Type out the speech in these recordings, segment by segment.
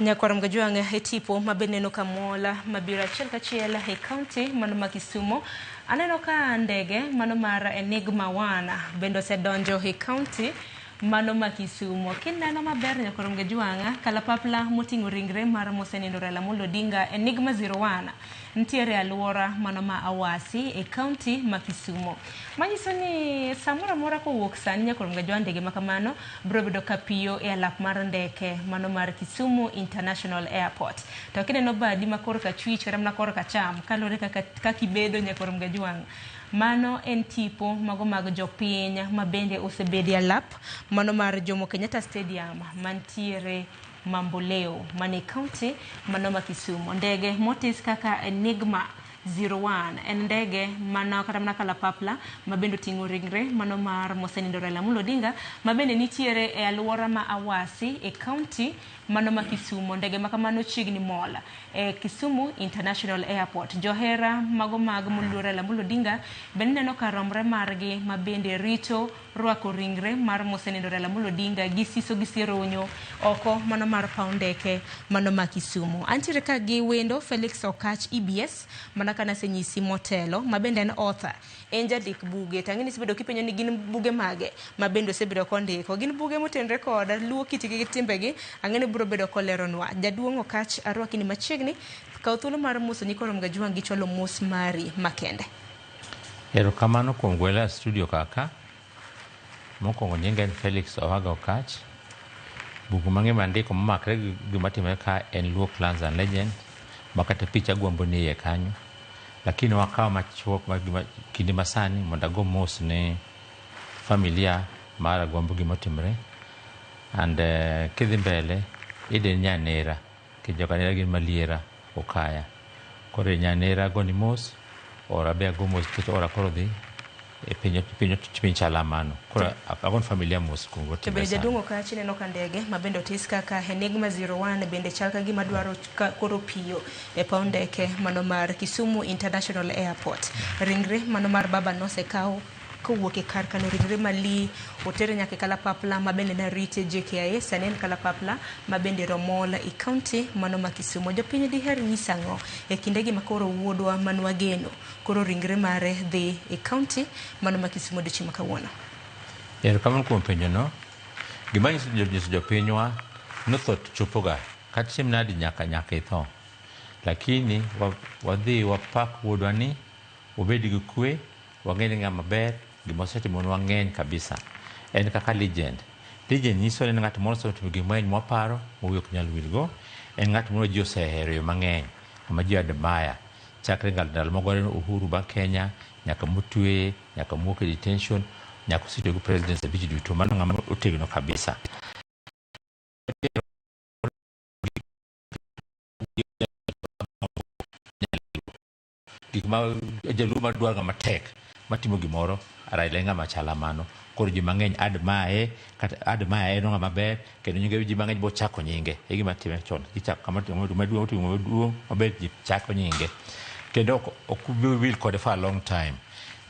Nyakwar mgajuanga hetipo mabeneno kamola mabira chelkachiela he county manoma Kisumu aneno ka ndege manomara Enigma 1 bendo sedonjo he county manoma Kisumu kineno maber nyakwar mgajuanga kalapapla moting'o ringre mar mosenindo Raila Amolo Odinga Enigma 01 ntiere aluora manoma Awasi e county ma Kisumu manyiso ni samora mora kowuok sani nyakwar mgajuanga ndege makamano bro bedo kapiyo e alap mar ndeke manomar Kisumu International Airport to kineno badi makor ka chwich ramna kor ka cham kalore kaka kibedo nyakwar mgajuanga mano en tipo mago mag jopiny mabende osebedi alap mano mar Jomo Kenyatta Stadium mantiere Mamboleo mane county manoma Kisumu ndege motis kaka Enigma 01 en ndege mana katamna kalapapla mabendo ting'o ringre mano mar mosenindo Raila Amolo Odinga mabende nitiere e aluora ma Awasi e county mano ma Kisumu ndege makamano chigni mola e Kisumu International Airport johera mago mag moluor Raila Amolo Odinga bende neno karomre margi mabende rito rwako ringre mar mosenindo Raila Amolo Odinga gisiso gisironyo oko mano mar paundeke mano ma Kisumu antiere ka gi wendo Felix Okach EBS mana kana senyisi motelo mabende en author en jadik buge tang'ini sibedo kipenyo ni gin buge mage mabende osebedo kondiko gin buge motenre koda luo kitigi gi timbegi ang'ene bro bedo koleronwa jaduong' Okach arwaki ni machiegni kaw thuolo mar muso Nyakwar mgajuanga gi cholo mus mari makende. Erokamano kuom gwela studio kaka mokwongo nyinga en Felix Owaga Okach bugu mang'e mandiko momakre gi gimatimore ka en luo Clans and Legends makata picha gwambo ni iye kanyo lakini wakawa machuok kinde masani mondo ago mos ne familia mara gwambo gimotimore and kidhi mbele ide nyanera kijokanera gin maliera okaya kore nyanera goni mos ora be ago mos kito ora koro dhi e piny chalamano kora agon familia mos kungo to bende jaduong' Okach neno ka ndege mabende otis kaka Enigma 01 bende chalka gima dwaro koro piyo e paw ndeke mano mar Kisumu International Airport ringre mano mar baba nosekaw kowuok e kar kano ringre mali otere nyaka kalapapla mabende na rite JKIA sanen kalapapla mabende romola e county mano ma Kisumu jopiny diher nyisang'o e kindegi makoro wuodwa manwa geno koro ringre mare dhi e county mano ma Kisumu dichieng' makawuono. Erokamano kuom penjono gimanyiso jopinywa nothot chopoga kata chieng' nadi nyaka itho lakini wadhi wapak wuodwa ni obed gi kwe wang'eni ng'ama ber gimosetimon ng'eny kabisa en kaka legend nyiso ni ng'at moro osetimo gimang'eny mwaparo mowuok nyal wilgo en ng'at moro ji osehero yo mang'eny ama ji admire chakre ndalo mogore Uhuru ba Kenya nyaka motweye nyaka muoke detention nyaka osetiyo gi president e bich duto mano ng'ama otegno kabisa gik ma jaluo madwar ng'ama tek matimo gimoro Raila ng'ama chalamano koro ji mang'eny admire no ng'ama ber kendo nyinge ji mang'eny bo chako nyinge e gima time chon kichako kama maduong' maber ji chako nyinge kendo ok will kode for a long time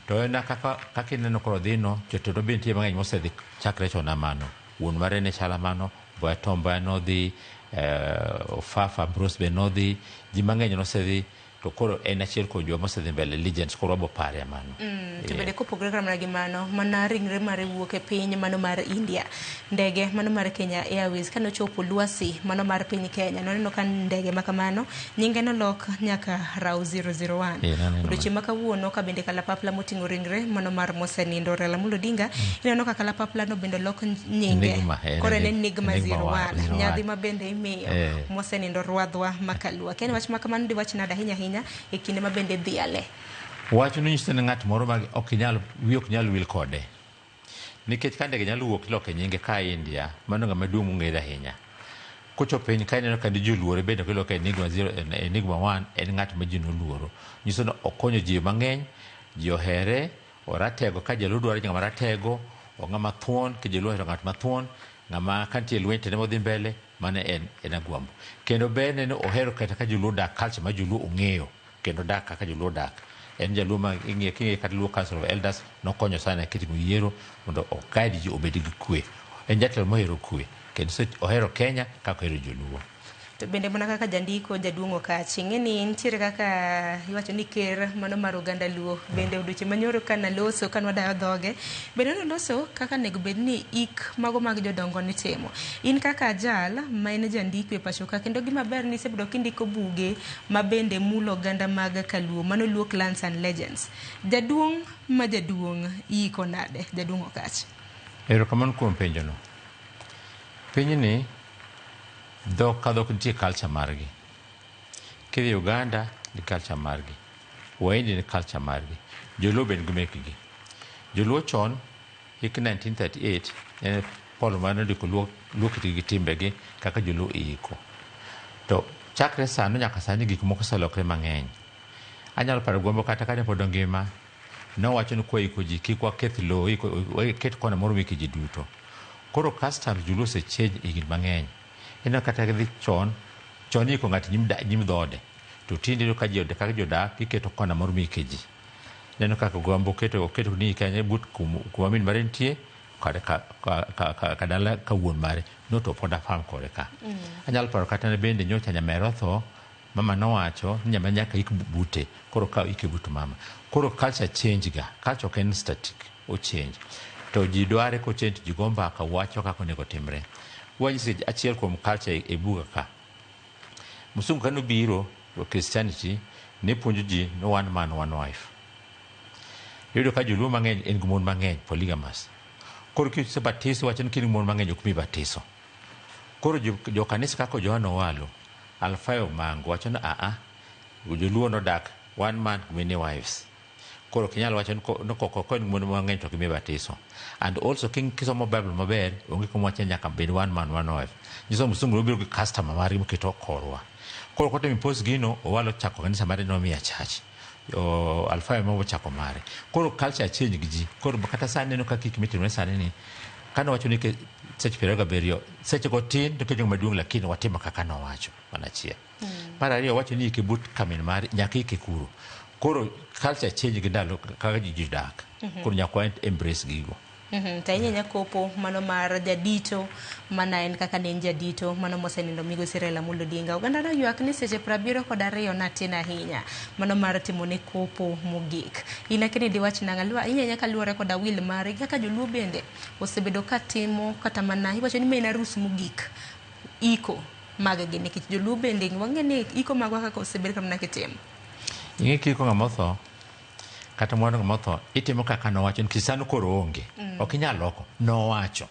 to en kaka ineno koro dhino jotelo be nitie mang'eny mosedhi chakre chon amano wuon mare ne chalamano Boya Tomba nodhi Fafa Bruce be nodhi ji mang'eny nosedhi to koro en achiel kuom joma osedhi mbele legends koro wabo pare amano to bende kopogore kamano gi mano mana ringre mare wuok e piny mano mar India ndege mano mar Kenya Airways kano chopo Luasi mano mar piny Kenya noneno ka ndege makamano nyinge nolok nyaka Rao 001 odiochieng' makawuono ka bende kalapapla moting'o ringre mano mar mosenindo Raila Amolo Odinga ineno ka kalapapla no bende lok nyinge koro en Enigma 01 nyadhi mabende imiyo mosenindo Rwadhwa Makalua ken wach makamano di wach nada ahinya e kinde mabende dhiale wach no nyiso ni ng'at moro ma ok nyal wil kode nikech ka ndege nyalo wuok loke nyinge ka India mano ng'ama duong' mong'ere ahinya kocho piny ka ineno ka joluore bende kiloke Enigma 1 en ng'at ma ji noluoro nyiso ni okonyo ji mang'eny ji ohere oratego ka jaluo dwaro ng'ama ratego ng'ama thuon ka jaluo ohero ng'at mathuon ng'ama kantie lweny tene modhi mbele mane en agwambo kendo bende ne ohero kata ka joluo dak culture ma joluo ong'eyo kendo dak kaka joluo dak en jaluo ma ing'e kata Luo Council of Elders nokonyo sana e kitimo yiero mondo guide ji obed gi kwe en jatelo mohero kwe kendo ohero Kenya kaka ohero joluo To bende mana kaka jandiko jaduong' Okach, ing'eni nitiere kaka iwacho ni ker mano mar oganda Luo bende odioche manyoro kana loso kanwa dayo dhoge bende noloso kaka nego bed ni ik mago mag jodongo nitimo. In kaka jal ma en jandiko e pacho ka kendo gima ber ni isebedo kindiko buge ma bende mulo oganda mag Kaluo mano Luo Clans and Legends. Jaduong' iko nade jaduong' Okach? Erokamano kuom penjono. Pinyni dhok ka dhok nitie culture margi. Kidhi Uganda ni culture margi, Waindi ni culture margi, Joluo bende gi mekgi. Joluo chon hik 1938 en Paul mane ndiko Luo kitgi gi timbegi kaka Joluo iko. To chakre sano nyaka sani gik moko oselokre mang'eny. Anyalo paro gombo kata ka ne pod ngima nowacho ni kwaiko ji kik waketh lowo, ket kona moro meke ji duto. Koro customs Joluo osechange higni mang'eny. Ino kata gidhi chon iko ng'ato nyim dhode. To tinde ka ji kaka jodak iketo kona moro meke ji. Neno kaka gombo oketo ni kanye but kuma min mare nitie ka dala ka wuon mare no to pod afam kore ka. Anyalo paro kata ne bende nyocha nyamera tho, mama nowacho ni nyaka ik bute, koro ka ike but mama. Koro culture change ga, culture ok en static, o change. To ji dware ko change ji gomba ka wacho kako nego timre. Wanyisi achiel kuom culture e buga ka. Musungu kano biro Christianity ne puonjo ji no one man one wife. Yudo ka Joluo mang'eny en gi mon mang'eny, polygamous. Koro kise batiso wacho ni kini mon mang'eny ok mi batiso. Koro jo kanisa kako Johana Owalo, Alfayo Mango wacho ni Joluo nodak one man many wives. Koro kinyalo wacho ni koko en mon mang'eny to gimi batiso. And also kisomo Bible maber onge kuma wacho nyaka bed one man one wife. Nyiso Musungu obiro gi customer mari mketo korwa. Koro kote mipos gino Owalo chako kanisa mare no miya church. Alfayo Mango chako mare. Koro culture change gi ji. Koro kata sani neno kaka kimitimo sani ni kano wacho ni seche 27 seche go tin to kejo maduong' lakini watimo kaka no wacho manachia. Mar ariyo wacho ni ikibut kamin mare nyaka ikekuru. Koro culture change gi ndalo kaka ji dak. Koro nyaka embrace gigo. Tainya kopo mano mar jadito mana en kaka ne jadito mano mosenindo Migosi Raila Amolo Odinga. Oganda no ywak ni seche 72 natin ahinya mano mar timo ne kopo mogik. Ina kene di wach nangalwa inya nyaka luore koda will mare kaka Joluo bende osebedo ka timo kata mana iwacho ni mena arus mogik iko maggi nikech Joluo bende wang'eni iko magwa kaka osebedo kama kitimo. Inge kiko ngamotho kata mwana ng'amoto itimo kaka nowacho nikech sano koro onge. Ok inyal loko nowacho.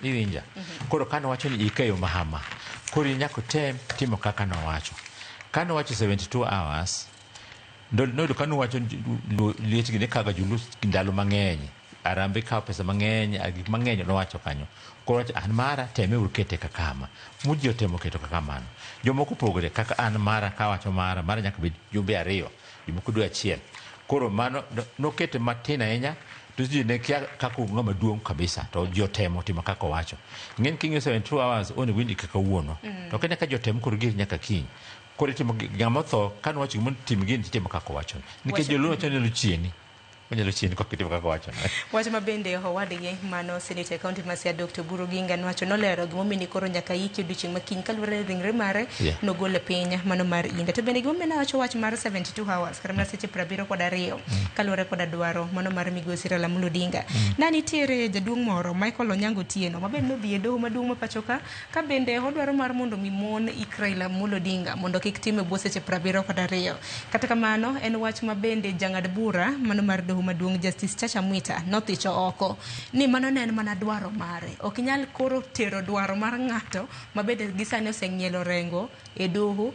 Iwinja. Koro kano wacho ni ikeyo mahama. Koro nyako tem timo kaka nowacho. Kano wacho 72 hours no kano wacho liech gine kaka Joluo ndalo mang'eny. Arambe kawo pesa mang'eny, gik mang'eny nowacho kanyo. Koro wacho an mara teme urkete kaka kama. Muji otemo keto kaka mano. Jomoko pogore kaka an mara kawacho mara nyaka bed jumbe 2. Jomoko dwe 1. Koro mano nokete matin ahinya to ji ne kia kako ng'ama duong' kabisa to jotemo timo kaka wacho. Ng'en kinyo 72 hours one windi kaka wuono. To kene ka jotemo koro gir nyaka kiny. Koro timo ng'ama tho kano wacho gimon tim gini timo kaka wacho. Nikech Joluo wacho ni luchieni. Onyalo chien kwa kitimo kaka wacho. Wacho mabende owadgi mano Senator County Masia Dr. Buru Ginga wacho nolero gimomini koro nyaka iki odiochieng' makiny kaluwore ringre mare nogole piny mano mar India. To bende gimomini wacho wach mar 72 hours kata mar seche 72 kaluwore koda dwaro mano mar Migosi Raila Amolo Odinga. Nitiere jaduong' moro Michael Onyango Otieno mabende nodhi e doho maduong' ma pacho ka bende odwaro mar mondo mimon ik Raila Amolo Odinga mondo kik time bwo seche 72. Kata kamano en wach mabende jang'ad bura mano mar maduong' Justice Chacha Mwita nothicho oko ni mano ne en mana dwaro mare. Ok inyal koro tero dwaro mar ng'ato mabende gisane oseng'ielo rengo e doho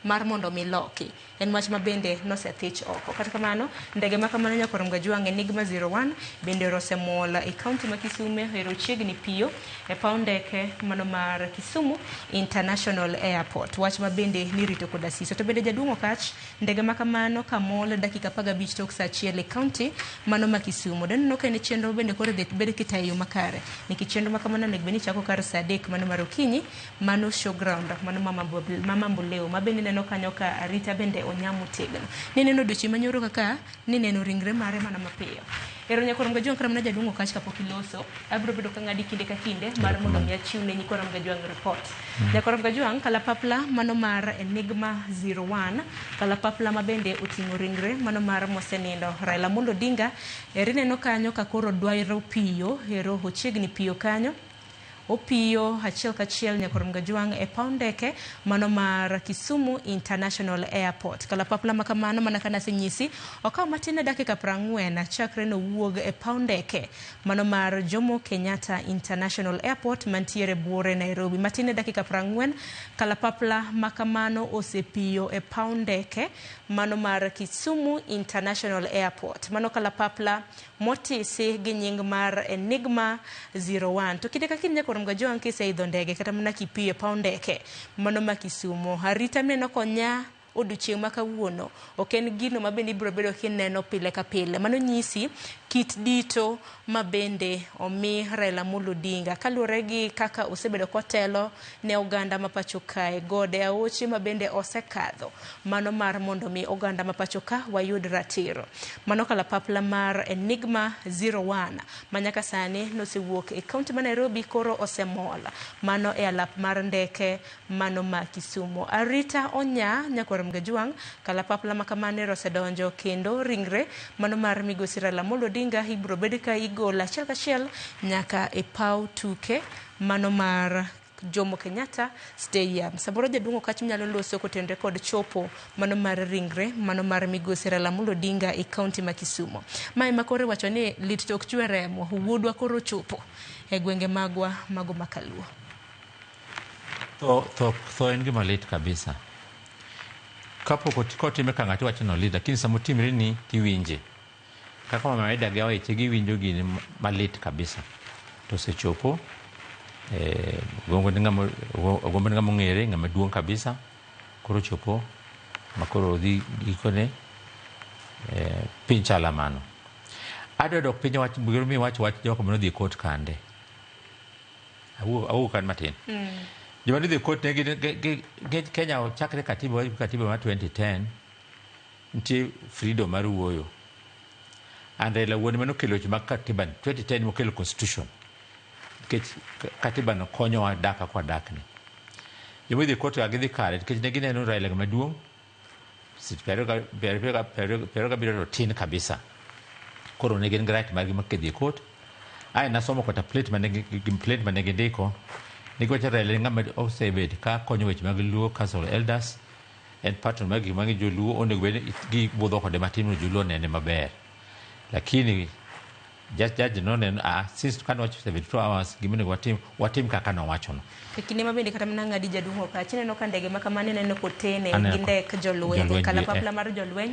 mar mondo miloki. En wach mabende nosethich oko. Kata kamano ndege makamano nyakorom Gajwang' Enigma 01 bende rosemola e kaunti ma Kisumu hero chiegni piyo e paw ndeke mano mar Kisumu International Airport. Wach mabende nirito koda siso. To bende jaduong' Okach ndege makamano kamola dakika 15 tok saa 1 e kaunti mano ma Kisumu. Den no kene chenro bende koro bede kitayo makare. Niki chenro makamano nek beni chako kar saa 3 mano mar okinyi mano showground mano mama Mbuleo mabende neno kanyo ka arita bende onyamu tegno. Nineno dochi manyoro kaka nineno ringre mare mana mapiyo. ero nyakoram gajuang karam na jadungo kach kapok iloso abro bedo ka ngadi kinde ka kinde mar mondo mi achiwne nyikoram gajuang report nyakoram gajuang kalapapla mano mar Enigma 01 kalapapla mabende oting'o ringre mano mar mosenindo Raila Amolo Odinga erineno kanyo ka koro dwairo piyo ero ochiegni piyo kanyo opiyo achiel kachiel nyakoram gajuang e paw ndeke mano mar Kisumu International Airport kalapapla makamano mana kana senyisi okaw matin dakika 40 chakre no wuog e paw ndeke mano mar Jomo Kenyatta International Airport mantiere buore Nairobi matin dakika 40 kalapapla makamano osepiyo e paw ndeke mano mar Kisumu International Airport mano kalapapla motisi gi nying mar Enigma 01 to kinde ka kinde nyakoram gajuang kise idho ndege kata mana kipiyo paw ndeke mano ma Kisumu arita meno konya odiochieng' ma kawuono ok en gino ma bende ibiro bedo kineno pile ka pile mano nyisi kit dito ma bende omi Raila Amolo Odinga kaluwore gi kaka osebedo kotelo ne oganda ma pacho kae gode aoche ma bende osekadho mano mar mondo mi oganda ma pacho ka wayud ratiro mano kalapapla mar Enigma 01 manyaka sani nosewuok e kaunti ma Nairobi koro osemol mano e alap mar ndeke mano ma Kisumu arita onya nyakoram gajuang kalapapla makamane rosedonjo kendo ringre mano mar migosi Raila Amolo Odinga ibro bed ka igola achiel kachiel nyaka e paw tuke mano mar Jomo Kenyatta Stadium saboro jadungo kach nyalo loso kotendre kod chopo mano mar ringre mano mar migosi Raila Amolo Odinga e kaunti ma Kisumu mai makore wacho ni lit tok chwe remo wuodwa koro chopo e gwenge magwa mago makaluo to en gima lit kabisa kapo kotime ka ng'ato wacho no lit lakini samotimre ni tiwinje kaka mama Eda gawa eche giwinjo gini malit kabisa to sechopo gombo ni ngamo ng'ere ngama duong' kabisa koro chopo makoro dhi gikone piny chalamano adwa dok piny wach bugero mi wach joko mano dhi kot kande awu kan matin joma dhi kot ne Kenya chakre katiba ma 2010 nitie freedom mar wuoyo and Raila wuon mano kelo weche mag katiba 2010 mokelo constitution nikech katiba no konyowa dak kwa dakni joma dhi kot gidhi kare nikech ne gineno Raila maduong' pero gabiro tin kabisa koro ne gin right mar gima kedhi kot ai nasomo kota plate mane gindiko nikwacha Raila ng'ama osebed ka konyo weche mag Luo Council Elders en patron mag joluo onego bed gi budho kode matin no joluo nene maber lakini judge no ne since kan wacho 72 hours gimene watim kaka no wacho no kinde mabende kata mana ng'adi jadungo ka chineno ka ndege makamane neno kotene gi ndek jolweny kalapapla mar jolweny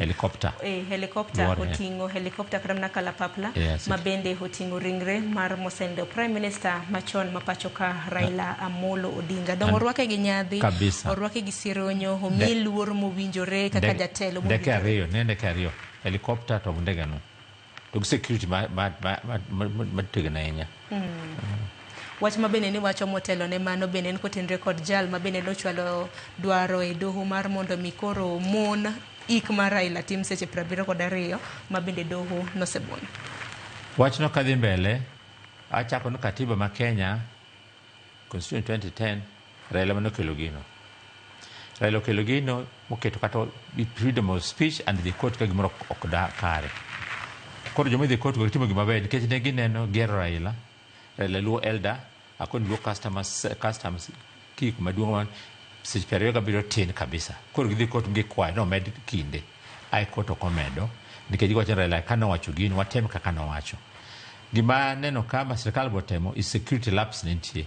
helicopter oting'o helicopter kata mana kalapapla mabende oting'o ringre mar mosendo prime minister machon mapacho ka Raila Amolo Odinga dongo orwake gi nyadhi orwake gi sironyo omi luor mowinjore kaka jatelo ndeke ariyo helicopter to ndege no to security mategna ahinya wach mabende ni wacho motelo ne mano bende kotenre kod jal mabende nochwalo dwaro e doho mar mondo mikoro mon ik mar Raila tim seche 72 mabende doho nosebon wach no kadhi mbele achako no katiba ma Kenya Constitution 2010 Raila mano kelo gino moketo kata freedom of speech and the court ka gimoro ok da kare koro joma dhi kot go timo gima ber nikech ne gineno gero Raila Luo Elder akon Luo customs kik maduong' man seche 27 tin kabisa koro gidhi kot gi kwa no med kinde ai kot ok omedo nikech giwacho Raila ka nowacho gino watem kaka nowacho gima neno kama sirkal botemo is security lapse nitie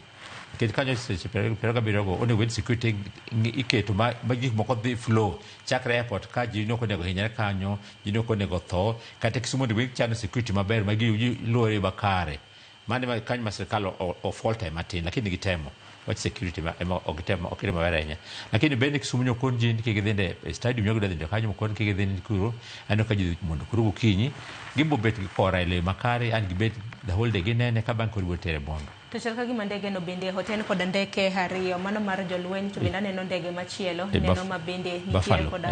nikech kanyo seche 27 go onego security iketo ma gik moko dhi flow chakre airport ka ji no konego hinyare kanyo ji no konego tho kata Kisumu ndi chano security maber ma gi lore bakare mane kanyo sirkal o fault matin lakini gitemo wach security ma ogitemo okire maber ahinya lakini bende Kisumu nyo konji ndike gidhinde stadium nyogo dhi kanyo mokon kike gidhinde kuro ano ka ji mondo kuro gokinyi gimbo bet gi kora ile makare and gibet the whole day ginene ka bank kod tere bondo To chal ka gima ndege no bende hoten kod ndeke ariyo mano mar jolweny to bende aneno ndege machielo neno ma bende nitiere kod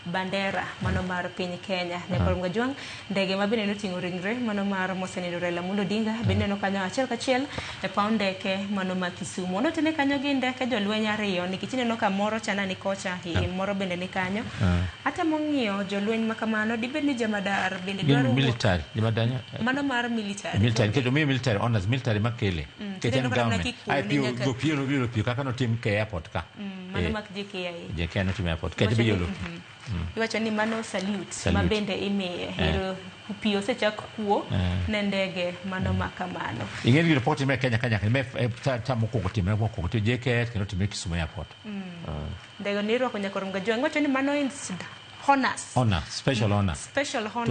bandera mano mar piny Kenya Nyakorom Gajwang ndege ma bende noting'o ringre mano mar Mosenindo Raila Amolo Odinga bende neno kanyo achiel kachiel e paw ndeke mano ma Kisumu notene kanyo gi ndeke jolweny ariyo nikech neno ka moro chana ni kocha moro bende ni kanyo hata mong'iyo jolweny makamano dibed ni jamadar bende dwaro military jamadanya mano mar military kedo military honors military makele kedo government IPO go pio kaka no tim ke airport ka mano mak JKI no tim airport kedo biyolo iwacho ni mano salute ma bende imiye hero pio sechak kuo ne ndege mano makamano ingeni gi report me Kenya me tamo ko tim na ko to JKI kendo tim Kisumu airport ndege ni roko Nyakorom Gajwang iwacho ni mano honor special honors to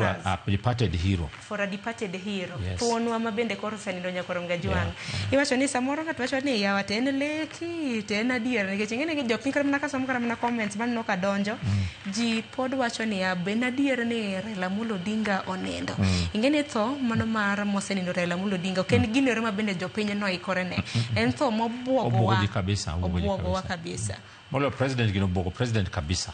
a departed hero for a departed hero tuonwa ma bende koro Senindo Nyakorom Gajwang iwacho ni samoro ka wacho ni yawa ten leki ten adier nikech ngene gi jopiny kar mana ka somo kar mana comments man no ka donjo ji pod wacho ni ben adier ni Raila Amolo Odinga onendo ingene tho mano mar Mosenindo Raila Amolo Odinga ken ginore ma bende jopiny no ikore ne en tho mobuogo wa kabisa molo president gino bogo president kabisa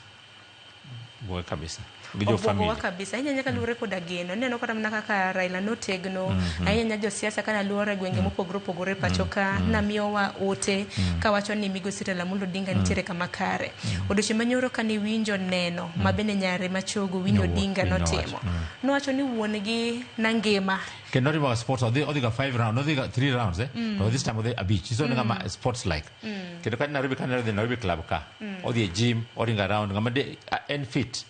bogo kabisa Obogo kabisa inyanya kalure koda geno neno kata mana kaka Raila notegno ainya jo siasa kana luore gwenge mopogore pachoka na miyowa ote kawacho ni migosi Raila Amolo Odinga nitiere kama kare odoche manyoro kani winjo neno mabene nyare machogo winjo Odinga notimo nowacho ni wuongi na ngima can not even sports or they got 5 rounds no they got 3 rounds or this time they a beach so ngama sports like kendo kan Nairobi club ka or the gym or in around ngama and fit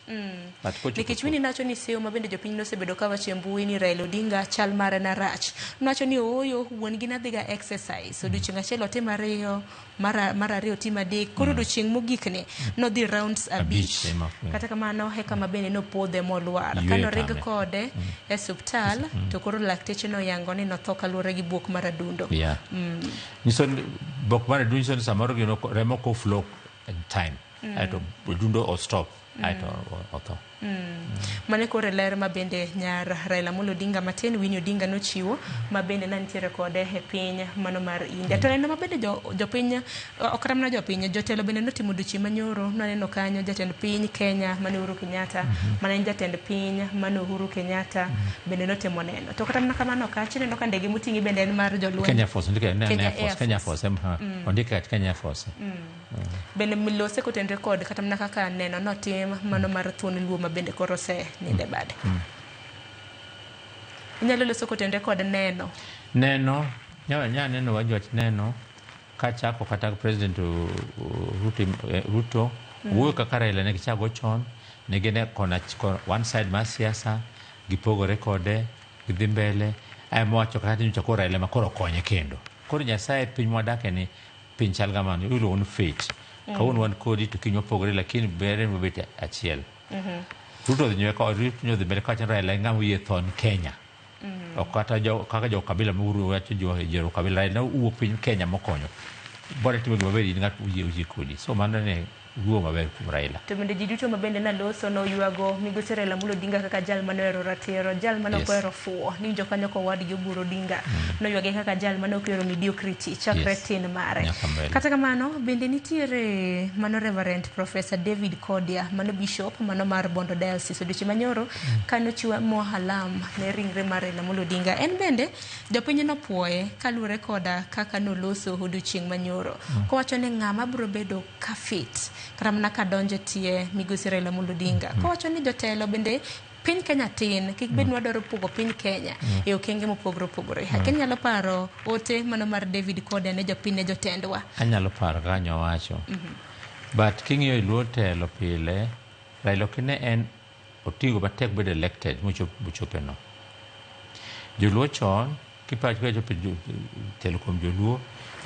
nikichwini nacho ni seo mabende jopiny nosebedo ka wacho mbui ni Raila Odinga chal mare na rach nacho ni oyo wuongi na dhiga exercise odiochieng' achiel otim ariyo mar ariyo tim adek koro odiochieng' mogikne no dhi rounds a beach kata kamano heka mabende no podhe molwar kano ring kode e hospital to koro lakteche no yango ni notho kaluore gi buok mar adundo nison buok mar adundo nison samoro gino remo ko flow in time ato adundo or stop ato otho mane kore ler mabende nyar Raila Amolo Odinga matin Winnie Odinga nochiwo mabende nantiere kode e piny mano mar India to neno mabende jopiny okramna jopiny jotelo bende notimo duchi manyoro naneno kanyo jatend piny Kenya mane Uhuru Kenyatta mane jatend piny mane Uhuru Kenyatta bende notimo neno to kata kamano kachi neno ka ndege motingi bende en mar jolweny Kenya Force Kenya Force ondika Kenya Force bende milose kotendre kod kata mana kaka neno notim mano mar thuon luo mabende koro se ninde bade inyalo loso kotendre kod neno neno wajwat neno kachako kata president Ruto wuoyo kaka Raila ne kichago chon ne gene kona one side ma siasa gipogore kode gidhi mbele mowacho kata ni chakora Raila makoro konye kendo koro Nyasaye piny mwadake ni piny chalgamano yudo un fate kawuono wan kodi to kinyo pogore lakini bere mobete achiel Ruto dhi mbele kacha Raila ng'ama yie thon Kenya okata kaka jo kabila muru wacho jo kabila Raila uwuok piny Kenya mokonyo bore timo gima beri ng'at uji kodi so mano ne guo maber kuom Raila to bende ji duto mabende na loso no yuago migosi Raila Amolo Odinga kaka jal manoero ratiro jal manokwero fuo ni jo kanyo ko wadi Oburu Odinga no yuage kaka jal manokwero mediocrity chakre tin mare kata kamano bende nitiere mano Reverend Professor David Kodia mano bishop mano mar Bondo Diocese odioche manyoro kano chiwa mohalam ne ringre mar Raila Amolo Odinga en bende jopiny no puoye kaluore koda kaka no loso odiochieng' manyoro ko wacho ni ng'ama biro bedo ka fit karamna ka donje tie migosi Raila Amolo Odinga ko wacho ni jotelo bende piny Kenya tin kik bed wadwaro pogo piny Kenya e okenge mopogore haken nyalo paro ote mano mar David Kodia ne jopiny ne jotendwa anyalo paro kanyo wacho but king'iyo luo telo pile Raila kine en otigo matek bedo elected muchope no joluo chon kipacho ka jope telo kuom joluo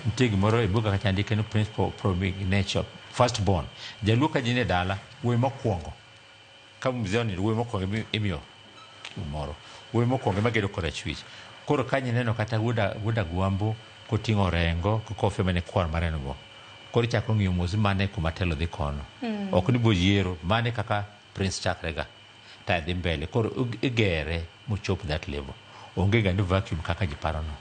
nitie gimoro e buga kacha ndike no principle nature first born jaluo ka jine dala wuoyi mokwongo ka mzee wuoyi mokwongo imiyo moro wuoyi mokwongo magedo kora chwich koro kanyi neno kata wuoda gwambo koting'o rengo kokofe mane kwar mareno go koro chako ng'iyo mozi mane kuma telo dhi kono ok ni bo yiero mane kaka prince chakrega ta dhi mbele koro igere mochop that level onge gandu vacuum kaka jiparono.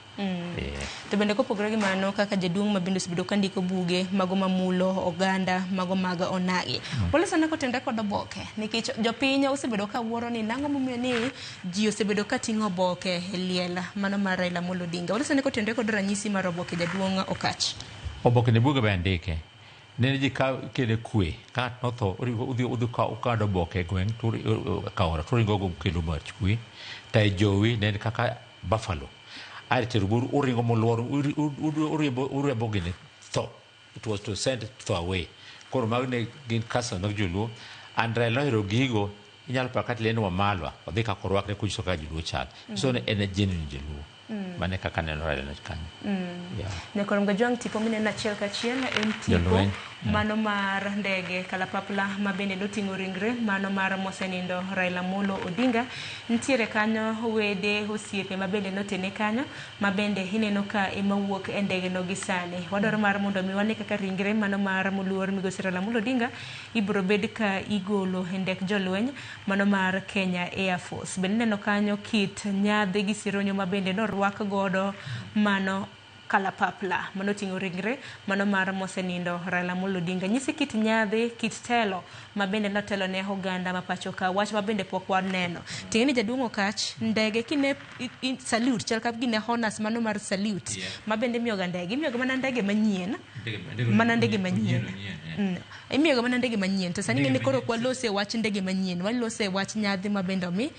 To bende kopogore gi mano kaka jaduong' ma bende osebedo ka ndiko buge mago mamulo oganda mago mag onagi. Walosane kotende kod oboke nikech jopiny osebedo ka wuoro ni nang'o momiyo ni ji osebedo ka ting'o oboke e liel mano mar Raila Amolo Odinga. Walosane kotende kod ranyisi mar oboke jaduong' Okach. Oboke ne buge be andike. Nene ji ka kele kwe ka notho udhi ka ukado oboke gweng kaora turingo go kelo march kwe ta jowi ne kaka buffalo. Ari teruburu uringo moluoro urebo gine tho. It was to send tho away. Koro magne gin kasa mag joluo Andrea Lohiro gigo inyalo pakati lendo wa malwa odhi ka korwak ne kujiso ka joluo chal. So ne en genuine joluo. Mane kaka neno Raila na kanyo. Ne korom gajwang tipo mine na chiel kachiel en tipo mano mar ndege kalapapla mabende noting'o ringre mano mar mosenindo Raila Amolo Odinga. Ntiere kanyo wede osiepe mabende notene kanyo mabende hineno ka emawuok e ndege no gisani. Wadwaro mar mondo mi wane kaka ringre mano mar moluor migosi Raila Amolo Odinga ibro bed ka igolo e ndek jolweny mano mar Kenya Air Force. Bende neno kanyo kit nyadhi gi sironyo mabende norwak godo mano kalapapla mano ting'o ringre mano mar mosenindo Raila Amolo Odinga. Nyisi kit nyadhi kit telo mabende notelo ne oganda mapacho ka wach mabende pok waneno. Ting'eni jaduong' Okach ndege kine salute chal ka gine honors mano mar salute mabende miyoga ndege imiyoga mana ndege manyien mana ndege manyien imiyoga mana ndege manyien to sani ng'eni koro kwalose wach ndege manyien walose wach nyadhi mabende mi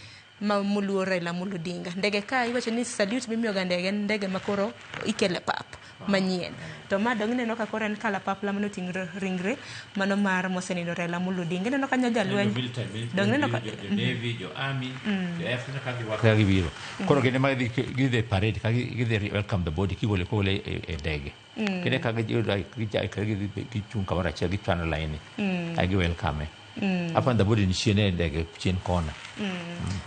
moluor Raila Amolo Odinga. Ndege ka iwacho ni salute bimiyoga ndege makoro ikele pap manyien. To ma dong neno ka koro en kalapapla mano ting'o ringre mano mar mosenindo Raila Amolo Odinga. Neno kanyo jalweny dong neno ka Navy jo army jo Air Force ka giwaka gibiro. Koro gine ma gidhi parade ka gidhi welcome the body kigole e ndege. Kine ka gichung' kamoro achiel gichwano laini agi welcome. Hapa ndabodi ni chiene ndege chien kona.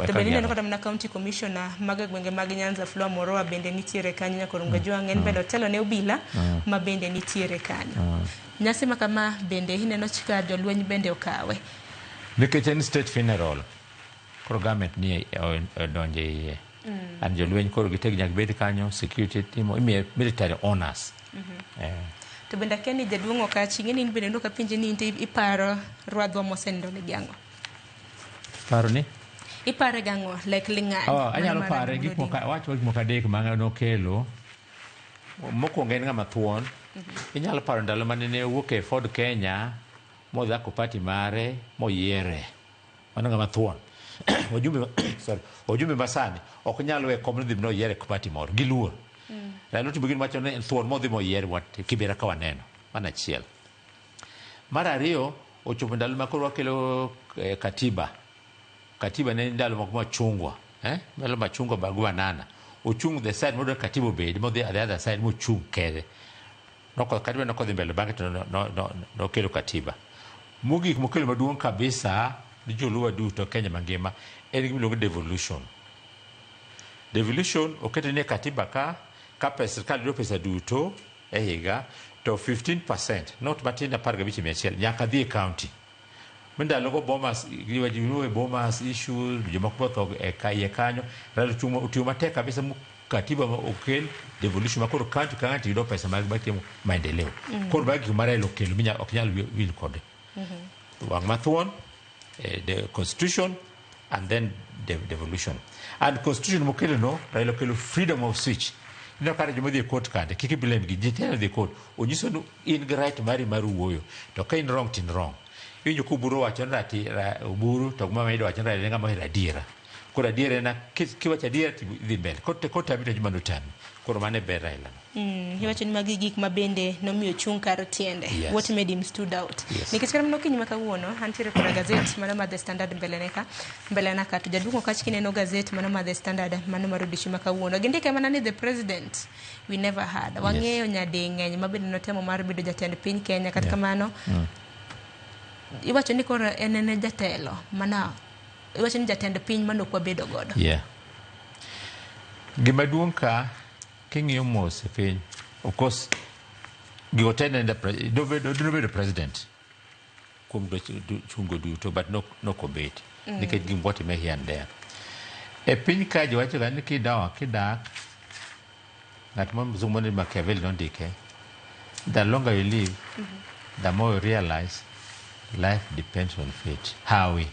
Tebeni neno kata mna county commissioner maga gwenge mag Nyanza Floa Moroa bende nitiere kanyo nyakorunga jwang en bende otelo ne obila ma bende nitiere kanyo. Nyasi makama bende hineno chika jolweny bende okawe. Nikech en state funeral. Koro government ni donje iye. An jolweny koro giteg nyak bedi kanyo security team imiye military honors. To benda keni jaduong' Okach ng'eni bende ndo ka pinje ni inte iparo rwadhwa mosenindo ne jango. Paro ni? Ipare gango like ling'any. Anyalo pare gik moko adek ma nokelo. Mokwongo en ng'ama thuon. Inyalo paro ndalo mane ne owuok e Ford Kenya modhako party mare moyiere. Mano ng'ama thuon. Ojumbe masani ok nyalo we kom dhi no yiere party moro giluor. Raila Odinga begin wacho ne thuon modhi moyier wat Kibera ka waneno mana chiel. Mar ariyo ochopo ndalo makoro wakelo katiba ne ndalo moko machungwa ndalo machungwa bagwa nana ochung the side modo katiba bed modhi the other side mochung kede noko katiba noko dhi mbele bange to no kelo katiba mugik mokelo maduong' kabisa ni joluo duto Kenya mangima en gimiluongo devolution okete ne katiba ka pesa serikal do pesa duto e higa to 15% not matin 15% nyaka dhi county. Menda logo bomas giwajiwe bomas issues jomoko tho e kaye kanyo Raila utiyo matek kabisa katiba okel devolution makoro county county do pesa mag batimo maendeleo. Koro bagi mara lokelo minya ok nyal wil kode. Wang mathuon the constitution and then the devolution. And constitution mokelo no Raila okelo freedom of speech. Ino kare jomo dhi court kande kiki blame gi jitelo dhi court onyiso no in right mari mar wuoyo to ka in wrong tin wrong. Winjo kuburo wacho rati uburu to mama ido wacho rati ngama hera diera. Kora diera na kiwacha diera dhi mbele. Kota bito juma notami. Koro mane ber Raila. Hiwacho ni magi gik mabende nomiyo chung kar tiende. Yes. What made him stood out. Yes. Nikech kama nokinyi makawuono antiere kora gazette mano ma The Standard mbele naka to jaduong' Okach kineno gazette mano ma The Standard mano marudishi makawuono. Gindike mana ni the president we never had. Wang'eyo nyadi ng'eny mabende notemo mar bedo jatend piny Kenya kata kamano. Iwacho ni koro en jatelo mana iwacho ni jatend piny mano kwa bedo godo. Gima duong' ka king'iyo mos e piny of course gigotene do bedo president kuom chungo duto but no kobet nikech gimbotime here and there E piny ka jowacho ga ni kidak ng'at mzungu ni Machiavelli nondike, the longer you live, the more you realize life depends on fate. Hawi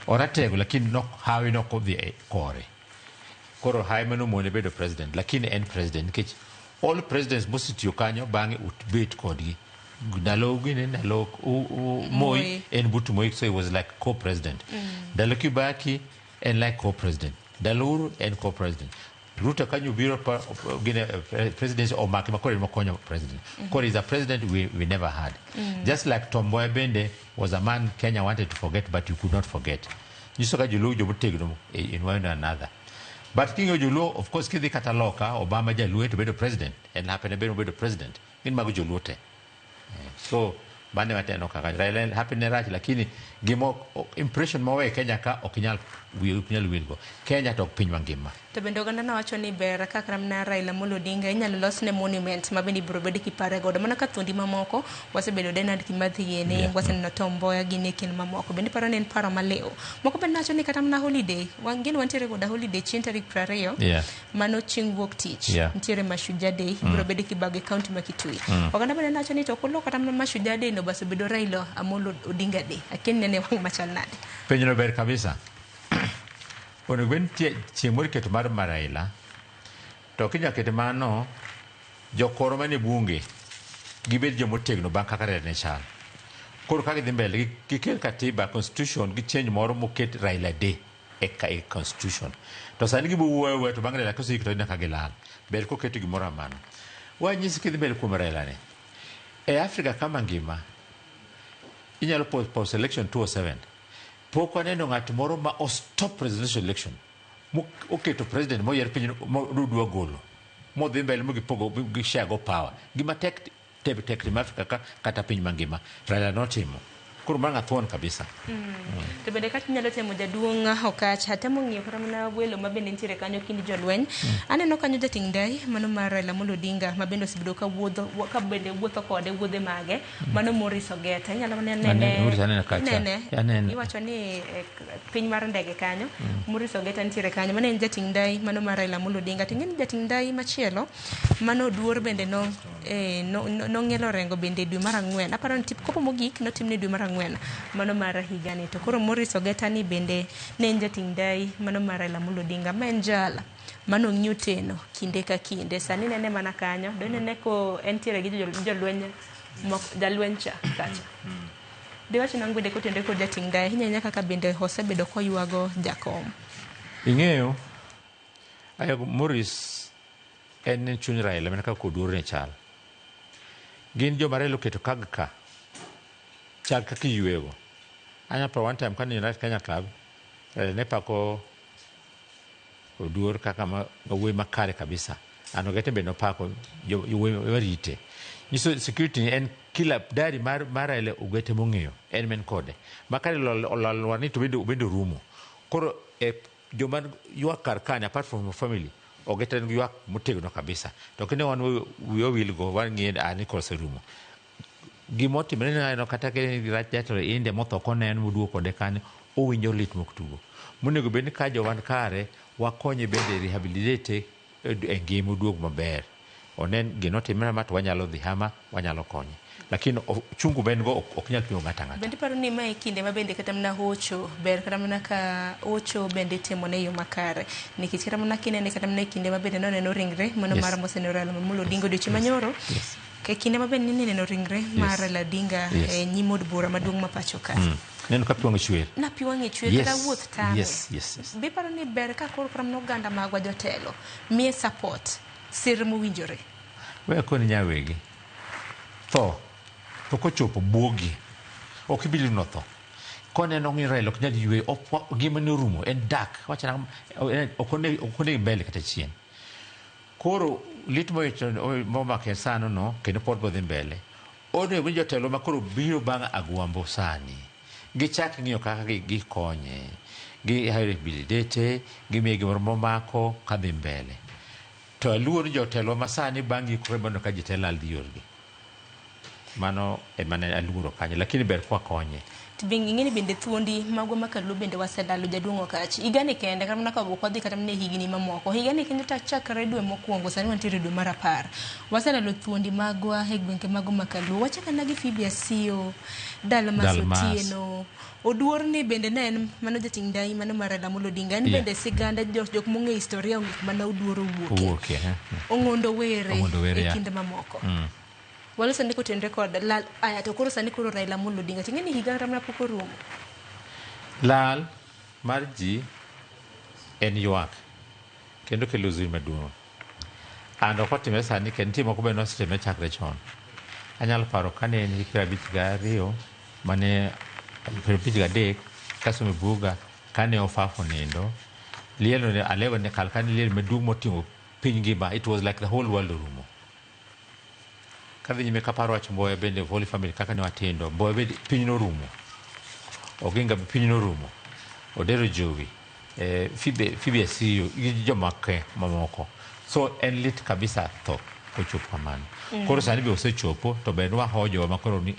oratego lakini hawi nokodhi kore. Koro hawi mano mone bedo president, lakini en president nikech all presidents mosetiyo kanyo bang'e utbet kodgi. Ndalo Moi en but Moi, so he was like co-president. Ndalo Kibaki en like co-president. Ndalo Uhuru en co-president. Ruto kanyo biro presidency o Makima kore mokonyo president. Kore is a president we never had. Just like Tom Mboya Bende was a man Kenya wanted to forget, but you could not forget. Niso ka joluo jomotegno in one or another. But King Joluo, of course, kidhi kataloka Obama jaluo to be the president, and happen to be the president. In mago joluo te. So bande wateno kaka Raila happen rach lakini gimo impression mawe Kenya ka okinyal wilgo. Kenya to piny mangima. To bende oganda nowacho ni ber kaka ramna Raila Amolo Odinga inyalo losne monument mabendi biro bedo kipare godo mana ka thuondi mamoko wasebedo Dedan Kimathi yene waseneno Tom Mboya gi Nikin mamoko bende paro ni en paro maleo moko bende nacho ni kata mana holiday wangine wantiere goda holiday chieng' tarik 20 mano chieng' wuok tich nitiere Mashujaa Day biro bedo Kibago County ma Kitui oganda bende nacho ni to kulo kata mana Mashujaa Day no bas bedo Raila Amolo Odinga Day akin nene wang machal nade penyo ber kabisa. Ono gwen chieng' moro keto mar Raila to kinya keto mano jokoro mane bunge gibed jomotegno bang' kaka Raila ne chal. Koro kaka dhi mbele gikel katiba constitution gi change moro moket Raila Day e constitution. To sani gibo wuoyo to bang' Raila kosik to nyaka gilal. Ber ko keto gimoro amano. Wanyisi kidhi mbele kuom Raila ne. E Afrika kama ngima inyalo post election 2007. Poko aneno ng'at moro ma stop presidential election oketo president moyier piny modudwa golo modhi mbele mogipogo gishago power gima tek ma Afrika kata piny mangima Raila notimo koro manga thuon kabisa. To bende kata nyalo temo jaduong' Okach atemo ng'iyo kata mana welo mabende nitiere kanyo kindi jolweny aneno kanyo jating' dai mano mar Raila Amolo Odinga mabende osebedo ka bende wuotho kode wuodhe mage mano Morris Ogeta inyalo nene iwacho ni piny mar ndege kanyo Morris Ogeta nitiere kanyo mano en jating' dai mano mar Raila Amolo Odinga ting'eni jating' dai machielo mano Oduor bende nong'elo rengo bende dwe mar 4 aparo ni tip kopo mogik notimne dwe mar 4 mano mar higani to koro Morris Ogeta ni bende ne en jating' dai mano mar Raila Amolo Odinga ma en jala mano ng'iyo teno kinde ka kinde sani nene mana kanyo do nene ko entiere gi jolweny jalweny cha kacha de wacho nangwede ko tende ko jating' dai hinya kaka bende osebedo koywago jakom ing'eyo ayo Morris en chuny Raila men kaka Oduor ne chal gin joma Raila oketo kagka chal kaka yuego. Anya pa one time kan United Kenya Club ne pako Oduor kaka wuoyi makare kabisa. Ano gete be no pako wuoyi warite. Nyiso security en kila dari mar Raila ugete mong'eyo en men kode. Makare lolwani to bendo rumo. Koro joma yuak kar kane apart from family ogete yuak motegno kabisa. To kine wan we will go wan ng'e ani kose rumo. Gimotimre neno kata ke rach jatore inde motho konen muduo kode kanyo owinjo lit moktugo monego bed ni ka jowan kare wakonye bende rehabilitate e ngima duog maber onen ginotimre ma to wanyalo dhi hama wanyalo konye lakini chungu ben go ok nyal pimo ng'ata ng'ata bende paro ni mae kinde ma bende kata mana hocho ber kata mana ka hocho bende timo ne yo makare nikech kata mana kinene kata mana kinde ma bende noneno ringre mano mar Mosenero Raila Amolo Odinga odiochieng' manyoro ke kinde ma bende neno ringre mar Raila Odinga e nyim od bura maduong' ma pacho ka neno ka piwang'e chwer na piwang'e chwer kata wuoth tame yes. Be paro ni ber ka koro kata mana oganda magwa jotelo miye support sir mowinjore we koni nyawegi tho to kochopo buogi ok ibili no tho koneno ng'i Raila ok nyal ywe gima ne rumo en dak wachana okone mbele kata chien koro lit momake sano no kendo pod bodhi mbele ono winjo telo ma koro biro bang' agwambo sani gichak ng'iyo kaka gikonye gi rehabilitate gimiye gimoro momako kadhi mbele to aluor jotelo ma sani bang' ikore mondo ka jitelo aldhi yorgi mano emane aluoro kanyo, lakini ber kwa konye. Ing'eni bende thuondi magwa makaluo bende wasedalo jaduong' Okach. Higani kende kata mana ka ok wadhi kata mana higni mamoko. Higani kende chakre dwe mokwongo sani wantiere dwe mar 10. Wasedalo thuondi magwa e gwenge magwa makaluo. Wachaka na gi Phoebe Asio, Dalmas Otieno. Oduor ni bende ne en mano jating' dai mano mar Raila Amolo Odinga. En bende siganda jok mong'e historia ong'ik mana Oduor owuoke. Ong'ondo were e kinde mamoko. Walo sani kotenre kod lal aya to koro sani koro Raila Amolo Odinga ting'eni higa ramna pok orumo. Lal mar ji en ywak kendo kelo zuri maduong'. An ok otime sani kendo nitie moko bende osetime chakre chon. Anyalo paro kane en 52 mane 53 kasomo buga kane ofafo nindo lielo ne alego ne kal kane lielo maduong' moting'o piny ngima. It was like the whole world orumo. Kadhi nyime kaparo wach Mbowe bende Holy Family kaka ne watindo Mbowe bende piny norumo. Oginga piny norumo. Odero Jowi, Phoebe Asio gi jomake mamoko. So en lit kabisa tho kochopo kamano. Koro sani be osechopo to bende wahojo makoro ni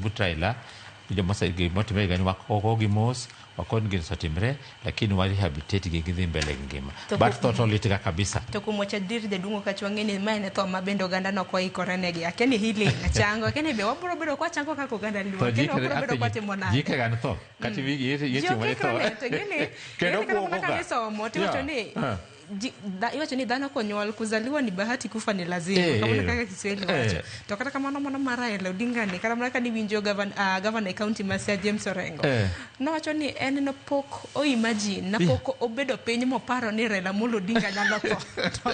but Raila motime gani wako gi mos wakon gin sotimre lakini wa rehabilitate gi gidhi mbele ngima. But total lit kabisa. To kumwacha dir jaduong' Okach wang'eni ma en tho mabende oganda no koikore negi. Akeni healing chango akeni be wabro bedo kwa chango kako oganda luo. Akeni wabro bedo kwa timo nade. Jike gan tho. Kati wigi yeti wale tho. Kendo kuoga. Somo tiwacho ni iwacho ni dhano konyuol kuzaliwa ni bahati kufa ni lazima kama kaka Kiswahili wacho to kata kama nono mar Raila Odinga ni kata mana kani winjo governor county Masia James Orengo no wacho ni en no pok o imagine na pok obedo piny moparo ni Raila Amolo Odinga nyalo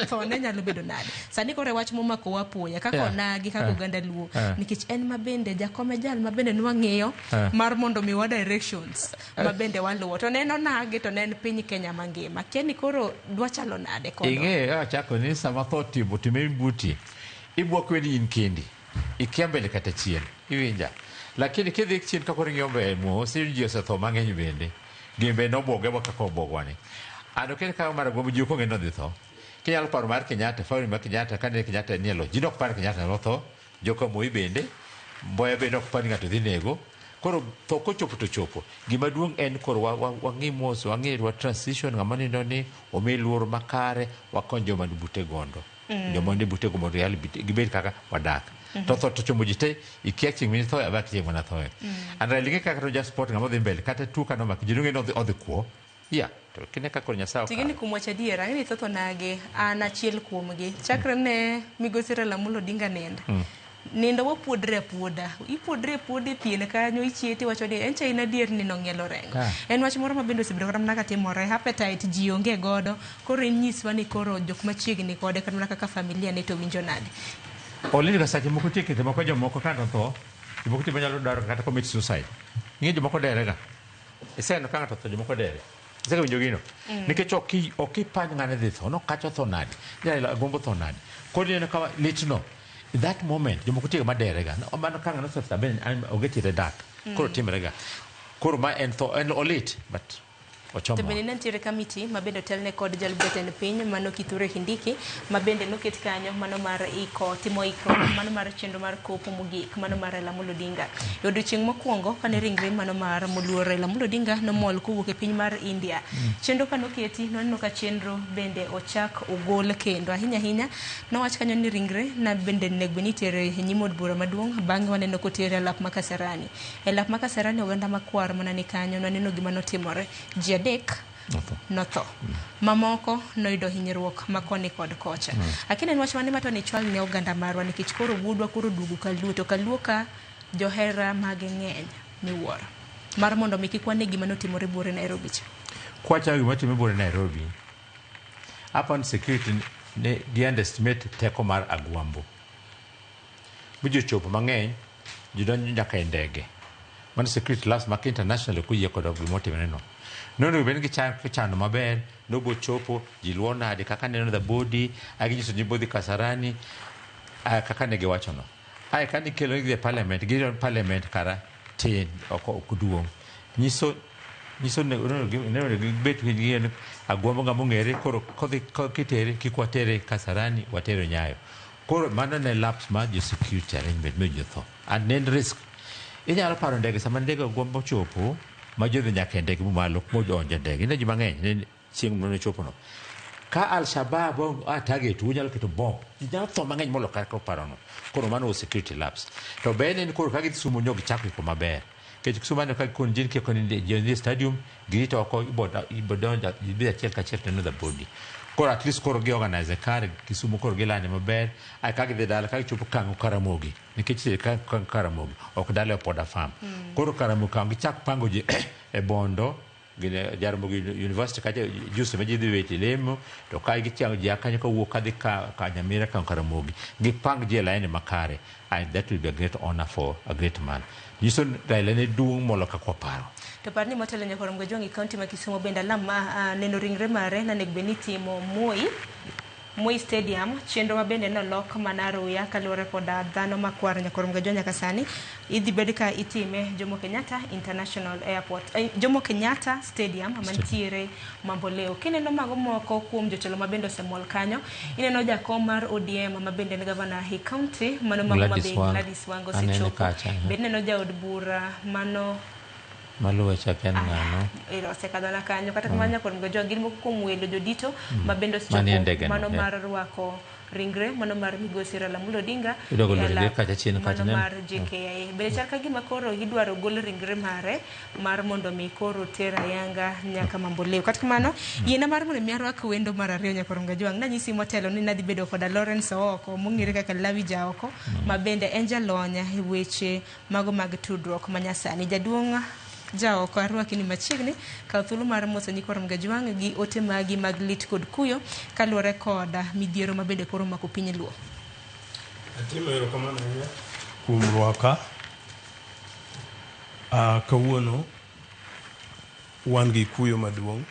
to ne nyalo bedo nade sani kore wach momako wapuya kaka onagi kaka oganda luo nikech en mabende jakome jal mabende nwang'eyo mar mondo mi wa directions mabende waluwo to neno nage to nen piny Kenya mangima keni koro dwacha nade kono achako ni sama tho time buti ibwok weni in kendi ikia mbele kata chien iwinja lakini kidhi chien kako ring'ombe mo siri osetho mang'eny bende gimbe nobwoge kaka obwogwani ando kene kaka mar gombo ji okong'e nodhi tho kinyalo paro mar Kenyatta fauri mar Kenyatta kane Kenyatta ni elo ji nok par Kenyatta notho joka Moi bende Mbowe bende ok par ng'ato dhi nego koro to kochopo to chopo gima duong' en koro wang'i mos wang'i wa transition ng'ama nindo ni omi luor makare wakony joma ni bute gondo joma ni bute go mondo gibed kaka wadak to chomo jite ikia chieng' mini tho abak chieng' mana thoe andalinge kaka to just sport ng'ama dhi mbele kata tuka no mak jinunge no odhi kuo to kine kaka Nyasaye tigini kumwacha diera ng'eni thoth nage an achiel kuomgi chakre ne migosi Raila Amolo Odinga nindo wapuodre apuoda ipuodre apuoda pien kanyo ichieti wacho ni en China dier ni nong'ielo rengo en wach moro mabende osebedo kata mana katimore appetite ji onge godo koro inyiswa ni koro jok machiegni kode kata mana kaka familia ne to winjo nade olini ka sache moko tikete moko jomoko kano tho jomoko tibe nyalo daro kata commit suicide ing'e jomoko derega iseno ka ng'ato tho jomoko dere iseka winjo gino nikech ok ipany ng'ane dhi tho no kacho tho nade Raila gombo tho nade koro neno kama litno in that moment jomoko tiyo maderega mano ka ng'ano softa ben ogetire dak koro timrega koro ma en tho en olit but ochomo to bende nitiere committee mabende otelne kod jalbeten piny mano Kithure Kindiki mabende noket kanyo mano mar timo ikruok mano mar chenro mar kopo mogik mano mar Raila Amolo Odinga odiochieng' mokwongo kane ringre mano mar moluor Raila Amolo Odinga nomol kowuok e piny mar India chenro kanoketi noneno ka chenro bende ochak ogol kendo ahinya nowach kanyo ni ringre na bende nego nitere e nyim od bura maduong' bang'e waneno kotere lap makasarani e lap makasarani oganda makwar mana ni kanyo noneno gima notimore adek notho mamoko noyudo hinyruok makoni kod kocha lakini en wach mane mato ni chwal ne oganda marwa nikech koro wuodwa koro dugu kaluo to kaluo ka johera mag ng'eny miwuoro mar mondo mi kik wane gima notimore buore Nairobi cha kwacha gima timore buore Nairobi upon security ne gi underestimate teko mar Agwambo bujo chopo mang'eny jidonjo nyaka e ndege man security last mark international kuyie kod gima timore no ben gi chano maber no bo chopo jiluo nade kaka neno the body aginyiso ni body Kasarani kaka ne giwacho no kani kelo gi parliament kara tin okuduong nyiso ne bet gi Agwambo ngamo ngere koro kitere kikwatere Kasarani watere Nyayo koro mano ne laps mar jo security arrangement me jotho and then risk inyalo paro ndege sama ndege gombo chopo ma jodhi nyaka ndege malo mojonje ndege ine ji mang'eny ne chieng' no chopono ka al-Shabab target unyalo keto bomb nyalo tho mang'eny molo kaka parono koro mano security laps to bende ni koro kagidhi sumo nyogi chako iko maber kech kusumane ka kon jin ke kon je stadium girito ko ibodonja ibida chiel ka chiel to the body koro at least koro gi organize kar kisumo koro gilane maber ai kagi dhi dala kagi chopo kango Karamogi nikech ka Karamogi ok dala e Poda Farm koro Karamogi kango gichak pango ji e Bondo gine Jaramogi University kaje juste meji dhi weche lemo to kai gichang ji akanyo ka wuok kadhi ka Nyamira ka Karamogi gipang ji line makare and that will be a great honor for a great man Yison gailene dung molo ka kwa paro to parni motelo nyakoro mgojwangi county ma Kisumo benda lama neno ringre mare na negbeniti mo Moi Stadium chenro mabende no lok manaruya kaluore koda dhano makwar nyakoro mgojwanya kasani idhi bedika itime Jomo Kenyatta International Airport Jomo Kenyatta Stadium mantiere Mamboleo kineno mago moko kuom jotelo mabende osemol kanyo ineno jakom mar ODM mabende ne governor Hii County mano mago mabende Gladys Wanga sechopo bende neno jaod bura mano maluwe chaken ngano ilo sekadona kanyo kata kumanya kwa mgojwa gilimo kumwelo jodito mabendo sechopo mano mar rwako ringre mano mar migosi Raila Odinga mano mar JKIA bende charka gima koro idwaro gol ringre mare mar mondo mi koro tera yanga nyaka Mamboleo kata kumano yena mar mondo mi arwako wendo mar ariyo nyakoro mgojwa nanyisi motelo ni nadhi bedo koda Lawrence Oko mong'ere kaka Lawi Jaoko mabende enjalonya weche mago mag tudruok manyasani jaduong' Jaoko arwaki ni machiegni ka thuolo mar moso nyikoro mgajwang' gi ote magi mag lit kod kuyo kaluore koda midhiero mabende koro mako piny luo. Atimo erokamano ahinya kuom rwaka. Kawuono wan gi kuyo maduong'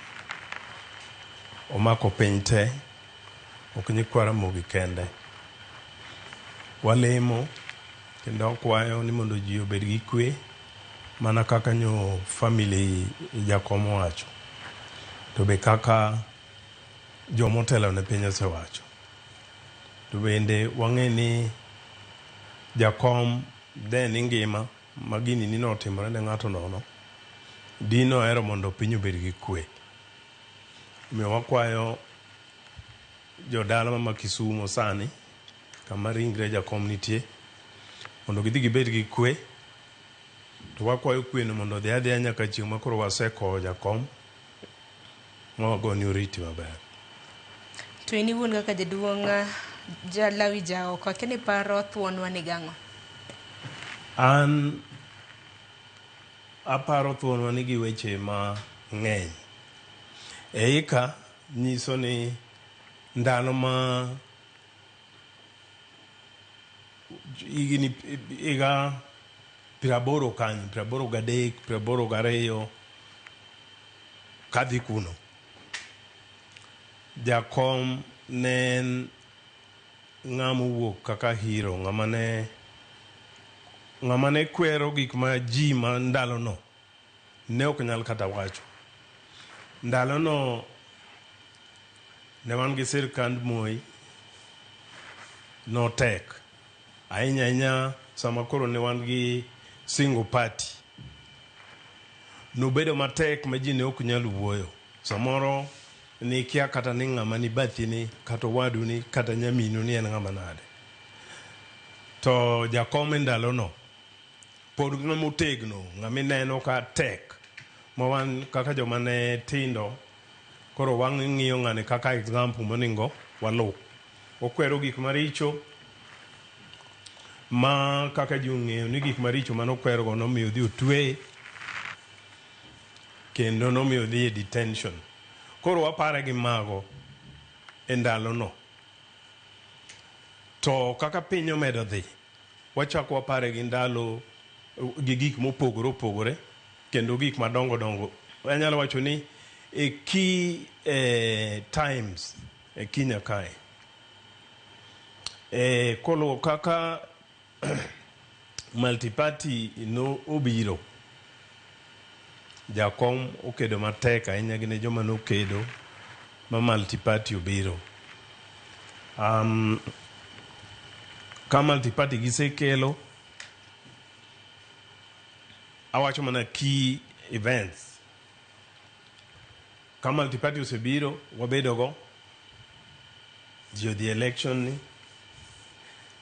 omako piny te ok nyikwara mogi kende. Walemo kendo kwayo ni mondo ji obed gi kwe mana kaka nyo family jakom wacho to be kaka jomotelo ne piny osewacho to bende wang'e ni jakom den ngima magini ni notimore ne ng'ato nono dino ero mondo piny obed gi kwe miyo wakwayo jodala ma Kisumo sani kama ringre jakom nitie mondo gidhi gibed gi kwe to wakwayo kweno mondo dhi adhiya nyaka chieng' ma koro waseko jakom mwagoni oriti maber. To ini wuon kaka jaduong' Lawi Jaoko kene paro thuonwa ni gang'o? An aparo thuonwa ni gi weche ma ng'eny eika nyiso ni ndalo ma iga 80 kanyo 83 82 kadhi kuno jakom ne ng'ama wuok kaka hero ng'ama ne kwero gik ma ji ma ndalo no ne ok nyal kata wacho ndalo no ne wan gi sirkand Moi no tek ahinya sama koro ne wan gi single party nobedo matek ma ji ne ok nyal wuoyo samoro ni kia kata ni ng'ama ni bathi ni kata wadu ni kata nyaminu ni en ng'ama nade to jakom ndalo no pod ng'ama otegno ng'ama neno ka tek ma wan kaka joma ne tindo koro wang'iyo ng'ane kaka example moningo walu okwero gik maricho ma kaka ji ong'eyo ni gik maricho manokwero go nomiyo dhi otwe kendo nomiyo dhi e detention koro wapare gi mago e ndalo no to kaka piny omedo dhi wachako wapare gi ndalo gi gik mopogore opogore kendo gik madongo dongo anyalo wacho ni e key times e Kenya kae kolo kaka multiparty no obiro jakom okedo matek ahinya gi ne joma nokedo ma multiparty obiro ka multi-party gisekelo awacho mana key events ka multi-party osebiro wabedogo the election ni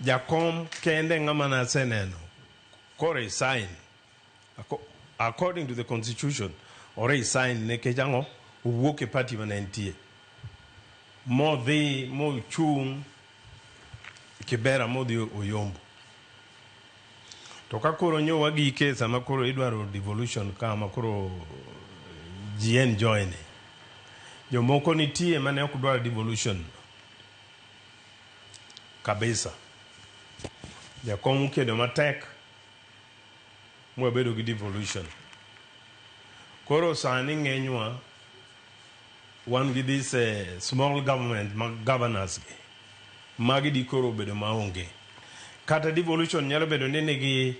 jakom kende ng'ama naseneno koresign according to the constitution oresign nekech ang'o owuok e party manentie modhi mochung' Kibera modhi Oyombo to ka koro nyowa gike sama koro idwaro devolution kama koro GN join jomoko nitie mane ok dwaro devolution kabisa jakom kedo matek mwabedo gi devolution koro sani ng'enywa wan gi this small government governors magi di koro bedo maonge kata devolution nyalo bedo ni nigi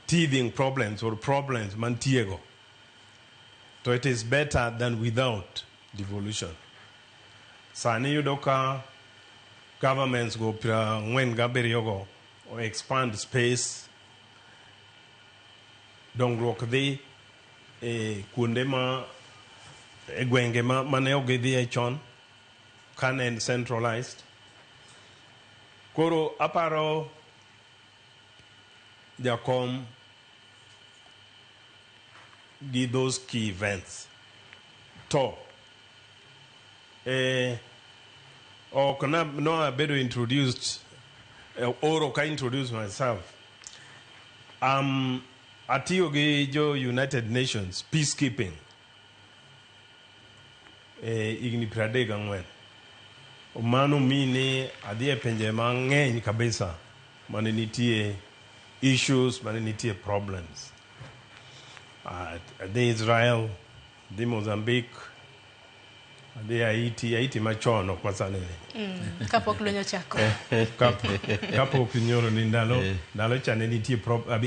teething problems or problems mantiego to it is better than without devolution sani yudo ka governments go ng'wen gabiriyo go or expand space dongruok dhi kuonde ma gwenge mane ok gidhi chon kanen centralized koro aparo jakom gi those key events to ok no abedo introduced or ok I introduce myself atiyo gi jo United Nations peacekeeping igni 34 mano mini adhi e pinje mang'eny kabisa mane nitie issues mane nitie problems adhi Israel adhi Mozambique adhi Haiti machon ok masane kapok lwenyo chako kapok nyoro ni ndalo chane nitie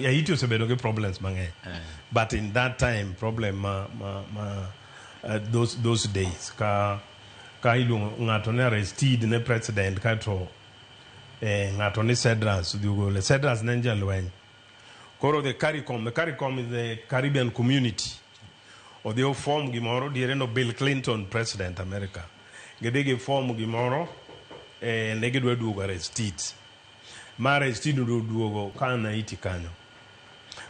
Haiti osebedo gi problems mang'eny but in that time problem those days ka iluongo ng'ato ne arrested ne president kato ng'ato ne Cedras Dugole Cedras ne jalweny koro the CARICOM is the Caribbean community or the form gimoro diere no Bill Clinton president America gedege form gimoro ne gidwa duogo arrested ma arrested duogo kana iti kanyo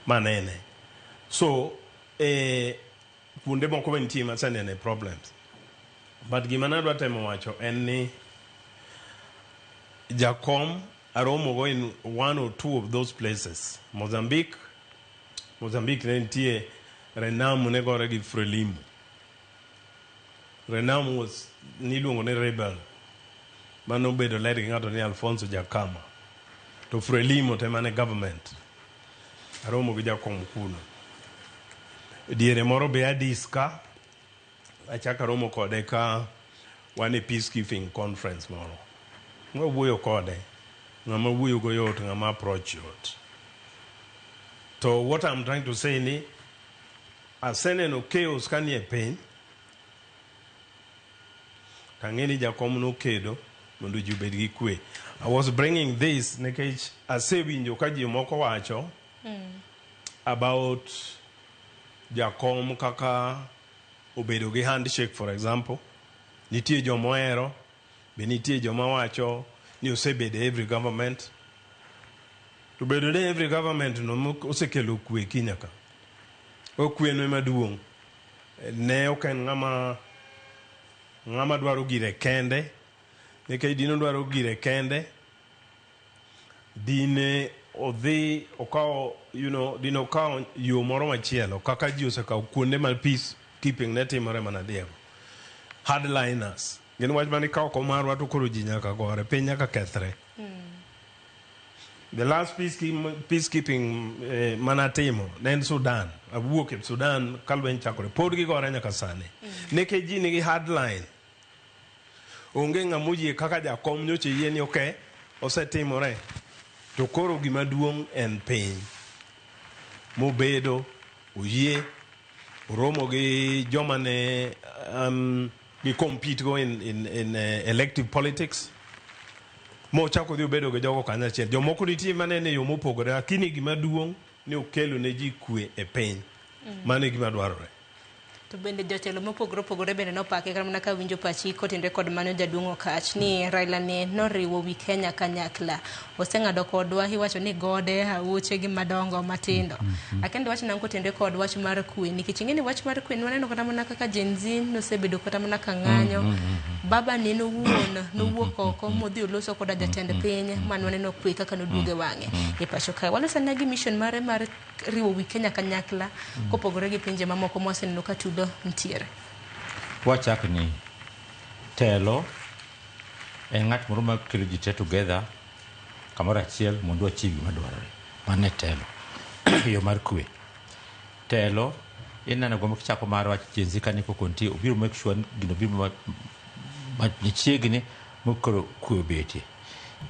manene so kuonde moko mantie masenene problems but gima nadwa temo wacho en ni jakom aromo go in one or two of those places Mozambique ne nitie Renam ne gore gi Frelimo Renam was niluongo ne rebel mano bedo ler gi ng'ato ni Alfonso Jakama to Frelimo te mane government aromo gi jakom kuno diere moro be Addis ka achaka romo kode ka wan e peacekeeping conference moro mwawuoyo kode ng'ama wuoyo go yot ng'ama approach yot to what I'm trying to say ni aseneno chaos kanie piny tang'eni jakom no kedo mondo ji obed gi kwe I was bringing this nikech asewinjo ka ji moko wacho about jakom kaka obedo gi handshake for example nitie jomohero be nitie joma wacho ni osebedo every government to bedo ne every government no osekelo kwe kinyaka okwe no maduong' ne ok en ng'ama dwaro gire kende nikech dino dwaro gire kende dine odhi okawo dino okawo yo moro machielo kaka ji osekawo kuonde ma peacekeeping ne timore mana diego hardliners gin wach mani kawo komarwa to koro ji nyaka gore piny nyaka kethre the last peacekeeping manatimo ne en Sudan awuok e Sudan kalweny chakore pod gigore nyaka sani nikech ji nigi hardline onge ng'amoyie kaka jakom nyoche yie ni okay osetimore to koro gima duong' en piny mobedo oyie oromo gi joma ne gi compete go in elective politics mo chako dhi bedo go jogo kanyo achiel jomoko nitie manene yo mopogore lakini gima duong' ni okelo ne ji kwe e piny mane gima dwarore. To bende jotelo mopogore opogore bende nopake kata mana ka winjo pachi kotinde kod mano jaduong' Okach ni Raila ne noriwo wi Kenya kanyakla oseng'ado kodwa iwacho ni gode auche gi madongo matindo akende wach nan kotinde kod wach mar kwe nikech ing'eni wach mar kwe waneno kata mana kaka Gen Z nosebedo kata mana ka ng'anyo baba ne nowuok oko modhi oloso koda jatend piny man waneno kwe kaka noduoge wang'e e pacho kae walosana gi mission mare mar riwo wi Kenya kanyakla kopogore gi pinje mamoko mwaseneno ka tudo ntiere. Wachak ni telo en ng'at moro ma kelo ji together kamoro achiel mondo achieve gima dwarore. Mane telo yo mar kwe. Telo ineno gombo kichako mar wach Gen Z kani kokonti obiro make sure gino biro ma chiegni mokoro kwe betie.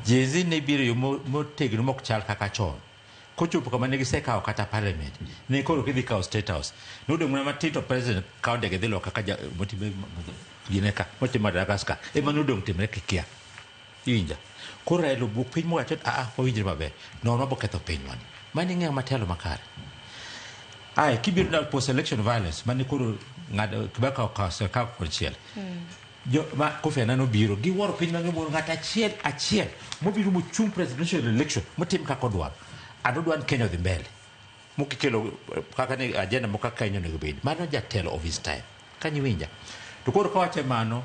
Gen Z ne biro yo motegno mok chal kaka chon. Kochopo kama ne gisekawo kata parliament ne koro kidhi kawo state house nodo mwana matito president kawo ndege dhi loka kaja motibe gineka motibe Madagascar ema nodong timre kikia inja koro Raila buk piny mowacho wawinjre maber nono boketho pinywa mani ng'eyo matelo makare ai kibiro na post election violence mani koro ng'ado kibaka okawo sirkal konchiel jo ma Kofi Annan obiro giwuoro piny mang'e ng'at achiel mobiro mochung presidential election motim kaka odwaro adodwan Kenya dhi mbele mukikelo kaka ni agenda moka Kenya nego bedi mano jatelo of his time kanyi winja to koro kawache mano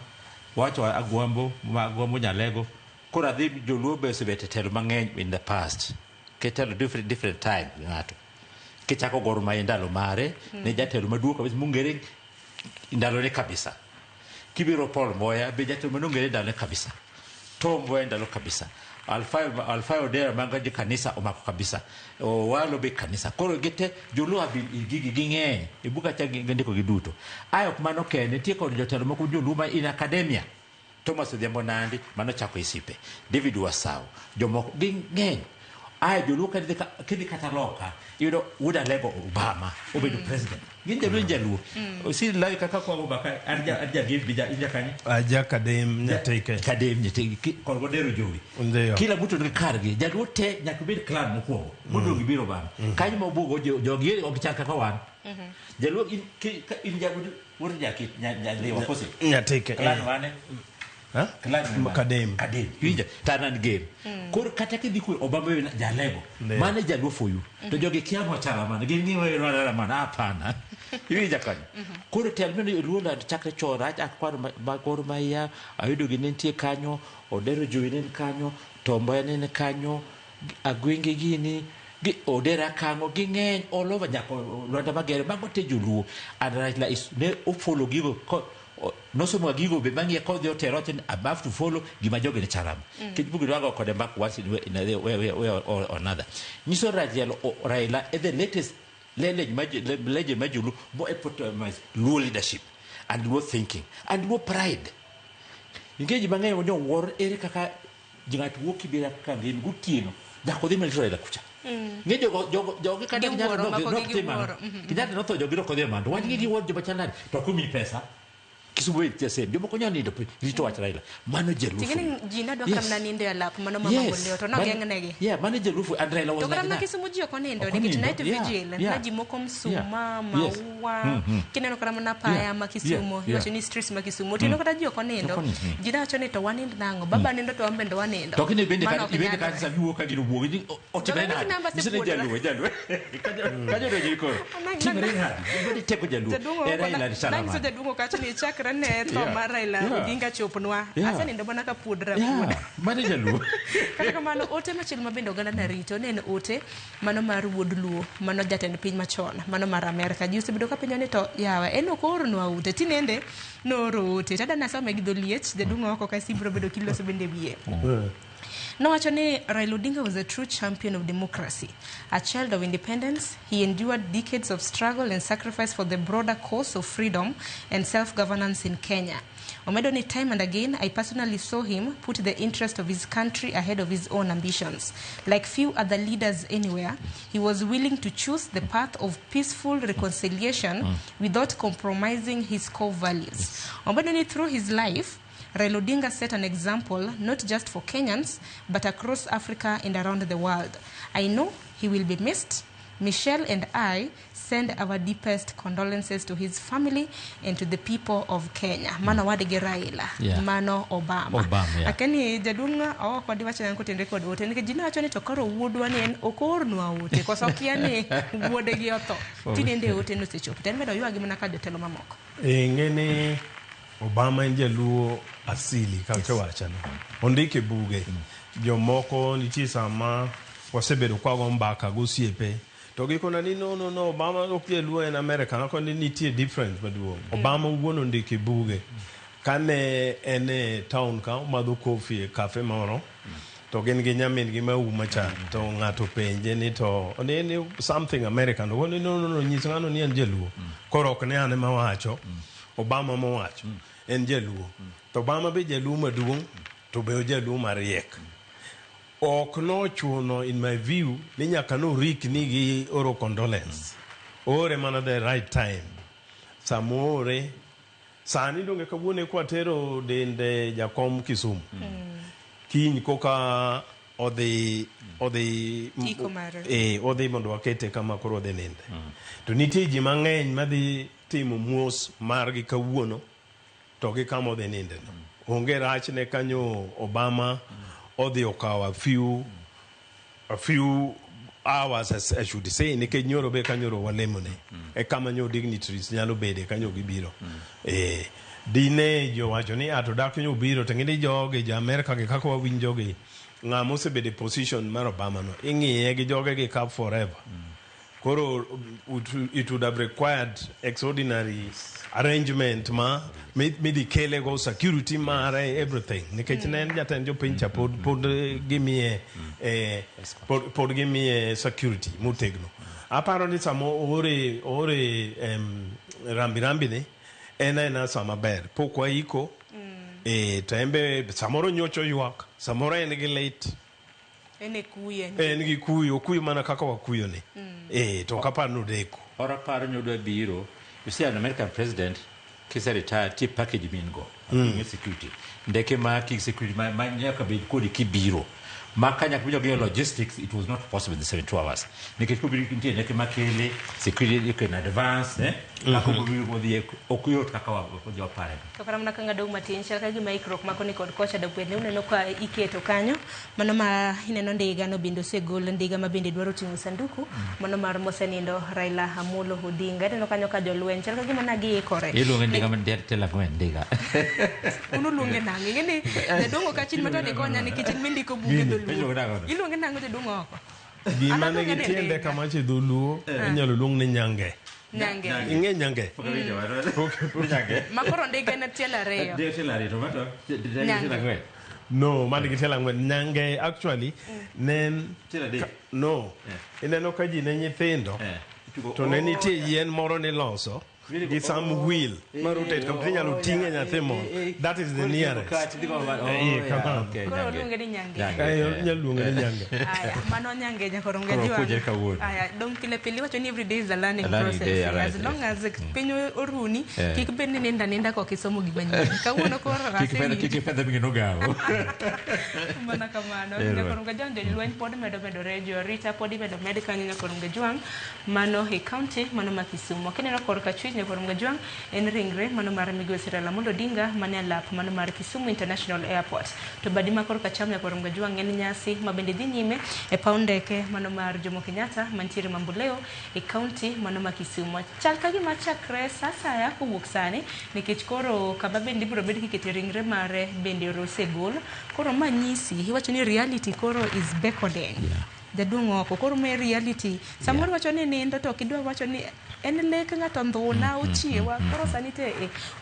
wacho agwambo nyalego koro adhi joluo bese bete telo mang'eny in the past ketelo different time ng'ato kichako Gor Mahia ndalo mare ne jatelo maduong' kabisa mungere ndalo ne kabisa kibiro Paul Moya be jatelo manongere ndalo kabisa Tom Mboya ndalo kabisa Alfayo Odera mangaji kanisa omako kabisa walo be kanisa koro gete joluo gigi ging'eny ibuka cha ndiko giduto ayo kumano kene tie kod jotelo moko joluo ma in academia Thomas Odhiambo Nandi mano chako isipe David Wasau jomoko ging'eny ayo joluo kidhi kataloka yudo Wuda Lego Obama obedo president ginje jaluo si lai kaka kwa Obaka arja give bija inja kanye aja kadem nyateke kod Odero Jowi kila mtu ni kargi jaluo te nyakubir clan moko mudo gibiro bana kanyo mobugo jogi ogichaka ka wan jaluo in jabudu wor jaki nyalewa kose nyateke clan wane kadem yinja tanan game kor kata kidhi ku Obama we jalego mane jaluo for you to jogi kiamo chala man gingiwe rara man hapana yinja kanyo kor tel mene ruola chakre chora akwar Gor Mahia ayudo ginentie kanyo Odero Jowi nen kanyo Tomboya nen kanyo agwenge gini Odera kango ging'eny all over nyako Lwanda Magere mago te joluo and Raila is ne follow gigo no somo gigo be mangi ko dio terotin above to follow gima joge ne charam kibugi rago ko de back once in a way or another niso Raila the latest legend majulu bo epitomize low leadership and low thinking and low pride ingeji bangai wonyo war ere kaka jingat woki bira kaka ngin gutino jako dhi melito Raila kucha ngejo jogo kada nyalo no tema kijana no to jogo ko de mando wani gi wor joba chanani to kumi pesa kisuwe tese ndio mko nyani ndo lito wa Raila manager lufu tingini jina do kamna ninde ya lap mano mama goleo to no gengnege manager lufu and Raila was like that to kana kisumu jio konindo ni tonight vigil na jimoko msuma maua kineno kana mna paya makisumu yote ni streets makisumu tino kata jio konindo jina chone to wanindo nango baba nindo to ambe ndo wanindo to kini bende kanisa biwo kagiro buogi otibena nisene jaluwe kajo do jiko timre hadi bende teko jaluwe Raila risala na ngiso dungo kacho ni chakra ne to Raila udinga chopnwa asa nindo bana ka pudra mane jaluo kaka kamano ote machil mabendo gana na rito ne en ote mano mar wuod luo mano jatend piny machon mano mar Amerika juse bedo ka piny ne to yawa eno koro no ute tinende no rote tada na sama gi doliech de dungo ko kasi bro bedo kiloso bende biye No, actually, Raila Odinga was a true champion of democracy. A child of independence, he endured decades of struggle and sacrifice for the broader cause of freedom and self-governance in Kenya. Omedoni, time and again, I personally saw him put the interest of his country ahead of his own ambitions. Like few other leaders anywhere, he was willing to choose the path of peaceful reconciliation without compromising his core values. Omedoni, through his life, Raila Odinga set an example not just for Kenyans but across Africa and around the world. I know he will be missed. Michelle and I send our deepest condolences to his family and to the people of Kenya. Mano wadigi Raila, mano Obama. Akeni jadunga kwa diwacha yangu tende kwa wote. Nika jina wachoni tokaro wudu wani en okor nuwa wote. Kwa sokia ni wuodegi oto. Tinende wote nusicho. Tenmedo yu agimuna ka jotelo mamoko. Ngeni Obama nje luo asili kake wachana. Ondike buge. Jomoko niti sama wasebedo kwa gombaka gusiepe. Togi kona ni no Obama okye luo in America na koni nitie difference maduong. Obama uwono ndiki buge kane ene town ka madho coffee cafe moro to gen gi nyamin gi mauma cha to ngato penje ni to ne something American no nyisa ngano ni en jeluo korok ne ane mawacho Obama mawacho en jeluo to Obama be jeluo maduong to be jeluo mariek ok no chuno in my view ni nyaka no rik ni gi oro condolence ore mana the right time samore sani donge kawuone kwa tero dende jakom Kisumu kiny koka odhi odhi mondo akete kama koro odhi ninde to nitie ji mang'eny madhi timo muos margi kawuono to gi kama odhi ninde no onge rach ne kanyo Obama odhi okawa a few hours as I should say nikech nyoro be kanyoro walemone e kama nyo dignitaries nyalo bede kanyo gibiro dine jo wacho ni ato dak nyo biro tengini joge ja America ge kako wawinjo ge ngamo se bede position mar Obama no ing'iye gi joge ge cap forever koro it would have required extraordinary arrangement midi kele go security mare everything nikech ne jatend jo pincha pod gimie pod gimie security motegno aparo ni samo ore rambi ne ena sama ber pokwa iko tembe samoro nyocho ywak samoro en gi late en gi kuyo mana kaka wakuyo ne to kapano deko ora paro nyodo biro. You see, an American president, kisa retire, ti package mingo, security. Ndeke ma ki security, ma nyaka be kodi ki biro. Makanya kuja kwa logistics, it was not possible in the 72 hours. Ndeke kubiri kintie, ndeke makele, security iko in advance, ako kubiri kodi okuyo takawa kodi wapare. Tokana mna kanga dogu matin, shalaka gi microc mako ni kod kocha dogu pwede, uneno kwa iketo kanyo, mano ma hineno ndiga no bindo segol, ndiga ma bindi dwaru tingu sanduku, mano mar mosenindo Raila Amolo Odinga, neno kanyo ka joluen, shalaka gi managi kore. Ilu ndiga mandiyar tela kwen ndiga. Unu lunge nangi, ngeni, nedongo kachin matane konya ni kichin mindi ko buge dolu. Iluonge nango te dungo oko. Gima ne gitiende kama che dholuo inyalo luong ni nyange. Inge nyange. Makoro ndege na tiela reyo. No, mani gitela ngwen nyange actually nen no. Ineno ka ji ne nyithindo to ne nitie yien moro ni loso gi some wheel marotate kam tinyalo tinge nyathi mo that is the nearest koro luonge ni nyange nyalo luonge ni nyange aya mano nyange nyakoro ngejwa aya dong pile wacho ni every day is a learning process as long as piny oruni kik bed ni ninda ko kisomo gima nyien kawuono koro rasemi kik fedha bingino gawo mana kamano nyakoro ngejwa jolweny pod medo rejo rita pod medo kanyo nyakoro ngejwa mano he county mano ma Kisumu kineno kor ka chwiny nyakoro ngejwa en ringre mano mar migosi Raila Amolo Odinga mane lap mano mar Kisumu International Airport to badi makoro ka cham nyakoro ngejwa en nyasi mabende dhi nyime e paw ndeke mano mar Jomo Kenyatta mantiere Mamboleo e county mano ma Kisumu chal ka gima chakre sasa ya kuwuok sani nikech koro kama bende biro bedo kikete ringre mare bende rosegol koro manyisi iwacho ni reality koro is beckoning jadungo oko koro me reality samoro wacho ni nindo to kidwa wacho ni en lek ng'ato ndhuna uchiewa koro sani te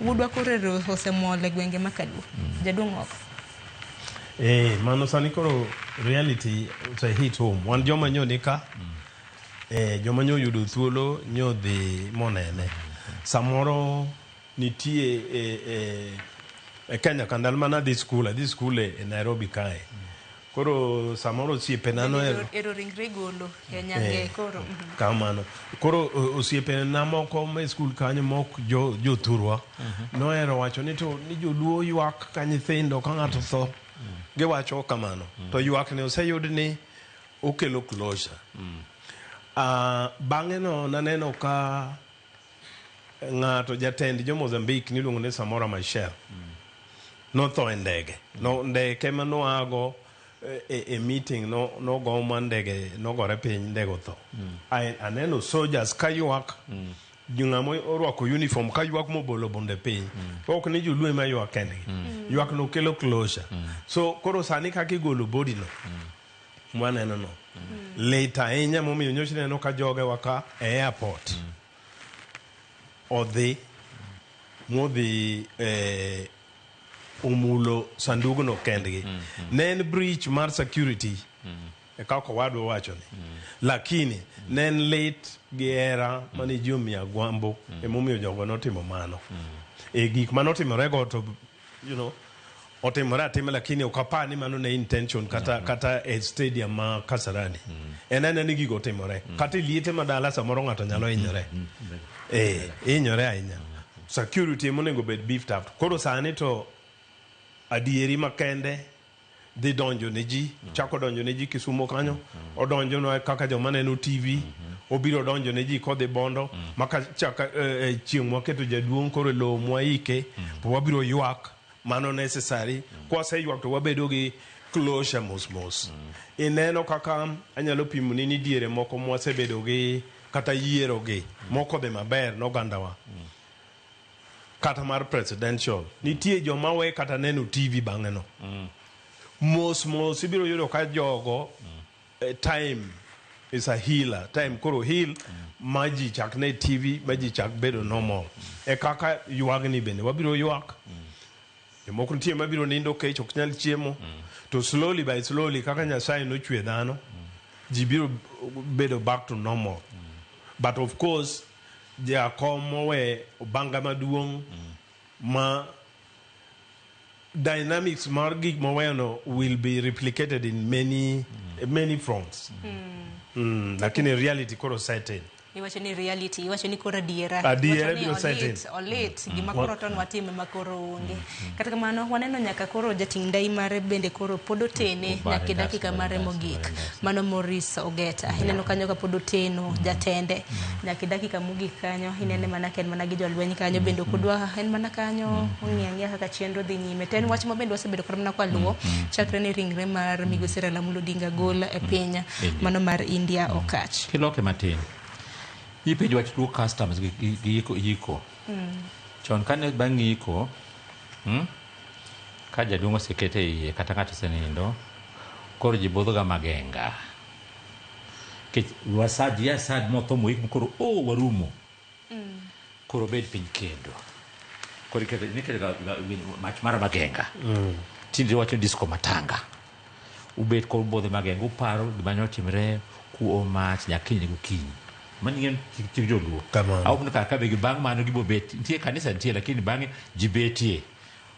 wudwa koro osemole gwenge makadu jadungo oko mano sani koro reality to hit home wan joma nyo nika joma nyo yudo thuolo nyo dhi monene samoro nitie Kenya kandal mana this school e Nairobi kae koro samoro osiepena nohero ero ringre golo ya nyange koro kamano koro osiepena moko ma skul kanyo mok jo thurwa nohero wacho ni to ni joluo ywak ka nyithindo ka ng'ato tho giwacho kamano to ywak ne oseyud ni okelo closure bang'e no naneno ka ng'ato jatend jo Mozambique niluongo ni Samora Machel notho e ndege ndege ma noago e meeting nogo ma ndege nogore piny ndege otho aneno soldiers ka ywak ng'ama orwako uniform ka ywak mobolo bunde piny ok ni joluo ma ywak kendgi ywak no kelo closure so koro sani kaka igolo body no mwaneno no later ahinya momiyo nyocha neno ka joge waka e airport odhi modhi umulo sandugno kendgi ne en breach mar security e kako wadwa wacho ni lakini ne en late gi era mane ji omiya gwambo emomiyo jogo notimo mano e gik manotimore go to otimore atima lakini ok apar ni mano ne intention kata e stadium ma Kasarani en ni gigo otimore kata liete madala samoro ng'ato nyalo hinyore hinyore ahinya security monego bed beefed up koro sani to adieri makende dhi donjo ne ji chako donjo ne ji Kisumo kanyo odonjo no kaka joma neno TV obiro donjo ne ji kodhi Bondo maka chaka chieng' mwaketo jaduong' koro lo mwaike to wabiro ywak mano necessary kwase ywak to wabedo gi closure mos ineno kaka anyalo pimo ni diere moko mwasebedo gi kata yiero gi moko dhi maber nogandawa kata mar presidential nitie joma we kata neno TV bang'e no mos ibiro yudo ka jogo time is a healer time koro heal maji chak ne TV maji chak bedo normal e kaka ywagni bende wabiro ywak moko nitie mabiro nindo kech ok nyal chiemo to slowly by slowly kaka Nyasaye nochwe dhano ji biro bedo back to normal but of course jakom we banga maduong' ma dynamics mar gik moweno will be replicated in many fronts lakini reality koro certain iwacho ni reality iwacho ni koro adiera biro certain olit gima koro ton watime makoro onge kata kamano waneno nyaka koro jating ndai mare bende koro pod otene nyaka dakika mare mogik mano Morris Ogeta ineno kanyo ka pod oteno jatende nyaka dakika mogik kanyo inene mana ken mana gi jolweny kanyo bende kodwa en mana kanyo ong'iang'ia kaka chenro dhi nyime ten wach ma bende wasebedo koro mana kwaluo chakre ni ringre mar Migosi Raila Amolo Odinga gol e piny mano mar India okach kiloke matin ipenjo wach tuo customs gi yiko chon kane bang' yiko ka jaduong' osekete iye kata ng'ato osenindo koro ji budhoga magenga wasadi asad motho moik koro warumo koro bed piny kendo koro nikega mach mar magenga tinde wacho disco matanga ubet koro budho magenga uparo gima notimre kuo mach nyakiny gokinyi maningen chik joluo au kaka be bang' mano gibo bet nitie kanisa nitie lakini bang'e ji betie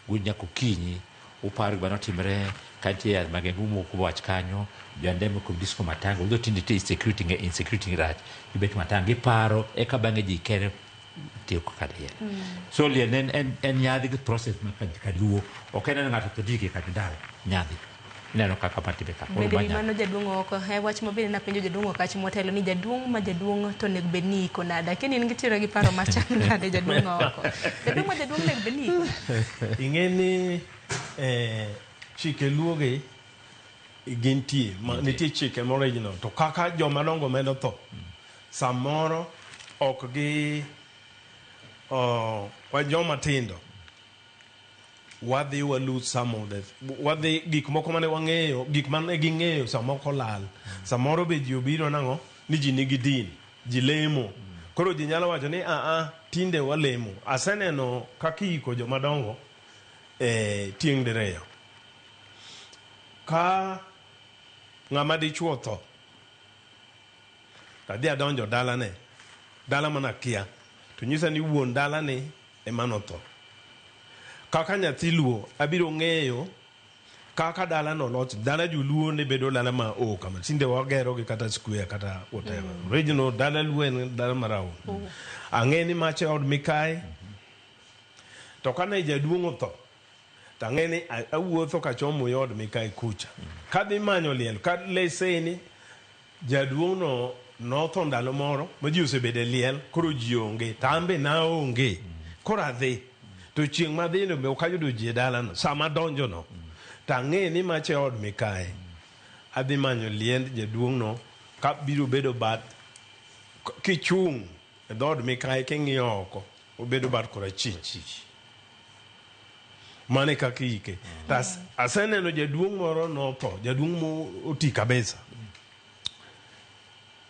nyaka okinyi uparo gima notimre kantie magenga umoko wach kanyo jandeme kod disco matanga udho tinde te insecurity rach gibet matanga iparo eka bang'e ji kere tieko kadiel so lien en nyadhi gi process kaluo ok en ng'ato to dike kata dala nyadhi neno kaka patibe ka bende mano jaduong' oko wach mabende napenjo jaduong' okach motelo ni jaduong' to nego bed ni iko nada keni in gitiro gi paro machal nade jaduong' oko jaduong' nego bed ni iko ing'eni chike luoge gintie nitie chike moriginal to kaka joma dongo medo tho samoro ok gi wa joma tindo wadhi lose some of the wadhi gik moko mane wang'eyo gik mane ging'eyo samoko lal samoro be ji obiro nang'o ni ji nigi din ji lemo koro ji nyalo wacho ni tinde walemo aseneno kaka iko joma dongo tieng' diriyo ka ng'ama dichuo tho tadhi adonjo dala mana kia to nyisa ni wuon dala ni ema notho kaka nyathi luo abiro ng'eyo kaka dala no lots dala juluo ne bedo dala ma o kama sinde wagero gi kata square kata whatever regional dala luen dala marao angeni mache od mikai to kana jaduong to tangeni awuotho ka chomo yod mikai kucha kadhi manyo liel kad leseni jaduong no to ndalo moro ma ji osebede liel koro ji onge tambe na onge koro adhi to chieng' madhi no be okayudo ji dala no sama donjo no tangeni mache od mikai adhi manyo liend jaduong no ka biro bedo bat kichung e dod mikai king'iyo oko obedo bat kora chich mane kaka ike tas aseneno jaduong' moro notho jaduong' mo oti kabisa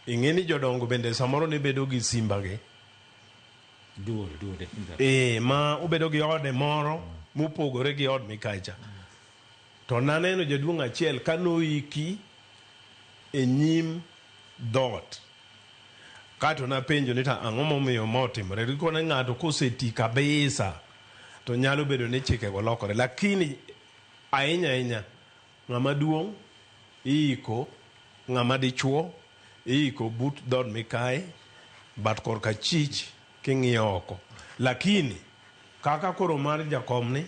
ing'eni jodongo bende samoro ne bedo gi simbage ma obedo gi ode moro mopogore gi od Mikacha to naneno jaduong' achiel kanoiki e nyim dot kato napenjo ni ta ang'o momiyo motimore rikone ng'ato koseti kabisa to nyalo bedo ni chike go lokore lakini ahinya ng'ama duong' iiko ng'ama dichuo iiko but dod Mikai bat korka chich king'iyo oko lakini kaka koro mar jakomni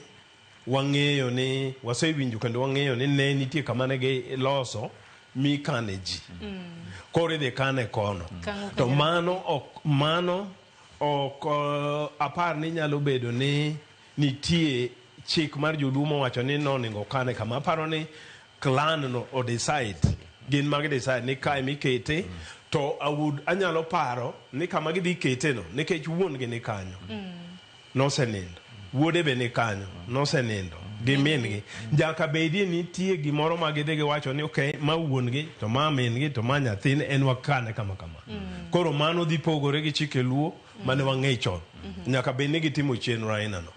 wang'eyo ni wasewinjo kendo wang'eyo ni ne nitie kama ne gi loso mikane ji koro idhi kane kono to mano ok apar ni nyalo bedo ni nitie chik mar jolumo wacho ni noningo kane kama aparo ni clan no o decide gin mag decide ni kai mikete to anyalo paro ni kama gidhi kete no nikech wuon gi ni kanyo nosenindo wuode be ni kanyo nosenindo gi min gi jaka bedie nitie gimoro ma gidhi giwacho ni okay ma wuon gi to ma min gi to ma nyathine en wakane kama koro mano dhi pogore gi chike luo mane wang'e chon nyaka bed ni gitimo chenro aina no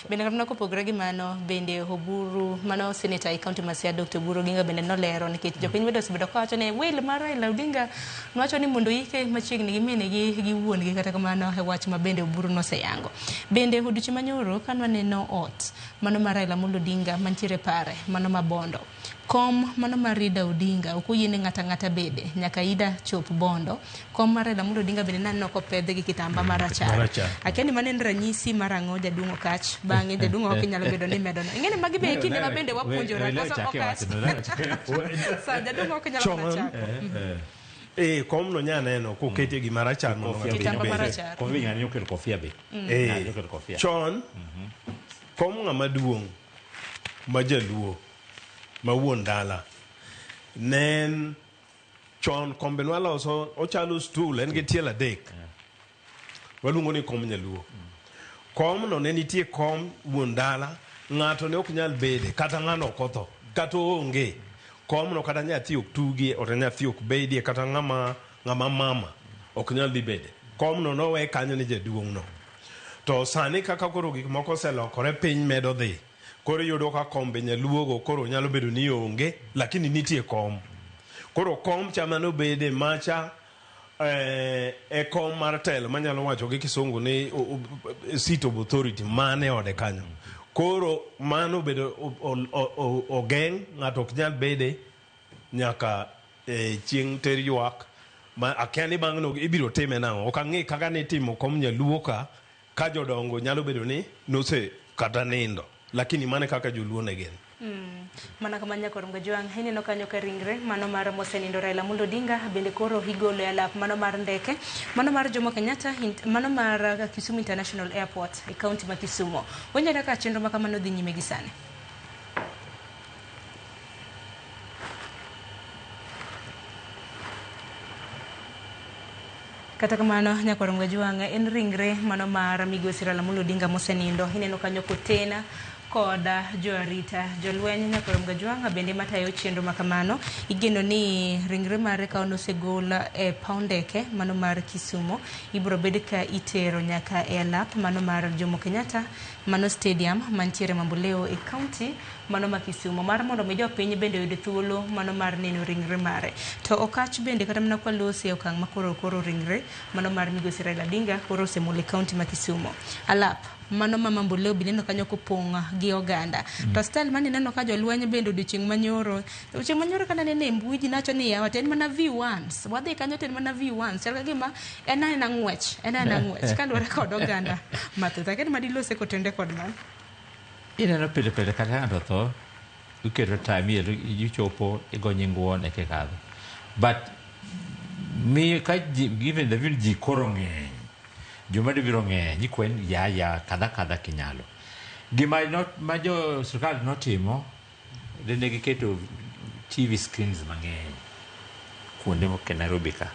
bende kata kopogore gi mano bende Oburu mano senator e county Masia Dr. Oburu Ginga bende nolero nikech jopiny bedo osebedo kawacho ni wil mar Raila Odinga nowacho ni mondo ike machiegni gi mine gi wuon gi kata kamano e wach ma bende Oburu noseyango bende odiochieng' manyoro kanwaneno ot mano mar Raila Odinga mantiere pare mano ma Bondo kom mano mar Ida Odinga ok oyiene ng'ata bede nyaka Ida chop Bondo kom mar Raila Odinga bende naneno kopedhe gi kitamba marachar akeni mano en ranyisi mar ang'o jaduong' Okach bang'e jaduong' ok nyalo bedo ni medo no ing'eni magi be kinde ma bende wapuonjora koso Okach sa jaduong' ok nyalo chako kom no nyaneno kokete gi marachar no kitamba marachar konvinya ni okel kofia be chon kom ng'ama duong' ma jaluo ma wuon dala nen chon kombe nwaloso ochalo stool en gi tielo adek waluongo ni kom nyaluo kom no ne nitie kom wuon dala ng'ato ne ok nyal bede kata ng'ano ok otho kata onge kom no kata nyathi ok tugie ota nyathi ok bedie kata ng'ama mama ok nyal dhi bede kom no nowe kanyo ni jaduong' no to sani kaka koro gik moko oselokore piny medo dhi koro yudo ka kombe nyaluogo koro nyalo bedo ni onge lakini nitie kom koro kom chamano bede macha kom mar telo manyalo wacho gi kisungu ni seat of authority mane ode kanyo koro mano bedo ogeng' ng'ato ok nyal bede nyaka chieng' ter ywak ma akia ni bang' no ibiro time nang'o ok ang'e kaka ni timo kom nyaluo ka jodongo nyalo bedo ni nose kata nindo lakini mane kaka joluo ne gen mana kama nyakoro ngajwang hineno kanyo ka ringre mano mar mosenindo Raila Odinga bende koro higolo e alap mano mar ndeke mano mar Jomo Kenyatta mano mar Kisumu International Airport e county ma Kisumu wanyaka ka chenro makamano dhi nyime gi sani kata kamano nyakoro ngajwang en ringre mano mar migosi Raila Odinga mosenindo hineno kanyo kotena koda joarita jolweny nyakoro mgajwanga bende matayo chenro makamano igeno ni ringre mare ka osegol e paundeke mano mar Kisumu ibro bed ka itero nyaka e alap mano mar Jomo Kenyatta mano stadium mantiere Mamboleo e county mano ma Kisumu mar mondo mi jopiny bende oyud thuolo mano mar neno ringre mare to Okach bende kata mana kwa losi okang' makoro ringre mano mar migosi Raila Odinga koro osemule county ma Kisumu alap mano ma Mamboleo bineno kanyo kopong' gi oganda. To style mani neno ka jolweny bende odiochieng' manyoro kana nene mbui ji nacho ni yawa ten mana V1s wadhi kanyo ten mana V1s chal gima ena ng'wech kaluwore kod oganda mathoth akeni madilose kotende kod man ineno pile kata ng'ato tho iketo time ichopo igo nying wuon e kikadho but mi ka given the ji koro ng'eny joma biro ng'eny kwen ya kadha kinyalo gima ma jo sirkal notimo ne giketo TV screens mang'eny kuonde moke Nairobi ka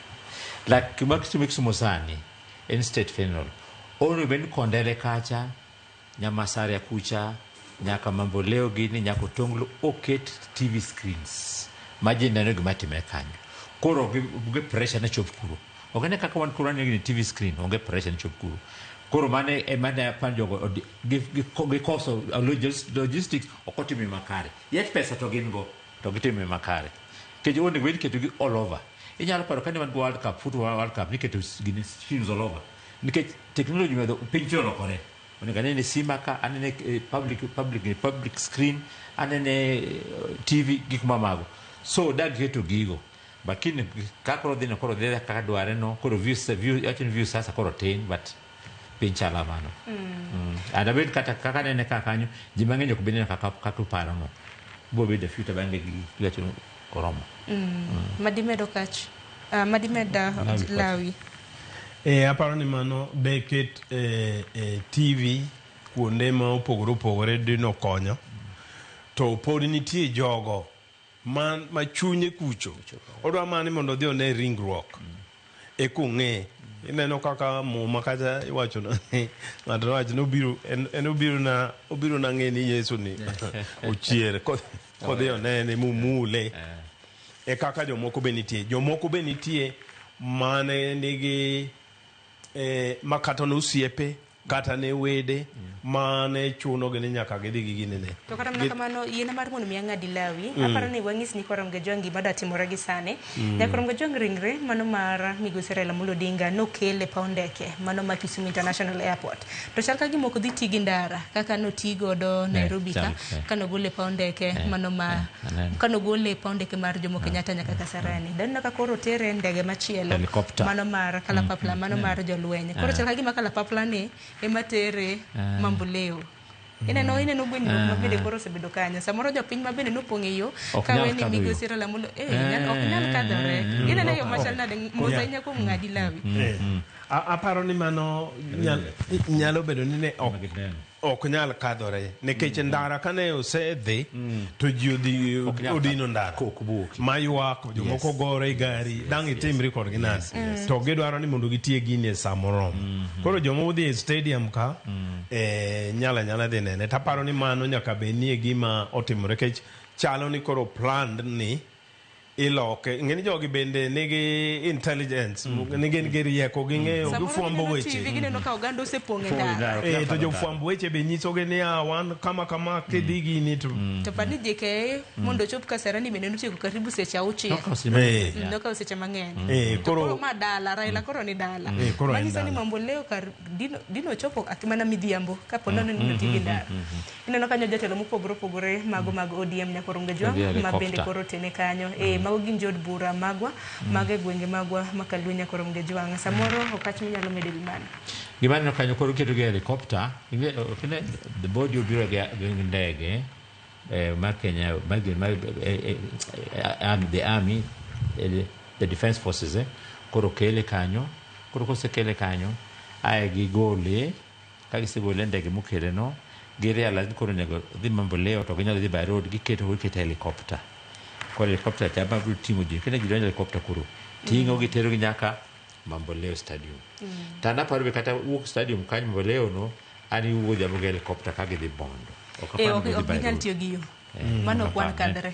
like kima kitimo sani en state funeral ono ben Kondele kacha Nyamasare kucha nyaka Mamboleo gini nyaka Tonglo oket TV screens maji neno gima time kanyo koro ge pressure na chop kuro ogene kaka wan kuro ni TV screen onge pressure na chop kuro koro mane panjo gi koso logistics okotimi makare yet pesa to gin go to gitimi makare keje woni wedi keto gi all over inyalo paro kani wan go World Cup football World Cup niketo gini screens all over nikech technology medo pincho lokore onegane ne simaka anene public screen anene TV gik mamago so that geto gigo bakini kakoro dino koro deda kaka dware no koro view sasa koro tin but pincha la mano adabet kata kaka nene kakanyo jimang'enyo kubene kaka paro no bobe the future bange gi gacho oromo madimedo kach madimeda lawi aparo ni mano beket TV kuonde ma opogore dino konyo to pod nitie jogo ma chunye kucho odwa mani mondo dhi one ringruok e kung'e ineno kaka muma kata iwacho na ng'ato wacho no obiro na ng'e ni Yesu ni ochier kodhi onene mumule e kaka jomoko be nitie mane nigi makata no osiepe kata ne wede mane chuno gini nyaka gidhi gi ginene to kata mana kamano yiena mar mondo miya ng'adi lawi aparo ni wang'is ni Koramge Jwangi mada timore gi sane Koramge Jwangi ringre mano mar migosi Raila Amolo Odinga nokele paw ndeke mano ma Kisumu International Airport to chal ka gimoko dhi tigi ndara kaka noti godo Nairobi ka kanogole paw ndeke mano ma kanogole paw ndeke mar Jomo Kenyatta nyaka Kasarani dan naka koro tere ndege machielo mano mar kalapapla mano mar jolweny koro chal ka gima kalapapla ni ematere Mamboleo ineno gwini mabende koro osebedo kanyo samoro jopiny mabende nopong' e yo kaweni migosi Raila Amolo ok nyal kadhore ineno yo machal nade mosa inya kuom ng'adi lawi aparo ni mano nyalo bedo ni ne ok nyal kadhore nikech ndara kane osedhi to ji odino ndara mayuak jomoko gore i gari dang' itimri kodgi nade to gidwaro ni mondo gitie gini e sa moromo koro joma odhi e stadium ka nyala dhi nene taparo ni mano nyaka be nie gima otimore kech chalo ni koro planned ni iloke ngeni jogi bende nigi intelligence nigi rieko ging'eyo gifwambo weche gineno ka oganda osepong' e ndara to jofwambo weche be nyisogi ni wan kama kidhi gini to pani JK mondo chop Kasarani bende notieko karibu seche 6 nokawo seche mang'eny koro ma dala Raila koro ni dala manyisa ni Mamboleo kar dino chopo akimana midhiambo kapo nono ni notigi ndara ineno kanyo jatelo mopogore mago mag ODM Koramge Jwangi ma bende koro tene kanyo mago gin jod bura magwa mage gwenge magwa makalunya Koramge Jwangi samoro okach minyalo medo limani gimano kanyo koro keto gi helicopter the body of the ndege mar Kenya the army the defense forces koro kele kanyo koro kosekele kanyo ae gigole kagisegole ndege mokele no girealize koro nego dhi Mamboleo to ginyalo dhi by road giketo helicopter koro helicopter chaba biro ting'o ji kendo gidonjo helicopter koro ting'o gitero gi nyaka Mamboleo stadium tanda paro be kata wuok stadium kanyo Mamboleo no ani wuo jabo gi helicopter ka gidhi Bondo ok ginyal tiyo gi yo mano kwan kadre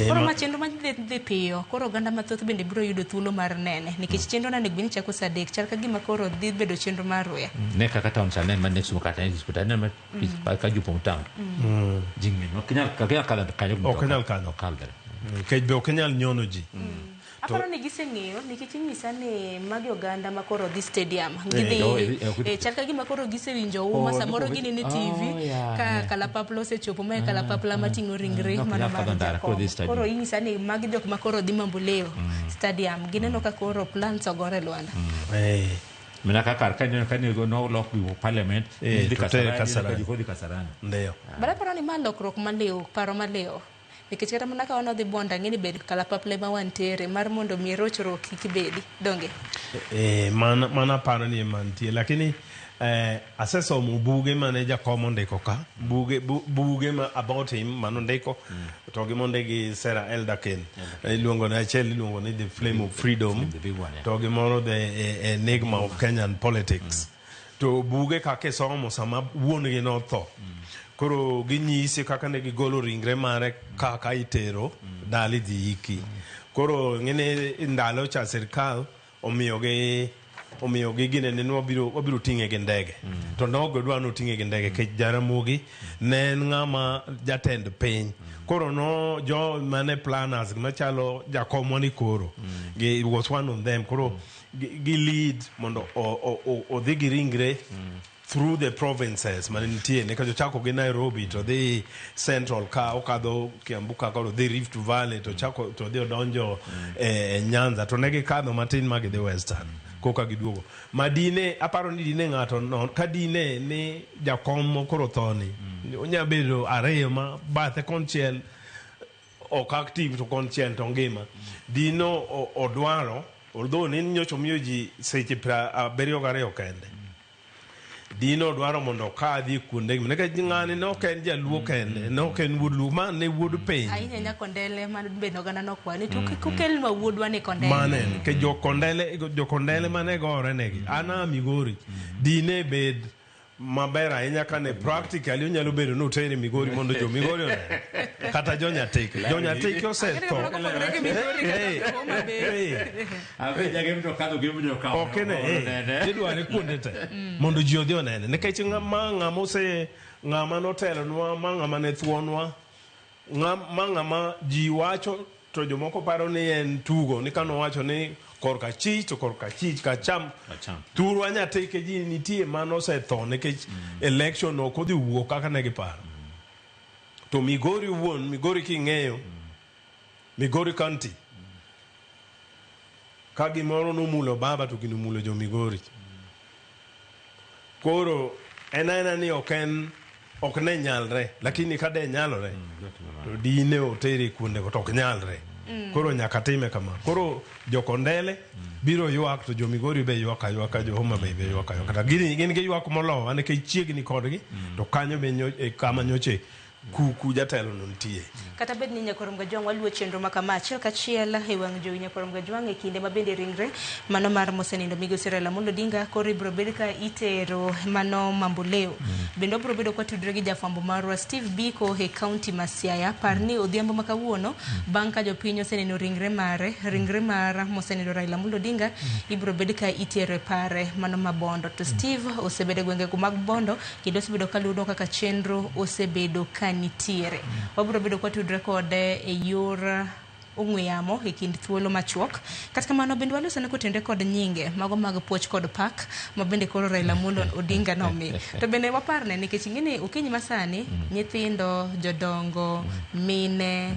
koro ma chenro madhi piyo koro oganda mathoth bende biro yudo thuolo mar nene nikech chenro nane gwini chako saa 3 chal ka gima koro dhi bedo chenro mar ruya ne kaka town chane man next kata ne diskuta ne ka jupo town jingme no kanyal kadre okanyal kadre kech be okanyal nyono ji Aparo ni giseng'eyo nikech inyisa ni magi oganda makoro dhi stadium gidhi chal ka gima koro gisewinjo uma samoro gini ni TV ka kalapapla osechopo mae kalapapla mating'o ringre mana mar Jakom. Koro inyisa ni magi jok makoro dhi Mamboleo stadium gineno ka koro plans ogore Lwanda. Mina kaka kani no lock bi parliament di Kasarani. Ndio. Bara paro ni malokruok maleo paro maleo. Nikech kata mana ka ono dhi bonda ng'eni bed kalapapla ma wantere mar mondo mi rochruok kibedi donge. Mana paro ni mantie lakini asesomo buge mane Jakom ondiko ka buge ma about him manondiko to gi monde gi Sarah Elderkin iluongo na achiel iluongo ni The Flame of Freedom to gi moro The Enigma of Kenyan Politics to buge kake somo sama wuon gi no tho koro ginyisi kaka ne gigolo ringre mare kaka itero dali dhi iki koro ngene ndalo cha sirkal omiyo gi gine ne obiro ting'e gi ndege to nogo dwa no ting'e gi ndege ke Jaramogi ne ng'ama jatend piny koro no jo mane planners machalo Jakom wani koro was one of them koro gi lead mondo odhi gi ringre through the provinces manitie ne ka chako gi Nairobi to the central ka okadho Kiambu ka koro the Rift Valley to chako to the donjo Nyanza to ne gi kadho matin magi the western koka giduogo madine aparo ni dine ng'ato no ka dine ni Jakom koro thoni onya bedo ariyo ma bathe konchiel ok active to konchiel to ngima dino odwaro although ni nyocho miyo ji seche 72 kende dino dwaro mondo ka dhi kuonde ne ka ng'ani no ken jaluo kende no ken wuod man ne wuod piny ahinya Nyakondele man beno gana no kwani to kukel ma wuodwa ni Kondele manen ke jokondele mane gore negi ana Migori dine bed maber ahinya kane practically onyalo bedo no tere Migori mondo jo Migori one kata Jonyatik osetho idware kuonde te mondo ji odhi onene nikech ng'ama notelonwa ma ng'ama ne thuonwa ng'ama ji wacho to jomoko paro ni en tugo ni kano wacho ni korka chich to korka chich ka cham turwa Nyatik ji nitie mano osetho nikech election ok odhi wuok kaka ne giparo to Migori king'eyo Migori County ka gimoro nomulo baba to gino mulo jo Migori koro ena ni ok ne nyalre lakini kade nyalore to dine oteri kuonde to ok nyalre koro nyaka time kama koro jokondele biro ywak to jo Migori be ywak jo Homa Bay be ywak kata gin gi ywak molo ane ke chiegni kodgi to kanyo be kama nyoche ku jatelo no nitie kata bed ni Nyakorom Gajwang waluo chenro makamachiel kachiel e wang' jowi Nyakorom Gajwang e kinde mabende ringre mano mar mosenindo Migosi Raila Amolo Odinga koro ibro bedo ka itero mano Mamboleo bende obro bedo kwa tudre gi jafwambo marwa Steve Biko e kaunti ma Siaya parni odhiambo makawuono bang' ka jopiny oseneno ringre mar mosenindo Raila Amolo Odinga ibro bedo ka itero e pare mano Mabondo to Steve osebedo gwenge mag Bondo kendo osebedo kaludo kaka chenro osebedo nitiere wabro bedo kwa tudre kode e yor ong'we yamo e kind thuolo machuok kata kamano bende walosane kotende kod nyinge mago mag puoch kod pak ma bende koro Raila Amolo Odinga nomi to bende waparne nikech ing'eni okinyi masani nyithindo jodongo mine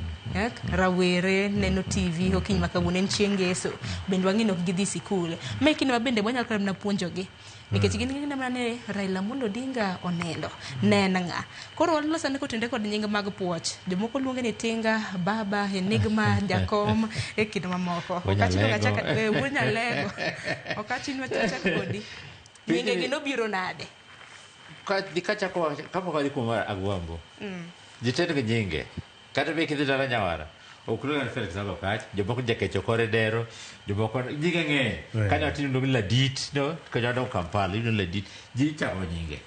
rawere neno TV okinyi makawuono en chieng' ngeso bende wang'eni ok gidhi sikul mekini mabende wanyalo kata na puonjogi nikech gin mane Raila Amolo Odinga onendo nena ng'a koro walosane kotende kod nyinge mag puoch jomoko luonge ni Tinga Baba Enigma Jakom e kind mamoko okachino gachaka wuonyalego okachino chaka kodi nyinge gino biro nade ka dikachako kapok kuma Agwambo jitendo nyinge kata be kidhi dala Nyawara okruga Felix Agokach jomoko jakecho kore dero jomoko nyinge ng'e kana tino no Ladit no ka jado Kampala ino Ladit ji chako nyinge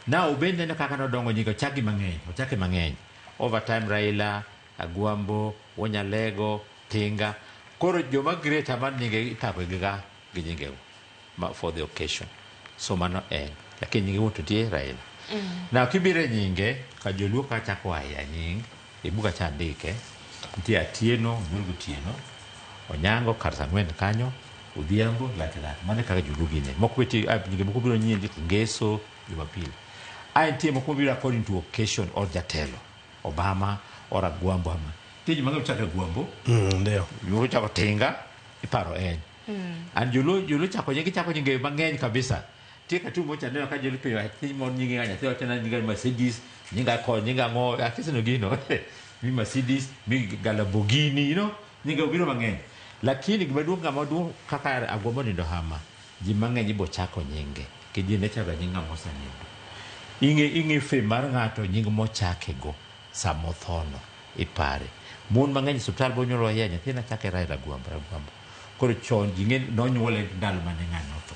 na ubende ne kaka no dongo nyinge chaki mang'eny over time Raila Agwambo Wonyalego Tinga koro joma great aman nyinge itako giga gi nyinge for the occasion so mano lakini nyinge woto tie Raila na kibire nyinge ka joluo ka chako aya nying ibuka chandike ntie Atieno Nyugu Tieno Onyango kar sangwen kanyo Odhiambo Latirat mane kaka julugine moko nyinge moko biro nyindi Ngeso Jumapili tie moko biro according to occasion or jatelo Obama or Agwambo ama tiji mang'e chako Agwambo ndio yuko chako Tinga iparo and julu chako nyinge mang'eny kabisa tika tu mocha neno ka julu piyo tiji mon nyinge nganya tio tena nyinge Mercedes nyinga ko nyinga ngo akiseno gino mi Mercedes mi Galabogini nyinge biro mang'eny lakini gimaduong' ng'ama kaka Agwambo nindo hama ji mang'eny ibo chako nyinge kiji ne chako nyinga mosanindo ing'e fe mar ng'ato nying mochakego samothono ipare mon mang'eny suptal bonyolo ya nyathina chake Raila Agwambo koro chon jinge nonyuole ndalo mane ng'ano to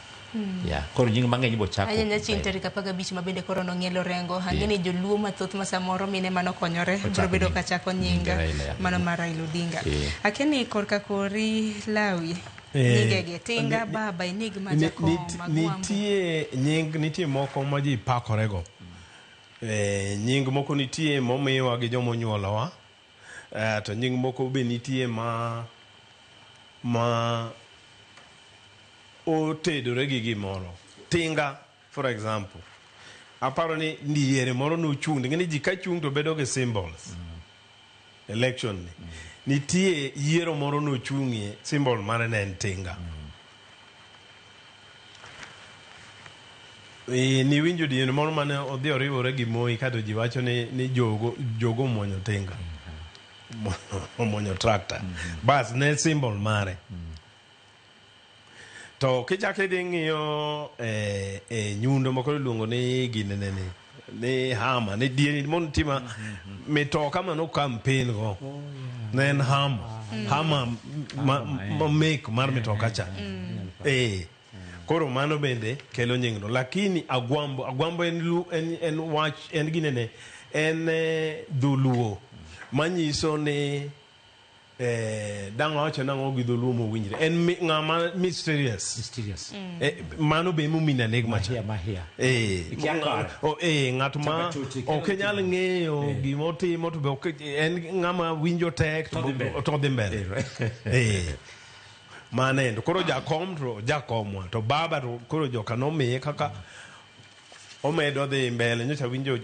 koro nying mang'eny ibo chako ayanya chin tarik 15 mabende koro nong'ielo rengo hang'eni joluo mathoth ma samoro mine manokonyore biro bedo ka chako nyinga mano mar Raila Odinga akeni korka kori Lawi nyingege Tinga Baba Enigma Jakom Agwambo nitie moko ma ji pakorego nying moko nitie momiwa gi jomonyuolowa to nying moko be nitie ma otedore gi gimoro Tinga for example aparo ni ndiere moro nochung ngeni ji ka chung to bedo gi symbols election nitie yiero moro nochungie symbol mare ne en Tinga ni winjo dien moro mane odhi oriwore gi Moi kato ji wacho ni jogo monyo Tinga monyo tractor bas ne symbol mare to kichake dhi ng'iyo nyundo moko luongo ni ginene ni hama ni dien mon tima mitoka mano campaign go ne en hama make mar mitoka cha koro mano bende kelo nyingno lakini Agwambo en wach en ginene en dholuo manyiso ni dango acha nango gi dholuo mo winjre en ng'ama mysterious mano be mumina enigma cha ng'at ma ok nyal ng'eyo gimotimo to be en ng'ama winjo tek to dhi mbele manendo koro jakomwa to Baba to koro joka nomiye kaka omedo dhi mbele nyocha winjo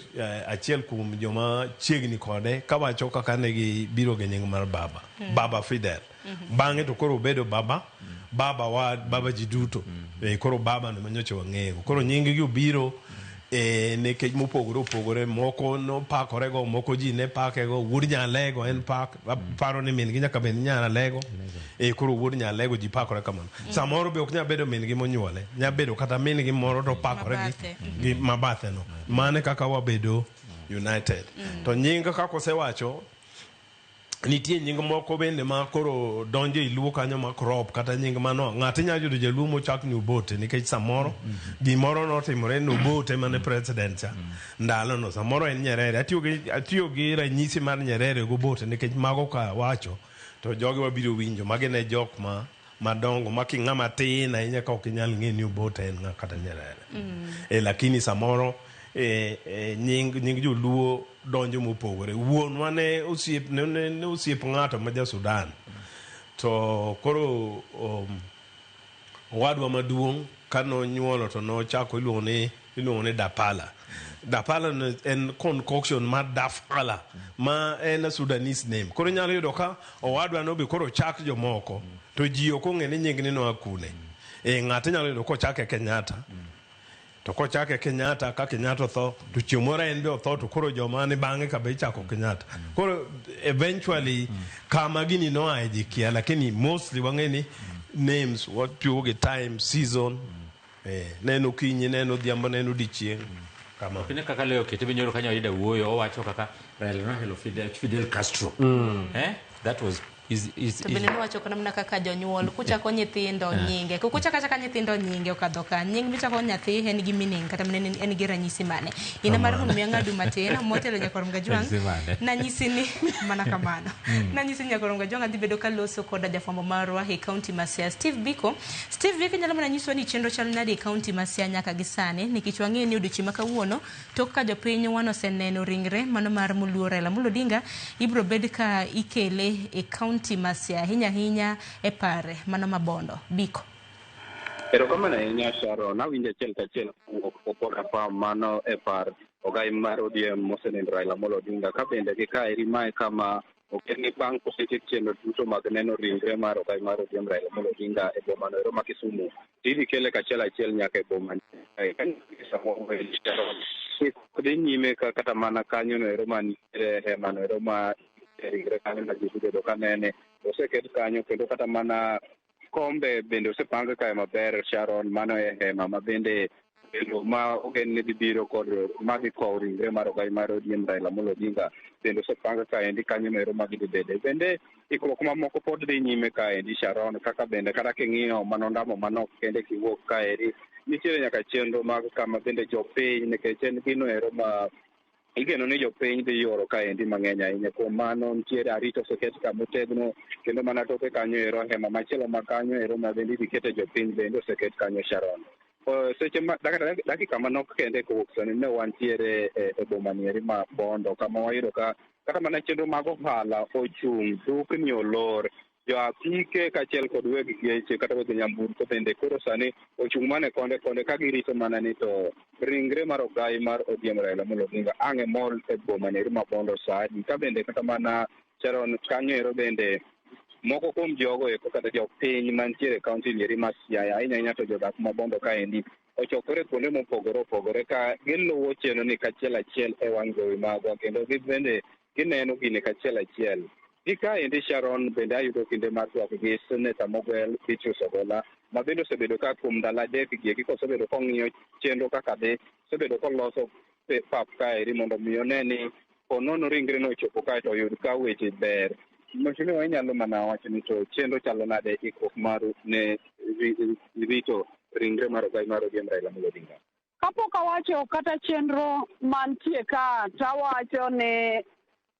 achiel kuom joma chiegni kode kawacho kaka ne gibiro gi nying mar Baba Fidel bang'e to koro bedo Baba ji duto koro Baba no manyocha wang'eyo koro nying gi obiro nekech mopogore moko nopakorego moko ji ne pakego wuod Nyalego en pak paro ni min gi nyaka bed Nyalego koro wuod Nyalego ji pakore kamano samoro be ok nya bedo min gi monyuole nya bedo kata min gi moro to pakore gi mabathe no mane kaka wabedo united to nying kaka osewacho nitie nying moko bende ma koro donjo iluo kanyo ma crop kata nying mano ng'ati nya yudo jaluo mochak ni Obote nikech samoro gimoro notimore no Obote mane president cha ndalo no samoro en Nyerere atiyo gi ranyisi mar Nyerere go Obote nikech mago ka wacho to jogi wabiro winjo mage ne jok madongo making'ama tin ahinya ka ok inyal ng'e ni Obote en kata Nyerere lakini samoro nying joluo donjo mopogore wuonwa ne osiep ng'ato ma ja Sudan to koro owadwa maduong' kanonyuolo to nochako iluongo ni Dapala en concoction mar Dafala ma en Sudanese name koro nyalo yudo ka owadwa no be koro chak jomoko to ji ok ong'e ni nying ni no akune ng'ato nyalo yudo kochake Kenyatta to kochake Kenyatta ka Kenyatta tho to chiomora en be otho to koro joma ne bang'e ka be chako Kenyatta koro eventually kama gini no aje kia lakini mostly wang'eni names what you time season neno kinyi neno dhiambo neno dichieng kama kine kaka leo kete binyoro kanyo ida wuoyo owacho kaka Raila no hello Fidel Castro that was Bende wacho kana mna kaka jonyuol kuchako nyithindo nyinge kuchaka nyithindo nyinge okadho ka nying michako nyathi en gi meaning kata en gi ranyisi mane ina mar mondo ng'adu matin motelo nyakorom gajwang na nyisi ni mana kamano na nyisi nyakorom gajwang adhi bedo ka loso koda jafambo marwa e county Masia Steve Biko nyalo mana nyiswa ni chenro chal nade e county Masia nyaka gisane nikech wang'e ni odiochieng' kawuono tok ka jopiny wano seneno ringre mano mar muluo Raila Odinga ibro bed ka ikele e county kaunti ma Siaya hinya e pare mano mabondo biko. Pero como na inya sharo na winja chel ka chel ko pa mano e par ogai maro die Mosenen Raila Amolo Odinga ka bende ke ka iri mai kama okeni bang positive chelo duto mag neno ringre maro ogai maro die Raila Amolo Odinga e boma no Roma Kisumu tiri kele ka chela chel nyaka e boma ai kan samo e sharo kodi nyime ka kata mana kanyo no Roma ni he mano Roma ringre kanyo na jibude do kanene oseket kanyo kendo kata mana kombe bende osepanga kae maber Sharon mano e hema ma bende ma ogenne bibiro kod magi ko ringre mar ogai mar odiem Raila Amolo Odinga bende osepanga kae ndi kanyo mero magi bende bende ikruok mamoko pod dhi nyime kae ndi Sharon kaka bende kata king'iyo manondamo manok kende kiwuok kae nitiere nyaka chenro mag kama bende jopiny nikech en gino ero ma igeno ni jopiny dhi yoro kaendi mang'eny ahinya kuom mano nitiere arito oseket kamotegno kendo mana toke kanyo ero hema machielo ma kanyo ero ma bende idhi kete jopiny bende oseket kanyo Sharon. Seche dakika manok kende kowuok sani ne wantiere e bomani eri ma Bondo kama wayudo ka kata mana chenro mag ohala ochung' dukni olor jo apike kachiel kod weg geche kata weg nyamburko bende koro sani ochung' mane konde ka girito mana ni to ringre mar ogai mar odiem Raila Amolo Odinga ang'e mol e bomani eri ma Bondo sani ka bende kata mana Sharon kanyo ero bende moko kuom jogo eko kata jopiny mantiere kaunti eri ma Siaya ahinya to jodak ma Bondo kaendi ochokore kuonde mopogore opogore ka giluwo chenro ni kachiel achiel e wang' jowi magwa kendo bende gineno gini kachiel achiel. Kaendi Sharon bende ayudo kinde mar twak gi Seneta Mogwel Beatrice Ogolla ma bende osebedo ka kuom ndalo adek gieki kosebedo kong'iyo chenro kaka dhi osebedo koloso pap kaeri mondo mi one ni ponono ringre no ochopo kae to oyud ka weche ber. Mheshimiwa inyalo mana wacho ni to chenro chalo nade ikruok mar ne rito ringre mar ogai mar odiem Raila Amolo Odinga. Kapok awacho kata chenro mantie ka tawacho ni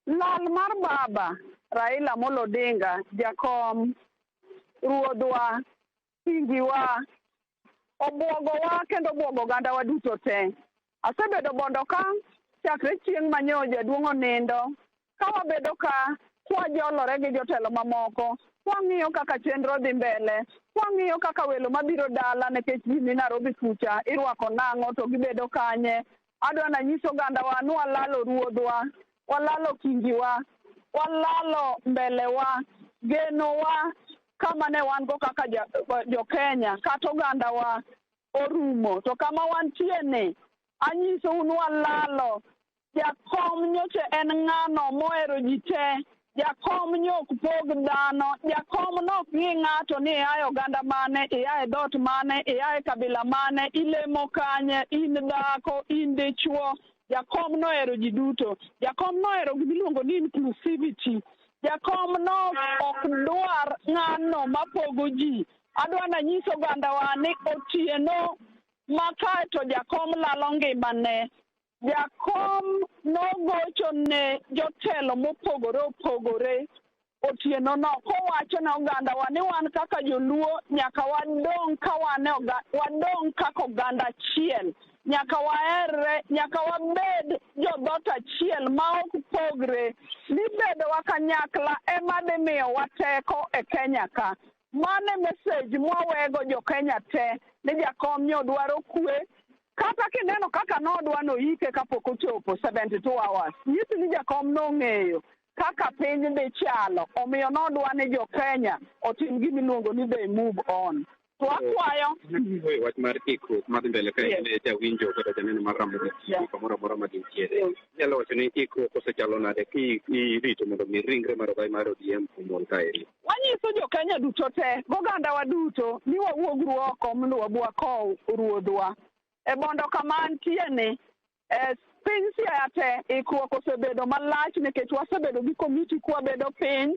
lal mar baba Raila Amolo Odinga jakom ruodhwa pingiwa obwogowa kendo obwogo ogandawa duto te. Asebedo Bondo ka chakre chieng' manyo jaduong' onindo ka wabedo ka kwajolore gi jotelo mamoko wang'iyo kaka chenro dhi mbele wang'iyo kaka welo mabiro dala nikech ji ni Nairobi kucha irwako nang'o to gibedo kanye. Adwa nanyiso ogandawa ni walalo ruodhwa walalo kingiwa walalo mbelewa genowa kama ne wan go kaka jo Kenya kata ogandawa orumo to kama wantie ni anyiso unu walalo jakom nyoche en ng'ano mohero ji te jakom nyok pog dhano jakom nok ng'i ng'ato ni iaye oganda mane iaye dhot mane iaye kabila mane ilemo kanye in dhako in dichuo jakom nohero ji duto jakom nohero gimiluongo ni inclusivity jakom no ok dwar ng'ano mapogo ji. Adwa nanyiso ogandawa ni otieno makae to jakom lalo ngimane jakom nogocho ne jotelo mopogore opogore otieno no kowacho ne ogandawa ni wan kaka joluo nyaka wadong' ka wadong' kaka oganda achiel nyaka waherre nyaka wabed jodhot achiel ma ok pogre ni bedowa kanyakla ema dhi miyo wateko e Kenya ka. Mane message mwawego jo Kenya te ni jakom nyo dwaro kwe kata kineno kaka nodwa noike kapok ochopo 72 hours nyisi ni jakom nong'eyo kaka piny dhi chalo omiyo nodwa ni jo Kenya otim gimiluongo ni they move on. To akwayo wach mar ikruok madhi mbele ka ne jawinjo kata janeno mar Ramogi kamoro amora ma gintiere nyalo wacho ni ikruok osechalo nade ki irito mondo mi ringre mar ogai mar ODM omol kaeri. Wanyiso jo Kenya duto te gogandawa duto ni wawuogru oko mondo wabwako ruodhwa e Bondo kama antie ni piny Siaya te ikruok osebedo malach nikech wasebedo gi komiti kwabedo piny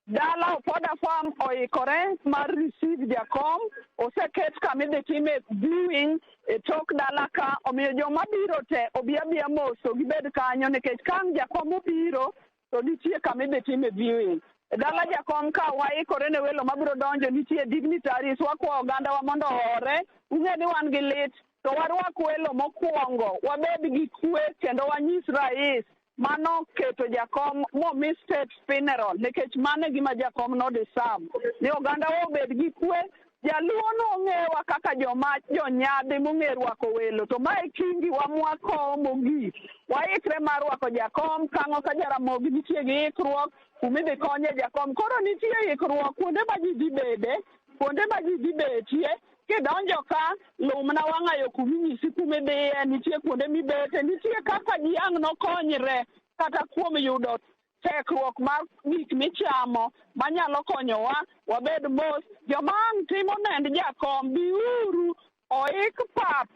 dala Opoda Farm oikore mar receive jakom oseket kamidhi time viewing e tok dala ka omiyo joma biro te obiabia moso gibed kanyo nikech kan jakom obiro to nitie kamidhi time viewing dala jakom ka waikore ne welo mabiro donjo nitie dignitaries wakwa ogandawa mondo ore ung'e ni wan gi lit to warwak welo mokwongo wabed gi kwe kendo wanyis rais mano keto jakom momi state funeral nikech mano gima jakom no deserve ni oganda obed gi kwe. Jaluo no ng'ewa kaka jonyadhi mong'e rwako welo to mae kingi wamwako mogik waikre mar rwako jakom kang'o ka Jaramogi nitie gi ikruok kumidhi konye jakom koro nitie ikruok kuonde ma ji dhi bede kuonde ma ji dhi betie kidonjo ka lumna wang'ayo kuminyisi kumidhiye nitie kuonde mibete nitie kaka ji ang' nokonyre kata kuom yudo tekruok mar gik michamo manyalo konyowa wabed mos joma ang' timo nend jakom biuru oik pap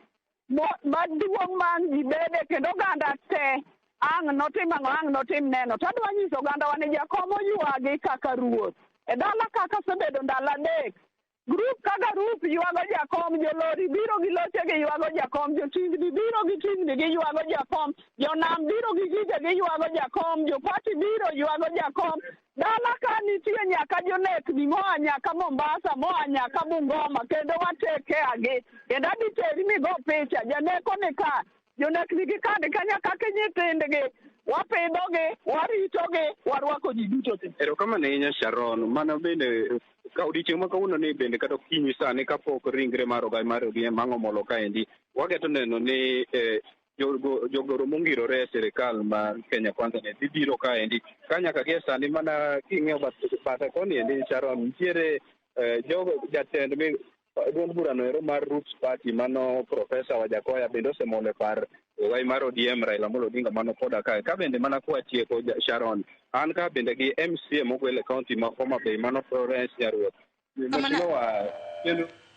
maduong' man ji bede kendo oganda te ang' notim ang'o ang' notim neno tadwa nyiso oganda wa ni jakom oywagi kaka ruoth e dala kaka sebedo ndalo adek grup kaka grup ywago jakom jolori biro gi loche gi ywago jakom jotingni biro gi tingni gi ywago jakom jonam biro gi gige gi ywago jakom jopati biro ywago jakom dala ka nitie nyaka jonekni moa nyaka Mombasa moa nyaka Bungoma kendo wateke agi kendo aditeri migo picha janeko ni ka jonekni gi kandi kanya kaka nyithindgi wapidhogi waritogi warwako ji duto te. Erokamano ahinya Sharon, mano bende ka odiochieng' ma kawuono ni bende kata okinyi sani kapok ringre mar Ogai mar ODM Ang'o Molo kaendi wageto neno ni jogoro mongirore e sirikal mar Kenya Kwanza ne dhi biro kaendi ka nyaka gie sani mana king'eyo bathe koni endi Sharon nitiere jatend duond burano ero mar Roots Party mano Profesa Wajakoya bende osemolo e par Ogai mar ODM Raila Amolo Odinga mano koda kae ka bende mana kwatieko Sharon an ka bende gi MCA mogwel e kaunti ma Homa Bay mano Florence Nyaruoth.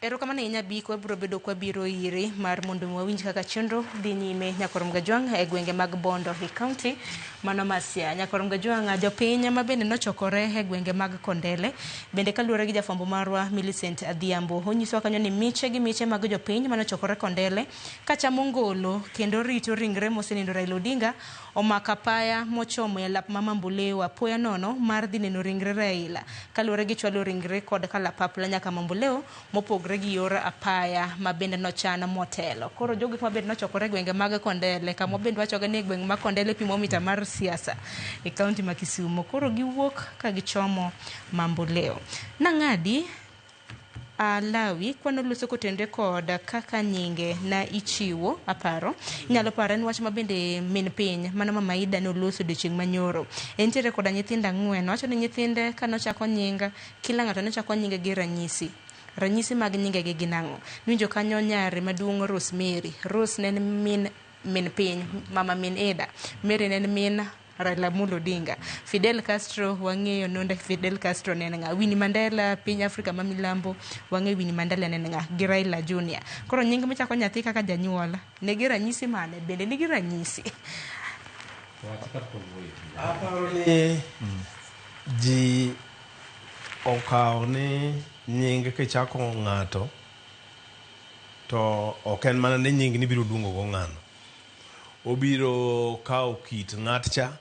Erokamano ahinya Biko biro bedo kwa biro iri mar mondo wawinj kaka chenro dhi nyime Nyakorom Gajwang' e gwenge mag Bondo e kaunti mano Masia. Nyakorom Gajwang' jopiny ma bende nochokore e gwenge mag Kondele bende kaluwore gi jafwambo marwa Millicent Adhiambo onyiso kanyo ni miche mag jopiny manochokore Kondele kachamo ngolo kendo rito ringre mosenindo Raila Odinga omako apaya mochomo e lap Mamambuleo apoya nono mar dhi neno ringre Raila kaluwore gi chwalo ringre kod kalapapla nyaka Mamambuleo mopogre gi yor apaya ma bende nochana motelo. Koro jogi ma bende nochokore gwenge mag Kondele kama bende wachoga ni gwenge mag Kondele pimo mita mar siasa e kaunti ma Kisumu. Koro giwuok ka gichomo Mamambuleo. Nang'adi Lawi kwano luso kotende kod kaka nyinge na ichiwo aparo nyalo pare ni wach mabende min piny mano Mama Ida no luso odiochieng' manyoro entiere koda nyithindo 4 wacho ni nyithinde kanochako nyinga kila ng'ato nochako nyinge gi ranyisi mag nyinge gi ginang'o winjo kanyo nyare maduong' Rosemary Rose ne min piny Mama Min Ida Mary ne min Raila Amolo Odinga Fidel Castro wang'eyo nonde Fidel Castro ne nga Winnie Mandela piny Afrika ma milambo wang'eyo Winnie Mandela ne nga gi Raila Junior. Koro nying michako nyathi kaka janyuola ne gi ranyisi mane bende ni gi ranyisi aparo ni ji okawo ni nying kichako ng'ato to ok en mana ni nying ni biro luongo go ng'ano obiro kawo kit ng'at cha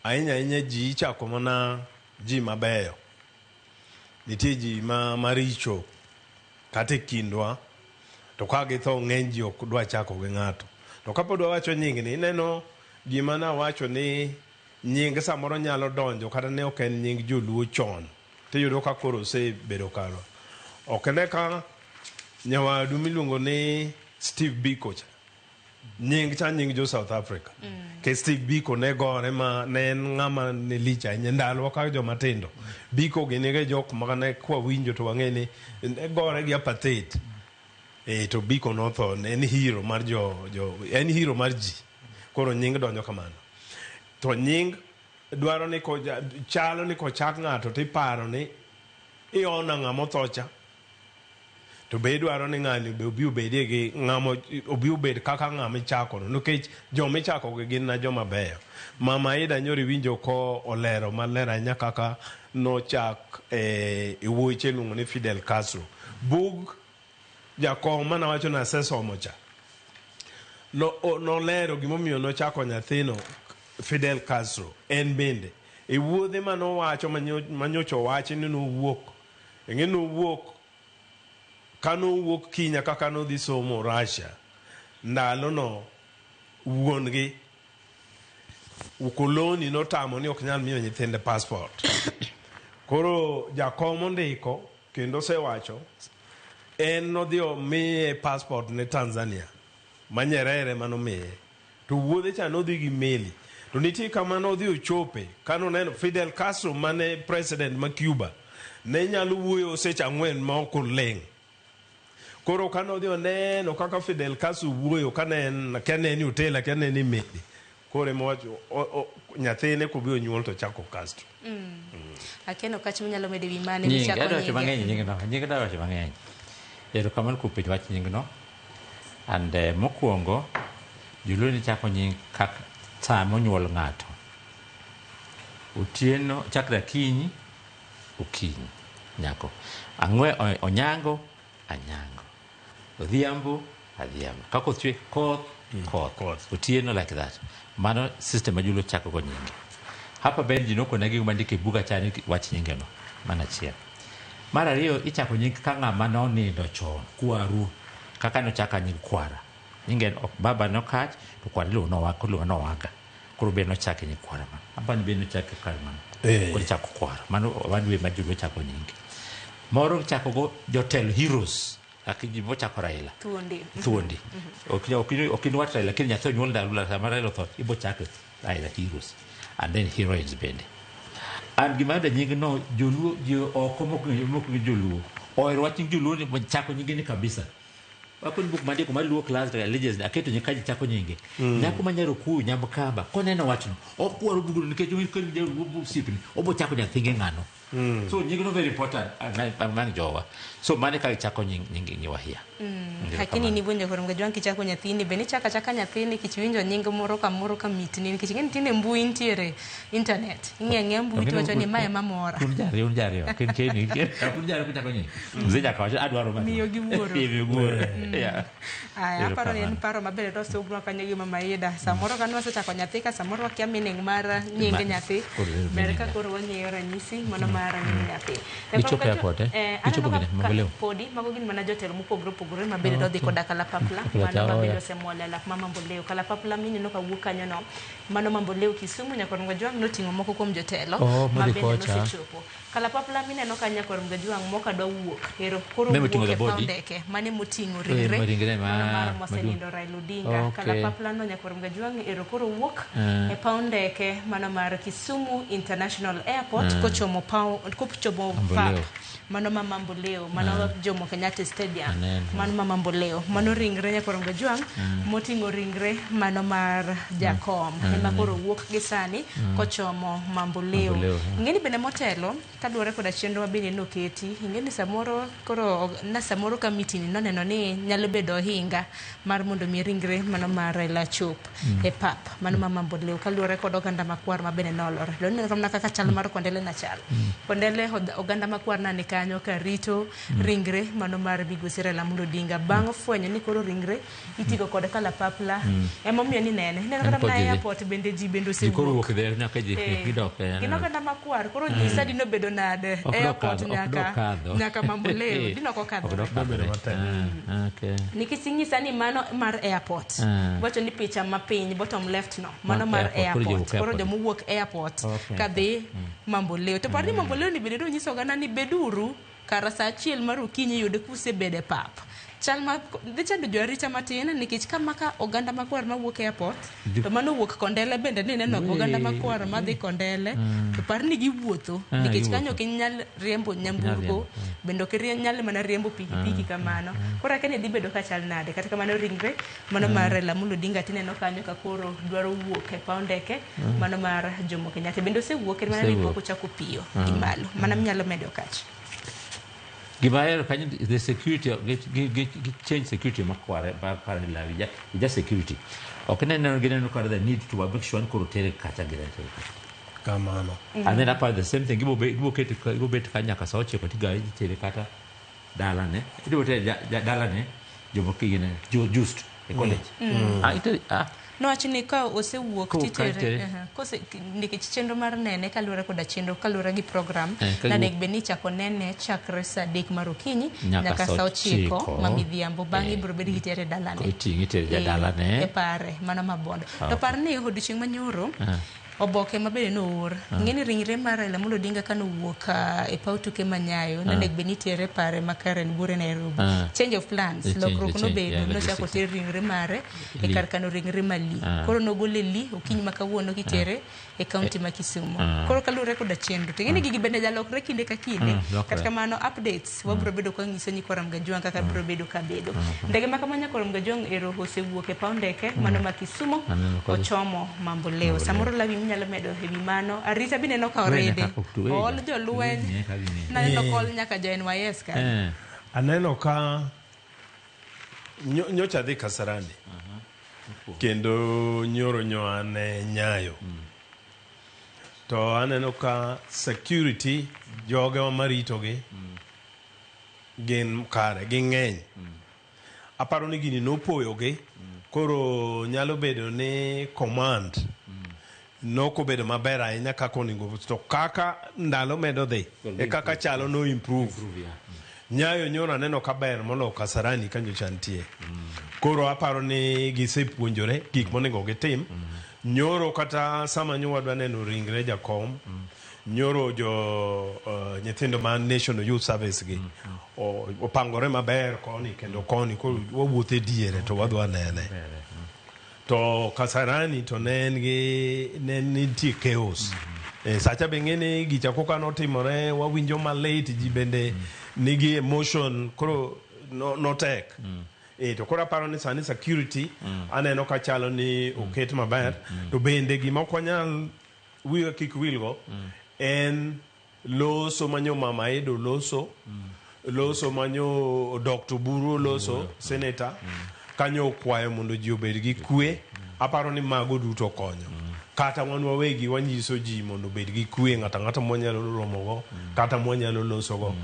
ahinya ji chako mana ji mabeyo nitie ji maricho kata kindwa to ka githo ng'eny ji ok dwa chako gi ng'ato to kapod wawacho nying ni ineno gima na wacho ni nying samoro nyalo donjo kata ne ok en nying joluo chon tiyudo ka koro osebedo karo ok ne ka nyawadu miluongo ni Steve Biko cha nying jo South Africa ke Steve Biko ne gore ma ne en ng'ama ne licha ahinya ndalo ka joma tindo Biko gini ge jok magane kwa winjo to wang'e ni ne gore gi apartheid to Biko notho en hero mar en hero mar ji koro nying donjo kamano to nying dwaro ni ko chalo ni ko chak ng'ato tiparo ni iona ng'ama thocha to be dwaro ni ng'ani be obi obedie gi ng'ama obi obed kaka ng'ama chako no nikech joma chako gi gin na joma beyo. Mama Ida nyori winjo ko olero maler ahinya kaka no chak e wuoche luongo ni Fidel Castro bug jakom mana wacho na sesomo cha no lero gimomiyo no chako nyathino Fidel Castro en bende e wuodhe mano wacho manyocho wacho ni no wuok ng'e no wuok kano wuok kinya kaka no dhi somo Russia ndalo no wuon gi ukoloni notamo ni ok nyal miyo nyithinde passport. Koro jakom ondiko kendo sewacho en nodhi omiye passport ne Tanzania ma Nyerere manomiye, to wuodhe cha nodhi gi meli, to nitie kama nodhi ochope kanoneno Fidel Castro mane president ma Cuba ne nyalo wuoyo seche 4 ma ok oleng'. Koro kanodhi oneno kaka Fidel Castro wuoyo kaneni hotel kaneni meli, koro mowacho nyathine kobiro nyuol to chako Castro. Akeno kach manyalo medo wi mane ni chako nyinge dawa che mang'eny. Ero kamal ku pich wach nyingno. And mokwongo juluo ni chako nying kak saa monyuol ng'ato. Otieno chakra kinyi okinyi nyako. Onyango anyango. Odhiambo adhiambo. Kako chwe koth. Otieno like that. Mano system majulo chako go nyinge. Hapa ben jinoko nagi mandike buga chani wach nyingeno. Mana chia. Mara riyo ichako nying kanga mano nindo chon. Kuaru. Kaka no chaka nying kwara. Nyingen baba no kach. To kwa lilo no waka. Kuru ben no chake nying kwara man. Hapa ni ben no chake kwara man. Kuri chako kwara. Mano wanwe majulo chako nyinge. Moro chako go jotel heroes. Akijibo chako Raila. Thuondi. Okini wat Raila. Lakini nyato nyuol darula. Sama Raila thought. Ibo chako Raila heroes. And then heroines bende. And gimada nyingi no joluo jo okomo joluo. Oero waching joluo ni chako nyingi ni kabisa. Wakuni book mandi kuma luo class religious aketo nyikaji chako nyingi. Nyako manyaro ku nyambukaba. Koneno wachno. Okuwaru buguru nikejo wikoni jelu sipini. Obo chako nyathinge ngano. So nyingi no very important among jowa. So mane ka chako nyingi wahia. Lakini ni bunjo koronga jwan kichako nyathini beni chaka nyathini kichwinjo nyingi moro ka mitni kichingeni tinde mbui ntiere internet. Ing'e mbui to ni mae mamora. Unjari. Keni kunjari kuchako nyingi. Mzeja kawacho adwaro mani. Miyo giwuoro. Yeah. Aya paro ni paro mabele to se ubro kanyo gi mama Ida. Samoro kanwa se chako nyathi ka samoro kia meaning mara nyingi nyathi. Mereka koro wang'eyo ranyisi mano mara nyingi nyathi. Ichopo airport Ichopo gine maboleo. Podi mago gin mana jotelo mopogore mabele do dhi koda kalapapla mano mabele osemwole lak mama Mboleo kalapapla mini no kawuok kanyo no mano Mboleo Kisumu Nyakoronga Jwang noting'o moko kuom jotelo mabende nosechopo kalapapla mine no ka Nyakoronga Jwang moka do wuok ero koro wuok e paundeke mane moting'o ringre mar mosenindo Raila Odinga kalapapla no Nyakoronga Jwang ero koro wuok e paundeke mano mar Kisumu International Airport kochomo pap mano mama Mboleo mano Jomo Kenyatta Stadium mano mama Mboleo mano ringre Nyakoronga Jwang moting'o ringre mano mar jakom ema koro wuok gi sani kochomo Mboleo. Ngeni bende motelo kaduore koda chenro mabende noketi ingeni samoro koro na samoro committee no neno ni nyalo bedo hinga mar mondo mi ringre mano mar Raila chop e pap mano mama Mboleo kaluore kod oganda makwar mabende nolore do neno kamna kaka chal mar Kondele na chal Kondele oganda makwar na kanyo ka rito ringre mano mar Migosi Raila Odinga bang' fwenyo ni koro ringre itigo kod kalapapla emomiyo ni nene kata na airport bende ji bende osewuok koro wuok there nyaka ji gidok kino kata makwar koro nyisa dino bedo nade airport nyaka Mboleo dino kokadho okay nikisinyisa ni mano mar airport wacho ni picha mapiny bottom left no mano mar airport koro jomuwuok airport kadhi Mboleo to parni Mboleo ni bende nyiso gana ni beduru kara saa achiel mar okinyi yude kusebede pap chal ma dhichando joarita matin nikech kama ka oganda makwar mawuok airport to mano wuok Kondele bende ni neno oganda makwar madhi Kondele to parni giwuotho nikech kanyo kinyal riembo nyamburko bende nyal mana riembo pikipiki kamano kora kene dhi bedo ka chal nade kata kamano ringre mano mar Raila Odinga tineno kanyo ka koro dwaro wuok e paundeke mano mar Jomo Kenyatta bende osewuok mana ni pok ochako piyo gimalo mana nyalo medo kach Gibaero kanyo the security change security makware para la just security okene no ginen ko the need to make sure ko rotere kacha ginen kamano and then apart the same thing go bet kanya ka soche ko tiga tere kata dala ne ido te dala ne Jomo Kenyatta just e college Nowacho ni ka osewuok titere kose nikech chenro mar nene kaluwore koda chenro kaluwore gi program nanego bed ni chako nene chakre saa 3 mar okinyi nyaka saa 9 ma midhiambo bang'e ibiro bed gi tere dalane e pare mana mabondo to par ni odiochieng' manyoro oboke mabende noor ng'eni ringre mar Raila Amolo Odinga kanowuok e paw tuke manyayo nanego bed ni tere pare makare ni bure Nairobi change of plans lokruok nobedo nochako ter ringre mare e kar kano ringre mali koro nogole li okinyi ma kawuono kitere e kaunti ma Kisumu koro kaluwore koda chenro to ng'eni gigi bende jalokre kinde ka kinde kata kamano updates wabiro bedo ka nyiso ni Koram Gajwang' kaka biro bedo kabedo ndege ma kamanya Koram Gajwang' ero osewuok e paw ndeke mano ma Kisumu ochomo mambo leo samoro lawi nyalo medo hewi mano arita bine no ka orede ol jolweny naneno kol nyaka jo NYS ka aneno ka nyocha dhi Kasarani kendo nyoro ane Nyayo to aneno ka security joge maritogi gin kare ging'eny aparo ni gini nopoyogi koro nyalo bedo ni command noko bedo maber ahinya kaka onego to kaka ndalo medo dhi e kaka chalo no improve Nyayo nyoro aneno kaber molo Kasarani kanyo chantie koro aparo ni gisepuonjore gik monego gitim nyoro kata sama nywadwa neno ringre jakom nyoro jo nyithindo ma National Youth Service gi opangore maber koni kendo koni koro wawuothe diere to wadwa nene to Kasarani to nen nitie chaos sacha be ng'eni gicha koka notimore wawinjo malate ji bende nigi emotion koro no tek to koro aparo ni sani security aneno ka chalo ni oket maber to bende gima ok wanyal wiwa kik wilgo en loso manyo Mama Edo loso manyo Dr. Buru loso senator kanyo kwayo mondo ji obed gi kwe aparo ni mago duto konyo kata wan wawegi wanyiso ji mondo obed gi kwe ng'ata mwanyalo romogo kata mwanyalo losogo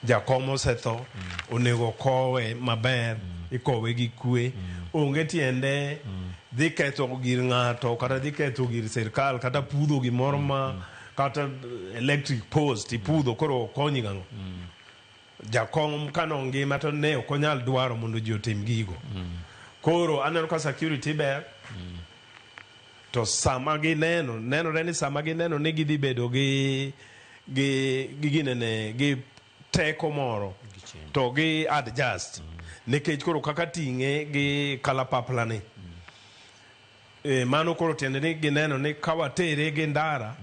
jakom osetho onego kowe maber ikowe gi kwe onge tiende dhi ketho gir ng'ato kata dhi ketho gir sirkal kata pudho gimoro ma kata electric post ipudho koro konyi gang'o jakom kano ngima to ne ok onyal dwaro mondo ji otim gigo koro aneno ka security ber to sama nenore ni sama gineno ni gidhi bedo gi ginene gi teko moro to gi adjust nikech koro kaka ting'e gi kalapapla ni mano koro tiende ni gineno ni kawatere gi ndara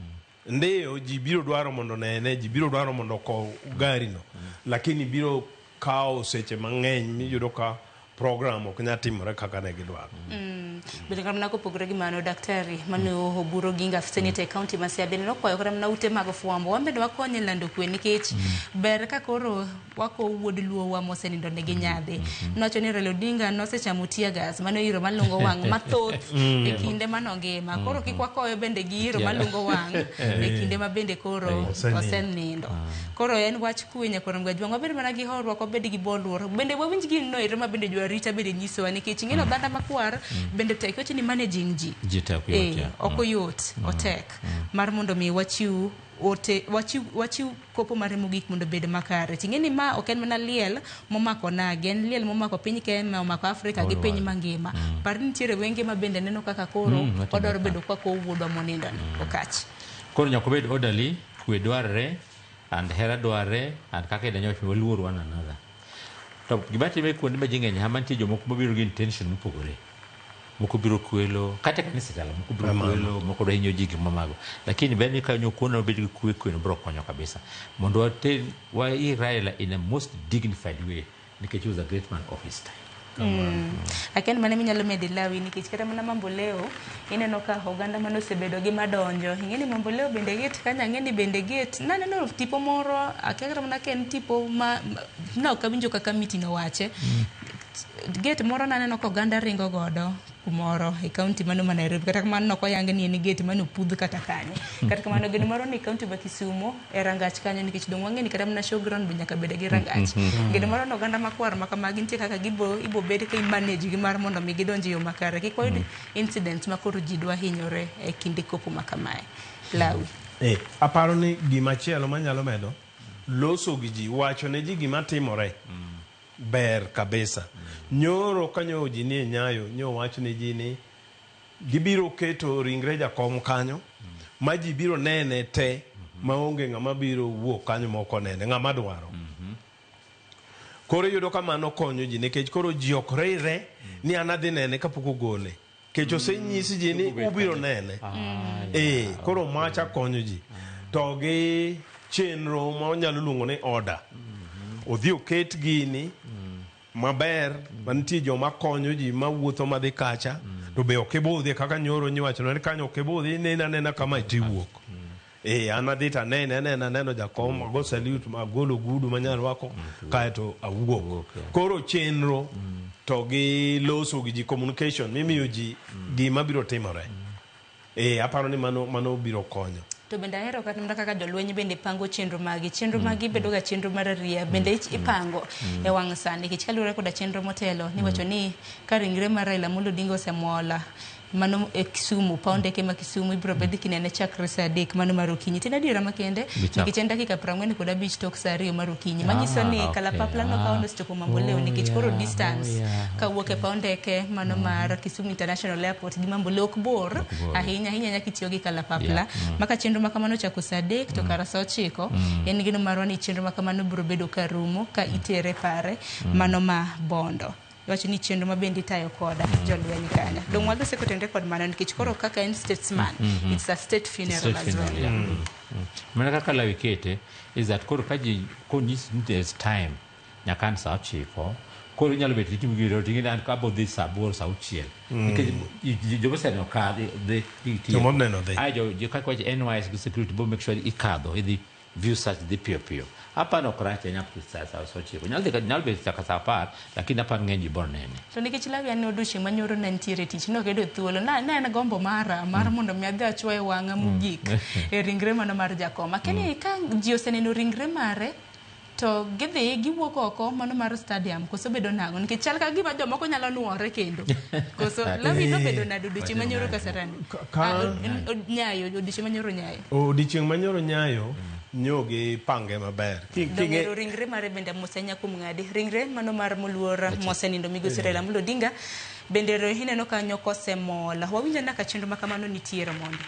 ndiyo ji biro dwaro mondo nene ji biro dwaro mondo ko gari no lakini biro kao seche mang'eny miyudo ka program ok nya timore kaka ne gidwaro bende kamna ko pogre gi mano daktari mano oburo ginga senate county ma Siaya bende nokwayo kata na ute mag fwambo wambedo wakonye lando kwe nikech ber ka koro wako wuod luo wa mosenindo ne ginyadhi nocho ni Raila Odinga nosechamo tear gas mano iro malungo wang' mathoth e kinde manongima koro kik wakoyo bende gi iro malungo wang' e kinde ma bende koro osenindo koro en wach kwe Koram Gajwang' wabed mana gi horruok wabed gi bolwor bende wawinj gi no iro ma bende jwarita bende nyisowa nikech ng'eno dhanda makwar bende tek weche ni managing ji oko yot otek mar mondo mi wachiu kopo mare mogik mondo bed makare ting'eni ma ok en mana liel momako nage en liel momako piny Kenya omako Afrika gi piny mangima par nitiere wenge ma bende neno kaka koro odwaro bedo kwa kowuodwa monindo okach koro nyaka bed orderly kwe dwarre and hera dwarre and kaka idanyo luor one another to gibatime kuonde ma jing'eny ha mantie jomoko mabiro gi intention mopogore moko biro kwelo kata kanisa tala moko biro kwelo moko hinyo ji gima mago lakini beni ka nyokuona obed gi kwe no biro konyo kabisa mondo wa Raila in a most dignified way nikech he was a great man of his time Aken mane minyalo medi lawi nikech kata mana mambo leo ineno ka oganda mano sebedo gi madonjo ing'eni mambo leo bende get kanya ng'eni bende get naneno tipo moro akekra mana ken tipo ma na okawinjo kaka meeting owache get moro naneno ka oganda ringo godo kumoro e kaunti mano ma Nairobi kata kamano nok oyang ni en gate mano pudh kata kanye kata kamano geno moro ni kaunti ma Kisumo e rangach kanyo nikech dong wang'e ni kata mana showground be nyaka bed gi rangach geno moro no ganda makwar ma kamagi nitie kaka ibo bed ka manage gi mar mondo mi gidonji yo makare kik oyud incidents ma koro ji dwa hinyore e kinde kopo ma kamae Lawi aparo ni gima chielo manyalo medo loso gi ji wacho ne ji gima timore ber kabisa nyoro kanyo ji ni Nyayo nyo wacho ne ji ni gibiro keto ringre jakom kanyo ma ji biro nene te maonge ng'ama biro wuok kanyo moko nene ng'ama dwaro koro yudo kamano konyo ji nikech koro ji ok reire ni an adhi nene kapok ogole kech osenyisi ji ni ubiro nene koro macha konyo ji to gi chenro ma onyalo luongo ni order odhi oket gini maber mantie joma konyo ji mawuotho madhi kacha to be ok ibudhi kaka nyoro nyiwacho ni kanyo ok ibudhi nena kama itiwuok an adhi to aneno jakom ago salute magolo gudu manyalo rwako kaeto awuok koro chenro to gi loso gi ji communication mimiyo ji gima biro timore aparo ni mano biro konyo to bende ahero kaka jolweny bende pango chenro magi bedo ga chenro mar ria bende ipango e wang' sani nikech kaluwore koda chenro motelo niwacho ni ka ringre mar Raila Amolo Odinga osemola mano e Kisumu paondeke ma Kisumu ibiro bedi kinene chakre saa 3 mano mar okinyi tin adiera makende nikech en dakika 45 tok saa 2 mar okinyi manyiso ni kalapapla no kaono stopo Mamboleo nikech koro distance kawuok e paondeke mano mar Kisumu International Airport gi Mamboleo ok bor ahinya nyaka itiyo gi kalapapla maka chenro makamano chako saa 3 to kara saa 9 en gino marwa ni chenro makamano biro bedo karumo ka itere pare mano ma Bondo wacho ni chenro mabendi tayo koda jolweny kanya dong waldo sekotende kod mana nikech koro kaka en statesman it's a state funeral as well mana kaka Lawi kete is that koro kaji konyis there's time nyakan saa 9 koro nyalo bet ni giro tingina an ka bodhi saa 8 saa 6 nikech jogo seno ka the jo ka kwa NYS security bo make sure ikadho idhi view search the pio hapa no krache nyapu sasa sochiko nyal be sakasa par lakini hapa ngenji bornene to nikech Lawi an odushi manyoro na ntiere tich no kedo thuolo na en gombo mara mondo mi adhi achwoe wanga mugik e ringre mano mar jakoma keni ka ji oseneno ringre mare to gidhi giwuok oko mano mar stadium koso bedo nango nikech chal ka gima jomoko nyalo nuore kendo koso Lawi no bedo na duduchi manyoro kasarani Nyayo odushi manyoro Nyayo odichieng manyoro Nyayo nyoge pange maber king'ero ringre mare bende mosenya kum ng'adi ringre mano mar moluora mosenindo migosi Raila Amolo Odinga bende hineno kanyo kosemola wawinjo naka chenro makamano nitiere mondo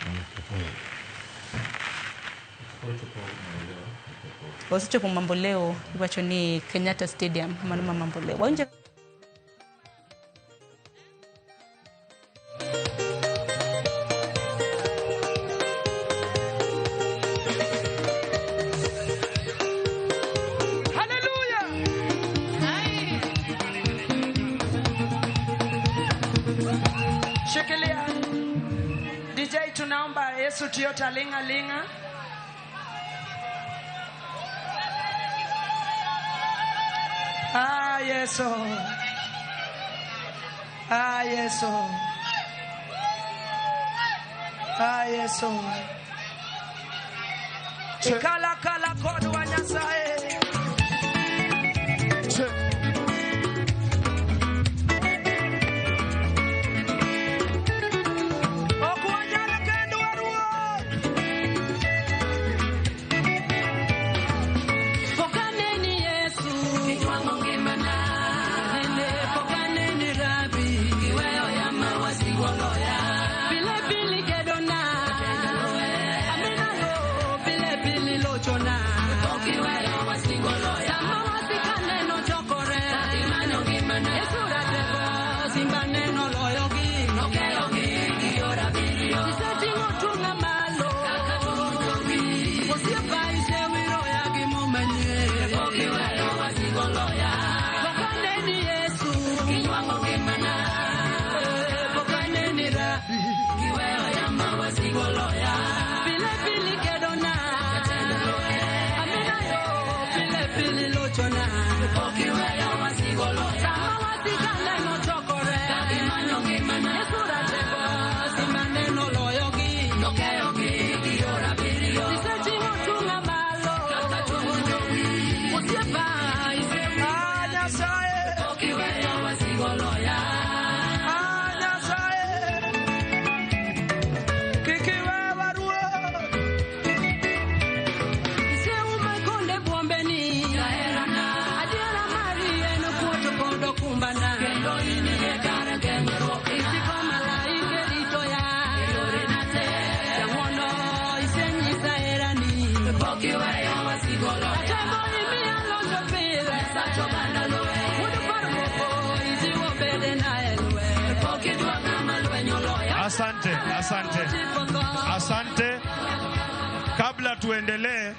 osechopo Mamboleo iwacho ni Kenyatta Stadium mano ma Mamboleo wawinjo tunaomba Yesu tuyota linga linga. Yesu. Yesu. Yesu. Kala kala kodu wa Nyasaye. Amina lo, bile bile lo chona. Asante. Kabla tuendelee,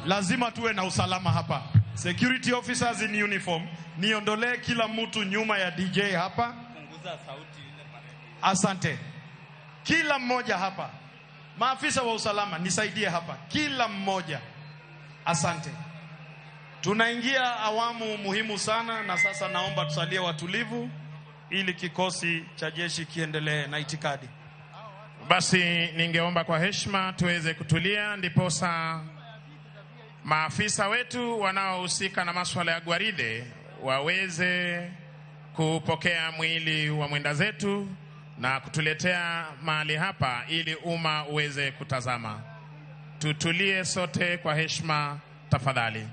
lazima tuwe na usalama hapa. Security officers in uniform, niondolee kila mtu nyuma ya DJ hapa. Punguza sauti ile pale. Asante. Kila mmoja hapa. Maafisa wa usalama nisaidie hapa. Kila mmoja. Asante. Tunaingia awamu muhimu sana, na sasa naomba tusalie watulivu ili kikosi cha jeshi kiendelee na itikadi. Basi ningeomba kwa heshima tuweze kutulia, ndiposa maafisa wetu wanaohusika na masuala ya gwaride waweze kupokea mwili wa mwenda zetu na kutuletea mahali hapa ili umma uweze kutazama. Tutulie sote kwa heshima tafadhali.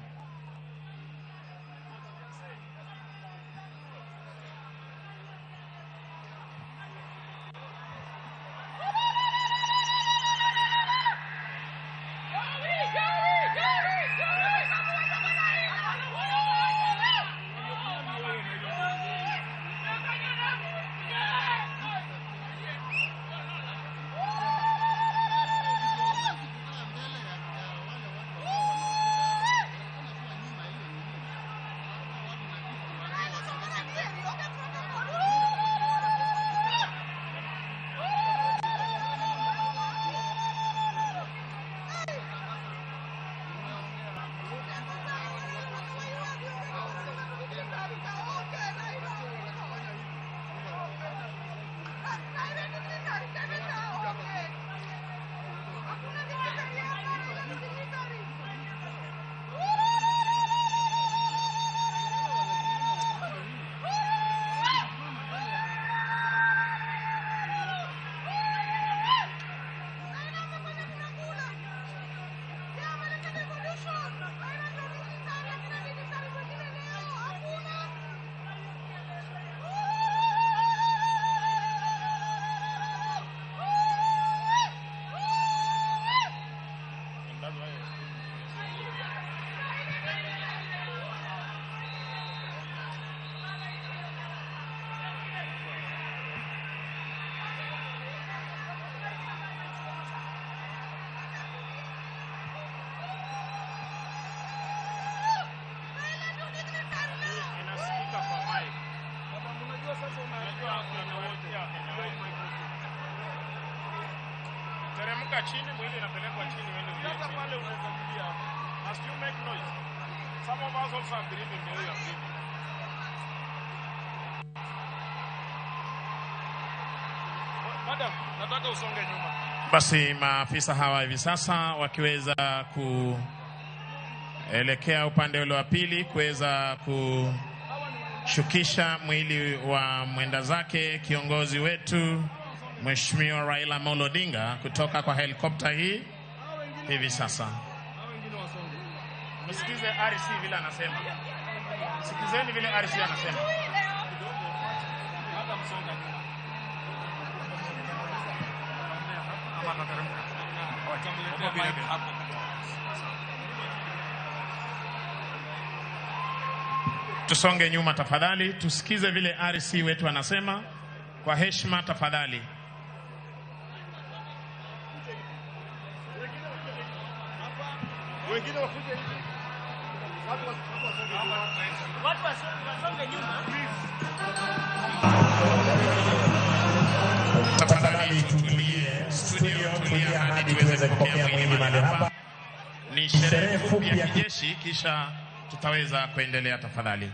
Teremka chini, mwili inapelekwa chini, wewe ndio hata pale unaweza kulia. Must you make noise? Some of us also are breathing the way you are breathing. Madam, nataka usonge nyuma. Basi maafisa hawa hivi sasa wakiweza kuelekea upande ule wa pili kuweza kushukisha mwili wa mwenda zake kiongozi wetu Mheshimiwa Raila Amolo Odinga kutoka kwa helikopta hii hivi sasa. Msikize RC vile anasema. Sikizeni vile RC anasema. Tusonge nyuma tafadhali, tusikize vile RC wetu anasema kwa heshima tafadhali. Wengine wakuje hivi. Watu wasonge nyuma. Tafadhali tutulie, studio tulia hadi tuweze kupokea mwili mahali hapa. Ni sherehe fupi ya kijeshi, kisha tutaweza kuendelea tafadhali.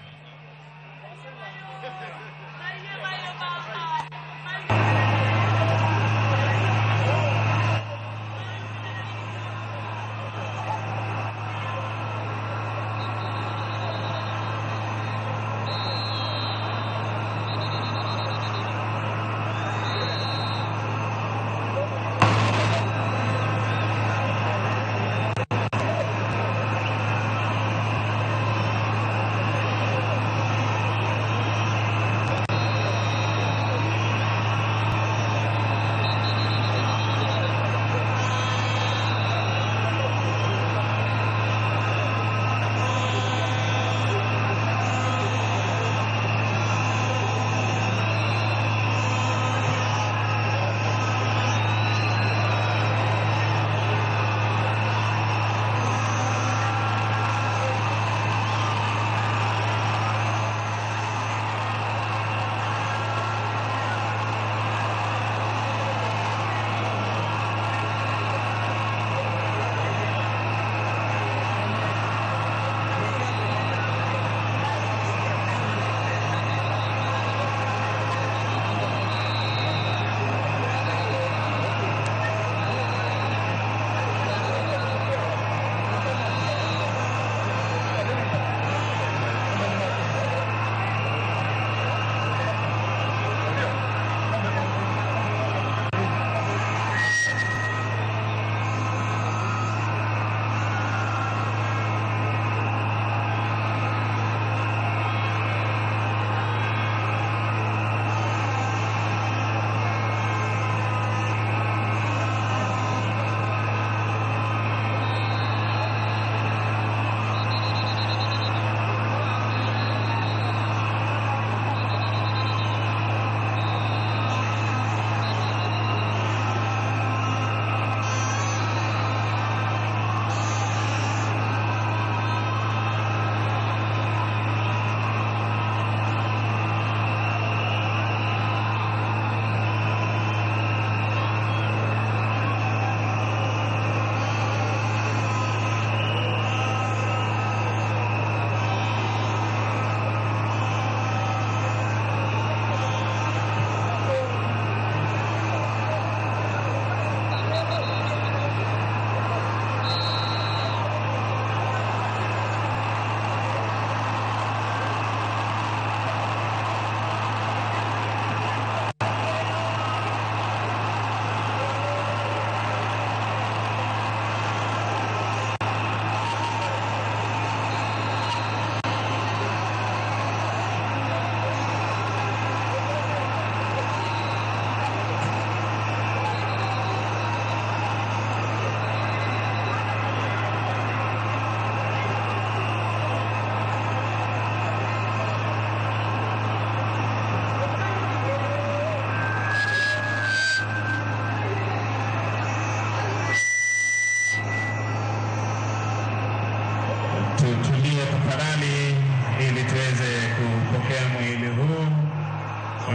tutulie tafadhali ili tuweze kupokea mwili huu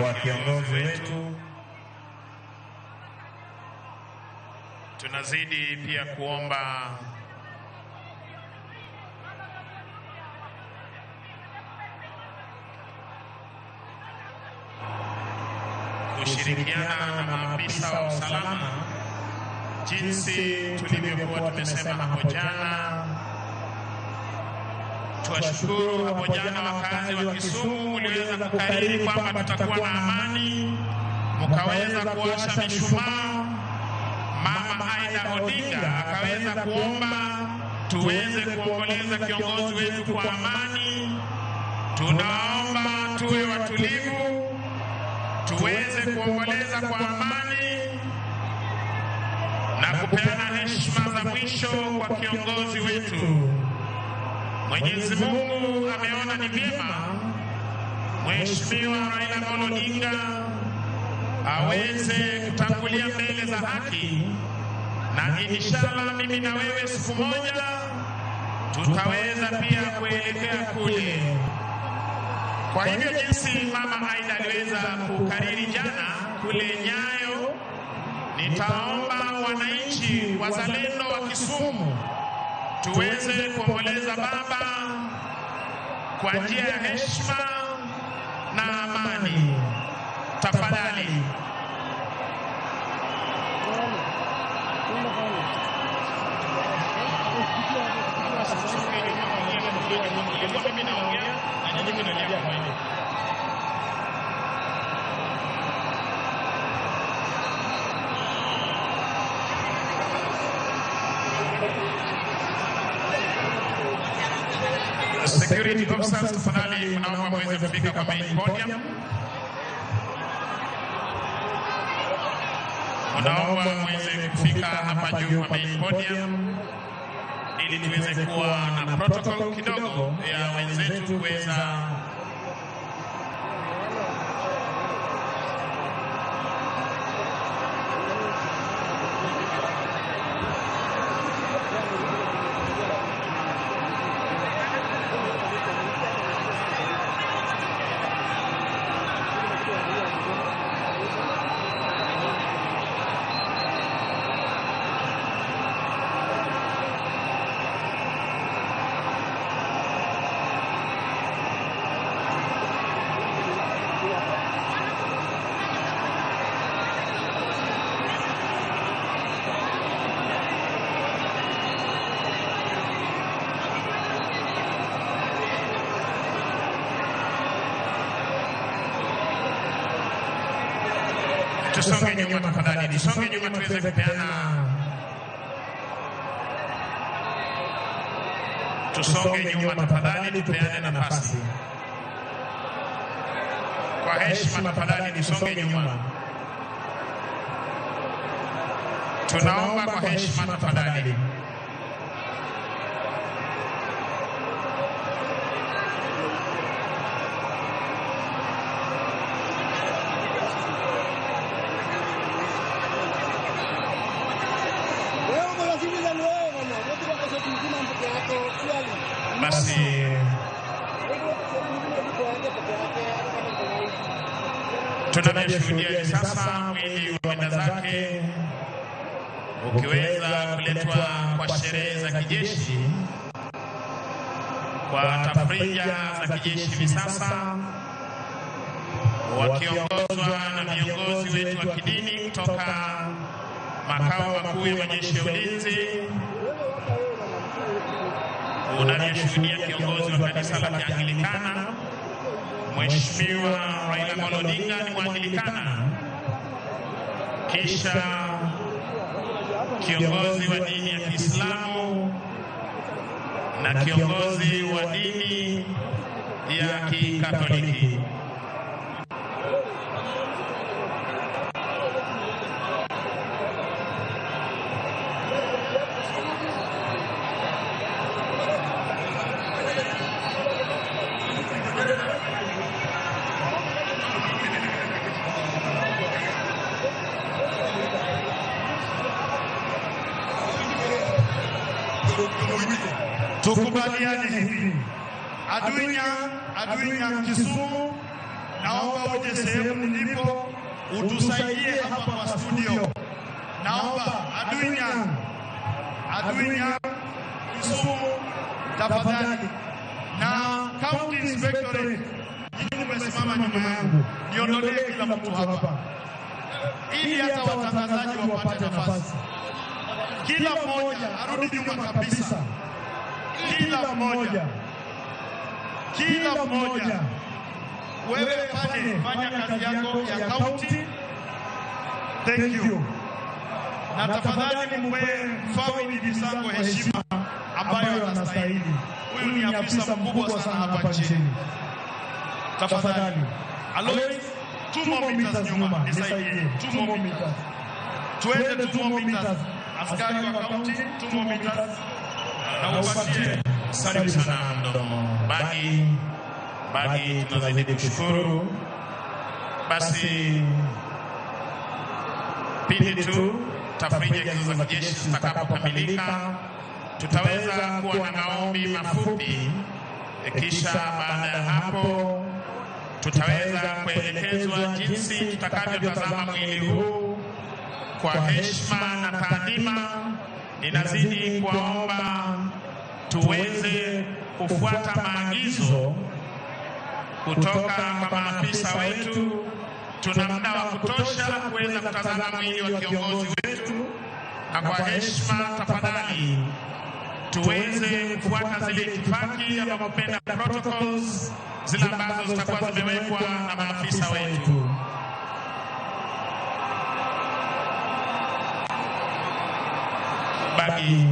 wa kiongozi wetu. Tunazidi pia kuomba kushirikiana na maafisa wa usalama jinsi tulivyokuwa tumesema hapo jana. Tuwashukuru hapo jana wakazi wa Kisumu, mliweza kukariri kwamba tutakuwa na amani, mkaweza kuwasha mishumaa. Mama Aida Odinga akaweza kuomba tuweze kuomboleza kiongozi wetu kwa amani. Tunaomba tuwe watulivu, tuweze kuomboleza kwa amani na kupeana heshima za mwisho kwa kiongozi wetu. Mwenyezi Mungu ameona ni vyema Mheshimiwa Raila Amolo Odinga aweze kutangulia mbele za haki, na inshallah mimi na wewe siku moja tutaweza pia kuelekea kule. Kwa hivyo jinsi Mama Aida aliweza kukariri jana kule Nyayo, nitaomba wananchi wazalendo wa Kisumu tuweze kuomboleza baba kwa njia ya heshima na amani. Tafadhali. Security officers, tafadhali mnaomba muweze kufika kwa main podium. Mnaomba muweze kufika hapa juu kwa main podium ili tuweze kuwa na protocol kidogo ya wenzetu kuweza tusonge nyuma tafadhali, tusonge nyuma tuweze kupeana. Tusonge nyuma tafadhali, tupeane nafasi. Kwa heshima tafadhali, tusonge nyuma. Tunaomba kwa heshima tafadhali. Basi tunashuhudia sasa mwili wa mwenda zake ukiweza kuletwa kwa sherehe za kijeshi, kwa tafrija za kijeshi hivi sasa, wakiongozwa na viongozi wetu wa kidini kutoka makao makuu ya majeshi ya ulinzi. Unavyoshuhudia kiongozi wa kanisa la Kianglikana, Mheshimiwa Raila Amolo Odinga ni Mwanglikana, kisha kiongozi wa dini ya Kiislamu na kiongozi wa dini ya Kikatoliki. Tukubaliane hivi. Adunya Kisumu, naomba uje sehemu nilipo utusaidie hapa kwa studio. Naomba Adunya Kisumu tafadhali. Na County Inspectorate, nyinyi mmesimama nyuma yangu, niondolee kila mtu hapa, ili hata watangazaji wapate nafasi. Kila mmoja arudi nyuma kabisa. Kila mmoja. Wewe fanya kazi yako ya county. Thank you. Na tafadhali mpe Family Bisango heshima ambayo anastahili. Huyu ni afisa mkubwa sana hapa nchini. Tafadhali. Alois, 2 more meters nyuma, nisaidie. 2 more meters. Tuende 2 more meters. Askari wa county, 2 more meters. Na upatie. Asante sana mdomo. Bagi tunazidi kushukuru. Basi pindi tu tafrija hizo za kijeshi zitakapokamilika, tutaweza kuwa na maombi mafupi. Kisha baada ya hapo tutaweza kuelekezwa jinsi tutakavyotazama mwili huu kwa heshima na taadhima. Ninazidi kuomba tuweze kufuata maagizo kutoka kwa maafisa wetu. Tuna muda wa kutosha kuweza kutazama mwili wa kiongozi wetu, na kwa heshima tafadhali tuweze kufuata zile itifaki ama kupenda protocols zile ambazo zitakuwa zimewekwa na maafisa wetu. Bagi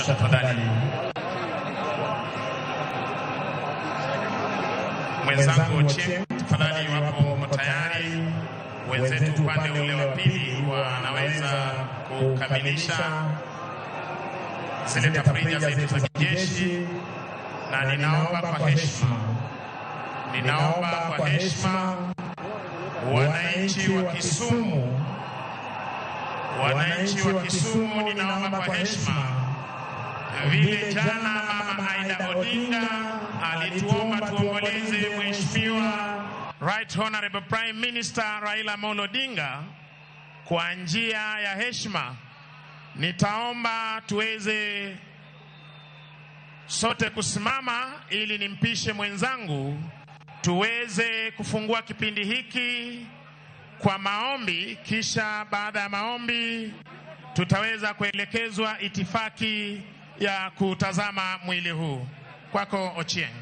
tafadhali. Mwenzangu Ochieng, tafadhali wapo tayari. Wenzetu upande ule wa pili wanaweza kukamilisha zile tafrija zetu za kijeshi, na ninaomba kwa heshima wananchi wa Kisumu, ninaomba kwa heshima, vile jana Mama Aida Odinga alituomba tuomboleze Mheshimiwa Right Honorable Prime Minister Raila Amolo Odinga kwa njia ya heshima, nitaomba tuweze sote kusimama ili nimpishe mwenzangu tuweze kufungua kipindi hiki kwa maombi. Kisha baada ya maombi tutaweza kuelekezwa itifaki ya kutazama mwili huu. Kwako Ochieng.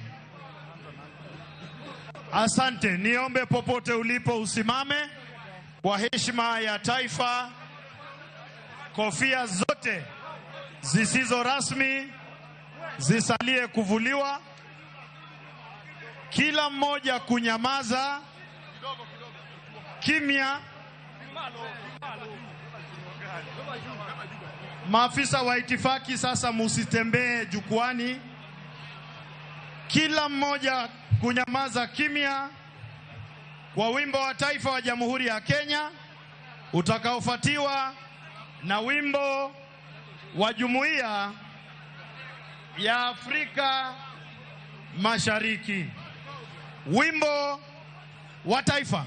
Asante. Niombe popote ulipo usimame kwa heshima ya taifa. Kofia zote zisizo rasmi zisalie kuvuliwa. Kila mmoja kunyamaza kimya. Maafisa wa itifaki sasa musitembee jukwani. Kila mmoja kunyamaza kimya kwa wimbo wa taifa wa Jamhuri ya Kenya utakaofuatiwa na wimbo wa Jumuiya ya Afrika Mashariki. Wimbo wa taifa.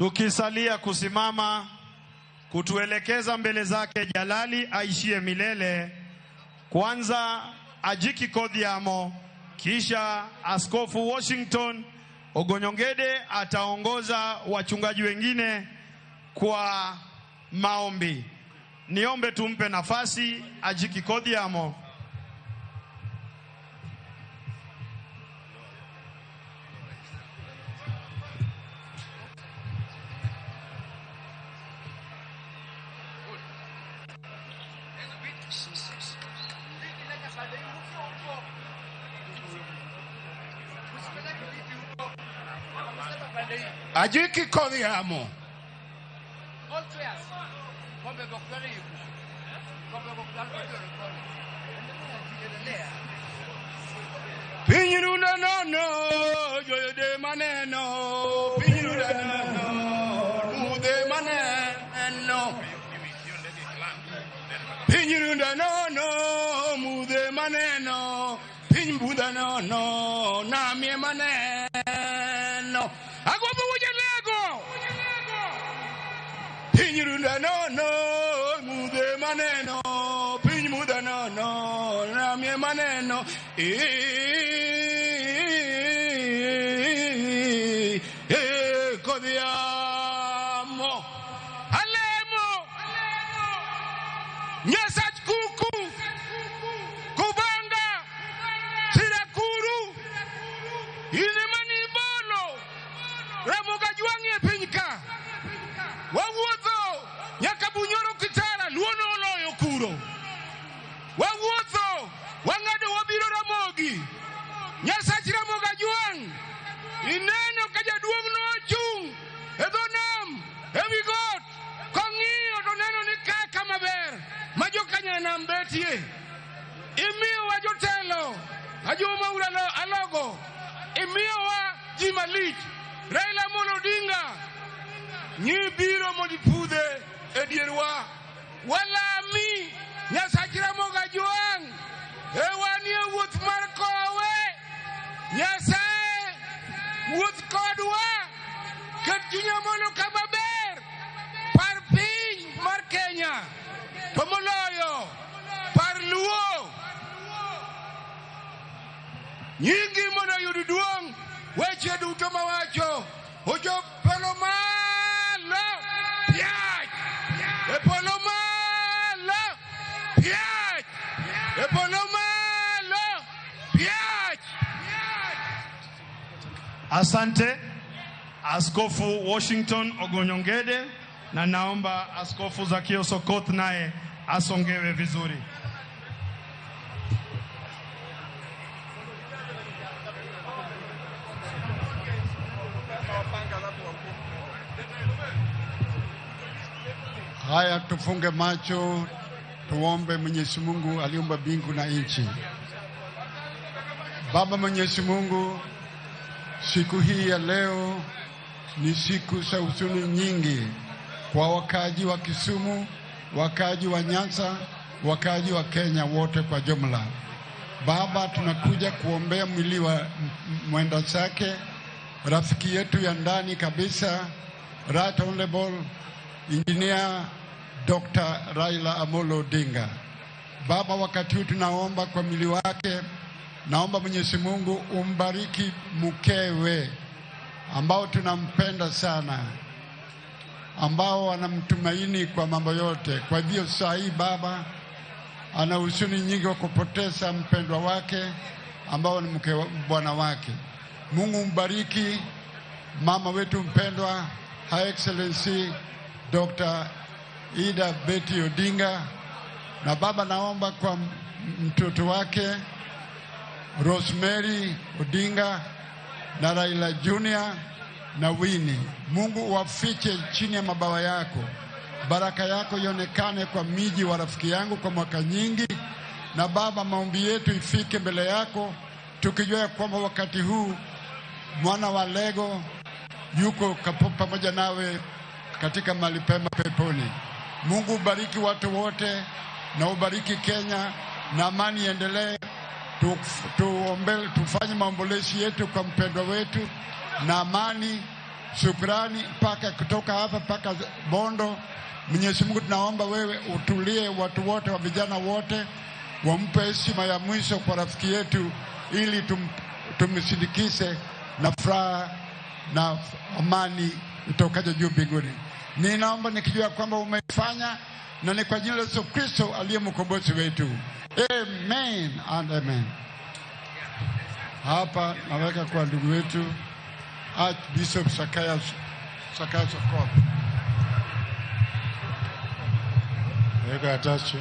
Tukisalia kusimama kutuelekeza mbele zake Jalali aishie milele, kwanza Ajiki Kodhiamo, kisha Askofu Washington Ogonyongede ataongoza wachungaji wengine kwa maombi. Niombe tumpe nafasi Ajiki Kodhiamo. Ajiki Kodhiamo. Pinyirunda nono, yoyode maneno. Pinyirunda nono, mude maneno. Pinyirunda nono, mude maneno. Pinyirunda nono, namie maneno. Agobo wujelego. Pinyirunda nono, mude maneno. Pinyirunda nono, namie maneno. Kodhiamo. Alemo. Nyasach kuku. Kubanga. Sirakuru. Inemani bolo. Ramoga juangi e pinyka. Wawuotho. Nyaka bunyoro kitara. Luono oloyo kuro. Wawuotho. Wangado wabiro Ramogi. Nyasach Ramoga juang. Ineno kajaduong no chung. Edonam. Ewigot. Kong'iyo to neno ni kaka maber. Majokanya nam betie. Imiyo wa jotelo. Ajuma uralo alogo. Imiyo wa jimalich. Raila Amolo Odinga. Nyi biro modipudhe edierwa. Walami. Nyasach Ramoga juang. Ewanie wuoth mar kowe. Nyasaye wuoth kodwa. Ket chunya mondo kama ber. Par piny mar Kenya. To moloyo par luo. Nyingi mondo yud duong'. Weche duto mawacho. Ojo polo malo. Piach. E polo malo. Piach. E polo malo. Piach. Asante Askofu Washington Ogonyongede, na naomba Askofu Zakio Sokoth naye asongewe vizuri. Haya, tufunge macho, tuombe. Mwenyezi Mungu aliumba mbingu na nchi. Baba Mwenyezi Mungu, siku hii ya leo ni siku za huzuni nyingi kwa wakaji wa Kisumu, wakaji wa Nyanza, wakaji wa Kenya wote kwa jumla. Baba, tunakuja kuombea mwili wa mwenda zake, rafiki yetu ya ndani kabisa, Right Honorable Engineer Dr. Raila Amolo Odinga. Baba, wakati huu tunaomba kwa mwili wake. Naomba Mwenyezi Mungu umbariki mkewe ambao tunampenda sana, ambao wanamtumaini kwa mambo yote. Kwa hivyo saa hii Baba ana huzuni nyingi wa kupoteza mpendwa wake ambao ni mke bwana wake. Mungu mbariki mama wetu mpendwa Her Excellency Dr. Ida Betty Odinga. Na Baba, naomba kwa mtoto wake Rosemary Odinga na Raila Junior na Winnie. Mungu wafiche chini ya mabawa yako. Baraka yako ionekane kwa miji wa rafiki yangu kwa mwaka nyingi. Na Baba, maombi yetu ifike mbele yako, tukijua kwamba wakati huu mwana wa Lego yuko pamoja nawe katika mahali pema peponi. Mungu ubariki watu wote na ubariki Kenya, na amani iendelee. Tufanye maombolezi yetu kwa mpendwa wetu, na amani shukrani mpaka kutoka hapa mpaka Bondo. Mwenyezi Mungu tunaomba wewe utulie watu wote wa vijana wote, wampe heshima ya mwisho kwa rafiki yetu, ili tumsindikize na furaha na amani itokaje juu mbinguni. Ninaomba nikijua kwamba umefanya, na ni kwa jina la Yesu Kristo aliye mkombozi wetu. Amen and amen. Hapa naweka kwa ndugu wetu Archbishop Sakaya Sokoth. Weka atache.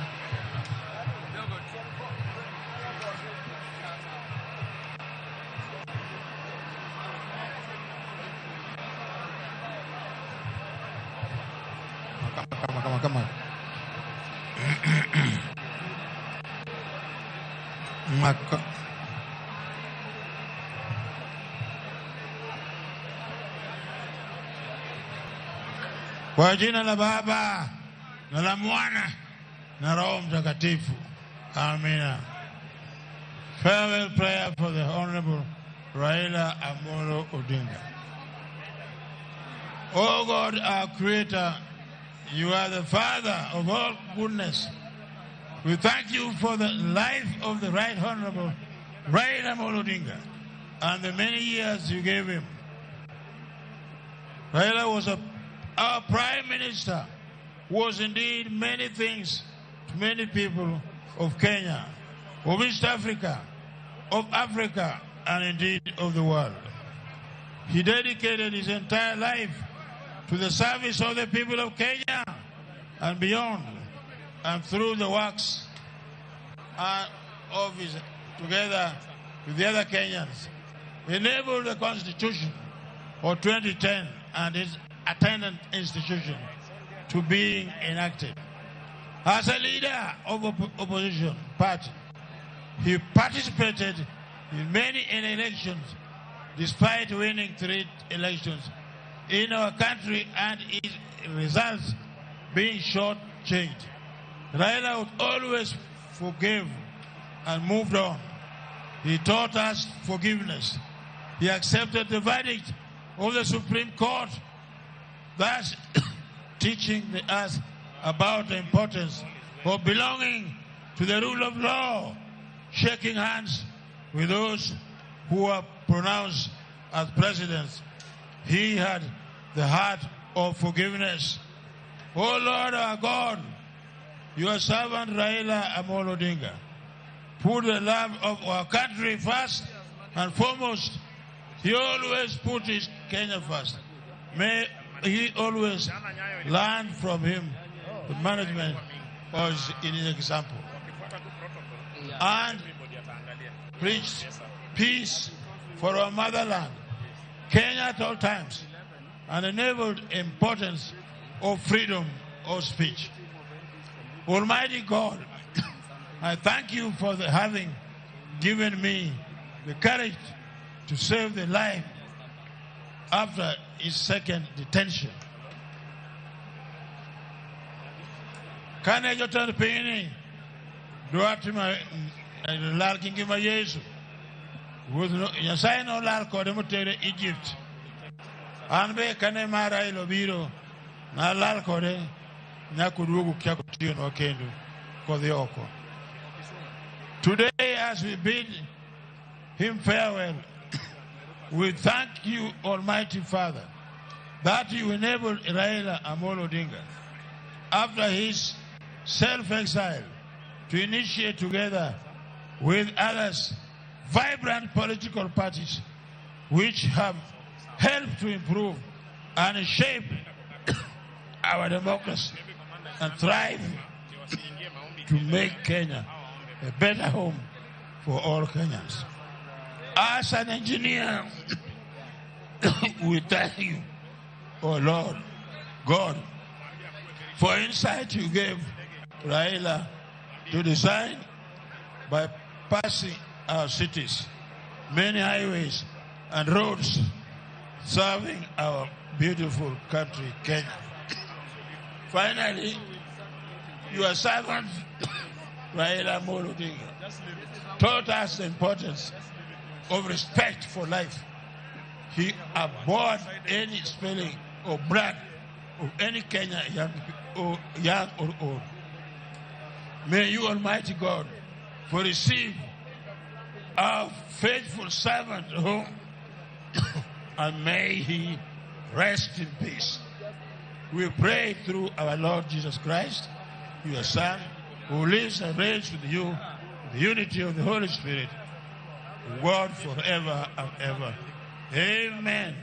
Kama. Maka. Kwa jina la Baba na la Mwana na Roho Mtakatifu. Amina. Farewell prayer for the Honorable Raila Amolo Odinga. Oh God, our Creator, you are the Father of all goodness. We thank you for the life of the Right Honorable Raila Amolo Odinga and the many years you gave him. Raila was our Prime Minister, was indeed many things to many people of Kenya, of East Africa, of Africa, and indeed of the world. He dedicated his entire life to the service of the people of Kenya and beyond, and through the works of his, together with the other Kenyans, enabled the Constitution of 2010 and its attendant institution to be enacted. As a leader of opposition party, he participated in many elections, despite winning 3 elections in our country and its results being short-changed. Raila would always forgive and moved on. He taught us forgiveness. He accepted the verdict of the Supreme Court, thus teaching us about the importance of belonging to the rule of law, shaking hands with those who were pronounced as presidents. He had the heart of forgiveness. Oh Lord our God, your servant Raila Amolo Odinga put the love of our country first and foremost. He always put his Kenya first. May he always learn from him the management was in his example, and preached peace for our motherland, Kenya at all times, and enabled importance of freedom of speech. Almighty God, I thank you for having given me the courage to save the life after his second detention. Kane jotan pini duati ma lal kingi ma Yesu Nyasaye no lal kode motere Egypt. Anbe kane mara ilo biro na lal kode nyakudugu kya kutiyo no kendo kodhi oko. Today, as we bid him farewell, we thank you, Almighty Father, that you enabled Raila Amolo Odinga, after his self-exile, to initiate together with others vibrant political parties which have helped to improve and shape our democracy and thrive to make Kenya a better home for all Kenyans. As an engineer, we thank you, oh Lord God, for insight you gave Raila to design by passing our cities, many highways and roads serving our beautiful country, Kenya. Finally, your servant, Raila Amolo Odinga, taught us the importance of respect for life, he abhorred any spilling of blood of any Kenyan young or old. May you, Almighty God, for receive our faithful servant whom and may he rest in peace. We pray through our Lord Jesus Christ, your Son, who lives and reigns with you in the unity of the Holy Spirit, God forever and ever. Amen.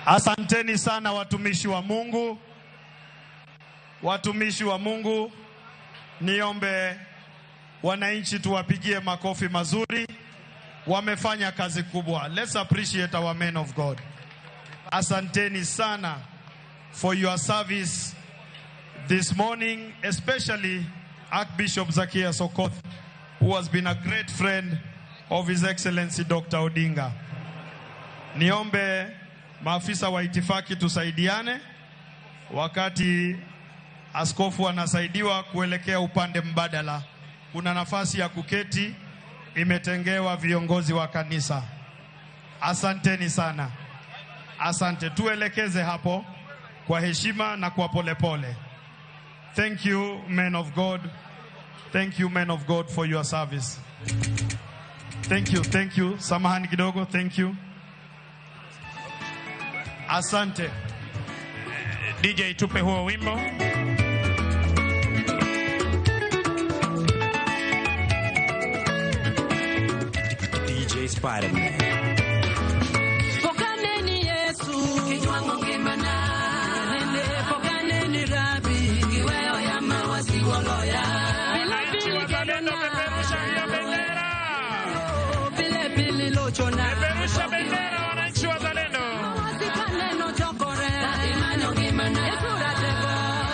Asanteni sana watumishi wa Mungu. Watumishi wa Mungu, niombe wananchi tuwapigie makofi mazuri. Wamefanya kazi kubwa. Let's appreciate our men of God. Asanteni sana for your service this morning, especially Archbishop Zacchaeus Okoth, who has been a great friend of His Excellency Dr. Odinga. Niombe maafisa wa itifaki tusaidiane wakati askofu anasaidiwa kuelekea upande mbadala. Kuna nafasi ya kuketi imetengewa viongozi wa kanisa. Asanteni sana. Asante, tuelekeze hapo kwa heshima na kwa polepole. Thank you, men of God. Thank you, men of God, for your service. Thank you. Samahani kidogo, thank you. Asante. DJ, tupe huo wimbo. DJ Spider-Man. Pokaneni Yesu, kinywango ngimana. Nende pokaneni Rabi, kiweo ya mawasi woloya. Wananchi wazalendo, peperusha hiyo bendera. Pili lochona. Peperusha bendera, wananchi wazalendo. Sikaneno chokore. Imano ngimana. Esuratego,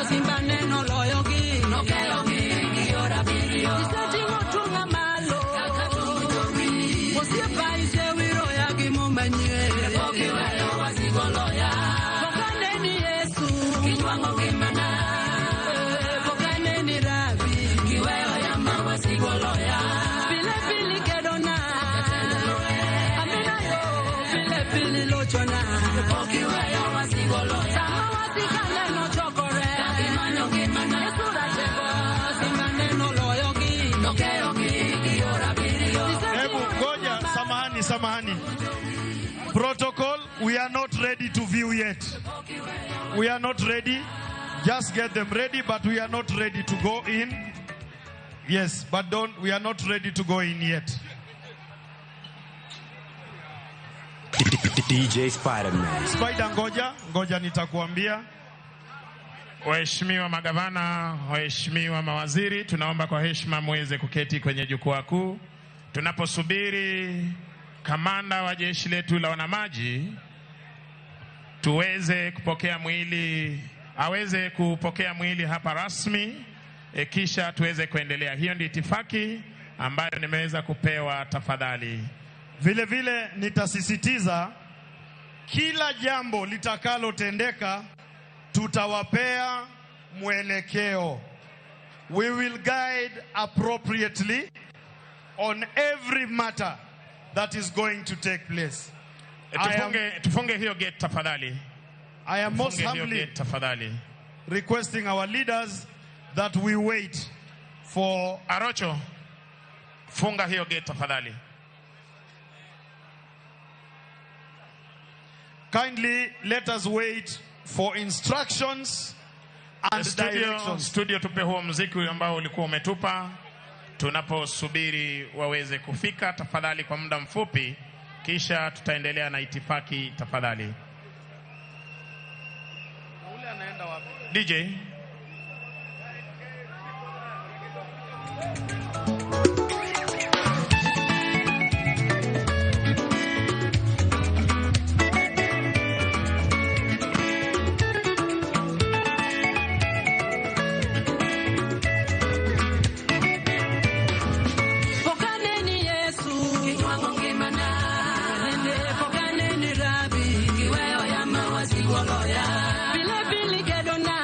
simbaneno loyogi. Nokeyogi, giora birio. Isati ngotunga malo. Osiepa ise wiro ya gimumanye. Pokiweyo wasigoloya. Pokaneni Yesu, kinywango ngimana. Pokaneni Rabi, kiweo ya mawasigoloya. Pili kedona. Amina yo, pili lochona. Pokiweyo wasigoloya. Sama wasikaneno chokore. Imano ngimana. Esuratego, simbaneno loyogi. Nokeyogi, giora birio. Hebu ngoja, samahani. Protocol, we are not ready to view yet. We are not ready. Just get them ready, but we are not ready to go in. Yes, but we are not ready to go in yet. DJ Spider-Man. Spider, ngoja nitakuambia. Waheshimiwa magavana, waheshimiwa mawaziri, tunaomba kwa heshima muweze kuketi kwenye jukwaa kuu. Tunaposubiri kamanda wa jeshi letu la wanamaji tuweze kupokea mwili, aweze kupokea mwili hapa rasmi, kisha tuweze kuendelea. Hiyo ndio itifaki ambayo nimeweza kupewa. Tafadhali. Vile nitasisitiza kila jambo litakalotendeka tutawapea mwelekeo. We will guide appropriately on every matter that is going to take place. Tufunge hiyo gate tafadhali. I am most humbly requesting our leaders that we wait for Arocho. Funga hiyo gate tafadhali. Kindly let us wait for instructions and directions. Studio, tupe huo muziki ambao ulikuwa umetupa. Tunaposubiri waweze kufika tafadhali kwa muda mfupi, kisha tutaendelea na itifaki tafadhali. DJ. Pokaneni Yesu, kinywango ngimana. Nende pokaneni Rabi, kiweo ya mawasi woloya. Pili kedona.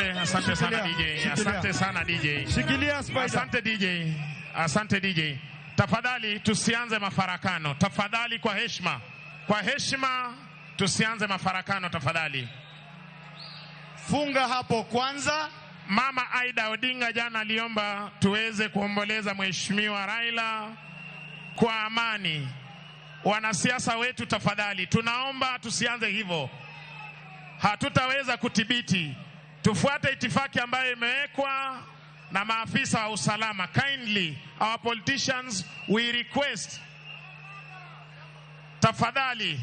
Asante sana DJ. Asante sana DJ. Shikilia Spider. Asante DJ. Asante DJ. Tafadhali tusianze mafarakano. Tafadhali kwa heshima. Kwa heshima tusianze mafarakano tafadhali. Funga hapo kwanza. Mama Aida Odinga jana aliomba tuweze kuomboleza Mheshimiwa Raila kwa amani. Wanasiasa wetu tafadhali, tunaomba tusianze hivyo. Hatutaweza kudhibiti. Tufuate itifaki ambayo imewekwa na maafisa wa usalama. Kindly, our politicians, we request. Tafadhali.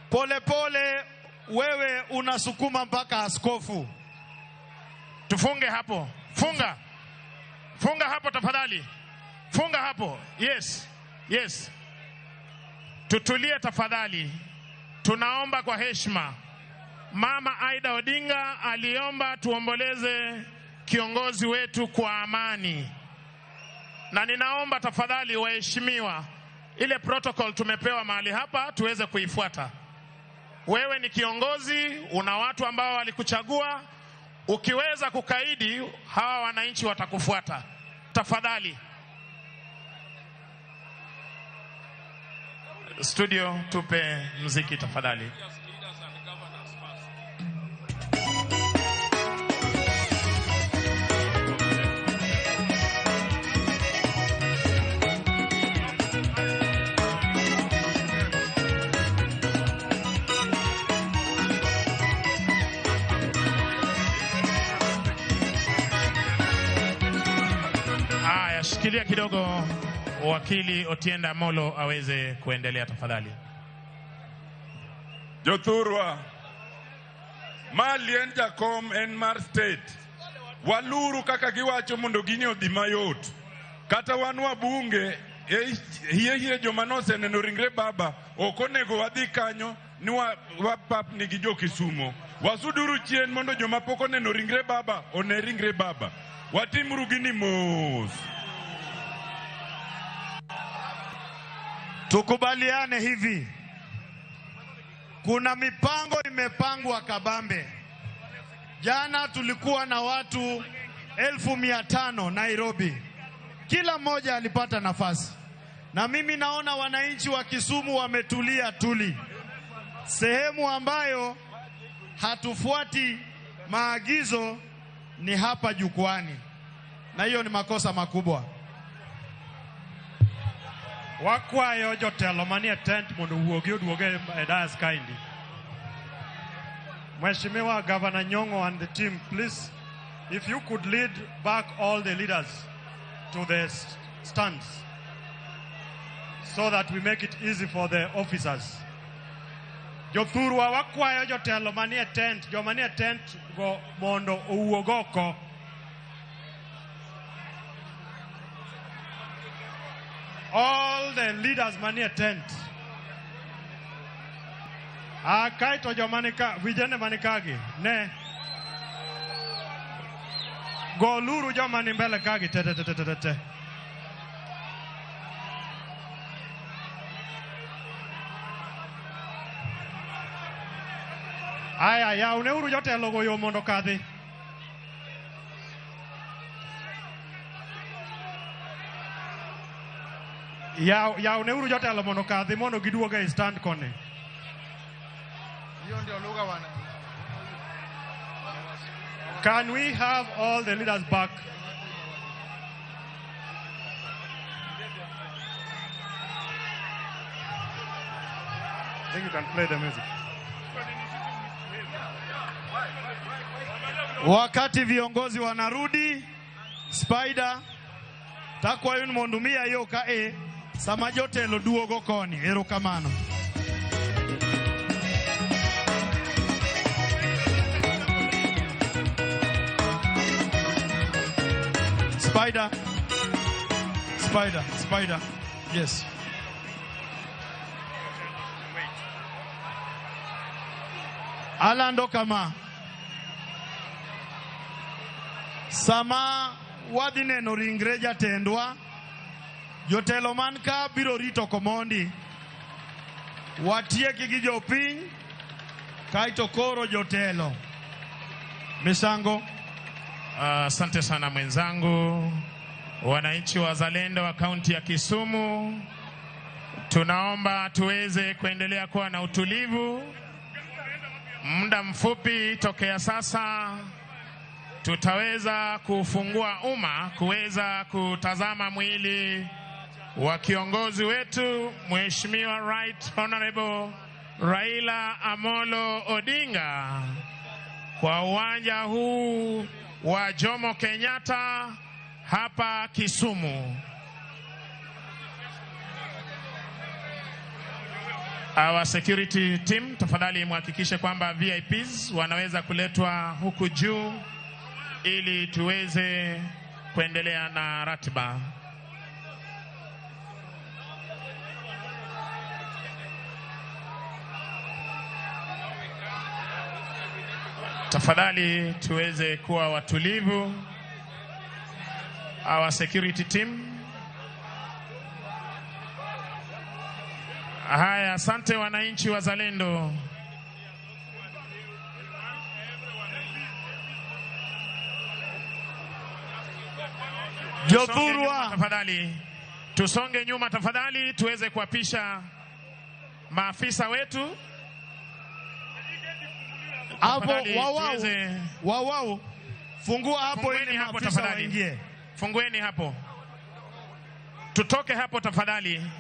Pole pole, wewe unasukuma mpaka askofu. Tufunge hapo. Funga. Funga hapo tafadhali. Funga hapo. Yes. Yes. Tutulie tafadhali. Tunaomba kwa heshima. Mama Aida Odinga aliomba tuomboleze kiongozi wetu kwa amani. Na ninaomba tafadhali waheshimiwa, ile protocol tumepewa mahali hapa tuweze kuifuata. Wewe ni kiongozi, una watu ambao walikuchagua. Ukiweza kukaidi, hawa wananchi watakufuata. Tafadhali. Studio, tupe muziki tafadhali. Shikilia kidogo, wakili Otienda Molo aweze kuendelea tafadhali. Jothurwa, malien jakom en mar state. Waluru kaka giwacho mondo gini odhi mayot. Kata wan wabunge, hiye joma noseneno ringre baba, okonego wadhi kanyo ni wapap nigi jo Kisumo. Wasuduru chien mondo joma pok oneno ringre baba, one ringre baba. Watimuru gini mos. Tukubaliane hivi. Kuna mipango imepangwa kabambe. Jana tulikuwa na watu 1500 Nairobi. Kila mmoja alipata nafasi. Na mimi naona wananchi wa Kisumu wametulia tuli. Sehemu ambayo hatufuati maagizo ni hapa jukwani. Na hiyo ni makosa makubwa. Wakwayo jotelo manie tent mondo wuogi oduoge e dais kaindi. Mheshimiwa Governor Nyong'o and the team, please, if you could lead back all the leaders to the stands so that we make it easy for the officers. Jothurwa wakwayo jotelo manie tent, jomanie tent go mondo owuogoko. All the leaders manie tent. Kaito jomanika vijana manikagi ne goluru jomani mbele kagi te. Aya ya uneuru jotelo go yo mondo kadhi. Ya uneuru jotelo mondo kadhi mondo giduoga e stand kone. Can we have all the leaders back? I think you can play the music. Wakati viongozi wanarudi, Spider takwa yun mondumia yo ka sama jotelo duogo koni. Erokamano. Spider. Yes. Alando kama. Sama wadineno ringre jatendwa. Jotelo man ka biro rito komondi. Watieki gi jopiny. Kaito koro jotelo. Misango. Asante sana mwenzangu. Wananchi wazalendo wa kaunti ya Kisumu, tunaomba tuweze kuendelea kuwa na utulivu. Muda mfupi tokea sasa tutaweza kufungua umma kuweza kutazama mwili wa kiongozi wetu Mheshimiwa Right Honorable Raila Amolo Odinga kwa uwanja huu wa Jomo Kenyatta hapa Kisumu. Our security team, tafadhali muhakikishe kwamba VIPs wanaweza kuletwa huku juu ili tuweze kuendelea na ratiba. Tafadhali tuweze kuwa watulivu. Our security team. Haya, asante wananchi wazalendo. Jothurwa, tafadhali tusonge nyuma tafadhali tuweze kuapisha maafisa wetu. Hapo wawao fungua hapo ili maafisa waingie. Fungueni hapo. Tutoke hapo tafadhali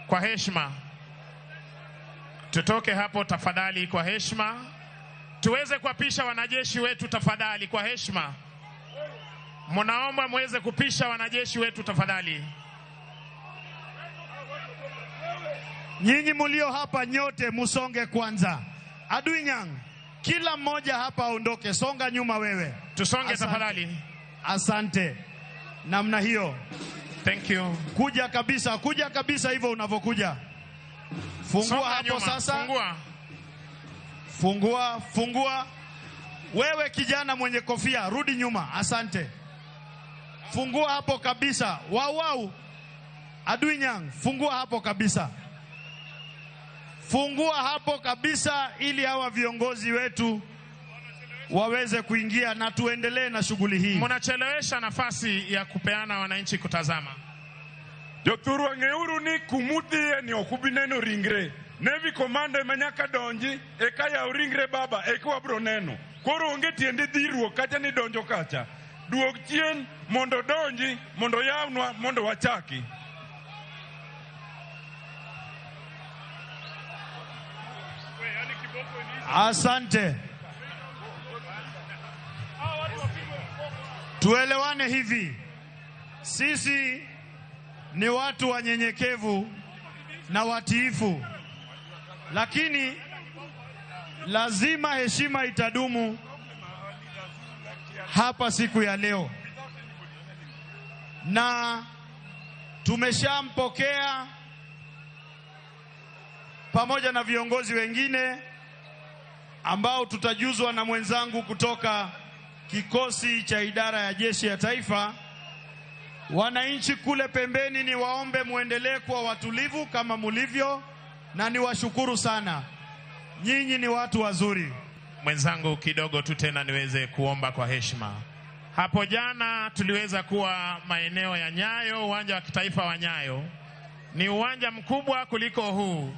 kwa heshima. Tutoke hapo tafadhali kwa heshima. Tuweze kuapisha wanajeshi wetu tafadhali kwa heshima. Munaomba muweze kupisha wanajeshi wetu tafadhali. Nyinyi mulio hapa nyote musonge kwanza. Adui Nyang, kila mmoja hapa aondoke. Songa nyuma wewe. Tusonge tafadhali. Asante. Namna hiyo. Thank you. Kuja kabisa hivyo unavokuja. Fungua hapo nyuma. Sasa. Fungua. Wewe kijana mwenye kofia, rudi nyuma. Asante. Fungua hapo kabisa. Wau. Adui Nyang, fungua hapo kabisa. Fungua hapo kabisa ili hawa viongozi wetu waweze kuingia na tuendelee na shughuli hii. Mnachelewesha nafasi ya kupeana wananchi kutazama. Jothurwa ngeuru ni kumuthie ni okubineno ringre. Navy commander manyaka donji eka ya ringre baba eka wabro neno. Koro onge tiende dhiruok kacha ni donjo kacha. Duok chien mondo donji mondo yawnwa mondo wachaki. Asante. Tuelewane hivi. Sisi ni watu wanyenyekevu na watiifu. Lakini lazima heshima itadumu hapa siku ya leo. Na tumeshampokea pamoja na viongozi wengine ambao tutajuzwa na mwenzangu kutoka kikosi cha idara ya jeshi ya taifa. Wananchi kule pembeni ni waombe muendelee kuwa watulivu kama mulivyo, na ni washukuru sana. Nyinyi ni watu wazuri. Mwenzangu kidogo tu tena niweze kuomba kwa heshima. Hapo jana tuliweza kuwa maeneo ya Nyayo, uwanja wa kitaifa wa Nyayo. Ni uwanja mkubwa kuliko huu.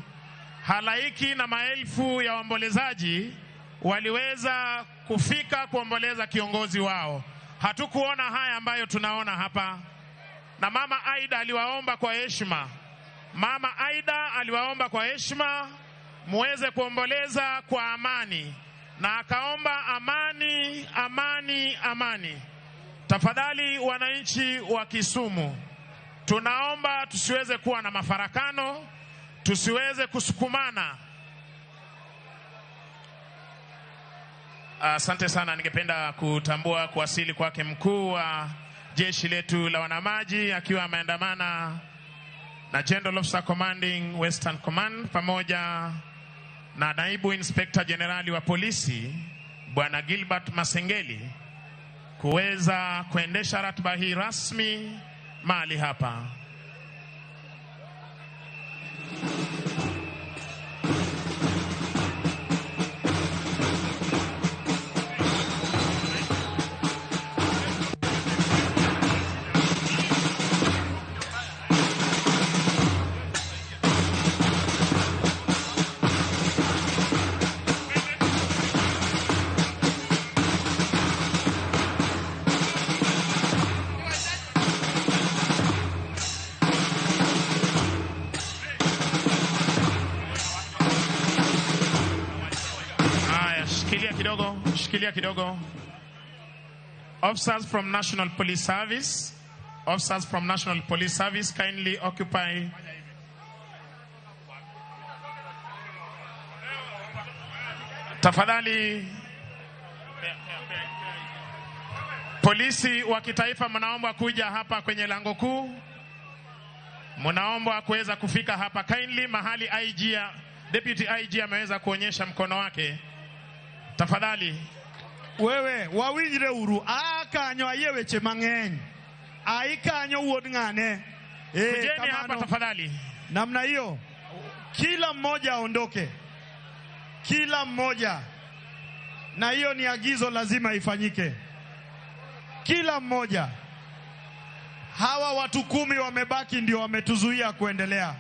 Halaiki na maelfu ya waombolezaji waliweza kufika kuomboleza kiongozi wao. Hatukuona haya ambayo tunaona hapa. Na Mama Aida aliwaomba kwa heshima. Mama Aida aliwaomba kwa heshima muweze kuomboleza kwa amani. Na akaomba amani, amani, amani. Tafadhali wananchi wa Kisumu, tunaomba tusiweze kuwa na mafarakano, tusiweze kusukumana. Asante sana. Ningependa kutambua kuwasili kwake mkuu wa jeshi letu la wanamaji akiwa ameandamana na General Officer Commanding Western Command pamoja na naibu inspector generali wa polisi Bwana Gilbert Masengeli kuweza kuendesha ratiba hii rasmi mahali hapa. Shikilia kidogo. Officers from National Police Service. Officers from National Police Service, kindly occupy. Tafadhali. Polisi wa kitaifa mnaomba kuja hapa kwenye lango kuu. Mnaomba kuweza kufika hapa kindly mahali IG, Deputy IG ameweza kuonyesha mkono wake. Tafadhali. Wewe wawinjre uru akanyo ayeweche mang'eny. Aikanyo wuod ng'ane. Kujeni hapa tafadhali. Namna hiyo kila mmoja aondoke. Kila mmoja. Na hiyo ni agizo lazima ifanyike. Kila mmoja. Hawa watu 10 wamebaki ndio wametuzuia kuendelea.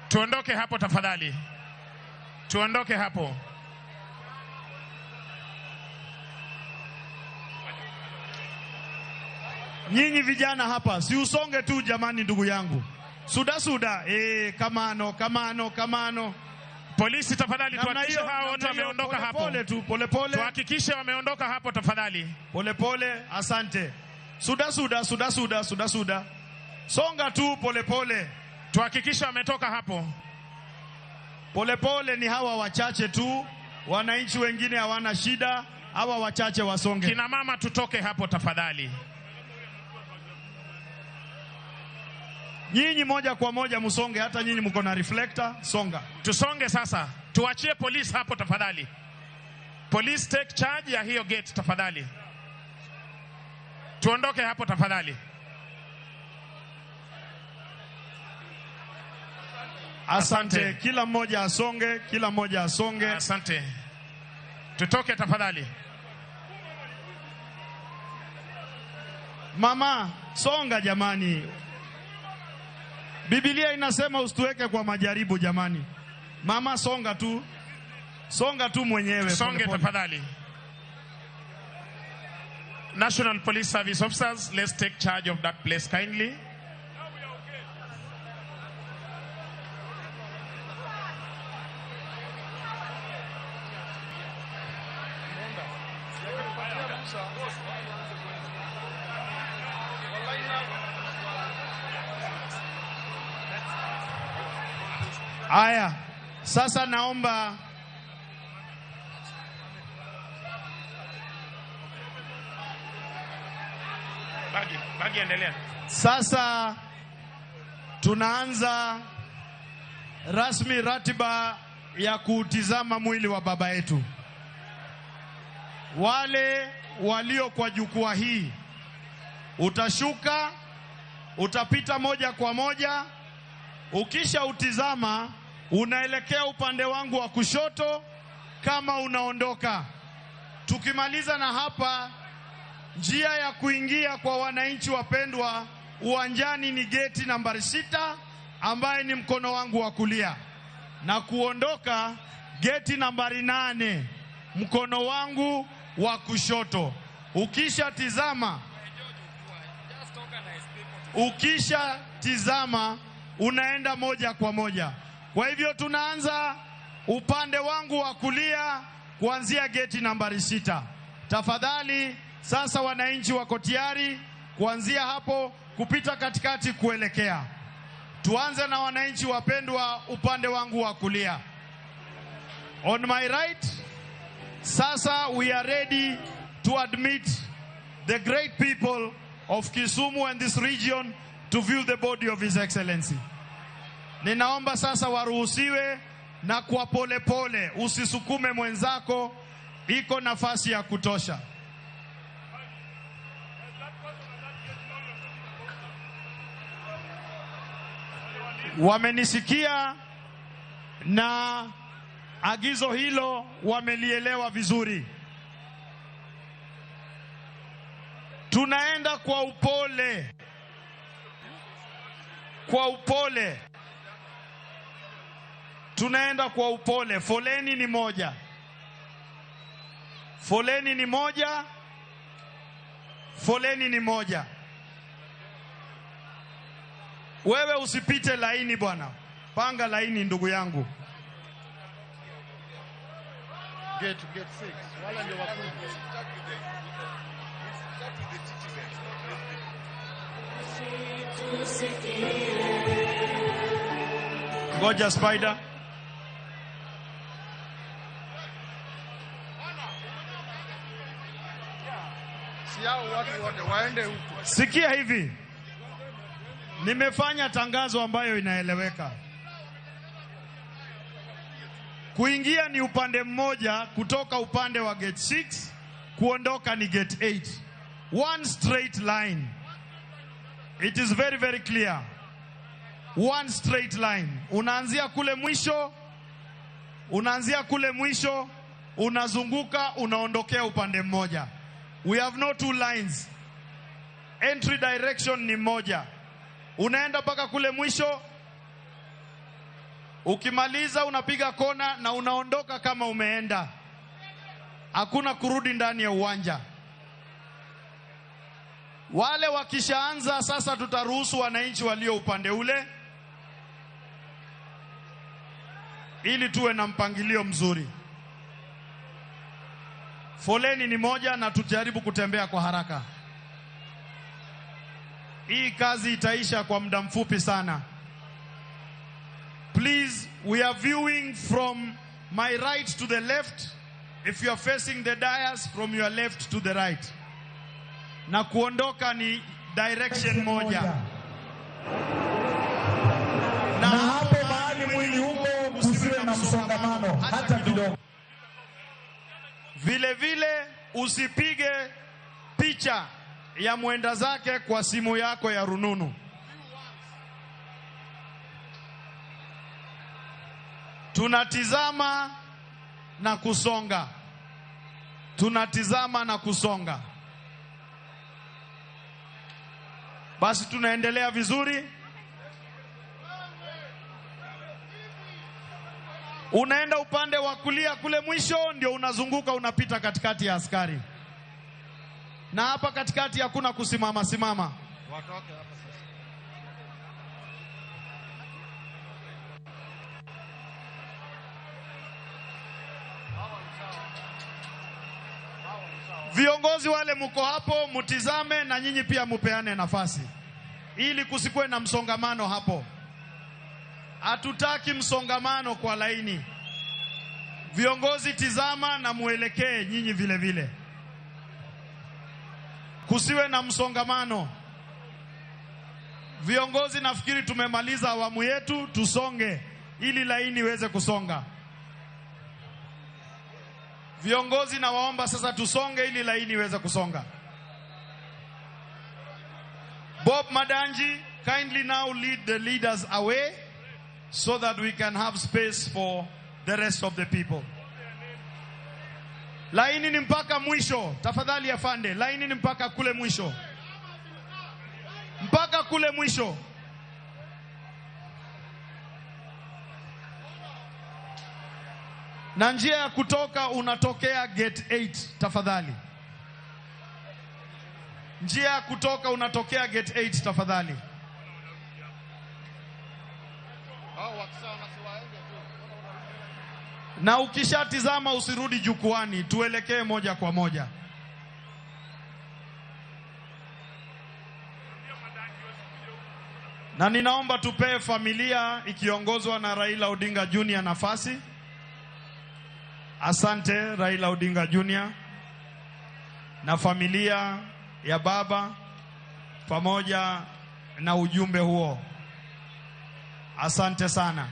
Tuondoke hapo tafadhali. Tuondoke hapo. Nyinyi vijana hapa, si usonge tu jamani ndugu yangu. Suda. Kamano. Polisi tafadhali tuhakikishe hao wote wameondoka hapo. Pole. Tuhakikishe wameondoka hapo tafadhali. Pole. Asante. Suda. Songa tu pole. Tuhakikishe wametoka hapo. Pole ni hawa wachache tu. Wananchi wengine hawana shida. Hawa wachache wasonge. Kina mama tutoke hapo tafadhali. Nyinyi moja kwa moja musonge, hata nyinyi mko na reflector, songa. Tusonge sasa. Tuachie polisi hapo tafadhali. Police take charge ya hiyo gate tafadhali. Tuondoke hapo tafadhali. Asante. Kila mmoja asonge. Asante. Tutoke tafadhali. Mama, songa jamani. Biblia inasema usituweke kwa majaribu jamani. Mama, songa tu mwenyewe. Songe tafadhali. National Police Service officers, let's take charge of that place kindly. Aya, sasa naomba Bagi endelea. Sasa tunaanza rasmi ratiba ya kutizama mwili wa baba yetu. Wale walio kwa jukwaa hii, utashuka, utapita moja kwa moja. Ukisha utizama, unaelekea upande wangu wa kushoto kama unaondoka. Tukimaliza na hapa, njia ya kuingia kwa wananchi wapendwa uwanjani ni geti nambari 6 ambaye ni mkono wangu wa kulia, na kuondoka geti nambari 8 mkono wangu wa kushoto. Ukisha tizama unaenda moja kwa moja. Kwa hivyo tunaanza upande wangu wa kulia kuanzia geti nambari 6. Tafadhali sasa wananchi wako tayari kuanzia hapo kupita katikati kuelekea. Tuanze na wananchi wapendwa upande wangu wa kulia. On my right, sasa we are ready to admit the great people of Kisumu and this region to view the body of His Excellency. Ninaomba sasa waruhusiwe, na kwa pole, usisukume mwenzako, iko nafasi ya kutosha. Wamenisikia na agizo hilo wamelielewa vizuri. Tunaenda kwa upole. Tunaenda kwa upole. Foleni ni moja. Wewe usipite laini bwana. Panga laini ndugu yangu. gate 6. Wala ndio wakubwa. Ngoja Spider. Siao watu wote waende huko. Sikia hivi. Nimefanya tangazo ambayo inaeleweka. Kuingia ni upande mmoja, kutoka upande wa gate 6, kuondoka ni gate 8. One straight line. It is very very clear. One straight line. Unaanzia kule mwisho, unazunguka, unaondokea upande mmoja. We have no two lines. Entry direction ni moja. Unaenda mpaka kule mwisho, ukimaliza unapiga kona na unaondoka kama umeenda. Hakuna kurudi ndani ya uwanja. Wale wakishaanza sasa, tutaruhusu wananchi walio upande ule ili tuwe na mpangilio mzuri. Foleni ni moja na tujaribu kutembea kwa haraka. Hii kazi itaisha kwa muda mfupi sana. Please, we are viewing from my right to the left. If you are facing the dais, from your left to the right. Na kuondoka ni direction moja. Na hapo mahali mwili huko kusiwe na msongamano hata kidogo. Vile vile usipige picha ya mwenda zake kwa simu yako ya rununu. Tunatizama na kusonga. Tunatizama na kusonga. Basi tunaendelea vizuri. Unaenda upande wa kulia kule mwisho, ndio unazunguka, unapita katikati ya askari. Na hapa katikati hakuna kusimama simama. Watoke hapa sasa. Viongozi wale mko hapo, mutizame na nyinyi pia mupeane nafasi ili kusikwe na msongamano hapo. Hatutaki msongamano kwa laini. Viongozi tizama na muelekee nyinyi vile vile. Kusiwe na msongamano. Viongozi, nafikiri tumemaliza awamu yetu, tusonge ili laini iweze kusonga. Viongozi, na waomba sasa tusonge ili laini iweze kusonga. Bob Madanji, kindly now lead the leaders away so that we can have space for the rest of the people. Laini ni mpaka mwisho. Tafadhali afande, laini ni mpaka kule mwisho. Mpaka kule mwisho. Na njia ya kutoka unatokea gate 8 tafadhali. Njia ya kutoka unatokea gate 8 tafadhali. Na ukishatizama usirudi jukwani, tuelekee moja kwa moja. Na ninaomba tupee familia ikiongozwa na Raila Odinga Junior nafasi. Asante Raila Odinga Junior na familia ya baba pamoja na ujumbe huo. Asante sana.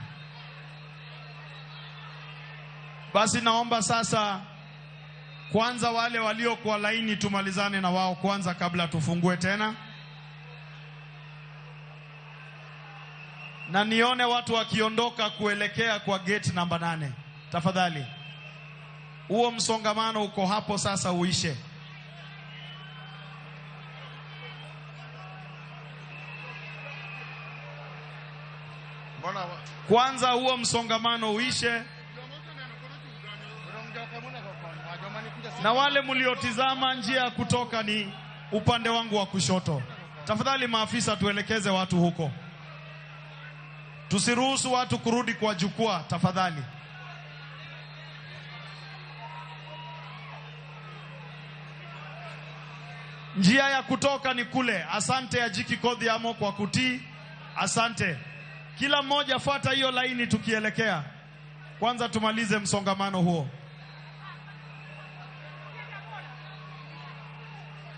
Basi naomba sasa kwanza wale walio kwa laini tumalizane na wao kwanza kabla tufungue tena. Na nione watu wakiondoka kuelekea kwa gate namba 8. Tafadhali. Huo msongamano uko hapo sasa uishe. Kwanza huo msongamano uishe. Na wale mliotizama njia ya kutoka ni upande wangu wa kushoto. Tafadhali maafisa tuelekeze watu huko. Tusiruhusu watu kurudi kwa jukwaa tafadhali. Njia ya kutoka ni kule. Asante Ajiki Kodhiamo kwa kutii. Asante. Kila mmoja fuata hiyo laini tukielekea. Kwanza tumalize msongamano huo.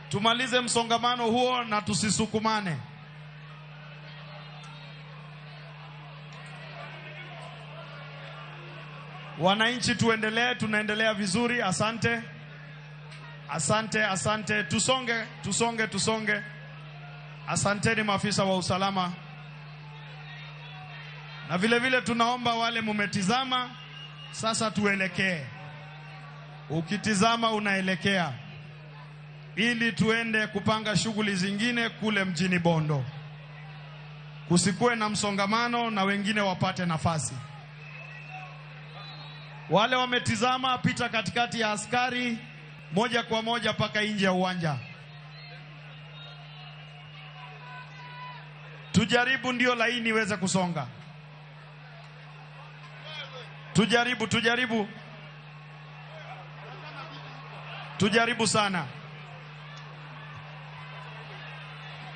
Tumalize msongamano huo na tusisukumane. Wananchi tuendelee, tunaendelea vizuri. Asante. Asante, asante. Tusonge. Asanteni maafisa wa usalama. Na vile vile tunaomba wale mumetizama, sasa tuelekee. Ukitizama unaelekea. Ili tuende kupanga shughuli zingine kule mjini Bondo. Kusikue na msongamano na wengine wapate nafasi. Wale wametizama, pita katikati ya askari moja kwa moja paka nje ya uwanja. Tujaribu ndio laini iweze kusonga. Tujaribu. Tujaribu sana.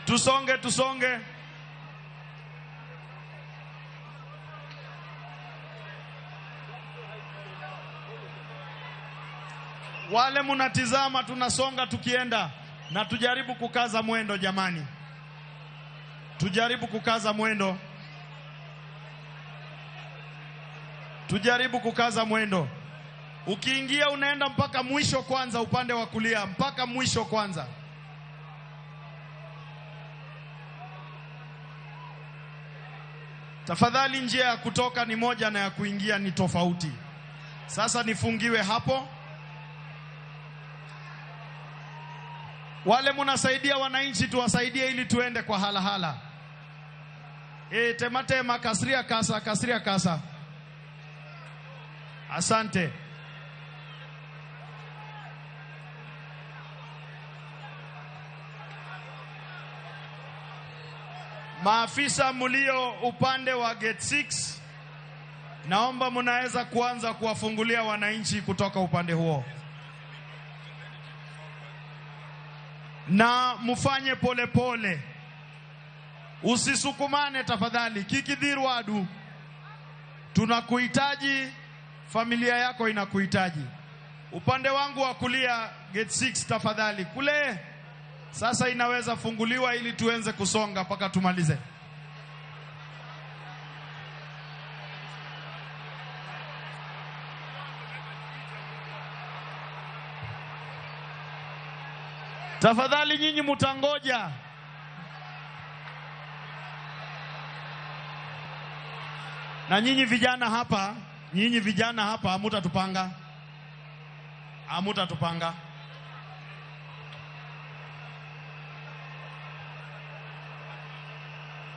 Tusonge. Wale munatizama tunasonga tukienda, na tujaribu kukaza mwendo jamani. Tujaribu kukaza mwendo. Ukiingia unaenda mpaka mwisho kwanza, upande wa kulia mpaka mwisho kwanza. Tafadhali, njia ya kutoka ni moja na ya kuingia ni tofauti. Sasa nifungiwe hapo. Wale munasaidia wananchi tuwasaidie ili tuende kwa hala. Tema kasiria kasa. Asante. Maafisa mulio upande wa gate 6, naomba munaweza kuanza kuwafungulia wananchi kutoka upande huo. Na mufanye pole. Usisukumane tafadhali. Kikidhirwadu, tunakuhitaji, familia yako inakuhitaji. Upande wangu wa kulia gate 6 tafadhali. Kule sasa inaweza funguliwa ili tuenze kusonga mpaka tumalize. Tafadhali nyinyi mutangoja. Na nyinyi vijana hapa hamutatupanga.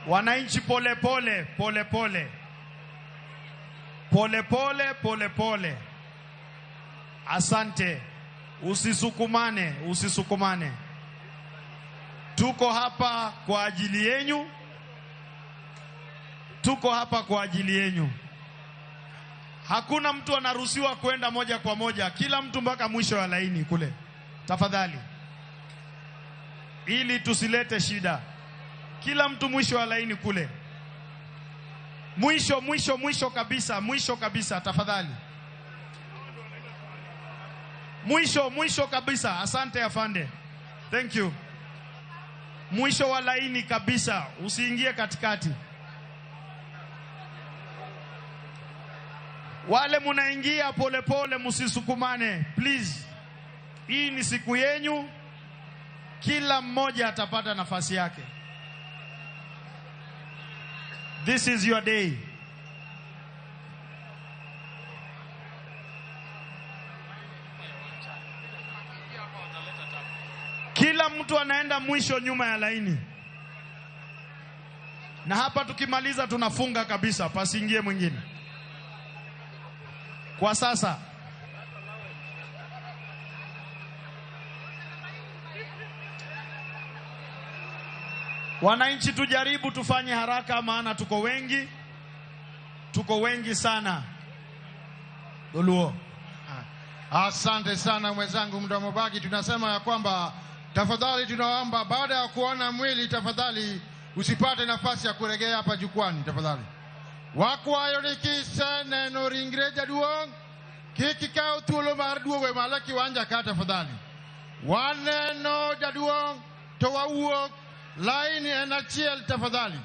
Wananchi pole. Asante. Usisukumane. Tuko hapa kwa ajili yenu. Hakuna mtu anaruhusiwa kwenda moja kwa moja. Kila mtu mpaka mwisho wa laini kule. Tafadhali. Ili tusilete shida. Kila mtu mwisho wa laini kule. Mwisho kabisa tafadhali. Mwisho kabisa. Asante afande. Thank you. Mwisho wa laini kabisa, usiingie katikati. Wale munaingia pole, musisukumane please. Hii ni siku yenu. Kila mmoja atapata nafasi yake. This is your day. Kila mtu anaenda mwisho nyuma ya laini. Na hapa tukimaliza tunafunga kabisa, pasiingie mwingine. Kwa sasa wananchi tujaribu tufanye haraka, maana tuko wengi sana. Doluo. Asante sana mwenzangu Mdomo Bagi. Tunasema ya kwamba tafadhali tunaomba baada ya kuona mwili, tafadhali usipate nafasi ya kuregea hapa jukwani tafadhali. Wakwayo nikise neno ringre jaduong kiki kao thuolo mar duogo malo kiwanja ka tafadhali. Waneno jaduong to wawuok laini en achiel tafadhali.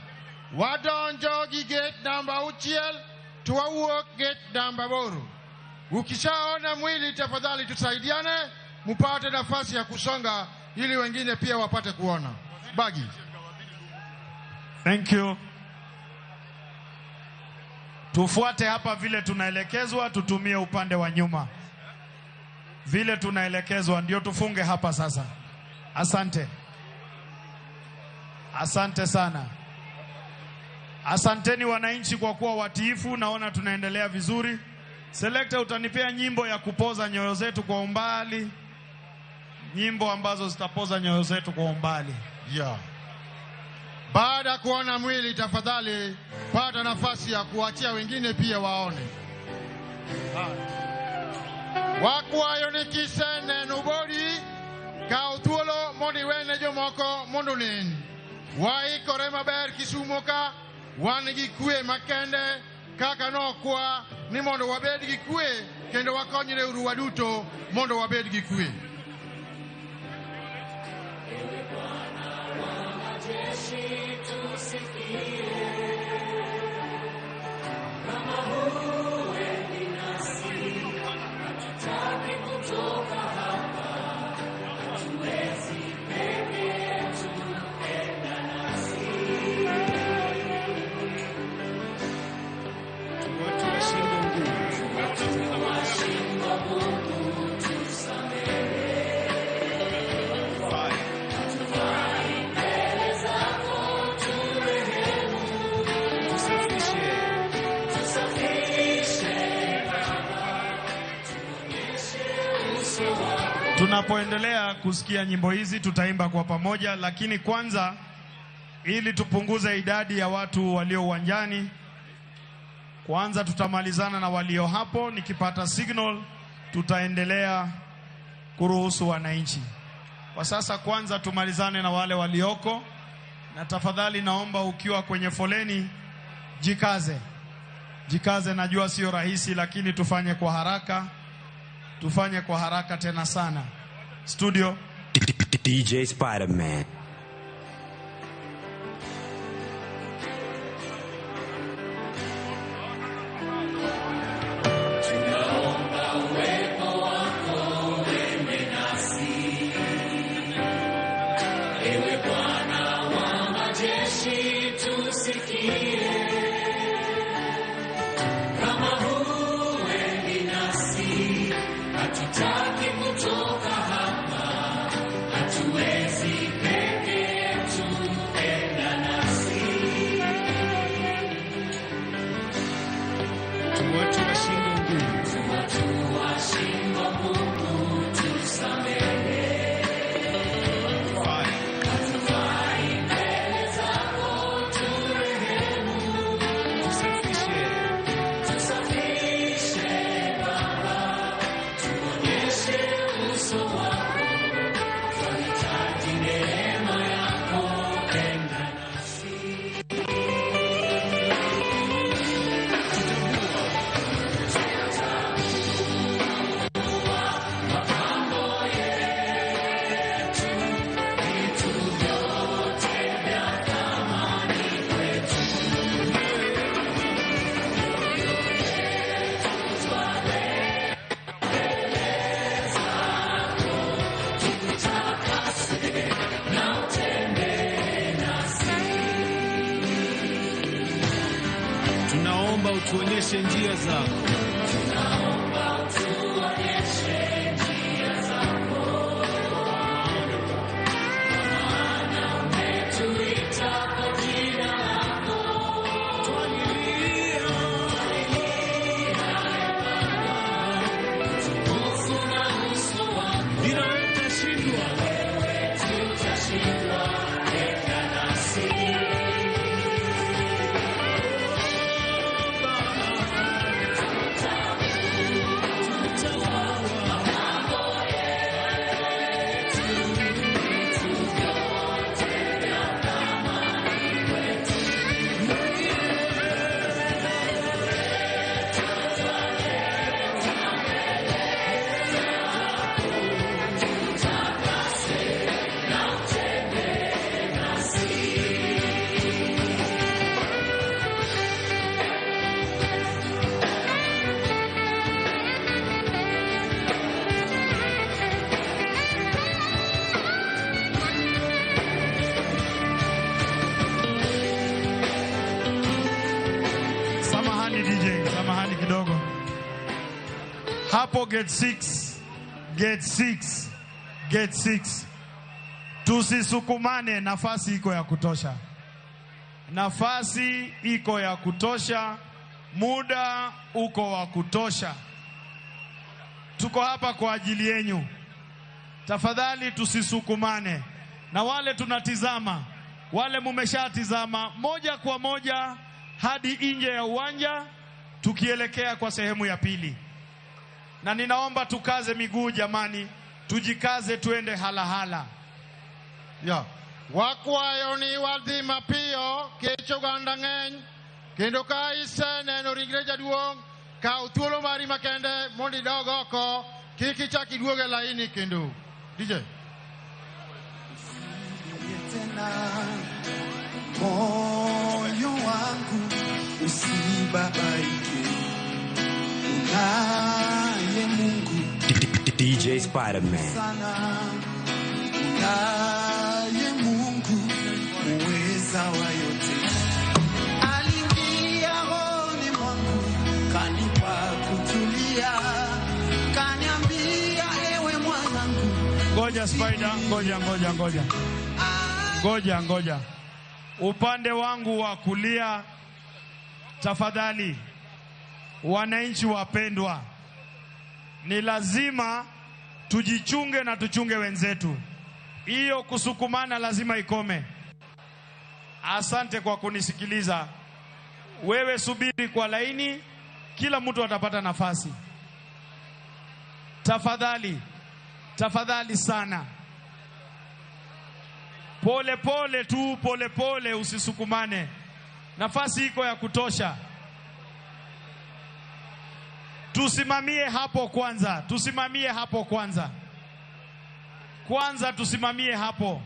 Wadonjo gi gate namba 6 to wawuok gate namba 8. Ukishaona mwili tafadhali tusaidiane mupate nafasi ya kusonga ili wengine pia wapate kuona. Bagi. Thank you. Tufuate hapa vile tunaelekezwa, tutumie upande wa nyuma. Vile tunaelekezwa ndio tufunge hapa sasa. Asante. Asante sana. Asanteni wananchi kwa kuwa watiifu, naona tunaendelea vizuri. Selector, utanipea nyimbo ya kupoza nyoyo zetu kwa umbali. Nyimbo ambazo zitapoza nyoyo zetu kwa umbali. Yeah. Baada ya kuona mwili tafadhali pata nafasi ya kuachia wengine pia waone. Wakwayo nikise neno bodi kao thuolo mondi wene jomoko mondo nen. Waikore maber Kisumo ka wan gi kwe makende kaka nokwa ni mondo wabed gi kwe kendo wakonyre uru waduto mondo wabed gi kwe. Tunapoendelea kusikia nyimbo hizi tutaimba kwa pamoja, lakini kwanza ili tupunguze idadi ya watu walio uwanjani, kwanza tutamalizana na walio hapo. Nikipata signal tutaendelea kuruhusu wananchi. Kwa sasa kwanza tumalizane na wale walioko, na tafadhali naomba ukiwa kwenye foleni jikaze. Jikaze, najua sio rahisi lakini tufanye kwa haraka. Tufanye kwa haraka tena sana. Studio DJ Spider-Man. Tunaomba utuonyeshe njia zako. hapo gate 6, gate 6, gate 6. Tusisukumane, nafasi iko ya kutosha. Nafasi iko ya kutosha, muda uko wa kutosha. Tuko hapa kwa ajili yenu. Tafadhali tusisukumane. Na wale tunatizama, wale mumeshatizama, moja kwa moja hadi nje ya uwanja tukielekea kwa sehemu ya pili. Na ninaomba tukaze miguu jamani, tujikaze tuende halahala. Ya. Wakwayo ni wadhi mapiyo kecho ganda ng'eny kendo ka iseneno ringre jaduong' kaw thuolo mari makende mondo idog oko, kik ichak iduog e laini kendo. DJ. Moyo wangu usibabaike, unaye Mungu DJ Spider-Man. Unaye Mungu uweza wa yote. Aliingia rohoni mwangu, kanipa kutulia, kaniambia ewe mwanangu. Ngoja Spider, ngoja. Upande wangu wa kulia, tafadhali wananchi wapendwa, ni lazima tujichunge na tuchunge wenzetu. Hiyo kusukumana lazima ikome. Asante kwa kunisikiliza. Wewe subiri kwa laini, kila mtu atapata nafasi. Tafadhali sana. Pole pole, usisukumane. Nafasi iko ya kutosha. Tusimamie hapo kwanza. Tusimamie hapo.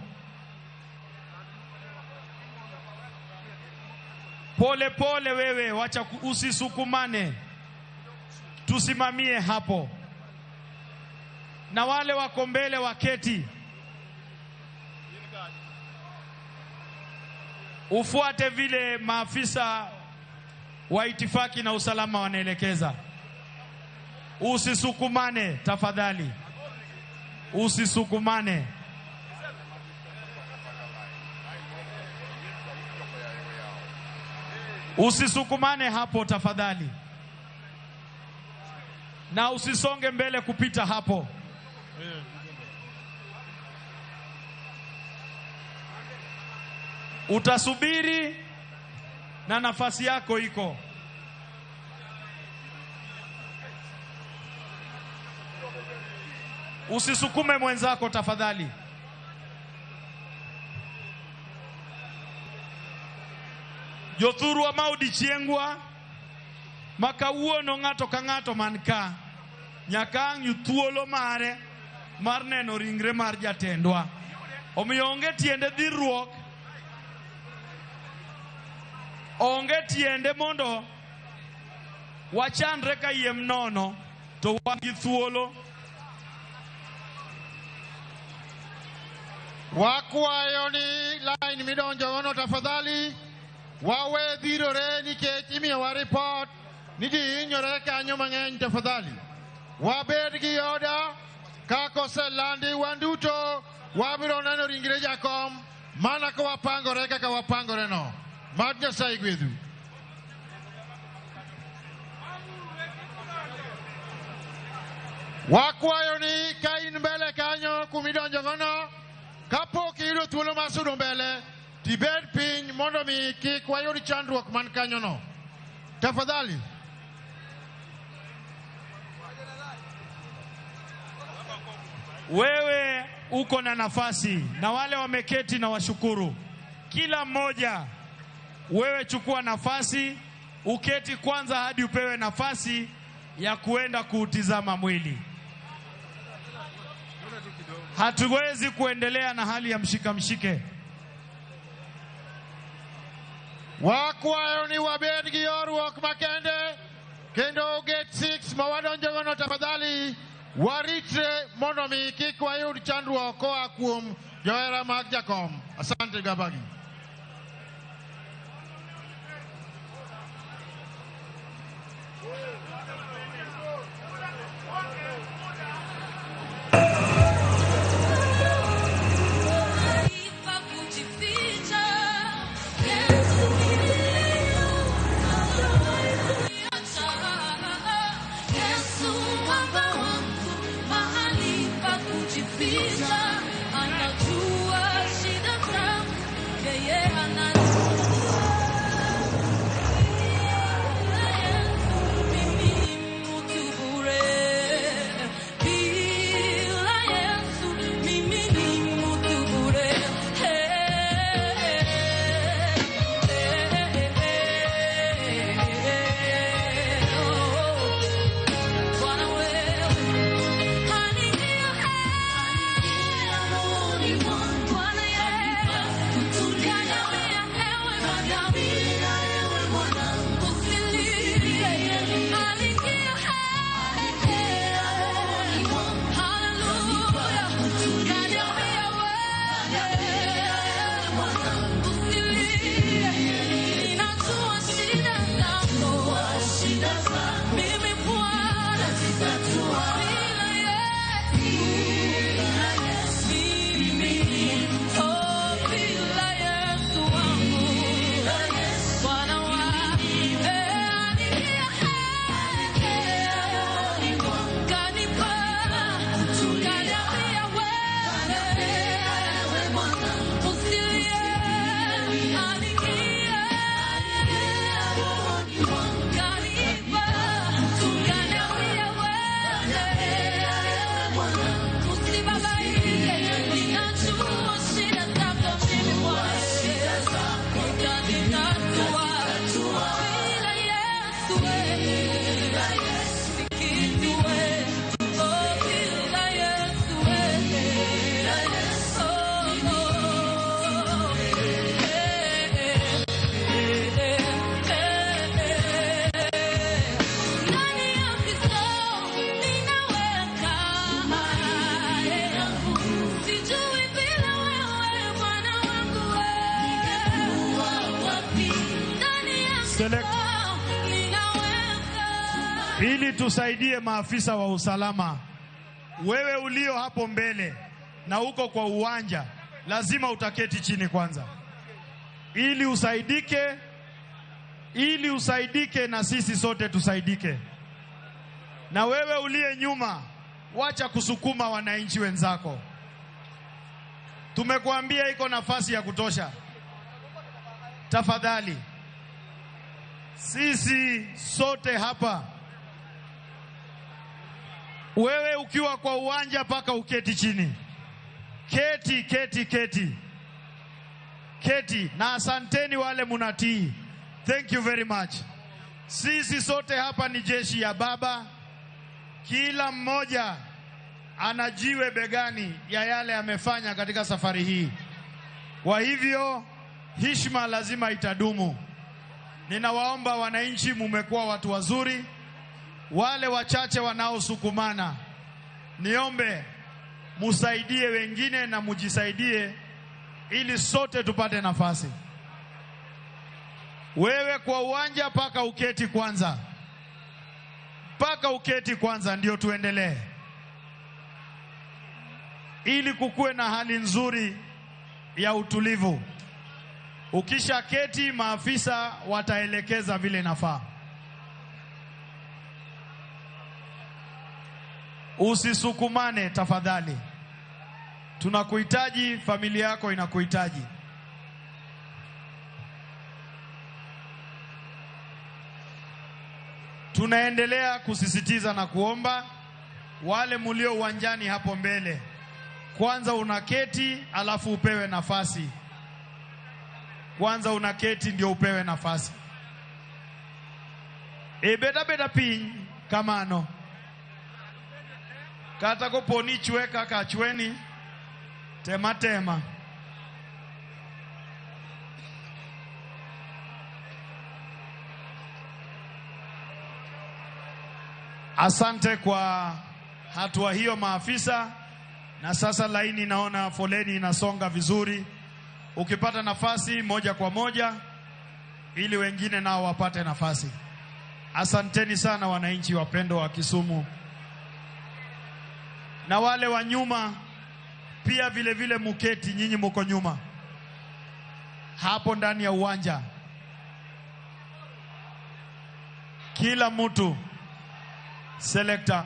Pole wewe, wacha usisukumane. Tusimamie hapo. Na wale wako mbele waketi. Ufuate vile maafisa wa itifaki na usalama wanaelekeza. Usisukumane tafadhali. Usisukumane. Usisukumane hapo tafadhali. Na usisonge mbele kupita hapo. Utasubiri na nafasi yako iko. Usisukume mwenzako tafadhali. Jothuru wa maudi chiengwa makawuono ng'ato ka ng'ato manka nyakang' yuthuolo mare mar neno ringre mar jatendwa. Omiyo onge tiende dhirruok, onge tiende mondo wachandre ka yiem nono to wan gi thuolo. Wakwayo ni line midonjo gono tafadhali wawe dhirore nikech imiyowa report ni ji hinyore kanyo mang'eny tafadhali. Wabed gi oda kaka oselandi wan duto wabiro neno ringre jakom mana ka wapangore kaka wapangore no. Mad Nyasaye gwedhu. Wakwayo ni ka in mbele kanyo kumidonjo gono, kapok iyudo thuolo mar sudo mbele tibed piny mondo mi kik wayud chandruok man kanyo no. Tafadhali. Wewe uko na nafasi na wale wameketi na washukuru. Kila mmoja wewe chukua nafasi, uketi kwanza hadi upewe nafasi ya kuenda kuutizama mwili. Hatuwezi kuendelea na hali ya mshike. Wakwayo ni wabed gi yorruok makende kendo gate 6 mawadonjo gono tafadhali waritre mondo mi kik wayud chandruok koa kuom johera mag jakom. Asante Gabagi. Ili tusaidie maafisa wa usalama. Wewe ulio hapo mbele na uko kwa uwanja, lazima utaketi chini kwanza. Ili usaidike na sisi sote tusaidike. Na wewe uliye nyuma, wacha kusukuma wananchi wenzako. Tumekuambia iko nafasi ya kutosha. Tafadhali. Sisi sote hapa. Wewe ukiwa kwa uwanja paka uketi chini. Keti. Na asanteni wale munatii. Thank you very much. Sisi sote hapa ni jeshi ya Baba. Kila mmoja anajiwe begani ya yale amefanya katika safari hii. Kwa hivyo heshima lazima itadumu. Ninawaomba wananchi, mumekuwa watu wazuri. Wale wachache wanaosukumana, niombe musaidie wengine na mujisaidie ili sote tupate nafasi. Wewe kwa uwanja paka uketi kwanza ndio tuendelee. Ili kukue na hali nzuri ya utulivu. Ukisha keti, maafisa wataelekeza vile nafaa. Usisukumane tafadhali. Tunakuhitaji, familia yako inakuhitaji. Tunaendelea kusisitiza na kuomba wale mulio uwanjani hapo mbele. Kwanza unaketi alafu upewe nafasi. Kwanza unaketi ndio upewe nafasi. Beta piny kamano. Kata ko poni chwe kaka chweni. Tema. Asante kwa hatua hiyo maafisa. Na sasa laini naona foleni inasonga vizuri. Ukipata nafasi moja kwa moja ili wengine nao wapate nafasi. Asanteni sana wananchi wapendo wa Kisumu. Na wale wa nyuma pia vile vile muketi, nyinyi muko nyuma. Hapo ndani ya uwanja. Kila mtu selector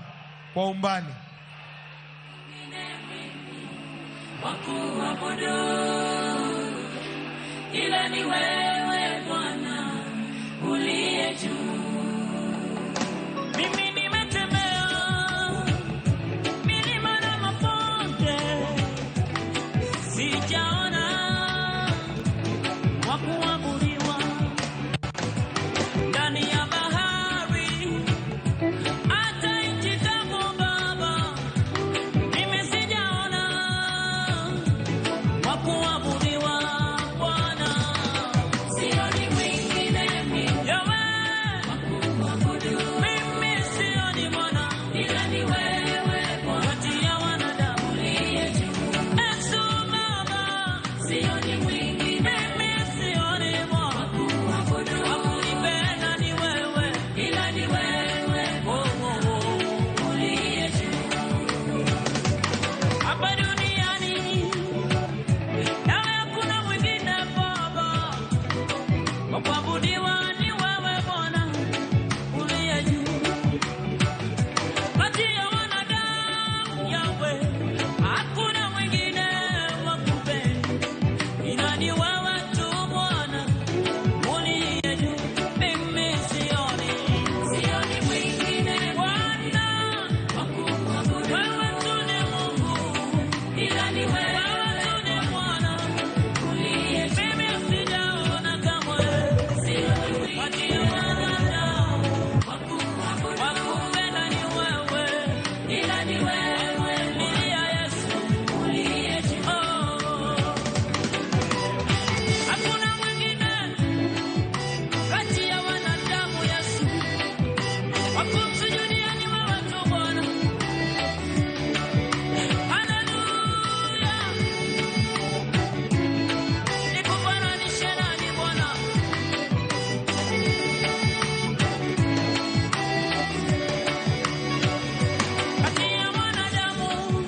kwa umbali. Ila ni wewe Bwana uliye juu. Mimi nimetembea milima na mabonde, sijaona wa kuabudiwa. Ndani ya bahari hata nchi kavu Baba, mimi sijaona wa kuabudiwa. sioni mwingine, mimi sioni Mungu wa kunipenda ni wewe, ila ni wewe, oh, oh, oh, uliye juu. Hapa duniani nawe hakuna mwingine Baba, wa kuabudiwa ni wewe Bwana uliye juu. Kati ya wanadamu Yahweh, hakuna mwingine wa kupenda, ila ni wewe tu Bwana uliye juu. Mimi sioni mwingine Bwana wa kuabudu, wewe tu ni Mungu, ila ni wewe tu ni Bwana uliye juu. Mimi sijaona kamwe kati ya wanadamu wa kupenda ni wewe, ila ni wewe uliye Yesu uliye juu. Hakuna mwingine kati ya wanadamu Yesu, wa kumsujudia ni wewe tu Bwana. Haleluya, nikufananishe nani Bwana? Kati ya wanadamu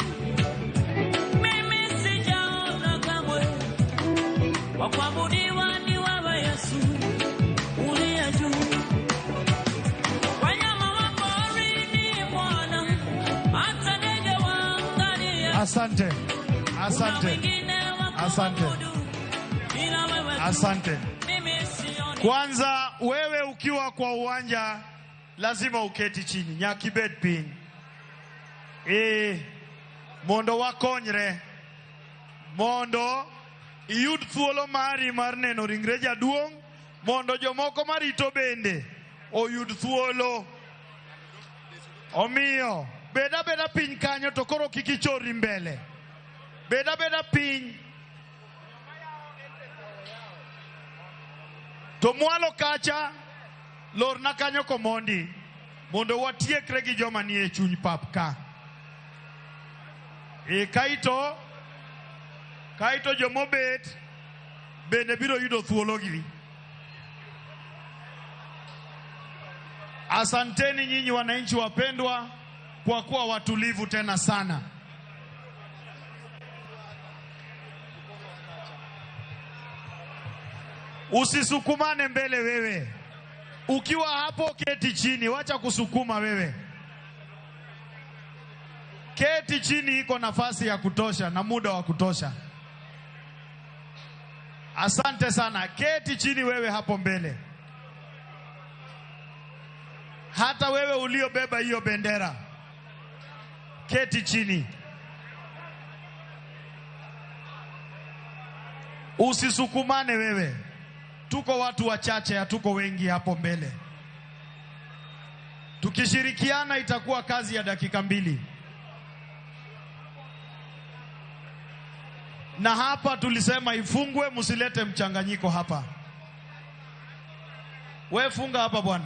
mimi sijaona kamwe, wa kuabudiwa ni wewe Yesu uliye juu. Wanyama wa porini Bwana, hata ndege wa angani, Asante. kuna Asante. mwingine wa Asante. kuabudu ila wewe tu. Asante. Mimi sioni. Kwanza wewe ukiwa kwa uwanja lazima uketi chini, nyakibet piny. Mondo wakonyre, mondo iyud thuolo mari mar neno ringre jaduong', mondo jomoko marito bende oyud thuolo. Omiyo beda beda piny kanyo, to koro kik ichori mbele. Beda beda piny. To mwalo kacha lorna kanyo komondi, mondo watiekre gi joma nie chuny pap ka. Kaito jomobet bende biro yudo thuolo gi. Asanteni nyinyi wananchi wapendwa kwa kuwa watulivu tena sana. Usisukumane mbele wewe. Ukiwa hapo keti chini, wacha kusukuma wewe. Keti chini, iko nafasi ya kutosha na muda wa kutosha. Asante sana. Keti chini wewe hapo mbele. Hata wewe uliobeba hiyo bendera, keti chini. Usisukumane wewe. Tuko watu wachache, hatuko wengi hapo mbele. Tukishirikiana itakuwa kazi ya dakika 2. Na hapa tulisema ifungwe, msilete mchanganyiko hapa. We funga hapa bwana.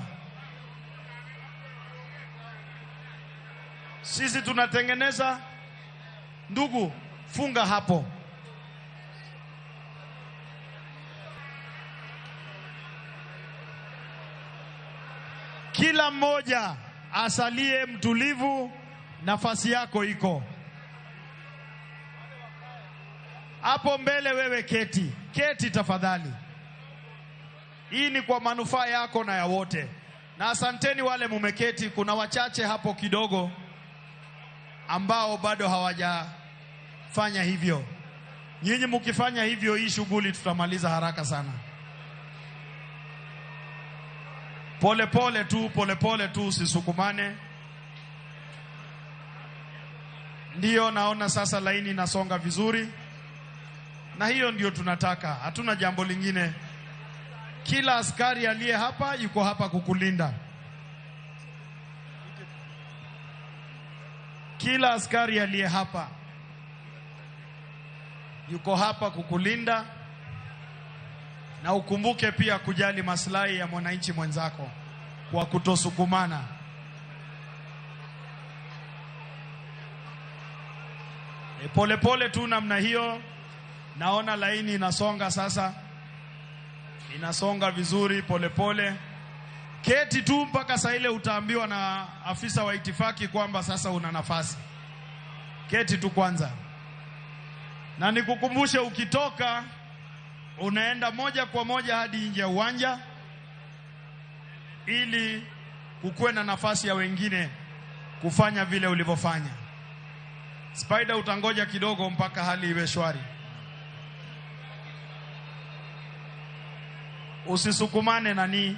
Sisi tunatengeneza. Ndugu, funga hapo. Kila mmoja asalie mtulivu, nafasi yako iko hapo mbele. Wewe keti, keti tafadhali. Hii ni kwa manufaa yako na ya wote. Na asanteni wale mumeketi. Kuna wachache hapo kidogo ambao bado hawajafanya hivyo. Nyinyi mkifanya hivyo, hii shughuli tutamaliza haraka sana. Pole pole tu, usisukumane. Ndiyo, naona sasa laini inasonga vizuri. Na hiyo ndio tunataka. Hatuna jambo lingine. Kila askari aliye hapa yuko hapa kukulinda. Kila askari aliye hapa yuko hapa kukulinda. Na ukumbuke pia kujali maslahi ya mwananchi mwenzako kwa kutosukumana. Pole tu namna hiyo. Naona laini inasonga sasa. Inasonga vizuri polepole. Keti tu mpaka saa ile utaambiwa na afisa wa itifaki kwamba sasa una nafasi. Keti tu kwanza. Na nikukumbushe ukitoka unaenda moja kwa moja hadi nje ya uwanja ili kukuwe na nafasi ya wengine kufanya vile ulivyofanya. Spider utangoja kidogo mpaka hali iwe shwari. Usisukumane nani.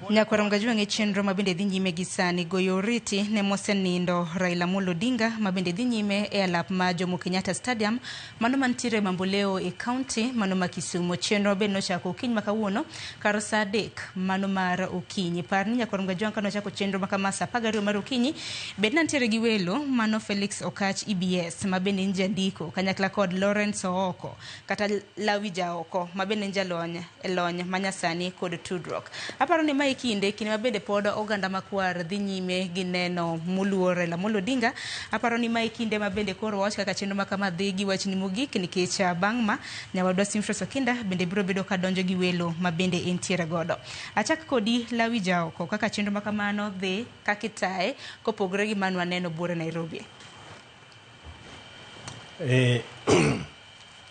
Nyakwaronga jwange chenro mabende dhi nyime gi sani goyo oriti ne mosenindo Raila Amolo Odinga mabende dhi nyime e alap ma Jomo Kenyatta Stadium mano mantiere Mamboleo e county mano ma Kisumu. Chenro bende nochako okinyi ma kawuono kar saa 3 mano mar okinyi. Par ni nyakwaronga jwange nochako chenro ma kama saa 12 mar okinyi bed nantiere gi welo mano Felix Okach EBS mabende njandiko kanyakla kod Lawrence Ooko kata Lawi Jaoko mabende njalony elony manyasani kod tudruok. Aparo ni mai kinde mabede pod oganda makwar dhi nyime gi neno muluor Raila Amolo Odinga. Aparo ni mai kinde mabende koro wach kaka chenro makama dhi gi wach ni mogik nikech bang' ma nyawadwa Simfros Okinda bende biro bedo ka donjo gi welo mabende entiere godo. Achak kodi Lawi Jaoko kaka chenro makamano dhi kakitae kopogre gi manu aneno bure Nairobi.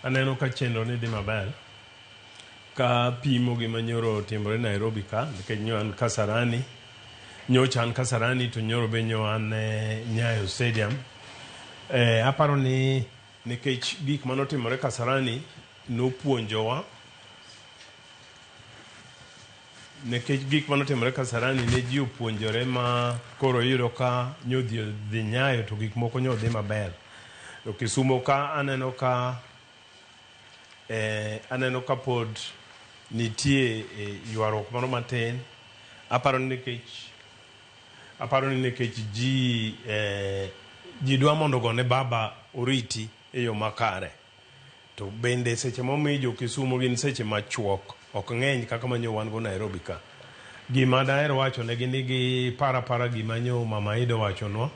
Aneno ka chenro ni dhi maber. Ka pimo gi manyoro timore Nairobi ka, nikech nyoan Kasarani, nyochan Kasarani to nyoro be nyoan Nyayo Stadium. Aparo ni nikech gik manotimore Kasarani nopuonjowa. Nikech gik manotimore Kasarani ne ji opuonjore ma koro yiro ka nyodhi dhi Nyayo to gik moko nyodhi maber. To Kisumo ka aneno ka pod nitie yuarok moro matin. Aparo ni nikech ji dwa mondo gone baba oriti e yo makare. To bende seche momi jo Kisumo gin seche machuok, ok ng'eny kaka manyo wan go Nairobi ka. Gima daher wacho ne gin gi para gima nyo Mama Ido wachonwa.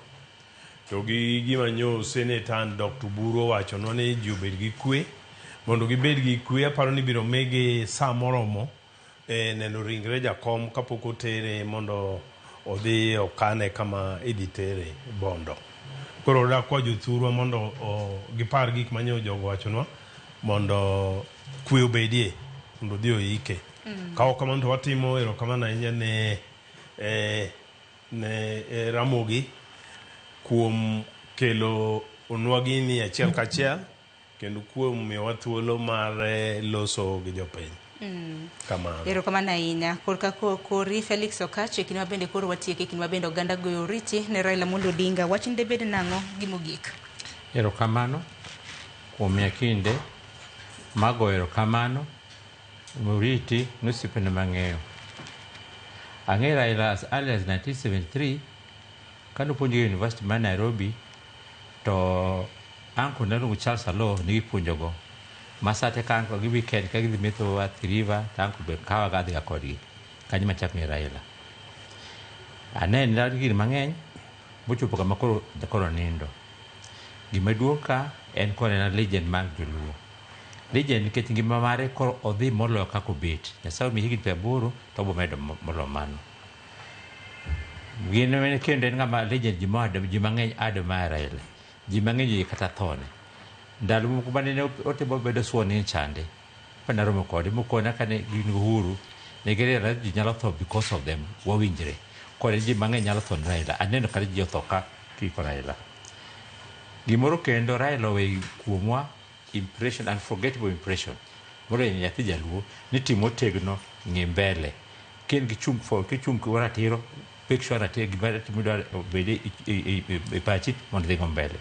To gi gima nyo Senator Dr. Buru wachonwa ni ji obed gi kwe. Mondo gibed gi kwe, aparo ni biro mege saa moromo neno ringre jakom kapok otere mondo odhi okane kama idhi tere Bondo. Koro dakwa jothurwa mondo gipar gik manyo jogo wachonwa mondo kwe obedie mondo odhi oike. Ka ok kamano to watimo erokamano ahinya ne Ramogi kuom kelo onwa gini achiel kachiel kendo kuom miyowa thuolo mar loso gi jopiny. Kamano. Erokamano ahinya. Korka kori Felix Okach kendo mabende koro watieke kendo mabende oganda goyo oriti ne Raila Amolo Odinga. Wachinde bede nang'o gi mogik? Erokamano kuom miya kinde mago erokamano moriti nosipene mang'eyo. Ang'e Raila as early as 1973 kano puonjo University ma Nairobi to anko naluongo Charles Alo nigi puonjogo. Masate ka anko gi weekend ka gidhi metho Athi River to anko be kawa gadhi ga kodgi. Kanyo machak ng'e Raila. Anene ndalo gini mang'eny mochopo kama koro nindo. Gima duong' ka en konena legend mag joluo. Legend nikech ngima mare koro odhi moloyo kako bet. Nyasaye omiye higni 80 to obomedo moloyo mano. Gine kendo en ng'ama legend ji mang'eny admire Raila. Ji mang'eny kata thone. Ndalo moko bane otemo bedo suoni chande. Pana romo kode mokona kane gin uhuru. Ne gere ji nyalo tho because of them. Wawinjre. Kode ji mang'eny nyalo tho Raila. Aneno kare ji otho ka kiko Raila. Gimoro kendo Raila we kuomwa impression, unforgettable impression. Moro en nyathi jaluo ni timo tegno ng'i mbele. Ken gichung for kichung ko ratiro picture ratiro gibara timudwa bede e pachi mondo dhi mbele.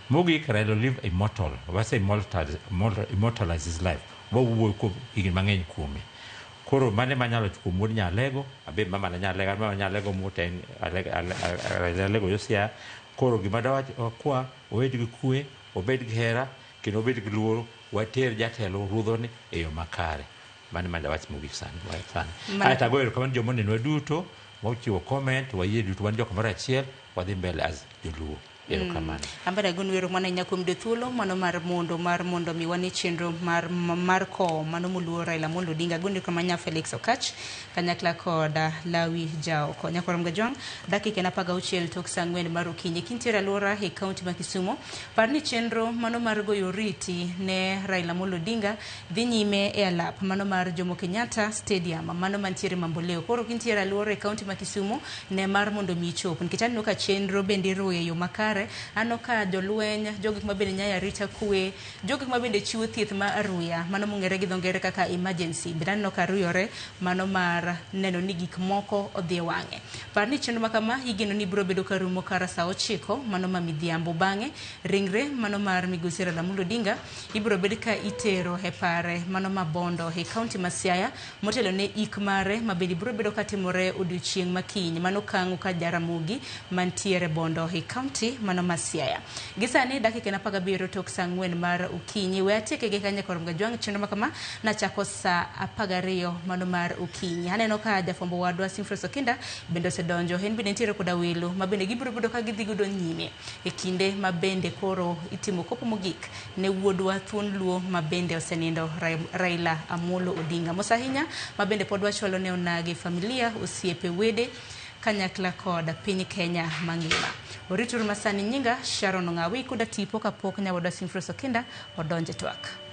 Mogik Raila live immortal. Wase immortalize his life. Wo ko higni mang'eny kuome. Koro mane manyalo chuko nyalego abe mama na nyalego muten alego yosia. Koro gima dawach kwa obed gi kwe, obed gi hera, kendo obed gi luoro, water jatelo rudhoni e yo makare. Mane dawach mogik sani. Ata goyo kamano jomonenwa duto, wachiwo comment, wayie duto wan jok moro achiel, wadhi mbele as joluo. Erokamano. Ambara gun wero mana nyakum de thuolo mano mar mondo mi wani chenro mar ko mano muluo Raila Amolo Odinga gun ko manya Felix Okach kanyakla koda Lawi Jao ko nyakoram gajong dakika na paga uchiel tok sangwen mar okinyi kintira lora e county ma Kisumo parni chenro mano mar goyo riti ne Raila Amolo Odinga dhi nyime e alap mano mar Jomo Kenyatta Stadium mano mantiere Mamboleo koro kintira lora e county ma Kisumo ne mar mondo mi chop nikitano ka chenro bende roye yo makare ano ka jolweny jogi mabende nyaya rita kwe jogi mabende chiwo thieth ma aruya mano mongere gi dongere kaka emergency bidano ka ruyore mano mar neno ni gik moko odhi wange parni chenro makama igeno ni bro bedo ka rumo kara saa 9 mano ma midhiambo bange ringre mano mar migosi Raila Amolo Odinga ibro bedo ka itero e pare mano ma Bondo e county ma Siaya motelo ne ik mare mabedi bro bedo ka timore odiochieng makiny mano kangu ka Jaramogi mantiere Bondo e county mano ma Siaya gisani dakika na paga biro tok sangwen mar okinyi we atike ge kanya korom gajwang chenro makama na chako sa apagario mano mar okinyi haneno ka jafombo wadwa Simfros Okinda bendo se donjo hen bende ntiere koda welo mabende gibiro bedo ka gidhigodo nyime e kinde mabende koro itimo kopo mogik ne wuodwa thuon luo mabende osenindo Raila Amolo Odinga mosahinya mabende podwa cholo ne onage familia osiepe wede kanyakla koda piny Kenya mangima oritur masani nyinga Sharon Ngawi kuda tipo kapok nyawoda Simfros Okinda odonje twak.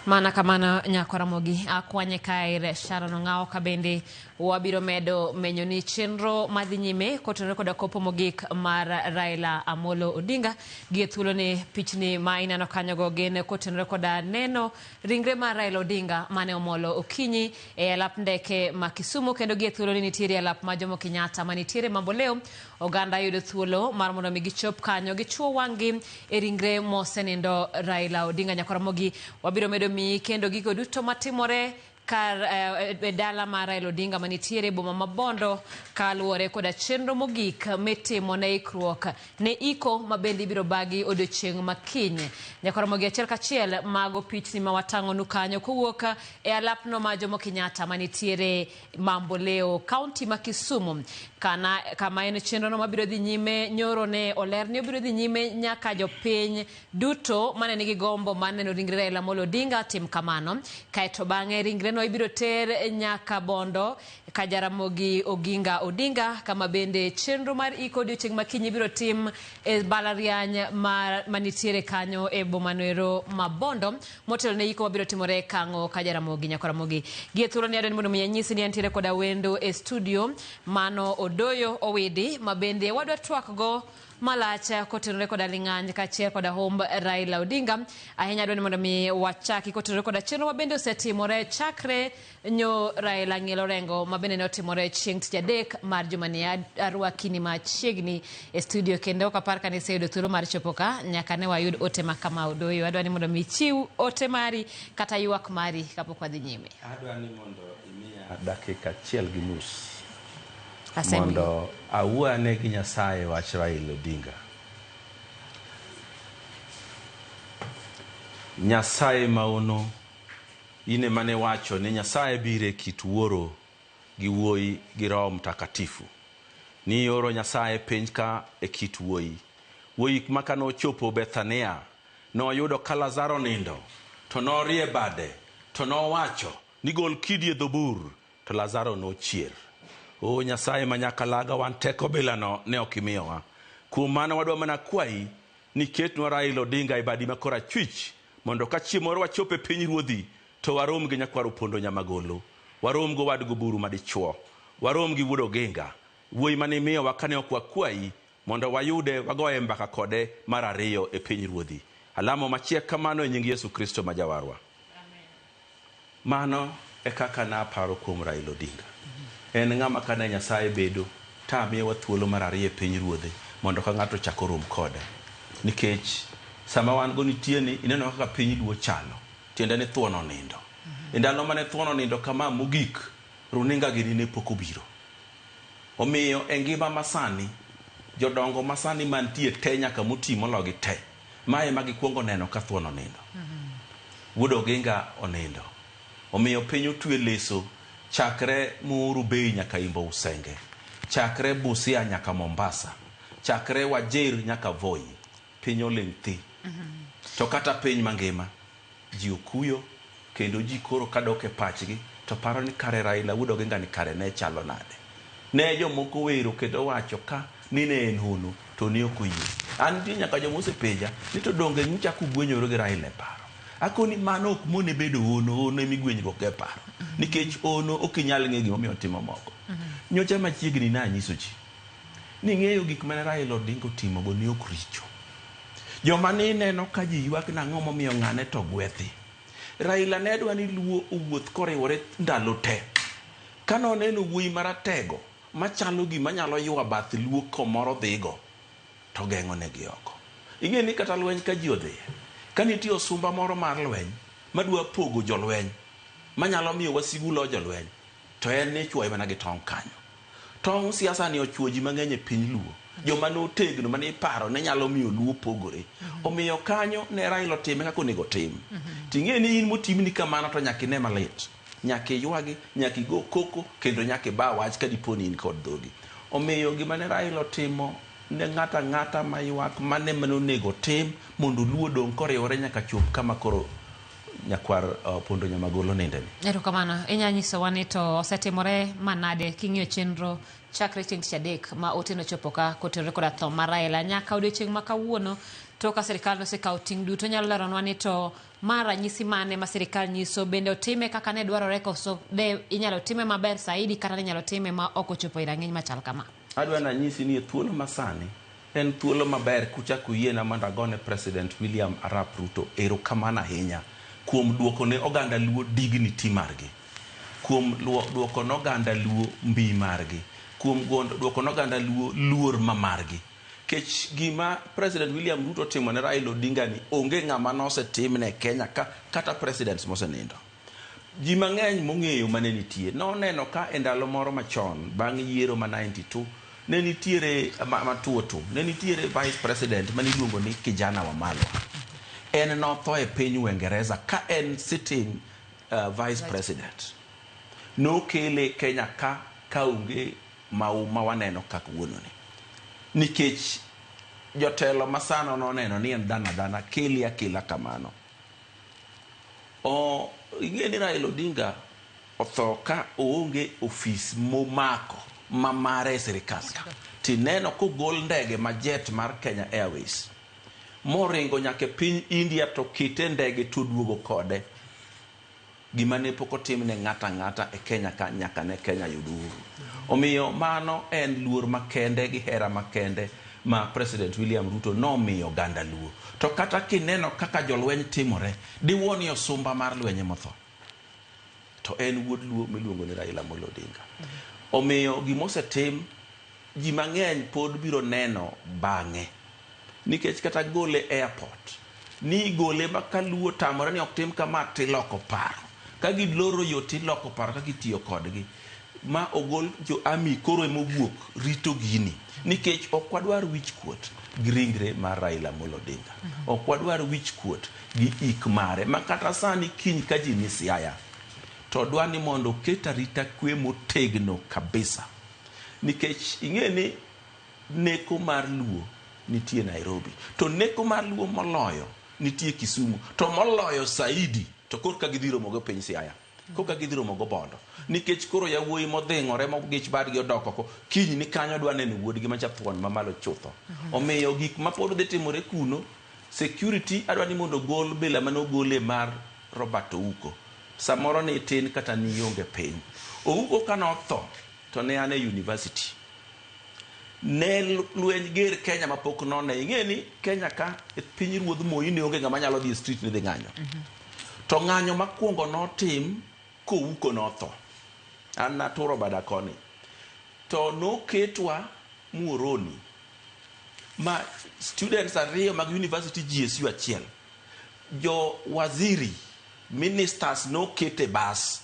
Mana kamano Nyakaramogi akwanye kaire Sharon Ong'ao kabende wabiro medo menyoni chenro madhi nyime kotenore koda kopo mogik mar Raila Amolo Odinga gi thuolo ne pichni ma ineno kanyogo gene kotenore koda neno ringre mar Raila Odinga mane omolo okinyi e alap ndeke ma Kisumu kendo gi thuolo ni nitiere alap ma Jomo Kenyatta manitiere Mamboleo oganda yudo thuolo mar mondo mi gichop kanyo gichuo wangi e ringre mosenindo Raila Odinga. Nyakaramogi wabiro medo mi kendo gigo duto matimore kar dala mar Raila Odinga manitiere boma mabondo kaluwore koda chenro mogik mitimo ne ikruok ne iko mabendi biro bagi odiochieng' makiny. Nyakaramogi achiel kachiel mago pichni ma watang'onu kanyo kowuok e alapno ma Jomo Kenyatta manitiere Mamboleo kaunti ma Kisumu kama en chenro no mabiro dhi nyime nyoro ne oler ni obiro dhi nyime nyaka jopiny duto mane nigi gombo mar neno ringre Raila Amolo Odinga tim kamano kaeto bang'e ringre no ibiro ter nyaka Bondo ka Jaramogi Oginga Odinga kama bende chenro mar iko odiochieng' makiny ibiro tim e balariany manitiere kanyo e bomanoero Mabondo motelo ne iko mabiro timore Kang'o ka Jaramogi. Nyakaramogi gi thuolo ni adwani mondo mi anyisi ni antiere koda wendo e studio mano Odoyo Owidi mabende wadwa twak go malacha kotenore koda ling'any kachiel koda homb Raila Odinga ahinya adwani mondo mi wachaki kotenore koda chenro mabende osetimore chakre nyo Raila ng'elo rengo mabende ne otimore chieng' tich adek mar juma ni arwakini machiegni e studio kendo kapar ka niseyudo thuolo mar chopo ka nyaka ne wayud ote ma kama. Odoyo adwani mondo mi chiw ote mari kata ywak mari kapok wadhi nyime. Adwani mondo imiya dakika achiel gi nus Asemi. Mondo awuane gi Nyasaye wach Raila Odinga. Nyasaye maono ine mane wacho ni Nyasaye bire kit wuoro gi wuoyi gi Roho Mtakatifu. Ni yoro Nyasaye piny ka e kit wuoyi. Wuoyi maka no chopo Bethania no yudo ka Lazaro nindo to no rie bade to no wacho ni gol kidi e dhobur to Lazaro no chier. O Nyasaye manyakalaga wan teko bilano ne okimiyowa. Kuom mano wadwa mana kwayi ni ketnwa Raila Odinga e badi makora chwich mondo ka chieng' moro wachope piny ruodhi to warom gi nyakwaro Opondo Nyamagolo, warom go wadgo buru madichuo, warom gi Wuod Oginga wuoyi mane miyowa kane ok wakwayi mondo wayude wagoye mbaka kode mar ariyo e piny ruodhi. Alamo machiek kamano e nying Yesu Kristo ma Jawarwa. Mano e kaka naparo kuom Raila Odinga. En ng'ama kane Nyasaye bedo ta miyowa thuolo mar ariyo e piny ruodhe mondo ka ng'ato chako rom kode. Nikech sama wan go nitie ni ineno kaka piny duo chalo tiende ni thuono nindo. E ndalo mane thuono nindo kama mogik runinga gi ne pok obiro. Omiyo e ngima masani jodongo masani mantie te nyaka moti mologi te mae magikuongo neno ka thuono nindo. Wuod Oginga onindo. Omiyo piny otwe leso chakre Muru Bei nyaka Imbo Usenge, chakre Busia nyaka Mombasa, chakre Wajir nyaka Voi, piny oling' thi. To kata piny mangima ji okuyo kendo ji koro kadok e pachgi to paro ni kare Raila Wuod Oginga ni kare ne chalo nade. Ne jomoko wero kendo wacho ka ni ne en hono to ne ok oyie. An nitie nyaka jomosepenja ni to donge nichako gwenyoro gi Raila e paro. Akoni mano ok mone bedo ono emigwenyruok e paro. Nikech ono ok inyal ng'e gimomiyo timo moko. Nyocha machiegni na nyiso ji ni ng'eyo gik mane Raila Odinga timo go ni ok richo. Joma ne neno ka ji ywak nang'o momiyo ng'ane to gwethi. Raila ne dwa ni luo owuoth koriwore ndalo te. Kano neno wuoyi maratego machalo gima nyalo ywa bath luo komoro dhigo to geng'o negi oko. Ing'e ni kata lweny ka ji odhiye ka nitie osumba moro mar lweny madwa pogo jolweny manyalo miyo wasigu lo jolweny to en ne chuoye mana gi tong' kanyo. Tong' siasa ni ochuo ji mang'eny e piny luo. Joma no tegno mane iparo ne nyalo miyo luo pogore. Omiyo kanyo ne Raila time kaka onego tim. Ting'e ni in motimni kamano to nyaka ine malit. Nyaka ywagi, nyaka go koko kendo nyaka ba wach ka diponi in kod dhogi. Omiyo gima ne Raila timo ne ng'ata ma ywak mane onego tim mondo luo dong' koriwore nyaka chop kama koro nyakwar Opondo Nyamagolo nindeni. Erokamano inyanyisowa ni to osetimore manade king'iyo chenro chakre chieng' tich adek ma Otieno chopo ka kotenore koda tho mar Raila nyaka odiochieng' ma kawuono to ka sirikal osekawo ting' duto nyalo leronwa ni to mara nyisi mane ma sirikal nyiso bende otime kaka ne dwarore koso de inyalo time maber saidi kata inyalo time ma ok ochopo irang'iny machal kama. Adwa na nyisi ni thuolo masani en thuolo maber kuchako yiena mondo agone President William Arap Ruto erokamano ahinya kuom duoko ne oganda luo dignity margi, kuom duoko ne oganda luo mbii margi, kuom duoko ne oganda luo luor mamargi. Kech gima President William Ruto timo ne Raila Odinga ni onge ng'ama nosetimne Kenya kata presidents mosenindo. Ji mang'eny mong'eyo mane nitie noneno ka e ndalo moro machon bang' yiero ma 92 ne nitiere matuoto, ne nitiere vice president mane iluongo ni Kijana Wamalwa. En notho e piny Uingereza ka en sitting vice president. Nokele Kenya ka onge ma waneno kaka wuononi. Nikech jotelo masano noneno ni en dana keli akila kamano. Ing'e ni Raila Odinga otho ka oonge ofis momako mamare sirikal. Tineno kogol ndege ma jet mar Kenya Airways moringo nyaka piny India to kite ndege to duogo kode. Gima ne pok otimne ng'ata e Kenya ka nyaka ne Kenya yud uhuru. Omiyo mano en luor makende gi hera makende ma President William Ruto nomiyo ganda luo. To kata kineno kaka jolweny timore, diwoni osumba mar lwenye motho. To en wuod luo miluongo ni Raila Amolo Odinga. Omiyo gimosetim ji mang'eny pod biro neno bang'e. Nikech kata gole airport, ni gole maka luo tamore ni ok tim kama tiloko paro. Ka giloro yo tiloko paro ka gitiyo kodgi. Ma ogol jo ami koro emowuok rito gini. Nikech ok wadwar wich kuot gi ringre mar Raila Amolo Odinga. Ok wadwar wich kuot gi ik mare. Ma kata sani kiny ka ji ni Siaya. To dwani mondo ket arita kwe motegno kabisa. Nikech ing'e ni neko mar luo nitie Nairobi. To neko mar luo moloyo nitie Kisumu. To moloyo saidi to korka gidhiro mogo piny Siaya. Koka gidhiro mogo Bondo. Nikech koro yawuoyi modhing'ore mogich badgi odoko ko kiny ni kanyo dwa neno wuodgi machathuon mamalo chutho. Omiyo gik ma pod dhi timore kuno, security adwa ni mondo gol bila manogole mar Robert Ouko. Samoro ni tin kata ni yonge piny. Ouko kanotho to ne ane university. Ne lweny ger Kenya mapok none. Ing'e ni Kenya ka piny ruodh Moi ne onge ng'ama nyalo dhi street ni dhi ng'anyo. To ng'anyo makwongo notim kouko notho. An naturo bada koni. To noketwa Muoroni. Ma students ariyo mag university GSU achiel. Jo waziri, ministers nokete bas.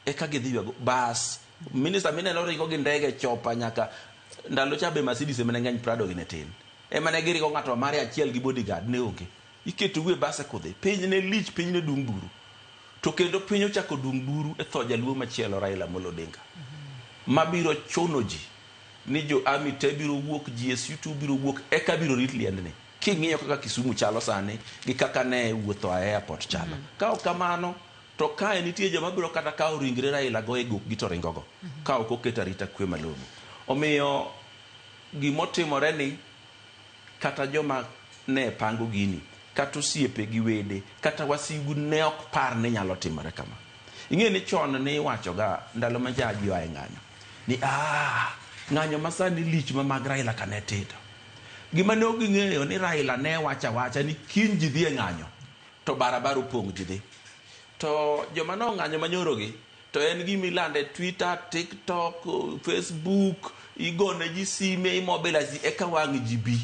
Eka gidhiwago bas. Minister mineno ringo gi ndege chopa nyaka ndalo chabe Mercedes emene ng'eny Prado gi ne tin. Emane girigo ng'ato mare achiel gi bodyguard ne onge. Iketo gue base kodhi. Piny ne lich, piny ne dung buru. To kendo piny ochako dung buru e tho jaluo machielo Raila Amolo Odinga. Mabiro chuno ji ni jo ami te biro wuok, GSU2 biro wuok, eka biro rit liendni. King'iyo kaka Kisumu chalo sani gi kaka ne wuotho a airport chalo. Ka ok kamano to kae nitie joma biro kata kawo ringre Raila go e gok gi to ringogo. Ka ok oket arita kwe malong'o. Omiyo gimotimore ni kata joma ne pango gini, kata osiepe gi wede, kata wasigu ne ok par ni nyalo timore kama. Ing'e ni chon ni iwachoga ndalo ma jaji oaye ng'anyo ni ng'anyo masani lich ma mag Raila ka ne tindo. Gima ne ok ging'eyo ni Raila ne wacha ni kiny ji dhi e ng'anyo to barabara opong' ji dhi. To joma no ng'anyo manyorogi to en gimilande Twitter, TikTok, Facebook, igone ji sime, imobilize eka wang' ji bi.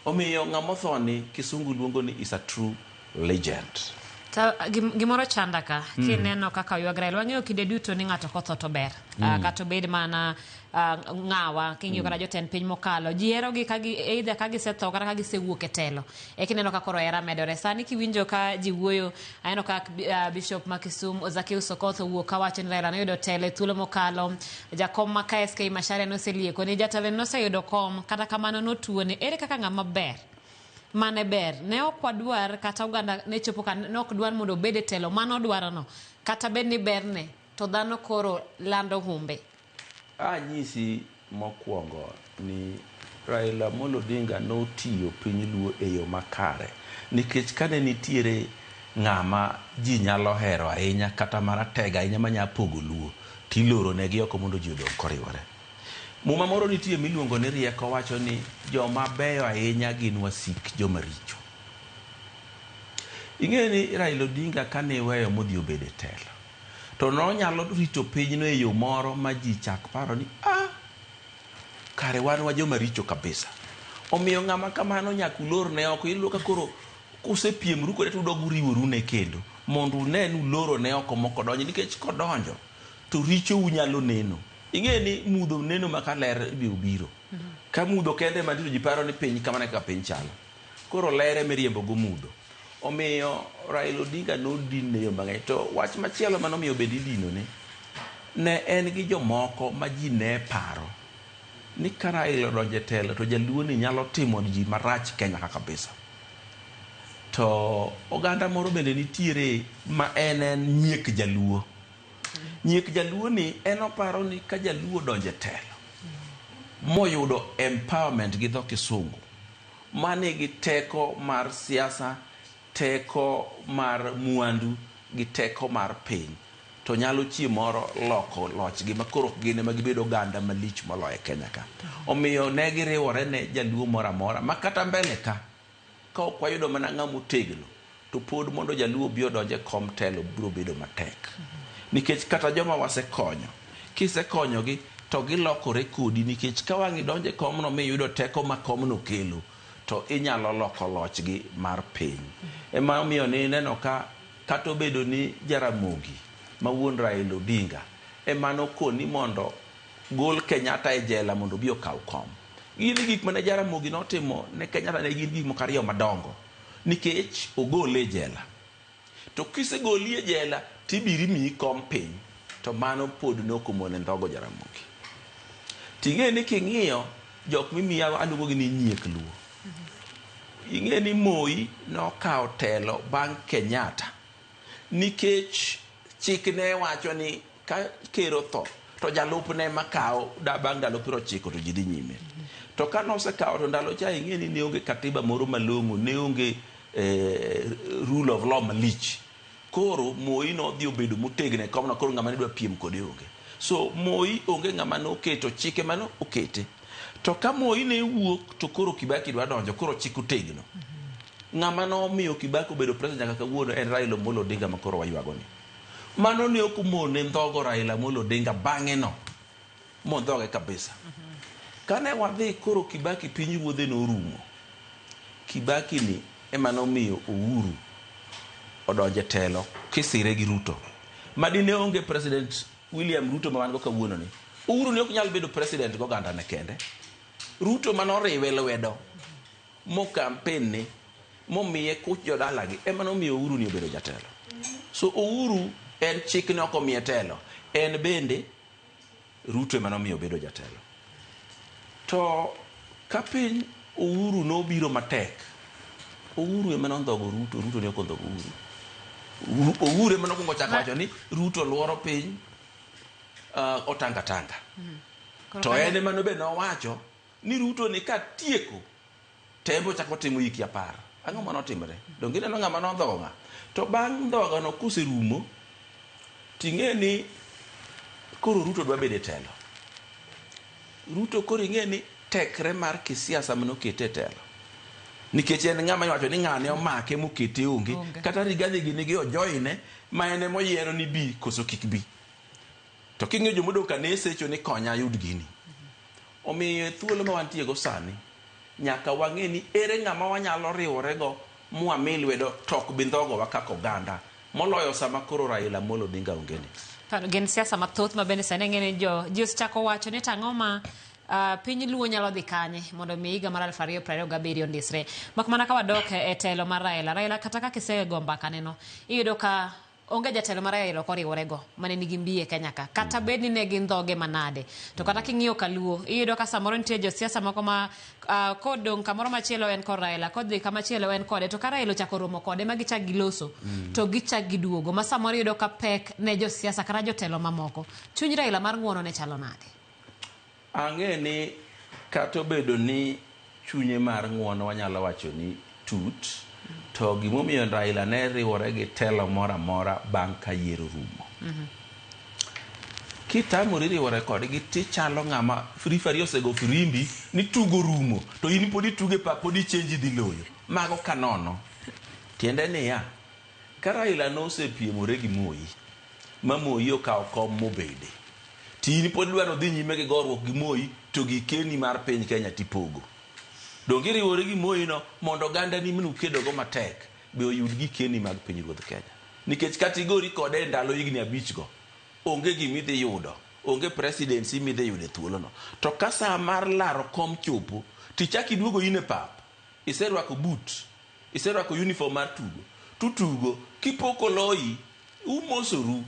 Omiyo ng'amothoni kisungu luongo ni is a true legend. Ta gimoro chanda ka kineno kaka ywag Raila, wang'eyo kinde duto ni ng'ato kotho to ber. Kata obed mana ng'awa king'iyo kata jotend piny mokalo ji herogi either ka gisetho kata ka gisewuok e telo. Kineno ka koro hera medore. Sani kiwinjo ka ji wuoyo, aneno ka Bishop ma Kisumu Zaccheaus Okoth owuok kawacho ni Raila noyudo telo e thuolo mokalo, jakom ma KSK Macharia noselieko ni jatelo noseyudo kom, kata kamano notuone. Ere kaka ng'ama ber mane ber ne ok wadwar kata oganda ne chopo ka ne ok dwar mondo obed e telo mano dwarono kata bed ni berne to dhano koro lando humbe. Nyisi mokwongo ni Raila Amolo Odinga notiyo piny luo e yo makare nikech kane nitiere ng'ama ji nyalo hero ahinya kata maratega ahinya manya pogo luo tiloro negi oko mondo ji odong koriwore. Muma moro nitie miluongo ni rieko wacho ni joma beyo ahinya gin wasik joma richo. Ing'e ni Raila Odinga kane weyo modhi obedo e telo to nonyalo rito pinyno e yo moro ma ji chak paro ni kare wan wa joma richo kabisa. Omiyo ng'ama kamano nyakulor ne oko iluo ka koro kusepiemru kode to udogu riworu ne kendo mondo unenu loro ne oko moko donjo nikech kodonjo to richo unyalo neno. Ing'e ni mudho neno maka ler biro ka mudho kende mandito ji paro ni piny kamane ka piny chalo koro lere miriembo go mudho. Omiyo Raila Odinga nodin ne yo mang'eny to wach machielo manomiyo bedi dino ne en gi jomoko ma ji ne paro ni ka Raila odonjo e telo to jaluo ni nyalo timo ji marach Kenya kabisa. To oganda moro bende nitiere ma en nyiek jaluo. Nyiek jaluo ni en oparo ni ka jaluo donjo e telo moyudo empowerment gi dho kisungu mane gi teko mar siasa, teko mar mwandu gi teko mar piny to nyalo chiemoro loko loch gi makoro gine ma gibedo oganda malich moloyo Kenya ka. Omiyo ne giriwore ne jaluo moro amora makata mbele ka ok wayudo mana ng'ama otegno to pod mondo jaluo bi odonje kom telo biro bedo matek. Nikech kata joma wasekonyo kisekonyogi to gilokore kodi nikech ka wang'i donje komno miyudo teko ma komno kelo to inyalo loko lochgi mar piny. Ema omiyo ni neno ka kata obedo ni Jaramogi ma wuon Raila Odinga ema nokoni mondo gol Kenyatta e jela mondo bi okaw kom. Gini gik mane Jaramogi notimo ne Kenyatta ne gin gik moko ariyo madongo nikech ogole e jela. To kisegoli e jela tibiri mi kom piny to mano pod nokomone ndogo Jaramogi. Ting'e ni king'iyo jok mimiya aluongogi ni nyiek luo. Ing'e ni Moi nokawo telo bang' Kenyatta nikech chik ne wacho ni ka ker otho to jalupne makawo bang' ndalo 90 to ji dhi nyime. To ka nosekawo to ndalo cha ing'e ni ne onge katiba moro malong'o, ne onge rule of law malich. Koro Moi nodhi obedo motegno e komno koro ng'ama ne dwa piem kode onge. So Moi onge ng'ama noketo chike mano okete. To ka Moi ne wuok to koro Kibaki dwa donjo koro chik otegno. Ng'ama nomiyo Kibaki obedo president nyaka kawuono en Raila Amolo Odinga ma koro waywago ni. Mano ne okumone ndhogo Raila Amolo Odinga bang'e no mondhoge kabisa. Kane wadhi koro Kibaki piny ruodhe norumo. Kibaki ni ema nomiyo Uhuru odonje telo kisire gi Ruto. Madine onge president William Ruto ma wan go kawuono ni. Uhuru ne ok nyal bedo president go ganda ne kende. Ruto manoriwe lwedo mo campaign ni momiye kuch jodalagi ema nomiyo Uhuru ni obedo jatelo. So Uhuru en chik ne ok omiye telo. En bende Ruto ema nomiyo obedo jatelo. To ka piny Uhuru nobiro matek. Uhuru ema nondhogo Ruto, Ruto ne ok ondhogo Uhuru. Uhuru ema nokwongo chako wacho ni Ruto luoro piny otanga tanga. To en ema nobe nowacho ni Ruto ni ka tieko tembo chako timo hiki 10. Ang'o manotimore? Donge neno ng'ama nondhogo ng'a? To bang' ndhogo no kuserumo ting'e ni koro Ruto dwa bedo e telo. Ruto koro ing'e ni tekre mar kisiasa manokete e telo. Nikech en ng'ama iwacho ni ng'ane omake mokete onge kata Rigathi gini gi ojoine ma ene moyiero ni bi koso kik bi. To king'e jomodo kane secho ni konya yud gini. Omiyo thuolo ma wantie go sani nyaka wang'e ni ere ng'ama wanyalo riwore go mwami lwedo tok bindhogo wa kaka oganda moloyo sama koro Raila Amolo Odinga onge ni. Gin siasa mathoth ma bende sani ng'e ni ji osechako wacho ni tang'o ma piny luo nyalo dhi kanye mondo mi higa mar 2027 ondisre. Mak mana ka wadok e telo mar Raila kata ka kisego mbaka neno iyudo ka onge jatelo mar Raila koriwore go mane nigi mbiye Kenya ka kata bed ni ne gin dhoge manade to kata king'iyo kaluo iyudo ka samoro nitie josiasa moko ma kodong kamoro machielo en kod Raila kodhi kamachielo en kode to ka Raila chako romo kode ma gichak giloso to gichak giduogo ma samoro iyudo ka pek ne josiasa kata jotelo mamoko. Chuny Raila mar ng'uono ne chalo nade? Ang'e ni kata obedo ni chunye mar ng'uono wanyalo wacho ni tut to gimomiyo Raila ne riwore gi telo moro amora bang' ka yiero rumo. Kitamori riwore kodgi tichalo ng'ama rifari osego firimbi ni tugo rumo to in pod ituge pa pod ichenji dhi loyo. Mago kanono. Tiende niya, ka Raila nosepiemore gi Moi, ma Moi okawo kom mobede, tini pod dwaro dhi nyime gi gorruok gi Moi to gi keni mar piny Kenya tipogo. Donge riwore gi Moi no mondo oganda ni minu kedogo matek be oyud gi keni mag piny ruoth Kenya. Nikech katigori kode ndalo higni 5 go, onge gimidhi yudo, onge presidency midhi yudo thuolono. To ka saa mar laro kom chopo, tichaki duogo ine pap, iserwako boot, iserwako uniform mar tugo, tutugo, kipoko loyi, umosoru,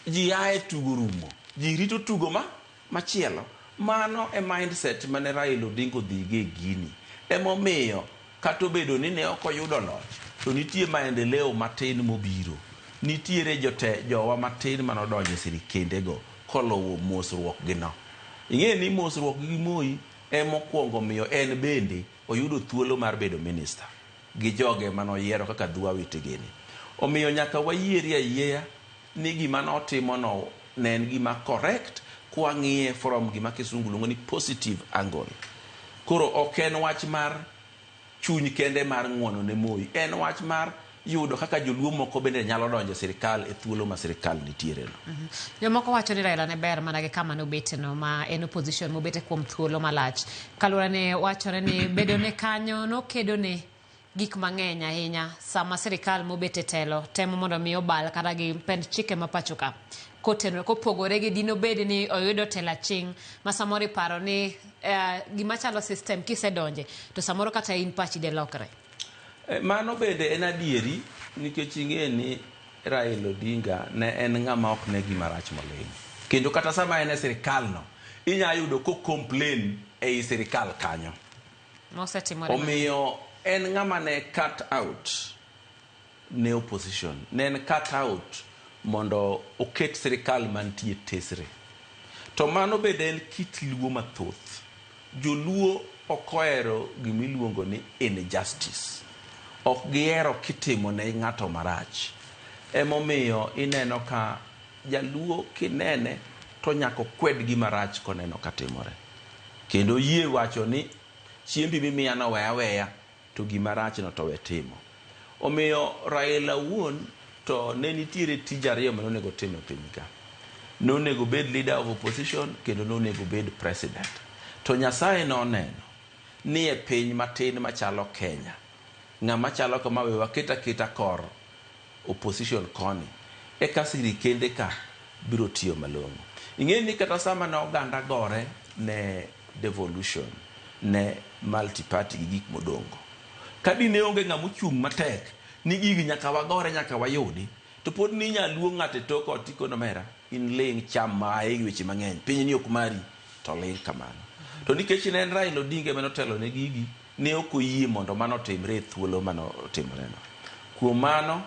ji ae tugo rumo, ji rito tugo machielo. Mano e mindset mane Raila Odinga dhige gini. Emomiyo kato bedo ni ne okoyudo loch, to nitie maendeleo matin mobiro. Nitiere jowa matin manodonjo sirikende go kolowo mosruok gino. Ing'e ni mosruok gi Moi emokuongo miyo en bende oyudo thuolo mar bedo minister gi joge manoyiero kaka Dhua Witegeni. Omiyo nyaka wayieri ayieya ni gima notimo no ne en gima correct kwa ng'iye from gima kisungu luongo ni positive angle. Koro ok en wach mar chuny kende mar ng'wono ne Moi, en wach mar yudo kaka joluo moko bende nyalo donjo sirikal e thuolo ma sirikal nitiere no. Jomoko wacho ni Raila ne ber mana gi kama nobete no, ma en opposition mobete kuom thuolo malach. Kalura ne wachore ni bedo ne kanyo no kedo ne gik mang'eny ahinya sama sirikal mobete telo temo mondo mi obal kata gi pend chike mapachoka. Kotenore kopogore gi dino bede ni oyudo tela ching ma samoro paro ni gima chalo system kisedonje to samoro kata in pachi de lokre. Mano bende en adieri nikech ing'e ni Raila Odinga ne en ng'ama ok ne gima rach moleny. Kendo kata sama en e sirikal no, inya yudo ko complain e sirikal kanyo. Omiyo en ng'ama ne cut out ne opposition. Ne en cut out mondo oket sirikal mantie tesre. To mano bende en kit luo mathoth. Joluo okoero gimiluongo ni injustice. Ok gihero kitimo ne ng'ato marach. Emomiyo ineno ka jaluo kinene to nyako kwed gi marach koneno katimore. Kendo yie wacho ni chiembi mimiya no weya to gima rach no to we timo. Omiyo Raila wuon to ne nitiere tija ariyo ma nonego tim e piny ka. Nonego bed leader of opposition kendo nonego bed president. To Nyasaye noneno ni e piny matin machalo Kenya, ng'ama chalo kama we waketa kor opposition koni, eka sirikende ka biro tiyo malong'o. Ing'e ni kata sama na oganda gore ne devolution, ne multi-party gi gik modongo. Kadi ne onge ng'ama ochung' matek ni gigi nyaka wagore nyaka wayudi, to pod ni nyaluo ng'ate toko otiko nomera, in ling cham ma ae weche mang'eny, piny ni ok mari, to ling kamano. To nikech ne en Raila Odinga manotelo ne gigi, ne okoyie mondo mano timre thuolo mano timre no. Kuom mano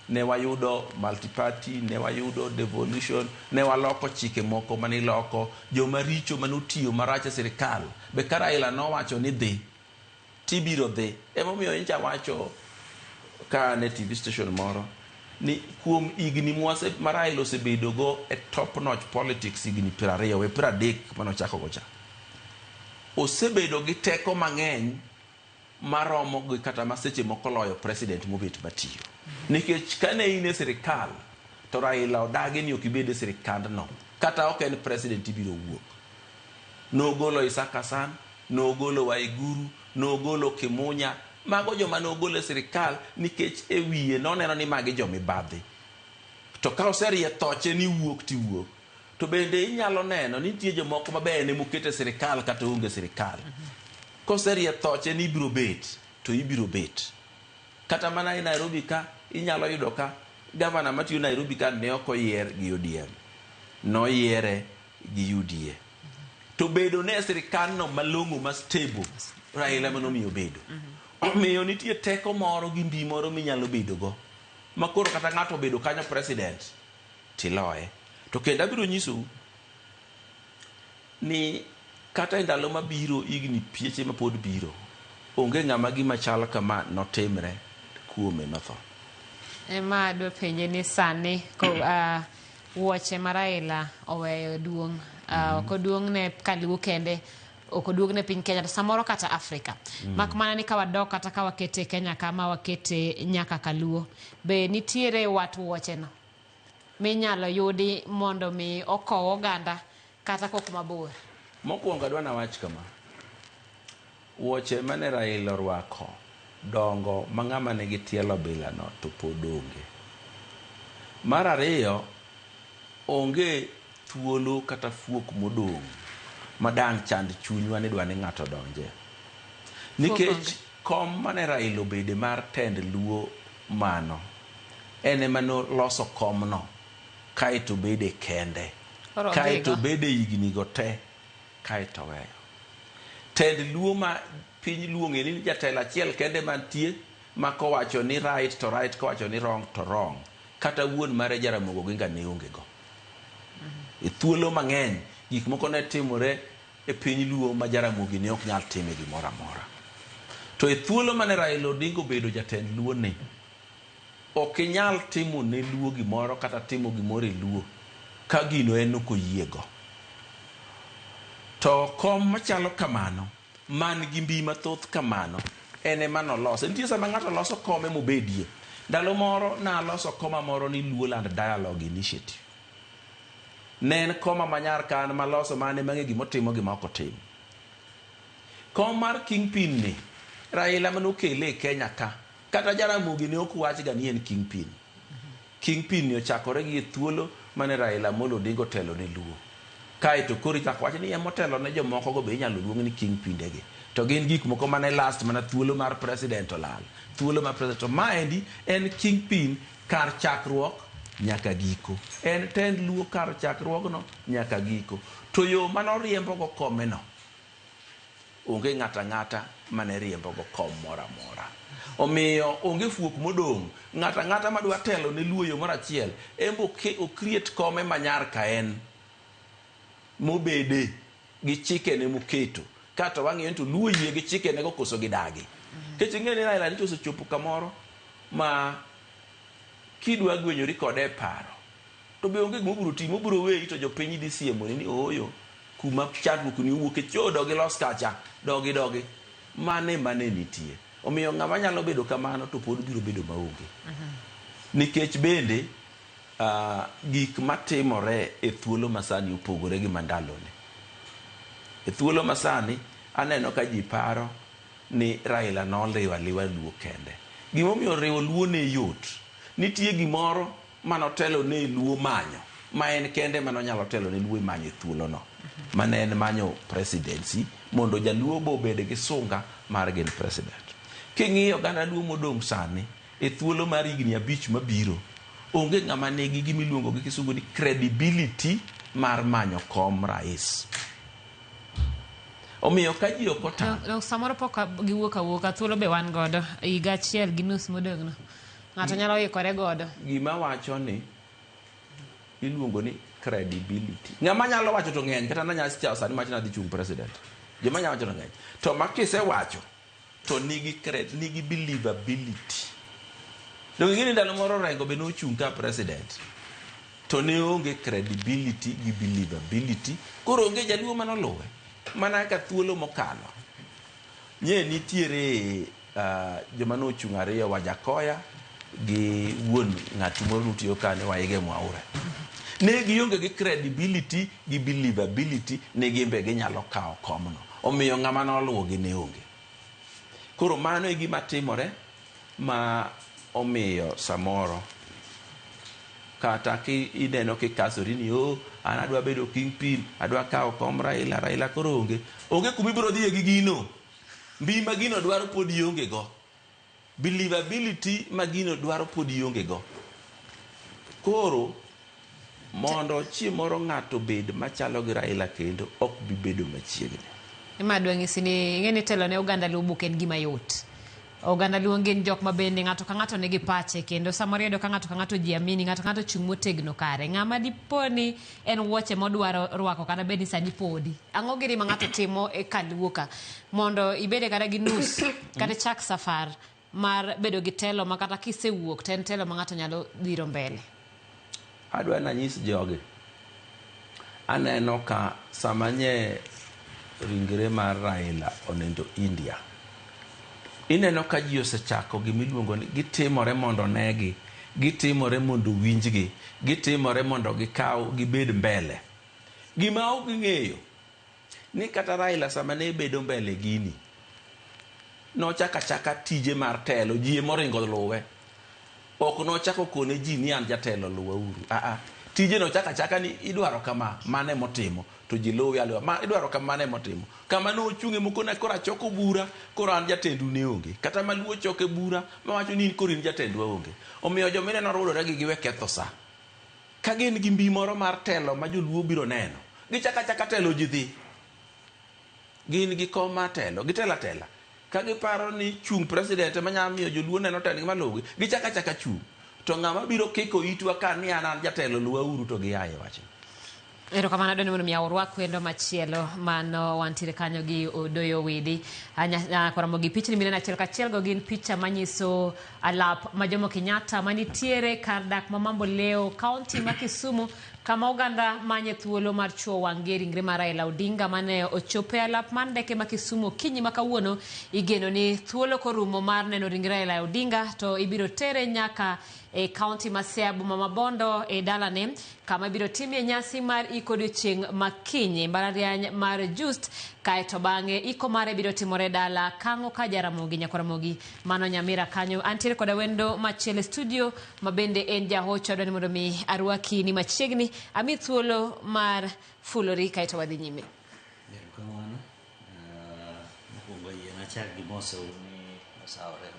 ne wayudo multi-party, ne wayudo devolution, ne waloko chike moko maniloko, joma richo manotiyo marach e sirikal. Be ka Raila nowacho ni dhi, tibiro dhi. Emomiyo incha wacho ka ne TV station moro ni kuom igni mwase ma Raila osebedo go e top notch politics igni 20 we 30 manochako gocha. Osebedo gi teko mang'eny maromo gi kata maseche moko loyo president mobet matiyo. Nikech kane in e sirikal to Raila odagi ni okibede sirikand no, kata ok en president ibiro wuok. Nogolo Isaac Hassan, nogolo Waiguru, nogolo Kimunya, mago joma nogolo e sirikal nikech e wiye noneno ni magi jomibadhi. To ka oserie thoche ni wuok ti wuok, to bende inyalo neno ni nitie jomoko maber ne mokete sirikal kata onge sirikal. Koserie thoche ni ibiro bet, to ibiro bet. Kata mana i Nairobi ka, inyalo yudo ka gavana matiyo Nairobi ka ne okoyier gi ODM, noyiere gi UDA. To bedo ne sirikal no malong'o ma stable, Raila manomiyo bedo. Omiyo nitie teko moro gi mbi moro minyalo bedo go, makoro kata ng'ato bedo kanyo president tiloye. To kendo abiro nyisou ni kata ndalo mabiro igni pieche ma pod biro, onge ng'ama gima chal kama notimre kuome notho. Ema adwa penje ni sani ko wuoche ma Raila oweyo duong' ok oduong' ne Kaluo kende, ok oduong' ne piny Kenya to samoro kata Afrika. Mak mana ni ka wadok kata ka wakete Kenya kama wakete nyaka Kaluo, be nitiere wat wuoche no minyalo yudi mondo mi okow oganda kata kok mabor? Mokwongo adwa na wach kama, wuoche mane Raila orwako dongo ma ng'ama nigi tielo bilano to pod onge. Mar ariyo, onge thuolo kata fuok modong' madang' chand chunywa ni dwa ni ng'ato donje. Nikech kom mane Raila obede mar tend Luo mano, ene mano loso komno, kaeto bede kende, kaeto bede higni go te, kaeto weyo. Tend Luo ma piny luonge ni jatelo achiel kende mantie ma kowacho ni right to right, kowacho ni wrong to wrong. Kata wuon mare Jaramogi Oginga ne onge go. E thuolo mang'eny gik moko ne timore e piny Luo ma Jaramogi ne ok nyal time gimoro amora. To e thuolo mane Raila Odinga obedo jatend Luo ni, ok inyal timo ne Luo gimoro kata timo gimoro e Luo ka gino en ok oyiego. To kom machalo kamano, man gi mbi mathoth kamano, ene manoloso. Nitie sama ng'ato loso kome mobedie. Ndalo moro na loso koma moro ni Luoland Dialogue Initiative. Ne en koma manyar kan maloso mane mang'e gimotimo gima ok otimo. Kom mar Kingpin ni, Raila manokele e Kenya ka, kata Jaramogi ne ok wach ga ni en Kingpin. Kingpin ni ochakore gi thuolo mane Raila Amolo Odinga otelo ne Luo. Kaeto koro ichako wach ni emotelo ne jomoko go be inyalo luong ni Kingpindegi. To gin gik moko mane last mana thuolo mar president olal. Thuolo mar president. To maendi en Kingpin kar chakruok nyaka giko. En tend Luo kar chakruogno nyaka giko. To yo manoriembo go kome no, onge ng'ata ng'ata mane riembo go kom mora mora. Omiyo onge fuok modong'. Ng'ata ng'ata madwa telo ne Luo yo moro achiel, embo okriet kome manyar ka en mobede gi chike ne moketo. Kato wang'e to Luo yie gi chike ne go koso gidagi. Kech ing'e ni Raila nito osechopo kamoro ma kidwa gwenyori kode paro, to be onge gimobiro timo, obiro weyi to jopiny dhi siemoni ni oyo kuma chandruok ni owuok cho dogi los kacha, dogi mane nitie. Omiyo ng'ama nyalo bedo kamano to pod biro bedo maonge. Nikech bende gik matimore e thuolo masani opogore gi mandalone. E thuolo masani aneno ka ji paro ni Raila noliwa liwa Luo kende. Gimomiyo riwo Luo ne yot. Nitie gimoro manotelo ne Luo manyo, ma en kende manonyalo telo ne Luo manyo e thuolo no. Mane en manyo presidency mondo jaluo bo bede gi sunga mar gen president. King'iyo gana Luo modong' sani e thuolo mar higni 5 mabiro, onge ng'ama nigi gimiluongo gi kisungu ni credibility mar manyo kom rais. Omiyo ka ji ok otang'. Samoro pok giwuok awuoka, thuolo be wan godo higa achiel gi nus modong' no. Ng'ato nyalo ikore godo. Gima wacho ni iluongo ni credibility. Ng'ama nyalo wacho to ng'eny, kata nanya chao sani mach na dhi chung president. Joma nyalo wacho to ng'eny. To makise wacho to nigi believability. Donge gini ndalo moro Rengo be nochung' ka president, to ne onge credibility gi believability. Koro onge jaluo manoluwe mana ka thuolo mokalo. Nye nitiere joma nochung' ariyo, Wajakoya gi wuon ng'at moro nutiyo kane Waige Mwaura. Ne gionge gi credibility gi believability, ne gimbe ginyalo kawo komno. Omiyo ng'ama noluwogi ne onge. Koro mano e gima timore ma omiyo samoro kata ki ineno kikasori ni an adwa bedo Kingpin, adwa kawo kom Raila koro onge kumibiro dhiye gi gino. Mbi ma gino dwaro pod ionge go. Believability ma gino dwaro pod ionge go. Koro mondo chieng' moro ng'ato bed machalo gi Raila kendo ok bi bedo machiegni. Ema dwa ng'isi ni ng'eni telo ne Uganda Luo buken gima yot. oganda luongen jok mabende ng'ato ka ng'ato nigi pache kendo samoro iyudo ka ng'ato jiamini ng'ato ka ng'ato chung' motegno kare ng'ama diponi en wuoche modwaro rwako kata bed ni sani podi ang'o giri ma ng'ato timo e kaluo ka mondo ibede kata gi nus kata chak safar mar bedo gi telo ma kata kisewuok ten telo ma ng'ato nyalo dhiro mbele. Adwa na nyis jogi aneno ka samanye ringre mar Raila onendo India ineno ka ji osechako gimiluongo ni gitimore mondo negi gitimore mondo winjgi gitimore mondo gikaw gibed mbele gima ok ng'eyo ni kata Raila sama ne bedo mbele gini no chaka tije mar telo ji moringo luwe ok no chako kone ji ni an jatelo luwe uru tije no chaka ni idwaro kama mane motimo to ji luwe alwa ma idwaro kama mane motimo kama no chunge moko na kora choko bura kora an jatendu ne onge kata maluo choke bura ma wacho ni korin jatendu onge omiyo jomine no rudore gi giwe ketho sa ka gin gi mbi moro mar telo ma joluo biro neno gi chaka telo ji dhi gin gi koma telo gi tela ka giparo ni chung president ma nyamiyo joluo neno tendgi malugi gi chaka chung to ng'ama biro kiko itwa ka ni an jatelo luwa uru to giaye wacho. Erokamano adwani mondo mi awrwak wendo machielo mano wantiere kanyo gi Odoyo Widi Karamogi pichni mineno achiel kachiel go gin picha manyiso alap ma Jomo Kenyatta manitiere kar dak ma Mambo Leo kaunti ma Kisumu kama oganda manye thuolo mar chuo wang'e ringre mar Raila Odinga mane ochope alap man ndeke ma Kisumu kinyi ma kawuono igeno ni thuolo korumo mar neno ringre Raila Odinga to ibiro tere nyaka e kaunti ma Siaya ma Mabondo e dalane kama ibiro timie nyasi mar iko odiochieng' makinyi mbalariany mar Just kaeto bang'e iko mare biro timore dala Kang'o ka Jaramogi Nyakaramogi mano Nyamira kanyo antiere koda wendo machielo studio mabende en jahocho adwani mondo mi arwaki ni machiegni ami thuolo mar fulori kaeto wadhi nyime. Mokwongo yie nachak gi moso ni osawore.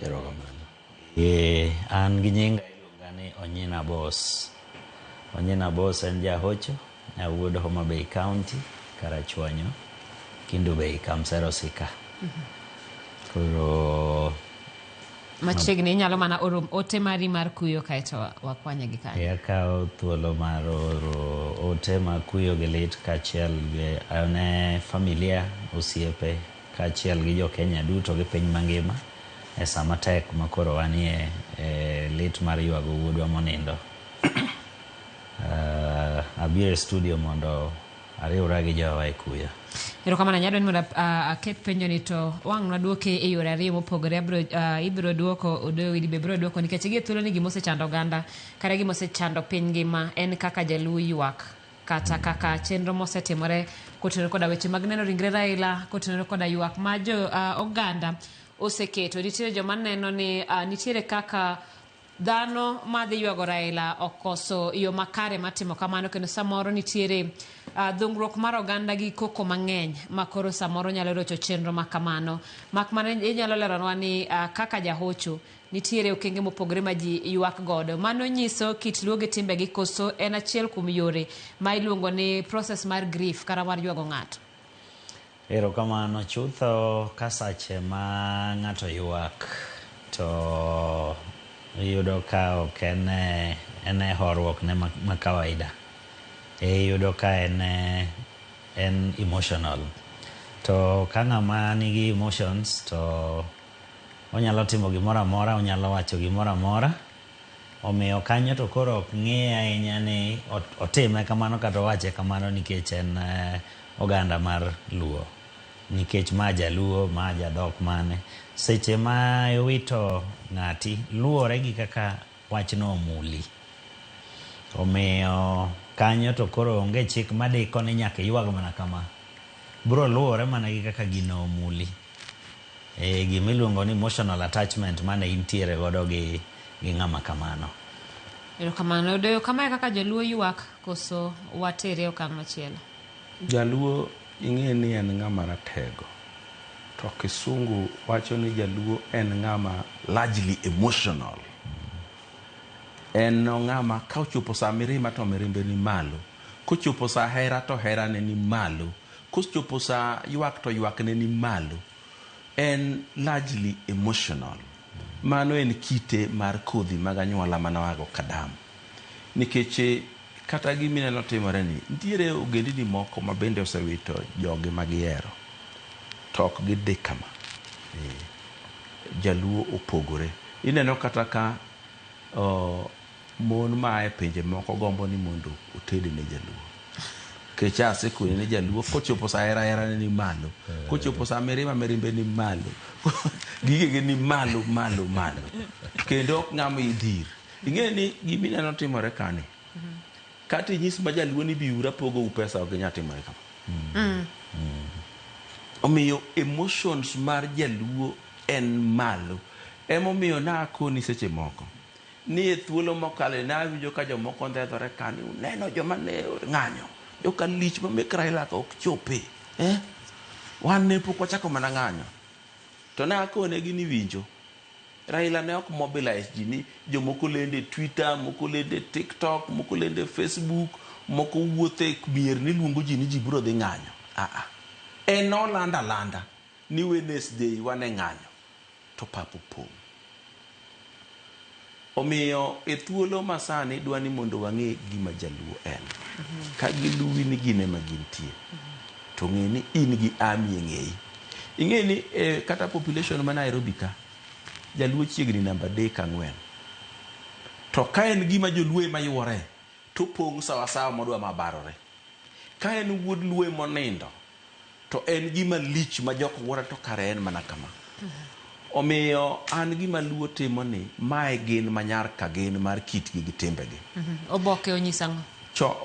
Erokamano. An gi nyinga iluonga ni Onyina Boss. Onyina Boss en jahocho awuod Homa Bay County Karachuonyo Kindu Bay Kamsero Sika. Koro machiegni inyalo mana oro ote mari mar kuyo kaeto wakwanye gi kanyo. Akawo thuolo mar oro ote mar kuyo gi lit kaachiel gi ne familia osiepe kaachiel gi jo Kenya duto gi piny mangima e sama tek makoro wanie lit mar ywago wuodwa monindo. Abiro e studio mondo ariwra gi jowa e kuyo. Erokamano nyadwani mondo aket penjo ni to wang' naduoke e yore ariyo mopogore ibiro duoko Odoyo Widi be biro duoko nikech gi thuolo ni gimosechando oganda kata gimosechando piny ngima en kaka jaluo ywak kata kaka chenro mosetimore kotenore koda weche mag neno ringre Raila kotenore koda ywak ma jo oganda oseketo. Nitiere joma neno ni nitiere kaka dhano madhi ywago Raila okoso yo makare matimo kamano kendo samoro nitiere dhungruok mar oganda gi koko mang'eny makoro samoro nyalo rocho chenro makamano. Mak mana inyalo leronwa ni kaka jahocho nitiere okenge mopogore ma ji ywak godo mano nyiso kit luo gi timbe gi koso en achiel kuom yore ma iluongo ni process mar grief kata mar ywago ng'ato. Erokamano chutho kasache ma ng'ato ywak to iyudo ka ok en horuok ne ma kawaida iyudo ka en emotional to ka ng'ama nigi emotions to onyalo timo gimoro amora onyalo wacho gimoro amora omiyo kanyo to koro ok ng'e ahinya ni otime kamano kata owache kamano nikech en oganda mar luo nikech ma jaluo ma jadhok mane seche ma iwito ng'ati luore gi kaka wachno omuli omiyo kanyo to koro onge chik madiko ni nyaka ywag mana kama bro luore mana gi kaka gino omuli gimiluongo ni emotional attachment mane intiere godo gi ng'ama kamano. Erokamano Odoyo kamae kaka jaluo ywak koso watere okang' machielo. Jaluo ing'e ni en ng'ama ratego to kisungu wacho ni jaluo en ng'ama largely emotional. En ng'ama ka ochopo sa mirima to mirimbe ni malo, kochopo sa hera to herane ni malo, kochopo sa ywak to ywakne ni malo. en largely emotional. Mano en kite mar kodhi mag anyuola manawago kadam. Nikech kata gimineno timore ni, nitiere ogendini moko ma bende osewito jogi magihero. To ok gidhi kama. Jaluo opogore. Ineno kata ka mon ma e pinje moko gombo ni mondo otede ne jaluo. Kecha asekone ne jaluo kochopo sa era ni malo. Kochopo sa merimbe ni malo. Gigege ni malo. Kendo ok ng'ama idhir. Ing'e ni gimineno timore kani. Kati nyis ma jaluo ni biura pogo upesa ok nyatimore kama. Omiyo emotions mar jaluo en malo. Emomiyo nakoni seche moko. Ni e thuolo mokale na winjo ka jomoko ndedhore kani uneno joma ne ng'anyo. Joka lich ma mek Raila ka ok chope. Wan ne pok wachako mana ng'anyo. To nakone gini winjo. Raila ne ok mobilize ji ni jomoko lende Twitter, moko lende TikTok, moko lende Facebook, moko wuothe mier ni luongo ji ni ji biro dhi ng'anyo. En olanda ni Wednesday wane ng'anyo to papo pong'. Omiyo e thuolo masani dwani mondo wang'e gima jaluo en. Ka giluwi ni gine magintie. To ng'e ni in gi ami e ng'eyi. Ing'e ni kata population ma Nairobi ka jaluo chiegni namba 3-4. To ka en gima joluo mayuore to pong' sawasawa modwa mabarore. Ka en wuod luo monindo to en gima lich ma jok wuora to kare en mana kama. Omiyo an gima luo timo ni mae gin manyar ka gin mar kitgi gi timbegi. Oboke onyisango.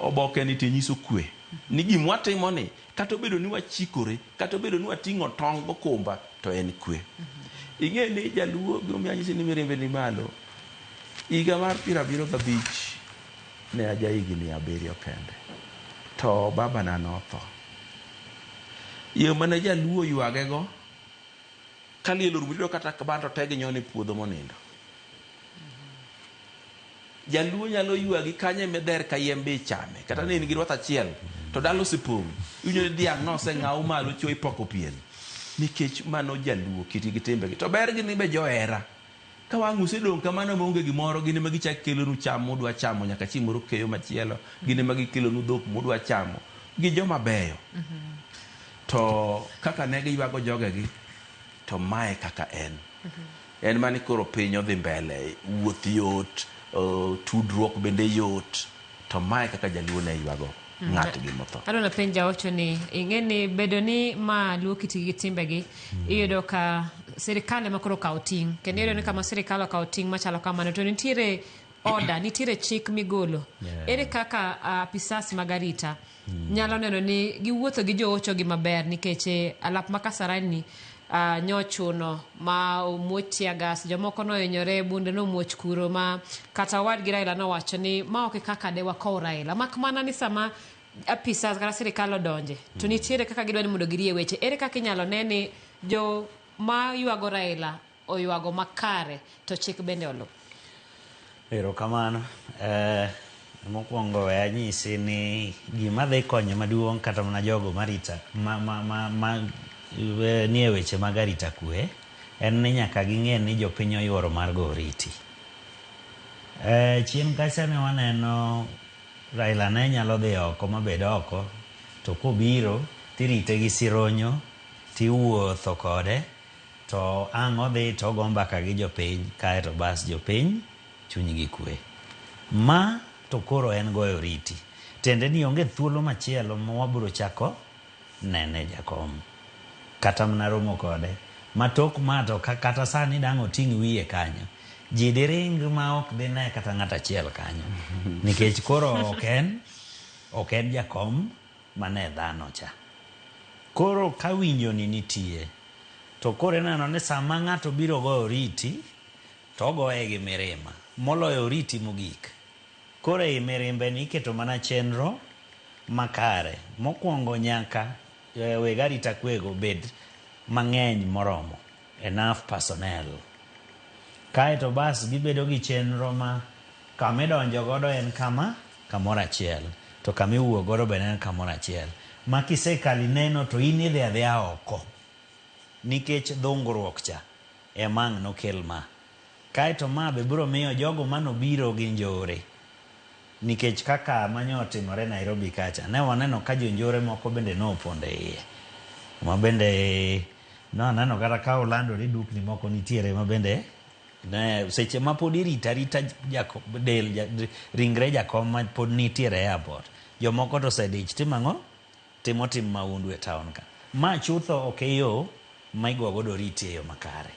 Oboke ni tinyiso kwe. Ni gimwa timo ni kata obedo ni wachikore, kata obedo ni wating'o tong' gokumba to en kwe. Ing'e ni jaluo gimanyisi ni mirimbe ni malo. Higa mar 75 ne aja higni 7 kende. To baba na notho. Yo mane jaluo ywagego kalielo rumido kata kabato tegi nyone puodho monindo. Jaluo nyalo ywagi kanye meder ka yembe chame. Kata ne in gi rwath achiel to dalo sipong'. Inyalo diagnose ng'aw malo choi poko pien. Nikech mano jaluo kiti gi timbegi. To ber gi ni be johera. Ka wang' usedong' kamano maonge gimoro gine ma gichak kelonu cham mudwa chamo nyaka chieng' moro keyo machielo. Gine ma gikelonu dhok mudwa chamo. Gi joma beyo. To kaka ne giywago jogegi to mae kaka en. En mani koro piny odhi mbele. Wuoth yot. Tudruok bende yot. To mae kaka jaluo ne ywago ng'atgi motho. Adona penja ocho ni ing'e ni bedo ni ma luo kitigi gi timbegi iyudo ka sirikal ema koro kawo ting'. Kendo iyudo ni kama sirikal okawo ting' machalo kamano to nitiere order, nitiere chik migolo. Ere kaka apisas magarita nyalo neno ni giwuotho gi joocho gi maber nikech alap makasarani nyochuno ma omuoch tiagas jomoko no hinyore bunde no muoch kuro ma kata wadgi Raila no wacho ni ma ok kaka de wakow Raila mak mana ni sama apisas kata sirikal odonje to nitiere kaka gidwani mondo girie weche. Ere kaka inyalo neni jo ma ywago Raila oywago makare to chik bende olu? Erokamano. Mokwongo anyisi ni gima dhi konyo maduong' kata mana jogo marita nie weche mag arita kwe en ni nyaka ging'e ni jopiny oyuoro mar go oriti. Chien kacha ne waneno Raila ne nyalo dhi oko mabed oko to kobiro tirite gi sironyo tiwuotho kode to ang' odhi to go mbaka gi jopiny kaeto bas jopiny chunygi kwe. Ma to koro en goyo oriti. Tende ni onge thuolo machielo ma wabiro chako nene jakom. Kata mna romo kode. Matok mato kata sani dang' oting' wiye kanyo. Ji diring ma ok dine kata ng'ata achiel kanyo. Nikech koro ok en jakom mane dhano cha. Koro ka winjo ni nitie. To koro neno ni sama ng'ato biro goyo oriti to goye gi mirima. Moloyo oriti mogik. Koro e mirimbe ni iketo mana chenro makare. Mokwongo nyaka weg arita kwego bed mang'eny moromo. Enough personnel. Kaeto bas gibedo gi chenro ma kamidonjo godo en kamoro achiel. To kamiwuok godo bende en kamoro achiel. Ma kisekali neno to in idhi adhiya oko. nikech dhungruok cha emang nokel ma. Kaeto ma be biro miyo jogo manobiro gi njore, nikech kaka manyo otimore Nairobi kacha, ne waneno ka jonjore moko bende noponde iye, ma bende naneno kata ka olandore dukni moko nitiere ma bende ne seche ma pod irita ringre jakom ma pod nitiere e airport, jomoko to osedich timang'o timo tim maundu e town ka. Ma chutho ok e yo ma igwagodo riti e yo makare,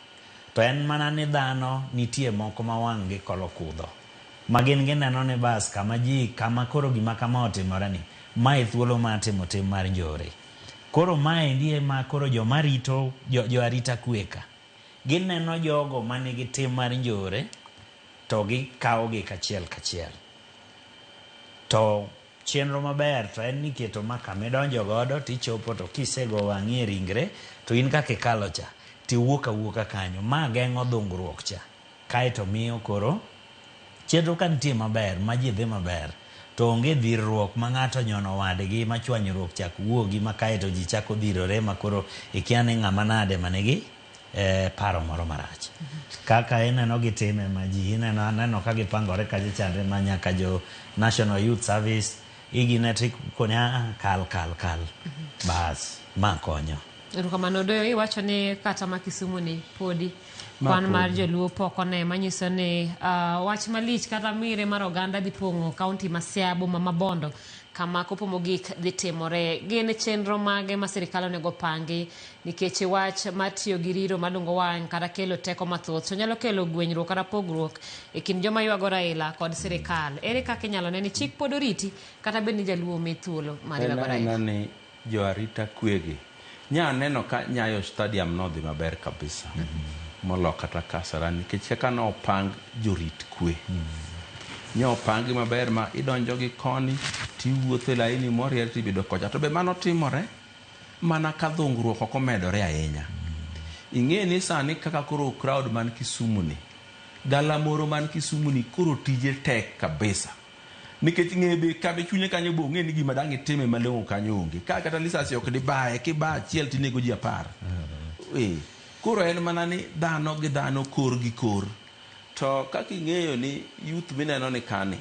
to en mana ni dhano nitie moko ma wang' gi kolo kudho, ma gin gineno ni bas kama koro gima kama otimore ni ma e thuolo ma timo tim mar njore. Koro mae ndiye ma koro joma rito jo arita kweka gineno jogo manigi tim mar njore to gikawogi kachiel. To chenro maber to en ni keto maka midonjo godo tichopo, to kisego wang'i e ringre to in kaka ikalo cha tiwuok awuoka kanyo, ma geng'o dhungruok cha. Kaeto miyo koro chenro ka nitie maber ma ji dhi maber, to onge dhirruok ma ng'ato nyono wadgi, ma chwanyruok chak wuogi, ma kaeto ji chako dhirore ma koro ikia ni ng'ama nade manigi paro moro marach. Kaka ineno gitime ma ji ineno ka gipangore kaje chande ma nyaka jo National Youth Service igine tikone kal bas ma konyo. Erokamano Doyo, iwacho ni kata ma Kisumu ni podi kwan mar joluo pok one, manyiso ni wach malich kata mire mar oganda dhi pong'o kaunti ma Siaya ma Bondo kama kopo mogik dhi timore. Gin chenro mage ma sirikal onego pangi, nikech wach mar tiyo gi riro malungo wang' kata kelo teko mathoth to nyalo kelo gwenyruok kata pogruok e kind joma ywago Raila kod sirikal. Ere kaka inyalo ne ni chik pod oriti kata bed ni jaluo mi thuolo mar ywago Raila? Ni jo arita kwegi nya neno ka Nyayo Stadium no dhi maber kabisa molo kata Kasarani, nikech kaka no opang jorit kwe nyo opangi maber ma idonjo gi koni tiwuotho e laini moriere tibedo kocha. To be mano timore mana ka dhungruok ok omedore ahinya. Ing'e ni sani kaka koro crowd man Kisumu ni, dala moro man Kisumu ni koro tije tek kabisa, nikech ng'ebe kabe chunye kanyo bo ng'e ni gima dang' itime malong'o kanyo onge. Ka kata lisasi ok dibaye, kiba achiel tinego ji 10. Koro en mana ni dhano gi dhano, kor gi kor. To kaka ing'eyo ni youth mineno ni kani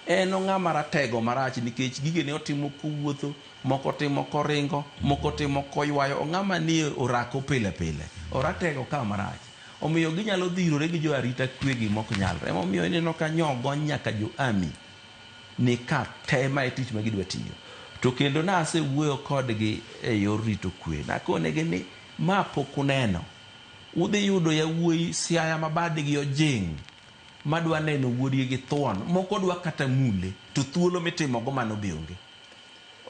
en ng'ama ratego marach, nikech gige ne otimo kuwuotho, moko timo koringo, moko timo koywayo. Ng'ama ni orako pile oratego ka marach, omiyo ginyalo dhirore gi jo arita kwegi mok nyalre. Omiyo ineno ka nyogo nyaka jo ami ni ka tema e tich ma gidwa tiyo. To kendo nasewuoyo kodgi e yor rito kwe, nakonegi ni ma pok uneno udhi yudo yawuoyi Siaya ma badgi ojing' madwa neno wuodi gi thuon, moko dwa kata mule, to thuolo mitimogo mano bionge.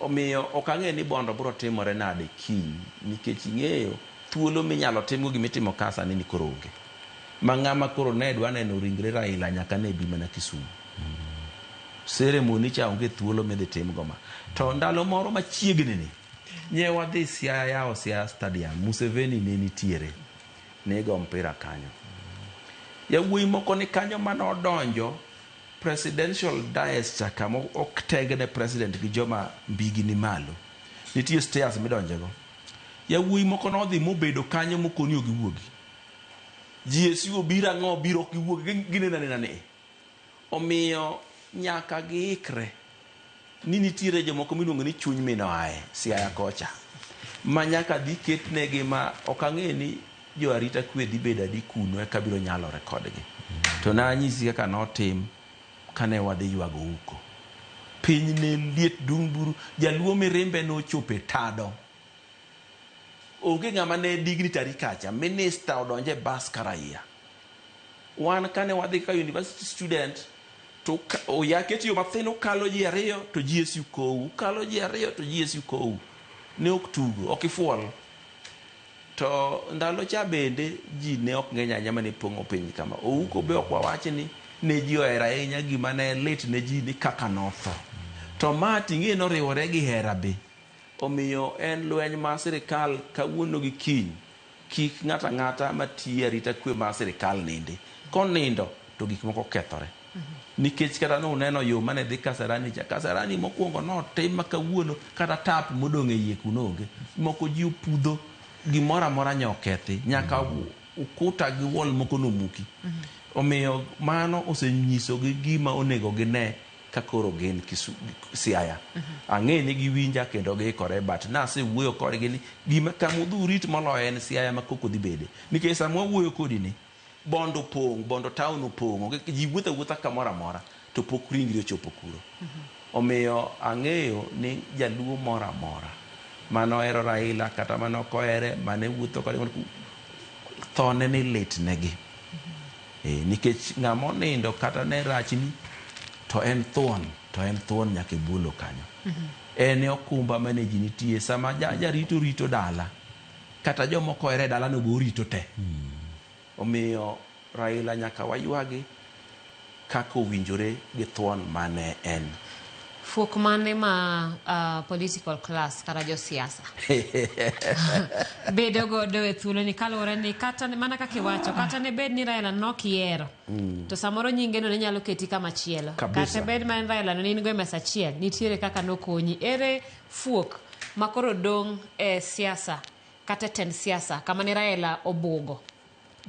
Omiyo ok ang'e ni Bondo biro timore nade kiny, nikech ing'eyo thuolo minyalo timgo gimitimo kasa ni koro onge. Ma ng'ama koro ne dwa neno ringre Raila nyaka ne bi mana Kisumu. Ceremony cha onge thuolo midhi timgo ma. To ndalo moro machiegni ni nyewa dhi Siaya o Siaya Stadium, Museveni ne nitiere, nego mpira kanyo. Yawuoyi moko ni kanyo manodonjo presidential dais cha kama ok tegne president gi joma mbigi ni malo. Nitie stairs midonjego. Yawuoyi moko nodhi mobedo kanyo mokoni ogi wuogi. GSU obira ng'o biro ok giwuogi, ginenane. Omiyo nyaka giikre ni nitiere jomoko miluongo ni chuny minoae Siaya kocha, ma nyaka dhi ketnegi ma ok ang'e ni jo arita kwe dhi bedo adi kuno eka biro nyalore kodgi. To nanyisi kaka notim kane wadhi ywago uko. Piny ne liet dumburu, jaluo mirimbe nochope tado. Onge ng'ama ne dignitary kacha, minister odonje bas karaia. Wan kane wadhi ka university student, to oyaketi yo mathino kalo ji ariyo to GSU kou, kalo ji ariyo to GSU kou. Ne ok tugo, ok ifuol. To ndalo cha bende ji ne ok ng'eny ahinya mane pong'o piny kama. Ouko be ok wawachi ni ne ji ohera ahinya, gima ne lit ne ji ni kaka notho. To ma ting'e noriwore gi hera be. Omiyo en lweny ma sirikal kawuono gi kiny. Kik ng'ata ng'ata matiyo arita kwe ma sirikal nindi. Konindo to gik moko kethore. Nikech kata no uneno yo mane dhi Kasarani cha. Kasarani mokwongo no tim kawuono kata tap modong' e yie kuno onge. Moko ji opudho gimora mora nyokethi nyaka ukuta gi wol moko nomuki. Omiyo mano osenyiso gi gima onego gine kakoro gin Siaya. Ang'e ni giwinja kendo giikore but nase wuoyo kodgi ni gima kamudhu rit moloyo en Siaya ma koko dhi bede. Nikech sama wuoyo kodi ni bondo pong, bondo town opong, ji wuotha wuotha kamora mora to pok ringri ochopo kuro. Omiyo ang'eyo ni jaluo mora mora mano ero Raila kata mano koere mane wuotho kodi thone ni lit negi. Nikech ng'amo nindo kata ne rachni to en thuon nyaka bulo kanyo. En okumba mane ji nitie sama rito dala kata jomoko ere dala no bo rito te. Omiyo Raila nyaka waywagi kako winjore gi thuon mane en. Fuok mane ma political class kata jo siasa bedo godo e thuolo ni kaluwore ni kata mana kaka iwacho kata ne bed ni Raila nokiero to samoro nyinge no ne nyalo keti kama chielo kata bed man Raila no in go mesa chiel nitiere kaka nokonyi ere fuok makoro dong e siasa kata ten siasa kama ne Raila obugo.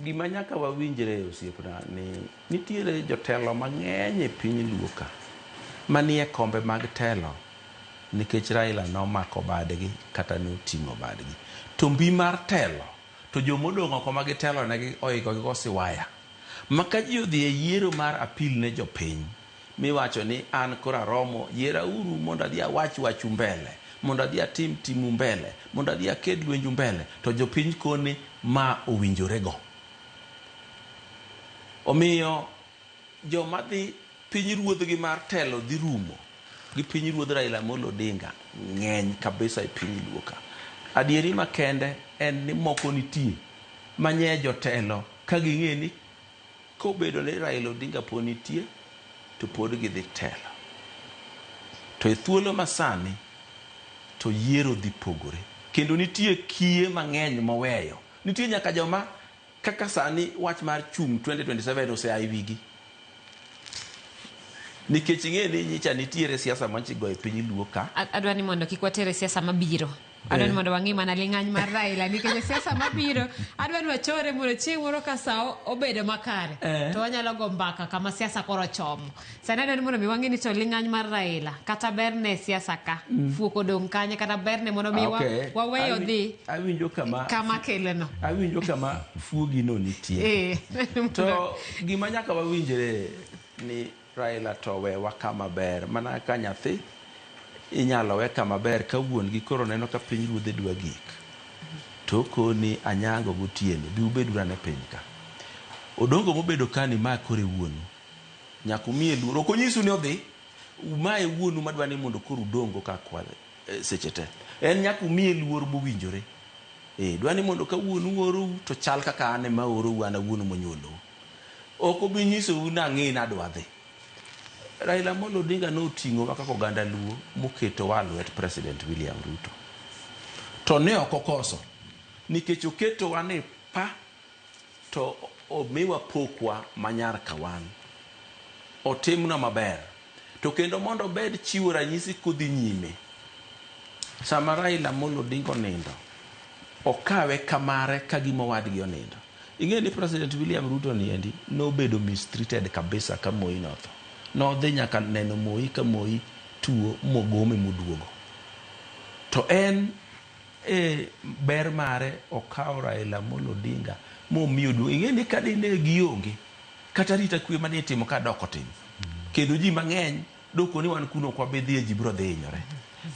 Gima nyaka wawinjre osiepna ni nitiere jotelo mang'eny e piny Luoka manie kombe mag telo nikech Raila nomako badgi kata noting'o badgi. To mbi mar telo to jomodong' oko mag telo ne oiko gi Siwaya. Maka ji odhi e yiero mar apil ne jopiny miwacho ni an kora romo yiera uru mondo adhi wachu mbele, mondo adhi timu mbele, mondo adhi aked lwenju mbele, to jopiny koni ma owinjorego. Omiyo joma dhi pinyruodhgi mar telo dhi rumo gi pinyruodh Raila Amolo Odinga ng'eny kabisa e piny Luoka. Adieri makende en ni moko nitie manye jotelo ka ging'e ni kobedo ni Raila Odinga po nitie to pod gidhi telo. To e thuolo masani to yiero dhi pogore kendo nitie kie mang'eny moweyo. Nitie nyaka joma kaka sani wach mar chung 2027 osea wigi. Nikech ing'e ni nyicha nitiere siasa manchigo e piny Luoka. Adwa ni mondo kik watere siasa mabiro. Adwa ni mondo wang'i mana ling'any mar Raila nikech siasa mabiro adwa ni wachore mondo chieng' moro ka sao obedo makare to wanyalo go mbaka kama siasa koro chomo. Sani adwa ni mondo mi wang'i ni to ling'any mar Raila kata berne siasa ka fuoko dong' kanye kata berne mondo mi waweyo dhi awinjo kama keleno. Awinjo kama fuogi no nitie. To gima nyaka wawinjre ni Raila to wewa kama ber mana ka nyathi inyalo we kama ber ka wuon gi koro neno ka piny ruodhe dwa gik to koni anyango gotieno bi ubedu ne piny ka odongo mobedo kani ma kore wuonu nyaka umie luoro konyisu ni odhi umae wuonu madwa ni mondo koro udongo ka kwale seche te en nyaka umie luor mowinjore dwa ni mondo ka wuonu oro to chal kaka ane ma oro wana wuonu monyolo oko bi nyiso una ng'ina dwa dhi. Raila Amolo Odinga noting'o kaka oganda luo moketo walwet President William Ruto. To ne okokoso nikech oketo wane pa to omiwa pokwa manyar kawan. Otimna maber. To kendo mondo bed chiwo ranyisi kodhi nyime. Sama Raila Amolo Odinga nindo okawe kamare ka gima wadgi onindo. Ing'e ni President William Ruto niendi nobedo mistreated kabisa ka Moi notho. No dhi nyaka neno Moi ka Moi tuo mogome moduogo. To en ber mare okawo Raila Amolo Odinga momiyo duogo. Ing'e ni ka dine gionge kata rita kwe mane timo ka doko tim. Kendo ji mang'eny doko ni wan kuno kwa bedhie ji biro dhi hinyore.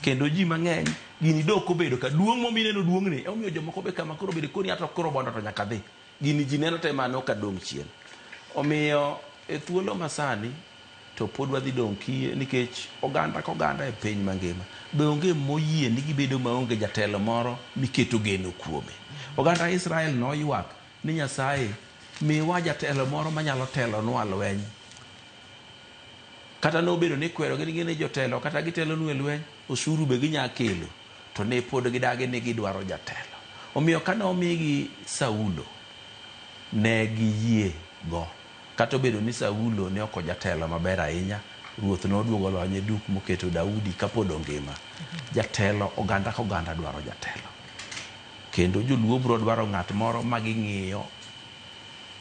Kendo ji mang'eny gini doko bedo ka duong' momineno duong'ne omiyo jomoko be kama koro bedo koni ato koro bondo to nyaka dhi. Gini ji neno te mano ka dong' chien. Omiyo e thuolo masani to pod wadhi dong' kie nikech oganda koganda e piny mangima be onge moyie ni gibedo maonge jatelo moro miketo geno kuome. Oganda Israel noywak ni Nyasaye miwa jatelo moro manyalo telo nwa lweny. Kata nobedo ni kwero gini jotelo kata gitelo nwa lweny osuru be ginyakelo to ne pod gidagi ni gidwaro jatelo. Omiyo kane omigi Saulo ne giyie go. Kata obedo ni Saulo ne oko jatelo maber ahinya, ruoth noduogo lonye duk moketo Daudi kapod ongima. Jatelo oganda koganda dwaro jatelo. kendo joluo bro dwaro ng'at moro ma ging'iyo,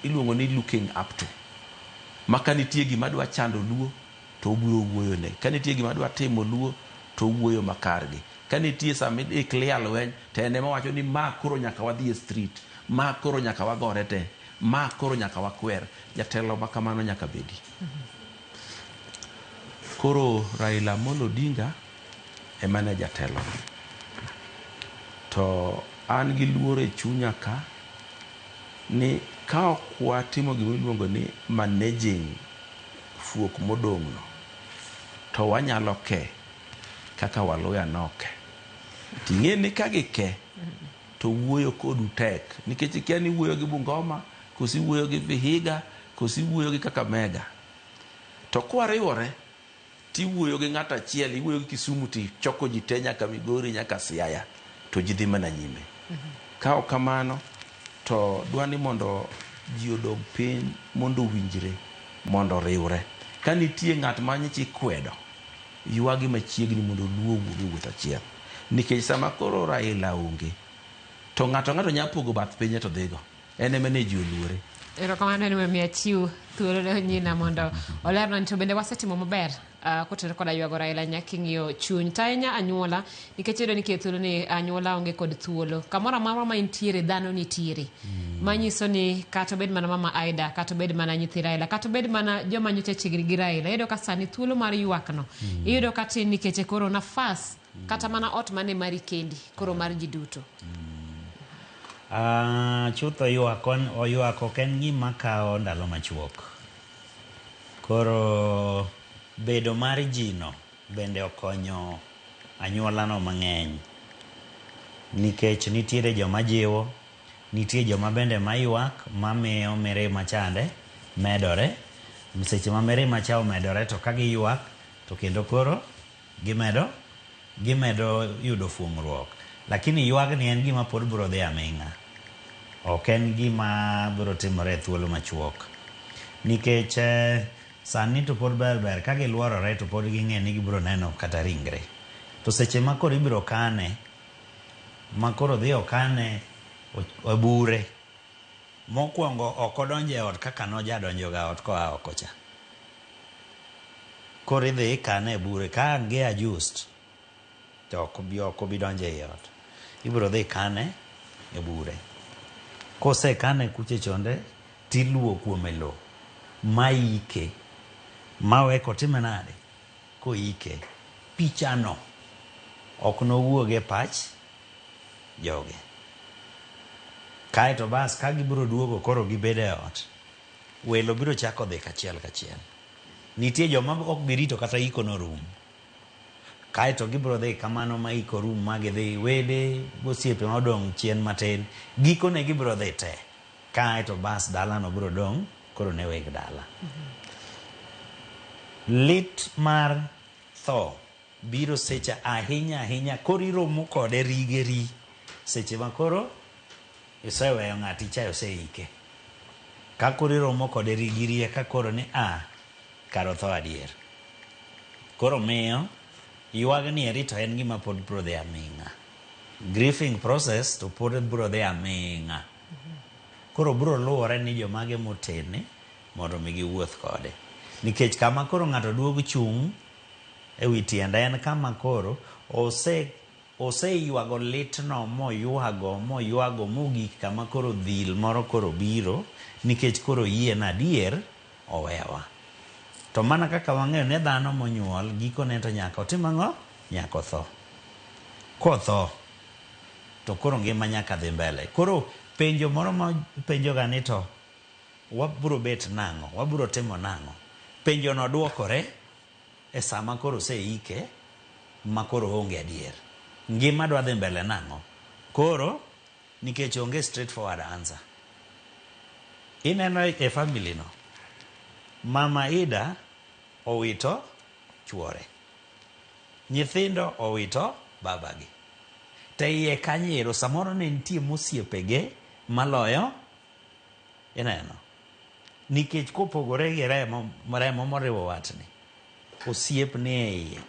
iluongo ni looking up to, ma ka nitie gima dwa chando luo to obiro wuoyo ne, ka nitie gima dwa timo luo to wuoyo makargi, ka nitie sama iklia lweny to en ema wacho ni ma koro nyaka wadhi e street, ma koro nyaka wagore te, ma koro nyaka wakwer. Jatelo ma kamano nyaka bedi. Koro Raila Amolo Odinga ema ne jatelo, to an gi luoro e chunya ka ni ka ok watimo gima iluongo ni managing fuok modong'no, to wanyalo ke kaka Waluya noke. Ting'e ni ka gike to wuoyo kodu tek, nikech ikia ni wuoyo gi Bungoma, kosi wuoyo gi Vihiga, kosi wuoyo gi Kakamega. To kwariwore ti wuoyo gi ng'ato achiel, iwuoyo gi Kisumu ti choko ji te nyaka Migori nyaka Siaya, to ji dhi mana nyime. Ka ok kamano to dwani mondo ji odog piny, mondo winjre, mondo riwre. Ka nitie ng'at ma nyichi kwedo, ywagi machiegni mondo luo wuogi wuoth achiel. Nikech sama koro Raila onge, to ng'ato nya pogo bath pinye to dhigo. En ema ne ji oluore. Erokamano ni mamiya chiw thuolo ne nyina mondo olerno ni to bende wasetimo maber kotenore koda ywago Raila nyaka ing'iyo chuny ta ahinya anyuola, nikech iyudo ni thuolo ni anyuola onge kod thuolo. Kamoro amora ma intiere dhano nitiere. Manyiso ni kata obed mana mama Aida, kata obed mana nyithi Raila, kata obed mana joma nyocha chiegni gi Raila, iyudo ka sani thuolo mar ywakno iyudo ka tin nikech koro nafas kata mana ot mane mari kendi koro mar ji duto. Chutho ywak ok en gima kawo ndalo machuok. Koro bedo mar jino bende okonyo anyuolano mang'eny, nikech nitiere joma jiwo, nitie joma bende mayuak mamiyo mirima chande medore. Seche ma mirima cha omedore to ka giyuak to kendo koro gimedo yudo fuong'ruok. Lakini ywagni en gima pod biro dhi aming'a, ok en gima biro timore e thuolo machuok, nikech sani to pod ber ka giluorore to pod ging'e ni gibiro neno kata ringre. To seche ma koro ibiro kane, ma koro dhi okane e bure, mokwongo ok odonjo e ot kaka nojadonjo ga ot koa oko cha. Koro idhi ikane e bure, ka ang' gi ajust to ok obi donjo e ot, ibiro dhi kane e bure. Kose kane kuche chonde tiluo kuome lo ma ike, ma weko time nade ko ike. Pichano ok nowuoge e pach joge. Kaeto bas ka gibiro duogo koro gibede e ot, welo biro chako dhi kachiel kachiel. Nitie joma ok birito kata iko no rum, kaeto gibiro dhi kamano ma iko rum ma gidhi wede gosiepe ma odong' chien matin, giko ne gibiro dhi te. Kaeto bas dalano biro dong' koro ne weg dala. Lit mar tho biro seche ahinya koro iromo kode rigeri seche ma koro iseweyo ng'ati cha oseike. Ka koro iromo kode rigiri ka koro ni karo tho adier. Koro miyo ywagni eri to en gima pod biro dhi aming'a. Grieving process to pod biro dhi aming'a. Koro biro luwore ni jomage motene mondo mi giwuoth kode. Nikech kama koro ng'ato duogo chung' e wi tiende en kama koro oseywago litno moywago mogik kama koro dhil moro koro biro, nikech koro yie na adier owewa. To mana kaka wang'eyo ne dhano monyuol gikone to nyaka otim ang'o? Nyaka otho. Kotho to koro ngima nyaka dhi mbele. Koro penjo moro ma penjo ga ni to wabiro bet nang'o, wabiro timo nang'o. Penjo no duokore e sama koro seike ma koro onge adier. Ngima dwa dhi mbele nang'o? Koro nikech onge straightforward answer. Ineno e family no, Mama Ida owito chuore, nyithindo owito babagi. Te iye kanyero samoro ne nitie mosiepege maloyo ineno. Nikech kopogore gi remo moriwo watni, osiep ni e iye.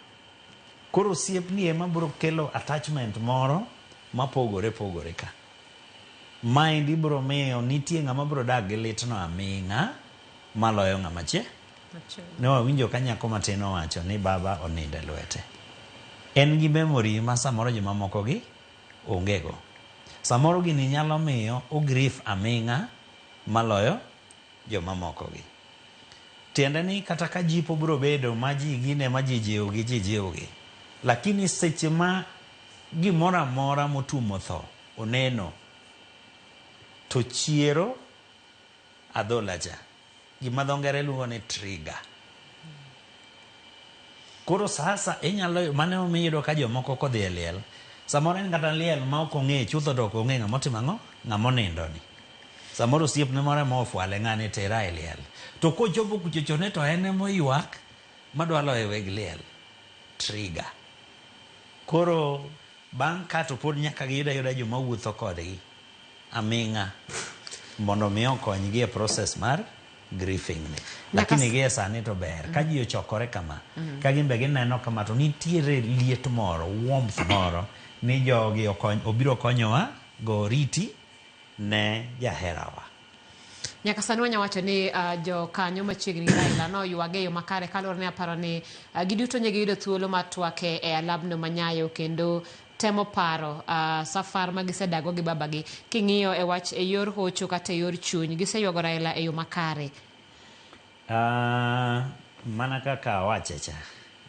Koro osiep ni ema biro kelo attachment moro mapogore ka. Mind ibro miyo nitie ng'ama bro dag gi litno aming'a maloyo ng'ama che. Ne wawinjo ka nyako matin owacho ni baba onindo e lwete. En gi memory ma samoro joma moko gi ongego. Samoro gini nyalo miyo o grief aming'a maloyo joma moko gi. Tiende ni kata ka jipo bro bedo ma ji gine ma ji jiwgi. Lakini seche ma gimora mora motumo tho oneno to chiero adholacha gima dho ngere luongo ni trigger. Koro sasa inyalo mane omiyo ka jomoko kodhi e liel samoro en kata liel ma ok ong'e chutho to ok ong'e ng'ama otimo ang'o ng'ama onindo ni. Samoro osiepne moro ma ofwale ng'ane tera e liel to kochopo kuchochone to en emo ywak madwa loyo weg liel. Trigger. Koro bang' ka to pod nyaka giyuda joma wuotho kodgi aming'a mondo mi okonygi e process mar grieving ni. Lakini gie sani to ber ka ji ochokore kama ka gimbe gineno kama to nitiere liet moro, warmth moro ni jogi obiro konyowa go riti ne jaherawa. Nyaka sani wanyawacho ni jo kanyo machiegni Raila no ywage yo makare kaluwore ni aparo ni giduto ne giyudo thuolo mar twake e alabno manyayo kendo temo paro safar ma gisedago gi babagi king'iyo e wach e yor hocho kata e yor chuny giseywago Raila e yo makare. Mana kaka awachecha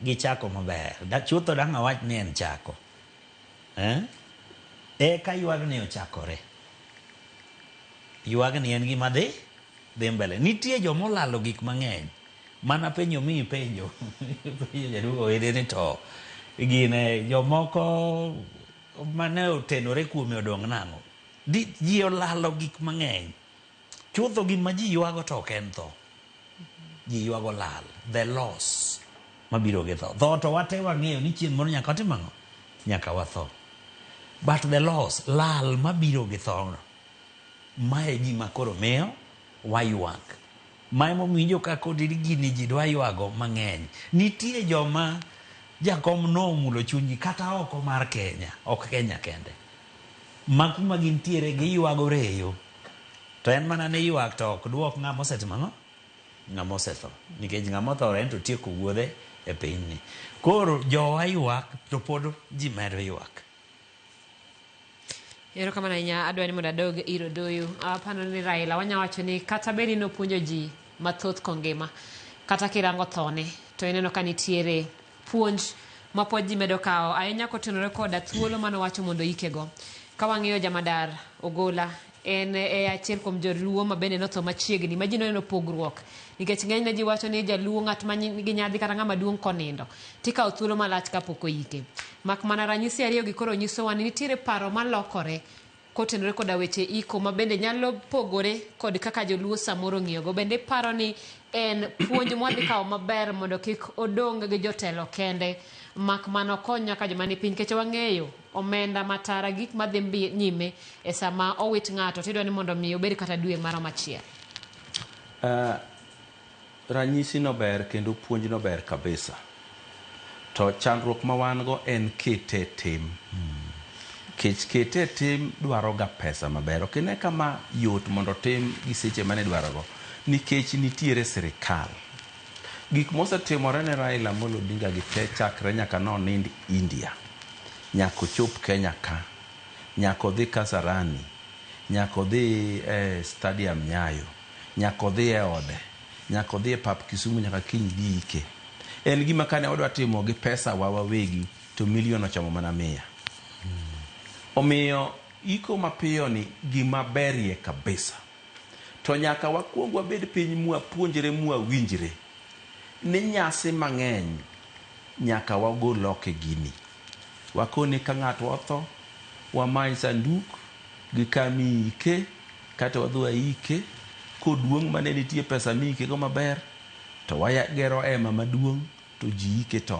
gichako maber chutho dang' awach ni en chako ka ywagni ochakore. Ywagni en gima dhi mbele. Nitie jomolalo gik mang'eny mana penjo mi penjo jadugo ede ni to gine jomoko mane otenore kuome odong' nang'o. Ji olalo gik mang'eny. Chutho gima ji ywago to ok en tho. Ji ywago lal. The loss mabiro gi tho. Tho to wate wang'eyo ni chieng' moro nyaka watim ang'o? Nyaka watho. But the loss, lal mabiro gi tho no, mae gima koro miyo waywak. Mae momiyo ka kodiri gini ji dwa ywago mang'eny. Nitie joma jakom no mulo chunygi kata oko mar Kenya, ok Kenya kende. Makuma gintiere giywago reyo. To en mana ne ywak to ok duok ng'ama osetimo ang'o? Ng'ama osetho. Nikech ng'ama otho en to tieko wuodhe e pinyni. Koro jowa ywak to pod ji medo ywak. Ero kama nanya adwa ni moda dog iro doyo apano ni Raila wanyawacho ni kata bedi no puonjo ji mathoth kongima kata kirango thone to ineno ka nitiere puonj ma pod ji medo kao ahinya kotenore koda thuolo mano wacho mondo ikego ka wang'iyo jamadar Ogola en achiel kuom joluo ma bende notho machiegni ma ji neno pogruok nikech ng'eny ne ji wacho ni jaluo ng'at ma nigi nyadhi kata ng'ama duong' konindo tikawo thuolo malach kapok oyike. Mak mana ranyisi ariyo gi koro nyisowa ni nitiere paro malokore kotenore koda weche iko ma bende nyalo pogore kod kaka joluo samoro ng'iyogo. Bende paro ni en puonj mwadhi kawo maber mondo kik odong' gi jotelo kende mak mana okony nyaka joma ni piny nikech wang'eyo omenda matara gik madhi nyime e sama owit ng'ato tidwa ni mondo mi obed kata dwe maro machiel. Ranyisi no ber kendo puonj no ber kabisa. To chandruok ma wan go en kete tim. Kete tim dwaro ga pesa maber. Ok ne kama yot mondo tim gi seche mane dwaro go. Nikech nitiere sirikal. Gik mosetimore ne Raila Amolo Odinga gi te chakre nyaka no nind India. Nyako chop Kenya ka. Nyako dhi Kasarani. Nyako dhi stadium Nyayo. Nyako dhi e ode. Nyako dhi e pap Kisumu nyaka kiny diike. En gima kane odwa timo gi pesa wawegi to milion ochamo mana 100. Omiyo iko mapiyo ni gima berie kabisa. To nyaka wakuong wabed piny mwapuonjre mwawinjre ni nyasi mang'eny nyaka wagol loke gini. Wakone ka ng'ato otho wamany sanduk gi kami ike kata wadhua ike koduong' mane nitie pesa miike go maber to wagero ema maduong' to ji ike to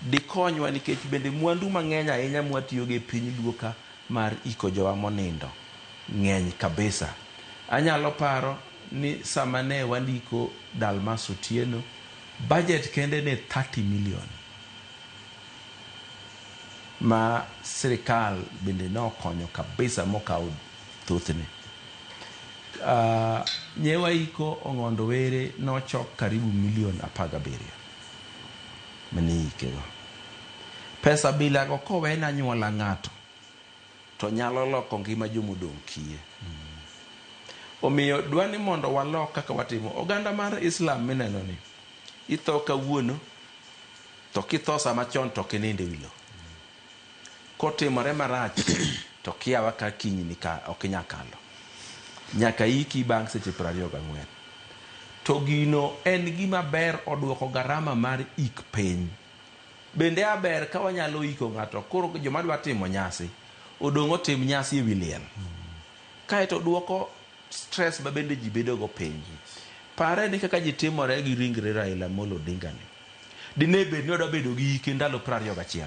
dikonywa nikech bende mwandu mang'eny ahinya mwatiyo gi piny duoka mar iko jowa monindo ng'eny kabisa. Anyalo paro ni sama ne wandiko Dalmas Otieno budget kende ne 30 million ma sirikal bende no konyo kabisa mokawo thothne. Nyewa iko Ong'ondo Were nochok karibu milion 17 mani ikego. Pesa bila go kowe na nyuola ng'ato to nyalo loko ngima jomodong' kie. Omiyo dwani mondo walok kaka watimo oganda mar Islam mineno ni itho kawuono to kitho sama chon to kininde wilo kotimore marach to kiawa ka kiny ni ka okinyakalo nyaka iki bang' seche 24. To gino en gima ber oduoko garama mar ik piny. Bende aber ka wanyalo iko ng'ato koro joma dwa timo nyasi odong' otim nyasi e wi liel kae to duoko stress ma bende ji bedo go piny. Pare ni kaka ji timore gi ringre Raila Amolo Odinga ni dine bed ni odwa bedo gi ike ndalo 21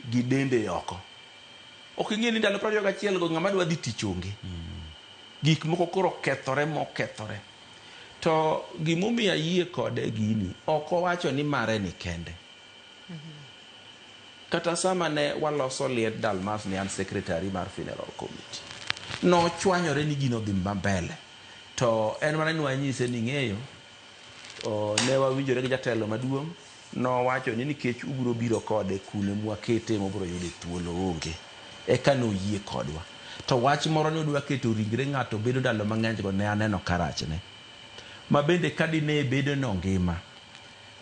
gi dende oko. Ok ing'e ni ndalo 21 go ng'ama dwa dhi tich onge. Gik moko koro kethore. To gimomiyo ayie kode gini ok owacho ni mare ni kende. Kata sama ne waloso liet Dalmas ni an secretary mar funeral committee no chwanyore ni gino dhi mbele to en mana ni wanyise ni ng'eyo ne wawinjore gi jatelo maduong' no wacho ni nikech ubiro biro kode kune mwakete mobro yude thuolo onge eka no yie kodwa. To wach moro ni odwa keto ringre ng'ato bedo ndalo mang'eny go ne aneno karachne ma bende kadine bedo no ngima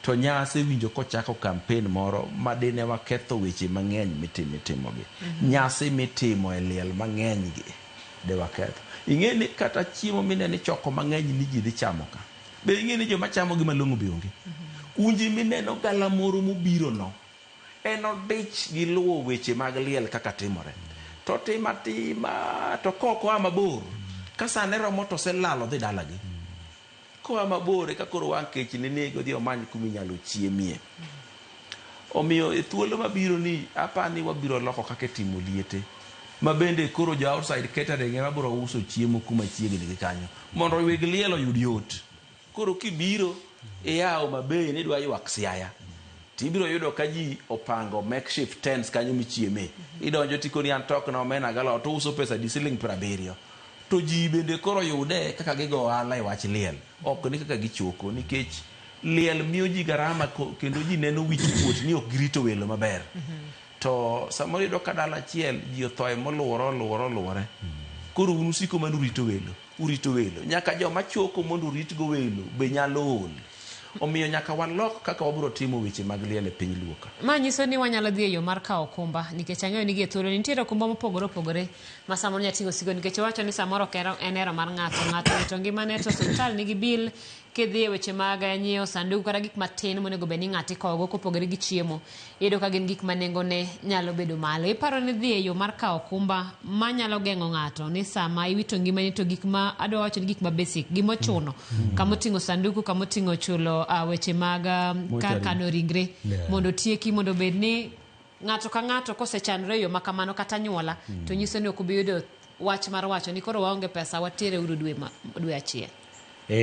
to nyase winjo kochako campaign moro madine waketho weche mang'eny mitimogi. Nyase mitimo e liel mang'eny gi de waketho. Ing'e ni kata chiemo mineni choko mang'eny ni ji dhi chamo ka be ing'e ni joma chamo gi malong'o be onge. Unji mineno galamoro mobiro no en odich gi luwo weche mag liel kaka timore to tima to koko ama bor kasane romo to se lalo dhi dalagi ko ama bor ka koro wang' kech ne nego dhi omany kumi nyalo chiemie. Omiyo e thuolo mabiro ni apani wabiro loko kaka timo liete ma bende koro jo outside catering ema biro uso chiemo kuma chiegni gi kanyo mondo weg liel oyud yot. Koro kibiro yawo mabe ni dwa ywak siaya tibiro yudo ka ji opango makeshift tents kanyo michieme idonjo tikoni antok na omena galo to uso pesa di siling 70 to ji bende koro yude kaka gigo ohala e wach liel ok ni kaka gichoko nikech liel miyo ji garama kendo ji neno wich kuot ni ok girito welo maber. To samoro yudo ka dala achiel ji othoe moluwore koro un usiko man urito welo nyaka joma choko mondo uritgo welo be nyalo ol. Omiyo nyaka walok kaka wabiro timo weche mag liel e piny Luoka. Ma nyiso ni wanyalo dhi e yo mar kawo okumba nikech ang'eyo ni gie thuolo nitiere okumba mopogore ma samoro nyating'o sigo nikech wacho ni samoro en ero mar ng'ato to ngimane to osiptal nigi bil kidhi e weche mag nyiewo sanduku kata gik matin monego bed ni ng'ato ikowogo kopogore gi chiemo iyudo ka gin gik ma nengone nyalo bedo malo. Iparo ni dhi e yo mar kawo okumba manyalo geng'o ng'ato ni sama iwito ngimani to gik ma adwa wacho ni gik ma basic gimochuno kamoting'o sanduku kamoting'o chulo weche mag kar kano ringre mondo tieki mondo bed ni ng'ato ka ng'ato kosechandore yo makamano kata nyuola to nyiso ni ok obi yudo wach mar wacho ni koro waonge pesa watere uru dwe achiel.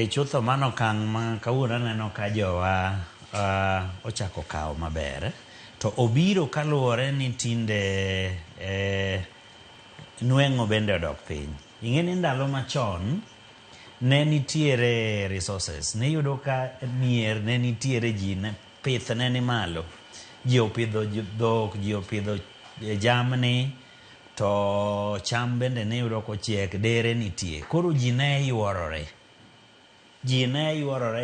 Chutho mano kang' ma kawuono neno ka jowa ochako kawo maber to obiro kaluwore ni tinde nweng'o bende odok piny. Ing'e ni ndalo machon ne nitiere resources ne yudo ka mier ne nitiere ji ne pith ne ni malo ji opidho dhok ji opidho jamni to cham bende ne yudo kochiek dere nitie koro ji ne yuorore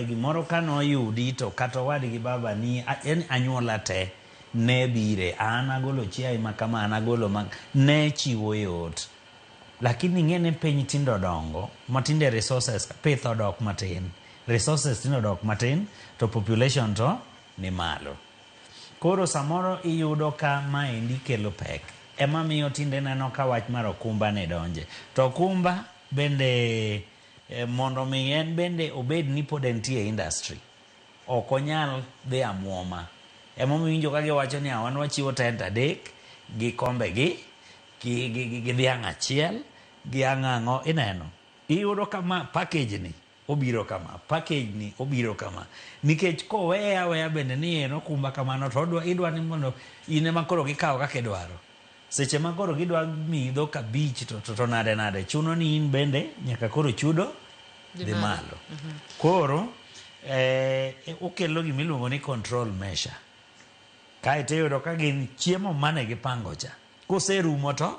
gimoro ka noyudi to kata wadgi baba ni en anyuola te ne bire an agolo chiaye ma kama an agolo ma ne chiwo yot. Lakini ng'ene piny tindo dongo matinde resources pith odok matin resources tindo dok matin to population to ni malo koro samoro iyudo ka maendi kelo pek ema miyo tinde neno ka wach mar okumba ne donje to okumba bende mondo mi en bende obed ni pod entie industry ok onyal dhi amwoma ema winjo ka giwacho ni awan wachiwo tent adek gi kombe gi dhiang' achiel gi ang'ang'o ineno iyudo kama package ni obiro kama nikech koweya bende ni en okumba kamano to idwa ni mondo ine makoro gikawo kaka idwaro seche ma koro gidwa mi dhok abich to nade chuno ni in bende nyaka koro chudo dhi malo. Koro okelo gimiluongo ni control measure. Kaeto iyudo ka gin chiemo mane gipango cha, koserumo to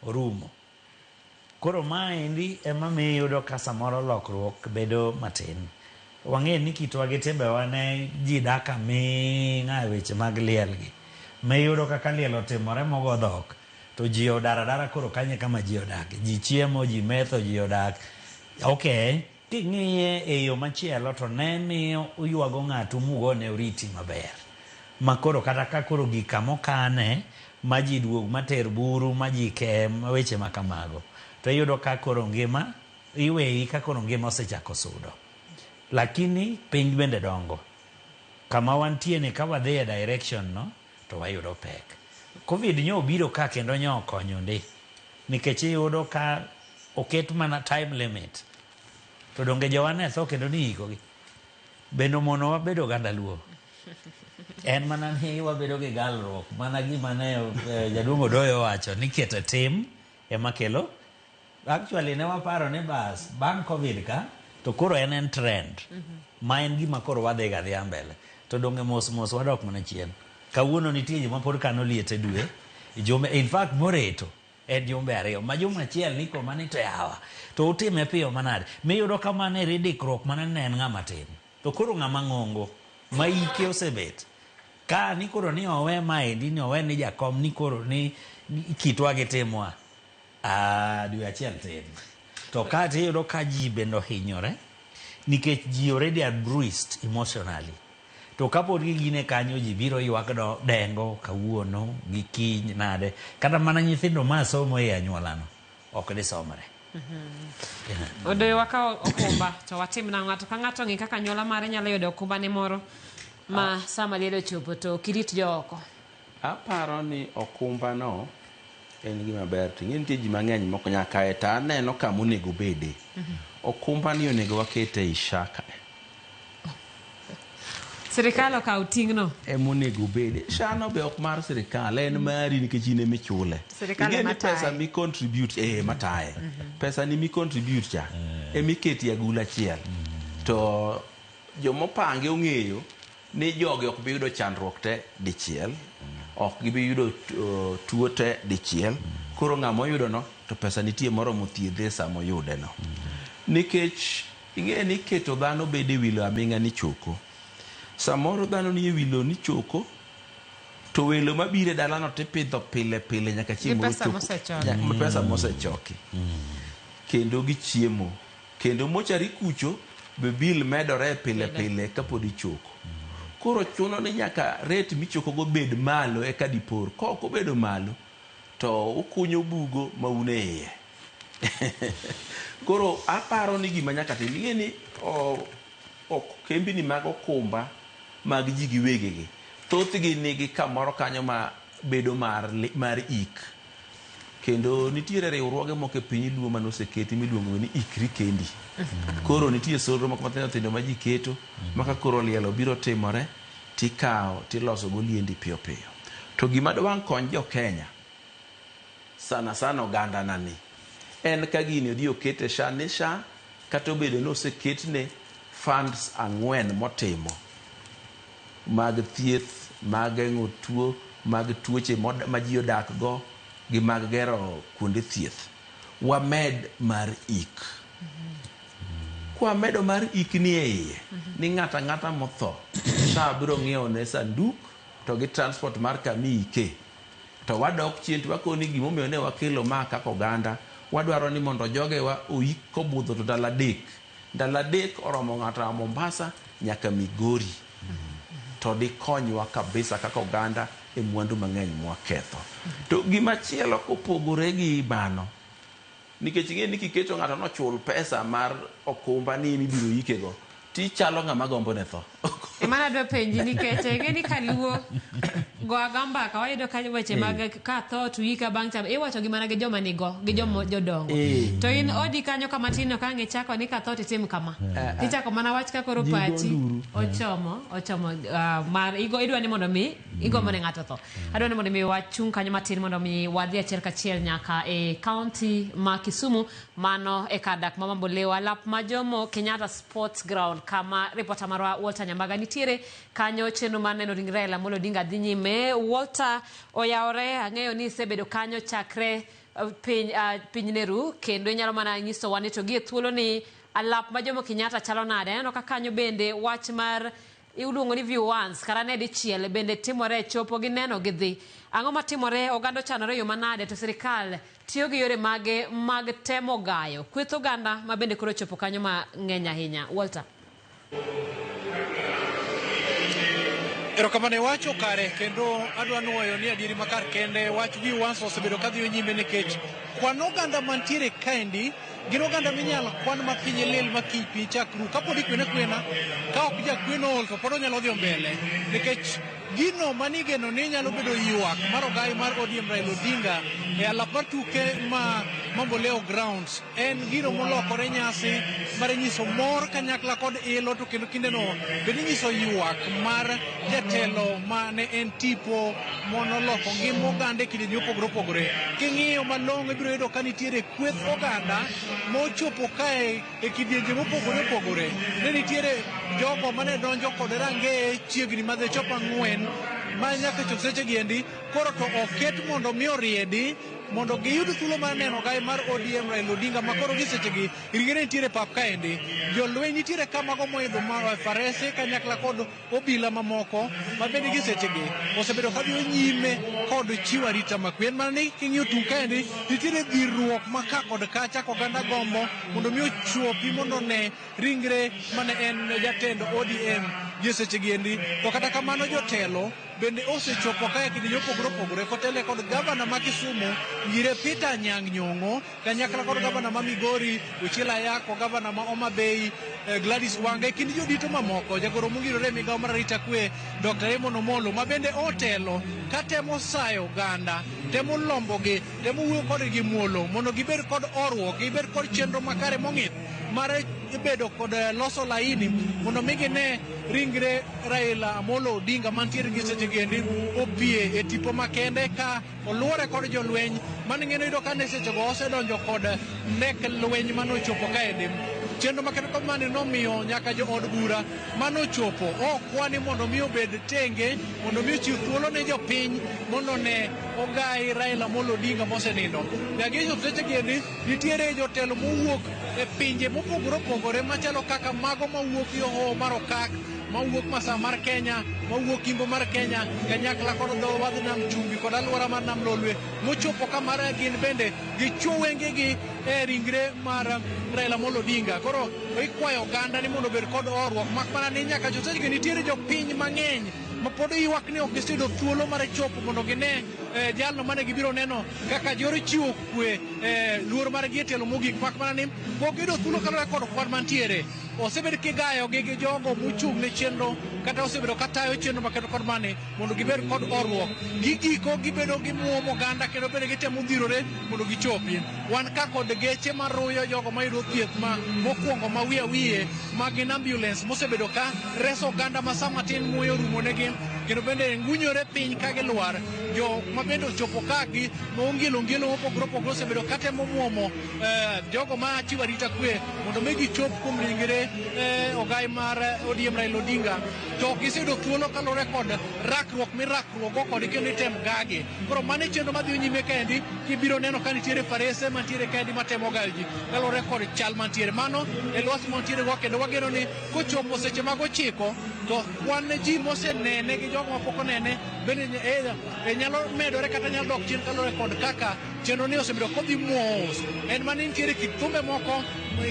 orumo. Koro maendi ema miyo iyudo ka samoro lokruok bedo matin. Wang'e ni kitwa gi timbewa ne ji dak aming'a e weche mag liel gi. Miyudo kaka liel otimore mogo dhok to ji odara koro kanye kama ji odak. Ji chiemo, ji metho, ji odak. Okay, king'iye e yo machielo to ne miyo uywago ng'ato mugone oriti maber. Ma koro kata ka koro gika mokane ma ji duog mater buru ma ji ke weche makamago. To iyudo ka koro ngima iweyi ka koro ngima osechako sudo. Lakini piny bende dongo. Kama wantie ni ka wadhi e direction no to wayudo pek. Covid nyo obiro ka kendo nyo okonyo ndi. Nikech iyudo ka oket mana time limit. To donge jowane tho kendo ni iko gi. Bendo mono wabedo ganda luo. En mana ni wabedo gi galruok. Mana gima ne jaduong' Odoyo wacho ni keto tim ema kelo. Actually ne waparo ni bas bang' Covid ka to koro en trend. Ma en gima koro wadhi ga dhi mbele. To donge mos wadok mana chien. Kawuono nitie joma pod kano liete dwe. Jombe in fact moreto en jombe ariyo. Ma joma achiel niko mani to yawa. To utime piyo manade. Miyudo kamane ridikruok manane en ng'ama tin. To koro ng'ama ng'ongo ma ike osebet. Ka ni koro ni owe maendi ni owe ni jakom ni koro ni kitwa gi timwa. Dwe achiel tin. To kati iyudo ka ji bendo hinyore nikech ji already are bruised emotionally. To kapod gine kanyo ji biro ywak dengo kawuono gi kiny nade. Kata mana nyithindo ma somo e anyuolano ok disomre. Odoyo waka okumba to watim na ng'ato ka ng'ato ng'i kaka anyuola mare nyalo yudo okumba ne moro ma sama lielo chopo to kirit joko. Aparo ni okumba no en gima ber. Ting'e nitie ji mang'eny moko nyaka e ta aneno kama onego bede. Okumba ni onego wakete e shaka. Sirikal okaw ting'no. Monego bede. Shano be ok mar sirikal, en mari nikech in ema ichule. Sirikal mataye. Pesa mi contribute mataye. Pesa ni mi contribute cha. Miketi agula achiel. To jomopange ong'eyo ni jogi ok bi yudo chandruok te dichiel. Ok gibi yudo tuo te dichiel. Koro ng'ama oyudo no to pesa nitie moro mothiedhe sama oyude no. Nikech ing'e ni keto dhano bede wilo aming'a ni choko. Samoro dhano ni wilo ni choko to welo mabire dalano tipidho pile nyaka chiemo choko. Pesa mosechoki. Kendo gi chiemo. Kendo mochari kucho be bill medore pile kapod ichoko. Koro chuno ni nyaka rate michoko go bed malo eka dipor. Kok obedo malo to ukunyo bugo maune iye. Koro aparo ni gima nyaka tim. Ing'e ni kembi ni mag okumba mag ji giwegegi. Thothgi nigi kamoro kanyo ma bedo mar ik. Kendo nitiere riwruoge moko e piny luo manoseketi miluongo ni ikri kendi. Koro nitie solro moko mathindo ma ji keto maka koro lielo biro timore tikawo tiloso go liendi piyo. To gima dwang' kony jo Kenya sana oganda nani en ka gini odhi okete sha kata obedo noseketne funds 4 motimo mag thieth, mag geng'o tuo, mag tuoche ma ji odak go gi mag gero kuonde thieth. Wamed mar ik. Kwa medo mar ik ni e iye ni ng'ata motho sa biro ng'iewo ne sanduk to gi transport mar kami ike. To wadok chien to wakoni gimomiyo ne wakelo ma kaka oganda. Wadwaro ni mondo jogewa oik kobudho to ndalo adek oromo ng'ato Mombasa nyaka Migori. To di konywa kabisa kaka oganda e mwandu mang'eny mwaketho. To gimachielo kopogore gi bano nikech ing'e ni kiketo ng'ato nochul pesa mar okumba ni mibiro ikego ti chalo ng'ama gombo ne tho. Emana dwa penji nikech ing'e ni kaluo go agamba ka wayudo ka weche mag ka tho tuika bang' cham iwacho gimana gi joma nigo gi jomo jodongo to in odi kanyo kama tino ka ngichako ni ka tho titim kama tichako mana wach ka koro pachi ochomo mar idwa ni mondo mi igo mone ng'ato tho adwa ni mondo mi wachung kanyo matin mondo mi wadhi achiel kachiel nyaka e county ma Kisumu mano e kadak mama Mbolewa lap ma Jomo Kenyatta Sports Ground kama reporter marwa Walter Nyambaga nitiere kanyo chenro mar neno ring Raila Amolo Odinga dhi nyime. Walter oyawre ang'eyo ni isebedo kanyo chakre piny neru kendo inyalo mana nyiso wane to gie thuolo ni alap ma Jomo Kenyatta chalo nade neno ka kanyo bende wach mar iluongo ni view once kara ne dichiel bende timore chopo gi neno gi dhi ang'o matimore oganda chanore yo manade to sirikal tiyo gi yore mag temo gayo kweth oganda ma bende koro chopo kanyo ma ng'eny ahinya. Walter. Erokamano wacho kare kendo adwa nuoyo ni adieri makar kende wach view once osebedo kadhiyo nyime nikech kwan oganda mantiere kaendi gin oganda minyalo kwan mapiny lil makiny pi chakru kapod ikwena ka ok jakweno ol to pod onyalo dhi mbele nikech gino manigeno ni nyalo bedo ywak mar ogai mar ODM Raila Odinga e alap mar tuke ma Mamboleo Grounds en gino molokore nyasi mar nyiso mor kanyakla kod ilo to kendo kindeno bende nyiso ywak mar jatelo mane en tipo monoloko ngima oganda e kidienje opogore king'iyo malong'o ibiro yudo ka nitiere kweth oganda mochopo kae e kidienje mopogore ne nitiere jogo mane donjo kod rangeye chiegni madhe chopo 4 ma nyaka chop seche giendi koro to oket mondo mi oriedi mondo giyud thuolo mar neno gai mar ODM Raila Odinga ma koro gisechegi ringre nitiere pap kaendi jolweny nitiere kamago moidho farese kanyakla kod obila mamoko ma bende gisechegi osebedo kadhiyo nyime kod chiwo arita makwen mana ni king'iyo tung kaendi nitiere dhirruok ma ka kod kacha oganda gombo mondo mi ochuopi mondo ne ringre mane en jatend ODM gisechegi endi to kata kamano jotelo bende osechopo kae kidienje opogore kotele kod gavana ma Kisumu Ngire Peter Anyang' Nyong'o kanyakla kod gavana ma Migori Uchiel Ayako gavana ma Homa Bay Gladys Wanga kindi jodito mamoko jagoro mongirore migawo mar arita kwe Dr. Raymond Omolo ma bende otelo katemo sayo oganda temo lombogi temo wuoyo kodgi muolo mondo gibed kod orruok gibed kod chenro makare mong'ith mar bedo kod loso laini mondo migine ringre Raila Amolo Odinga mantiere gi seche gendi opie e tipo makende ka oluore kod jolweny maning'eno yudo ka ne sechego osedonjo kod nek lweny manochopo kaendi chenro makende kod mane nomiyo nyaka jo od bura manochopo okwani mondo mi obed tenge mondo mi ochiw thuolo ne jopiny mondo ne ogai Raila Amolo Odinga mosenindo nyaka seche gendi nitiere jotelo mowuok e pinje mopogore machalo kaka mago mawuok yo mar Okak mawuok Masawa mar Kenya mawuok Kimbo mar Kenya kanyakla kod dho wadh nam chumbi kod alwora mar nam Lolwe mochopo kamara gin bende gichuo wengegi e ringre mar Raila Amolo Odinga koro ikwayo oganda ni mondo bed kod orruok mak mana ni nyaka chosechgi nitiere jopiny mang'eny ma pod ywak ni ok giseyudo thuolo mar chopo mondo gine jalno mane gibiro neno kaka joro chiwo kwe luor mar gi telo mogik mak mana ni pok giyudo thuolo kaluwore kod kwan mantiere osebed kigayo gi jogo mochung' ne chenro kata osebedo katayo chenro makedo kod mane mondo gibed kod orruok gigiko gibedo gi muomo oganda kendo bende gitemo dhirore mondo gichopi wan ka kod geche maruyo jogo mayudo thieth ma mokwongo ma wiye ma gin ambulance mosebedo ka reso oganda ma sama tin muoyo rumo negi kendo bende ngunyore piny ka gilwar jo ma bende ochopo kagi maongilo mopogore osebedo katemo muomo jogo ma chiwo arita kwe mondo mi gichop kuom ringre ogai mar ODM Raila Odinga to giseyudo thuolo kaluwore kod rakruok mirakruogo kod kendo item gagi koro mano chenro madhiyo nyime kaendi kibiro neno ka nitiere farese mantiere kaendi matemo gayo ji kaluwore kod chal mantiere mano e lwasi mantiere go kendo wageno ni kochopo seche mag 9 to kwan ji mosenene gi jogo mapok onene bende nyalo medore kata nyalo dok chien kaluwore kod kaka chenro ni osebedo kodhi mos en mane nitiere kit thumbe moko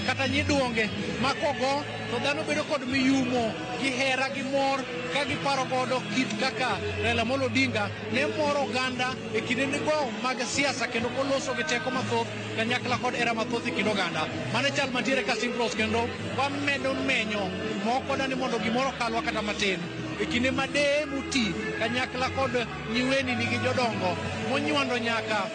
kata nyiduonge makogo to dhano bedo kod miyumo gi hera gi mor ka giparo godo kit kaka Raila Amolo Odinga ne moro oganda e kindego mag siasa kendo koloso gi teko mathoth kanyakla kod era mathoth e kind oganda mane chal mantiere ka Simpros kendo wamedo menyo moko dani mondo gimoro kalwa kata matin e kinde ma deye muti kanyakla kod nyiweni nigi jodongo monywando nyaka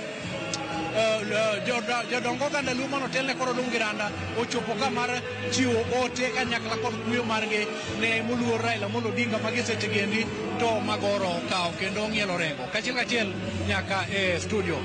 jodongo oganda luo manotelne kod Odung Giranda ochopo ka mar chiwo ote kanyakla kod kuyo margi ne moluor Raila Amolo Odinga magisetegendi to magoro okawo kendo ng'ielo rengo kachiel nyaka e studio.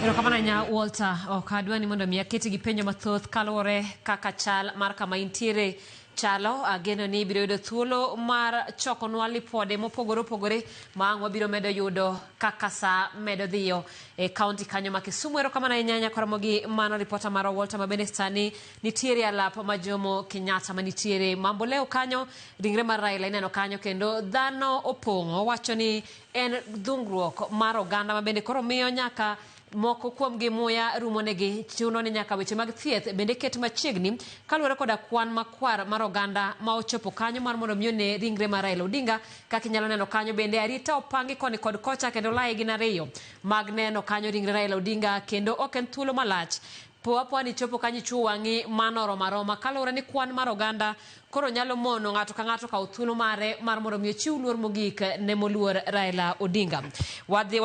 Erokamano nya Walter, ok adwa ni mondo mi aketi gi penjo mathoth kaluwore kaka chal mar kama intiere chalo. Ageno ni biro yudo thuolo mar chokonwa lipode mopogore opogore ma ang' wabiro medo yudo kaka sa medo dhiyo e kaunti kanyo ma Kisumu. Erokamano ahinya Karamogi, mano ripota mar Walter ma bende sani nitiere alap ma Jomo Kenyatta ma nitiere mambo leo kanyo. Ringre mar Raila ineno kanyo kendo dhano opong'o, wacho ni en dhungruok mar oganda ma bende koro miyo nyaka moko kuom gi muya rumonegi, chuno ni nyaka weche mag thieth bende ket machiegni kaluwore koda kwan makwar mar oganda ma ochopo kanyo mar mondo miyo ne ringre mar Raila Odinga. Kaka inyalo neno kanyo bende arita opangi koni kod kocha kendo lae gin ariyo mag neno kanyo ringre Raila Odinga, kendo ok en thuolo malach poa ni chopo kanyo chuo wang'i mano roma kaluwore ni kwan mar oganda koro nyalo mono ng'ato ka ng'ato kawo thuolo mare mar mondo miyo chiw luor mogik ne moluor Raila Odinga. Wadhi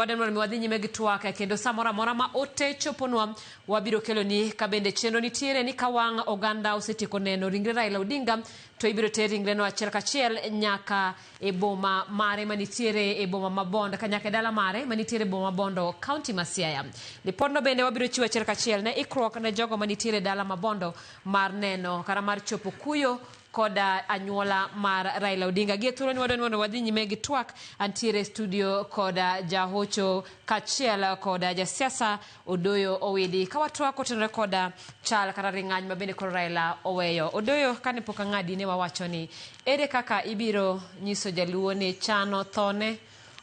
nyime gi twak kendo samoro amora ma ote choponwa wabiro kelo ni ka bende chenro nitiere ni ka wang' oganda osetieko neno ringre Raila Odinga to ibiro ter ringre no achiel kachiel nyaka e boma mare manitiere e boma Mabondo ka nyaka e dala mare manitiere boma Bondo kaunti ma Siaya. Lipodno bende wabiro chiwo achiel kachiel ne ikruok ne jogo manitiere dala Mabondo mar neno kara mar chopo kuyo koda anyuola mar Raila Odinga. Gie thuolo ni wadwa wadhi nyime gi twak antiere studio koda jahocho kachiel koda jasiasa Odoyo Owidi ka watwak otenore koda chal kata ring'any ma bende koro Raila oweyo. Odoyo, kane pok ang'adi ne wawacho ni ere kaka ibiro nyiso jaluo ni chano thone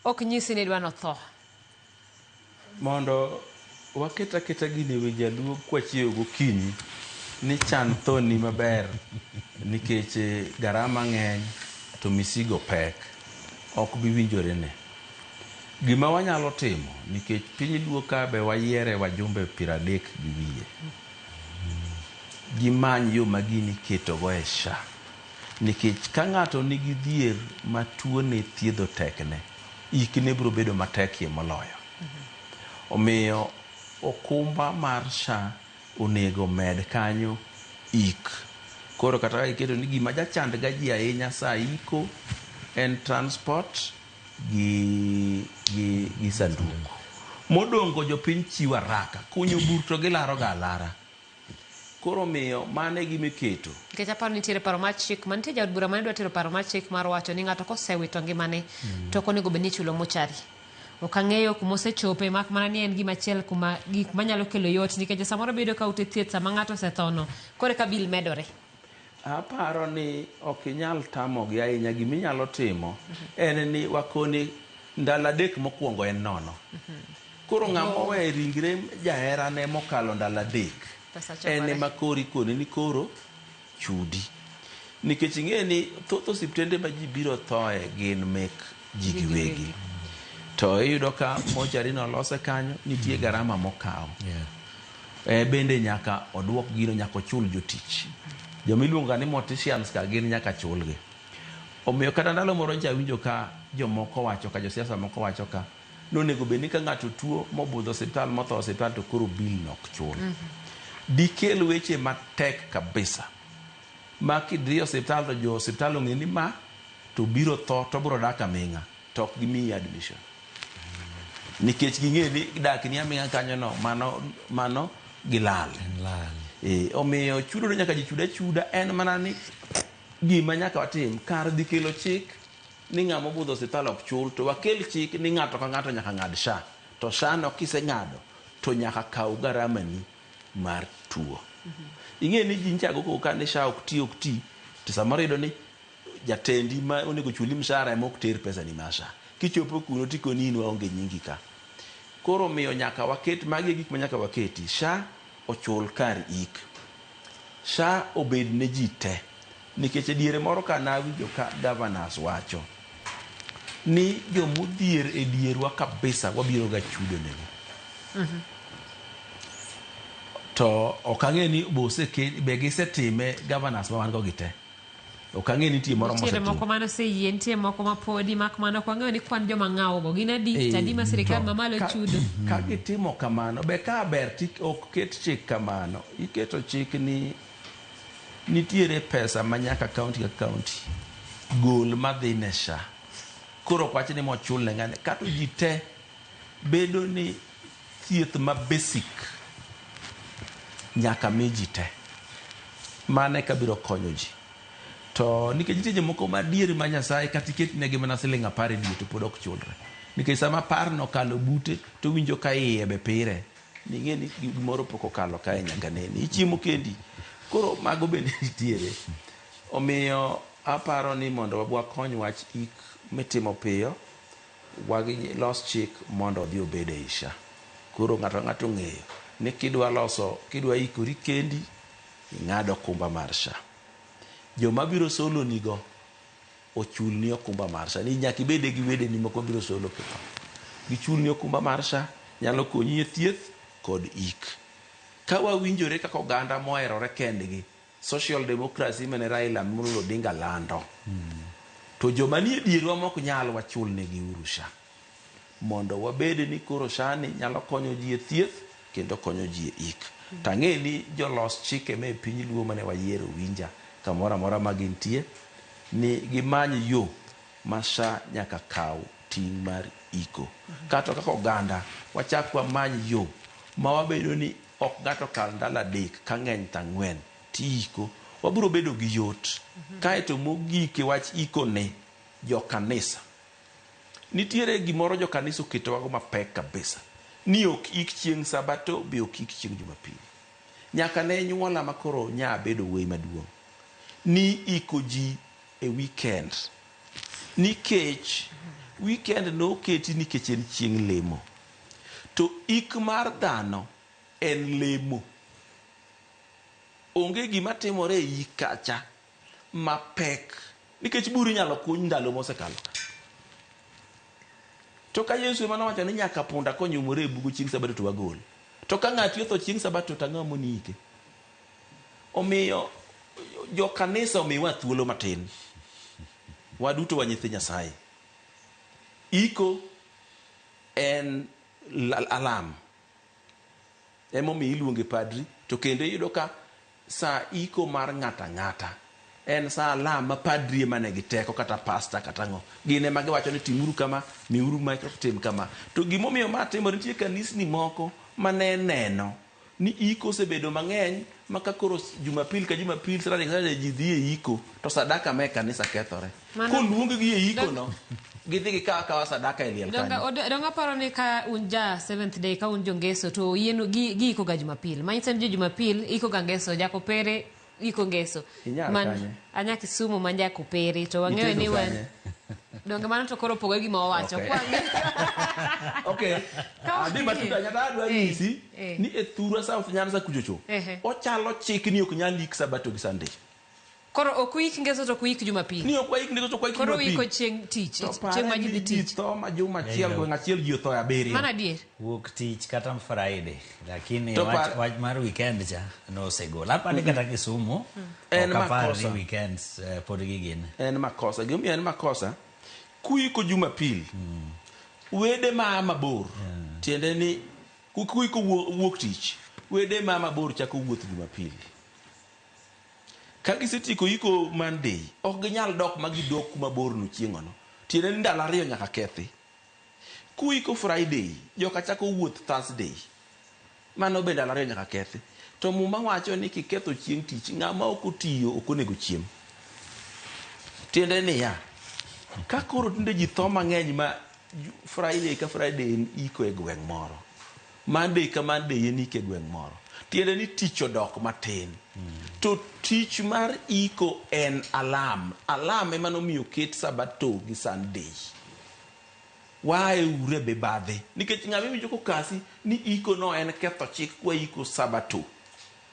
ok nyisi ni dwano tho mondo waketa gini we jaluo kwachiewo gokinyi ni chan thoni maber nikech garama ng'eny to misigo pek ok bi winjore ne. Gima wanyalo timo nikech piny luo ka be wayiere wajumbe 30 gi wiye. Gimany yo magini keto go e SHA nikech ka ng'ato nigi dhier ma tuo ne thiedho tekne ikne biro bedo matek moloyo. Omiyo okumba mar SHA onego med kanyo ik. Koro kata iketo ni gima jachand ga ji ahinya sa iko en transport gi sanduku. Modongo jopiny chiwo haraka kunyo bur to gilaro ga lara. Koro miyo mane gimiketo. Nikech aparo nitiere paro mar chik mantie jaod bura mane dwa tero paro mar chik mar wacho ni ng'ato kosewito ngimane to ok onego bed ni chulo mochari. Ok ang'eyo kuma osechope mak mana ni en gima achiel kuma gik manyalo kelo yot nikech samoro bedo ka ute thieth sama ng'ato osethono kore ka bil medore. Aparo ni ok inyal tamogi ahinya. Giminyalo timo en ni wakoni ndalo 3 mokwongo en nono. Koro ng'ama owe ringre jaherane mokalo ndalo 3 en ema kori kone ni koro chudi. Nikech ing'e ni thoth osiptende ma ji biro thoe gin mek ji giwegi. To iyudo ka mochari no lose kanyo nitie garama mokawo. Bende nyaka oduok gino nyaka ochul jotich. Jomiluonga ni morticians ka gin nyaka chulgi. Omiyo kata ndalo moro nja winjo ka jomoko wacho ka josiasa moko wacho ka nonego bed ni ka ng'ato tuo mobudho osiptal motho osiptal to koro bil nok chul. Dikel weche matek kabisa. Ma kidhi osiptal to jo osiptal ong'e ni ma to biro tho to biro dak aming'a to ok gimiyi admission. Nikech ging'e ni dak ni aming'a kanyo no mano gilal. Omiyo chudo nyaka ji chuda en mana ni gima nyaka watim kar dhi kelo chik ni ng'ama obudho osiptal ok chul to wakel chik ni ng'ato ka ng'ato nyaka ng'ad SHA. To SHA no kiseng'ado to nyaka kaw garama ni mar tuo. Ing'e ni ji nchago ko ka ni SHA ok ti to samoro iyudo ni jatendi ma onego chuli mshahara ema ok ter pesa ni mar SHA. Kichopo kuno tikoni in waonge nyingi ka. Koro miyo nyaka waket magi gik ma nyaka waketi. SHA ochul kar ik. SHA obed ne ji te. Nikech diere moro ka nawinjo ka governors wacho ni jomodhier e dierwa kabisa wabiro ga chudo nego. To ok ang'e ni be gisetime governors ma wan go gite. ok ang'e nitie moro Nitiere moko mano se yie, nitie moko mapodi mak mano kwa ng'eyo ni kwan joma ng'awogo gin adi tadi ma sirikal mamalo chudo. Ka gitimo kamano be ka ber ok ket chik kamano, iketo chik ni nitiere pesa ma nyaka kaunti ka kaunti gol madhi ne SHA. Koro kwach ni mochul ne ng'ane kato ji te bedo ni thieth ma basic nyaka mi ji te, mane ka biro konyo ji. To nikech nitie jomoko madieri ma Nyasaye kata iketnegi mana siling 10 e dwe to pod ok chulre, nikech sama par nokalo bute to winjo ka iye be pire, ning'e ni gimoro pok okalo kae nyaka neni ichiemo kendi. Koro mago bende nitiere, omiyo aparo ni mondo wakony wach ik mitimo piyo, wagi los chik mondo odhi obed e SHA. Koro ng'ato ng'eyo ni kidwa ikori kendi ing'ado okumba mar SHA. Joma biro solo nigo ochul ni okumba mar SHA, ni nyaka ibede gi wede ni moko biro solo kendo gichul ni okumba mar SHA nyalo konyi e thieth kod ik. Ka wawinjore kaka oganda moherore kendgi, social democracy mane Raila Amolo Odinga lando, to joma nie dierwa mok nyal wachul negi uru SHA mondo wabede ni koro SHA ni nyalo konyo ji e thieth kendo konyo ji e ik. Tang'e ni jolos chike me piny luo mane wayiero winja kamoro amora ma gintie ni gimany yo ma SHA nyaka kaw ting' mar iko. Kata kaka oganda wachak wamany yo ma wabedo ni ok ng'ato kal ndalo 3 ka ng'eny ta 4 ti iko, wabiro bedo gi yot. Kaeto mogik wach iko ne jo kanisa, nitiere gimoro jo kanisa oketowago mapek kabisa ni ok ik chieng' Sabato be ok ik chieng' Jumapili. Nyaka ne nyuola makoro nya bedo wey maduong' ni iko ji e weekend, nikech weekend no keti nikech en chieng' lemo, to ik mar dhano en lemo. Onge gima timore e ik kacha mapek, nikech buru nyalo kuny ndalo mosekalo. To ka Yesu ema nowacho ni nyaka punda konyumore e bugo chieng' Sabato to wagol, to ka ng'ato otho chieng' Sabato to ang'o moni ike? Omiyo jo kanisa omiwa thuolo matin, waduto wa nyithi Nyasaye. Iko en alam, emomiyo iluonge padri, to kendo iyudo ka sa iko mar ng'ata ng'ata en sa alam ma padri ema ne giteko kata pasta kata ng'o, gine ma giwacho ni timuru kama, miuru ma tim kama. To gimomiyo ma timore, nitie kanisni moko mane neno ni iko osebedo mang'eny maka koro Jumapil ka Jumapil Saturday ji dhi e iko, to sadaka me kanisa kethore. Koluong gi e iko no gidhi gikawa sadaka e liel kanyo. Donga paro ni ka unja 7th day ka unjo ngeso to yieno gi iko ga Jumapil. Manyisen jo Jumapil iko ga ngeso, jako pere iko ngeso. Man anya Kisumu manja kuperi to wang'eyo ni wen. Donga mano to koro pogo gima wawacho. Okay. Adi matuta nyata adwa nyisi ni e thura South Nyanza kuchocho. Ochalo chik ni ok nyal lik Sabato gi Sunday. Koro okuik ngeso to kuik Jumapil. Ni okuik ngeso to kuik Jumapil. Koro iko chieng' tich, chieng' ma ji dhi tich. To ma juma achiel gweng' achiel ji otho 7. Mana dier. Wuok tich kata Friday, lakini wach mar weekend cha no osegol. Apani kata Kisumu en makosa weekends pod gigin. En makosa, gimi en makosa. Kuiko Jumapil. Wede ma mabor. Tiende ni kuiko wuok tich. Wede ma mabor chako wuoth Jumapil. Ka gisetiko iko Monday, ok ginyal dok magidok mabor no chieng'o no. Tiende ni ndalo 2 nyaka kethi. Kuiko Friday, joka chako wuoth Thursday. Mano be ndalo 2 nyaka kethi. To muma wacho ni kiketho chieng' tich, ng'ama ok otiyo ok onego chiem. Tiende ni ya ka koro tinde ji tho mang'eny ma Friday ka Friday iko e gweng' moro, Monday ka Monday en iko e gweng' moro, tiende ni tich odok matin. To tich mar iko en alam ema nomiyo ket Sabato gi Sunday. Wae ure be badhe, nikech ng'ama winjo kokasi ni iko no en ketho chik kwa iko Sabato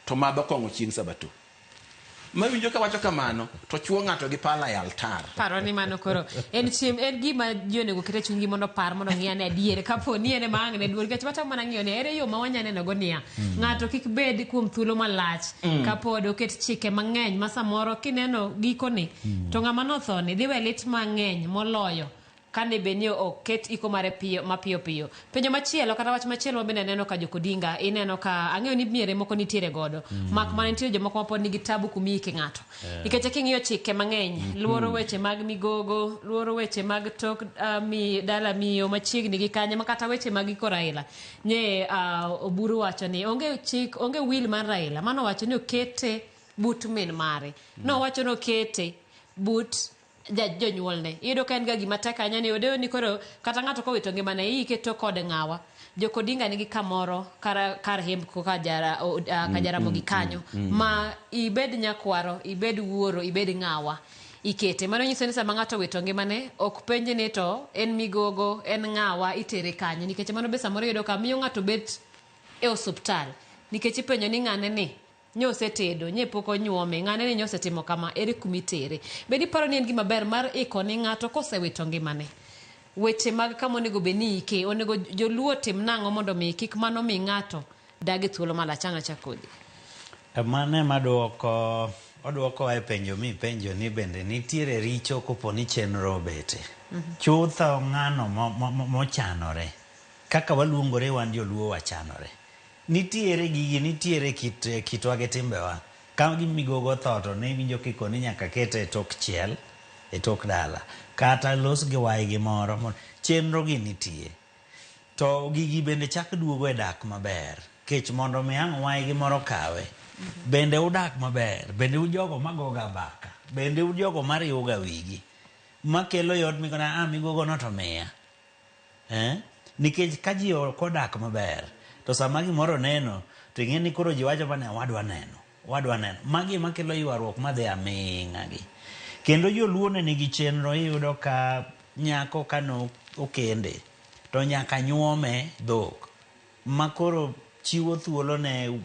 to madho kong'o chieng' Sabato. mawinjo ka wacho kamano to chuo ng'ato gi pala e altar. Paro ni mano koro en gima ji onego kete chungi mondo par mondo ng'iya ne adier kapo ni ene ma ang' ne duol kech wata mana ng'iyo ne ere yo ma wanya neno go niya ng'ato kik bed kuom thuolo malach kapod oket chike mang'eny ma samoro kineno gikoni to ng'ama nothoni dhi we lit mang'eny moloyo kane beni oket iko mare mapiyo piyo. Penjo machielo kata wach machielo mabende neno ka jokodinga ineno ka ang'eyo ni miere moko nitiere godo mak mana nitiere jomoko mapod nigi tabu kumiki ng'ato nikech king'iyo chike mang'eny luoro weche mag migogo, luoro weche mag tok dala miyo machiegni gi kanye makata weche mag iko Raila nye Oburu wacho ni onge will mar Raila mano wacho ni okete but min mare no wacho no kete but jonyuolne iyudo ka en ga gima tek ahinya ni odeo ni koro kata ng'ato kowito ngimane iketo kod ng'awa jokodinga nigi kamoro kar hemb ko Kajaramogi kanyo ma ibed nyakwaro ibed wuoro ibed ng'awa ikete mano nyiso ni sama ng'ato wito ngimane ok penje ni to en migogo en ng'awa itere kanyo nikech mano be samoro iyudo ka miyo ng'ato bet e osuptal nikech ipenjo ni ng'ane ni nyose tedo nye poko nyuome ng'ane ni nyose timo kama ere kumitere bedi paro ni en gima ber mar iko ni ng'ato kosewito ngimane weche mag kama onego beni ike onego joluo tim nang'o mondo mi kik mano mi ng'ato dagi thuolo malachanga chakodi mane maduoko oduoko e penjo ni bende nitiere richo kopo ni chenro bete chutho ng'ano mochanore kaka waluongore wan joluo wachanore nitiere gigi nitiere kitwa gi timbewa ka migogo tho to ne winjo kiko ni nyaka kete e tok chiel e tok dala kata los gi wai gi moro chenro gi nitie to gigi bende chak duogo e dak maber kech mondo mi ang' wai gi moro kawe bende udak maber bende ujogo magoga mbaka bende ujogo mariuga wigi makelo yot mikona migogo no to miya nikech ka ji odak maber to sama gimoro neno to ing'e ni koro ji wacho bane wadwa neno magi makelo ywaruok madhi aming'a gi kendo joluo ne nigi chenro iyudo ka nyako kano okende to nyaka nyuome dhok makoro chiwo thuolo ne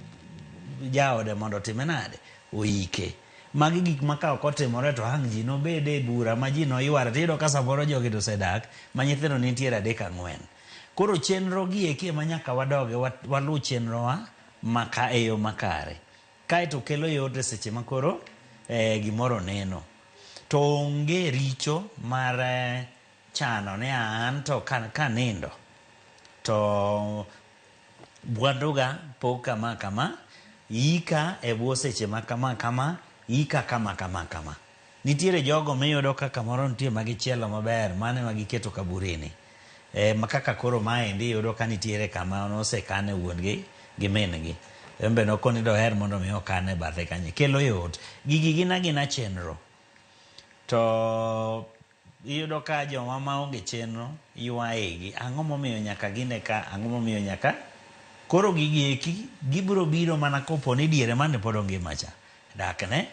jaode mondo time nade oike magi gik maka ok otimore to ang' ji nobede e bura ma ji noyware tiyudo ka samoro jogi to sedak ma nyithindo nitiere 3-4 koro chenro gi eki ma nyaka wadoge walu chenro wa maka eyo makare kae to kelo yot seche makoro gimoro neno to onge richo mar chano ne an to ka nindo to bwanduga po kama ika e bwo seche kama ika kama nitiere jogo miyudo ka kamoro nitie magichielo maber mane magiketo kaburini makaka koro maendi yudo ka nitiere kama nosekane wuongi gi min-gi embe nokoni doher mondo mi okane bathe kanye kelo yot gigi gina chenro to iyudo ka joma maonge chenro ywaegi ang'o momiyo nyaka gine ka ang'o momiyo nyaka koro gigi eki gibiro biro mana kopo ni diere mane pod ongima cha dakne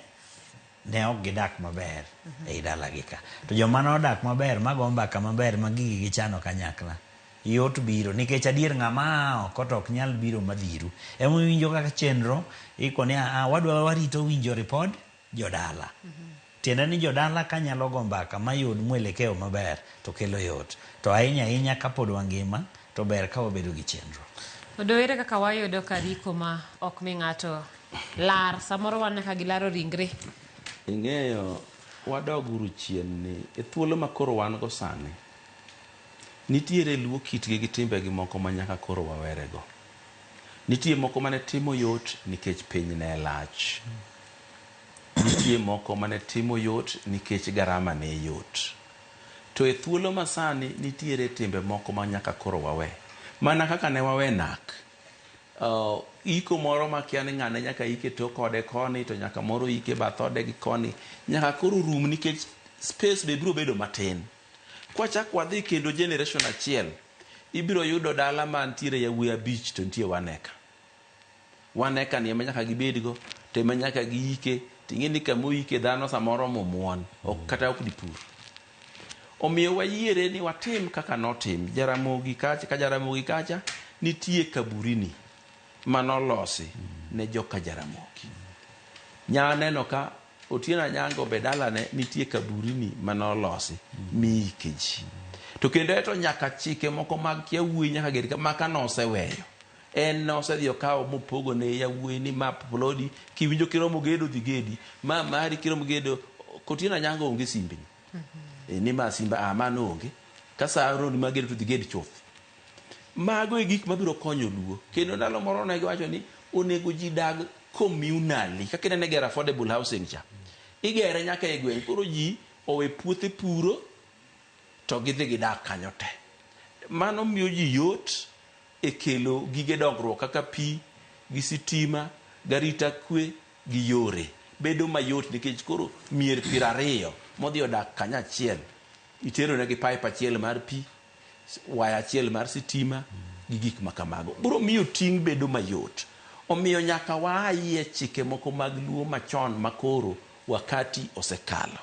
ne ok gidak maber ei dalagi ka to joma nodak maber mago mbaka maber ma gigi gichano kanyakla yot biro nikech adier ng'ama oko to ok nyal biro madhiru winjo kaka chenro iko ni wadwa warito winjo ripod jodala tiende ni jodala kanyalo go mbaka mayud mwelekeo maber to kelo yot to ahinya kapod wangima to ber ka wabedo gi chenro odoere kaka wayudo kariko ma ok mi ng'ato lar samoro wan ka gilaro ringre ing'eyo wadoguru chien ni e thuolo ma koro wan go sani nitiere luo kitgi gi timbegi moko ma nyaka koro wawerego nitie moko mane timo yot nikech piny ne lach nitie moko mane timo yot nikech garama ne yot to e thuolo ma sani nitiere timbe moko ma nyaka koro wawe mana kaka ne wawe nak iko moro makia ni ng'ane nyaka ike to kode koni to nyaka moro ike bathode gi koni nyaka koro rum nikech space be biro bedo matin kwachak wadhi kendo generation achiel ibiro yudo dala mantiere yawuoyi 5 to nitie waneka ni nyaka gibedgo to nyaka giike ting'e ni kamo ike dhano samoro momuon ok kata ok dipur omiyo wayiere ni watim kaka notim Jaramogi kacha nitie kaburini manolosi ne joka Jaramogi nyaneno ka Otieno Anyango be dalane nitie kaburini manolosi miike ji. To kendo to nyaka chike moko mag yawuoyi nyaka gedi maka noseweyo. En nosedhi okawo mopogo ne yawuoyi ni map plodi kiwinjo kiromo gedo dhi gedi ma mari kiromo gedo Otieno Anyango onge simbe ni ma simba amano onge kasa rodi magedo to dhi gedi chof. Mago e gik mabiro konyo luo. Kendo ndalo moro ne giwacho ni onego ji dag communally kaka ne gera affordable housing cha. Igere nyaka e gweng' koro ji owe puothe puro to gidhi gidak kanyo te. Mano miyo ji yot e kelo gige dongruok kaka pi, gi sitima, garita kwe, gi yore. Bedo mayot nikech koro mier 20 modhi odak kanyo achiel. Itero ne gi pipe achiel mar pi, waya achiel mar sitima, gi gik makamago. Biro miyo ting' bedo mayot. Omiyo nyaka waayie chike moko mag luo machon makoro wakati osekalo.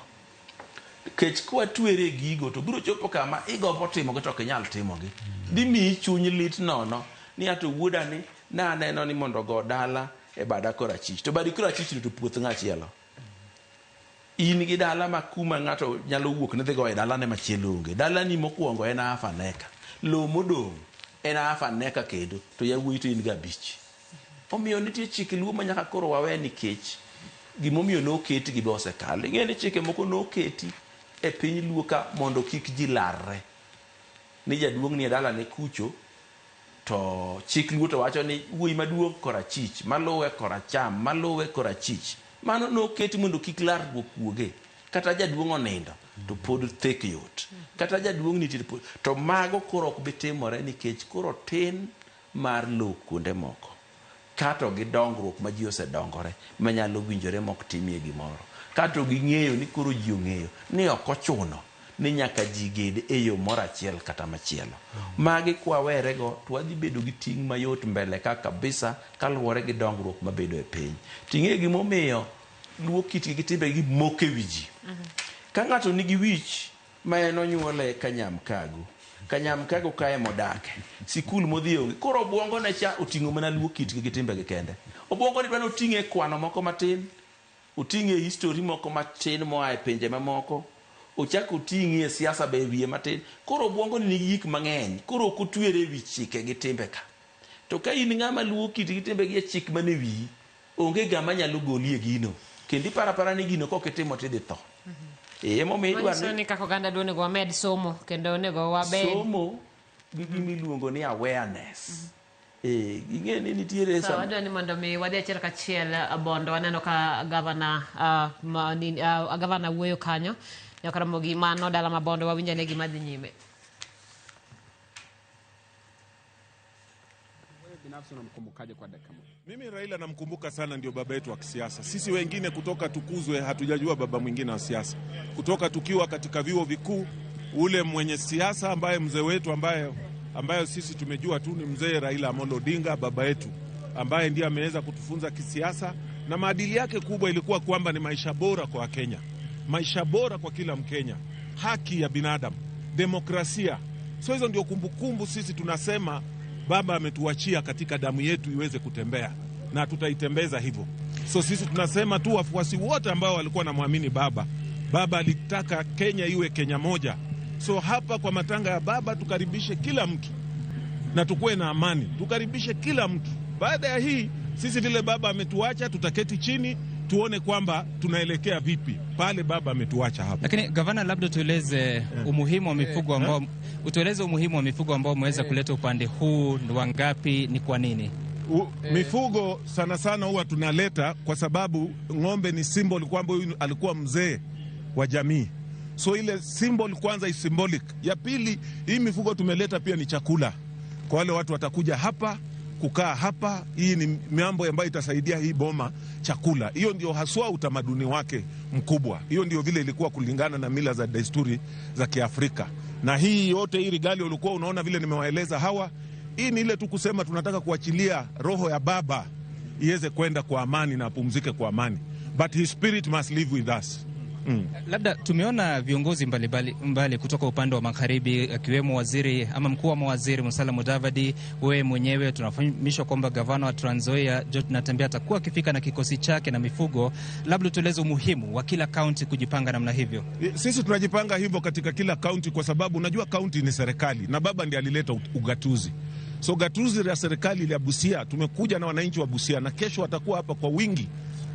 Kech kwa tuere gigo to biro chopo kama igombo timo to ok inyal timogi. Dimi chuny lit nono ni ato wuoda ni na aneno ni mondo go dala e bada korachich. To badi korachich to puoth ng'achielo. In gi dala ma kuma ng'ato nyalo wuok ne dhi go e dala ne machielo onge. Dala ni mokwongo en half an acre. Lo modong en half an acre kendo to yawuoyi to in ga bich. Omiyo nitie chike luo manyaka koro wawe nikech gimomiyo noketi gi osekalo. Ing'e ni chike moko noketi e piny luo ka mondo kik ji larre. Ni jaduong' ni dala ne kucho to chik luo to wacho ni wuoyi maduong' korachich, maluwe koracham, maluwe korachich. Mano noketi mondo kik larruok wuoge. Kata jaduong' onindo to pod thek yot. Kata jaduong' nitie to mago koro ok bitimore nikech koro tin mar lo kuonde moko. Kato gi dongruok ma ji osedongore manyalo winjore mok timie gimoro. Kato gi ng'eyo ni koro ji ong'eyo ni ok ochuno ni nyaka ji ged e yo moro achiel kata machielo. Magi kwawere go to wadhi bedo gi ting' mayot mbele ka kabisa kaluwore gi dongruok mabedo e piny. Ting'e gimomiyo luo kitgi gi timbe gi moke wiji. Ka ng'ato nigi wich ma en onyuole Kanyamkago. Kanyamkago kae modake. Sikul modhi onge. Koro obwongo ne cha oting'o mana luo kitgi gi timbe gi kende. Obwongo ni dwano ting'e kwano moko matin. Oting'e history moko matin moa e pinje mamoko. Ochako oting'e siasa be wiye matin. Koro obwongo ni nigi gik mang'eny. Koro ok otwere wi chike gi timbe ka. To ka in ng'ama luo kitgi gi timbe gi chik mane wiyi, onge gama nyalo goli e gino. Kendo parapara ni gino kok itimo tidhi tho. Ni kako ganda do nego wamed somo kendo nego wabed somo gi gimiluongo ni awareness. Ing'e ni nitiere sama wadwa ni mondo mi wadhi achiel kachiel bondo waneno ka gavana wuoyo kanyo Nyakaramogi mano dala mabondo wawinja ne gima dhi nyime. Binafsi unamkumbukaje kwa dakika moja? Mimi Raila namkumbuka sana, ndio baba yetu wa kisiasa. Sisi wengine kutoka tukuzwe hatujajua baba mwingine wa siasa. Kutoka tukiwa katika vyuo vikuu, ule mwenye siasa ambaye mzee wetu ambaye sisi tumejua tu ni mzee Raila Amolo Odinga, baba yetu ambaye ndiye ameweza kutufunza kisiasa, na maadili yake kubwa ilikuwa kwamba ni maisha bora kwa Kenya. Maisha bora kwa kila Mkenya, haki ya binadamu, demokrasia. So hizo ndio kumbukumbu sisi tunasema baba ametuachia katika damu yetu iweze kutembea, na tutaitembeza hivyo. So sisi tunasema tu wafuasi wote ambao walikuwa namwamini baba alitaka Kenya iwe Kenya moja. So hapa kwa matanga ya baba tukaribishe kila mtu na tukue na amani, tukaribishe kila mtu. Baada ya hii sisi vile baba ametuacha tutaketi chini tuone kwamba tunaelekea vipi pale baba ametuacha hapa. Lakini gavana, labda tueleze umuhimu wa mifugo ambao umeweza kuleta upande huu, ni wangapi, ni kwa nini? Mifugo sana sana huwa tunaleta kwa sababu ng'ombe ni symbol kwamba huyu alikuwa mzee wa jamii. So ile symbol kwanza is symbolic. Ya pili, hii mifugo tumeleta pia ni chakula. Kwa wale watu watakuja hapa kukaa hapa, hii ni mambo ambayo itasaidia hii boma chakula. Hiyo ndio haswa utamaduni wake mkubwa. Hiyo ndio vile ilikuwa kulingana na mila za desturi za Kiafrika. Na hii yote hii rigali ulikuwa unaona vile nimewaeleza hawa, hii ni ile tu kusema tunataka kuachilia roho ya baba iweze kwenda kwa amani na apumzike kwa amani. But his spirit must live with us. Labda tumeona viongozi mbali kutoka upande wa magharibi akiwemo waziri ama mkuu wa mawaziri Musalia Mudavadi, wewe mwenyewe, tunafahamishwa kwamba gavana wa Trans Nzoia George Natembeya atakuwa akifika na kikosi chake na mifugo. Labda tueleze umuhimu wa kila kaunti kujipanga namna hivyo. Sisi tunajipanga hivyo katika kila kaunti kwa sababu unajua kaunti ni serikali na baba ndiye alileta ugatuzi. So gatuzi ya serikali ya Busia, tumekuja na wananchi wa Busia na kesho watakuwa hapa kwa wingi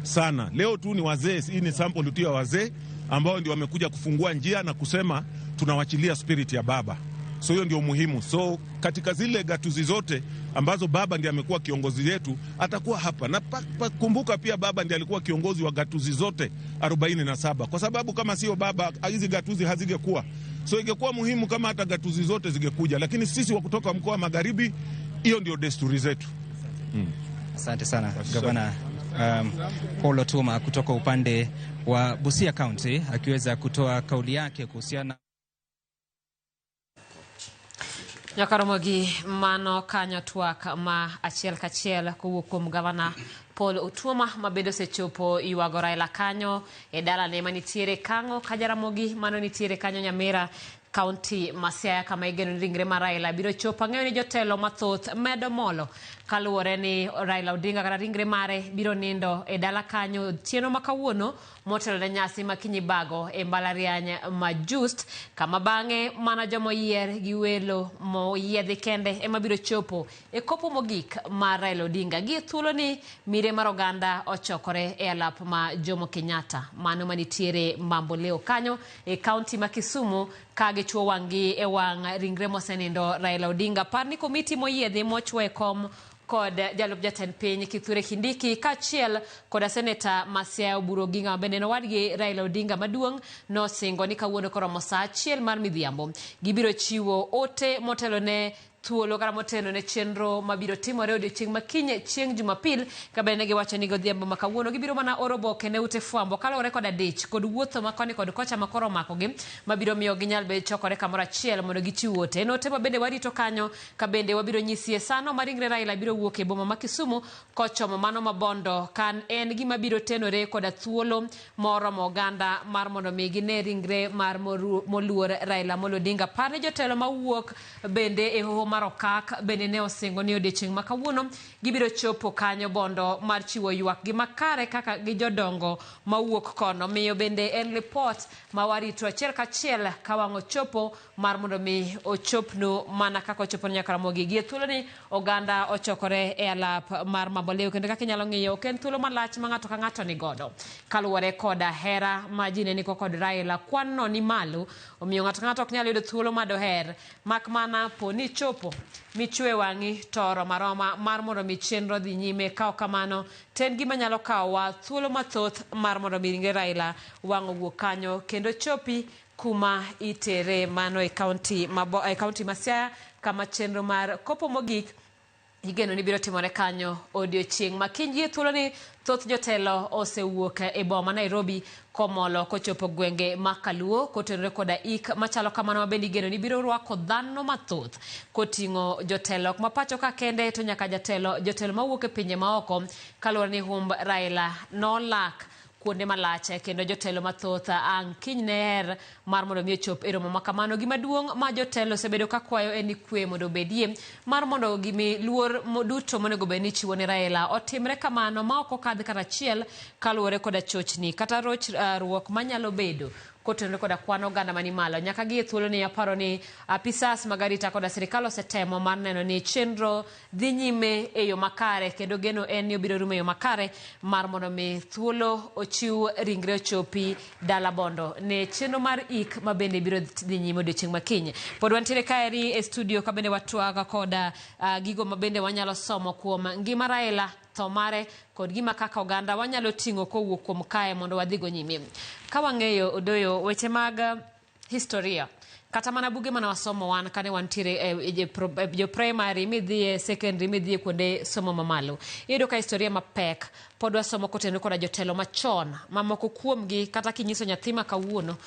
sana. Leo tu ni wazee, hii ni sample tu ya wazee ambao ndio wamekuja kufungua njia na kusema tunawachilia spirit ya baba. So hiyo ndio muhimu. So katika zile gatuzi zote ambazo baba ndiye amekuwa kiongozi wetu, atakuwa hapa. Na kumbuka pia baba ndiye alikuwa kiongozi wa gatuzi zote 47. Kwa sababu kama sio baba hizi gatuzi hazingekuwa. So ingekuwa muhimu kama hata gatuzi zote zingekuja, lakini sisi wa kutoka mkoa wa Magharibi, hiyo ndio desturi zetu. Asante sana Gavana Paul Otuoma kutoka upande wa Busia County akiweza kutoa kauli yake kuhusiana Nyakaramogi mano kanyo twak ma achiel kachiel kuwuok Gavana Paul Otuoma mabedo sechopo yuago Raila kanyo e dala ne manitiere Kang'o ka Jaramogi mano nitiere kanyo Nyamira County Siaya kama igeno ringre mar Raila biro chopo. Ang'eyo ni jotelo mathoth medo molo kaluwore ni Raila Odinga kata ringre mare biro nindo e dala kanyo tieno makawuono motelo ne nyasi makinyi bago e mbalariany ma Just kama bang'e mana jomo yier gi welo moyiedhi kende ema biro chopo e kopo mogik mar Raila Odinga. Gi thuolo ni mire mar oganda ochokore e alap ma Jomo Kenyatta mano manitiere Mamboleo kanyo e kaunti ma Kisumu ka gichuo wang'gi e wang' ringre mosenindo Raila Odinga. Parni komiti moyiedhi mochwe kom kod jalup jatend piny Kithure Kindiki kachiel kod seneta Siaya Oburu Oginga bende nowadgi Raila Odinga maduong' nosingo ni kawuono koromo saa 1 mar midhiambo gibiro chiwo ote motelo ne thuolo kata motelo ne chenro mabiro timore odiochieng' makinye chieng' Jumapil ka bende giwacho ni godhiambo makawuono gibiro mana oro oboke ne ute fwambo kaluwore kod adich kod wuotho makoni kod kocha makoro makogi mabiro miyo ginyal bedo chokore kamoro achiel mondo gichiw ote. En ote ma bende warito kanyo ka bende wabiro nyisie sano maringre Raila biro wuok e boma ma Kisumu kochomo mano mabondo kan en gima biro tenore kod thuolo moro moganda mar mondo mi gine ringre mar moluor Raila Odinga. Parne jotelo mawuok bende e hoho mar okak bende ne osingo ni odiochieng' makawuono gibiro chopo kanyo bondo mar chiwo ywak gi makare kaka gi jodongo mawuok kono. Miyo bende en report ma warito achiel kachiel ka wang'o chopo mar mondo mi ochopno mana kaka ochopo Nyakaramogi. Gi thuolo ni oganda ochokore e alap mar Mamboleo kendo kaka inyalo ng'iyo ok en thuolo malach ma ng'ato ka ng'ato ni godo kaluwore koda hera ma ji ne niko kod Raila. Kwan no ni malo omiyo ng'ato ka ng'ato ok nyal yudo thuolo madoher mak mana po ni chopo michwe wang'i toro maroma mar mondo mi chenro dhi nyime. Kao kamano ten gima nyalo kawowa thuolo mathoth mar mondo mi ringre Raila wang'o wuok kanyo kendo chopi kuma itere mano e kaunti ma Siaya kama chenro mar kopo mogik igeno ni biro timore kanyo odiochieng' makiny. Thuolo ni thoth jotelo osewuok e boma Nairobi komolo kochopo gwenge makaluo kotenore koda ik machalo kamano mabende igeno ni biro rwako dhano mathoth koting'o jotelo ma pacho ka kende to nyaka jotelo mawuok e pinje maoko kaluwore ni humb Raila nolak kuonde malache kendo jotelo mathoth ang' kiny ner mar mondo mi ochop e romo makamano. Gima duong' ma jotelo osebedo ka kwayo en kwe mondo obedie mar mondo gimi luor duto monego bed ni chiwo ne Raila otimre kamano ma ok okadh kata achiel kaluwore koda chochni kata rochruok manyalo bedo kotenore koda kwan oganda mani malo. Nyaka gi thuolo ni aparo ni apisas magarita koda sirikal osetemo mar neno ni chenro dhi nyime e yo makare kendo geno en ni obiro rumo e yo makare mar mondo mi thuolo ochiw ringre ochopi dala bondo ne chenro mar ik ma bende biro dhi nyime odiochieng' makinye. Pod wantiere kaeri e studio ka bende watwaga koda gigo ma bende wanyalo somo kuom ngima Raila mare kod gima kaka oganda wanyalo ting'o kowuok kuom kae mondo wadhigo nyime. Ka wang'eyo Odoyo weche mag historia kata mana buge mana wasomo wan kane wantiere jo primary midhie secondary midhie kuonde somo mamalo iyudo ka historia mapek pod wasomo kotenore koda jotelo machon mamoko kuomgi kata kinyiso nyathi ma kawuono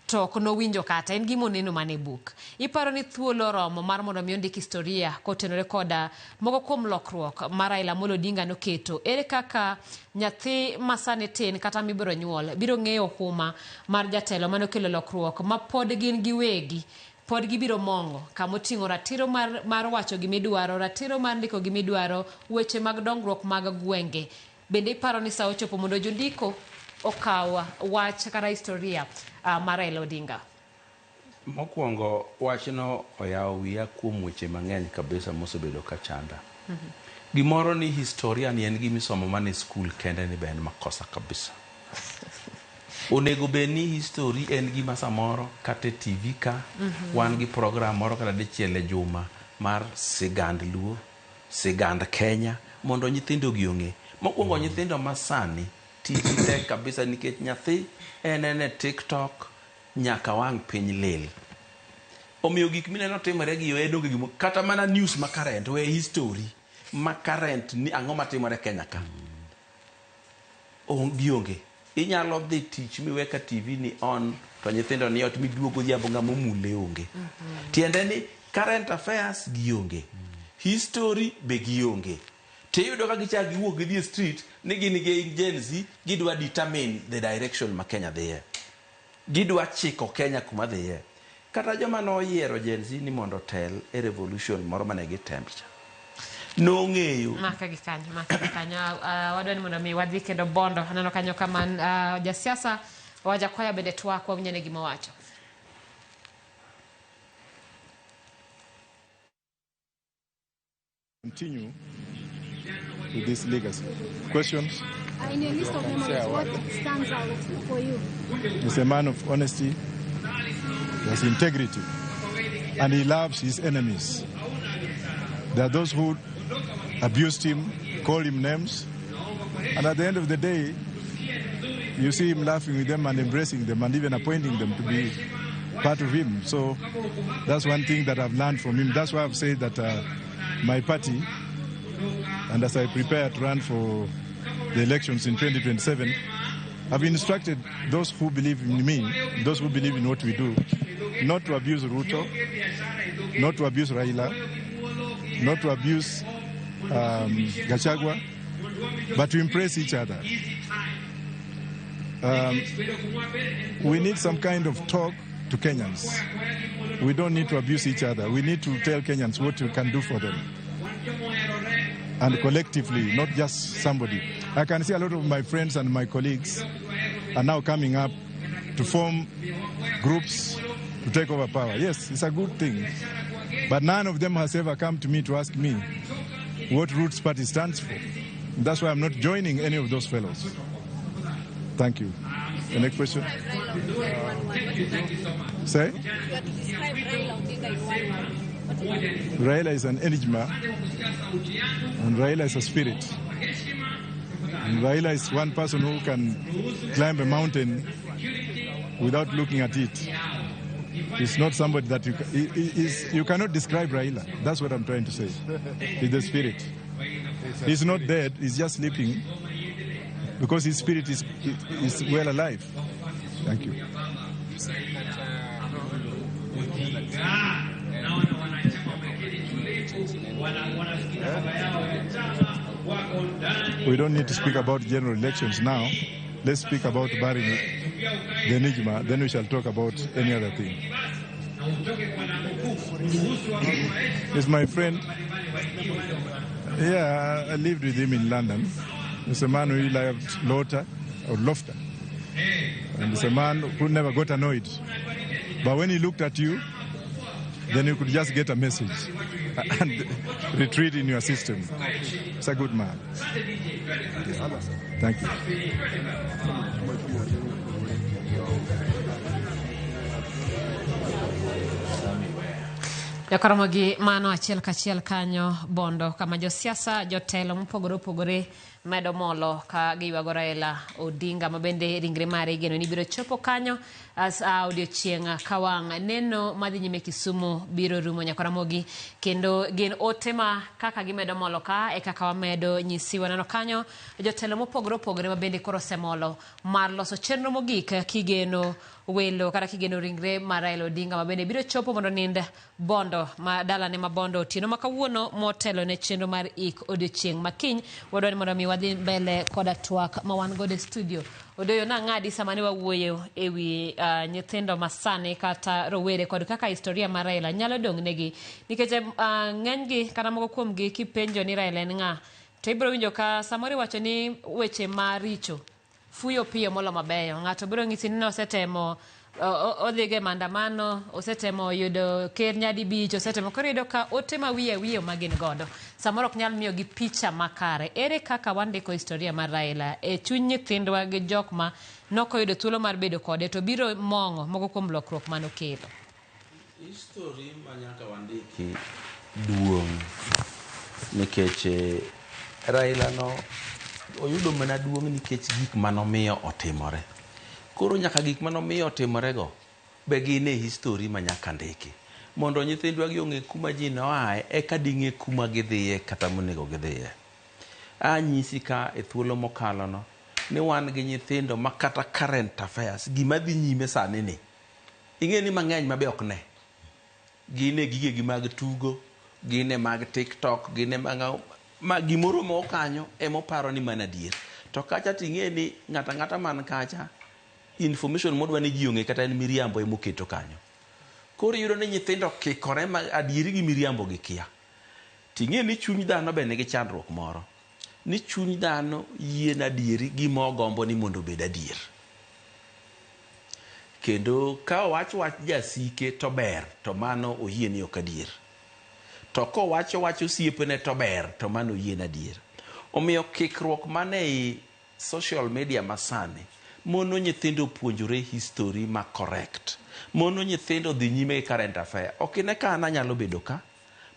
to kono winjo kata en gimo neno mane book. Iparo ni thuolo romo mar mondo mi ondik historia kotenore koda moko kuom lokruok mar Raila Amolo Odinga noketo. Ere kaka nyathi masane tin kata mibiro nyuol biro ng'eyo huma mar jatelo manokelo lokruok ma pod gin giwegi pod gibiro mongo kamoting'o ratiro mar wacho gimidwaro, ratiro mar ndiko gimidwaro, weche mag dongruok mag gwenge. Bende iparo ni sa ochopo mondo jondiko okawa wach kata historia mar Raila Odinga? Mokwongo wachno oyawo wiya kuom weche mang'eny kabisa mosebedo ka chanda. Gimoro ni historia ni en gimisomo mana e skul kende ni ben makosa kabisa. Onego be ni history en gima samoro kata TV ka wan gi program moro kata dichiel e juma mar sigand Luo, sigand Kenya mondo nyithindo gi ong'e. Mokwongo nyithindo masani TV tek kabisa nikech nyathi en TikTok nyaka wang piny lil. Omiyo gik mineno timore gi wedo gi kata mana news ma current we history ma current ni ang'o matimore Kenya ka. Gionge. Inyalo dhi tich miwe ka TV ni on to nyithindo ni ot miduogo dhiambo ng'ama omule onge. Tiende ni current affairs gionge. History be gionge. Tiyudo ka gichak giwuok gidhi street ni gin gi Gen Z gidwa determine the direction ma Kenya dhiye. Gidwa chiko Kenya kuma dhiye. Kata joma noyiero Gen Z ni mondo tel e revolution moro mane gitemcha. Nong'eyo. Maka gi kanyo. Wadwani mondo mi wadhi kendo bondo. Aneno kanyo kama jasiasa wajakoya bende twak wawinjane gima wacho. Continue with this legacy. Questions? In your list of memories, what stands out for you? He's a man of honesty, he has integrity, and he loves his enemies. There are those who abused him, called him names, and at the end of the day, you see him laughing with them and embracing them and even appointing them to be part of him. So that's one thing that I've learned from him. That's why I've said that my party, and as I prepare to run for the elections in 2027, I've instructed those who believe in me, those who believe in what we do, not to abuse Ruto, not to abuse Raila, not to abuse Gachagua, but to impress each other. We need some kind of talk to Kenyans. We don't need to abuse each other. We need to tell Kenyans what we can do for them. And collectively, not just somebody. I can see a lot of my friends and my colleagues are now coming up to form groups to take over power. Yes, it's a good thing. But none of them has ever come to me to ask me what Roots Party stands for. That's why I'm not joining any of those fellows. Thank you. The next question? Say? Raila is an enigma, and Raila is a spirit. And Raila is one person who can climb a mountain without looking at it. He's not somebody that you cannot describe Raila. That's what I'm trying to say. He's the spirit. He's not dead, he's just sleeping because his spirit is well alive. Thank you. We don't need to speak about general elections now. Let's speak about burying the enigma, then we shall talk about any other thing. He's my friend. Yeah, I lived with him in London. He's a man who loved laughter. And he's a man who never got annoyed. But when he looked at you, then you could just get a message and retreat in your system. He's a good man. Thank you. Jokoromogi mano achiel kachiel kanyo bondo kama josiasa jotelo mopogore opogore medo molo ka giywago Raila Odinga mabende ringre mare igeno ni biro chopo kanyo as odiochieng' kawang' neno madhi nyime Kisumu biro rumo Nyakaramogi kendo gin ote ma kaka gimedo molo ka e kaka wamedo nyisiwa neno kanyo jotelo mopogore opogore mabende koro semolo mar loso chenro mogik kigeno welo kata kigeno ringre mar Raila Odinga mabende biro chopo mondo nind bondo ma dalane ma bondo otieno ma kawuono motelo ne chenro mar ik odiochieng' makiny wadwani mondo mi wadhi mbele koda twak ma wan godo e studio odoyo na ng'adi sama ne wawuoyo ewi nyithindo masani kata rowere kod kaka historia mar Raila nyalo dong' negi nikech ng'enygi kata moko kuomgi kipenjo ni Raila en ng'a to ibiro winjo ka samoro wacho ni weche maricho fuyo piyo molo mabeyo ng'ato biro ng'isi ni osetemo odhige maandamano osetemo yudo ker nyadi bich osetemo koro yudo ka ote ma wiye magin godo samoro ok nyal miyo gi picha makare ere kaka wandiko historia mar Raila e chuny nyithindwa gi jok ma nokoyudo thuolo mar bedo kode to biro mong'o moko kuom lokruok manokelo histori ma nyaka wandiki duong' nikech Raila no oyudo mana duong' nikech gik manomiyo otimore koro nyaka gik manomiyo otimorego be gin e histori ma nyaka ndiki mondo nyithindwa gi ong'e kuma ji noae eka ding'e kuma gidhiye kata monego gidhiye anyisi ka e thuolo mokalono ni wan gi nyithindo ma kata current affairs gima dhi nyime sani ni ing'e ni mang'eny mabe ok ne gin e gige gi mag tugo gin e mag TikTok gin e ma gimoro mo kanyo emoparo ni mana dier to kacha ting'e ni ng'ata man kacha information modwa ni ji ong'e kata en miriambo emoketo kanyo koro yudo ni nyithindo kikore ma adieri gi miriambo gi kia ting'e ni chuny dhano be nigi chandruok moro ni chuny dhano yien adieri gima ogombo ni mondo obed adier kendo ka wach jasike to ber to mano oyie ni ok adier to kowacho osiepene to ber to mano oyie ni adier omiyo kikruok mane i social media masani mono nyithindo puonjore history ma correct mono nyithindo dhi nyime gi current affair ok ine ka ana nyalo bedo ka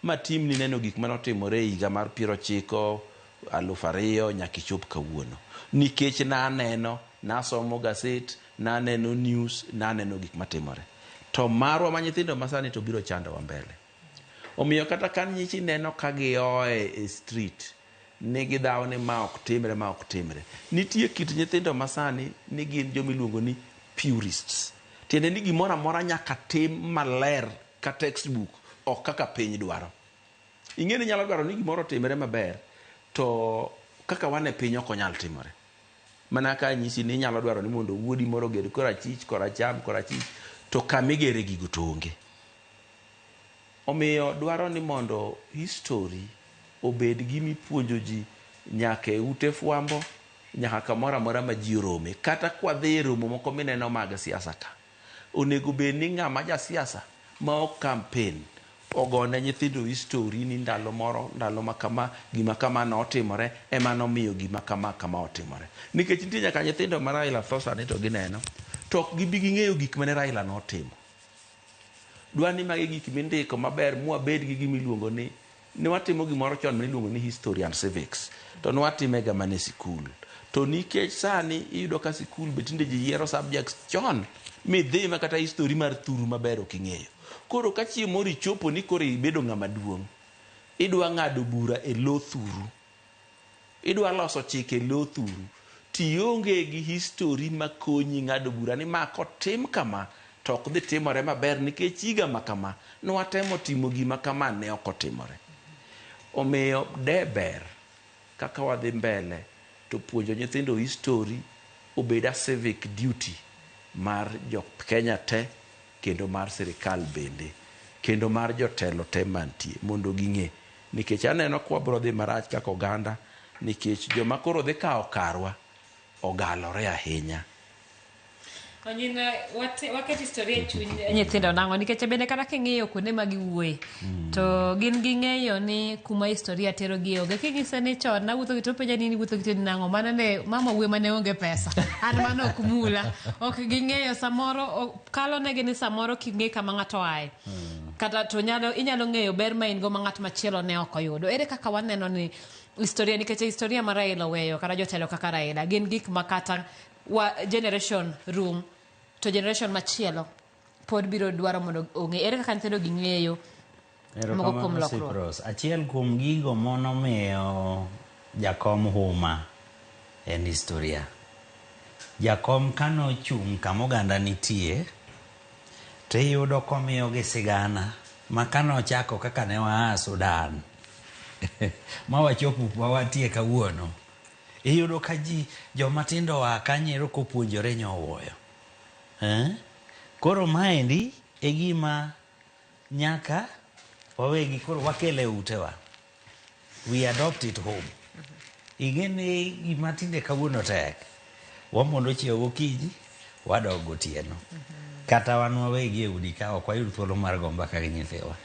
ma tim ni neno gik manotimore higa mar 90 2000 nyaka ichop kawuono nikech naneno nasomo gaset naneno news naneno gik matimore to marwa ma nyithindo masani to biro chando wa mbele omiyo kata kan nyichi neno ka gioe e street nigi dhaw ni ma ok timre nitie kit nyithindo masani ni gin jomiluongo ni purists tiende ni gimoro amora nyaka tim maler ka textbook ok kaka piny dwaro ing'e ni nyalo dwaro ni gimoro timre maber to kaka wan e piny ok onyal timore mana ka nyisi ni nyalo dwaro ni mondo wuodi moro ged korachich koracham korachich to kamigere gigo to onge omiyo dwaro ni mondo history obed gimi puonjo ji nyaka e ute fwambo nyaka kamoro amora ma ji orome kata kwa dhi romo moko mineno mag siasa ka onego bed ni ng'ama ja siasa ma ok campaign ogone nyithindo history ni ndalo ma kama gima kama notimore ema nomiyo gima kama otimore nikech nitie nyaka nyithindo ma Raila Thosa to gineno to ok gibi ging'eyo gik mane Raila notimo dwani magi gik mindiko maber mwabed gi gimiluongo ni watimo gimoro chon maniluongo ni history and civics to nwatime ga mane sikul to nikech sani iyudo ka sikul betinde ji yiero subjects chon midhi ma kata history mar thuru maber ok ing'eyo koro ka chieng' moro ichopo ni koro ibedo ng'ama duong' idwa ng'ado bura e lo thuru idwa loso chike e lo thuru tionge gi history makonyi ng'ado bura ni ma kotim kama to ok dhi timore maber nikech higa ma kama nwatemo timo gima kama ne ok otimore omiyo deber kaka wadhi mbele to puonjo nyithindo history obeda civic duty mar jo Kenya te kendo mar sirikal bende kendo mar jotelo te mantie mondo ging'e nikech aneno kwa bro dhi marach kaka oganda nikech joma koro dhi kawo karwa ogalore ahinya Onyina waket historia chuny nyithindo nang'o nikech bende kata king'iyo kuonde ma giwuoye to gin ging'eyo ni kuma historia tero gi oge king'ise ni chon nawuotho gi to penja ni wuotho gi to nang'o mana ne mama wuoye mane onge pesa an mano ok mula ok ging'eyo samoro kalo negi ni samoro king'e kama ng'ato ae kata to inyalo ng'eyo ber ma in go ma ng'at machielo ne ok oyudo ere kaka waneno ni historia nikech historia mar Raila weyo kata jotelo kaka Raila gin gik makata wa generation room to generation machielo pod biro dwaro mondo ong'e ere kaka nyithindo ging'eyo moko kuom lokruok. Achiel kuom gigo monomiyo jakom huma en historia. Jakom kano chung kama oganda nitie to iyudo komiyogi sigana ma kano chako kaka ne waa Sudan ma wachopo watie kawuono, iyudo ka ji jomatindo wa kanyero kopuonjore nyowuoyo. Koro maendi e gima nyaka wawegi koro wakele utewa, we adopt it home. Ingene gima tinde kawuono tek, wamondo chiewo gokinyi wadog gotieno, kata wan wawegi e udi ka ok wayud thuolo mar go mbaka gi nyithiwa.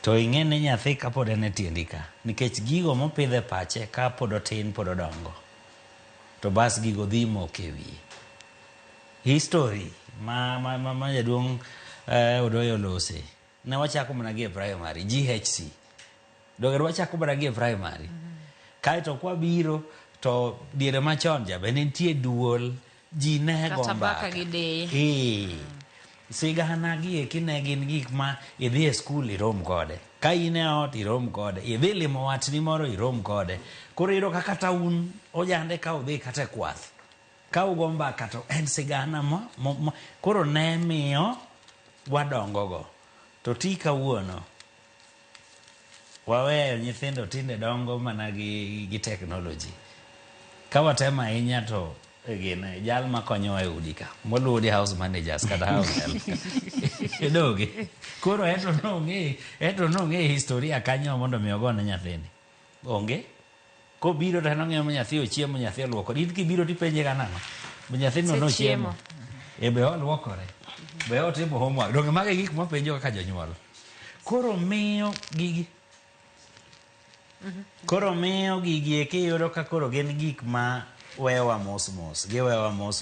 To ingene nyathi kapod en e tiendi ka, nikech gigo mopidhe pache ka pod otin pod odongo, to bas gigo dhi mok e wiye. History ma jaduong' Odoyo Lose ne wachako mana gi e primary, GHC doger wachako mana gi e primary. Kaeto kwa biro to diere machon jabe nitie duol ji ne go mbaka sigana gi ekine gin gik ma idhi e skul irom kode, ka in e ot irom kode, idhi limo watni moro irom kode. Koro iro kaka taun ojande ka udhi kata kwath ka ugo mbaka to en sigana koro ne miyo wadongo go. To ti kawuono waweyo nyithindo tinde dongo mana gi technology. Ka watema ahinya to gine jal makonyo e udi ka moluodi house managers kata house help doge. Koro eto nong'e historia kanyo mondo mi ogone nyathini onge. Kobiro to nong'e mo nyathi ochiemo, nyathi oluoko. Dit kibiro tipenje kanang'o nyathino nochiemo be oluokore, be otimo homework, donge mage gik mapenjo kaka jonyuol. Koro miyo gigi eki yudo ka koro gin gik ma wewa mos mos, giwewa mos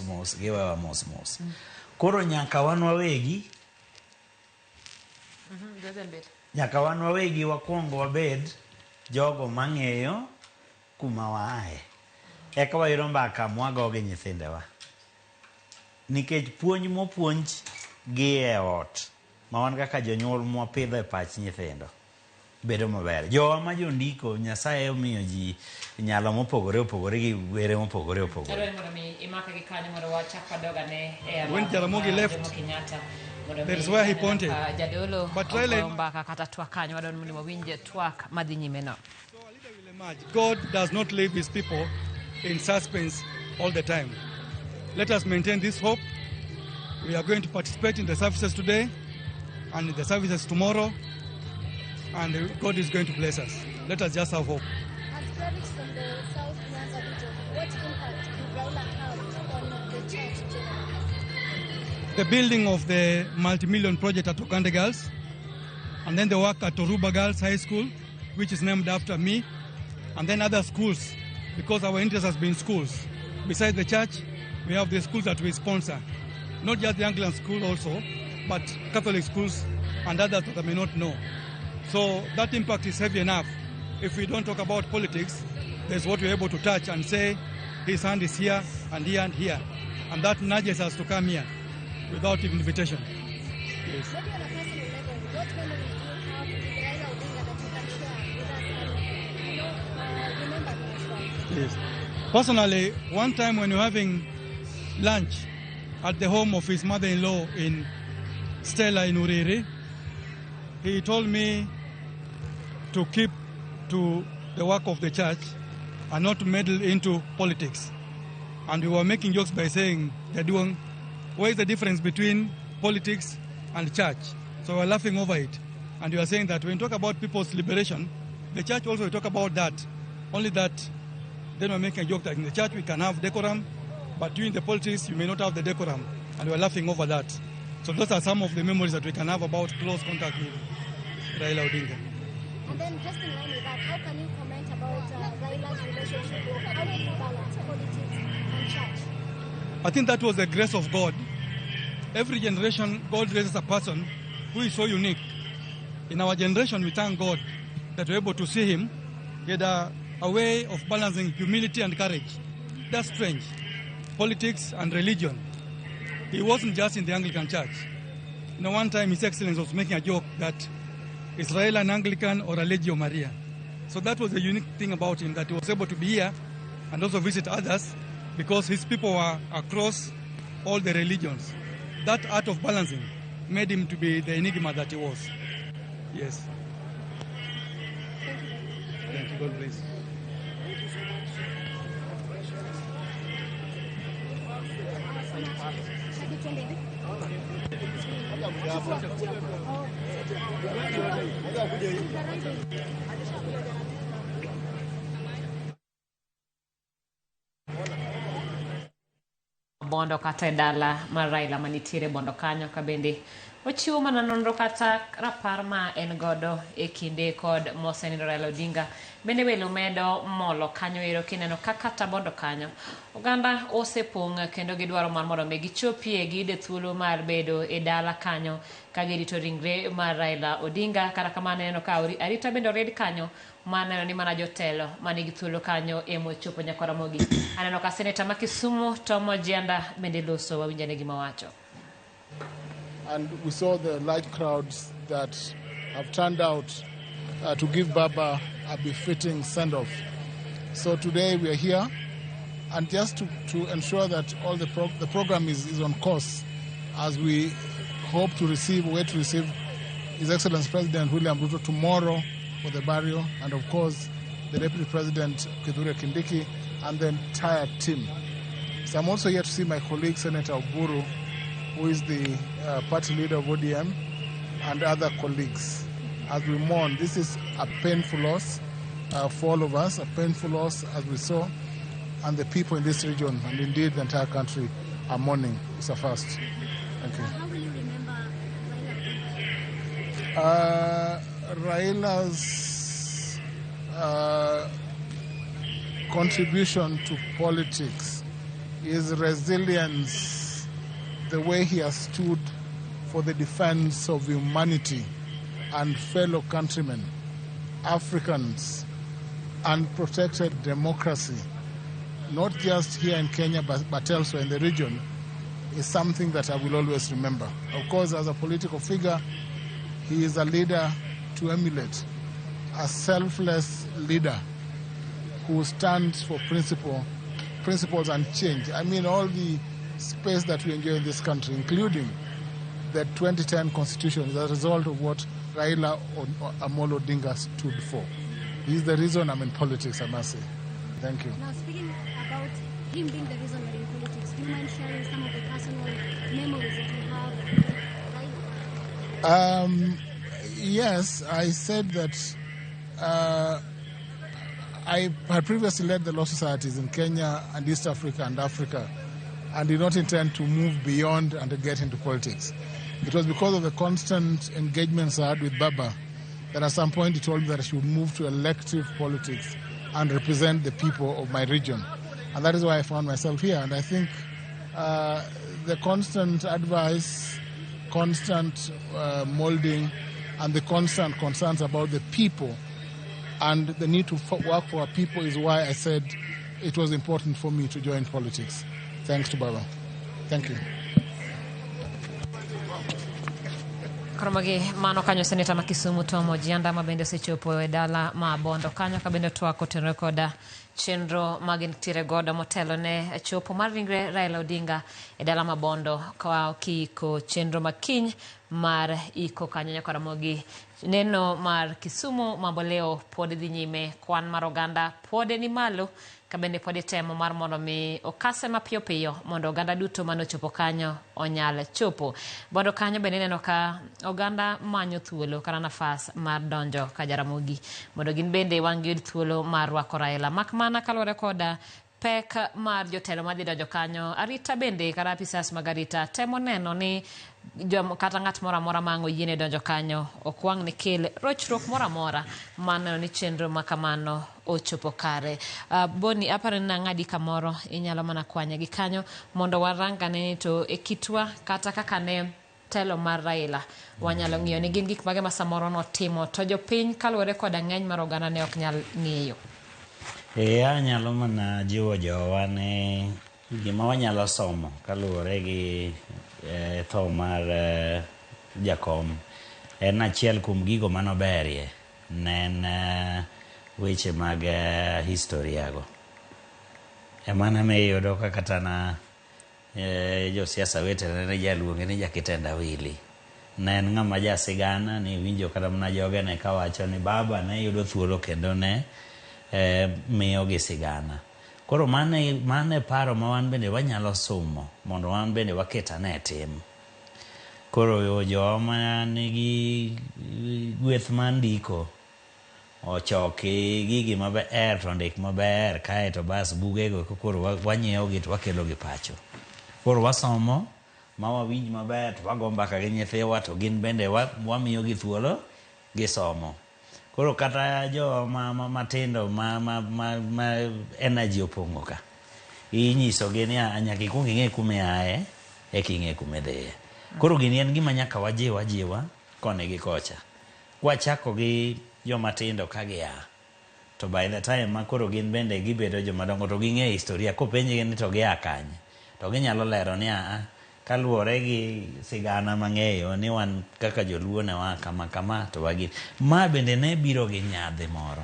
mos. Koro nyaka wan wawegi wakuongo wabed jogo mang'eyo kuma waaye, eka wayudo mbaka mwago gi nyithindewa. Nikech puonj mopuonj gi e ot ma wan kaka jonyuol mwapidho e pach nyithindo bedo maber. Jowa ma jondiko Nyasaye omiyo ji nyalo mopogore opogore gi were mopogore opogore. When Jaramogi left, that is where he pointed. But God does not leave his people in suspense all the time. Let us maintain this hope. We are going to participate in the services today and in the services tomorrow, and God is going to bless us. Let us just have hope. As clerics from the South Nyanza region, what impact did Raila have on the church generally? The building of the multi-million project at Ogande Girls, and then the work at Toruba Girls High School, which is named after me, and then other schools, because our interest has been schools. Besides the church, we have the schools that we sponsor. Not just the Anglican school also, but Catholic schools and others that I may not know. So that impact is heavy enough. If we don't talk about politics, there's what we're able to touch and say, his hand is here and here and here. And that nudges us to come here without invitation. Yes. Maybe on a personal level, what memories do you have with Raila Odinga that you can share with us and remember him as well? Yes. Personally, one time when we were having lunch at the home of his mother-in-law in Stella in Uriri, he told me to keep to the work of the church and not to meddle into politics. And we were making jokes by saying, what is the difference between politics and church? So we were laughing over it. And we were saying that when we talk about people's liberation, the church also will talk about that. Only that, then we're making a joke that in the church we can have decorum, but during the politics you may not have the decorum. And we're laughing over that. So those are some of the memories that we can have about close contact with Raila Odinga. And then just in line with that, how can you comment about Raila's relationship with how he balance politics and church? I think that was the grace of God. Every generation, God raises a person who is so unique. In our generation, we thank God that we're able to see him. He had a a way of balancing humility and courage. That's strange. Politics and religion. He wasn't just in the Anglican Church. One time His Excellency was making a joke that Israel an Anglican or a Legio Maria. So that was the unique thing about him, that he was able to be here and also visit others because his people were across all the religions. That art of balancing made him to be the enigma that he was. Yes. Thank you. God bless. Bondo kata dala mar Raila manitiere bondo kanyo kabende ochiwo mana nonro kata rapar ma en godo e kinde kod Mosenindo Raila Odinga bende welo medo molo kanyo ero kineno kata bondo kanyo oganda osepong kendo gidwaro mar mondo me gichopie gide thuolo mar bedo e dala kanyo ka girito ringre mar Raila Odinga kata kamano neno ka arita bende red kanyo maneno ni mana jotelo manigi thuolo kanyo emo chopo nyakora mogi aneno ka seneta ma Kisumu Tom Ojianda bende loso wawinjane gima wacho. And we saw the large crowds that have turned out to give Baba a befitting send-off. So today we are here, and just to ensure that all the program is on course, as we hope to receive His Excellency President William Ruto tomorrow for the burial, and of course the Deputy President Kithure Kindiki and the entire team. So I'm also here to see my colleague Senator Oburu, who is the party leader of ODM, and other colleagues. As we mourn, this is a painful loss for all of us, a painful loss as we saw, and the people in this region, and indeed the entire country, are mourning. It's a first. Thank you. How will you remember Raila's contribution to politics, his resilience, the way he has stood for the defense of humanity and fellow countrymen, Africans, and protected democracy, not just here in Kenya but elsewhere in the region, is something that I will always remember. Of course, as a political figure, he is a leader to emulate, a selfless leader who stands for principles and change. I mean, all the space that we enjoy in this country, including the 2010 Constitution, is a result of what Raila Amolo Odinga stood for. This is the reason I'm in politics, I must say. Thank you. Now, speaking about him being the reason we're in politics, do you mind sharing some of the personal memories that you have with Raila? Yes, I said that I had previously led the law societies in Kenya and East Africa and Africa, and did not intend to move beyond and to get into politics. It was because of the constant engagements I had with Baba that at some point he told me that I should move to elective politics and represent the people of my region. And that is why I found myself here. And I think the constant advice, constant molding, and the constant concerns about the people and the need to work for our people is why I said it was important for me to join politics. Thanks to Baba. Thank you. Koromogi mano kanyo seneta ma Kisumu Tom Ojianda mabende sechopo e dala ma bondo kanyo kabende twako tenore koda chenro magintire godo motelo ne chopo mar ringre Raila Odinga e dala ma bondo kwa kiko chenro makiny mar iko kanyo nyakaramogi neno mar Kisumu mamboleo pode dhi nyime kwan mar oganda pode ni malo kabende pode temo mar mondo mi okase mapiyo piyo mondo oganda duto manochopo kanyo onyal chopo bondo kanyo bende neno ka oganda manyo thuolo kana nafas mar donjo ka Jaramogi mondo gin bende wang'yud thuolo mar rwako Raila makmana kalore koda pek mar jotelo madhi donjo kanyo arita bende kara apisas magarita temo neno ni kata ng'at mora mora mango yiene donjo kanyo okwang ni kel rochruok mora mora maneno ni chenro makamano ochopo kare. Boni apare na ng'adi kamoro inyalo mana kwanya gi kanyo mondo waranga ne to ekitwa kata kaka ne telo mar Raila wanyalo ng'iyo ni gin gik mage ma samoro no timo to jopiny kalwore koda ng'eny mar oganda ne ok nyal ng'iyo. Anyalo mana jiwo jowa ne gima wanyalo somo kaluwore gi tho mar jakom. En achiel kuom gigo manoberie ne en weche mag historiago. Emana miyudo ka kata na josiasa wetene ne jaluonge ni Jakitenda Willy. Ne en ng'ama jasigana, ni winjo kata mana jogene kawacho ni baba ne yudo thuolo kendo ne miyo gi sigana. Koro mane paro ma wan bende wanyalo somo mondo wan bende waketane tim. Koro joma nigi gweth mar ndiko ochoki gigi maber to ndik maber kae to bas bugego koro wanyiewo gi to wakelo gi pacho. Koro wasomo ma wawinj maber to wago mbaka gi nyithiwa to gin bende wamiyo gi thuolo gisomo. Koro kata jo matindo ma energy opong'o ka, inyiso gi ni nyaka ikuong ing'e kume aye eka ing'e kume dhiye. Koro gini en gima nyaka wajiwa koni gi kocha. Wachako gi jomatindo ka gia to by the time ma koro gin bende gibedo jomadongo to ging'e historia, kopenjgi ni to gia kanye to ginyalo lero ni kaluwore gi sigana mang'eyo ni wan kaka joluo ne wa kama to wagin. Ma bende ne biro gi nyadhi moro,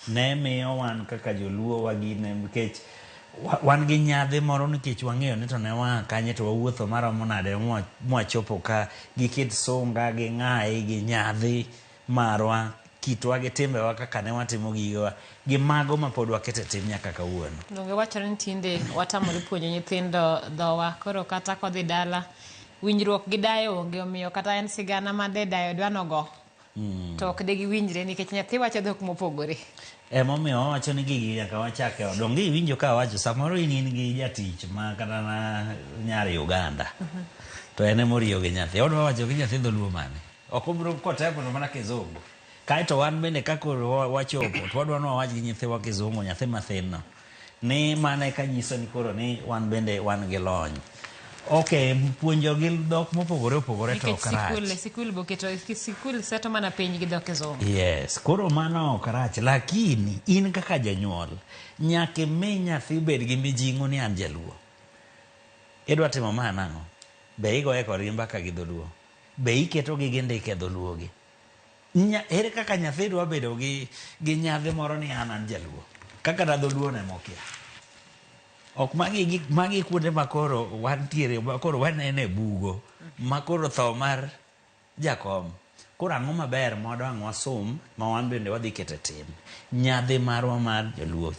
ne miyo wan kaka joluo wagine, nikech wan gi nyadhi moro nikech wang'eyo ni to ne wa kanye to wawuotho maromo nade mwachopo ka gi kit sunga gi ng'ai gi nyadhi marwa, kitwa gi timbewa kaka ne watimo gigowa gi mago ma pod wakete tim nyaka kawuono. Donge wachore ni tinde watamore puonjo nyithindo dhowa, koro kata kodhi dala winjruok gi dayo onge, omiyo kata en sigana ma de dayo dwanogo to ok de giwinjre nikech nyathi wacho dhok mopogore. Emomiyo wawacho ni gigi nyaka wachake donge iwinjo ka wacho samoro in gi jatich ma kata na nyari Uganda to en emoriyo gi nyathi, odwa wacho gi nyathi dholuo mane ok obiro kotepo mana kizungu. Kaeto wan bende kakoro wachopo to wadwa wawach gi nyithiwa kizungu, nyathi mathin no, ni mane ka nyiso ni koro ni wan bende wan gi lony. Okay, puonjo gi dhok mopogore opogore to ok rach. Sikul boketo sikul seto mana piny gi dhok kizungu. Yes, koro mano ok rach, lakini in kaka janyuol nyaka mi nyathi bed gi mijing'o ni an jaluo. Idwa timo ma nang'o? Be igoye kodgi mbaka gi dholuo? Be iketo gi ndike dholuo gi? Ere kaka nyathi dwa bedo gi nyadhi moro ni an jaluo kaka da dholuo ne mokia. Ok magi kuonde makoro wantiere, makoro wanene bugo makoro tho mar jakom. Koro ang'o maber mwadwang' wasom ma wan bende wadhi kete tim nyadhi marwa mar jaluo.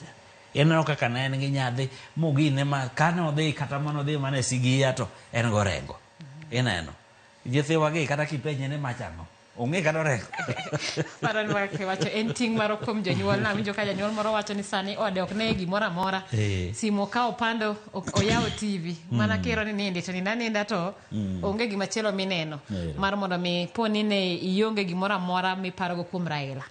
Eneno kaka ne en gi nyadhi mogine ma kane odhi kata mano odhi mane Sigia to en gorengo. Ineno nyithiwa gi kata kipenje ne machang'o ong'e kata orengo. Paro ni wacho en ting' maro kuom jonyuol. Nawinjo ka janyuol moro wacho ni sani ode ok ne gimoro amora, simu ka opando oyawo TV mana kiro ni nindi to ninda to onge gimachielo mineno mar mondo mi poni ne ionge gimoro amora miparogo kuom Raila.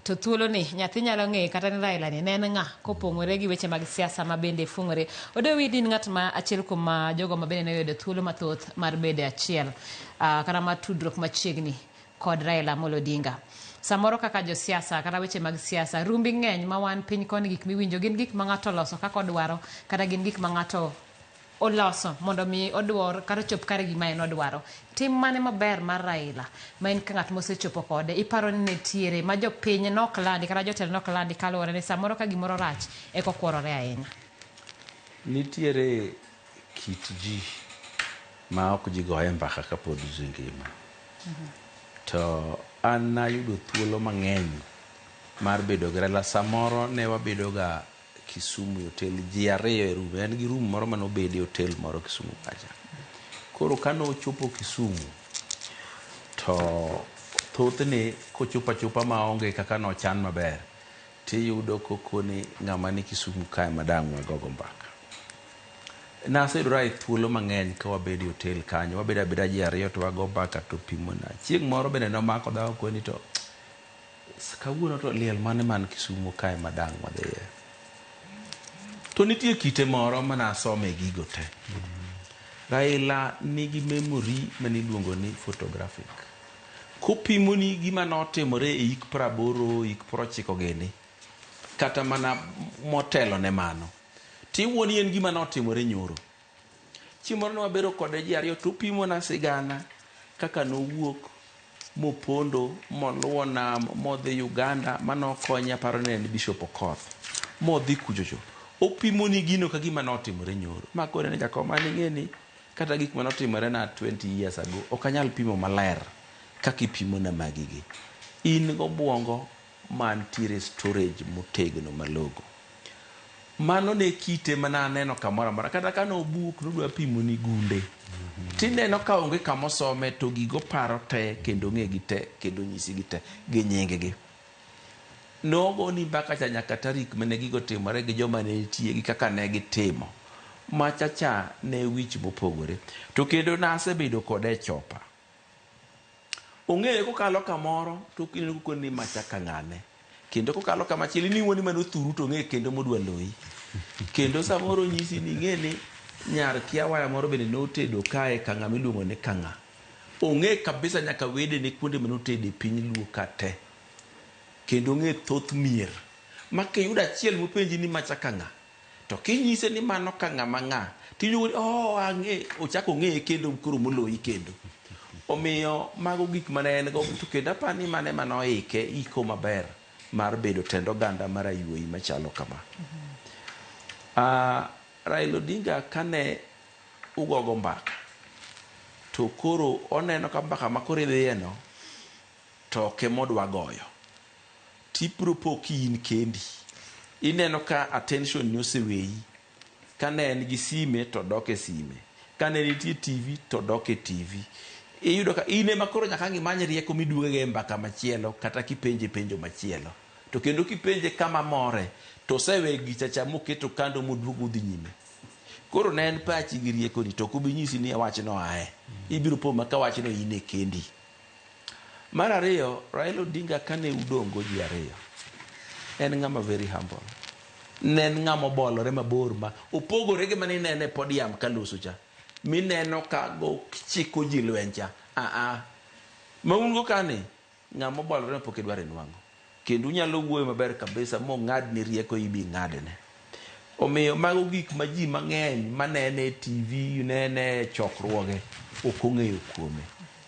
To thuolo ni nyathi nyalo ng'e kata ni Raila ni en ng'a kopong'ore gi weche mag siasa ma bende fung'ore. Odewi din ng'at ma achiel kuom jogo ma bende ne oyudo thuolo mathoth mar bede achiel kata ma tudruok machiegni kod Raila Amolo Odinga. Samoro kaka josiasa kata weche mag siasa rumbi ng'eny ma wan piny koni gik miwinjo gin gik ma ng'ato loso kaka odwaro kata gin gik ma ng'ato oloso mondo mi odwar kata chop kare gima en odwaro. Tim mane maber mar Raila ma en ka ng'at mosechopo kode iparo ni netiere ma jopiny nok landi kata jotelo nok landi kaluwore ni samoro ka gimoro rach eko kuorore ahinya. Nitiere kit ji ma ok ji goye mbaka ka pod ji ngima. To an nayudo thuolo mang'eny mar bedo gi Raila. Samoro ne wabedo ga Kisumu hotel ji ariyo e rum, en gi rum moro manobede hotel moro Kisumu kacha. Koro kano ochopo Kisumu to thothne kochopo achopa maonge kaka nochan maber tiyudo kokoni ng'ama ni Kisumu kae madang' wagogo mbaka. Naseyudora e thuolo mang'eny ka wabedo hotel kanyo, wabedo abeda ji ariyo to wago mbaka to pimona. Chieng' moro bende nomako dhawo koni to kawuono to liel mane man Kisumu kae madang' wadhiye. To nitie kite moro manasome gigo te. Raila nigi memory maniluongo ni photographic. Kopimoni gima notimore e hik 80, hik 90 gini, kata mana motelo ne mano tiwuoni en gima notimore nyoro. Chieng' moro ne wabero kode ji ariyo to pimo na sigana kaka nowuok mopondo moluwo nam modhi Uganda manokonya paro ne en Bishop Okoth modhi kuchocho. Opimo ni gino ka gima notimore nyoro. Makore ne Jakom ng'eni kata gik manotimore na 20 years ago ok anyal pimo maler kaka ipimo na magigi. In gobwongo mantiere storage motegno malogo. Mano ne kite mana neno kamora mora kata kano buk nodwa pimo ni gunde. Tineno ka onge kamosome to gigo paro te kendo ng'egi te kendo nyisi gi te gi nyingegi. Nogo ni mbaka cha nyaka tarik mane gigo timore gi joma ne nitie gi kaka ne gitimo. Machacha ne wich mopogore. To kendo nasebedo kode chopa. Ong'eye kokalo kamoro to kendo kokoni machaka ng'ane. Kendo kokalo kamachielo ni wuoni manothuru to ng'e kendo modwa loyi. Kendo samoro nyisi ni ng'eni nyar kiawaya moro bende notedo kae kang'a miluongo ni kang'a. Ong'e kabisa nyaka wede ne kuonde manotede piny luo ka te. Kendo ng'e thoth mier. Ma kiyudo achiel mopenji ni machaka ng'a. To kinyise ni mano kang'a mang'a. Tiyudo ang'e ochako ng'e kendo koro moloyi kendo. Omiyo mago gik mane en go to kendo apani mane manoike iko maber mar bedo tendo ganda mar ayuoyi machalo kama. Raila Odinga kane ugogo mbaka to koro oneno ka mbaka makoro idhiyeno to kemodwa goyo tipropo kiin kendi ineno ka attention ni oseweyi kane en gi sime to doke sime kane nitie TV to doke TV iyudo ka ine makoro nyaka ng'imany rieko miduoge mbaka machielo kata kipenje penjo machielo to kendo kipenje kama more to sewe gichacha moketo kando moduogo dhi nyime. Koro ne en pachi gi rieko ni to kubinyisi ni wachno ae ibiro po maka wachno ine kendi. Mar ariyo, Raila Odinga kane udongo ji ariyo en ng'ama very humble. Ne ng'ama bolore mabor ma opogore gi mane nene podium kaloso cha mineno ka go chiko ji lwencha maungo kane ng'ama bolore pok idware nwango kendo unyalo wuoyo maber kabisa mo ng'ad ni rieko ibi ng'adne. Omiyo mago gik ma ji mang'eny manene TV nene chokruoge ok ong'eyo kuome.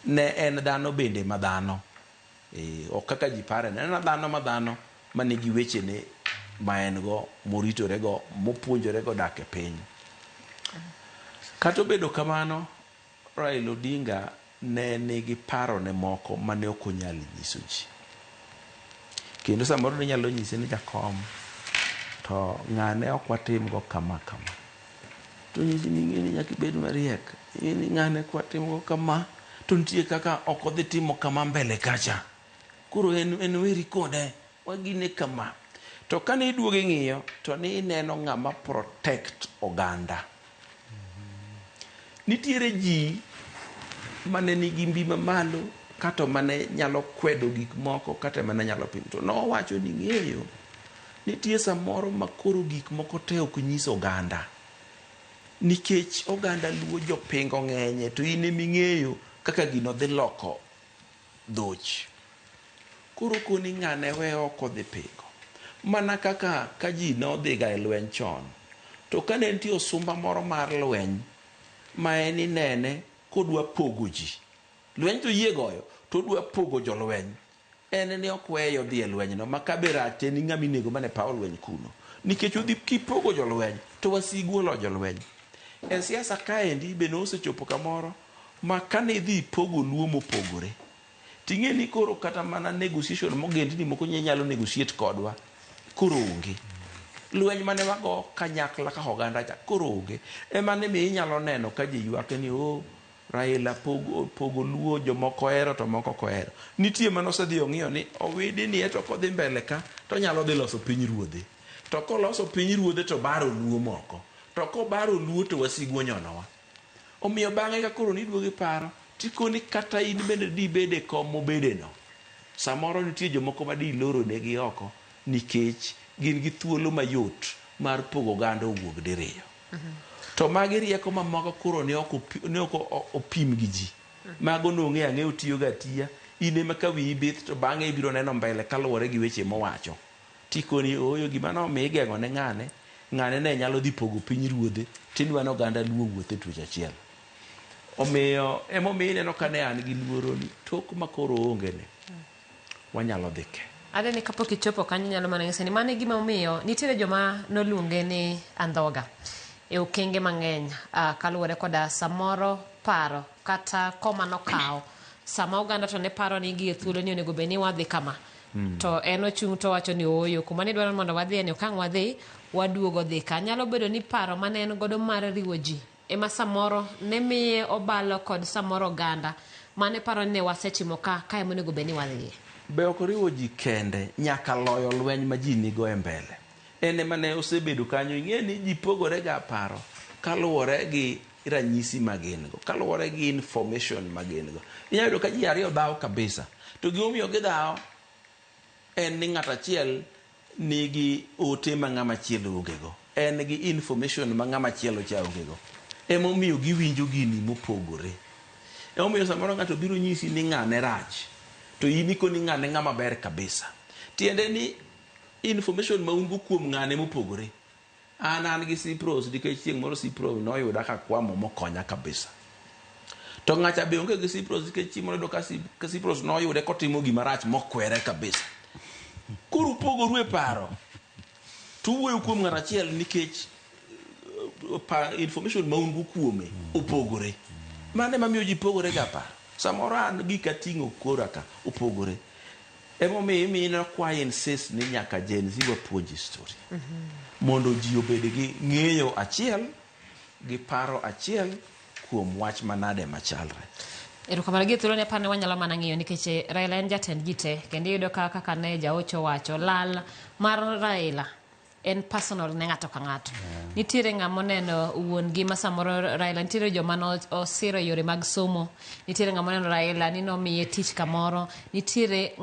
Ne en dhano bende madhano ok kaka ji pare ne en dhano madhano manigi wechene ma en go moritore go mopuonjore go dak e piny. Kata obedo kamano Raila Odinga ne nigi paro ne moko mane ok onyal nyiso ji. Kendo samoro ne nyalo nyise ni Jakom to ng'ane ok watim go kama kama. To nyisi ni ng'eni nyaka ibed mariek. Ng'eni ng'ane kwatim go kama to nitie kaka ok odhi timo kama mbele kacha. Koro en weri kode wagine kama. To kane iduoge ng'iyo to ni ineno ng'ama protect oganda. Nitiere ji mane nigi mbi mamalo kata mane nyalo kwedo gik moko kata mane nyalo pimo. To nowacho ni ng'eyo nitie samoro makoro gik moko te ok nyiso oganda. Nikech oganda luo jopingo ng'enye to in eming'eyo kaka gino dhi loko dhoch. Koro koni ng'ane we oko dhi pingo. Mana kaka ka ji nodhi ga e lweny chon. To kane nitie osumba moro mar lweny ma en inene kodwa pogo ji. Lweny to yie goyo to dwa pogo jolweny. En ni okweyo dhi e lweny no makaberate ni ng'ami nego mane pawo lweny kuno. Nikech udhi kipogo jolweny to wasigu olo jolweny. E siasa kaendi be nosechopo kamoro ma kane idhi pogo luo mopogore. Ting'e ni koro kata mana negotiation mogendni moko nyalo negotiate kodwa koro onge. Lweny mane wago kanyakla ka oganda cha koro onge. Emane me inyalo neno ka ji ywak ni Raila pogo luo jomoko hero to moko kohero. Nitie manosedhi ong'iyo ni owidi ni eto kodhi mbele ka to nyalo dhi loso piny ruodhe. To koloso piny ruodhe to baro luo moko. To kobaro luo to wasigu nyonowa. Omiyo bang'e ka koro niduogi paro tikoni kata in bende di bede kom mobede no. Samoro nitie jomoko ma di loro negi oko nikech gin gi thuolo mayot mar pogo ganda owuog diriyo. To magi rieko mamoko koro ne ok opim gi ji. Mago nong'e ang'eyo tiyo ga tiya. Ine ma ka wiyi bith to bang'e ibiro neno mbele kaluwore gi weche mowacho. tikoni oyo gima nomiyo igeng'o ne ng'ane ne nyalo dhi pogo piny ruodhe tidwa ni oganda luo wuothe twech achiel. Omiyo emomiyo ineno ka ne an gi luoro ni tok makoro onge ne wanyalo dhi ke. Ade ni kapok ichopo kanyo nyalo mana ng'ise ni mano gima omiyo nitiere joma noluonge ni andhoga e okenge mang'eny kaluwore koda samoro paro kata koma nokawo sama oganda to ne paro ni gie thuolo ni onego bed ni wadhi kama. To en ochung' to wacho ni oyo kuma ne dwaro mondo wadhi ni okang' wadhi waduogo dhi ka. Nyalo bedo ni paro mane en godo mar riwo ji ema samoro ne miye obalo kod samoro oganda mane paro ni wasechimo ka ema onego bed ni wadhi. Be ok riwo ji kende nyaka loyo lweny ma ji nigo e mbele. Ene mane osebedo kanyo, ing'e ni ji pogore ga paro kaluwore gi ranyisi magin go, kaluwore gi information magin go. Inyalo yudo ka ji ariyo dhawo kabisa, to gimomiyo gidhawo en ni ng'at achiel nigi ote ma ng'ama chielo ongego, en gi information ma ng'ama chielo cha ongego, emomiyo giwinjo gini mopogore. Emomiyo samoro ng'ato biro nyisi ni ng'ane rach, to in ikoni ng'ane ng'ama ber kabisa. Tiende ni information ma ungo kuom ng'ane mopogore. An gi Cipros nikech chieng' moro Cipros noyuda ka kwamo mokonya kabisa. To ng'acha be onge gi Cipros nikech chieng' moro do ka Cipros noyude kotimo gima rach mokwere kabisa. Koro upogoru e paro. Tuwuoyo kuom ng'at achiel nikech information ma ungo kuome opogore. Mane mamiyo ji pogore ga paro. Samoro an gika ting'o kora ka opogore. Emomiyo imino kwa insist ni nyaka Gen Z wapuonj story. Mondo ji obed gi ng'eyo achiel gi paro achiel kuom wach manade machalre. Erokamano gi thuolo ne apani wanyalo mana ng'iyo nikech Raila en jatend ji te kendo iyudo kaka ne jaocho wacho lal mar Raila en personal ne ng'ato ka ng'ato. Nitiere ng'ama oneno wuon gi ma samoro Raila, nitiere joma osiro yore mag somo, nitiere ng'ama oneno Raila ni nomiye tich kamoro, nitiere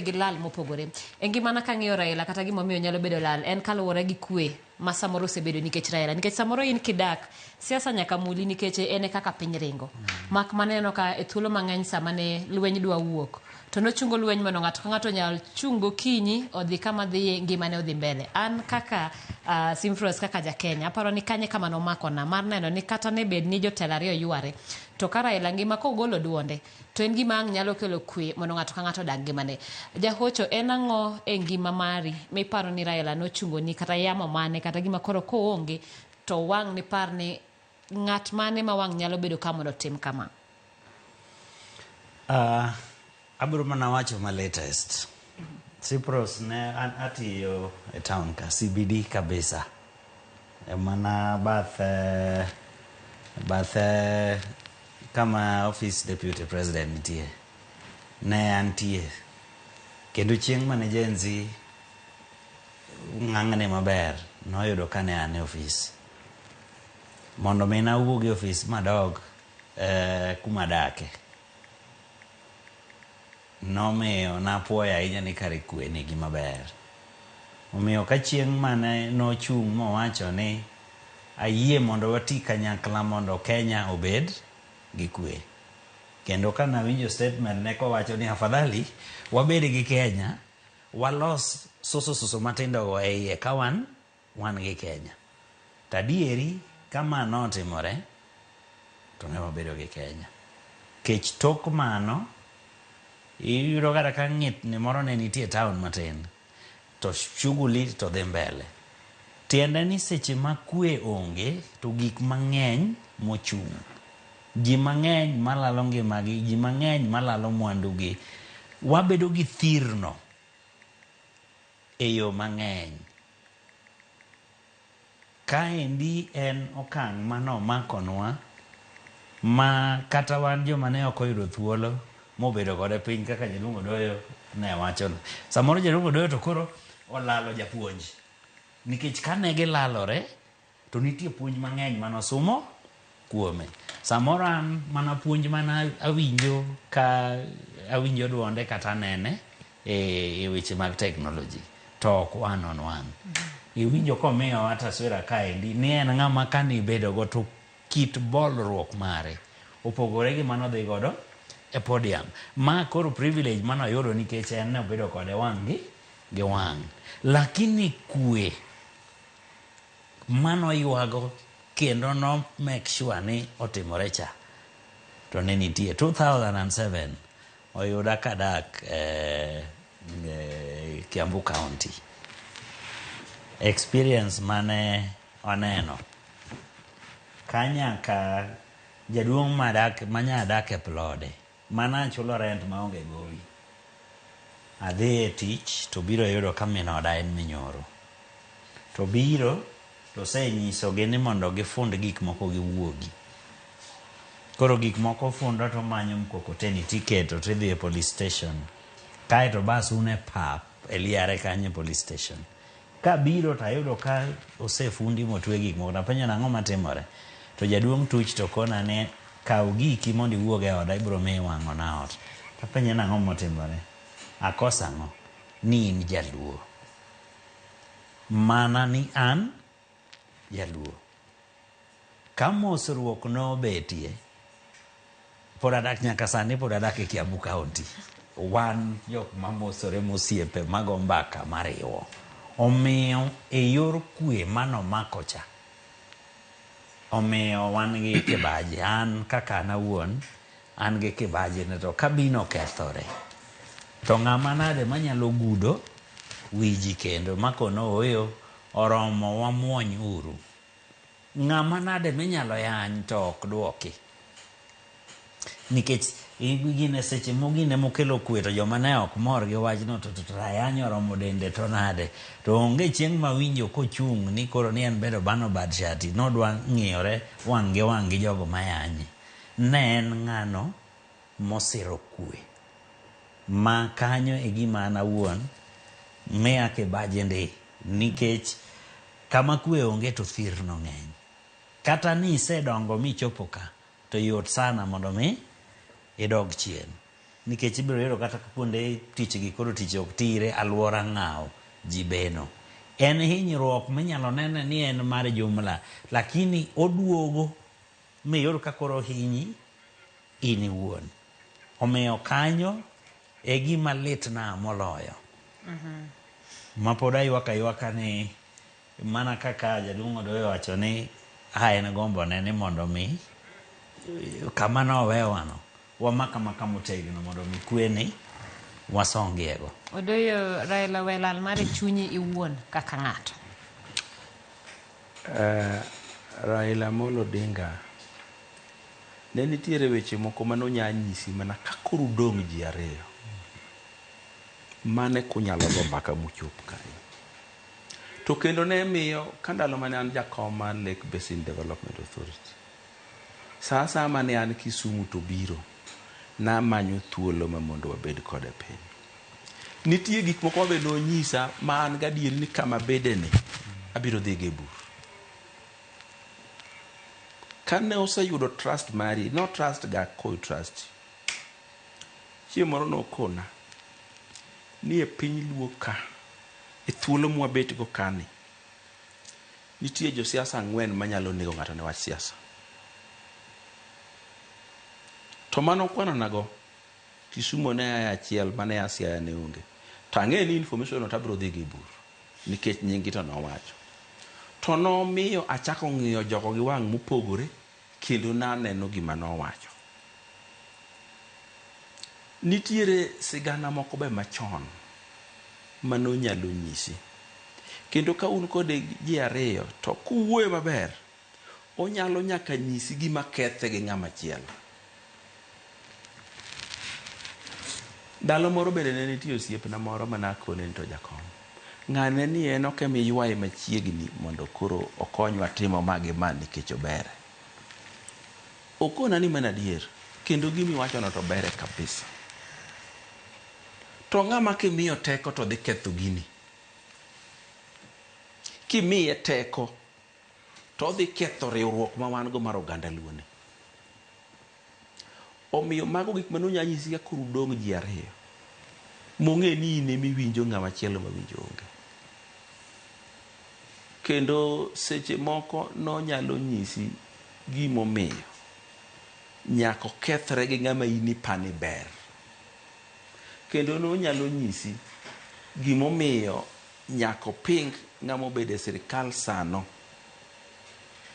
gi lal mopogore. E ngimana ka ng'iyo Raila kata gimomiyo nyalo bedo lal en kaluwore gi kwe ma samoro osebedo nikech Raila, nikech samoro in kidak siasa nyaka muli nikech ene kaka piny ringo. Mak maneno ka e thuolo mang'eny sama ne lweny dwa wuok to nochungo lweny mondo ng'ato ka ng'ato nyal chungo kinyi odhi kama dhi ngimane odhi mbele. An kaka Simfros kaka ja Kenya aparo ni kanye kama nomako na mar neno ni kata ne bed ni jotelo ariyo yware to ka Raila ngima kogolo duonde to en gima ang' nyalo kelo kwe mondo ng'ato ka ng'ato dag ngimane. Jahocho en ang'o e ngima mari miparo ni Raila nochungo ni kata yamo mane kata gima koro koonge to wang' ni par ni ng'at mane ma wang' nyalo bedo ka mondo tim kama? Abro mana wacho ma latest. Cipros ne an atiyo e town ka CBD kabisa. Mana bath kama office deputy president nitie. Ne antie. Kendo chieng' mane Gen Z ng'ang'ane maber noyudo ka ne an e office. Mondo mi nawuog e office madog kuma dake. Nomiyo napuoyo ahinya ni kare kwe ni gima ber. Omiyo ka chieng' mane nochung' mowacho ni ayie mondo wati kanyakla mondo Kenya obed gi kwe. Kendo ka nawinjo statement ne kowacho ni afadhali wabed gi Kenya, walos soso matindo go e iye ka wan gi Kenya. Tadieri kama notimore to ne wabedo gi Kenya. Kech tok mano iyudo kata ka ng'it ni moro ne nitie town matin to shughuli to dhi mbele. Tiende ni seche ma kwe onge to gik mang'eny mochung'. Ji mang'eny malalo ngimagi, ji mang'eny malalo mwandugi. Wabedo gi thirno e yo mang'eny. Kaendi en okang' manomakonwa ma kata wan joma ne ok oyudo thuolo mobedo kode piny kaka Jalungo Doyo ne wacho. Samoro Jalungo Doyo to koro olalo japuonj. Nikech kane gilalore to nitie puonj mang'eny manosumo kuome. Samoro an mana puonj mana awinjo ka awinjo duonde kata nene e weche mag technology. To ok one on one. Iwinjo komiyo taswira kaendi ni en ng'ama kani bedo go to kit bolruok mare opogore gi mano dhi godo e podium. Ma koro privilege mano yudo nikech en ne obedo kode wang' gi wang'. Lakini kwe mano yuago kendo no make sure ni otimore cha to ne nitie 2007 oyuda kadak Kiambu County. Experience mane oneno kanyaka jaduong' manya dak e plode mana chulo rent maonge gowi. Adhi e tich to biro yudo ka min oda en minyoro. To biro to senyisogi ni mondo gifund gik moko giwuogi. Koro gik moko fundo to manyo mkokoteni tiketo tidhi e police station. Kaeto bas une pap eliare kanye police station. Ka biro tayudo ka osefundi motwe gik moko. Napenjo nang'o matimore. To jaduong' tuch to kona ne kaw giki mondo iwuog e oda ibiro miyi wang'o na ot. Tapenjo nang'o motimore. Akosa ng'o ni in jaluo. Mana ni an jaluo. Ka mosruok no betie pod adak nyaka sani pod adak e Kiambu County. Wan jok mamosore mosiepe mago mbaka mariwo. Omiyo e yor kwe mano mako cha. Omiyo wan gi kibaji. An kaka na wuon an gi kibaji ne to kabino kethore. To ng'ama nade manyalo gudo wiji kendo makono oyo oromo wamuony uru. Ng'ama nade minyalo yany to ok duoki. Nikech gine seche mogine mokelo kwe to joma ne ok mor gi wachno to ayany oromo dende to nade. To onge chieng' mawinjo kochung' ni koro ni en bedo bano bad shati. Nodwa ng'iyore wang' gi jogo mayanye. Ne en ng'ano mosiro kwe. Ma kanyo e gima an awuon miya kibaji ndi. Nikech kama kwe onge to thirno ng'eny. Kata ni isedongo michopo ka to yot sana mondo mi idog chien. Nikech ibiro yudo kata kuonde tich gi koro tich ok tire alwora ng'aw jibeno. En hinyruok minyalo nene ni en mar jumla. Lakini oduogo miyudo ka koro hinyi in iwuon. Omiyo kanyo e gima litna moloyo. Mapod aywaka ni mana kaka jaduong' Odoyo wacho ni en gombo ne ni mondo mi kama no wewano wamaka motegno mondo mi kweni wasongiego. Odoyo Raila welal mare chunyi iwuon kaka ng'ato. Raila Amolo Odinga ne nitiere weche moko manonya nyisi mana kakoro dong' ji ariyo mane kunyalo go mbaka muchop kae. To kendo ne miyo kandalo mane an jakom mar Lake Basin Development Authority. Sasa mane an Kisumu to biro na manyo thuolo ma mondo wabed kode piny. Nitie gik moko be no nyisa ma an gadier ni kama bedene abiro dhi ge bur. Kane oseyudo trust mari, no trust ga ko trust. Chieng' moro no kona ni e piny luo ka e thuolo mwabet go kani nitie jo siasa 4 manyalo nego ng'ato ne wach siasa. To mano kwano nago Kisumu ne aya achiel mane Asia ne onge. To ang'e ni information otabro dhi gi bur nikech nyingi to nowacho. To no miyo achako ng'iyo jogo gi wang' mopogore kendo naneno gima nowacho. Nitiere sigana moko be machon mano nyalo nyisi. Kendo ka un kode ji ariyo to kuwuoyo maber onyalo nyaka nyisi gima kethe gi ng'ama chielo. Dalo moro bende ne nitie osiepna moro manakone ni to jakom. Ng'ane ni en ok emi ywaye machiegni mondo koro okonywa timo magi ma nikech obere. Okona ni mana adier kendo gimi wacho no to bere kabisa. To ng'ama kimiyo teko to dhi ketho gini. Kimiye teko to dhi ketho riwruok ma wan go mar oganda luone. Omiyo mago gik manonya nyisi ka koro dong' ji ariyo. Mong'e ni in emi winjo ng'ama chielo mawinjo onge. Kendo seche moko nonyalo nyisi gimomiyo nyako kethre gi ng'ama ini pani ber. Kendo nonyalo nyisi gimomiyo nyako ping ng'amo bede sirikal sano.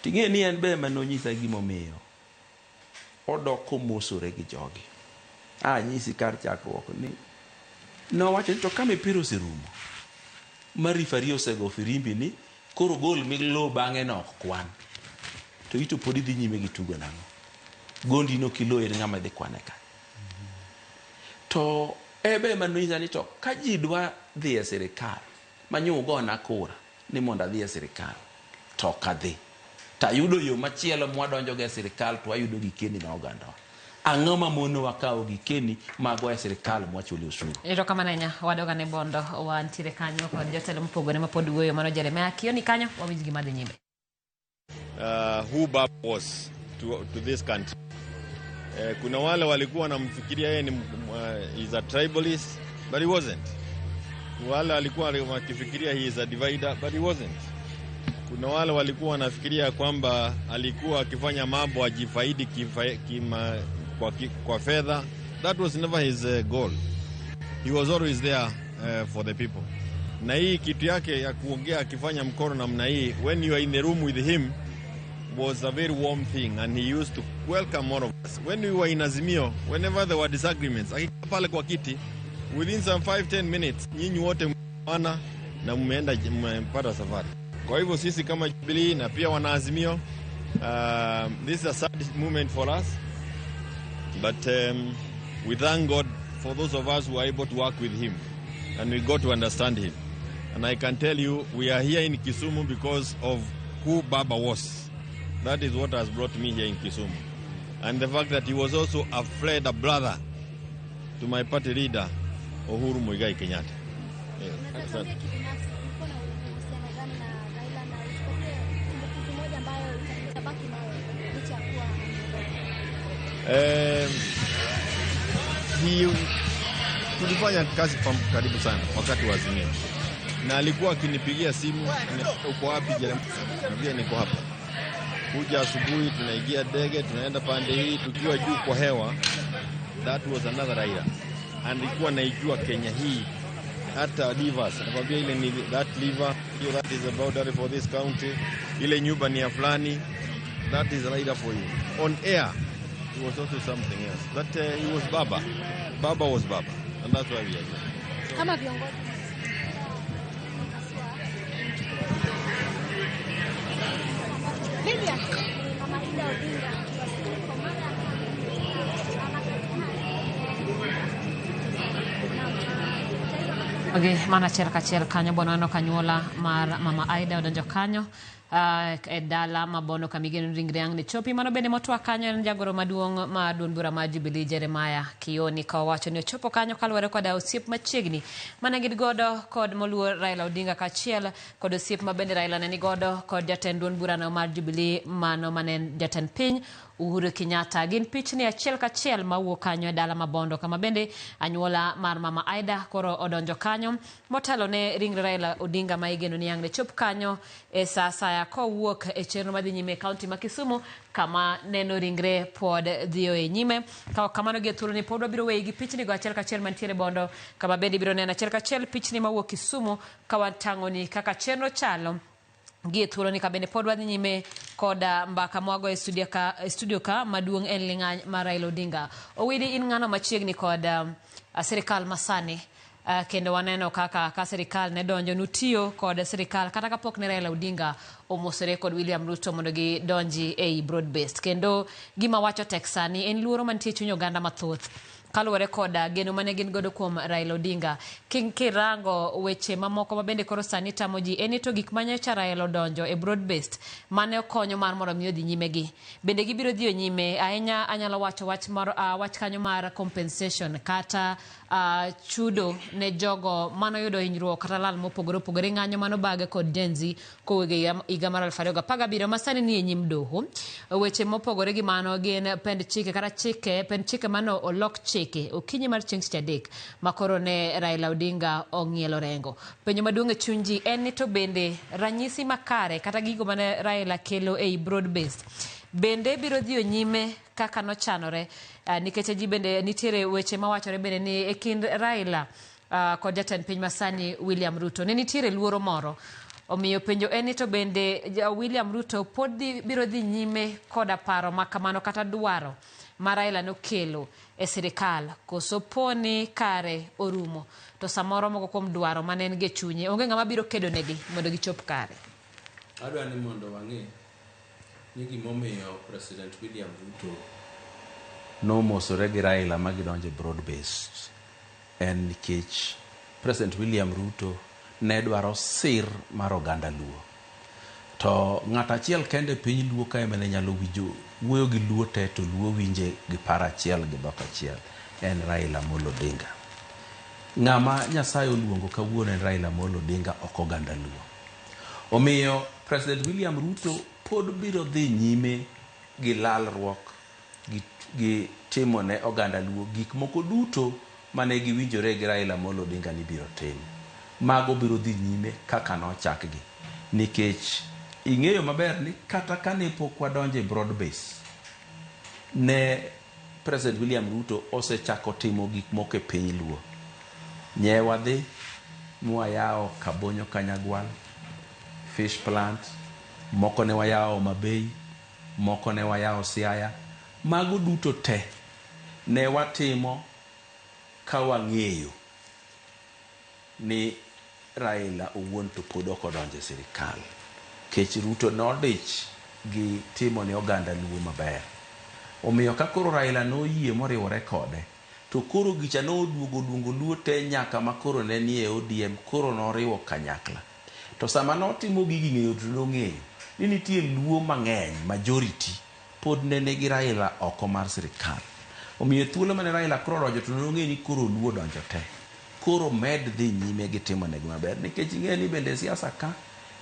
Ting'e ni en be manonyisa gimomiyo odoko mosore gi jogi. Nyisi kar chakruok ni nowacho ni to ka mipira oserumo ma rifari osego firimbi ni koro gol miglo bang'e no ok kwan, to ito podi dhi nyime gi tugo nang'o? Gondi no kilo en ng'ama dhi kwane ka. To ebe manonyisa ni to ka ji dwa dhi e sirikal manyo gona kura ni mondo adhi e sirikal to kadhi tayudo yo machielo mwadonjo ge sirikal to ayudo gikeni na oganda. Ang'o ma mono wakawo gikeni mago e sirikal mwachuli ushuru. Erokamano wadoga ne bondo wantiere kanyo kod jotelo mopogore ma pod wuoyo mano Jeremiah Kioni kanyo wawinj gima dhi nyime. Who Baba was to this country. Kuna wale walikuwa wanamfikiria yeye ni is a tribalist, but he wasn't. Wale walikuwa wakifikiria he is a divider, but he wasn't. Kuna wale walikuwa wanafikiria kwamba alikuwa akifanya mambo ajifaidi kwa fedha. That was never his goal. He was always there for the people. Na hii kitu yake ya kuongea akifanya mkono namna hii, when you are in the room with him, was a very warm thing, and he used to welcome all of us. When we were in Azimio, whenever there were disagreements, akikaa pale kwa kiti, within some 5-10 minutes, nyinyi wote mwana na mmepata safari. Kwa hivyo sisi kama Jubilee na pia wana Azimio, this is a sad moment for us, but we thank God for those of us who are able to work with him, and we got to understand him. And I can tell you, we are here in Kisumu because of who Baba was. That is what has brought me here in Kisumu. And the fact that he was also a brother to my party leader, Uhuru Muigai Kenyatta. Tulifanya kazi karibu sana wakati wa Azimio. Na alikuwa akinipigia simu, uko wapi Jeremiah? Niko hapa. Kuja asubuhi tunaingia ndege tunaenda pande hii tukiwa juu kwa hewa. That was another idea. And alikuwa naijua Kenya hii hata rivers. Nakwambia ile ni that river, that is a boundary for this county. Ile nyumba ni ya fulani. That is a idea for you. On air, it was also something else. That he was Baba. Baba was Baba. And that's why we are here. Kama viongozi mana achiel kanyo bonano kanyuola mar Mama Aida odonjo kanyo e dala mabono kamigeno ringre ang ne chopi mano bende motwa kanyo en jagoro maduong' ma duond bura mar Jubilee Jeremiah Kioni ka wacho ni ochopo kanyo kaluwore kod osiep machiegni mane gin godo kod moluor Raila Odinga kachiel kod osiep ma bende Raila ne ni godo kod jatend duond bura no mar Jubilee mano manen jatend piny Uhuru Kenyatta. Gin pichni achiel kachiel mawuok kanyo e dala mabondo kama bende anyuola mar Mama Aida koro odonjo kanyo motelo ne ringre Raila Odinga ma igeno ni ang' ne chop kanyo e saya kowuok e chenro madhi nyime kaunti ma Kisumu kama neno ringre pod dhiyo e nyime. Kamano gi thuolo ni pod wabiro weyi gi pichni go achiel kachiel mantiere bondo kama bende biro neno achiel kachiel pichni mawuok Kisumu ka watang'o ni kaka chenro chalo gi thuolo ni kabende pod wadhi nyime koda mbaka mwago e studio ka maduong' en ling'any mar Raila Odinga. Owidi in ng'ano machiegni kod sirikal masani kendo waneno kaka ka sirikal ne donjo nutiyo kod sirikal kata kapok ne Raila Odinga omosore kod William Ruto mondo gi donji ei broad based kendo gima wacho teksani en luoro mantie chuny oganda mathoth kaluwore koda geno mane gin godo kuom Raila Odinga. Kirango weche mamoko mabende koro sani tamo ji en to gik manyocha Raila odonjo e broad based mane okonyo mar mondo miyo dhi nyime gi bende gibiro dhiyo nyime ahinya. Anyalo wacho wach kanyo mar compensation kata chudo ne jogo mano yudo hinyruok kata lal mopogore opogore ng'anyo mano bage kod Genzi kowege higa mar 2017 masani ni e nyim doho. Weche mopogore gi mano gin pend chike mano olok chike okinyi mar chieng' Tich Adek makoro ne Raila Odinga ong'ielo rengo. Penjo maduong' e chuny ji en ni to bende ranyisi makare kata gigo mane Raila kelo ei broad based bende biro dhiyo nyime kaka nochanore nikech ji bende nitiere weche mawachore bende ni e kind Raila kod jatend piny masani William Ruto. Ne nitiere luoro moro. Omiyo penjo en ni to bende William Ruto pod biro dhi nyime koda paro makamano kata dwaro ma Raila nokelo e sirikal koso poni kare orumo to samoro moko kuom dwaro mane en ge chunye onge ng'ama biro kedo negi mondo gichop kare. Adwa ni mondo wang'e ni gimomiyo President William Ruto nomosore gi Raila ma gidonje broad based en nikech President William Ruto ne dwaro sir mar oganda Luo. To ng'at achiel kende piny Luo ka ema ne nyalo wuoyo gi Luo te to Luo winje gi par achiel gi dhok achiel en Raila Amolo Odinga. Ng'ama Nyasaye oluongo kawuono en Raila Amolo Odinga, ok oganda Luo. Omiyo President William Ruto pod biro dhi nyime gi lalruok gi timo ne oganda Luo gik moko duto mane giwinjore gi Raila Amolo Odinga ni biro timo. Mago biro dhi nyime kaka nochakgi nikech ing'eyo maber ni kata kane pok wadonje broad base ne President William Ruto osechako timo gik moko e piny Luo. Nyewa dhi mwayao Kabonyo Kanyagwal, fish plant, moko ne wayao Mabei, moko ne wayao Siaya. Mago duto te ne watimo ka wang'eyo ni Raila owuon to pod ok odonje sirikal. Kech Ruto nodich gi timo ne oganda Luo maber. Omiyo ka koro Raila noyie moriwore kode, to koro gicha noduogo luongo Luo te nyaka ma koro ne nie ODM, koro noriwo kanyakla. To sama notimo gigi ng'eyo to nong'eyo ni nitie Luo mang'eny, majority, pod ne nigi Raila oko mar sirikal. Omiyo thuolo mane Raila koro donjo to nong'eyo ni koro Luo donjo te. Koro med dhi nyime gi timo ne maber nikech ing'eyo ni bende siasa ka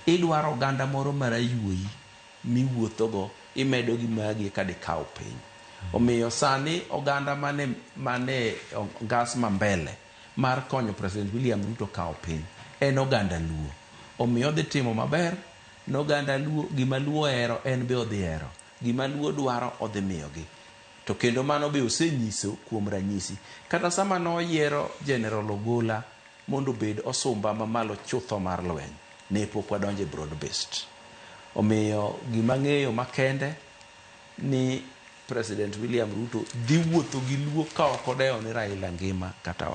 idwaro oganda moro marayuoyi miwuothogo, imedo gi magi ka dikaw piny. Omiyo sani oganda mane ngas mbele mar konyo President William Ruto kaw piny en oganda Luo. Omiyo dhi timo maber n'oganda Luo, gima Luo hero en be odhi hero, gima Luo dwaro odhi miyogi. To kendo mano be osenyiso kuom ranyisi kata sama noyiero General Ogola mondo bed osumba mamalo chutho mar lweny ne pok wadonje broad based. Omiyo gima ng'eyo makende ni President William Ruto dhi wuotho gi Luo ka ok odewo ni Raila ngima kata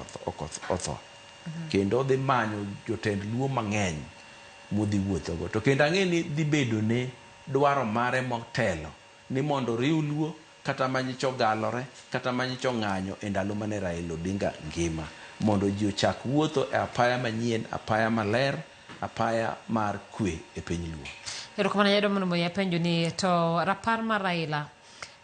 otho. Kendo dhi manyo jotend Luo mang'eny modhi wuothogo. To kendo ang'e ni dhi bedo ne dwaro mare motelo ni mondo riw Luo kata manyicho galore kata manyicho ng'anyo e ndalo mane Raila Odinga ngima, mondo ji ochak wuotho e apaya manyien, apaya maler, apaya mar kwe e piny Luo. Erokamano yado mondo ya penjo ni to rapar mar Raila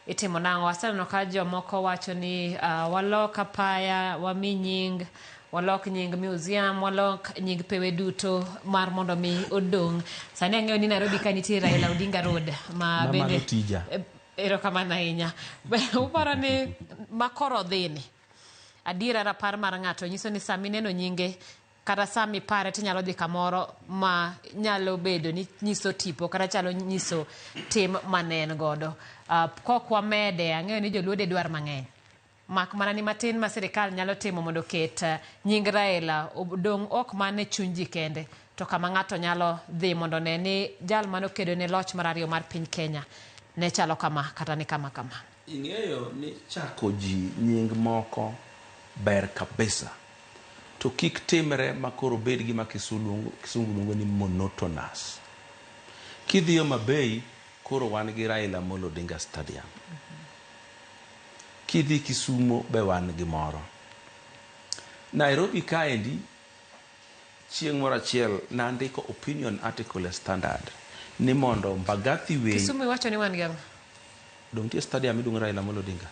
itimo nang'o? Aseneno ka jomoko wacho ni walok apaya, wami nying, walok nying museum, walok nying pewe duto mar mondo mi odong. Sani ang'eyo ni Nairobi ka nitie Raila Odinga Road ma bende tija. Erokamano ahinya. Uparo ni makoro dhini adiera rapar mar ng'ato nyiso ni sami neno nyinge kata sami pare tinyalo dhi kamoro ma nyalo bedo ni nyiso tipo kata chalo nyiso tim manen godo. Kokwa mede ang'eyo ni joluode dwar mang'eny. Mak mana ni matin ma sirikal nyalo timo mondo ket nying Raila odong ok mane chunji kende to kama ng'ato nyalo dhi mondo ne ni jal mano kedo ne loch mar ariyo mar piny Kenya ne chalo kama kata ni kama. Ing'eyo ni chako ji nying moko ber kabisa. To kik timre makoro bed gi kisungu luongo ni monotonous. Kidhiyo Mabei koro wan gi Raila Amolo Odinga Stadium. Kidhi Kisumo be wan gi moro. Nairobi kaendi chieng' moro achiel nandiko opinion article Standard ni mondo Mbagathi Way. Kisumu iwacho ni wan gi dong tie stadium iluongo Raila Amolo Odinga.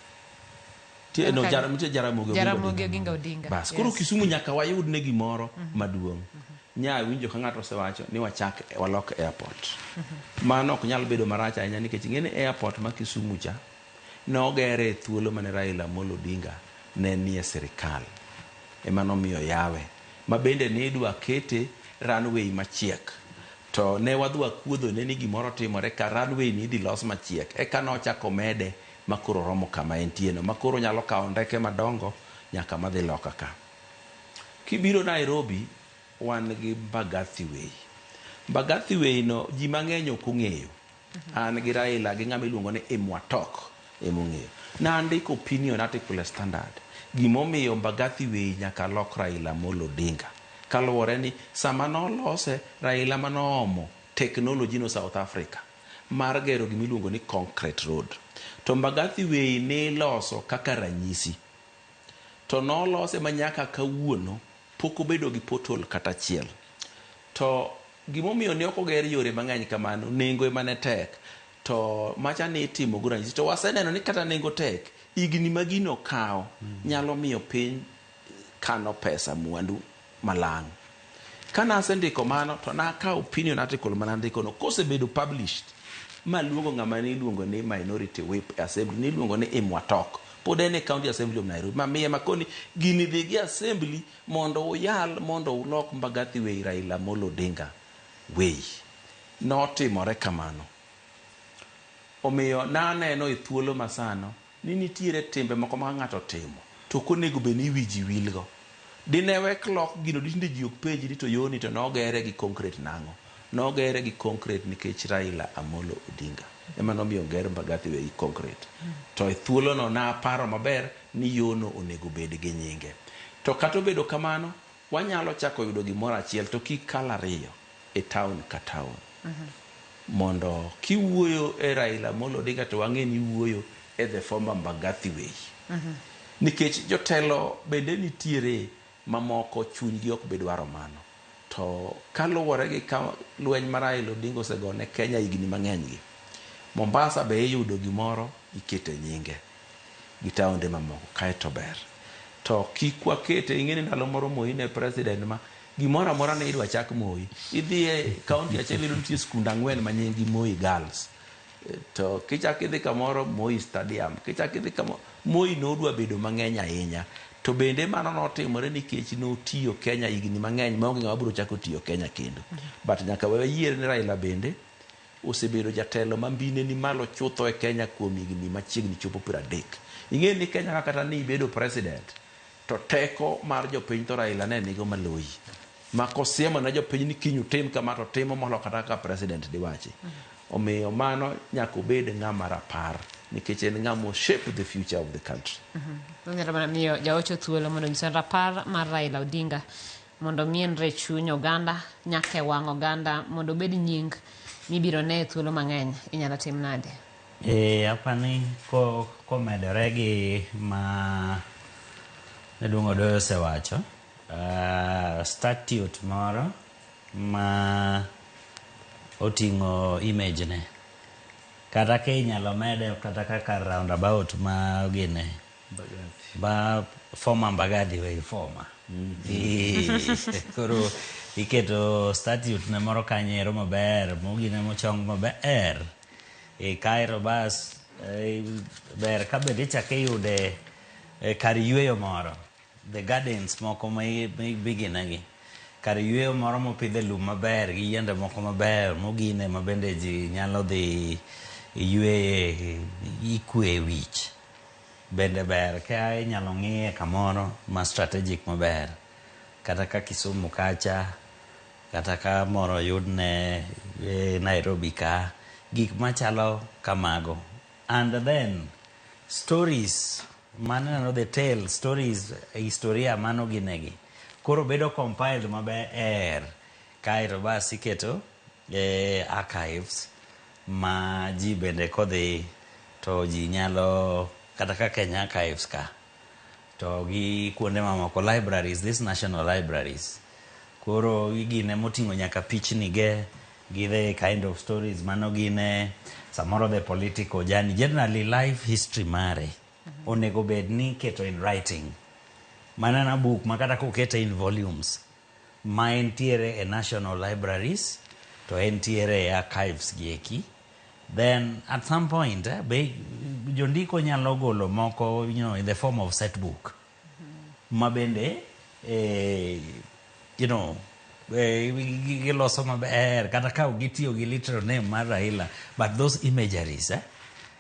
Tie no Jaramogi Oginga Odinga. Bas koro Kisumu nyaka wayud ne gimoro maduong'. Nya winjo ka ng'ato osewacho ni walok airport. Mano ok nyal bedo marach ahinya nikech ng'ene airport ma Kisumu cha nogere thuolo mane Raila Amolo Odinga ne nie sirikal. Ema nomiyo yawe. Ma bende ne idwa kete runway machiek. To ne wadwa kuodho ne ni gimoro timore ka runway ni idhi los machiek. Eka nochako mede makoro romo kama entieno. Makoro nyalo kawo ndeke madongo nyaka madhi loka ka. Kibiro Nairobi wan gi Mbagathi Way. Mbagathi Way no ji mang'eny ok ong'eyo. An gi Raila gi ng'ama iluongo ni Imwatok emong'eyo. Nandiko opinion article e Standard. Gimomiyo Mbagathi Way nyaka lok Raila Amolo Odinga. Kaluwore ni sama nolose Raila manoomo technology no South Africa mar gero gimiluongo ni concrete road. To Mbagathi Way ne loso kaka ranyisi. To nolose manyaka kawuono pok obedo gi portal kata achiel. To gimomiyo ne ok oger yore mang'eny kamano, nengo ema ne tek. To macha ne itimo go ranyisi. To waseneno ni kata nengo tek, igni magino kawo nyalo miyo piny kano pesa mwandu malang'. Kana asendiko mano to nakawo opinion article manandiko no kosebedo published maluongo ng'ama ni iluongo ni Minority Whip Assembly ni iluongo ni Imwatok. Pod en e County Assembly of Nairobi. Mamiye makoni gini dhi gi assembly mondo uyal mondo ulok Mbagathi Way Raila Amolo Odinga Way. Notimore kamano. Omiyo naneno e thuolo masano ni nitiere timbe moko ma ng'ato timo to konego be ni wiji wilgo. Dinewe klok gino dinde ji ok penji ni to yoni to nogere gi concrete nang'o. Nogere gi concrete nikech Raila Amolo Odinga. Ema nomiyo ger Mbagathi Way concrete. To e thuolo no na paro maber ni yono onego bed gi nyinge. To kata obedo kamano, wanyalo chako yudo gimoro achiel to kik kala ariyo e town ka town. Mondo kiwuoyo e Raila Amolo Odinga to wang'e ni wuoyo e the former Mbagathi Way. Nikech jotelo bende nitiere mamoko chunygi ok bedwaro mano. To kaluwore gi lweny mar Raila Odinga osegone Kenya higni mang'eny gi. Mombasa be iyudo gimoro ikete nyinge gi taonde mamoko kaeto ber. To kik wakete ing'eni ndalo moro Moi ne president ma gimoro amora ne idwa chak Moi. Idhi e kaunti achiel iyudo nitie skund 4 ma nyinggi Moi Girls. To kichak idhi kamoro Moi Stadium, kichak idhi kamoro Moi nodwa bedo mang'eny ahinya. To bende mano notimore nikech notiyo Kenya higni mang'eny maonge ng'ama biro chako tiyo Kenya kendo. But nyaka we yier ni Raila bende osebedo jatelo mambine ni malo chutho e Kenya kuom higni machiegni chopo 30. Ing'e ni Kenya kata ni bedo president to teko mar jopiny to Raila ne nigo maloyi. Ma kosiemo na jopiny ni kinyu tim kama to timo molo kata ka president diwachi. Omiyo mano nyaka obed ng'ama rapar nikech en ng'ama shape the future of the country. Nyara mana miyo jaocho thuolo mondo nyisen rapar mar Raila Odinga mondo mienre chuny oganda nyaka wang' oganda mondo bed nying mibiro ne thuolo mang'eny inyalo tim nade? Apani komedore gi ma Nedwong Odoyo osewacho, statute moro ma oting'o image ne kata ke inyalo mede kata kaka roundabout ma gine ba former Mbagathi Way former koro iketo statute ne moro kanyero maber mogine mochong maber kairo bas ber kabende ichake yude kar yweyo moro the gardens moko ma biginegi kar yweyo moro mopidhe lum maber gi yiende moko maber mogine mabende ji nyalo dhi yweye ikwe wich bende ber ka inyalo ng'iye kamoro ma strategic maber kata ka Kisumu kacha kata ka moro yudne Nairobi ka gik machalo kamago. And then stories maneno the tale stories historia mano ginegi koro bedo compiled maber kairo bas iketo archives ma ji bende kodhi to ji nyalo kata ka Kenya Archives ka to gi kuonde mamoko libraries, these national libraries koro gine moting'o nyaka pichni ge the kind of stories mano gine samoro the political journey generally life history mare onego bed ni keto in writing manana book makata kokete in volumes ma entiere e national libraries to entiere e archives gieki. Then at some point jondiko nyalo golo moko in the form of set book mabende giloso maber kata ka gitiyo gi literal name mar Raila but those imageries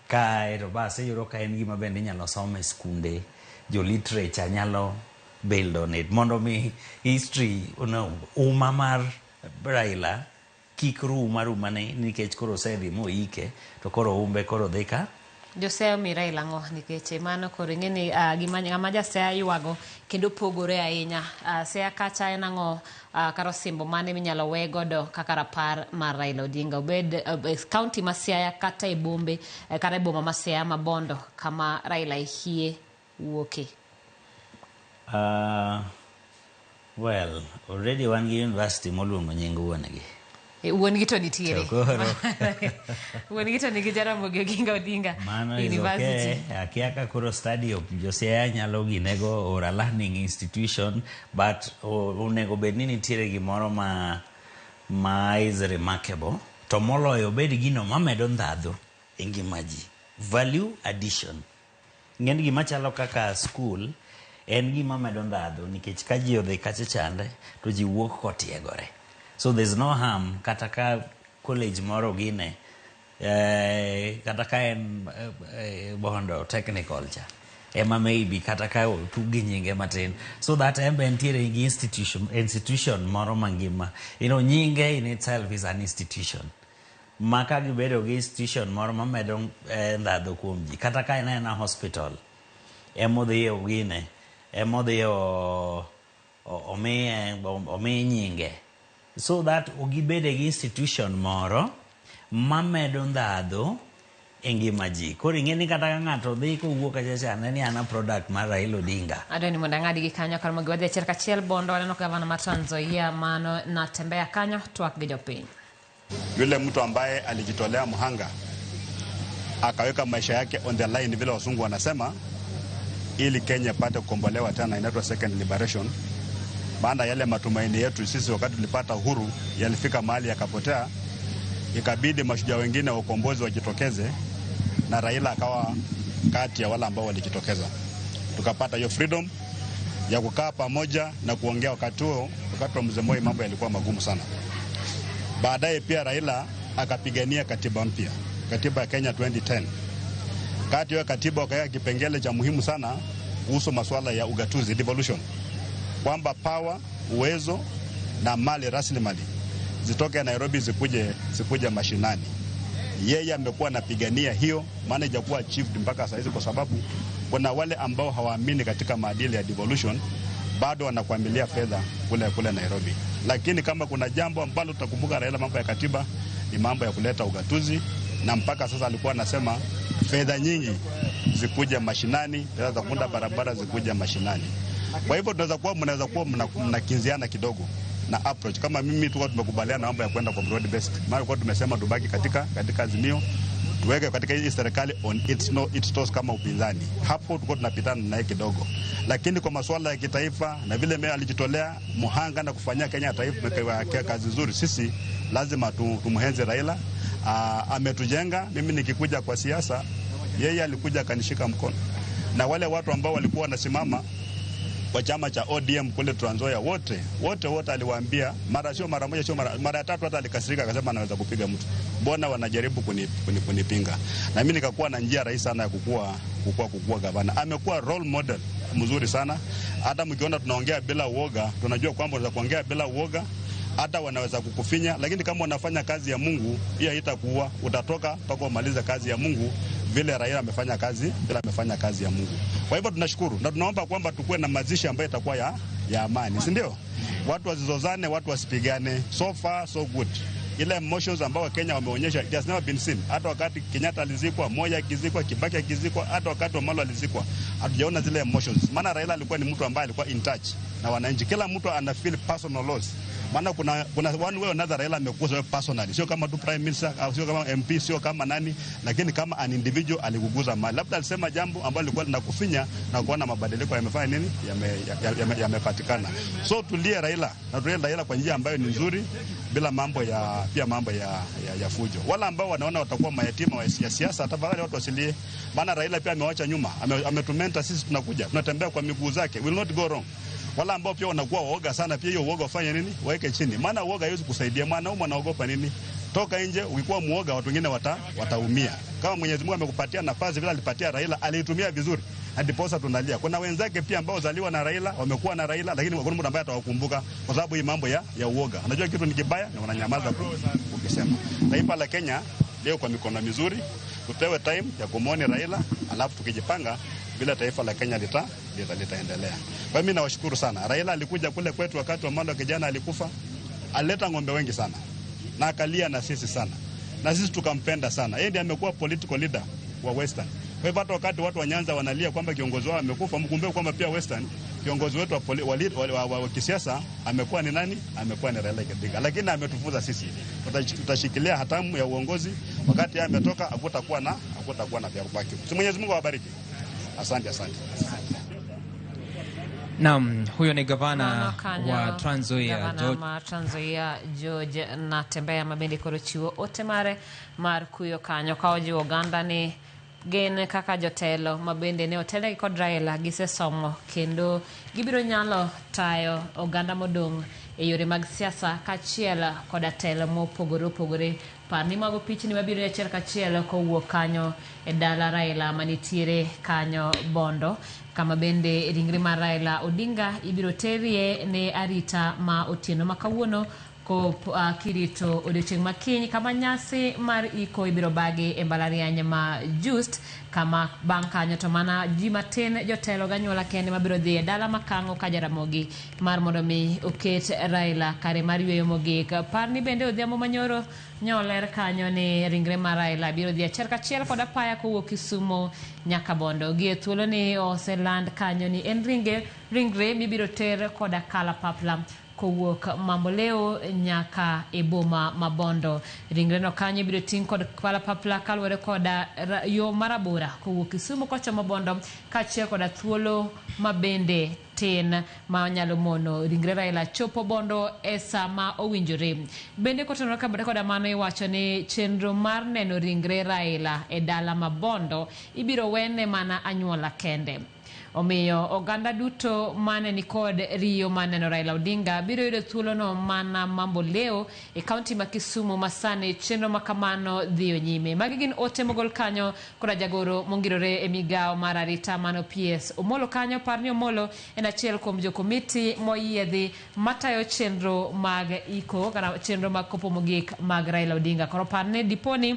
kaero bas iyudo ka en gima bende inyalo some skunde jo literature nyalo build on it. Mondo mi history, umamar Raila, kikru marumane, nikech koro sedi mo ike, to koro umbe koro dhika. Josea mi Raila ngo nikech mano koro ng'eni gima Josea yuago kendo pogore ahinya. Sea kacha en ang'o karo simbo mane minyalo we godo kaka rapar mar Raila Odinga obed county ma Siaya kata e bombe kata e boma ma Siaya ma Bondo kama Raila ihie wuoke. Well, already wan gi university moluongo nying wuonegi. Wuon gi to nitiere. Wuon gi to nigi Jaramogi Oginga Odinga University. Akia ka koro study of Josiaya nyalo ginego or a learning institution, but onego bed ni nitiere gimoro ma is remarkable. To moloyo bed gino mamedo ndhadhu e ngima ji. Value addition. Ng'en gima chalo kaka school en gima medo ndhadhu nikech ka ji odhi kacha chande to ji wuok kotiegore. So there's no harm kata ka college moro gine kata ka en Bondo technical cha ema maybe kata ka tugi nyinge matin so that embe ntiere gi institution moro mangima. Nyinge in itself is an institution. Maka gibedo gi institution moro mamedo ndhadhu kuom ji kata ka en hospital emodhi gine emodhi omi nyinge. So that ogibede gi institution moro mamedo ndhadhu e ngima ji. Koro ing'eni kata ka ng'ato dhi kowuok kacha ni ana product mar Raila Odinga. Adoni mondo ng'adi gi kanyo kar mogi wadhi achiel kachiel Bondo waneno gavana ma Trans Nzoia mano natembea kanyo twak gi jopiny. Yule mtu ambaye alijitolea mhanga akaweka maisha yake on the line vile wasungu wanasema ili Kenya pate kukombolewa tena, inaitwa second liberation. Baada yale matumaini yetu sisi wakati tulipata uhuru yalifika mahali yakapotea, ikabidi mashujaa wengine wa ukombozi wajitokeze na Raila akawa kati ya wale ambao walijitokeza. Tukapata hiyo freedom ya kukaa pamoja na kuongea. Wakati huo, wakati wa Mzee Moi mambo yalikuwa magumu sana. Baadaye pia Raila akapigania katiba mpya, katiba ya Kenya 2010. Kati ya katiba wakaweka kipengele cha muhimu sana kuhusu masuala ya ugatuzi, devolution, kwamba power, uwezo na mali rasilimali zitoke Nairobi zikuje mashinani. Yeye amekuwa anapigania hiyo, maana hajakuwa achieved mpaka sasa hivi kwa sababu kuna wale ambao hawaamini katika maadili ya devolution bado wanakuamilia fedha kule Nairobi. Lakini kama kuna jambo ambalo tutakumbuka Raila mambo ya katiba ni mambo ya kuleta ugatuzi, na mpaka sasa alikuwa anasema fedha nyingi zikuje mashinani, fedha za kuunda barabara zikuje mashinani. Kwa hivyo mnaweza kuwa mnakinziana kidogo na approach. Kama mimi tulikuwa tumekubaliana mambo ya kwenda kwa broad based. Maana kwa tumesema tubaki katika azimio, tuweke katika hii serikali on its toes kama upinzani. Hapo tulikuwa tunapitana naye kidogo. Lakini kwa masuala ya kitaifa na vile mimi alijitolea muhanga na kufanyia Kenya taifa kazi nzuri, sisi lazima tumhenze Raila. Ametujenga. Mimi nikikuja kwa siasa, yeye alikuja akanishika mkono. Na wale watu ambao walikuwa wanasimama kwa chama cha ODM kule Trans Nzoia wote aliwaambia, mara moja mara ya tatu hata alikasirika akasema anaweza kupiga mtu. Mbona wanajaribu kunipinga? Na mimi nikakuwa na njia rahisi sana ya kukua gavana. Amekuwa role model mzuri sana. Hata mkiona tunaongea bila uoga, tunajua kwamba unaweza kuongea bila uoga. Hata wanaweza kukufinya, lakini kama unafanya kazi ya Mungu, hiyo haitakuwa. Utatoka mpaka umalize kazi ya Mungu vile Raila amefanya kazi ya Mungu. Kwa hivyo tunashukuru na tunaomba kwamba tukue na mazishi ambayo itakuwa ya amani, si ndio? Watu wasizozane, watu wasipigane. So far so good. Ile emotions ambao Kenya wameonyesha it has never been seen. Hata wakati Kenyatta alizikwa, Moi akizikwa, Kibaki akizikwa, hata wakati Omolo alizikwa, hatujaona zile emotions. Maana Raila alikuwa ni mtu ambaye alikuwa in touch na wananchi. Kila mtu ana feel personal loss. Maana kuna one way or another Raila amekuza personally. Sio kama tu prime minister, au sio kama MP, sio kama nani, lakini kama an individual aliguguza mali. Labda alisema jambo ambalo lilikuwa linakufinya na kuona mabadiliko yamefanya nini? Yamepatikana. So tulie Raila, na tulie Raila kwa njia ambayo ni nzuri bila mambo ya fujo. Wala ambao wanaona watakuwa mayatima wa siasa, tafadhali watu wasilie. Maana Raila pia amewacha nyuma. Ametumenta sisi tunatembea kwa miguu zake. Will not go wrong. Wala ambao pia wanakuwa waoga sana, pia hiyo uoga wafanye nini? Waeke chini. Maana uoga haiwezi kusaidia. Mwanaume anaogopa nini? Toka nje, ukikuwa muoga watu wengine wataumia. Kama Mwenyezi Mungu amekupatia nafasi vile alipatia Raila, aliitumia vizuri. Ndiposa tunalia. Kuna wenzake pia ambao zaliwa na Raila, wamekuwa na Raila, lakini hakuna mtu ambaye atawakumbuka kwa sababu hii mambo ya uoga. Unajua kitu ni kibaya na wananyamaza ukisema. Taifa la Kenya leo kwa mikono mizuri, tupewe time ya kumwona Raila, alafu tukijipanga bila taifa la Kenya litaendelea. Kwa mimi nawashukuru sana. Raila alikuja kule kwetu wakati wa Mando kijana alikufa, alileta ng'ombe wengi sana na akalia na sisi sana, na sisi tukampenda sana. Yeye ndiye amekuwa political leader wa Western. Kwa hivyo hata wakati watu wa Nyanza wanalia kwamba kiongozi wao amekufa, mkumbuke kwamba pia Western kiongozi wetu wa kisiasa amekuwa ni nani? Amekuwa ni Raila Odinga. Lakini ametufunza sisi, tutashikilia hatamu ya uongozi. Wakati yeye ametoka hakutakuwa na vya kubaki. Si Mwenyezi Mungu awabariki. Asante. Naam, huyo ni gavana wa Trans Nzoia George Natembeya Mabende Korochiwo otemare mar kuyo kanyo ka ojiwo oganda ni gen kaka jotelo mabende ne otele kod Raila gisesomo kendo gibiro nyalo tayo oganda modong' e yore mag siasa kachiel kod telo mopogore opogore. Parni mago pichni mabiro e achiel kachiel kowuok kanyo e dala Raila manitiere kanyo Bondo, kama bende ringre mar Raila Odinga ibiro terie ne arita ma otieno makawuono ko kirito odiochieng' makiny kama nyasi mar iko ibiro bagi e mbalariany ma Just, kama bang' kanyo to mana ji matin jotelo ganyuola kende mabiro dhi e dala makang'o ka Jaramogi mar mondo mi oket Raila kare mar yweyo mogik. Parni bende odhiambo manyoro nyoler kanyo ni ringre mar Raila biro dhi achiel kachiel kod apaya kowuok Kisumo nyaka Bondo. Gie thuolo ni oseland kanyo ni en ringre mibiro ter kod kalapapla kowuok Mamboleo nyaka e boma ma Bondo. Ringre no kanyo biro ting' kod kalapapla kaluwore kod yo marabora kowuok Kisumo kochomo Bondo, kachiel kod thuolo mabende tin ma nyalo mono ringre Raila chopo Bondo e sama owinjore. Bende kotenore kod mano iwacho ni chenro mar neno ringre Raila e dala ma Bondo ibiro wene mana anyuola kende. Omiyo oganda duto mane ni kod riyo maneno Raila Odinga biro yudo thuolo no mana Mamboleo e kaunti ma Kisumu masani chenro makamano dhiyo nyime. Magi gin ote mogol kanyo kod jagoro mongirore e migao mar arita mano PS Omolo kanyo. Parni Omolo en achiel kuom jo komiti moyiedhi matayo chenro mag iko kana chenro mag kopo mogik mag Raila Odinga. Koro parne diponi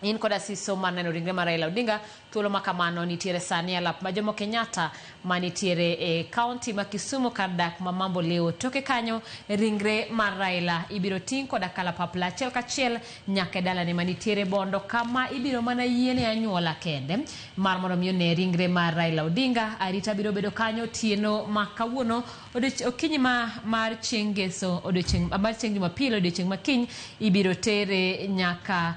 in koda siso maneno ringre mar Raila Odinga thuolo makamano nitiere sani alap ma Jomo Kenyatta manitiere e kaunti ma Kisumu kar dak ma Mamboleo. Toke kanyo ringre mar Raila ibiro ting' koda kalapapla achiel kachiel nyaka e dalane manitiere Bondo, kama ibiro mana yiene anyuola kende mar mondo mi one ringre mar Raila Odinga. Arita biro bedo kanyo tieno ma kawuono okinyi mar chieng' Ngeso mar chieng' Jumapil odiochieng' makiny ibiro tere nyaka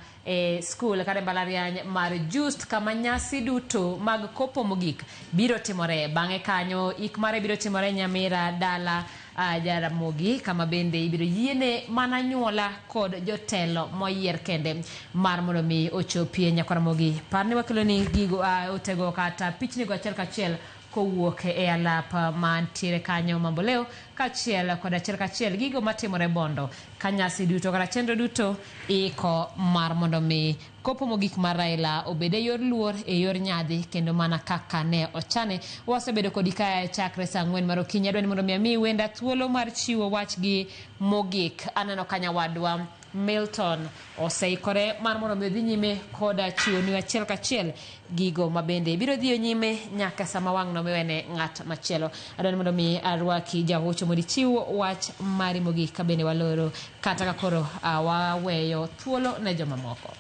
school kare mbalariany mar Just, kama nyasi duto mag kopo mogik biro timore. Bang'e kanyo ik mare biro timore Nyamira dala Jaramogi, kama bende ibiro yiene mana nyuola kod jotelo moyier kende mar mondo mi ochopie Jaramogi. Parni wakelo ni gigo otego kata pichni go achiel kachiel kowuok e alap mantiere kanyo Mamboleo kachiel kod achiel kachiel gigo matimore Bondo, kanyasi duto kata chenro duto iko mar mondo mi kopo mogik mar Raila obede yor luor e yor nyadhi kendo mana kaka ne ochane. Wasebedo kodi ka chakre saa 4 mar okinyi. Adwani mondo mi ami wenda thuolo mar chiwo wachgi mogik. Aneno kanyawadwa Milton oseikore mar mondo mi dhi nyime koda chiwo ni achiel kachiel gigo mabende biro dhiyo nyime nyaka sama wang' no miwene ng'at machielo. Adwani mondo mi arwaki jahocho mondo chiw wach mari mogik ka bende waloro kata kakoro waweyo thuolo ne joma moko.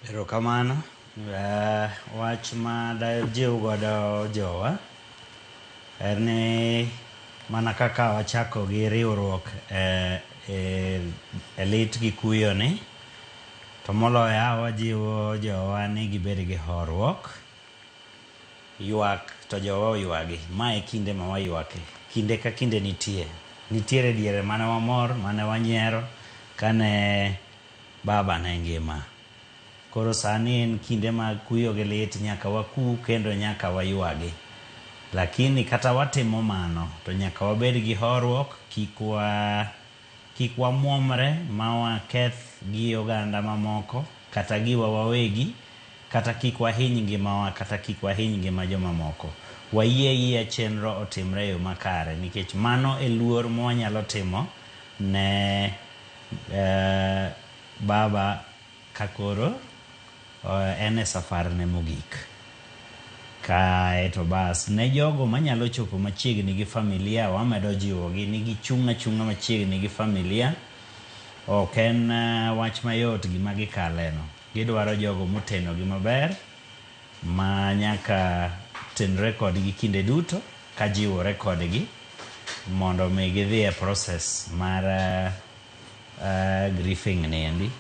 Erokamano. Wach ma dajiw godo jowa en ni mana kaka wachako gi riwruok elit Kikuyu ni, to moloyo wajiwo jowa ni gibed gi horuok, ywak to jowa oywagi. Mae kinde ma waywake, kinde ka kinde nitiere diere mane wamor, mane wanyiero kane baba ne ngima. Koro sani en kinde ma kuyo gi lit, nyaka waku kendo nyaka waywagi. Lakini kata watimo mano to nyaka wabed gi horuok, kik wamuomre ma waketh gi oganda mamoko kata giwa wawegi kata kik wahiny ngimawa kata kik wahiny ngima joma moko. Wayie chenro otimre yo makare nikech mano e luor mwanyalo timo ne baba kakoro en e safar ne mogik. Kaeto bas ne jogo manyalo chopo machiegni gi familia wamedo jiwogi ni gichung' achung'a machiegni gi familia. Ok en wach mayot gima gikaleno. Gidwaro jogo moteno gi maber ma nyaka tenre kodgi kinde duto ka jiwore kodgi mondo mi gidhi e process mar grieving niendi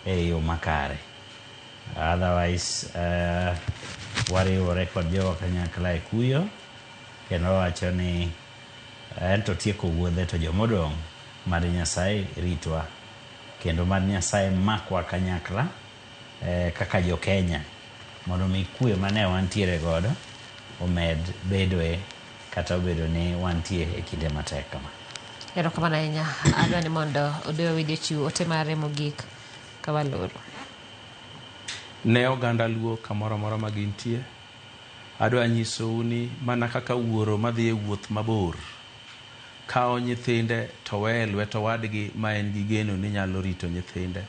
e yo makare. Otherwise wariwore kod jogo kanyakla e kuyo kendo wacho ni ento tieko wuodhe to jomodong' mar Nyasaye ritwa kendo mar Nyasaye makwa kanyakla kaka jo Kenya mondo mi kwe mane wantiere godo omed bedoe kata obedo ni wantie e kinde matek kama. Erokamano ahinya. Adwa ni mondo Odoyo Video chiw ote mare mogik ka waloro. Ne oganda Luo kamoro amora ma gintie, adwa nyisou ni mana kaka wuoro madhi e wuoth mabor kawo nyithinde to we lwet owadgi ma en gi geno ni nyalo rito nyithinde,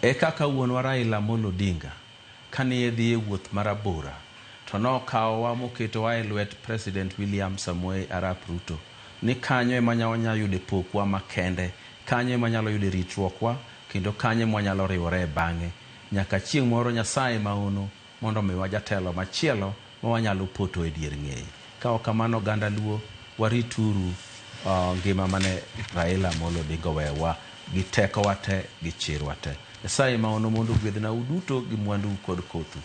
e kaka wuonwa Raila Amolo Odinga kane dhi e wuoth marabora to nokawowa moketowa e lwet President William Samoei Arap Ruto ni kanyo ema nyalo yude pokwa makende, kanyo ema nyalo yude ritruokwa kendo kanyo ema nyalo riwore bang'e nyaka chieng' moro Nyasaye maono mondo miwa jatelo machielo ma wanyalo poto e dier ng'eye. Ka ok kamano oganda Luo warituru ngima mane Raila Amolo Odinga owewa gi teko wate gi chirwa te. Nyasaye maono mondo gwedhna uduto gi mwandu kod kothu.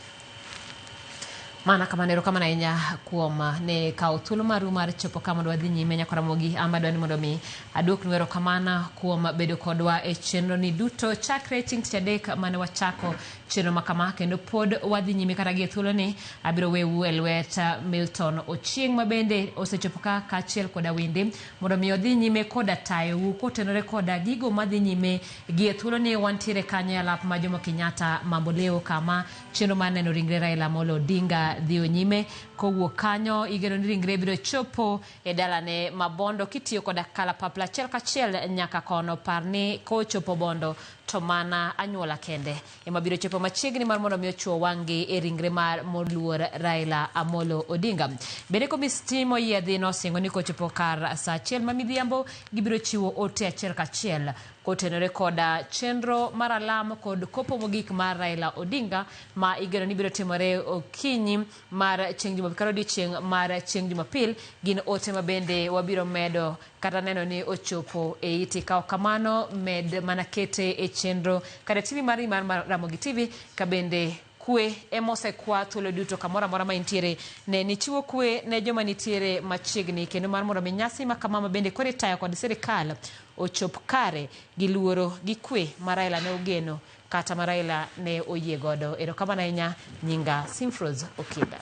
Mana kamano erokamano ahinya kuom ne kawo thuolo maru mar chopo kama dwadhi nyime Nyakaramogi. Amadwa ni mondo mi aduoknu erokamano kuom bedo kodwa e chenro ni duto chakre chieng' tich adek mane wachako chenro makama kendo pod wadhi nyime kata gi thuolo ni abiro wewu e lwet Milton Ochieng' ma bende osechopo ka kaachiel koda wende mondo mi odhi nyime koda tayowu kotenore koda gigo madhi nyime gi thuolo ni wantiere kanyo e alap ma Jomo Kenyatta Mamboleo kama chenro mar neno ringre Raila Amolo Odinga dhiyo nyime. Kowuok kanyo igeno ni ringre biro chopo e dalane ma Bondo kitiyo koda kalapapla achiel kachiel nyaka kono. Parni kochopo Bondo to mana anyuola kende ema biro chopo machiegni mar mondo mi ochuo wang'gi e ringre mar moluor Raila Amolo Odinga. Bende Komis timo yiedhi nosingo ni kochopo kar saa achiel ma midhiambo gibiro chiwo ote achiel kachiel kotenore koda chenro mar alam kod kopo mogik mar Raila Odinga ma igeno ni biro timore okinyi mar chieng' Jumapil kata odiochieng' mar chieng' Jumapil. Gin ote ma bende wabiro medo kata neno ni ochopo e iti. Ka kamano med mana kete e chenro kada TV mari mar Ramogi TV ka bende kwe emose kwa thuolo duto kamora mora ma intiere ne nichiwo kwe ne joma nitiere machiegni kendo mar mondo mi nyasi ma kama bende kore tayo kod sirikal ochop kare gi luoro gi kwe ma Raila ne ogeno kata ma Raila ne oyie godo. Erokamano ahinya. Nyinga Simfroz Okinda.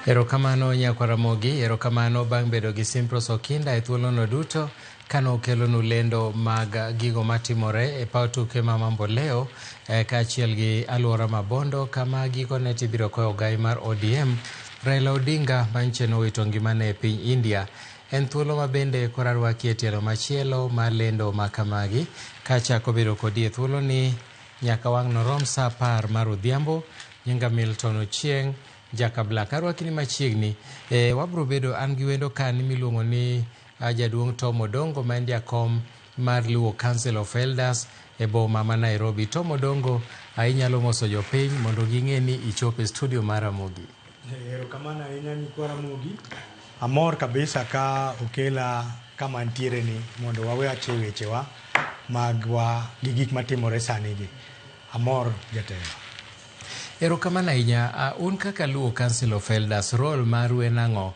Erokamano Nyakwaramogi, erokamano bang' bedo gi Simpros Okinda e thuolono duto kano kelonu lendo mag gigo matimore e paw tuke ma Mamboleo kaachiel gi aluora Mabondo kama gikone tibiro koyo gai mar ODM Raila Odinga manche nowito ngimane e piny India. En thuolo ma bende korarwaki e tielo machielo mar lendo makamagi kachako bedo kodi e thuolo ni nyaka wang' norom sa 10 mar odhiambo. Nyinga Milton Ochieng, Jaka Black arwaki ni machiegni. Wabro bedo an gi wendo kan miluongo ni Jaduong' Tom Odongo ma en jakom mar Luo Council of Elders e boma ma Nairobi. Tom Odongo, inyalo moso jopiny mondo ging'e ni ichopo e studio mar Ramogi. Erokamano ahinya Nyikwa amor kabisa ka okela kama ntiere ni mondo wawe ache wechewa magwa gi gik matimore sani gi. Amor jatelo. Erokamano ahinya. Un kaka Luo Council of Elders, role maru en ang'o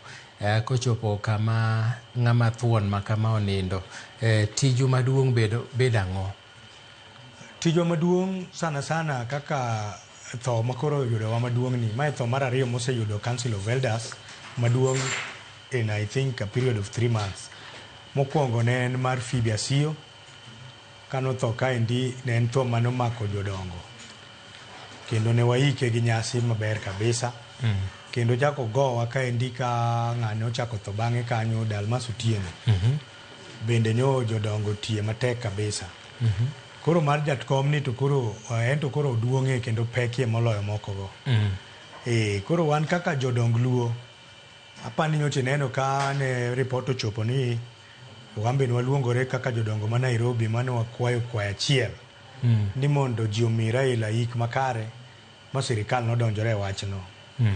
kochopo kama ng'ama thuon ma kama onindo? Tiju maduong' bedo ang'o? Tiju maduong' sana kaka tho makoro yudowa maduong' ni. Mae tho mar ariyo moseyudo Council of Elders maduong' in I think a period of 3 months. Mokwongo ne en mar Phoebe Asiyo. Kano tho kaendi ne en tho manomako jodongo. Kendo ne waike gi nyasi maber kabisa. Kendo chako gowa kaendi ka ng'ane ochako tho bang'e kanyo Dalmas Otieno. Bende nyo jodongo tie matek kabisa. Koro mar jatkom ni to koro en to koro duong'e kendo pekie moloyo mokogo. Koro wan kaka jodong Luo apani nyoche neno ka ne report ochopo ni wambe waluongore kaka jodongo ma Nairobi mane wakwayo achiel ni mondo ji omi Raila yik makare ma sirikal nodonjore e wachno.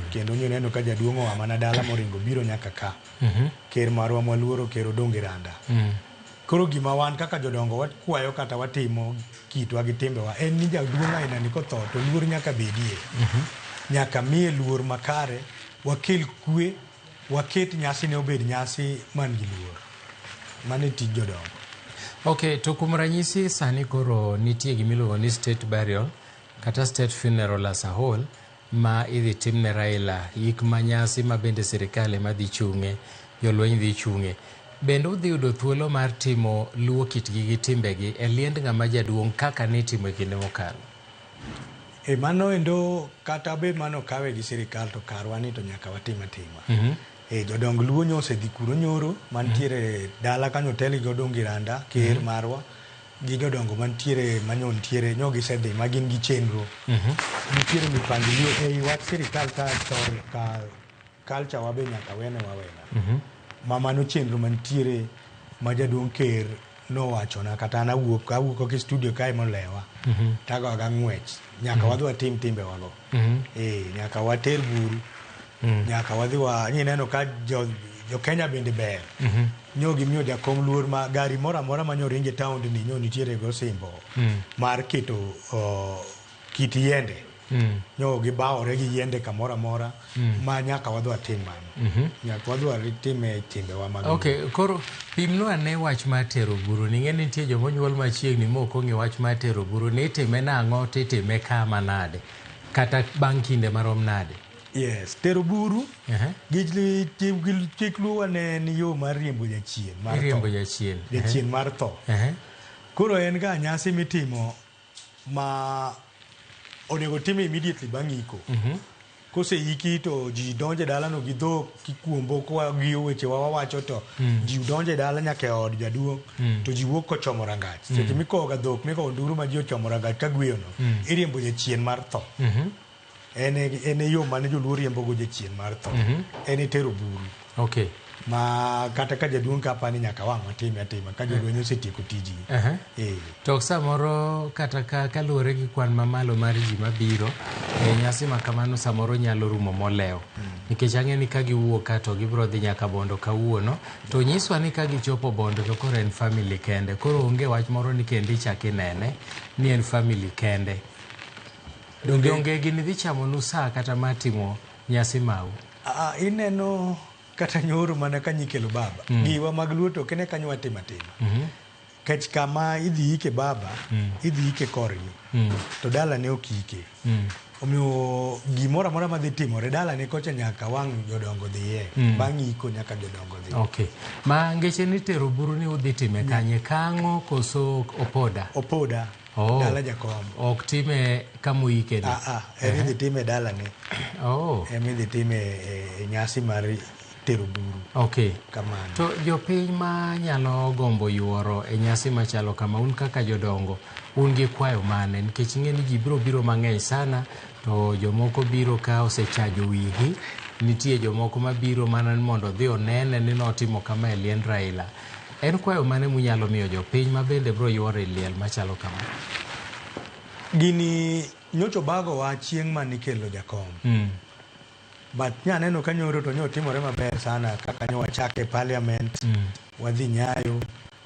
Kendo nyo neno ka jaduong' oa mana dala moringo biro nyaka ka. Ker marwa mwaluoro Ker Odongi Randa. Koro gima wan kaka jodongo wakwayo kata watimo kitwa gi timbewa en ni jaduong' aina ni kotho to luor nyaka bedie. Nyaka miye luor makare, wakel kwe, waket nyasi ne obed nyasi man gi luor. Mane tij jodongo. Okay, to kuom ranyisi sani koro nitie gimiluongo ni state burial kata state funeral as a whole ma idhi timne Raila, yik manyasi ma bende sirikal ema dhi chung'e, jolweny dhi chung'e. Bende udhi yudo thuolo mar timo luo kitgi gi timbegi e liend ng'ama jaduong' kaka nitimo e kinde mokalo? Mano endo kata bed mano kawe gi sirikal to karwa ni to nyaka watim atima. Jodong Luo nyo osedhi kuro nyoro mantiere dala kanyo teli gi Odongi Randa ker marwa gi jodongo mantiere manyo ntiere nyo gisedhi ma gin gi chenro. Nitiere mipangilio ei wach sirikal ka culture wabe nyaka wene wawena. Mano chenro mantiere ma jaduong' ker nowachona kata an awuok e studio kae molewa. Tago aga ng'wech. Nyaka wadhi watim timbe wago. Nyaka water buru. Nyaka wadhi neno ka jo Kenya bende ber. Nyo gimiyo jakom luor ma gari mora mora manyo ringe town ni nyo nitiere go simbo mar keto kit yiende. Nyo gibawore gi yiende kamora mora ma nyaka wadhi watim mano. Nyaka wadhi watime timbe wa mag. Okay, koro pimno ane wach mar tero buru. Ning'e nitie jomonyuol machiegni mok ong'e wach mar tero buru. Ni itime nang'o to itime kama nade? Kata bang' kinde marom nade? Yes, tero buru. Chik Luo ne ni yo mar riembo jachien mar tho. Riembo jachien. Jachien mar tho. Koro en ga nyasi mitimo ma onego time immediately bang' iko. Kose iki to ji donje dala no gi dhok kikwombo kwa gi weche wawacho to ji donje dala nyaka od jaduong' to ji wuok kochomo rangach. Seche mikowo ga dhok mikowo nduru ma ji ochomo rangach ka gweyo no iriembo jachien mar tho. En yo mane joluo riembo go jachien mar tho. En tero buru. Okay. Ma kata ka jaduong' kapani nyaka wang' watime atima ka jolweny osetieko tiji. To samoro kata kaluwore gi kwan mamalo mar ji mabiro nyasi ma kamano samoro nyalo rumo molewo. Nikech ang'e ni ka giwuok ka to gibiro dhi nyaka Bondo kawuono to nyiswa ni ka gichopo Bondo to koro en family kende. Koro onge wach moro ni kendi ichaki nene ni en family kende. Donge gini dhi chamo nusa kata matimo nyasi mau? Ineno kata nyoro mana kanyikelo baba. Giwa mag Luo to kene kanyo watima tima. Kech kama idhi ike baba, idhi ike korgi. To dala ne okike. Omiyo to gimoro amora madhi timore dala ne kocha nyaka wang' jodongo dhiye bang' iko nyaka jodongo dhiye. Okay. Ma ngeche ni tero buru ni udhi time kanye kang'o koso opoda? Opoda. Oh. Dala jakom. Ok time kama uike ni? Idhi time dala ne. Idhi time nyasi mar tero buru. Okay. Kamano. To jopiny ma nyalo gombo yuoro e nyasi machalo kama un kaka jodongo, un gi kwayo mane? Nikech ing'e ni ji biro mang'eny sana, to jomoko biro ka osechajo wihi, nitie jomoko mabiro mana mondo dhi onene ni notimo kama e liend Raila. En kwayo mane munyalo miyo jopiny ma bende biro yuoro e liel machalo kama? Gini nyocho bago wa chieng' manikelo jakom. But nyaneno kanyoro to nyotimore maber sana kaka nyo wachake parliament, wadhi Nyayo,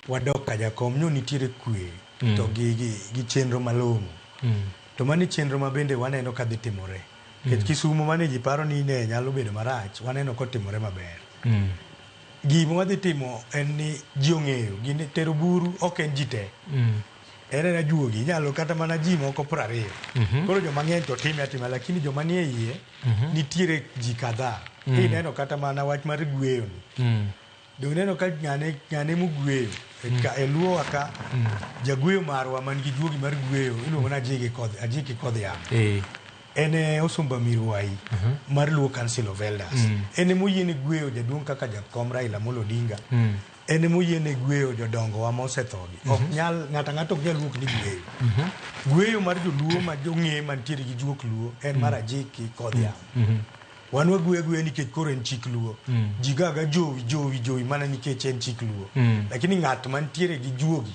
wadok ka jakom, nyo nitiere kwe to gi chenro malong'o. To mani chenro ma bende waneno ka dhi timore. Kisumo mane ji paro ni ne nyalo bedo marach, waneno kotimore maber. Gima wadhi timo en ni ji ong'eyo, gini tero buru ok en ji te. En ajuogi, nyalo kata mana ji moko 20. Koro joma ng'eny to time atima, lakini joma nie iye nitiere ji kadhaa. Neno kata mana wach mar gweyo ni. Dong neno ka ng'ane mugweyo. E luo waka jagweyo marwa man gi juogi mar gweyo iluongo na Ajiki Kodhiambo. En osumba Mirwai mar Luo Council of Elders. En moyiene gweyo jaduong' kaka jakom Raila Amolo Odinga. En moyiene gweyo jodongo wa mosethogi. Ok nyal ng'ato ok nyal wuok ni gweyo. Gweyo mar joluo ma jong'e mantiere gi juok luo en mar Ajiki Kodhiambo. Wan wagwe nikech koro en chik luo. Jigaga jowi mana nikech en chik luo. Lakini ng'at mantiere gi juogi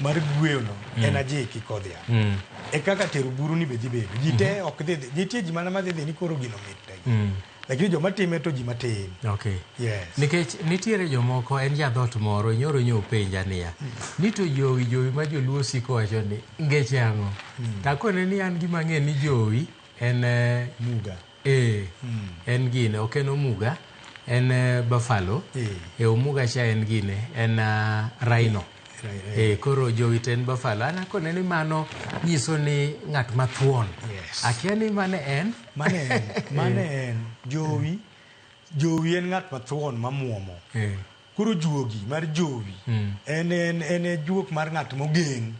mar gweyo no en Ajiki Kodhiambo. E kaka tero buru ni bedhi bedo. Jite ok dhi. Nitie ji mana madhi ni koro gino mit. Lakini joma time to ji matin. Okay. Yes. Nikech nitiere jomoko en jadhot moro nyoro penja niya. Ni to jowi ma joluo siko wacho ni ngeche ang'o. Takone ni an gima ng'e ni jowi en muga. En gine, ok en omuga, en buffalo, omuga cha en gine, en rhino. Koro jowi en buffalo. Ana kone ni mano nyiso ni ng'at mathuon. Akia ni mane en? Mane en. Jowi en ng'at mathuon mamuomo. Koro juogi mar jowi en juok mar ng'at mogeng'.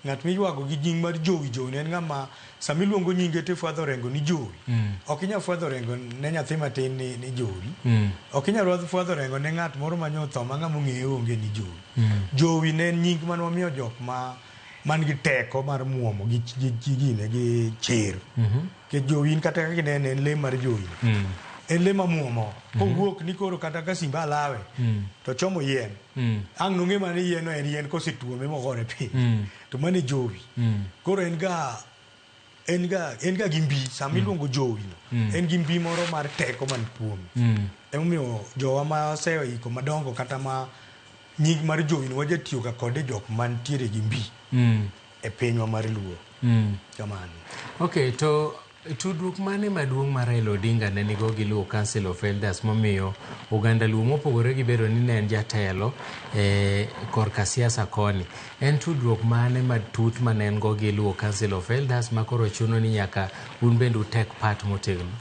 Ng'at miywago gi nying mar jowi en ng'ama samiluongo nyinge te fwadho rengo ni jowi. Ok inyal fwadho rengo ne nyathi matin ni jowi. Ok inyal fwadho rengo ne ng'at moro manyotho ma ng'ama ong'eyo onge ni jowi. Jowi ne en nying mane wamiyo jok man gi teko mar muomo gi chir. Ke jowi kata kaka en le mar jowi. En le mamuomo. Kowuok ni koro kata ka simba lawe to chomo yien. Ang' nong'e mane yien no en yien kosetuo mogore piny. To mane jowi. Koro en ga gi mbi sama iluongo jowi no. En gi mbi moro mar teko man kuome. Emomiyo jowa ma oseiko madongo kata ma nying mar jowi no wajatiyo ga kode jok mantiere gi mbi e pinywa mar Luo. Kamano. Okay, to tudruok mane maduong' mar Raila Odinga ne nigo gi Luo Council of Elders momiyo oganda Luo mopogore gi bedo ni ne en jatelo korka siasa koni. En tudruok mane matut mane en go gi Luo Council of Elders ma koro chuno ni nyaka un bende utek part motegno?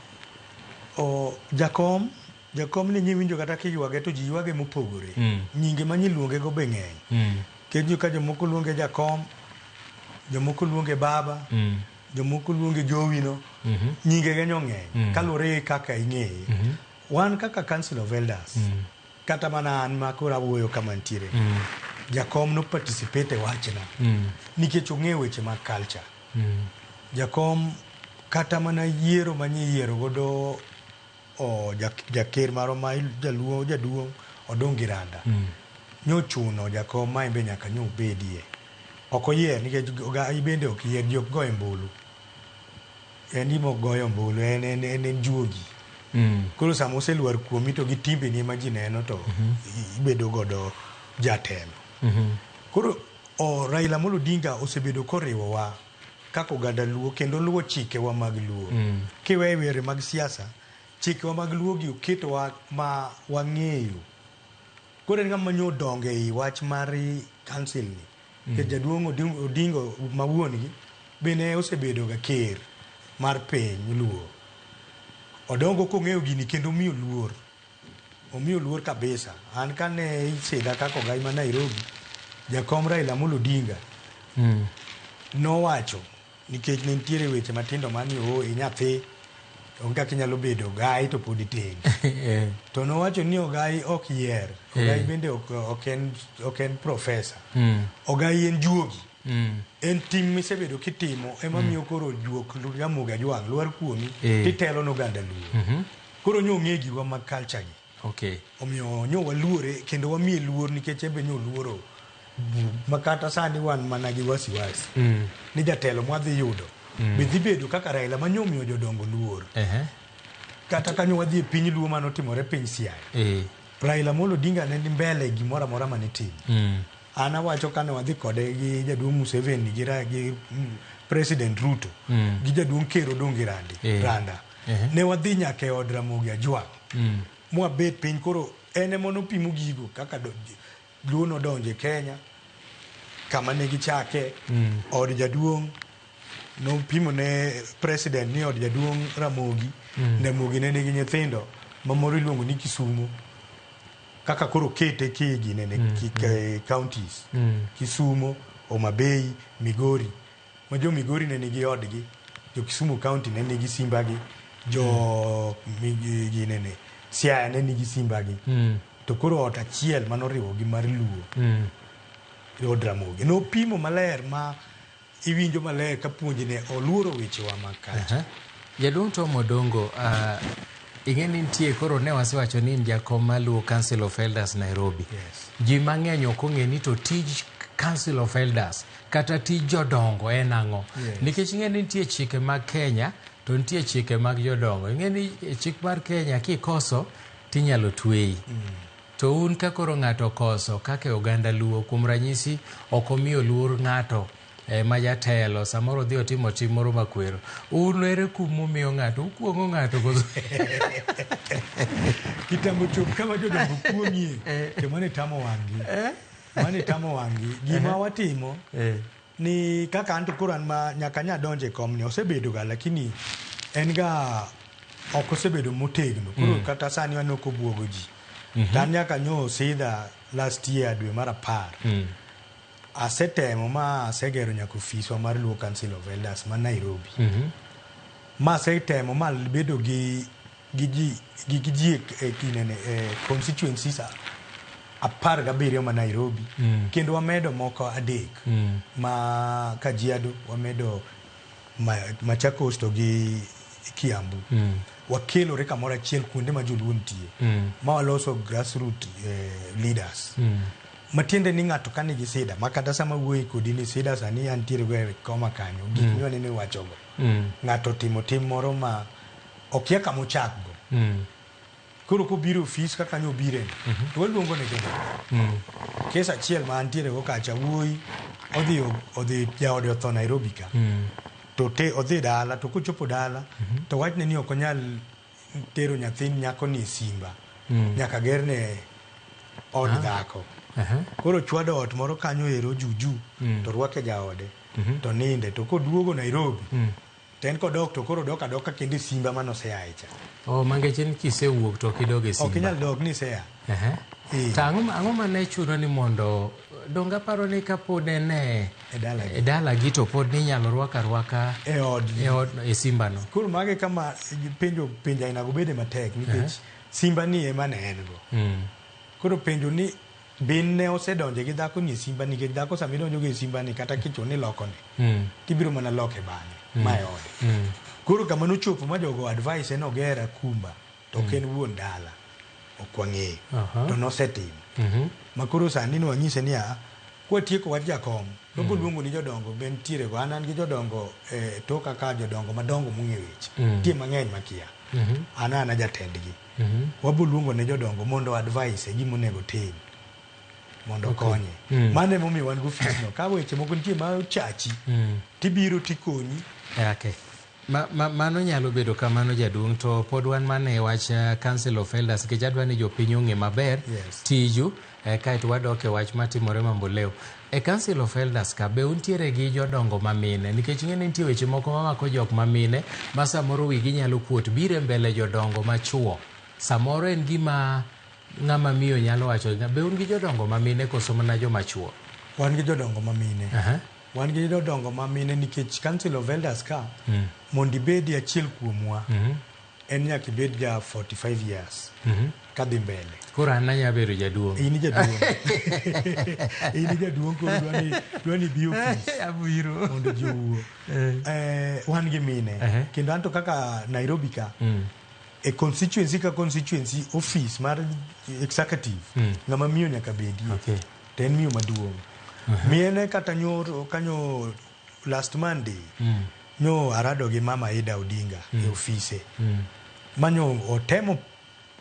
Jakom ni nyiwinjo kata kiywage to ji ywage mopogore. Nyinge ma nyiluonge go be ng'eny. Kenyo ka jomoko luonge jakom, jomoko luonge baba, jomoko luonge jowino. Nyinge genyo ng'eny kaluwore kaka ing'eye. Wan kaka Council of Elders kata mana an ma koro awuoyo kama ntiere. Jakom no participate e wachna nikech ong'eyo weche mag culture. Jakom kata mana yiero manyiero godo jaker maro ma jaduong' Odong Giranda. Nyochuno jakom ma embe nyaka nyobedie. Ok oyier nikech bende ok yier jok goyo mbulu. En imo goyo mbulu en juogi. Koro sama oseluar kuomi to gi timbe ni ma ji neno to ibedo godo jatelo. Koro Raila Amolo Odinga osebedo koriwowa kaka oganda Luo kendo luwo chikewa mag Luo. Kiweyo yore mag siasa, chikewa mag Luo gi oketowa ma wang'eyo. Koro en ng'ama nyodongo ei wach mar council ni. Ke jaduong' Odinga ma wuongi bende osebedo ga ker mar piny luo odongo kong'eyo gini kendo omiyo luor kabisa. An kane iseda kaka ogai ma Nairobi, jakom Raila Amolo Odinga nowacho nikech ne nitiere weche matindo mani nyathi onge kaka inyalo bedo ogai to pod itin to nowacho ni ogai ok yier, ogai bende ok en profesa, ogai en juogi. En tim misebedo kitimo ema miyo koro juok Ramogi Ajwang' lwar kuomi titelo n'oganda luo. Koro nyo ng'e giwa mag culture gi. Omiyo nyo waluore kendo wamiye luor nikech ebe nyo luoro makata sani wan mana gi wasiwasi ni jatelo mwadhi yudo be dhi bedo kaka Raila ma nyo miyo jodongo luor. Kata kanyo wadhi e piny luo manotimore piny Siaya, Raila Amolo Odinga ne ni mbele gimoro amora mane tim. An awacho kane wadhi kode gi jaduong' Museveni gi President Ruto gi jaduong' Ker Odongi Randa ne wadhi nyaka e od Ramogi Ajwang' mwabet piny. Koro ene monopimo gigo kaka luo nodonje Kenya kama ne gichake od jaduong' nopimo ne president ni od jaduong' Ramogi Ramogi ne nigi nyithindo mamoro iluongo ni Kisumu kaka koro kete kigi ne counties Kisumu, Homa Bay, Migori. Ma jo Migori ne nigi odgi, jo Kisumu county ne nigi simbagi, jo ginene Siaya ne nigi simbagi. To koro ot achiel manoriwo gi mar luo od Ramogi nopimo maler ma iwinjo maler ka puonj ne oluoro wechewa mag culture. Jaduong' Tom Odongo, ing'eni nitie koro ne wasiwacho ni jakom maluwo Council of Elders Nairobi. Ji mang'eny ok ong'e ni to tij Council of Elders kata tij jodongo en ang'o. Nikech ing'eni nitie chike mag Kenya to nitie chike mag jodongo. Ing'eni chik mar Kenya kikoso tinyalo tweyi. To un ka koro ng'ato koso kaka oganda luo, kuom ranyisi ok omiyo luor ng'ato ma jatelo samoro dhi otimo tim moro makwero, un ere kumomiyo ng'ato ukuongo ng'ato koso kitambo chop kama jodongo kuomie to mane tamo wang'i gima watimo ni kaka anto koro an ma nyaka nyadonje kom ni osebedo ga, lakini en ga ok osebedo motegno koro kata sani wan ok obwogo ji. Dan nyaka nyo sidha last year dwe mar 10 asetemo ma asegero nyaka ofiswa mar Luo Council of Elders ma Nairobi. Ma asetemo ma bedo gi ji kinene constituencies 17 ma Nairobi kendo wamedo moko 3 ma Kajiado, wamedo Machakos to gi Kiambu. Wakelore kamoro achiel kuonde ma joluo nitie ma waloso grassroots leaders. Matiende ni ng'ato kane gi sida makata sama wuoyi kodi ni sida sani antiere go e koma kanyo gik miwane ne wachogo ng'ato timo tim moro ma okia kama ochakgo. Koro kobiro ofis kaka nyo bire to waluongo ne jodongo. Kes achiel ma antiere go kacha wuoyi odhi jaode otho Nairobi ka to odhi dala to kochopo dala to wachne ni ok onyal tero nyathini nyako ni simba nyaka gerne od dhako. Koro chwado ot moro kanyo ero juju to rwake jaode to ninde to koduogo Nairobi ten kodok to koro dok adoka kende simba manoseaye cha. Mangeche ni kisewuok to kidoge simba. Ok inyal dok ni sea. Ta ang'o mane chuno ni mondo donga paro ni kapod ne e dala gi to pod ni nyalo rwaka e od e simba no. Koro mage kama penjo ina go bede matek nikech simba ni ema ne en go. Koro penjo ni bin ne osedonje gi dhako ni simba ni, nikech dhako sami donjo gi simba ni kata kicho ni loko ni tibiro mana loke bang'e mae ode. Koro kama nochopo ma jogo advice en ogera kumba to ken wuon dala ok wang'eyo to nosetimo ma koro sani no wanyise ni kwatieko wach jakom to luongo ni jodongo ben tiere go an gi jodongo to kaka jodongo madongo mong'e weche tie mang'eny makia ana jatendgi wabuluongo ne jodongo mondo advice gima onego tim mondo konye. Mane momiyo wan go ofis no ka weche moko nitie ma chachi tibiro tikoni. Mano nyalo bedo kamano jaduong' to pod wan mane wach Council of Elders ke jadwa ni jopiny ong'e maber tiju kaeto wadok e wach matimore Mamboleo. E Council of Elders ka be untiere gi jodongo mamine, nikech ing'e ni nitie weche moko mamako jok mamine ma samoro wigi nyalo kuot bire mbele jodongo machuo. Samoro en gima ng'ama miyo nyalo wacho, be un gi jodongo mamine koso mana joma chuo? Wan gi jodongo mamine. Wan gi jodongo mamine nikech Council of Elders ka mondo ibedi achiel kuomwa en nyaka ibed ja 45 years kadhi mbele. Koro an anya bedo jaduong'. In jaduong'. In jaduong' koro dwani bi ofis. Abiro. Mondo ji owuo. Wan gi mine. Kendo anto kaka Nairobi ka, e constituency ka constituency office mar executive ng'ama miyo nyaka bedi. To en miyo maduong'. Miene kata kanyo last Monday nyo arado gi mama Ida Odinga e ofise. Manyo otemo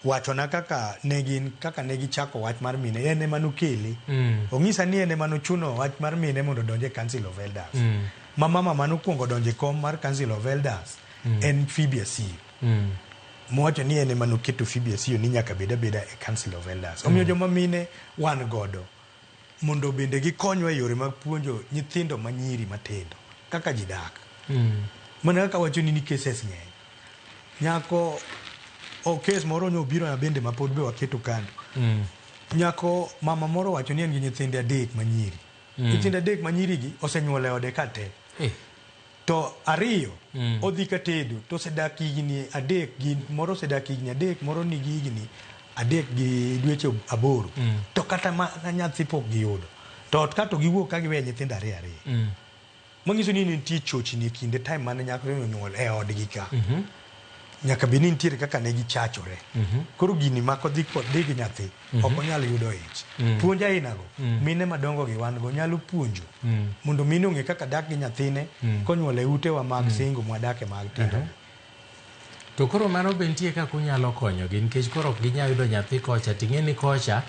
wachona kaka negi chako wach mar mine, ene manukele. Ong'isa ni ene manuchuno wach mar mine mondo donje Council of Elders. Mama manukuongo donje kom mar Council of Elders en Phoebe Asio. Mwacho ni ene manuketo Phoebe Asio ni nyaka beda e Council of Elders. Omiyo joma mine wan godo mondo bende gikonywa e yore mag puonjo nyithindo manyiri matindo kaka ji dak. Mana kaka wacho ni cases ng'eny. Nyako kes moro nyobiro na bende mapod be waketo kando. Nyako mama moro wacho ni en gi nyithinde 3 manyiri. Nyithinde 3 manyiri gi osenyuole ode kate. To 2 odhi ka tedo to sedak higni 3 gi moro sedak higni 3 moro nigi higni 3 gi dweche 8. To kata nyathi pok giyudo. To ot kato giwuok ka giwe nyithinde 2. Mangiso ni nitie chochni kinde time mane nyako nyuol e odgi ka. Nyaka be nitie kaka ne gichachore. Koro gini mako dhi gi nyathi ok onyal yudo ich. Puonja inago mine madongo gi wan go nyalo puonjo mondo mine ong'e kaka dak gi nyathine konyuol e utewa mag singo mwadake mag tindo. To koro mano be nitie kaka unyalo konyogi nikech koro ok ginyal yudo nyathi kocha, ting'e ni kocha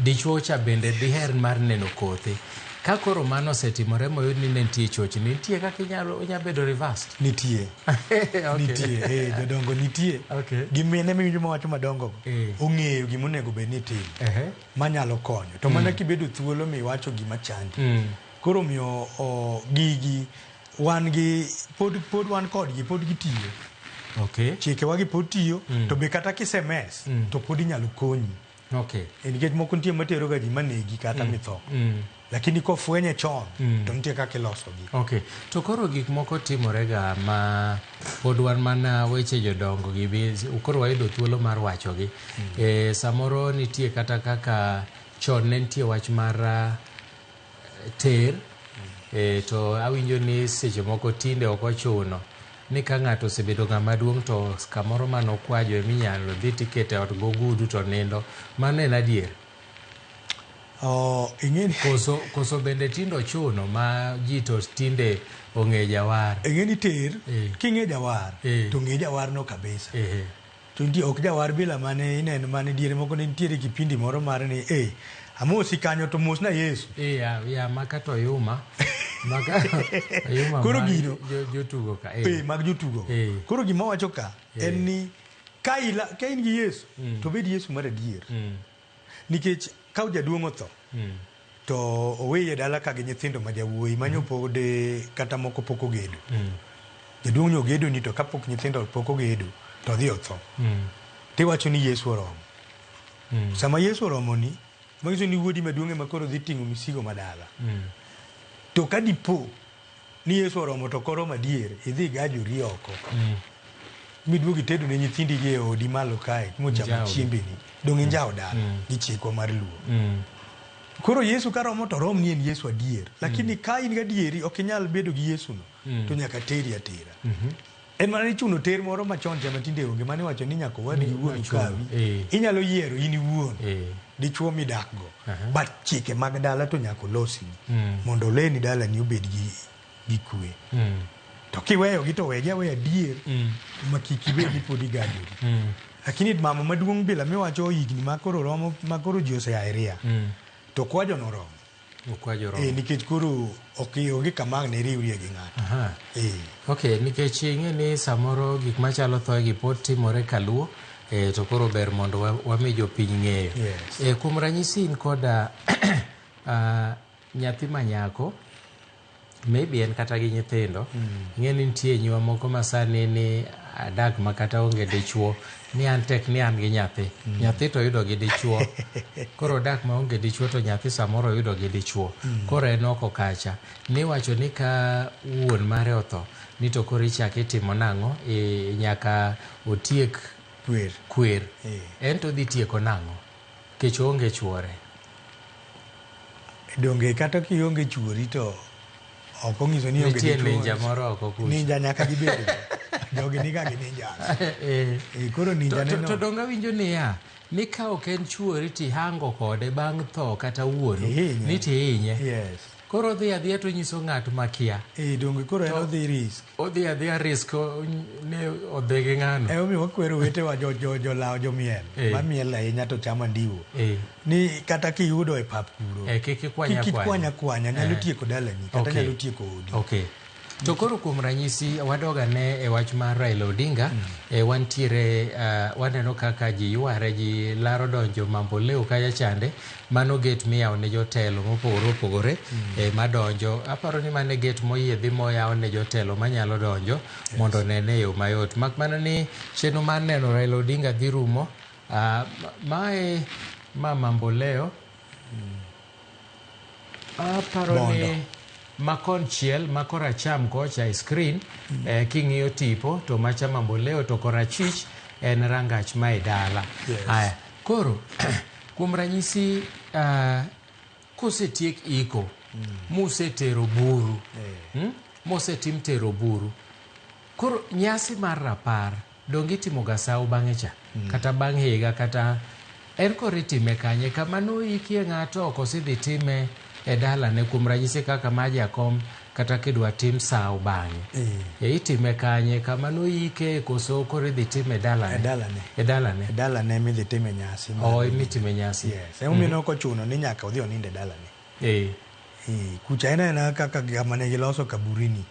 dichuo cha bende diher mar neno kothe. Ka koro mano osetimore moyud ni nitie chochni, nitie kaka inyalo bedo reversed? Nitie. Nitie. Jodongo nitie. Gi mine miwinjo mawacho madongo ong'eyo gimonego bed ni tim manyalo konyo. To mana kibedo thuolo miwacho gima chandi. Koro miyo gigi wan gi pod wan kodgi pod gitiyo. Chike wagi pod tiyo to be kata kisemes to pod inyalo konyi. Nikech moko nitie matero ga ji manegi kata mitho. Lakini kofwenye chon to nitie kaka ilosogi. To koro gik moko timore ga ma pod wan mana weche jodongo gi koro wayudo thuolo mar wachogi. Samoro nitie kata kaka chon ne nitie wach mar ter. To awinjo ni seche moko tinde ok ochuno ni ka ng'ato osebedo ng'ama duong' to kamoro mano kwajo eminyalo dhi tikete ot gogudu to nindo. Mano en adier? Koso bende tindo chuno ma ji to tinde ong'e jawar. Ing'eni ter king'e jawar to ng'e jawar no kabisa. To nitie ok jawar bila mane ineno mane diere moko ne nitiere kipindi moro mar ni amosi kanyo to mos na Yesu. Ya makato yuma. Koro gino jotugo ka. Mag jotugo. Koro gima wacho ka en ni ka in gi Yesu to bed Yesu mar adier. Nikech ka jaduong' otho to oweye dala ka gi nyithindo ma jawuoyi manyo pode kata moko pok ogedo. Jaduong' nyo gedo ni to kapok nyithindo pok ogedo to dhi otho. Tiwacho ni Yesu oromo. Sama Yesu oromo ni manyiso ni wuodi maduong' ema koro dhi ting'o misigo madala. To ka dipo ni Yesu oromo to koro madier idhi gajori oko. Miduogi tedo ne nyithindi gi e odi malo kae mochamo chiembeni dong' injao dala gi chikwa mar luo. Koro Yesu ka romo to rom ni en Yesu adier. Lakini ka in gadieri ok inyal bedo gi Yesu no to nyaka teri atera. En mana ni chuno ter moro machon cha matinde onge mane wacho ni nyaka wadi wuon kawi. Inyalo yiero in iwuon dichuo midak go. But chike mag dala to nyaka losi mondo leni dala ni obed gi kwe. To kiweyo gi to weja we adier makiki be ni podi gajori. Lakini mama maduong' bila miwacho higni makoro romo makoro ji oseaeria. To kwajo no romo. Nikech koro ok kama ne riwrie gi ng'ato. Nikech ing'e ni samoro gik machalo thoe gi pod timore kaluo to koro ber mondo wami jopiny ng'eyo. Yes. Kuom ranyisi in koda nyathi manyako, maybe en kata gi nyithindo, ing'e ni nitie nywa moko masani ni adak makata onge dichuo, ni an tek ni an gi nyathi. Nyathi to yudo gi dichuo. Koro dak ma onge dichuo to nyathi samoro yudo gi dichuo. Koro en oko kacha. Ni wacho ni ka wuon mare otho, ni to koro ichako itimo nang'o, nyaka otiek kwer. En to dhi tieko nang'o? Kech onge chuore. Donge kata kionge chuori to ok ong'iso ni onge dichuo. Ninja moro oko kucha. Ninja nyaka gibed. Jogi niga gi ninjas. Koro ninja neno. To donga winjo niya, ni ka ok en chuori ti hango kode bang' tho kata wuono, ni ti hinye. Yes. Koro odhi adhiya to nyiso ng'at makia. Donge koro en odhi risk. Odhi adhiya risk ne odhi gi ng'ano. Omiyo wakwero wetewa jolawo jomiel. Mamiel ahinya to chama ndiwo. Ni kata kiyudo e pap kuro. Kik ikwanya kwanya. Nyalo tieko dalani. Kata nyalo tieko odi. Okay. To koro kuom ranyisi wadoga ne e wach mar Raila Odinga, wantiere waneno kaka ji yware, ji laro donjo Mamboleo kaya chande, mano gate miyaw ne jotelo mopogore opogore madonjo. Aparo ni mane gate moyiedhi moyaw ne jotelo manyalo donjo mondo nene yo mayot. Mak mana ni chenro mar neno Raila Odinga dhi rumo, mae Mamboleo, aparo ni makonchiel makora cham kocha screen king'iyo tipo to macha Mamboleo to korachwich en rangach ma e dala. Haya, koro kuom ranyisi kosetiek iko musetero buru, mosetim tero buru, koro nyasi mar rapar dongi timo gasau bang'e cha kata bang' higa kata en koritime kanye kama noikie ng'ato ok osidhi time e dalane. Kuom ranyisi kaka majakom kata kidwa tim sao bang'e itime kanye kama noike koso koro idhi time dalane midhi time nyasi mitime nyasi. Yes. Omiyo ok ochuno ni nyaka odhi oninde dalane. Kucha ena kaka kama ne giloso kaburini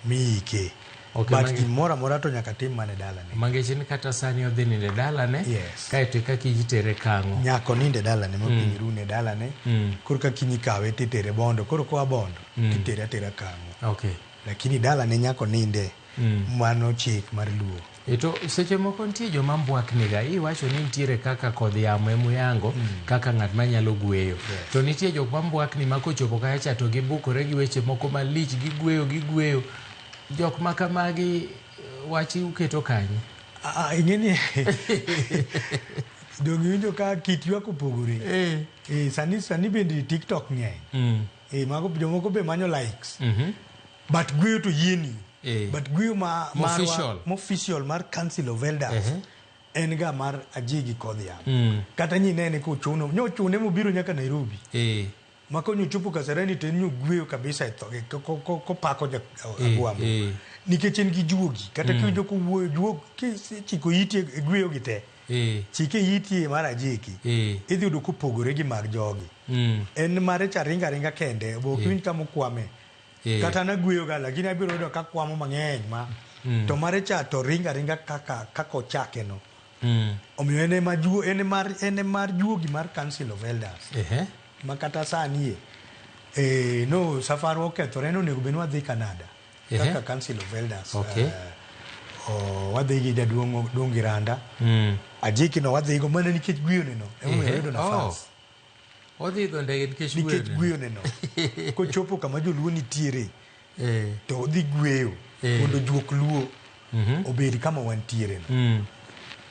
miike. But gimoro amora to nyaka tim mane dalane. Mangeche ni kata sani odhi ninde dalane, kaeto kaka itere kang'o. Nyako ninde dalane, mapiny rune dalane, koro kaka inyikawe titere bondo, koro koa bondo, titere atera kang'o. Lakini dalane nyako ninde, mano chik mar luo. Eto seche moko nitie joma mbwakniga, iwacho ni nitiere kaka kodh yamo emuyango kaka ng'at manyalo gweyo. To nitie jok mambwakni ma kochopo kacha to gibukore gi weche moko malich, gigweyo. Jok makamagi wachi uketo kanye? Ing'eni dongi winjo ka kit ywak opogore. Sani bende TikTok ng'eny. Mago jomoko be manyo likes. But gweyo to yieni. But gweyo official mar Council of Elders en ga mar Ajigi kodh yamo. Kata nyinene kochuno. Nyochune mobiro nyaka Nairobi. Mako nyochopo Kasarani to nyo gweyo kabisa e thoge kopako agwamo. Nikech en gi juogi. Kata kiwinjo kowuoyo juog chiko iti e gweyo gi te. Chike iti mar Ajiki. Idhi yudo kopogore gi mag jogi. En mare cha ringa kende. Bo kiwinj kama okwame. Kata na gweyo ga lakini abiro yudo ka kwamo mang'eny ma. To mare cha to ringa kaka ochake no. Omiyo ene mar juogi mar Council of Elders. Makata sani no safari okethore no nego benwa dhi Canada kaka Council of Elders. Wadhi gi jaduong' Giranda. Ajiki no wadhi go mana nikech gwiyo neno. Yudo nafas. Odhi go ndege nikech gwiyo neno. Kochopo kama joluo nitiere to odhi gweyo mondo juok luo obedi kama wantiere no.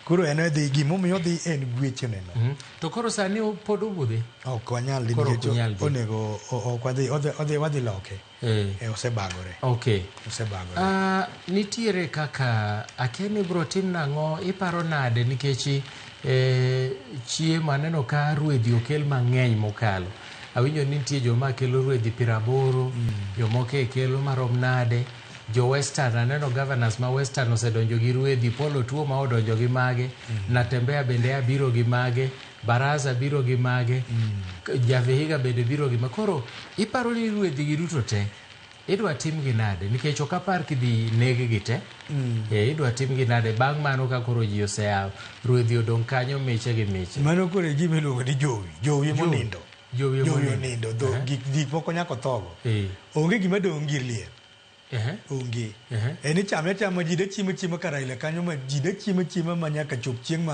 Koro en odhi gimomiyo odhi en gweche neno. To koro sani pod obudhi? Ok wanyal nikech onego wadhi loke. Osebagore. Osebagore. Nitiere kaka akeni bro tim nang'o iparo nade nikech chiemo aneno ka rwedhi okel mang'eny mokalo. Awinjo ni nitie joma kelo rwedhi 80, jomoko kelo marom nade. Jo Western aneno governors ma Western osedonjo gi rwedhi, Polo Tuo ma odonjo gi mage, Natembea bende abiro gi mage, Baraza biro gi mage, Javihiga bende biro gi mage. Koro iparo ni rwedhi gi duto te idwa tim gi nade nikech ok apar kidhi negi gi te idwa tim gi nade bang' mano ka koro ji osea ruedhi odong' kanyo miche gi miche mano koro gima iluongo ni jowi monindo jowi onindo gik moko nyako thogo onge gima dong' gir liel onge en ichame achama ji da chiemo ka Raila kanyo ma ji da chiemo ma nyaka chop chieng'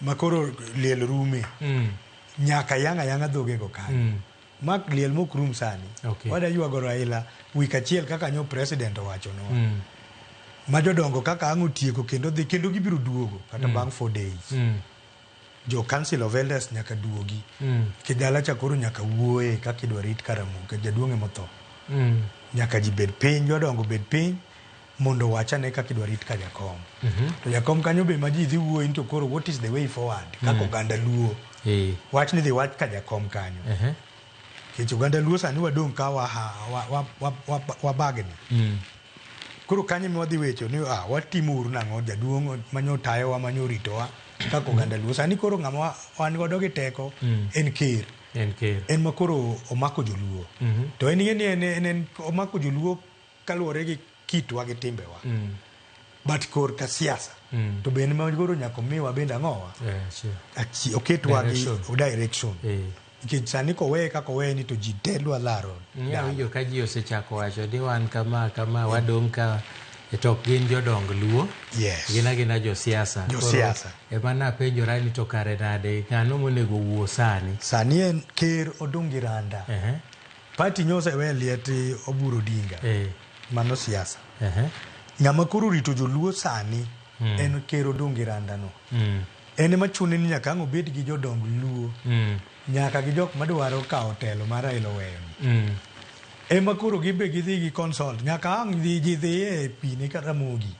ma koro liel rume nyaka yanga dhogego kanyo mak liel mok rum sani wada yuago Raila wik achiel kaka nyo president owacho no ma jodongo kaka ang' otieko kendo gibiro duogo kata bang' 4 days jo council of elders nyaka duogi kidala cha koro nyaka wuoye kaka idwa rit Karamogi jaduong'e motho nyaka ji bed piny jodongo bed piny mondo wachane kaka idwa rit ka jakom to jakom kanyo be ma ji dhi wuoyi to koro what is the way forward kaka oganda luo wach ni dhi wach ka jakom kanyo kech oganda luo sani wadong' ka wabagni koro kanyo mi wadhi wecho ni watimo uru nang'o jaduong' manyo tayowa manyo ritowa kaka oganda luo sani koro ng'ama wan godo gi teko en ker en ma koro omako joluo to en en omako joluo kaluwore gi kitwa gi timbewa but kor ka siasa to bende ma koro nyaka miwa bende ang'owa oketwa gi direction nikech sani kowe kaka owe ni to ji te dwa laro winjo ka ji osechako wacho ni wan kama wadong' ka tok gin jodong luo gina josiasa ema napenjora ni to kare nade ng'ano monego wuo sani en ker odong' gi randa pati nyosa we lieti Oburu Odinga mano siasa ng'ama koro rito joluo sani en ker odong' gi randa no en ema chune ni nyaka ang' obed gi jodong luo nyaka gi jok madwaro kawo telo mar Raila oweyo ema koro gibe gidhi gi consult nyaka ang' ji dhi e pini ka Ramogi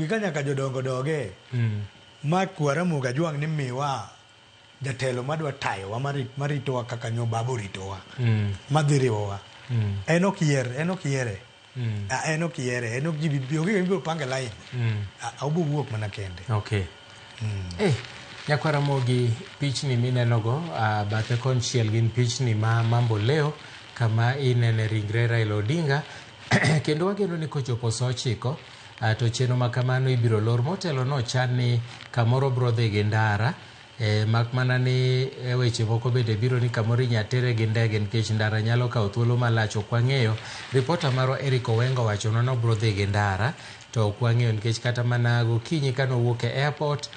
ka nyaka jodongo doge ma kwa Ramogi ajwang' ni miwa jatelo madwa tayowa maritowa kaka nyo babo ritowa madhi riwowa en ok yiere en ok bibiro pange line obo wuok mana kende nyakwa Ramogi pichni minenogo bathe konchiel gin pichni ma Mambo Leo kama inene ringre Raila Odinga kendo wageno ni kochopo saa 9 to chenro ma kamano ibiro lor motelo no chan ni kamoro bro dhi gi ndara mak mana ni weche moko bende biro ni kamoro inyatere gi ndege nikech ndara nyalo kawo thuolo malach ok wang'eyo ripota maro Eric Owengo wacho no bro dhi gi ndara to ok wang'eyo nikech kata mana gokinyi kano wuok e airport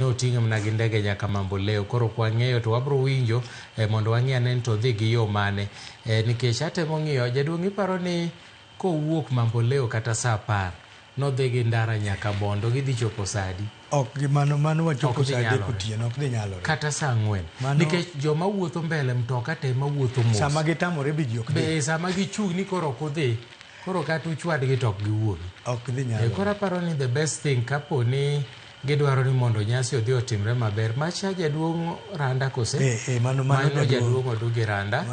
noting'e mana gi ndege nyaka Mambo Leo koro ok wang'eyo to wabro winjo mondo wang'e ane to dhi gi yo mane nikech atemo ng'iyo jaduong' iparo ni kowuok Mambo Leo kata saa 10 nodhi gi ndara nyaka Bondo gidhi chopo sadi ok mano wachopo sadi kutieno ok dhi nyalore kata saa 4 nikech joma wuotho mbele mtoka te ma wuotho mos sama gitamore bi ji ok dhi sama gichung' ni koro ok udhi koro kata uchwadgi to ok giwuogi ok dhi nyalore koro aparo ni the best thing kapo ni gidwaro ni mondo nyasi odhi otimre maber macha jaduong' randa kose mano jaduong' odugi randa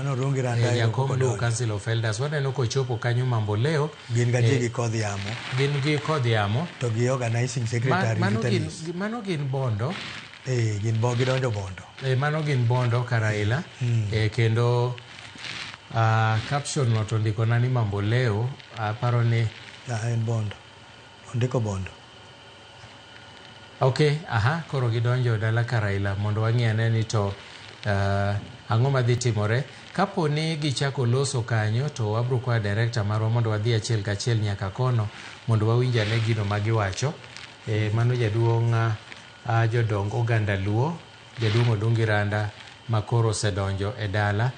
jakom lo council of elders waneno kochopo kanyo Mambo Leo gin ga ji gi kodh yamo to gi organizing secretary mano gin Bondo gidonjo Bondo mano gin Bondo ka Raila kendo caption no to ndiko na ni Mambo Leo aparo ni en Bondo ondiko Bondo koro gidonjo dala ka Raila mondo wang'e ni to ang'o madhi timore kapo ni gichako loso kanyo to wabro kwa director marwa mondo wadhi achiel kachiel nyaka kono mondo wawinj ane gino magiwacho mano jaduong' jodong oganda luo jaduong' Odungi Randa makoro osedonjo e dala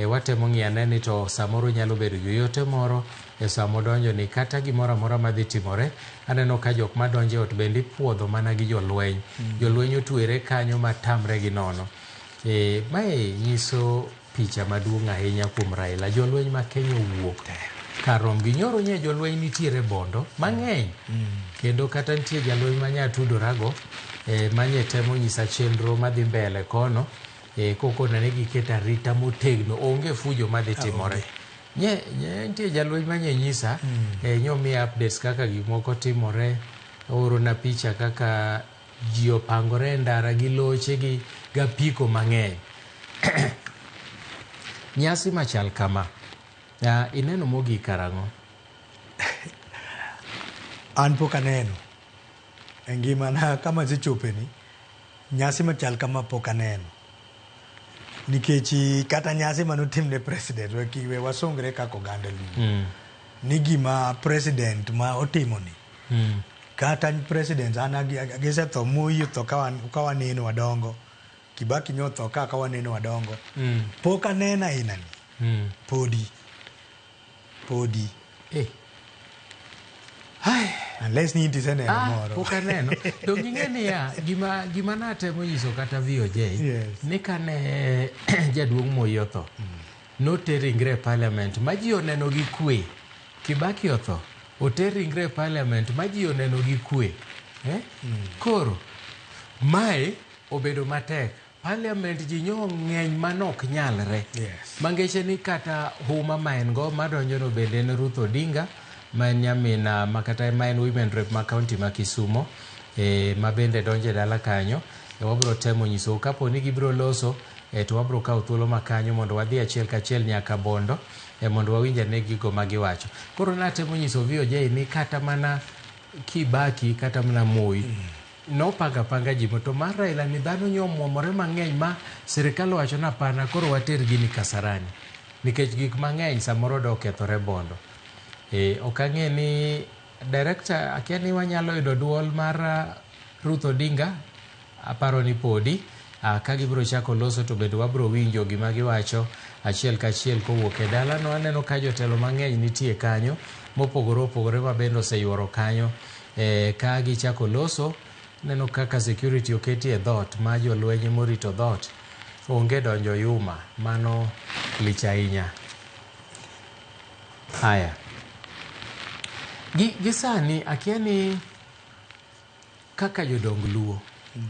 watemo ng'iyo ane ni to samoro nyalo bedo yoyote moro samo donjo ni kata gimoro amora madhi timore aneno ka jok madonjo ot bende ipuodho mana gi jolweny otwere kanyo matamre gi nono mae nyiso picha maduong' ahinya kuom Raila jolweny ma Kenya owuok karom gi nyoro nye jolweny nitiere Bondo mang'eny kendo kata nitie jalweny manya tudorago manye temo nyisa chenro madhi mbele kono koko nane giketa rita motegno onge fujo madhi timore nitie jalweny manye nyisa nyomi updates kaka gimoko timore oro na picha kaka ji opangore ndara gi loche gi gapiko mang'eny nyasi machal kama Ineno mogi karango? An pok aneno. Engimana kama zichopeni, nyasi machal kama pok aneno. Nikech kata nyasi manotimne president, we wasongre kako ganda luo. Ni gima president ma otimoni. Kata president agise tho muyi tho kawa neno wadongo. Kibaki nyotho kawa neno wadongo. Pok aneno inani. Podi. Unless ni inti sene moro. Pok aneno. Dong ing'eni ya gima natemo nyiso kata VOJ. Ni kane jaduong' Moi otho. Noter ringre parliament ma ji oneno gi kwe. Kibaki otho. Oter ringre parliament ma ji oneno gi kwe. Koro mae obedo matek. Parliament ji nyo ng'eny manok nyalre. Mangeche ni kata huma ma en go madonjono bende en Ruth Odinga ma en nyamina makata ma en women rep ma county ma Kisumo ma bende donje dala kanyo. Wabro temo nyiso kapo ni gibro loso to wabro kawo thuolo makanyo mondo wadhi achiel kachiel nyaka Bondo mondo wawinja ne gigo magiwacho. Koro natemo nyiso VOJ ni kata mana Kibaki kata mana Moi no panga ji to mar Raila ni dhano nyomomore mang'eny ma sirikal wacho na pana koro water gini Kasarani nikech gik mang'eny samoro dokethore Bondo. Okang'e ni director akia ni wanyalo yudo duol mar Ruth Odinga aparo ni podi ka gibro chako loso to bende wabro winjo gima giwacho achiel kachiel kowuok e dala. No aneno ka jotelo mang'eny nitie kanyo mopogore ma bende oseyuoro kanyo ka gichako loso. Neno kaka security oketi e dhot ma jolweny morito dhot onge donjo yuma mano lich ahinya. Haya gisani akia ni kaka jodong luo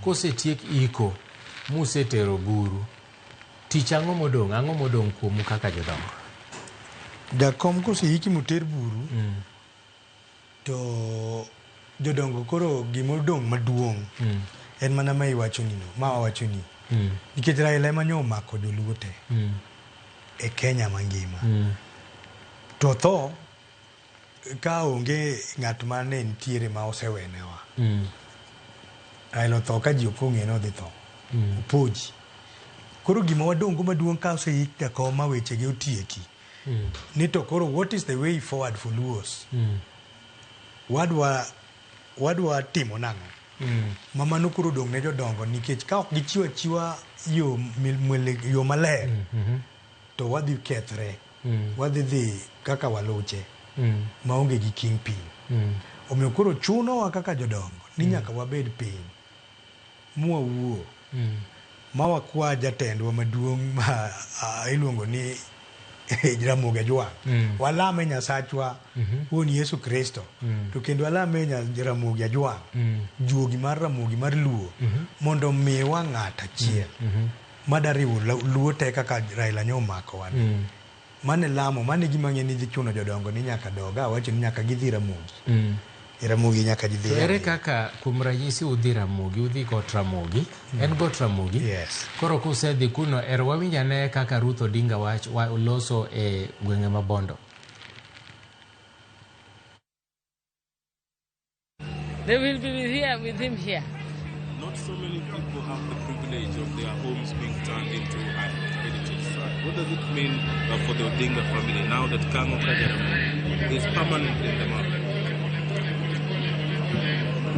kosetiek iko musetero buru tich ang'o modong kuomu kaka jodongo? Jakom koseiki muter buru to jodongo koro gimodong maduong' en mana ma wawachoni nikech Raila ema nyo omako joluo te e Kenya mangima. To tho ka onge ng'at ma ne nitiere ma osewenewa. Raila otho ka ji ok ong'e nodhi tho opoji. Koro gima wadongo maduong' ka oseik jakom ma wechege otieki ni to koro what is the way forward for Luos? Wadwa timo nang'o? Mamano koro dong' ne jodongo nikech ka ok gichiwo achiwa yo maler to wadhi kethre. Wadhi dhi kaka waluche maonge gi kingpin. Omiyo koro chunowa kaka jodongo ni nyaka wabed piny mwawuo ma wakwa jatendwa maduong' ma iluongo ni Jaramogi Ajwang'. Walame Nyasachwa wuon Yesu Kristo to kendo walame Jaramogi Ajwang', juogi mar Ramogi mar Luo mondo miwa ng'at achiel madariwo Luo te kaka Raila nyo omako wan. Mane lamo mane gima ng'e ni dhi chuno jodongo ni nyaka doga wacho ni nyaka gidhi Ramogi. Ramogi nyaka gidhi. Ere kaka kuom ranyisi udhi Ramogi, udhi got Ramogi, en got Ramogi. Yes. Koro kusedhi kuno ero wawinjane kaka Ruth Odinga loso e gwenge ma Bondo. They will be with him here. Not so many people have the privilege of their homes being turned into heritage site. What does it mean for the Odinga family now that Kang'o ka Jaramogi is permanently in the map?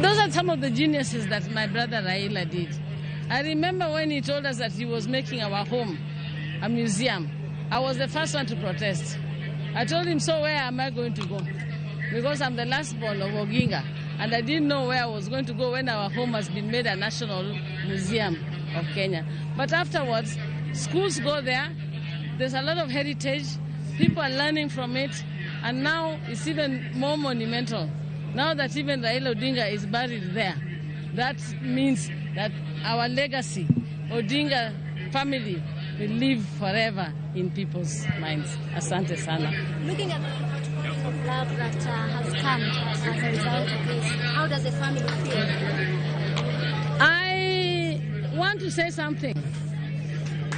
Those are some of the geniuses that my brother Raila did. I remember when he told us that he was making our home a museum. I was the first one to protest. I told him, so where am I going to go? Because I'm the last born of Oginga, and I didn't know where I was going to go when our home has been made a national museum of Kenya. But afterwards, schools go there. There's a lot of heritage. People are learning from it. And now it's even more monumental. Now that even Raila Odinga is buried there, that means that our legacy, Odinga family, will live forever in people's minds. Asante sana. Looking at the love that has come as a result of this, how does the family feel? I want to say something.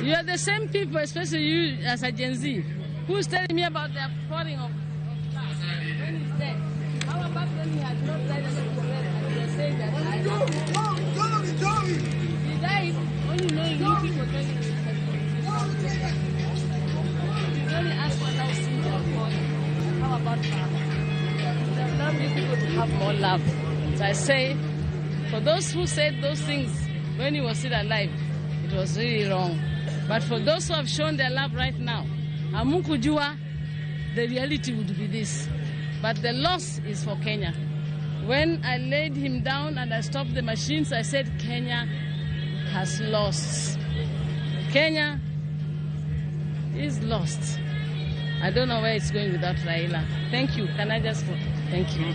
You are the same people, especially you as a Gen Z, Who's telling me about the pouring of glass when he's dead? How about when he has not died and you're saying that I have to... He died only knowing you people telling him that he's only asked for now seed of God. How about father? They love you people to have more love. So I say, for those who said those things when he was still alive, it was really wrong. But for those who have shown their love right now, Amukujua, the reality would be this. But the loss is for Kenya. When I laid him down and I stopped the machines, I said Kenya has lost. Kenya is lost. I don't know where it's going without Raila. Thank you. Can I just vote? Thank you.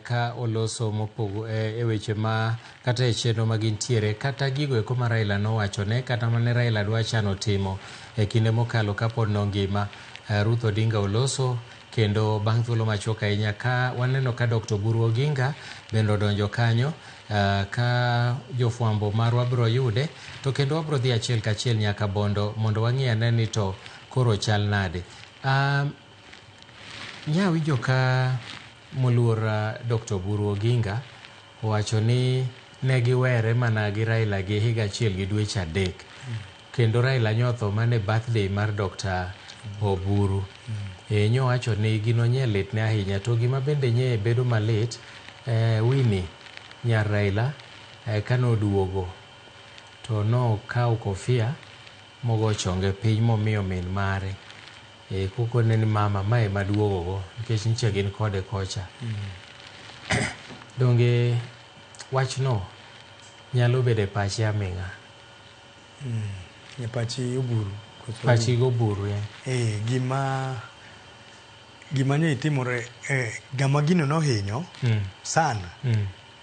Ka oloso mopogo e weche ma kata e chenro ma gintiere kata gigo eko ma Raila nowachone kata mane Raila dwa chano timo e kinde mokalo kapod nongima. Ruth Odinga oloso kendo bang' thuolo machuok ahinya ka waneno ka Dr. Oburu Oginga bende odonjo kanyo ka jofwambo marwa biro yude to kendo wabiro dhi achiel kachiel nyaka Bondo mondo wang'i ane ni to koro chal nade. Nyawinjo ka moluor Dr. Oburu Oginga owacho ni ne giwere mana gi Raila gi higa achiel gi dweche 3 kendo Raila nyotho mane birthday mar Dr. Oburu. Nyo wacho ni gino nye lit ne ahinya to gima bende nye bedo malit Winnie nyar Raila kano duogo to no kaw kofia mogo chonge piny momiyo min mare kuko neni mama mae maduogo go nikech niche gin kode kocha. Donge wachno nyalo bede pachi aming'a. Pachi Oburu. Pachi Oburu gima nye itimore gama gino no hinyo sana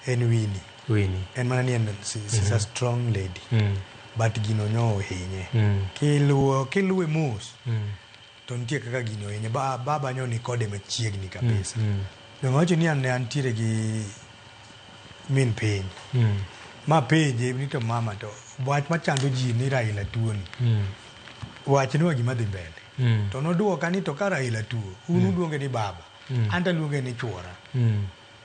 en Winnie. En mana ni she's a strong lady. But gino nyo hinye. Kiluwe mos. To nitie kaka gino hinye. Baba nyo ni kode machiegni kabisa. Dongo wacho ni antiere gi min piny. Ma penje ni to mama to wach machando ji ni Raila tuo ni. Wach ni gima dhi mbele. To noduoka ni to ka Raila tuo unu luonge ni baba. Anta luonge ni chuora.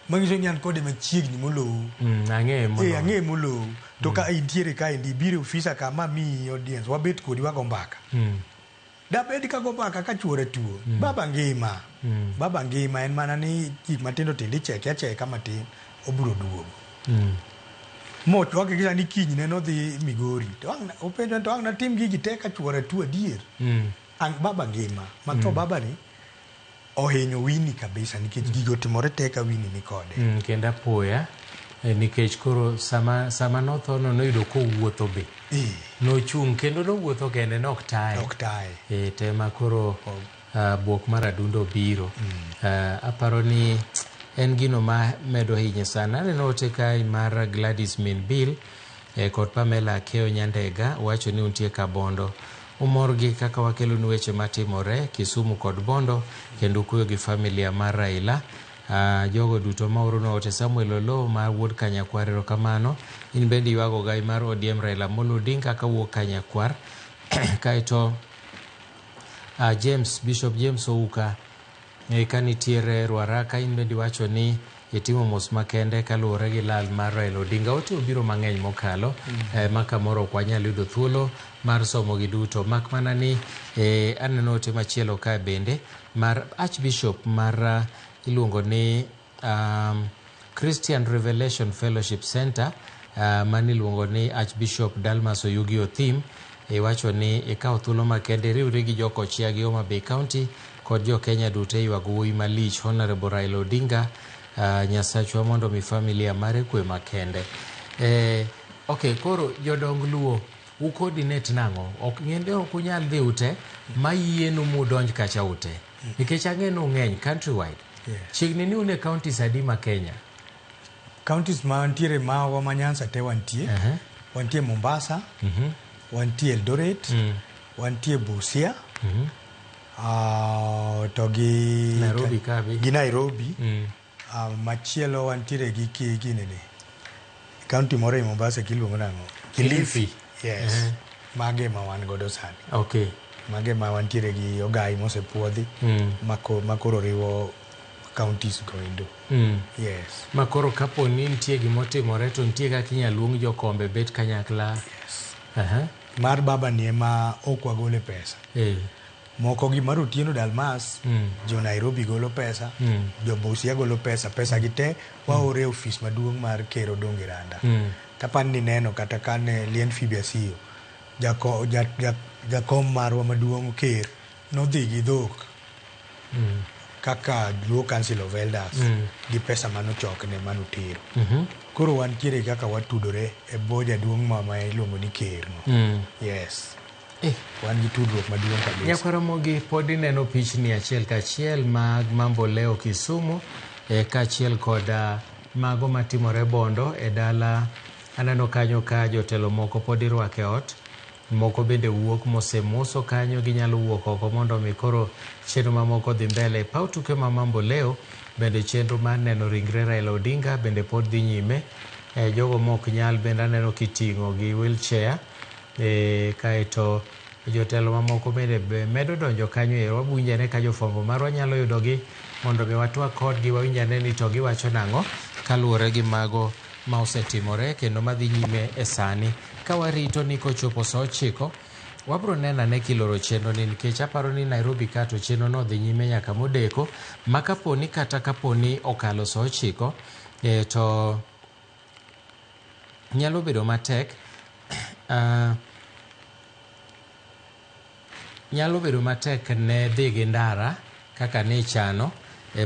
Mangiso ni an kode machiegni molou. Ang'e molou. To ka intiere ka indi biro ofisa kama mi audience wabet kodi wago mbaka. Da bed ka go mbaka ka chuora tuo. Baba ngima. Baba ngima en mana ni gik matindo tindo cheke matin obiro duogo. Moch wake gisa ni kiny ne no dhi Migori. To openjo to na tim gigi te ka chuora tuo adier. Baba ngima. Matho baba ni ohinyo Winnie kabisa nikech gigo timore te ka Winnie ni kode. Kenda poya nikech koro sama notho no noyudo kowuotho be. Nochung' kendo nowuotho kende nok taye. Tema koro buok mar adundo biro. Aparo ni en gino ma medo hinye sana. Aneno ote kai mar Gladys Minbil kod Pamela Keo Nyandega wacho ni untie ka Bondo. Umorgi kaka wakelo ni weche matimore Kisumu kod Bondo kendo kuyo gi familia mar Raila. Jogo duto mauro no ote Samuel Olo ma wuod Kanyakwar erokamano. In bendi yuago gai mar ODM Raila Amolo Odinga ka wuok Kanyakwar. Kaito Bishop James Ouka kanitiere Ruaraka in bendi wacho ni itimo mos makende kaluwore gi lal mar Raila Odinga. Ote obiro mang'eny mokalo maka moro kwa nyalo yudo thuolo mar somo gi duto mak mana ni aneno ote machielo ka bende mar Archbishop mar iluongo ni Christian Revelation Fellowship Center mani iluongo ni Archbishop Dalmas Oyugi Othim wacho ni ikawo thuolo makende riwre gi joko chia gi Homa Bay County kod jo Kenya duto ywago wuoyi malich Honorable Raila Odinga nyasachwa mondo mi familia mare kwe makende. Okay, koro jodong luo ukoordinate nang'o ok ng'ende ok unyal dhi ute mayienu mudonj kacha ute nikech ang'eno ng'eny countrywide. Chiegni ni une counties adi ma Kenya? Counties ma ntiere mawa ma Nyanza te wantie. Wantie Mombasa. Wantie Eldoret. Wantie Busia. To gi Nairobi kabi. Gi Nairobi. Machielo wantiere gi ginene. County moro e Mombasa kiluongo nang'o? Kilifi. Yes. Mage ma wan godo sani. Okay. Mage ma wantiere gi ogai mosepuodhi. Makoro riwo counties goendo. Yes. Makoro kapo ni nitie gimotimore to nitie kaka inyalo luong jokombe bet kanyakla. Yes. Mar baba ni ema okwa gole pesa. Moko gi mar Otieno Dalmas, jo Nairobi golo pesa, jo Busia golo pesa, pesa gite waore ofis maduong' mar Ker Odongo Randa. Kapan ni neno kata kane Lien Fibiasio, jakom marwa maduong' Ker, nodhi gi dhok kaka Luo Council of Elders gi pesa manochokne manotero. Koro wantiere kaka watudore e bo jaduong' ma iluongo ni Ker no. Yes. Wan gi tudruok maduong' kabisa. Nyakwaromogi pod ineno pichni achiel kachiel mag Mambo Leo Kisumu kachiel kod mago matimore Bondo e dala. Aneno kanyo ka jotelo moko pod irwake ot, moko bende wuok mosemoso kanyo, ginyalo wuok oko mondo mi koro chenro mamoko dhi mbele. Paw tuke ma Mambo Leo bende chenro mar neno ringre Raila Odinga bende pod dhi nyime. Jogo mok nyal bende aneno kiting'o gi wheelchair. Kaeto jotelo mamoko bende medo donjo kanyo e wawinjane ka jofwambo marwa nyalo yudogi mondo mi watwa kodgi wawinjane ni to giwacho nang'o kaluwore gi mago ma osetimore kendo madhi nyime e sani. Ka warito ni kochopo saa 9 wabro nenane kiloro chenro ni, nikech aparo ni Nairobi ka to chenro no dhi nyime nyaka modeko, ma kaponi kata kaponi okalo saa 9 to nyalo bedo matek. Nyalo bedo matek ne dhi gi ndara kaka ne chano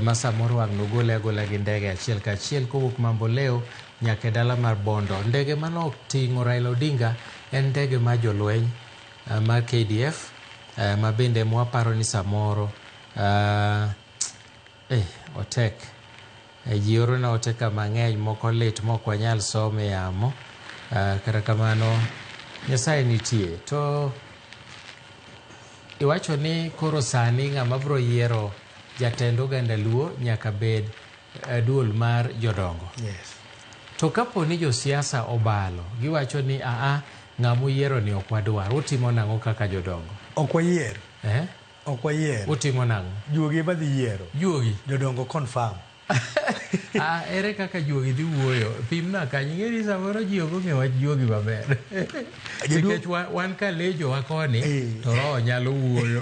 ma samoro wang' nogole agola gi ndege achiel kachiel kowuok Mambo Leo nyaka dala mar Bondo. Ndege mano ting'o Raila Odinga en ndege ma jolweny mar KDF ma bende mwaparo ni samoro otek. Ji oro na oteka mang'eny, moko lit mok wanyal some yamo. Kata kamano Nyasaye nitie. To iwacho ni koro sani ng'ama bro yiero jatend oganda Luo nyaka bed duol mar jodongo. Yes. To kapo ni josiasa obalo, giwacho ni ng'amu yiero ni ok wadwar, utimo nang'o kaka jodongo? Ok wayier. Ok wayier. Utimo nang'o? Juogi ba dhi yiero. Juogi? Jodongo confirm. Ere kaka juogi dhi wuoyo? Pimna kanyo, ing'eri samoro ji ok ong'e wach juogi maber. Nikech wan ka lejo wa koni, to roho nyalo wuoyo.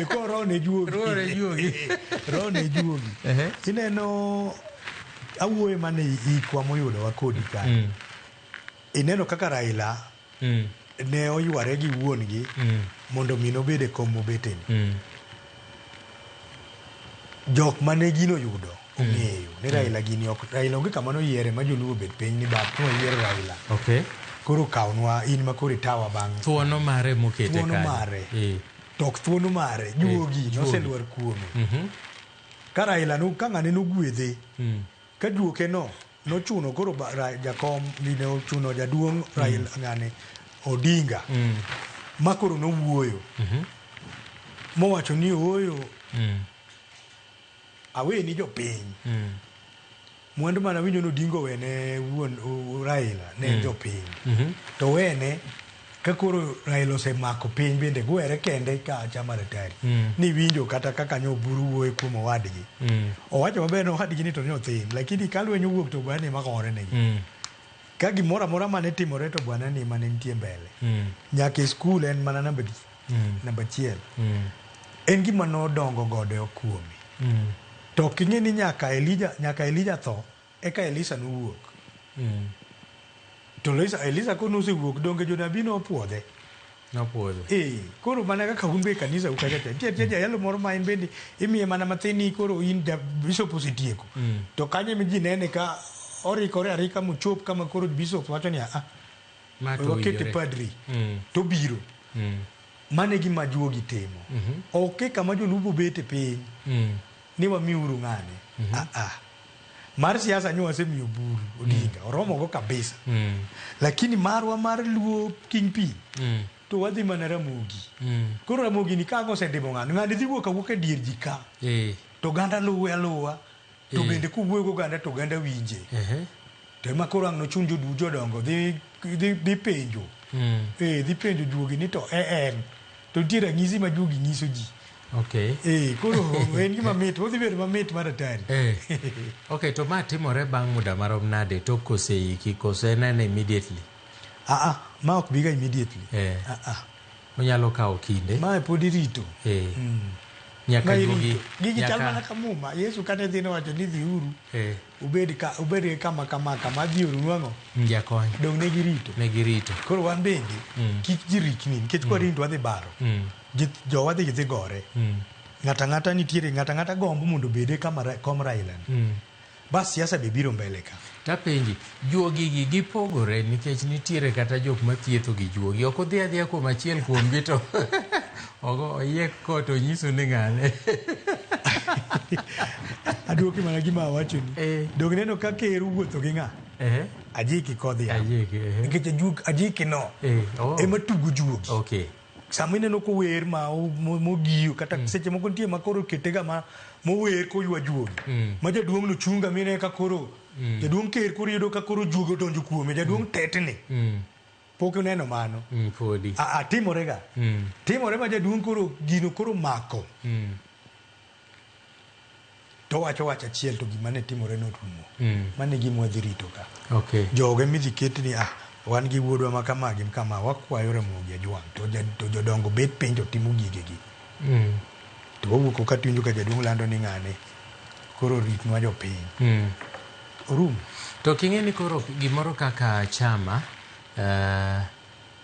Ko roho ne juogi. Roho ne juogi. Roho ne juogi. Ineno awuoyo mane ikwa moyudo wa kodi ka. Ineno kaka Raila ne oyware gi wuon gi mondo mi nobede kom mobeteni. Jok mane gino yudo ong'eyo ni Raila gini ok Raila onge kama noyiere ma joluo bet piny ni bap no yiero Raila. Okay. Koro kawnwa in ma koro itawa bang'. Thuono mare mokete kanyo. Thuono mare. Tok thuono mare. Juogi noseluor kuome. Ka Raila ka ng'ane nogwedhe. Ka juoke no nochuno koro jakom ne ochuno jaduong' Raila ng'ane Odinga. Ma koro nowuoyo. Mowacho ni oyo. Awe ni jopiny. Mwandu mana winjo nodingo wene wuon Raila ne jopiny. To wene ka koro Raila osemako piny bende gwere kende ka chama ratari. Ni winjo kata kaka nyoburu wuoye kuom owadgi. Owacho maber no owadgi ni to nyothin. Lakini kalwenyo wuok to bwana ma gore negi. Ka gimoro amora mane timore to bwana ni mane nitie mbele. Nyaka skul en mana namba 1. En gima nodongo gode okuomi. To king'e ni nyaka Elijah tho eka Elisha nowuok. To Elisha ko nosewuok donge jonabi nopuodhe. Koro mana kaka un be kanisa ukacha tie yalo moro ma en bende imiye mana mathini koro in bishop osetieko. To kanye mi ji nene ka orikore arika mochop kama koro bishop wacho ni wakete padri to biro. Mane gima juogi timo. Ok kama jolupo bete piny. Ni wamiuru ng'ane. Mar siasa nyo wasemiyo buru Odinga. Oromo go kabisa. Lakini marwa mar Luo kingpin. To wadhi mana Ramogi. Koro Ramogi ni kago osendimo ng'ane. Ng'ane dhi wuok awuok e dier ji ka. To ganda luwe aluwa. to bende kuwuoyo ganda to ganda winje to ma koro ang no chunjo du jodongo dhi penjo dhi penjo juogi ni to en to nitie ranyisi ma juogi nyiso ji koro en gima mit odhi bedo mamit mar atari okay to ma timore bang' muda marom nade tok koseiki kose nene immediately ma ok biga immediately onyalo kawo kinde ma pod irito nyaka juogi gigi chal mana kamuma Yesu kane dhi nowacho ni dhiuru ubed kama dhiuru nwang'o jakony dong ne girito koro wan bende kik ji rikni nikech kwarindo wadhi baro jowa dhi gore ng'ata ng'ata gombo mondo obede kom Raila bas siasa be biro mbele ka tapenji juogi gi gipogore nikech nitiere kata jok mathietho gi juogi ok odhi adhiya kuom achiel kuomgi to oyie kot onyiso ni ng'ane aduoki mana gima awachoni dog neno ka ker wuotho gi ng'a Ajiki kodhi nikech Ajiki no ema tugo juogi sama ineno kower ma mogiyo kata seche moko nitie makoro ketega ma mower koywa juogi ma jaduong' no chunga mine ka koro jaduong' ker koro yudo ka koro juogi odonjo kuome jaduong' tetni pok uneno mano timore ma jaduong' koro gino koro mako to wacho achiel to gima ne timore norumo mane gima wadhi rito ka joge midhi ketni wan gi wuodwa ma kama wakwayo Ramogi Ajwang' to jodongo bet piny to timo gigegi to wawuok ka tiwinjo ka jaduong' lando ni ng'ane koro ritnwa jopiny orumo to king'e ni koro gimoro kaka chama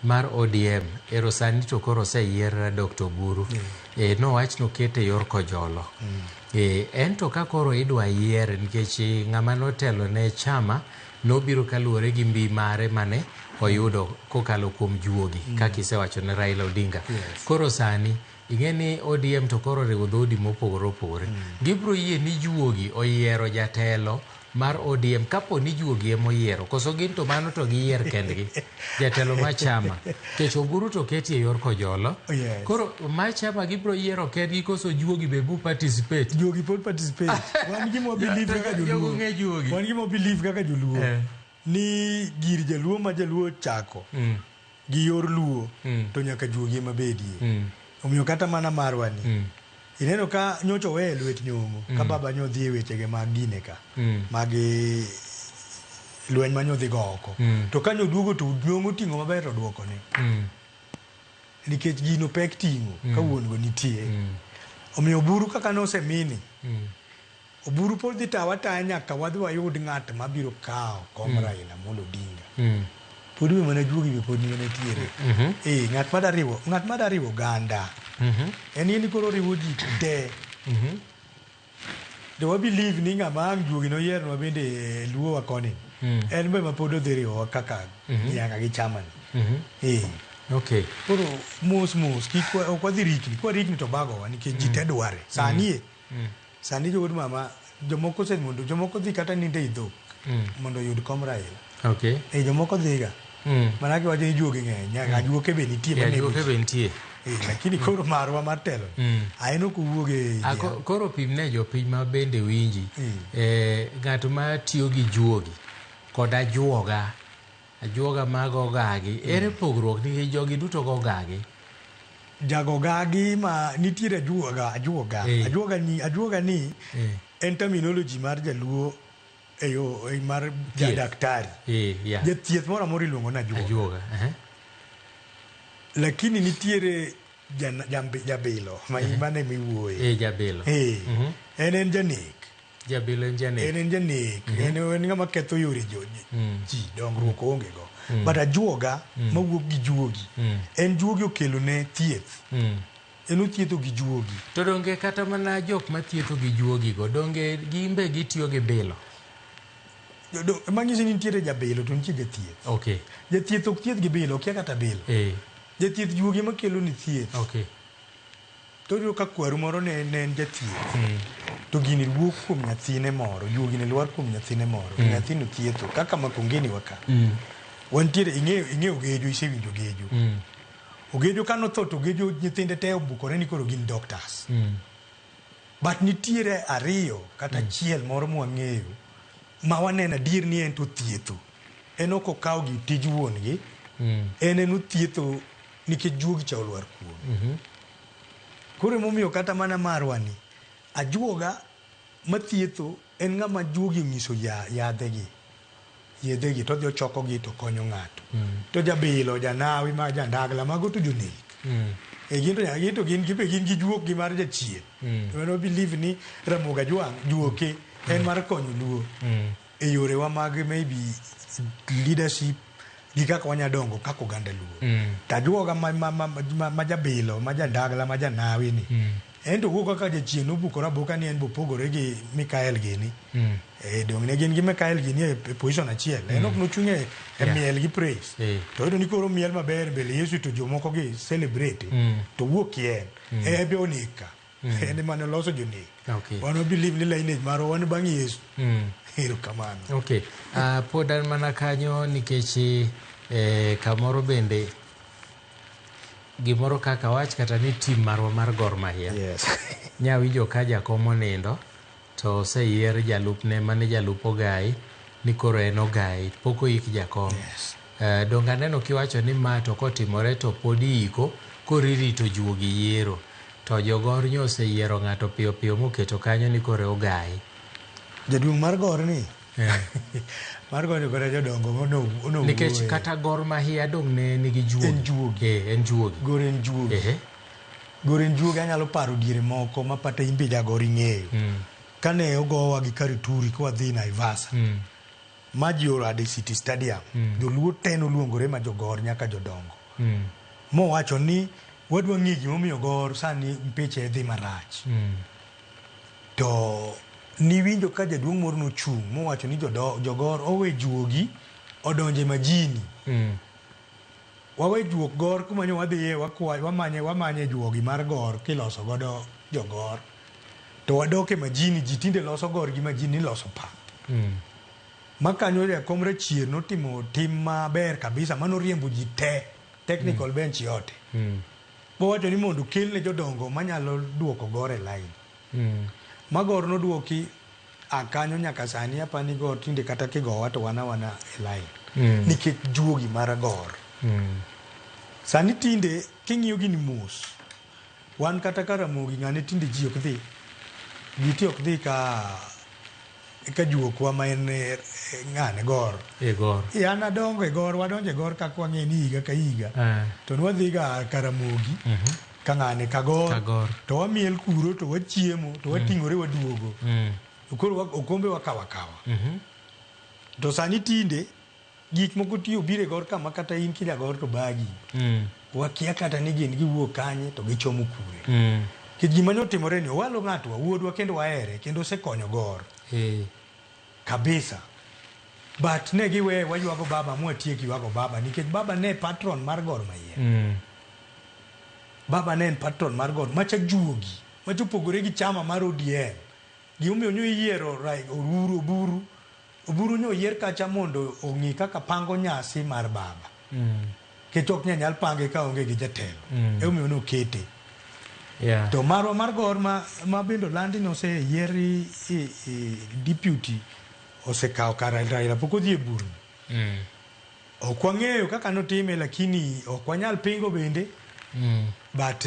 mar ODM ero sani to koro oseyier Dr. Oburu nowach nokete yor kojolo en to ka koro idwa yier nikech ng'ama notelo ne chama nobiro kaluwore gi mbi mare mane oyudo kokalo kuom juogi kaka isewacho ne Raila Odinga koro sani ing'e ni ODM to koro riwo dhodi mopogore opogore gibro yie ni juogi oyiero jatelo mar ODM kapo ni juogi emoyiero koso gin to mano to giyier kendgi jatelo ma chama kech Oburu to keti e yor kojolo koro ma chama gibro yiero kendgi koso juogi be bu participate juogi pod participate wan gimo believe kaka joluo ni gir jaluo ma jaluo chako gi yor luo to nyaka juogi ema bedie omiyo kata mana marwani ineno ka nyocho we lwet nyongo ka baba nyodhi e wechege mag gine ka mag lweny ma nyodhi go oko to ka nyoduogo to nyongo ting'o maber to duoko ne nikech gino pek ting'o ka wuon go nitie omiyo Oburu kaka nosemini Oburu pod dhi tawa taya nyaka wadhi wayud ng'at mabiro kawo kom Raila Amolo Odinga pod we mana juogi be pod nitiere ng'at madariwo ganda en yeni koro riwo ji te do we believe ni ng'ama ang' juogi noyier no bende luo koni en be ma pod odhi riwo kaka nyaka gi chama ni koro mos ok wadhi rikni kwa rikni to bagowa nikech ji te dware sani jowod mama jomoko dhi kata ninde i dhok mondo oyud kom Raila jomoko dhiga mana kiwacho ni juogi ng'eny nyaka ajuoke be nitie lakini koro marwa mar telo aeno kuwuoge koro pimne jopiny ma bende winji ng'at ma tiyo gi juogi kod ajuoga mag ogagi ere pogruok nikech jogi duto go ogagi jagogagi ma nitiere ajuoga ni en terminology mar jaluo eyo mar jadaktari jathieth moro amora iluongo na ajuoga lakini nitiere jabilo mane miwuoye jabilo en janek en janek en ng'ama ketho yore ji dongruok onge go but ajuoga mawuok gi juogi en juogi okelo ne thieth en othietho gi juogi to donge kata mana jok mathietho gi juogi go donge gimbe gitiyo gi bilo mang'isi ni nitiere jabilo to nitie jathieth jathieth ok thieth gi bilo okia kata bilo jathieth juogi makelo ni thieth to yudo ka kwaru moro ne en jathieth to gini wuok kuom nyathine moro juogi ne lwar kuom nyathine moro nyathino thietho kaka Makongeni waka wantiere ing'eyo Ogejo isewinjo Ogejo ka notho to Ogejo nyithinde te obukore ni koro gin doctors but nitiere ariyo kata achiel moro mwang'eyo ma waneno adier ni en to thietho en ok okaw gi tij wuongi en othietho nikech juogi cha olwar kuom koro emomiyo kata mana marwani ajuoga mathietho en ng'ama juogi onyiso yedhegi to dhi ochokogi to konyo ng'ato to jabilo janawi ma jandagla mago to jonek ginto gin gi juok gi mar jachien to no believe ni Ramogi juoke en mar konyo luo e yorewa mag maybe leadership gi kaka wanyadongo kaka oganda luo tajuoga ma jabilo ma jandagla ma janawi ni en to wuok kaka jachien obukora boka ni en bopogore gi Mikael gini dong ne gin gi Mikael gini e position achiel en ok nochung'e e miel gi praise to iyudo ni koro miel maber mbele Yesu to jomoko gi celebrate to wuok kien be onika en mane loso jonek wan believe ni lineage maro wan bang' Yesu erokamano. Pod an mana kanyo nikech kamoro bende gimoro kaka wach kata ni tim marwa mar Gor Mahia nyawinjo ka jakom onindo to oseyier jalupne mane jalup Ogai ni koro en Ogai pok oik jakom. Dong aneno kiwacho ni ma to kotimore to pod iiko koririto juogi yiero to jogor nyo oseyiero ng'ato piyo piyo moketo kanyo ni koro Ogai. Jaduong' mar Gor ni mar Gor kora jodongo ono nikech kata Gor Mahia dong ne nigi juogi en juogi Gor en juogi Gor en juogi anyalo paro diere moko ma pata imbe jagor ing'eyo kane ogowa gi Karituri kwa dhi Naivasha ma ji orade City Stadium joluo ten oluongore ma jogor nyaka jodongo mowacho ni wadwa ng'e gimomiyo Gor sani mpiche dhi marach to niwinjo ka jaduong' moro nochung' mowacho ni jogor owe juogi odonje majini wawe juok Gor kumanyo wadhiye wamanye juogi mar Gor kiloso godo jogor to wadoke majini ji tinde loso Gor gi majini loso pap makanyo jakom Rachier notimo tim maber kabisa manoriembo ji te technical bench yote mowacho ni mondo kelne jodongo manyalo duoko Gor e line ma Gor noduoki akanyo nyaka sani apani Gor tinde kata kigowa to wana e line nikech juogi mar Gor sani tinde king'iyo gini mos wan kata ka Ramogi ng'ane tinde ji ok dhi giti ok dhi ka juokwa ma en ng'ane Gor an adongo e Gor wadonjo e Gor kaka wang'e ni higa ka higa to nwadhi ga ka Ramogi ka ng'ane ka Gor to wamiel kuro to wachiemo to wating'ore waduogo koro okombe wakawa to sani tinde gik moko tiyo bire Gor kama kata in kija Gor to bagi wakia kata ni gin giwuok kanye to gichomo kure kit gima notimore ni owalo ng'ato wuodwa kendo wahere kendo osekonyo Gor kabisa but ne giwe waywago baba mwatieki wago baba nikech baba ne patron mar Gor Mahia baba ne en patron mar Gor macha juogi macha opogore gi chama mar ODM gimomiyo nyo yiero oburu nyo yier kacha mondo ong'i kaka pango nyasi mar baba kech ok nyal pange ka onge gi jatelo emomiyo nokete to marwa mar Gor ma bendo landi no se yieri deputy osekawo kar Raila pok odhi e buru ok wang'eyo kaka notime lakini ok wanyal pingo bende but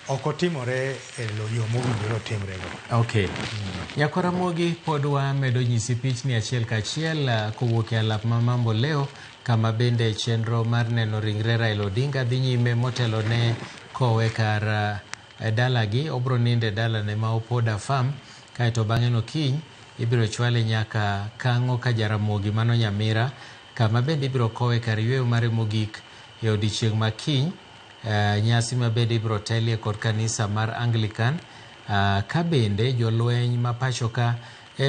ok otimore e yo mowinjore otimrego. Nyako Ramogi pod wamedo nyisi pichni achiel kachiel kowuok e alap ma Mambo leo kama bende chenro mar neno ringre Raila Odinga dhi nyime motelo ne kowe kar dalagi obro ninde dalane ma Opoda Farm kaeto bang'e no kiny ibiro chwale nyaka Kang'o ka Jaramogi mano Nyamira kama bende ibiro kowe kar yweyo mare mogik e odiechieng' ma kiny nyasi ma bende ibiro telie kod kanisa mar Anglican ka bende jolweny ma pacho ka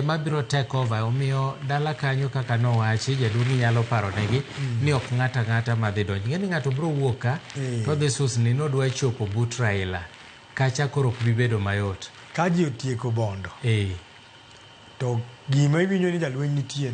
mabiro take over omiyo dala kanyo kaka nowachi jaduong' nyalo paro negi ni ok ng'ata ng'ata madhi donjo ng'eni ng'ato biro wuok ka to dhi susni nodwa chopo but Raila kacha koro ok bibedo mayot ka ji otieko bondo to gima iwinjo ni jalweny nitie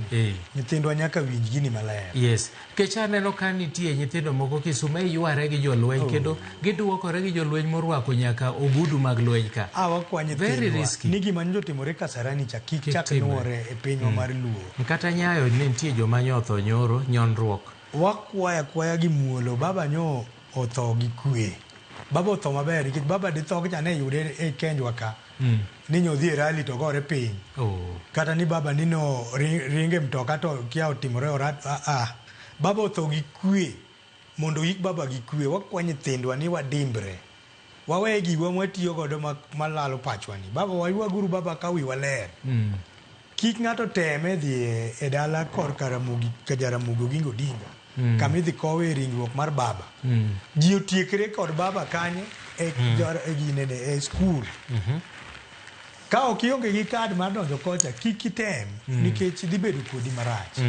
nyithindwa nyaka winj gini maler. Yes, kech aneno ka nitie nyithindo moko Kisumu yware gi jolweny kendo giduokore gi jolweny morwako nyaka ogudu mag lweny ka. Wakwa nyithindwa ni gima njotimore Kasarani cha kik chak nuore e pinywa mar Luo. Kata Nyayo ne nitie joma nyotho nyoro nyonruok. Wakwaya gi muolo baba nyo otho gi kwe. Baba otho maber nikech baba ditho cha ne yude e kenjwa ka. Ni nyo dhi rally to gore piny. Kata ni baba nino ringe mtoka to kia otimore orat. Baba otho gi kwe mondo yik baba gi kwe. Wakwa nyithindwa ni wadimbre. Wawe giwa mwatiyo godo malalo pachwa ni. Baba waywa guru baba ka wiwa ler. Kik ng'ato teme dhi e dala kor Jaramogi Oginga Odinga. Kamidhi kowe ringruok mar baba. Ji otiekre kod baba kanye e skul. Ka ok ionge gi kad mar donjo kocha kik item nikech dhi bedo kodi marach.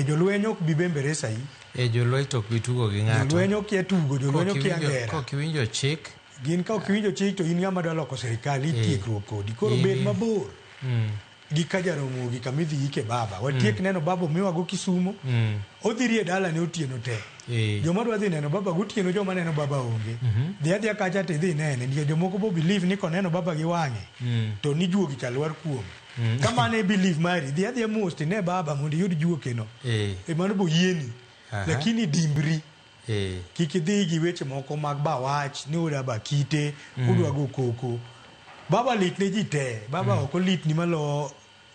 Jolweny ok bi bembere sai. Jolweny to ok bi tugo gi ng'ato. Jolweny ok ya tugo, jolweny ok ya ngera. Kok iwinjo chik. Gin ka ok iwinjo chik to in ng'ama dwa loko sirikal itiekruok kodi. Koro bed mabor gi ka Jaramogi kamidhi ike baba. Watiek neno baba miwago Kisumu. Odhiri e dala ne otieno te. Joma dwa dhi neno baba gotieno joma neno baba onge. Dhi adhiya kacha te dhi nene. Nikech jomoko bo believe ni koneno baba gi wang'e. To ni juogi cha lwar kuom. Kama ne believe mari. Dhi adhiya most ne baba mondo yud juokeno. Mano bo yieni. Lakini dimbri. Kik idhi gi weche moko mag bawach ni uda ba kite. Udwa go koko. Baba lit ne ji te. Baba oko lit ni malo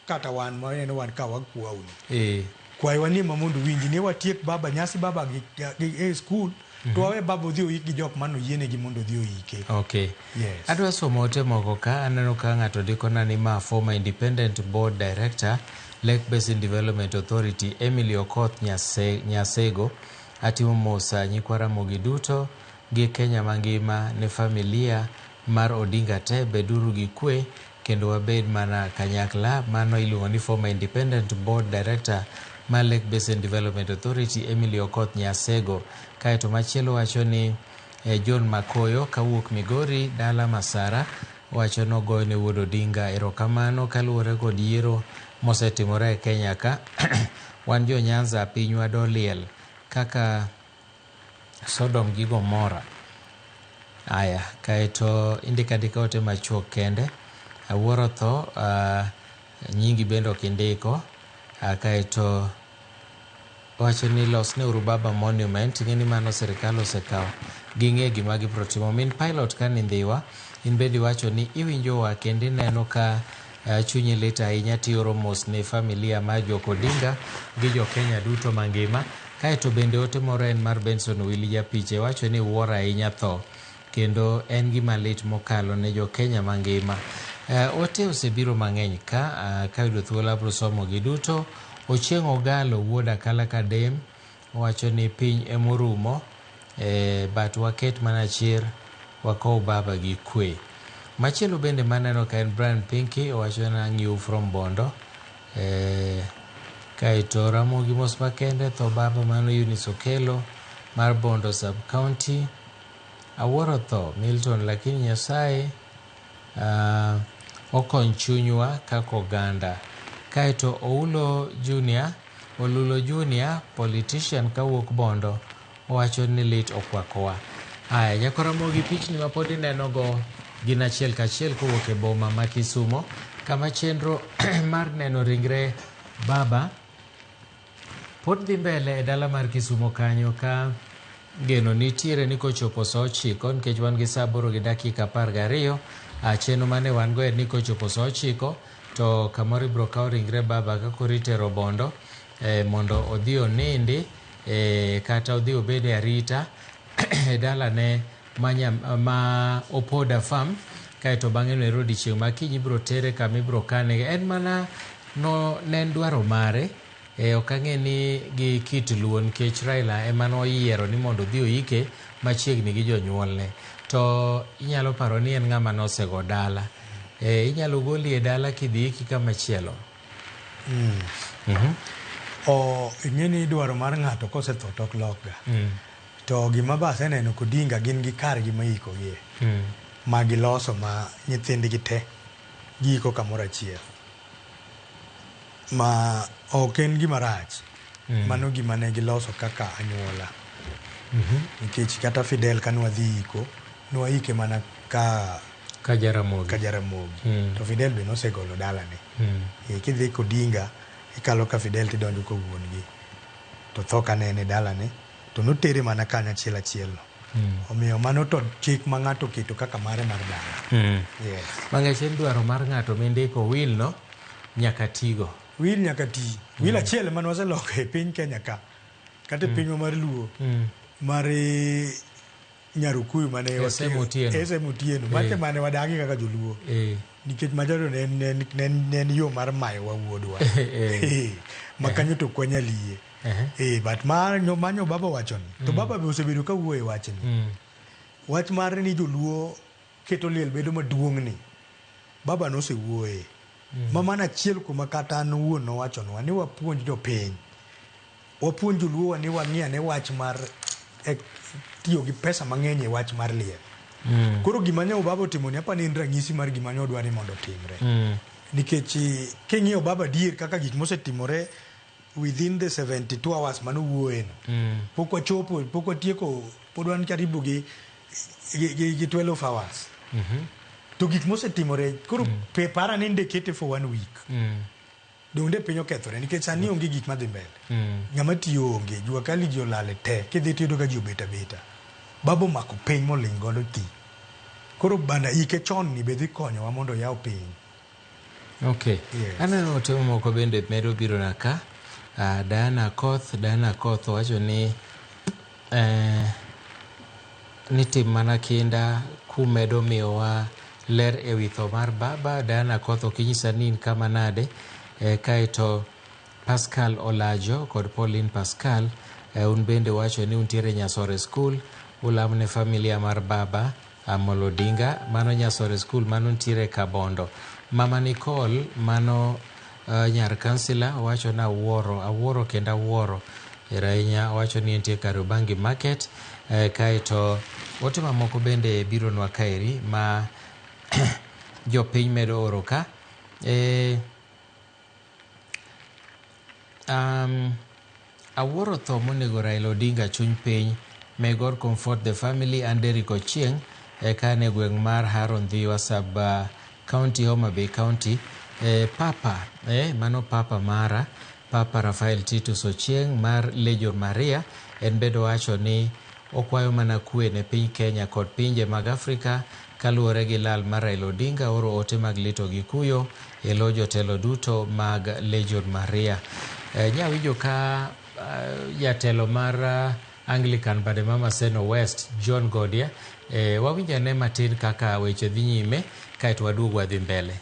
kata wan ma en wan ka wakwa uni. Kwai wani mamundu winji ni watiek baba nyasi baba gi school to wawe baba dhi oyik gi jok mano yiene gi mondo dhi oyike. Okay. Yes. Adwa somo ote moko ka aneno ka ng'ato dikona ni ma former independent board director Lake Basin Development Authority Emily Okoth Nyasego atimo mosa nyikwa Ramogi duto gi Kenya mangima ne familia mar Odinga te beduru gi kwe kendo wabed mana kanyakla. Mano iluongo ni former independent board director ma Lake Basin Development Authority Emily Okoth Nyasego. Kaeto machielo wacho ni John Makoyo kawuok Migori dala Masara wacho nogoyo ne wuod Odinga erokamano kaluwore kod yiero mosetimore e Kenya ka. Wan jo Nyanza pinywa doliel kaka Sodom gi Gomora. Aya, kaeto indika ote machuok kende. Awuoro tho nyingi bendo kindiko. Kaeto wacho ni los ne uru baba monument. Ng'eni mano sirikal osekawo ging'e gima giprotimo. Min pilot ka nindhiwa in bedi wacho ni iwinjowa kendo neno ka chunyi lit ahinya tioro mos ne familia mar Jok Odinga gi jo Kenya duto mangima. Kaeto bende ote moro en mar Benson Willi Japiche wacho ni wuoro ahinya tho kendo en gima lit mokalo ne jo Kenya mangima. Ote osebiro mang'eny ka yudo thuolo abro somo gi duto. Ochieng' Ogalo wuoda kala kadem wacho ni piny emorumo but waket mana chir wakow baba gi kwe. Machielo bende maneno ka en Brian Pinky wacho na ng'iu from Bondo. Kaeto Ramogi mos makende tho baba mano Eunice Okelo mar Bondo sub county. Awuoro tho Milton lakini Nyasaye okony chunywa kaka oganda. Kaeto Olulo Junior politician kawuok Bondo wacho ni lit okwakowa. Aya, nyako Ramogi pichni ma pod ineno go gin achiel kachiel kowuok e boma ma Kisumo kama chenro mar neno ringre baba pod dhi mbele e dala mar Kisumo kanyo ka geno nitiere ni kochopo saa 9 nikech wan gi saa 8:12. Chenro mane wan go ni kochopo saa 9 to kamoro ibro kawo ringre baba ka koritero Bondo mondo odhi onindi kata odhi obede arita e dala ne ma Opoda Farm. Kaeto bang'e no erodi chieng' makinyi ibro tere kama ibro kane. En mana ne en dwaro mare. Ok ang'e ni gi kit luo nikech Raila ema noyiero ni mondo odhi oike machiegni gi jonyuolne. To inyalo paro ni en ng'ama nosego dala. Inyalo goli e dala kidhi iki kama chielo. Ing'eni dwaro mar ng'ato kosetho tok lokga. To gima base neno kodinga gin gi kar gi maiko gie. Ma giloso ma nyithindgi te giko kamoro achiel. ma ok en gima rach. Mano gima ne giloso kaka anyuola. Nikech kata Fidel kanwadhi iko, nwaike mana ka Jaramogi. To Fidel be nosegolo dalane. Kidhi Odinga, ikalo ka Fidel tidonjo ko wuongi. To tho ka ne dalane, to notere mana kanyo achiel no. Omiyo mano to chik ma ng'ato keto kaka mare mar dala. Mang'ech en dwaro mar ng'ato mindiko will no nyaka tigo. Will nyaka ti. Will achiel mane waseloko e piny Kenya ka. Kata e pinywa mar Luo. Mar Nyarukuyu mane Ese Mutieno. Mate mane wadagi kaka joluo. Nikech majoro ne yo mar mayo wa wuodwa. Makanyo to kwanyaliye. But manyo baba wachoni. To baba be osebedo ka wuoye wachni. Wach mar ni joluo keto liel bedo maduong' ni. Baba nosewuoye. Mama na chiel kuma kata an wuon nowachonwa ni wapuonj jopiny. Wapuonj joluo ni wang'ia ne wach mar tiyo gi pesa mang'eny e wach mar liel. Koro gima ne baba otimo ni apani en ranyisi mar gima ne odwa ni mondo otimre. Nikech king'iyo baba dier kaka gik mosetimore within the 72 hours mano wuoye no. Pok wachopo, pok watieko, pod wan karibu gi 12 hours. To gik mosetimore, koro para ni ndekete for 1 week. Donde piny okethore, nikech sani onge gik madhi mbele. Ng'ama tiyo onge, jua kali ji olale te, kidhi tiyo ka ji obeta beta. Babo mako piny moling godo ti. Koro banda ike chon ni bedhi konyowa mondo yaw piny. Okay. Aneno otemo moko bende medo biro na ka. Diana Koth wacho ni tim mana kinda kumedo miyowa ler e wi tho mar baba. Diana Koth okinyisa ni in kama nade. Kaito Pascal Olajo kod Pauline Pascal un bende wacho ni untiere Nyasore School, ulamne familia mar baba Amolo Odinga. Mano Nyasore School mano ntiere Kabondo. Mama Nicole mano nyar kansila wacho na awuoro kenda awuoro Irainya wacho ni entie Karubangi Market. Kaito wote mamoko bende biro nwa kaeri ma jopiny medo oro ka. Awuoro tho monego Raila Odinga chuny piny. May God comfort the family. And Derrick Ochieng kane gweng' mar Haron Dhiwa sub county Homa Bay County. Papa mano papa mara Papa Rafael Titus Ochieng mar Legion Maria en bedo wacho ni okwayo mana kwe ne piny Kenya kod pinje mag Afrika kaluwore gi lal mar Raila Odinga. Oro ote mag lito gi kuyo e lo jotelo duto mag Legion Maria. Nyawinjo ka jatelo mar Anglican bade mama Seno West John Godia wawinjane matin kaka weche dhi nyime kaeto waduog wadhi mbele.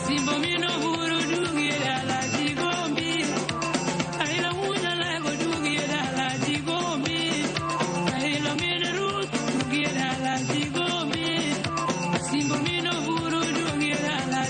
Simbo mino buru dungi la la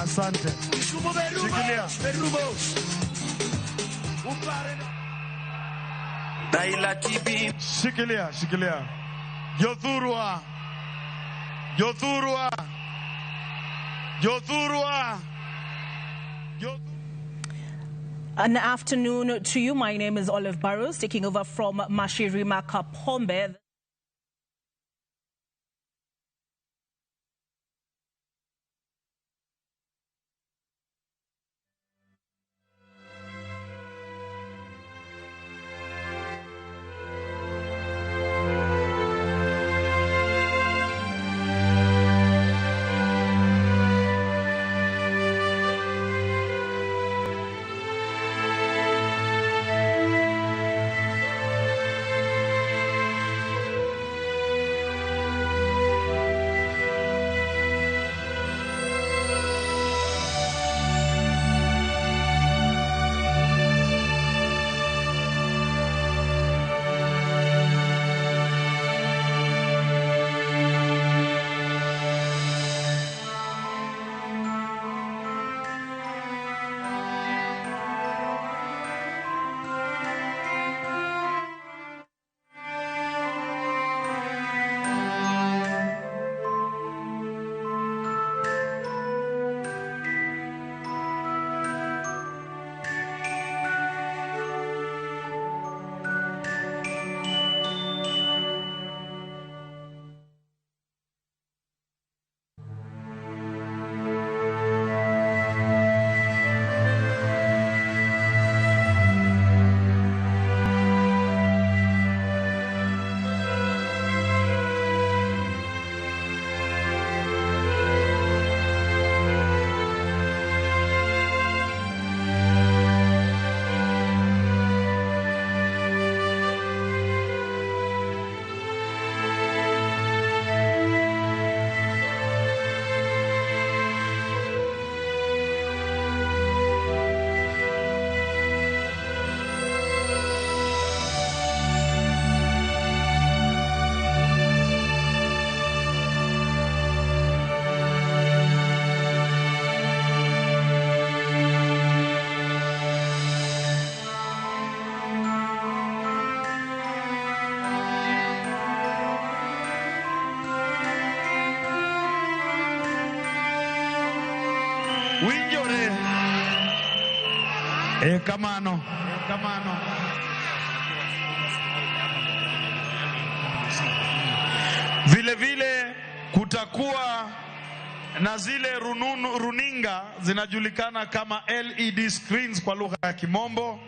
Asante. Shikilia. Shikilia. Yothurwa. An afternoon to you. My name is Olive Burrows, taking over from Mashirima Kapombe. Kamano. Vile vile kutakuwa na zile runinga zinajulikana kama LED screens kwa lugha ya Kimombo,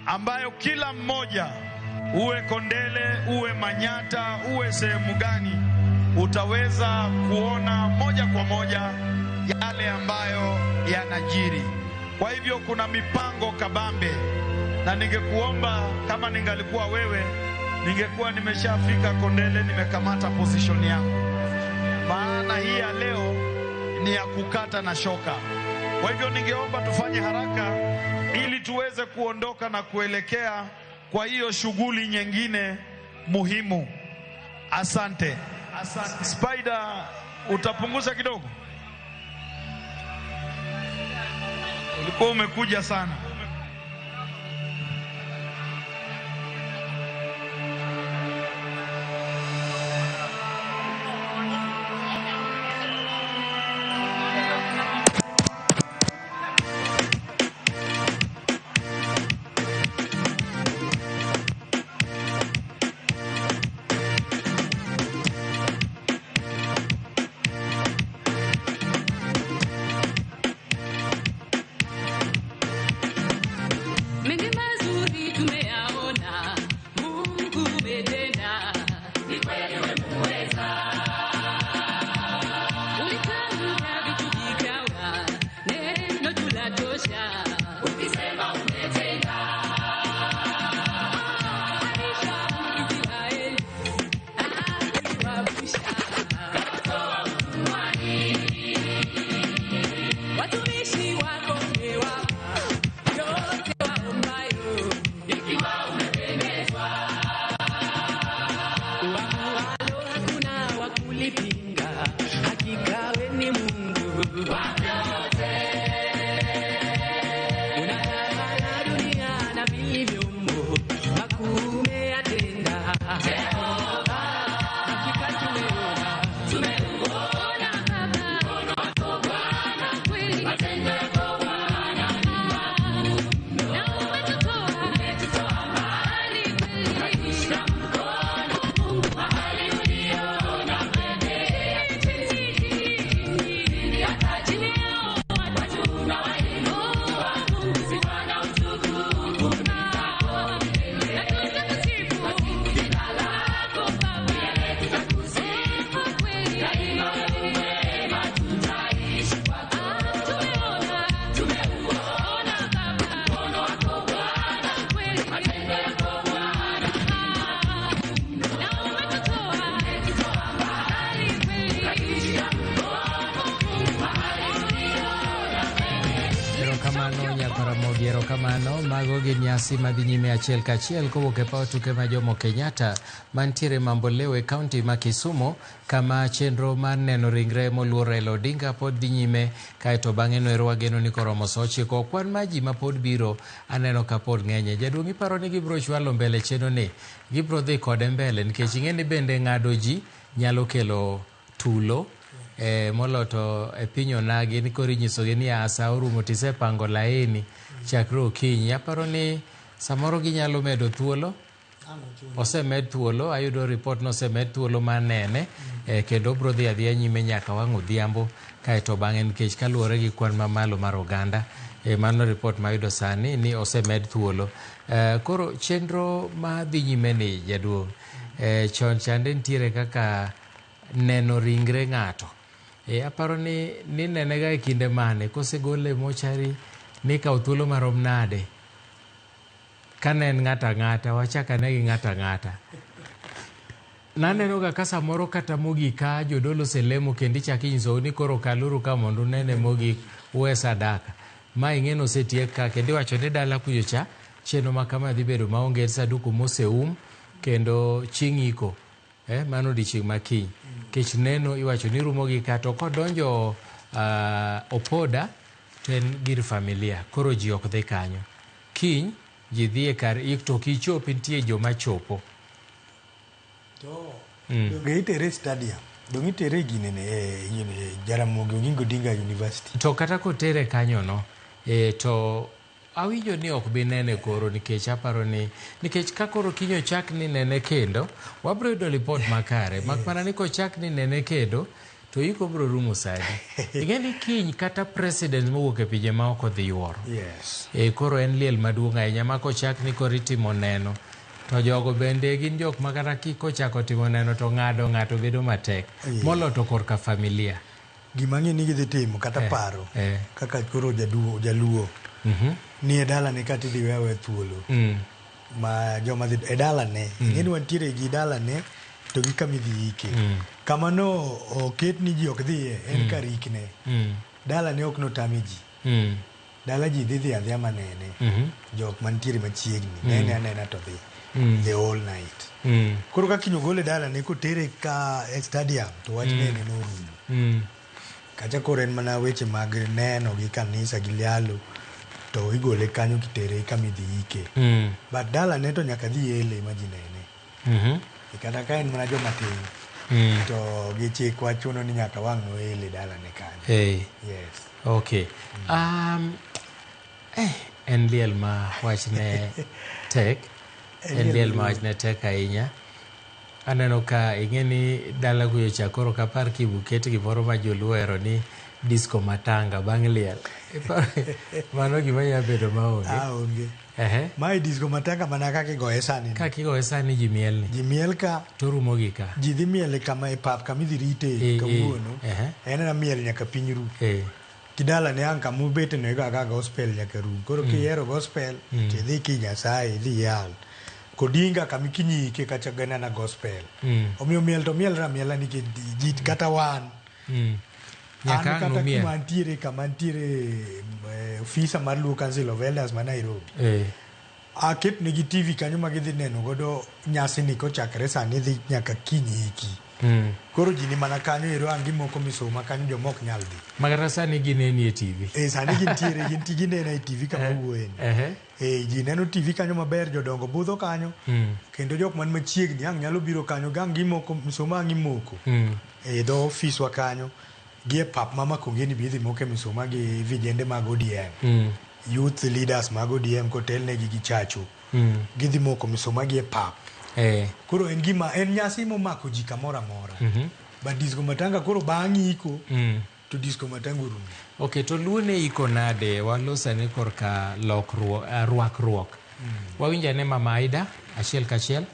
ambayo kila mmoja, uwe Kondele, uwe Manyata, uwe sehemu gani, utaweza kuona moja kwa moja yale ambayo yanajiri. Kwa hivyo kuna mipango kabambe, na ningekuomba kama ningalikuwa wewe, ningekuwa nimeshafika Kondele, nimekamata position yangu, maana hii ya leo ni ya kukata na shoka. Kwa hivyo ningeomba tufanye haraka ili tuweze kuondoka na kuelekea kwa hiyo shughuli nyingine muhimu. Asante. Spider, utapunguza kidogo? Ulikuwa umekuja sana. Kamano mago gi nyasi madhi nyime achiel kachiel kowuok e paw tuke ma Jomo Kenyatta mantiere Mamboleo e kaunti ma Kisumu, kama chenro mar neno ringre moluor Raila Odinga pod dhi nyime, kaeto bang'e no ero wageno ni koromo saa 9. Kwan ma ji ma pod biro aneno ka pod ng'enye. Jaduong' iparo ni gibro chwalo mbele chenro ni, gibro dhi kode mbele nikech ing'eni bende ng'ado ji nyalo kelo tulo. Moloto e piny onagi ni kori nyisogi ni asa orumo tisepango laini chakre okinyi. Aparo ni samoro ginyalo medo thuolo, osemed thuolo, ayudo report no osemed thuolo manene, kendo bro dhi adhiya nyime nyaka wang' odhiambo, kaeto bang'e nikech kaluwore gi kwan mamalo mar oganda, mano report mayudo sani ni osemed thuolo. Koro chenro ma dhi nyime ni jaduong', chon chande nitiere kaka neno ringre ng'ato. Aparo ni nenega e kinde mane kosegole mochari ni kaw thuolo marom nade kane en ng'ata ng'ata, wachaka ne gi ng'ata ng'ata. Naneno ga ka samoro kata mogik ka jodolo selemo kendo ichako inyiso ni koro kaluru ka mondo nene mogik uwe sadaka. Ma ing'eno osetiek ka kendo iwacho ni dala kuchocha chenro ma kama dhi bedo maonge saduku moseum kendo chieng' iko, mano odiochieng' makiny. Kech neno iwacho ni rumo gi kato kodonjo opoda to en gir familia, koro ji ok dhi kanyo. Kiny ji dhi e kar ik to kichopi nitie joma chopo. Donge itere stadium, donge itere ginene Jaramogi Oginga Odinga University. To kata kotere kanyo no, to awinjo ni ok bi nene koro nikech aparo ni nikech ka koro kinyo chak ni nene kendo wabro yudo report makare mak mana ni ko chak ni nene kendo to iko bro rumo sadi igeni kiny kata president mowuok e pinje ma oko dhi yuoro yes koro en liel maduong' ahinya ma ko chak ni koro itimo neno to jogo bende gin jok ma kata kochako timo neno to ng'ato bedo matek molo to korka familia gima ng'e ni gidhi timo kata paro kaka koro jaluo ni e dalane kata idhi wewe thuolo ma joma dhi e dalane ng'eni wantiere gi dalane to gi kama idhi ike kama no oket ni ji ok dhiye en kar ikne dalane ok notame ji dala ji dhi adhiya manene jok mantiere machiegni nene anena to dhi the whole night koro ka kinyo gole dalane kotere ka stadium to wach nene norumo kacha koro en mana weche mag neno gi kanisa gi lialo to igole kanyo kitere kama idhi ike but dalane to nyaka dhi ele ma ji nene kata ka en mana joma tin to gi chik wachuno ni nyaka wang' no ele dalane kanyo yes okay en liel ma wachne tek en liel ma wachne tek ahinya aneno ka ing'eni dala kuyo chakoro kapar kibuket gimoro ma joluo ero ni disco matanga bang' liel mano gima nyalo bedo maonge mae disco matanga mana kaka igoye sani kakigoye sani ji mielni ji miel ka to rumo gi ka ji dhi miele kama e pap kama idhi rite kawuono en na miel nyaka piny ru kidala ne ang kamu bete ne ga gospel nyaka ru koro kihero gospel tidhi ki Nyasaye idhi yal kodinga kama kinyi ke kacha gana na gospel omiyo miel to miel ra miela ni ji kata wan nyaka kata kumantiere kamantiere ofisa mar Luo Council of Elders ma Nairobi aket ne gi TV kanyo ma gidhi neno godo nyasi ni kochakre sani dhi nyaka kinyi iki koro ji ni mana kanyo ero angi moko misoma kanyo jomok nyal dhi magara sani gineni e TV sani gintiere ginene e TV kama wuoen ji neno TV kanyo maber jodongo budho kanyo kendo jok man machiegni ang nyalo biro kanyo gang gi moko misoma angi moko do office wa kanyo gie pap mama kongeni bidhi moke misoma gi vijende mag ODM youth leaders mag ODM kotel ne gi chacho gidhi moko misoma gie pap koro en gima en nyasi momako ji kamora mora but disco matanga koro bang'i iko to disco matanga rumo okay to luo ne iko nade walosane korka rwakruok wawinjane Mama Aida achiel kachiel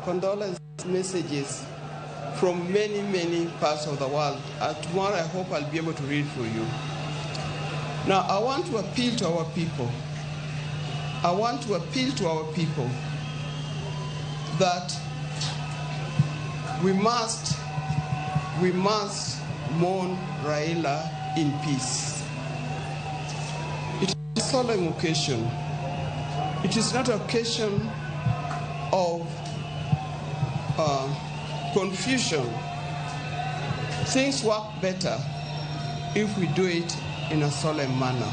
condolence messages from many parts of the world. Tomorrow I hope I'll be able to read for you. Now I want to appeal to our people. I want to appeal to our people that we must mourn Raila in peace. It is a solemn occasion. It is not an occasion of confusion. Things work better if we do it in a solemn manner.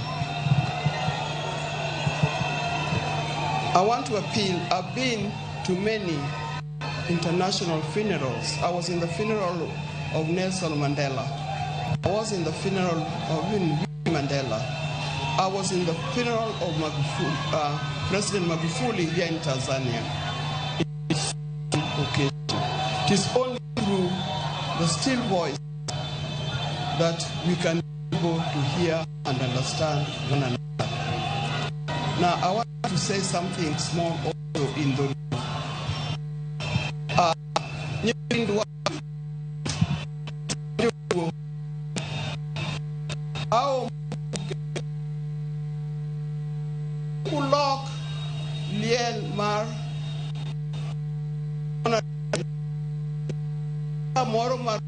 I want to appeal. I've been to many international funerals. I was in the funeral of Nelson Mandela. I was in the funeral of Mandela. I was in the funeral of President Magufuli here in Tanzania. It is only through the still voice that we can be able to hear and understand one another. Now, I want to say something small also in the kulok liel mar moro mar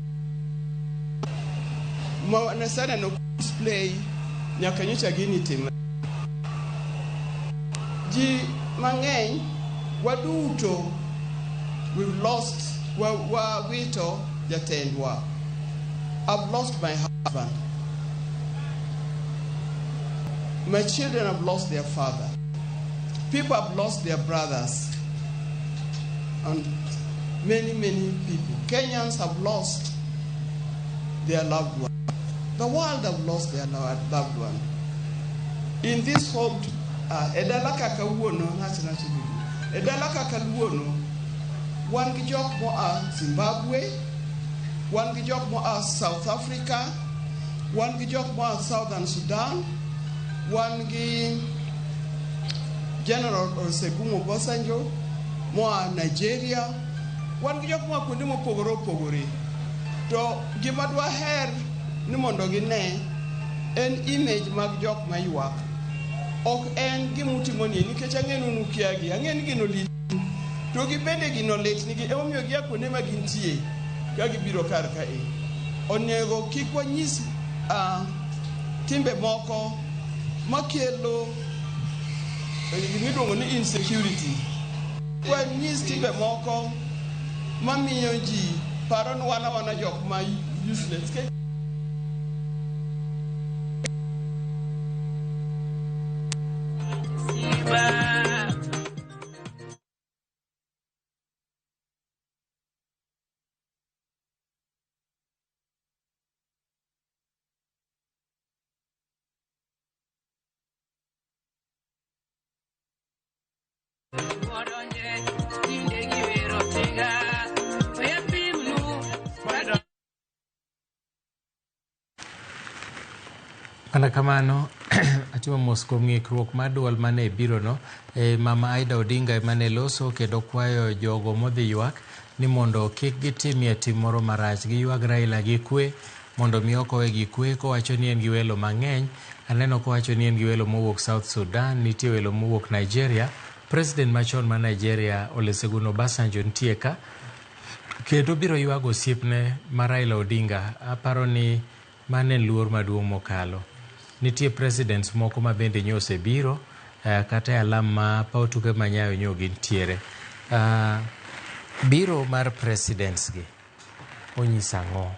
na sana no display nyaka nyocha gini tim ji mang'eny waduto we've lost wa wito jatendwa. I've lost my husband. My children have lost their father. People have lost their brothers. And many people. Kenyans have lost their loved one. The world have lost their loved one. In this home, edalaka kawuono national TV. Edalaka kawuono wan gi jok mo a Zimbabwe, wan gi jok mo a South Africa, wan gi jok mo a Southern Sudan, wan gi General Olusegun Obasanjo mo a Nigeria, wan gi jok mo a kuonde mopogore opogore. To gima dwa her ni mondo gine en image mag jok mayuak. Ok en gimutimo ni nikech ang'eno nukiagi, ang'en gino lit. To gibende gino lit nigi emomiyo gia kuonde ma gintie ka gibiro kar ka e. Onego kik wanyis timbe moko makelo gimiluongo ni insecurity. Wanyis timbe moko mamiyo ji paro ni wana jok ma useless. Ana kamano atimo mos kuom ng'ikruok mar duol mane biro no mama Aida Odinga mane loso kendo kwayo jogo modhi ywak ni mondo kik gitimie tim moro marach gi ywag Raila gi kwe mondo mi okowe gi kwe kowacho ni en gi welo mang'eny. Aneno kowacho ni en gi welo mowuok South Sudan, nitie welo mowuok Nigeria. President machon ma Nigeria Olusegun Obasanjo nitie ka kendo biro ywago osiepne ma Raila Odinga. Aparo ni mane luor maduong' mokalo. Nitie presidents moko ma bende nyose biro kata alam ma pautuke manyayo nyo gintiere. Biro mar presidents gi onyisa ng'o?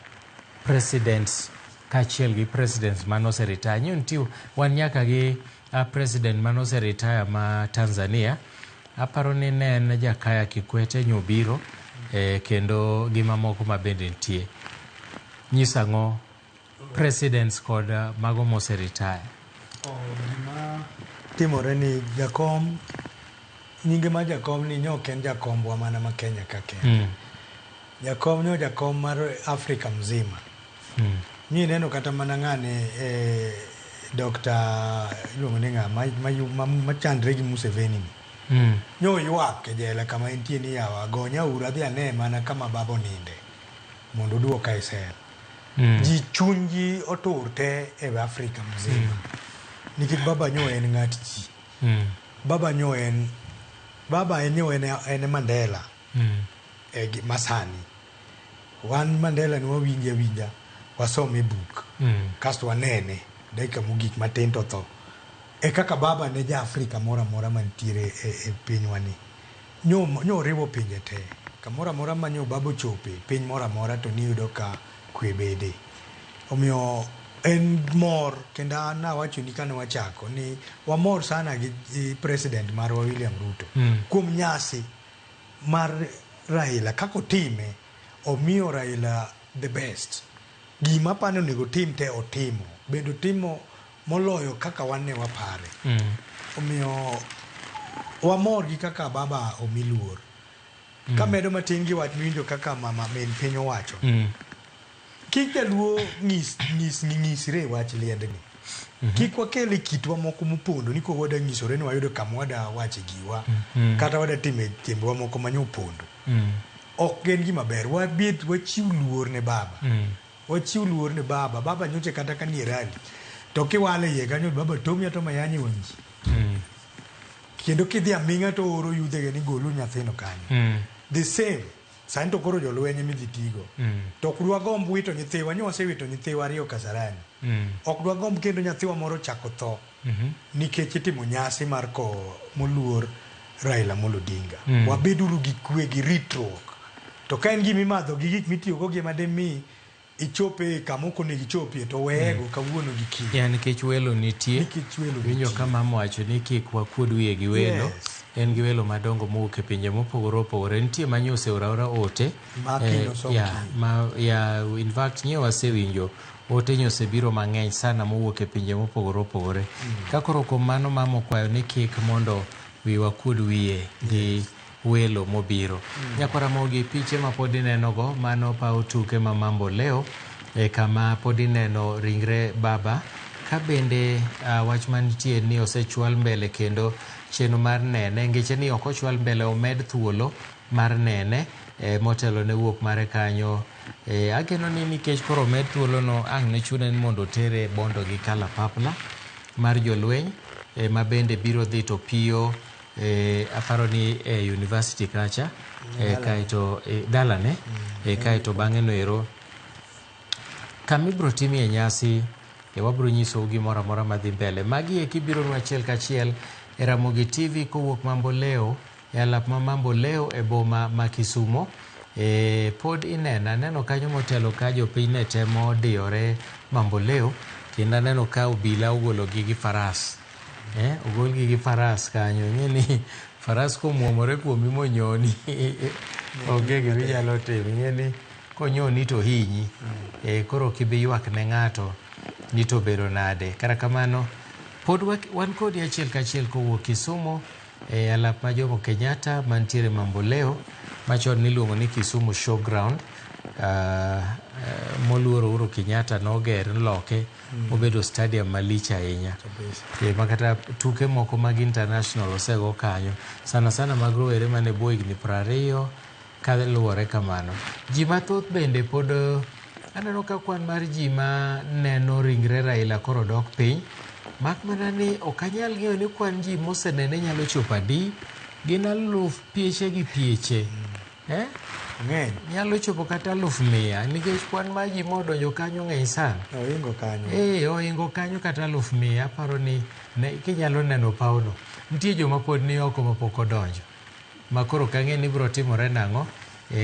Presidents kachiel gi presidents manose retire. Nyo nitie wan nyaka gi president manose retire ma Tanzania. Aparo ni ne en Jakaya Kikwete nyo biro kendo gima moko ma bende nitie. Nyisa ng'o presidents kod mago mose retire. Gima timore ni jakom nyinge ma jakom ni nyo ken jakombwa mana ma Kenya ka Kenya. Jakom nyo jakom mar Afrika mzima. Ni neno kata mana ng'ane Dr. Ilungo ninga machandre gi Museveni ni. Nyo ywak e jela kama entie ni yawa gonya ura dhi ane mana kama babo ninde mondo duoka e sel. Ji chunji otur te e Afrika mzima. Nikech baba nyo en ng'at ji. Baba nyo en Mandela. Masani. Wan Mandela ni winja wasome book. Kasto wanene dakika mogik matin to tho. E kaka baba ne ja Afrika mora mantiere e pinywa ni. Nyo riwo pinje te. Kamora mora ma nyo babo chope piny mora to niyudo ka kwe bede. Omiyo en mor kendo nawacho ni kane wachako ni wamor sana gi president marwa William Ruto kuom nyasi mar Raila kako time omiyo Raila the best. Gima pane onego tim te otimo bendo timo moloyo kaka wanne wapare. Omiyo wamor gi kaka baba omiluor. Kamedo matin gi wach winjo kaka mama men piny owacho. Kik jaluo ng'isre wach liendni. Kik wakele kitwa moko mopondo ni kowada ng'isore ni wayudo kama wada wache giwa kata wada time timbwa moko manyo opondo. Ok gen gima ber. Wachiw luor ne baba. Wachiw luor ne baba. Baba nyoche kata ka ni rali to kiwale ye kanyo baba tomya to mayanyi wanji. kendo kidhi aminga to oro yudhe ni golu nyathino kanyo the same sani to koro jolwenye midhi tigo to ok dwa gomb wito nyithiwa ni wasewito nyithiwa ariyo Kasarani ok dwa gomb kendo nyathiwa moro chako tho nikech itimo nyasi mar ko moluor Raila Amolo Odinga wabeduru gi kwe gi ritruok to ka en gima imadho gi gik mitiyogo gi mademi ichope kamoko ne gichopie to wego kawuono gi kiny yani nikech welo nitie winjo kama wacho ni kik wakuod wiye gi welo en gi welo madongo mowuok e pinje mopogore opogore nitie manyose ora ote in fact nye wasewinjo ote nyose biro mang'eny sana mowuok e pinje mopogore opogore ka koro kuom mano mama okwayo ni kik mondo wiwa kuod wiye gi welo mobiro Nyakwara Mogi piche ma pod inenogo mano paw tuke ma Mambo Leo kama pod ineno ringre baba ka bende wach manitie ni osechwal mbele kendo chenro mar nene ngeche ni ok ochwal mbele omed thuolo mar nene motelo ne wuok mare kanyo ageno ni nikech koro omed thuolo no ang' ne chune ni mondo tere bondo gi kalapapla mar jolweny ma bende biro dhi to piyo aparo ni university kacha kaito dalane kaito bang'e no ero kamibro timie nyasi wabro nyiso gimoro amora madhi mbele magi ekibiro nwa achiel kachiel e Ramogi TV kowuok Mambo Leo alap ma Mambo Leo e boma ma Kisumo pod neno kanyo motelo ka jopiny ne temo diyore Mambo Leo kendo neno ka obila ogolo gi faras ogol gi faras kanyo ng'eni faras komwomore kuomi monyoni onge gima inyalo timo ng'eni konyoni to hinyi koro kibi ywak ne ng'ato ni to bedo nade kara kamano pod wan kodi achiel kachiel kowuok Kisumo alap ma Jomo Kenyatta mantiere Mambo Leo machon niluongo ni Kisumu Showground moluor Uhuru Kenyatta noger loke obedo stadium malich ahinya makata tuke moko mag international osego kanyo sana mag rowere mane bwo higni 20 ka luwore kamano ji mathoth bende pod aneno ka kwan mar ji ma neno ringre Raila koro dok piny mak mana ni ok anyal ng'eyo ni kwan ji mosenene nyalo chopo adi gin aluf pieche gi pieche ng'eny nyalo chopo kata 100,000 nikech kwan ma ji modonjo kanyo ng'eny sana oingo kanyo kata 100,000 aparo ni kinyalo neno pauno nitie joma pod ni oko mapok odonjo makoro kang'e ni biro timore nang'o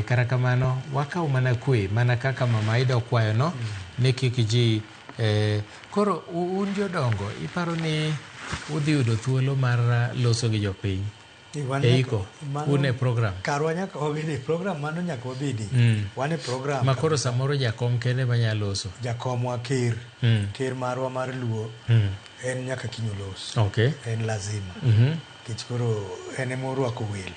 kara kamano wakaw mana kwe mana kaka Mama Ida okwayo no ni kik ji koro un jodongo iparo ni udhi yudo thuolo mar loso gi jopiny iko une program karwa nyaka obedi program mano nyaka obedi wane program makoro samoro jakom kende manyalo loso jakomwa ker marwa mar luo en nyaka kinyo los en lazima kich koro ene morwako welo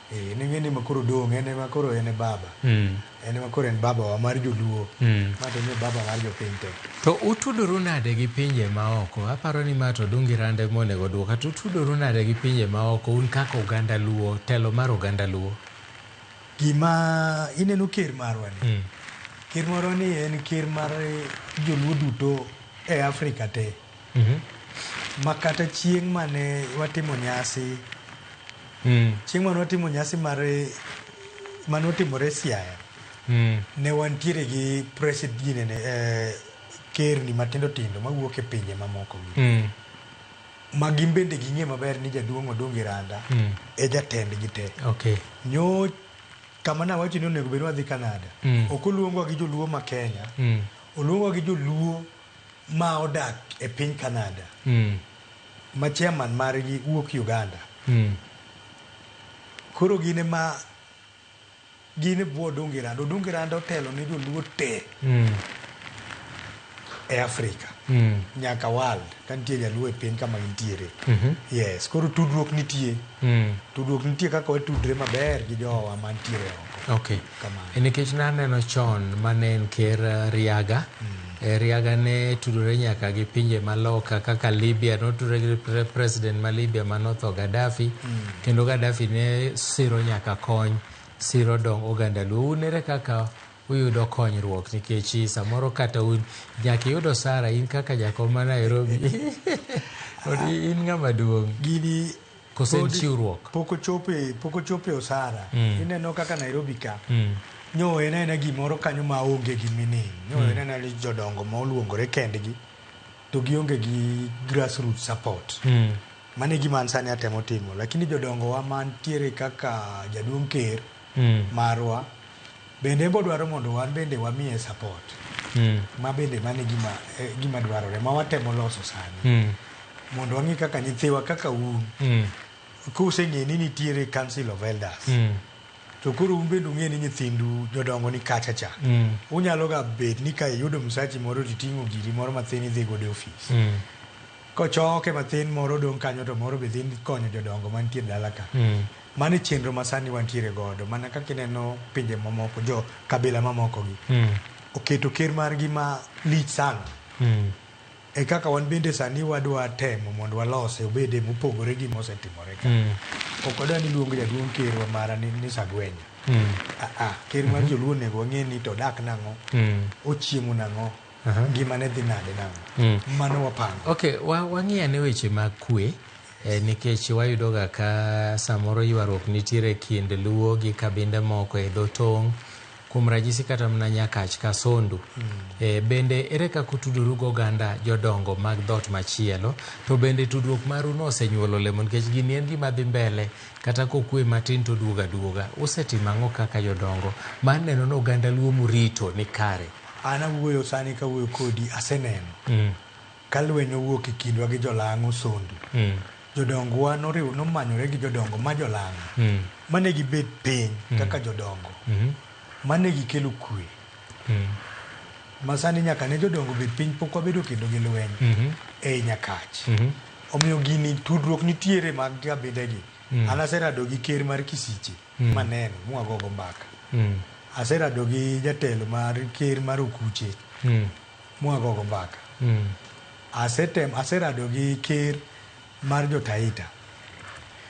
ning'eni makoro dong' ene makoro ene baba ene makoro en baba wa mar joluo mato ni baba mar jopiny te to utudoru nade gi pinje maoko aparo ni mato dungi rande monego duoka to utudoru nade gi pinje maoko un kaka oganda luo telo mar oganda luo gima ineno ker marwa ni ker marwa ni en ker mar joluo duto e Afrika te makata chieng' mane watimo nyasi chieng' mane watimo nyasi mane otimore Siaya ne wantiere gi president kerni matindo tindo mawuok e pinje mamoko ma gin bende ging'e maber ni jaduong' Odongi Randa e jatendgi te nyo kama nawacho ni onego bed wadhi Canada ok oluongwa gi joluo ma Kenya oluongwa gi joluo ma odak e piny Canada ma chairman margi wuok Uganda koro gine bwo Odongi Randa otelo ne joluo te e Afrika nyaka world ka nitie jaluo e piny kama intiere yes koro tudruok nitie kaka watudre maber gi jowa mantiere oko nikech naneno chon mane en ker Riaga Riaga ne tudore nyaka gi pinje maloka kaka Libya notudore gi president ma Libya manotho Gaddafi kendo Gaddafi ne siro nyaka kony siro dong oganda luo unere kaka uyudo konyruok nikech samoro kata un nyaka yudo Sara in kaka jakom ma Nairobi in ng'ama duong' gini Kosen chiwruok. Poko chope osara. Ineno kaka Nairobi ka. Nyo ena gimoro kanyo ma onge gi meaning. Nyo ena ni jodongo ma oluongore kendgi to gionge gi grassroots support. Mane gima ansani atemo timo. Lakini jodongo wa mantiere kaka jaduong' ker marwa bende bodwaro mondo wan bende wamiye support. Ma bende mane gima dwarore ma watemo loso sani. Mondo wangi kaka nyithiwa kaka kuseng'e ni nitiere Council of Elders. To koro bende ung'e ni nyithindu jodongo ni kacha cha. Unyalo ga bet ni ka iyudo msachi moro titing'o giri moro mathin idhi godo e ofis. Kochoke mathin moro dong' kanyo to moro be dhi konyo jodongo mantie dala ka. Mane chenro masani wantiere godo mana kaka ineno pinje mamoko jo kabila mamoko gi. Oketo ker margi ma lich sana. E kaka wan bende sani wadwa temo mondo walose obede mopogore gi mosetimore ka. Ok wadwa ni luongo jaduong' ker wa mara ni Sagwenya. Ker mar joluo nego wang'e ni to dak nang'o. Ochiemo nang'o. Ngimane dhi nade nang'o. Mano wapango. Okay, wang'i ane weche mag kwe. Nikech wayudoga ka samoro ywaruok nitiere kind luo gi kabinde moko e dho tong'. Kuom ranyisi kata mana Nyakach ka Sondu. Bende ere kaka tuduru go ganda jodongo mag dhot machielo to bende tudruok maru no osenyuolo lemo nikech gini en gima dhi mbele kata kokwe matin to duoga. Usetimo ang'o kaka jodongo mar neno no ganda luo murito ni kare? An awuoyo sani ka wuoyo kodi aseneno. Ka lweny owuok e kindwa gi jolang'o Sondu. Jodongo wa nomanyore gi jodongo ma jolang'o. Mane gibet piny kaka jodongo. Mane gikelo kwe. Masani nyaka ne jodongo bet piny pok wabedo kendo gi lweny e Nyakach. Omiyo gini tudruok nitiere mag kabinde gi. An aserado gi ker mar Kisiche maneno mwagogo mbaka. Aserado gi jatelo mar ker mar Okuche mwagogo mbaka. Aserado gi ker mar Jotaita.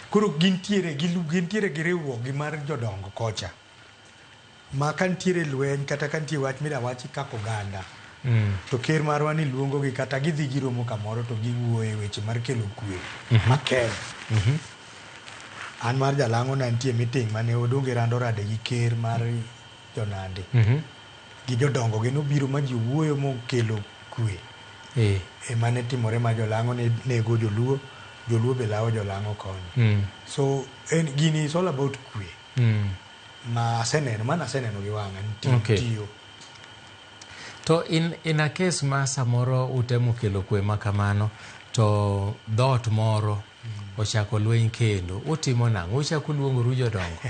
Koro gintiere gi riwruok gi mar jodongo kocha. Ma kantiere lweny kata kantiere wach mida wachi kako ganda. To ker marwa ni luongo gi kata gidhi giromo kamoro to giwuoye weche mar kelo kwe. Makel. An mar Jalang'o nantie meeting mane odonge rando rade gi ker mar Jonande. Gi jodongo gi nobiro ma ji wuoyo mokelo kwe. Mane timore ma Jolang'o nego joluo. Joluo be lawo Jolang'o konyo. So gini is all about kwe. Mana aseneno gi wang'a tiyo. To in a case ma samoro utemo kelo kwe makamano to dhot moro ochako lweny kendo utimo nang'o? Uchako luongoru jodongo?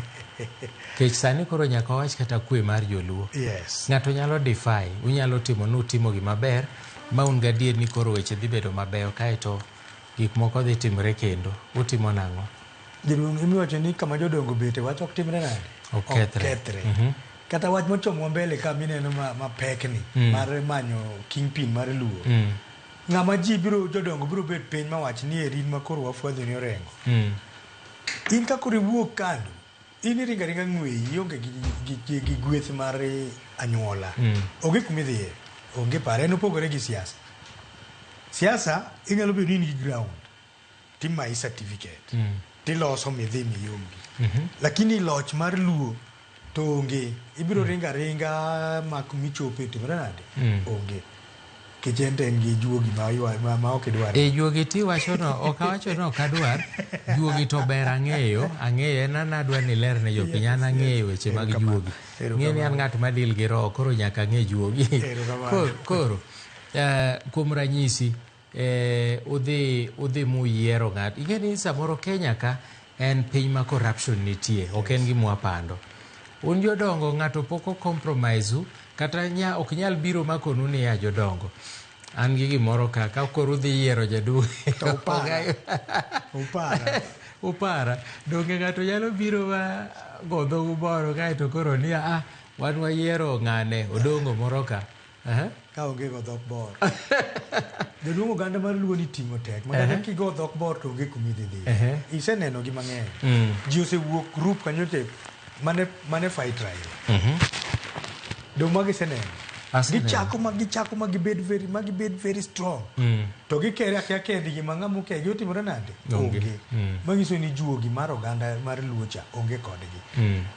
Kech sani koro nyaka wach kata kwe mar joluo. Ng'ato nyalo defy, unyalo timo gima ber ma un gadier ni koro weche dhi bedo mabeyo kaeto gik moko dhi timre kendo utimo nang'o? Jaduong' imiwacho ni kama jodongo bete wach ok timre nade? Okethre. Kata wach mochomo mbele ka mineno ma pekni mar manyo kingpin mar luo. Ng'ama jodongo biro bet piny ma wach ni erin ma koro wafwadho ni orengo. In ka koro iwuok kando, in iringa ng'weyi ionge gi gweth mar anyuola. Onge kumidhiye, onge pare, en opogore gi siasa. Siasa inyalo bedo in gi ground, timayi certificate, tiloso midhi miyombi. Lakini loch mar luo to onge, ibiro ringa mak michope timre nade? Onge. Kichente en gi juogi ma ok idwar. Juogi ti wacho no, ok awacho no kadwar. Juogi to ber ang'eyo en adwa ni ler ne jopiny an ang'eyo weche mag juogi. Ng'e ni an ng'at madil gi roho koro nyaka ang'e juogi. Koro kuom ranyisi udhi muyiero ng'at. Ing'e ni samoro Kenya ka en piny ma corruption nitie, ok en gima wapando. Un jodongo ng'ato poko compromise kata ok nyal biro makonu ni ya jodongo. An gi gimoro ka koro udhi yiero jaduong'. Upara. Donge ng'ato nyalo biro ma godho gumoro kaeto koro ni wan wayiero ng'ane odongo moro ka. Ka onge go dhok bor. Jaduong' oganda mar luo ni ting'o tek. Mana kigo dhok bor to onge kumidhi dhi. Iseneno gi mang'eny. Ji osewuok group kanyo te mane fight Raila. Dong' magiseneno. gichako magibed very strong to gikere akia kendi gi mang'amu ke jotimore nade onge manyiso ni juogi mar oganda mar Luocha onge kodgi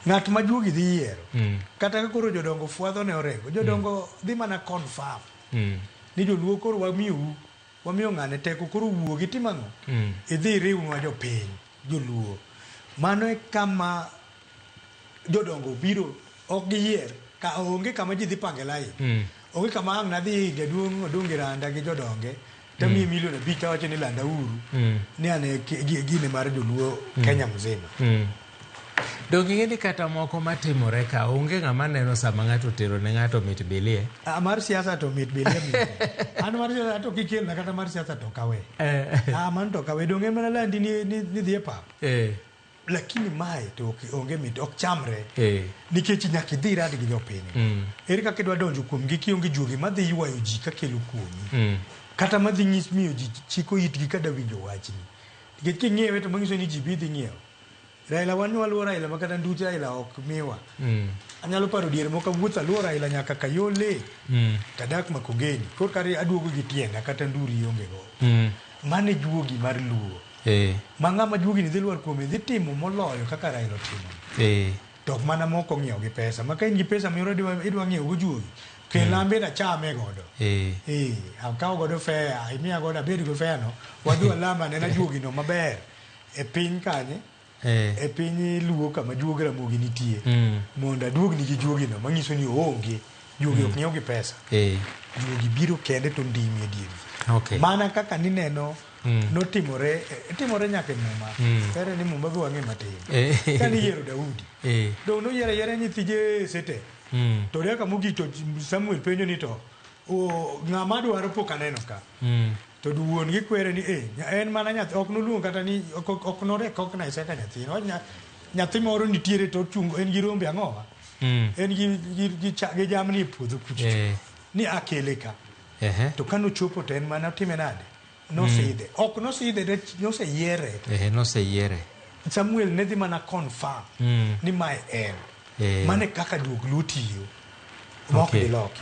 ng'at ma juogi dhi yiero kata koro jodongo fwadho ne orego jodongo dhi mana confirm ni joluo koro wamiyo ng'ane teko koro wuogi timang'o idhi riwnwa jopiny joluo mano e kama jodongo biro ok giyier ka onge kama ji dhi pange lai onge kama ang' nadhi jaduong' Odungi Randa gi jodonge tamiye milion 5 tawacho ni landa uru ni ane gine mar joluo Kenya mzima Dongi ng'eni kata moko matimore ka onge ng'ama neno sama ng'ato tero ne ng'ato mit bilie mar siasa to mit bilie an mar siasa to kikel na kata mar siasa to kawe man to kawe donge mana landi ni dhi e pap lakini mae to onge mit ok chamre nikech nyaka idhi rad gi jopiny ere kaka idwa donjo kuom gi kionge juogi madhi ywayo ji kakelo kuomi kata madhi nyis miyo ji chiko itgi kada winjo wachni nikech king'iewe to manyiso ni ji bidhi ng'iewo Raila wanyo aluo Raila makata nduche Raila ok miwa anyalo paro diere moko wuoth aluo Raila nyaka Kayole tadak Makongeni kor kare aduogo gi tienda kata nduri onge go mane juogi mar Luo mang'ama juogi ni dhi luar kuome dhi timo moloyo kaka Raila timo to mana moko ng'iewo gi pesa maka in gi pesa miro idwa ng'iewo go juogi kelambe na chame godo akaw godo fea imiya godo abed go fea no wadu alama ne na juogi no maber e piny kanye e piny Luo kama juogi Ramogi nitie mondo aduogni gi juogi no manyiso ni onge juogi ok nyiew gi pesa juogi biro kende to ndimi e dieri mana kaka nineno notimore nyaka Muma kare ni Muma go ang'e matin kani yiero Daudi do no yiere nyithije sete to reka mugi to Samuel penjo ni to ng'ama dwaro pok aneno ka to duwon gi kwere ni en mana nyathi ok noluong kata ni ok norek ok na iseka nyathi nyathi moro nitiere to chungo en gi rombe ang'owa en gi jamni puodho kucho ni akele ka to kano chopo to en mana time nade nosidhe ok nosidhe noseyiere Samuel ne dhi mana confirm ni mae en mane kaka duog Luo tiyo mok di loki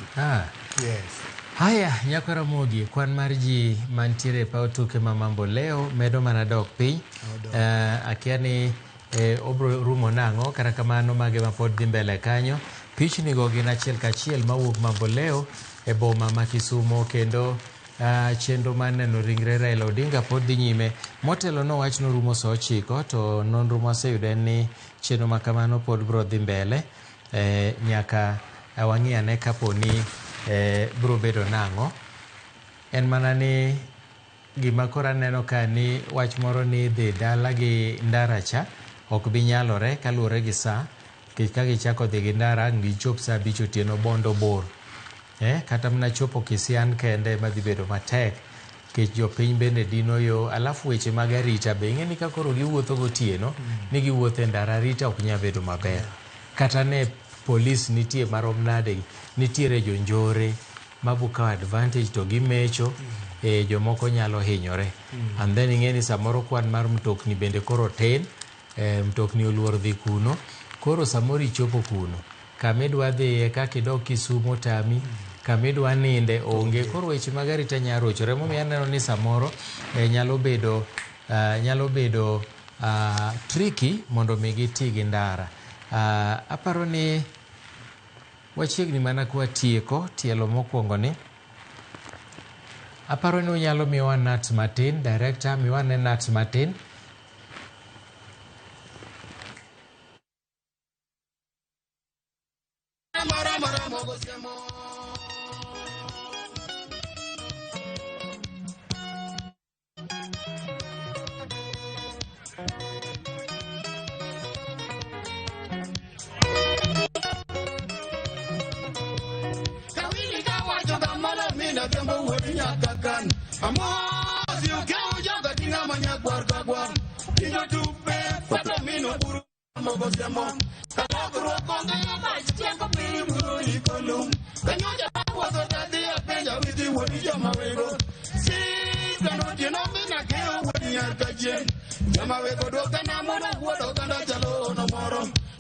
yes. Haya, nyako Ramogi, kwan mar ji mantiere pa tuke ma mambo leo medo mana dok piny akia ni obro rumo nang'o kata kamano mage ma pod dhi mbele kanyo pichni go gin achiel kachiel mawuok mambo leo e boma ma Kisumo kendo chenro mar neno ringre Raila Odinga pod dhi nyime motelo no wach no rumo saa 9 to nonro maseyudo en ni chenro ma kamano pod bro dhi mbele nyaka wang'i ane kapo ni bro bedo nang'o en mana ni gima kora neno ka ni wach moro ni dhi dala gi ndara cha ok bi nyalore kaluwore gi saa ka gichako dhi gi ndara gichop saa 5 otieno bondo bor kata mna chopo Kisian kende madhi bedo matek kech jopiny bende dino yo alafu weche mag arita be ing'eni ka koro giwuotho gotieno ni giwuotho e ndara arita ok nyal bedo maber kata ne polis nitie marom nade nitiere jonjore mabukawo advantage to gimecho jomoko nyalo hinyore and then ing'eni samoro kwan mar mtokni bende koro tin mtokni oluor dhi kuno koro samoro ichopo kuno kamidwa dhiye kakidok Kisumo tami kamidwa ninde onge koro weche mag arita nyalo rochore momiyo aneno ni samoro nyalo bedo tricky mondo mi giti gi ndara aparo ni wachiegni mana kwa tieko tielo mokwongo ni aparo ni unyalo miwa Nat Martin director miwane Nat Martin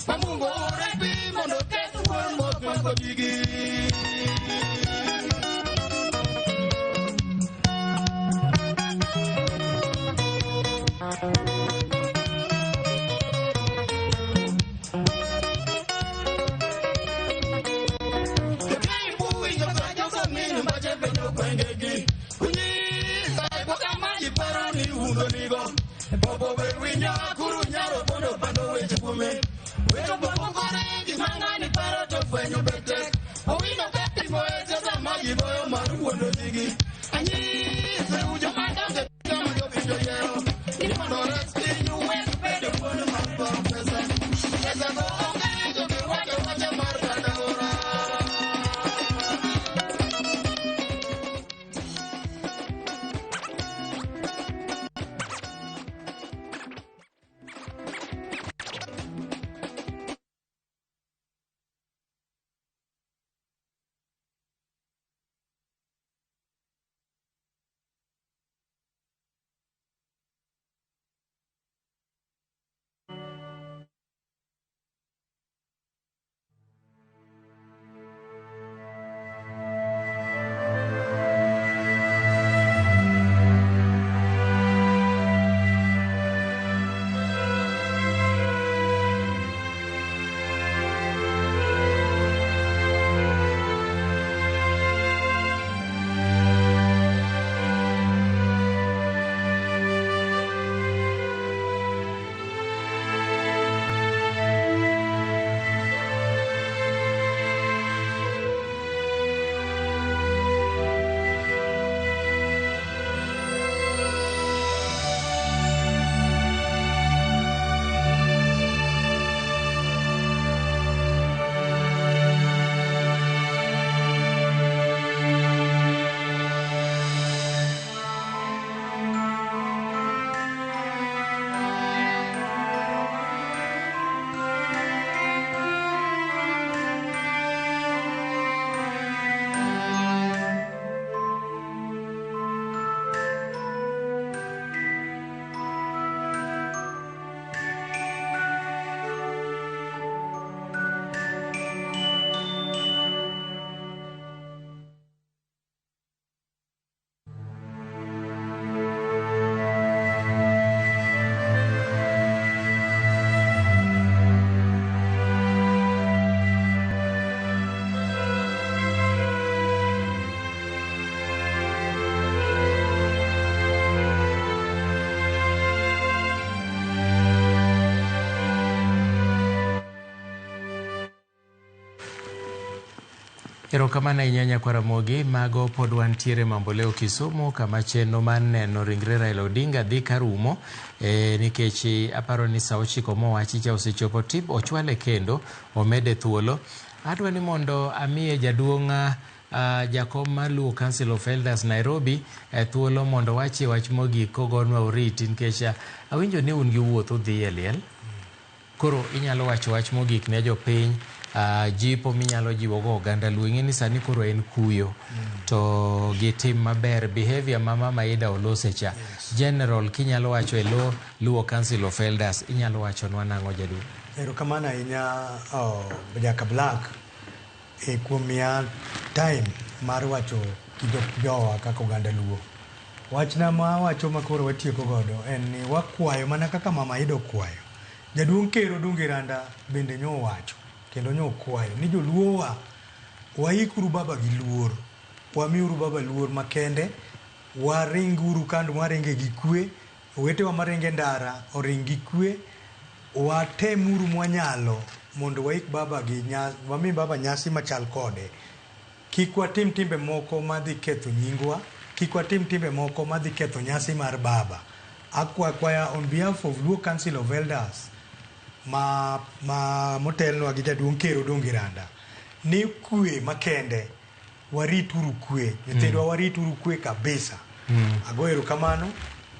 Pamungo repi mondo ketu mondo Erokamano ahinya Nyakwaramogi. Mago pod wantiere Mamboleo Kisumu, kama chenro mar neno ringre Raila Odinga dhi karumo, nikech aparo ni saa 9 mowachi cha osechopo tip ochwale kendo omede thuolo. Adwa ni mondo amiye jaduong' jakom mar Luo Council of Elders Nairobi thuolo mondo wachi wach mogik kogonwa oriti, nikech awinjo ni un gi wuotho dhi e liel. Koro inyalo wacho wach mogik ne jopiny, jipo minyalo jiwogo oganda Luo. Ing'e ni sani koro en kuyo to gitim maber behavior mama Maida Olosecha. General kinyalo wacho e Luo Council of Elders inyalo wacho nwa nang'o jaduong'? Erokamano ahinya Jaka Black kuom miya time mar wacho jowa kaka oganda Luo. Wachna ma wacho makoro watieko godo en ni wakwayo mana kaka mama Maida okwayo. Jaduong' Ker Odungi Randa bende nyo wacho kendo nyo kwayo ni joluowa waikuru baba gi luor, wamiuru baba luor makende, waringuru kando waringe gi kwe, owetewa maringe ndara oring gi kwe, watemuru mwanyalo mondo waik baba gi wami baba nyasi machal kode. Kik watim timbe moko madhi ketho nyingwa, kik watim timbe moko madhi ketho nyasi mar baba. Akwaya on behalf of Luo Council of Elders motelnwa gi jaduong' Ker Odungi Randa ni kwe makende, warituru kwe, nyithindwa warituru kwe kabisa. Ago erokamano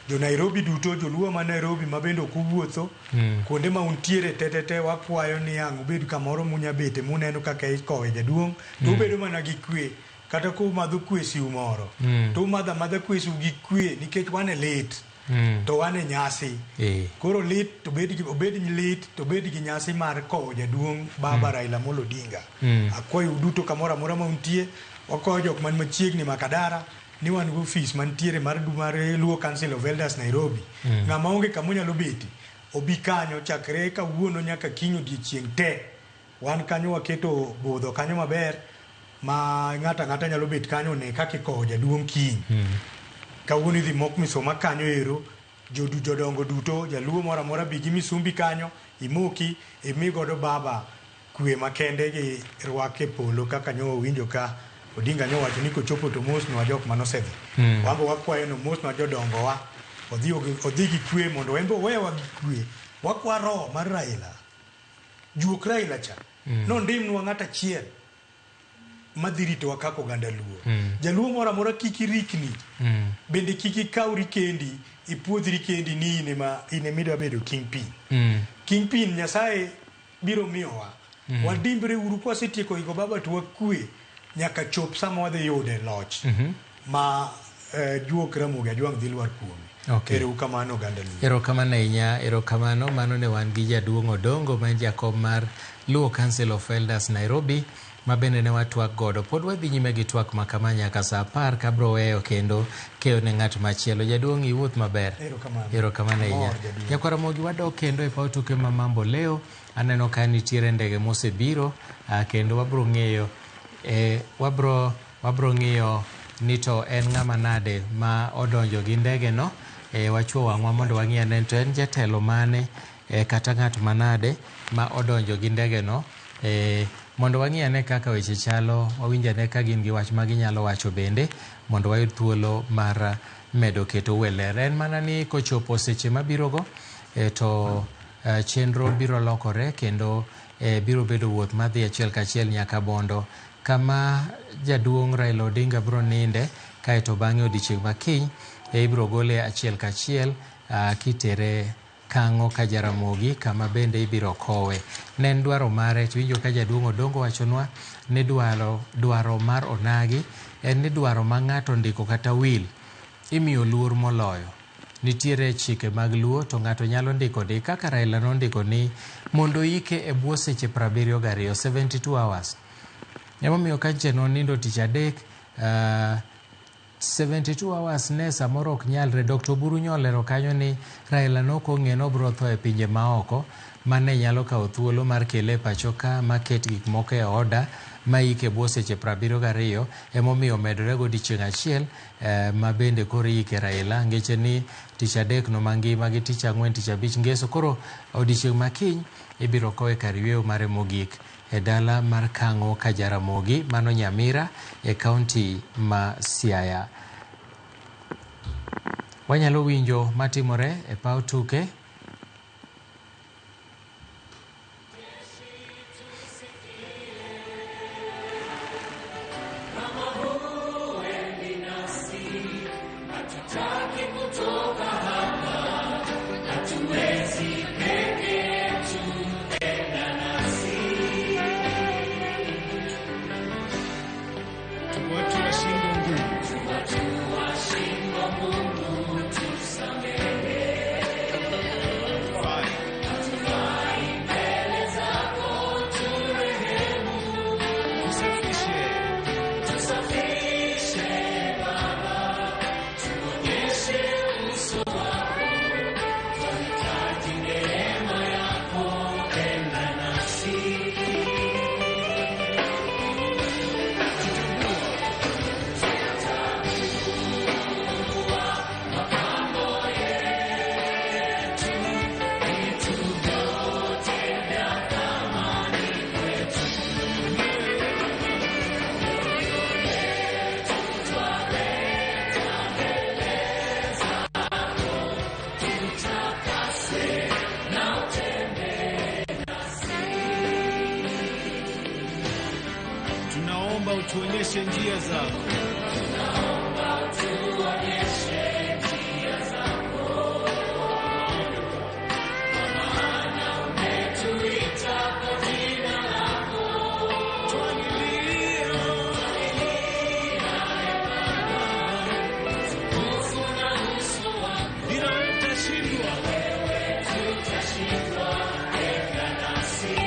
jo Nairobi duto, joluo ma Nairobi ma bende ok wuotho kuonde ma untiere tetete, wakwayo ni ang' ubed kamoro munyabete muneno kaka ikowe jaduong' to ubedo mana gi kwe, kata ko madho kwe siu moro to umadha kwe siu gi kwe, nikech wane lit to wane nyasi. Koro lit to obed lit to bed gi nyasi mar kowo jaduong' baba Raila Amolo Odinga. Akwayo duto kamoro amora ma untie wakonyo jok man machiegni Makadara ni wan go office mantiere mar Luo Council of Elders Nairobi. Ng'ama onge kama onyalo beti obi kanyo chakre kawuono nyaka kiny odiochieng' te. Wan kanyo waketo budho kanyo maber ma ng'ata nyalo bet kanyo ne kaka ikowo jaduong' kiny. Kawuono idhi mok misoma kanyo ero, jodongo duto, jaluo moro amora bi gi misumbi kanyo, imoki imi godo baba kwe makende gi rwake polo kaka nyo winjo ka Odinga nyo wacho ni kochopo to mos no jok manosedhi. Wambo wakwayo no mos no jodongo wa odhi gi kwe mondo wembo wewa gi kwe. Wakwaro mar Raila. Juok Raila cha. No ndimnwa ng'ata chiel madhirito wakako ganda Luo. Jaluo moro amora kiki rikni. Bende kiki kauri kendi ipuodhri kendi ni ine midwa bedo kingpin. Kingpin Nyasaye biro miyowa. Wadimbre uru kwa setieko igo baba tuwa kwe nyaka chop sama wadhi yude loch. Ma Juok Ramogi Ajwang' dhi lwar kuome. Erokamano ganda Luo. Erokamano ahinya, erokamano. Mano ne wan gi jaduong' Odongo ma jakom mar Luo Council of Elders Nairobi ma bende ne watwak godo. Pod wadhi nyime gi twak ma kama nyaka saa 10 kabro weyo kendo keyo ne ng'at machielo. Jaduong' iwuoth maber. Erokamano ahinya. Nyakwara Mogi wadok kendo e paw tuke ma Mambo leo. Aneno ka nitiere ndege mosebiro kendo wabro ng'eyo wabro ng'iyo ni to en ng'ama nade ma odonjo gi ndege no. Wachuo wang'wa mondo wang'e ne to en jatelo mane kata ng'at manade ma odonjo gi ndege no. Mondo wang'e ne kaka weche chalo, wawinja ne ka gin gi wach ma ginyalo wacho bende mondo wayud thuolo mar medo keto weler. En mana ni kochopo seche mabirogo to chenro biro lokore kendo biro bedo wuoth madhi achiel kachiel nyaka Bondo kama jaduong' Raila Odinga biro ninde, kaeto bang'e odiochieng' makiny ibiro gole achiel kachiel kitere Kang'o ka Jaramogi kama bende ibiro kowe. Ne en dwaro mare, tuwinjo ka jaduong' Odongo wachonwa ni dwaro mar onagi en ni dwaro ma ng'ato ndiko kata will imiyo luor moloyo. Nitiere chike mag Luo to ng'ato nyalo ndiko kaka Raila nondiko ni mondo ike e bwo seche 72 72 hours. Emomiyo ka cheno nindo tich adek 72 hours ne samoro ok nyalre. Dr. Oburu nyolero kanyo ni Raila nokong'e nobro tho e pinje maoko mane nyalo kawo thuolo mar kele pacho ka maket gik moko e oda ma ike bwo seche 72. Emomiyo medore go odiochieng' achiel ma bende koro ike Raila ngeche ni tich adek no mangima gi tich ang'wen tich abich ngeso. Koro odiochieng' makiny ibiro kowe kar yweyo mare mogik e dala mar Kang'o ka Jaramogi mano Nyamira e kaunti ma Siaya. Wanyalo winjo matimore e paw tuke. Tuonyeshe njia zako. Tunaomba tuonyeshe njia zako. Maana umetuita kwa jina lako. Twalilia utukufu na uso wako. Bila utashindwa. Wewe tutashindwa. Enda nasi.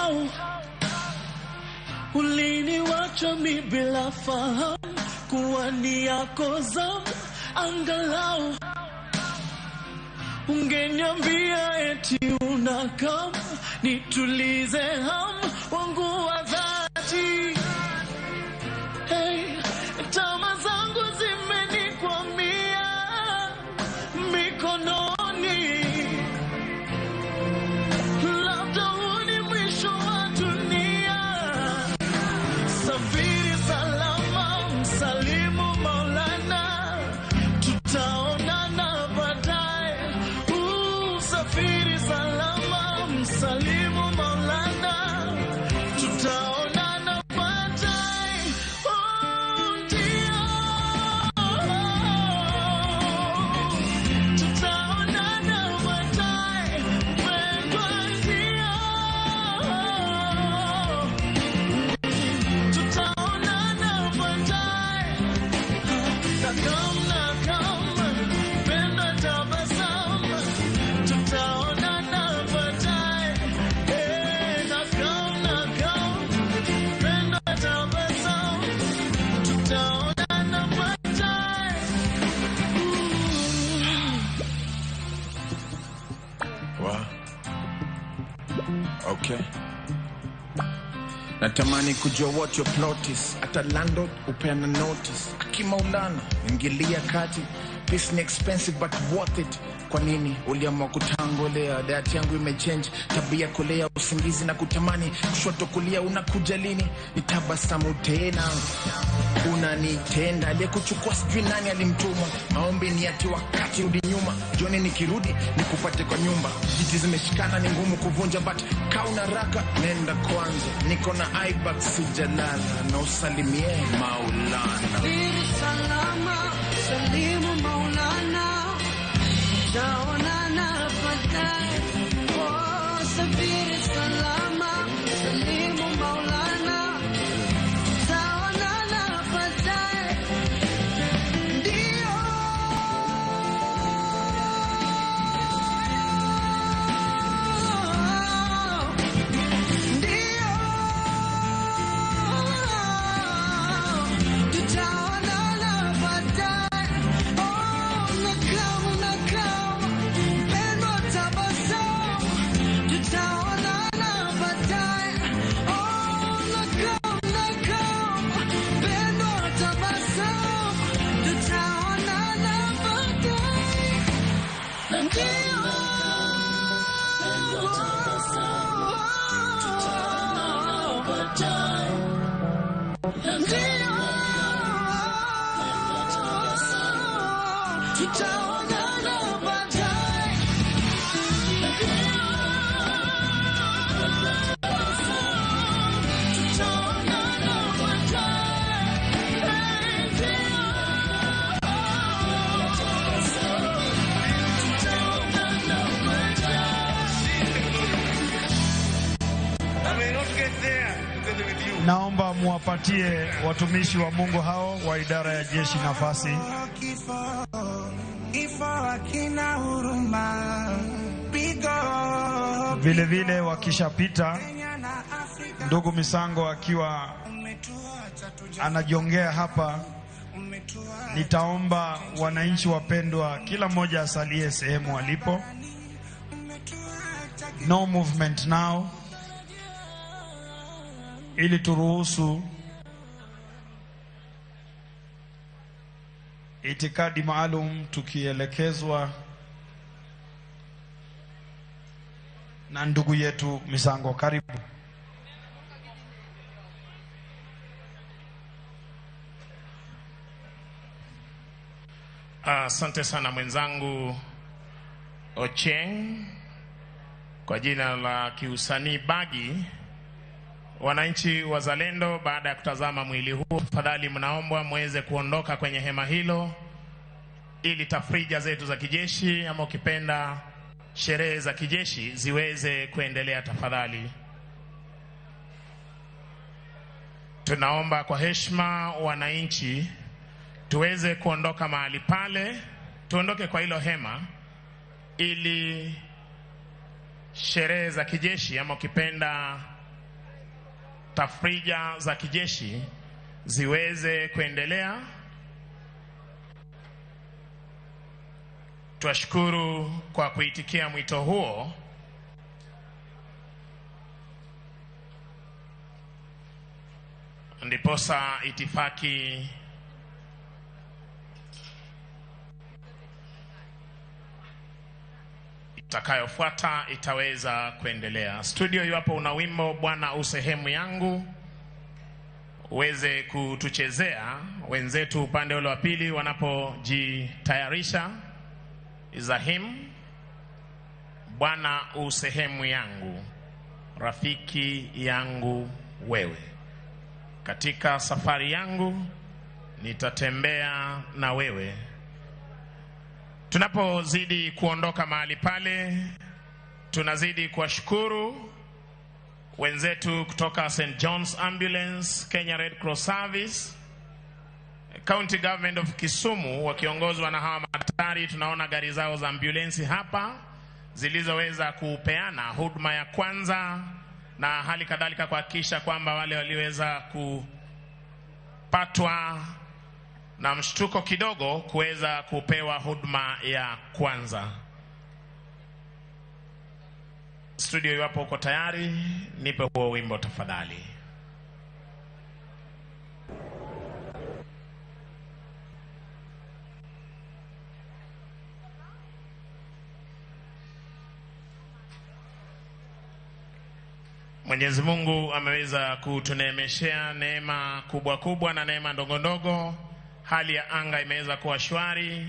Angalau uliniwacha mi bila fahamu kuwa ni yako zamu. Angalau ungeniambia eti unakam nitulize hamu wangu wa dhati. Hey, tama zangu zimenikwamia mikononi, labda huu ni mwisho wa dunia. Safiri salama, msalimu Maulana, tutaonana baadaye. Safiri salama, msalimu Maulana, tutaonana baadaye. Ndio, tutaonana baadaye. Mpendwa, ndio, tutaonana baadaye. Nakam, mpendwa, tabasamu, tutaonana baadaye. Nakam, mpendwa, tabasamu, tutaonana baadaye. Wow. Okay. Natamani kujua what your plot is. Ata landlord upeana notice. Akimaulana ingilia kati. Peace ni expensive but worth it. Kwa nini uliamua kutangolea? Diet yangu imechange, tabia kulea, usingizi na kutamani, kushoto kulia, unakuja lini? Nitabasamu tena, unanitenda. Aliyekuchukua sijui nani alimtuma, maombi ni ati wakati rudi nyuma. Jioni nikirudi nikupate kwa nyumba, jiti zimeshikana ni ngumu kuvunja, but kauna raka nenda kwanza, niko na iBack sijalala, na usalimie Maulana. Safiri salama, salimu Maulana, tutaonana baadaye. Safiri salama, salimu Maulana, tutaonana baadaye. Ndio, tutaonana baadaye. Nakam, mpendwa, tabasamu, tutaonana baadaye. Nakam, mpendwa, tabasamu, tutaonana baadaye. Ndio, tutaonana baadaye. Ndio, tutaonana baadaye. Tutaonana Naomba muwapatie watumishi wa Mungu hao wa idara ya jeshi nafasi. Vile vile wakishapita, ndugu Misango akiwa anajiongea hapa, nitaomba wananchi wapendwa, kila mmoja asalie sehemu alipo. No movement now, ili turuhusu itikadi maalum tukielekezwa na ndugu yetu Misango. Karibu. Asante sana mwenzangu Ocheng, kwa jina la kiusanii Bagi. Wananchi wazalendo, baada ya kutazama mwili huu, tafadhali mnaombwa muweze kuondoka kwenye hema hilo ili tafrija zetu za kijeshi, ama ukipenda sherehe za kijeshi, ziweze kuendelea tafadhali. Tunaomba kwa heshima wananchi tuweze kuondoka mahali pale, tuondoke kwa hilo hema ili sherehe za kijeshi, ama ukipenda tafrija za kijeshi ziweze kuendelea. Twashukuru kwa kuitikia mwito huo. Ndiposa itifaki itakayofuata itaweza kuendelea. Studio, iwapo una wimbo Bwana usehemu yangu, uweze kutuchezea wenzetu upande ule wa pili wanapojitayarisha. Izahim, Bwana usehemu yangu, rafiki yangu wewe, katika safari yangu nitatembea na wewe. Tunapozidi kuondoka mahali pale, tunazidi kuwashukuru wenzetu kutoka St. John's Ambulance, Kenya Red Cross Service, County Government of Kisumu wakiongozwa na hawa madaktari. Tunaona gari zao za ambulance hapa zilizoweza kupeana huduma ya kwanza, na hali kadhalika kuhakikisha kwamba wale waliweza kupatwa na mshtuko kidogo kuweza kupewa huduma ya kwanza. Studio, iwapo uko tayari, nipe huo wimbo tafadhali. Mwenyezi Mungu ameweza kutuneemeshea neema kubwa kubwa na neema ndogo ndogo. Hali ya anga imeweza kuwa shwari.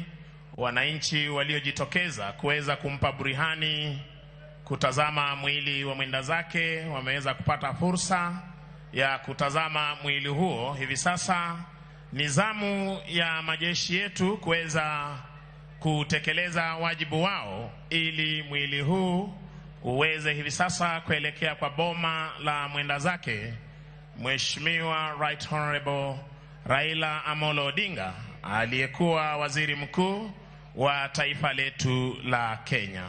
Wananchi waliojitokeza kuweza kumpa burihani kutazama mwili wa mwenda zake wameweza kupata fursa ya kutazama mwili huo. Hivi sasa ni zamu ya majeshi yetu kuweza kutekeleza wajibu wao ili mwili huu uweze hivi sasa kuelekea kwa boma la mwenda zake Mheshimiwa Right Honorable Raila Amolo Odinga, aliyekuwa waziri mkuu wa taifa letu la Kenya.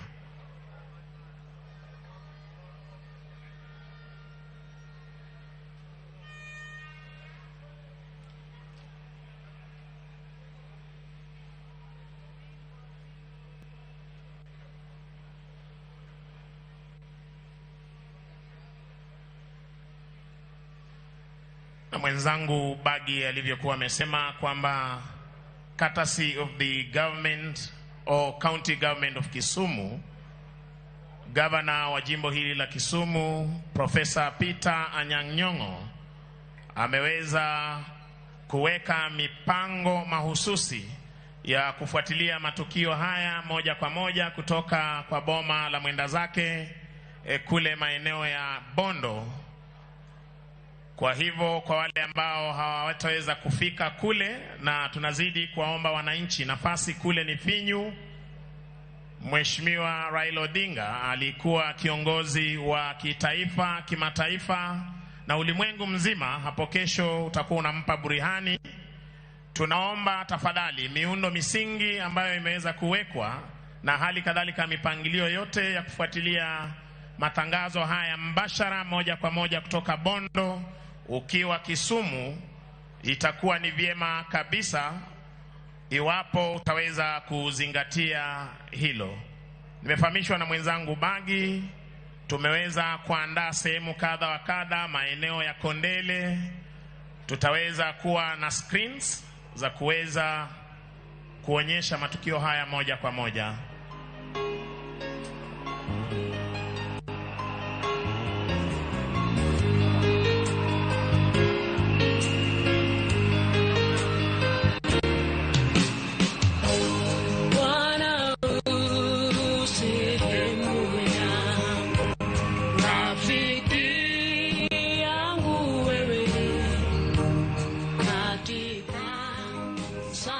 Na mwenzangu Bagi alivyokuwa amesema kwamba courtesy of the government or county government of Kisumu, governor wa jimbo hili la Kisumu Professor Peter Anyang' Nyong'o ameweza kuweka mipango mahususi ya kufuatilia matukio haya moja kwa moja kutoka kwa boma la mwenda zake kule maeneo ya Bondo. Kwa hivyo kwa wale ambao hawataweza kufika kule, na tunazidi kuwaomba wananchi, nafasi kule ni finyu. Mheshimiwa Raila Odinga alikuwa kiongozi wa kitaifa, kimataifa na ulimwengu mzima. Hapo kesho utakuwa unampa burihani. Tunaomba tafadhali miundo misingi ambayo imeweza kuwekwa na hali kadhalika mipangilio yote ya kufuatilia matangazo haya mbashara moja kwa moja kutoka Bondo ukiwa Kisumu, itakuwa ni vyema kabisa iwapo utaweza kuzingatia hilo. Nimefahamishwa na mwenzangu Bagi, tumeweza kuandaa sehemu kadha wa kadha maeneo ya Kondele. Tutaweza kuwa na screens za kuweza kuonyesha matukio haya moja kwa moja.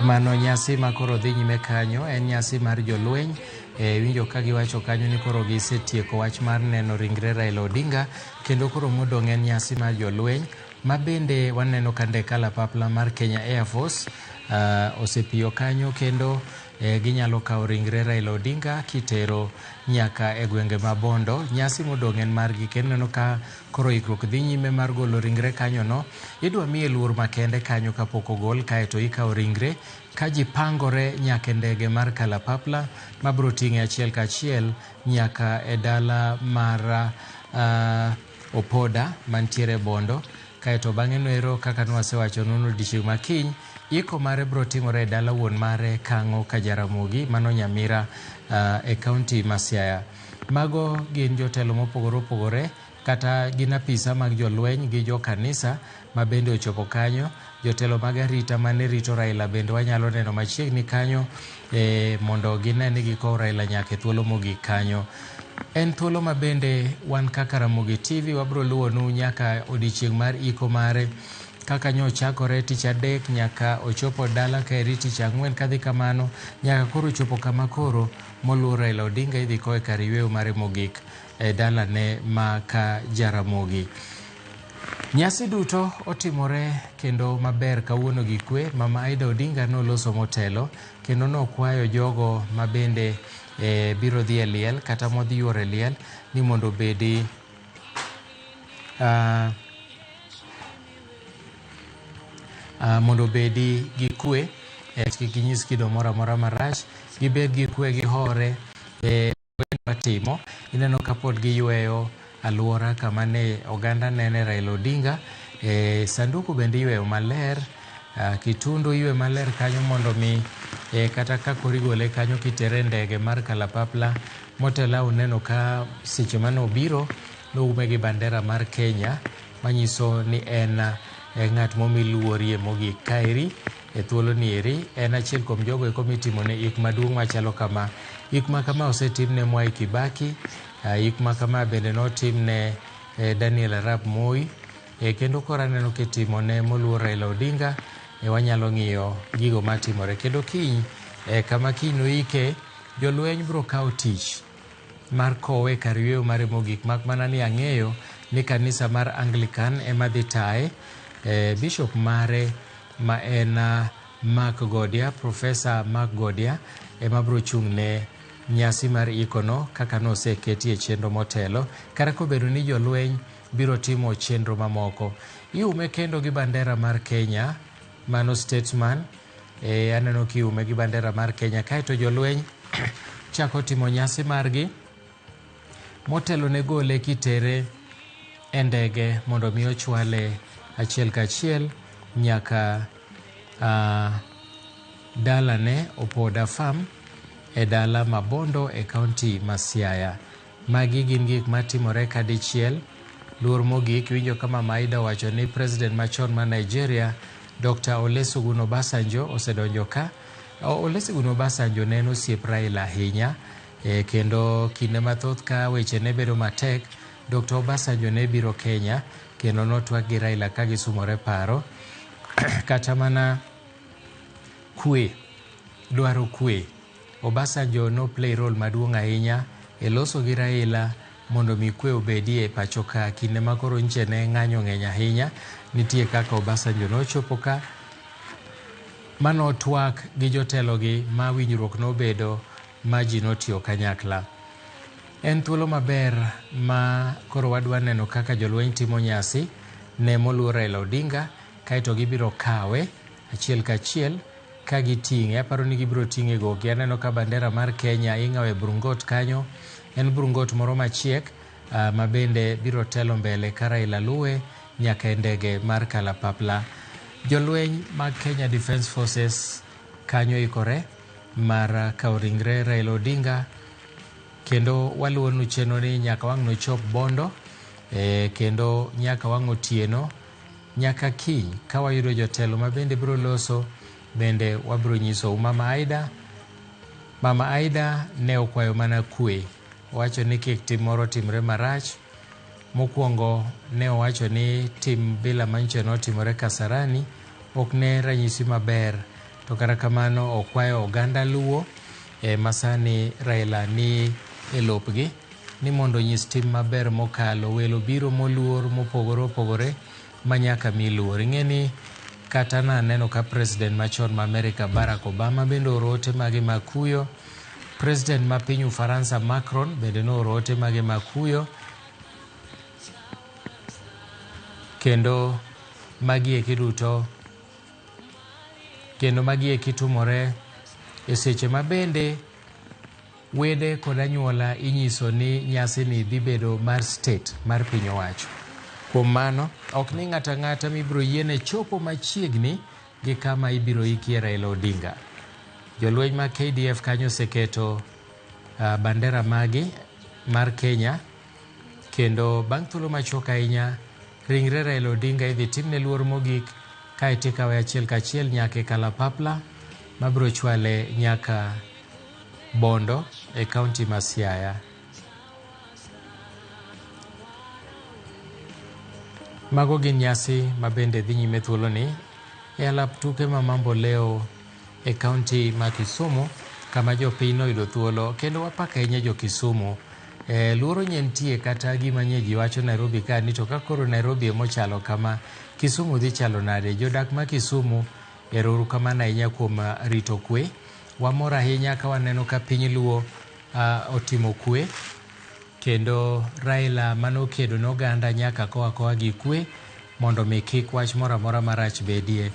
Mano nyasi ma koro dhi nyime kanyo en nyasi mar jolweny. Winjo ka giwacho kanyo ni koro gisetieko wach mar neno ringre Raila Odinga, kendo koro modong' en nyasi mar jolweny, ma bende waneno ka ndek kalapapla mar Kenya Air Force osepiyo kanyo, kendo ginyalo kawo ringre Raila Odinga kitero nyaka e gwenge mabondo. Nyasi modong' en margi kendo neno ka koro ikruok dhi nyime mar golo ringre kanyo no. Idwa miye luor makende kanyo kapok ogol, kaeto ikawo ringre ka ji pangore nyaka ndege mar kalapapla mabro ting'e achiel kachiel nyaka e dala mar Opoda mantiere Bondo. Kaeto bang'e noero kaka nwasewacho nono odiechieng' makiny iko mare bro timore e dala wuon mare Kang'o ka Jaramogi mano Nyamira e kaunti ma Siaya. Mago gin jotelo mopogore opogore kata gin apisa mag jolweny gi jo kanisa ma bende ochopo kanyo. Jotelo mag arita mane rito Raila bende wanyalo neno machiegni kanyo mondo gine ni gikowo Raila nyaka e thuolo mogik kanyo. En thuolo ma bende wan kaka Ramogi TV wabro luwonu nyaka odiechieng' mar iko mare kaka nyo chakore tich adek nyaka ochopo dala ka eri tich ang'wen kadhi kamano nyaka koro chopo kama koro moluor Raila Odinga idhi koe kar yweyo mare mogik e dala ne ma ka Jaramogi. Nyasi duto otimore kendo maber kawuono gi kwe. Mama Aida Odinga noloso motelo kendo nokwayo jogo ma bende biro dhi e liel kata modhi yuore liel ni mondo bedi gi kwe kik ginyis kido moro amora marach, gibed gi kwe gi hore matimo. Ineno ka pod giyweyo aluora kama ne oganda nene Raila Odinga. Sanduku bende yweyo maler, kitundu ywe maler kanyo mondo mi kata ka korigole kanyo kitere ndege mar kalapapla. Motela uneno ka seche mane obiro noume gi bandera mar Kenya manyiso ni en ng'at momiluorie mogik kaeri e thuolo ni eri. En achiel kuom jogo eko mitimone ik maduong' machalo kama. Ik ma kama osetimne Mwai Kibaki, ik ma kama bende notimne Daniel Arap Moi, kendo kora neno kitimone moluor Raila Odinga. Wanyalo ng'iyo gigo matimore kendo kiny kama kiny noike jolweny bro kawo tich mar kowe kar yweyo mare mogik. Mak mana ni ang'eyo ni kanisa mar Anglican ema dhi tae. Bishop mare ma en Mark Godia, Professor Mark Godia ema bro chung'ne nyasi mar ikono kaka noseketi e chenro motelo. Kara kobedo ni jolweny biro timo chenro mamoko. Iume kendo gi bandera mar Kenya, mano statesman. Aneno kiume gi bandera mar Kenya. Kaeto jolweny chako timo nyasi margi motelo ne gole kitere e ndege mondo mi ochwale achiel kachiel nyaka dala ne Opoda Farm e dala Mabondo e kaunti ma Siaya. Magi gin gik matimore kadichiel. Luor mogik winjo kama Maida wacho ni president machon ma Nigeria Dr. Olusegun Obasanjo osedonjo ka. Olusegun Obasanjo ne en osiep Raila ahinya kendo kinde mathoth ka weche ne bedo matek Dr. Obasanjo ne biro Kenya kendo notwak gi Raila ka gisumore paro kata mana kwe, dwaro kwe. Obasanjo no play role maduong' ahinya e loso gi Raila mondo mi kwe obedie e pacho ka. Kinde makoro nche ne ng'anyo ng'eny ahinya, nitie kaka Obasanjo nochopo ka mano twak gi jotelo gi ma winjruok nobedo ma ji notiyo kanyakla. En thuolo maber ma koro wadwa neno kaka jolweny timo nyasi ne moluor Raila Odinga, kaeto gibiro kawe achiel kachiel ka giting'e. Aparo ni gibiro ting'e goki. Aneno ka bandera mar Kenya ing'awe Brungot kanyo. En Brungot moro machiek ma bende biro telo mbele ka Raila luwe nyaka e ndege mar kalapapla. Jolweny mag Kenya Defence Forces kanyo ikore mar kawo ringre Raila Odinga kendo waluonu chenro ni nyaka wang' nochop Bondo kendo nyaka wang' otieno nyaka kiny ka wayudo jotelo ma bende biro loso. Bende wabiro nyiso Mama Aida ne okwayo mana kwe. Wacho ni kik tim moro timre marach. Mokwongo ne owacho ni tim bila manche notimore Kasarani ok ne ranyisi maber, to kata kamano okwayo oganda Luo masani Raila ni e lopgi ni mondo nyis tim maber mokalo. Welo biro moluor mopogore opogore ma nyaka mi luor. Ing'eni kata naneno ka president machon ma Amerika Barack Obama bende oro ote mage makuyo. President ma piny Ufaransa Macron bende nooro ote mage makuyo. Kendo magie kiduto kendo magie kitumore e seche mabende wede kod anyuola inyiso ni nyasi ni dhi bedo mar state mar piny owacho. Kuom mano ok ni ng'ata ng'ata mibiro yiene chopo machiegni gi kama ibiro ikie Raila Odinga. Jolweny ma KDF kanyo oseketo bandera magi mar Kenya, kendo bang' thuolo machuok ahinya ringre Raila Odinga idhi timne luor mogik ka itikawe achiel kachiel nyaka kalapapla mabiro chwale nyaka Bondo e kaunti ma Siaya. Mago gin nyasi mabende dhi nyime thuolo ni e alap tuke ma Mambo Leo e kaunti ma Kisumu, kama jopiny oyudo thuolo kendo wapaka ahinya jo Kisumu. Luoro nyentie kata gima nye ji wacho Nairobi ka ni to ka koro Nairobi emochalo kama, Kisumu dhi chalo nade? Jodak ma Kisumu erouru kamano ahinya kuom rito kwe. Wamor ahinya ka waneno ka piny Luo otimo kwe, kendo Raila manokedo n'oganda nyaka koa gi kwe mondo mi kik wach moro amora marach bedie.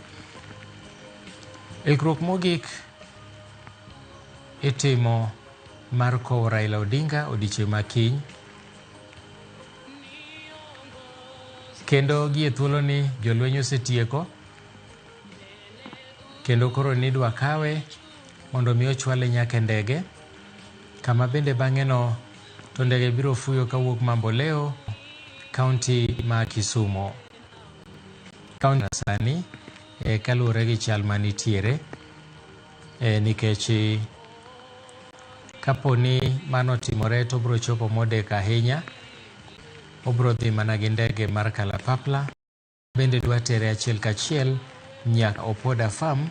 Ikruok mogik itimo mar kowo Raila Odinga odiochieng' makiny, kendo gie thuolo ni jolweny osetieko kendo koro nidwa kawe mondo mi ochwale nyaka ndege, kama bende bang'e no to ndege biro fuyo kawuok Mambo Leo kaunti ma Kisumu. Kaunti sani kaluwore gi chal manitiere nikech kaponi mano timore to biro chopo modek ahinya, obiro dhi mana gi ndege mar kalapapla, bende dwa tere achiel kachiel nyaka Opoda Farm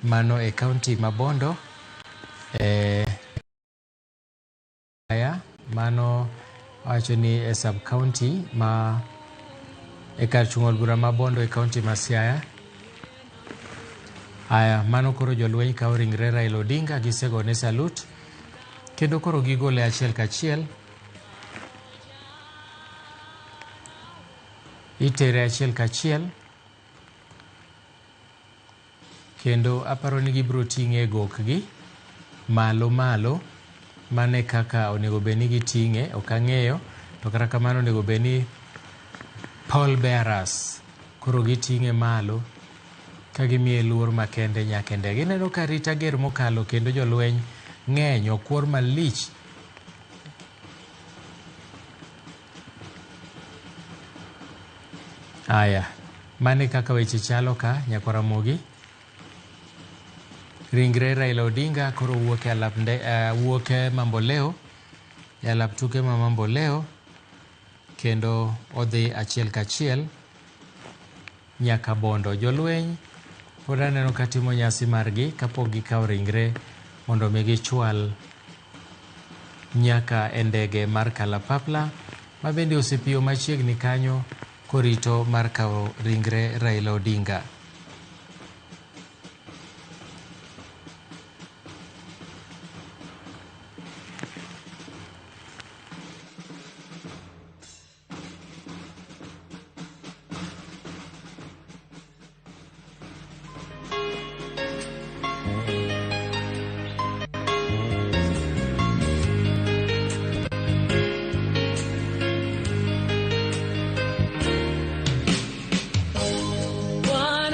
mano e kaunti ma Bondo. Mano wacho ni e sub county ma e kar chung'o od bura ma Bondo e kaunti ma Siaya. Mano koro jolweny kawo ringre Raila Odinga gisegone salute kendo koro gigole achiel kachiel, itere achiel kachiel, kendo aparo ni gibiro ting'e gokgi malo mane kaka onego beni giting'e, ok ang'eyo to kata kamano onego beni Paul Bearers koro giting'e malo ka gimiye luor makende nyaka ndege. Ineno ka rita ger mokalo kendo jolweny ng'eny okuor malich. Mane kaka weche chalo ka nyakwara Mogi. Ringre Raila Odinga koro wuoke Mambo Leo, e alap tuke ma Mambo Leo, kendo odhi achiel kachiel nyaka Bondo. Jolweny pod aneno ka timo nyasi margi kapok gikawo ringre mondo mi gichwal nyaka e ndege mar kalapapla ma bende osepiyo machiegni kanyo korito mar kawo ringre Raila Odinga. One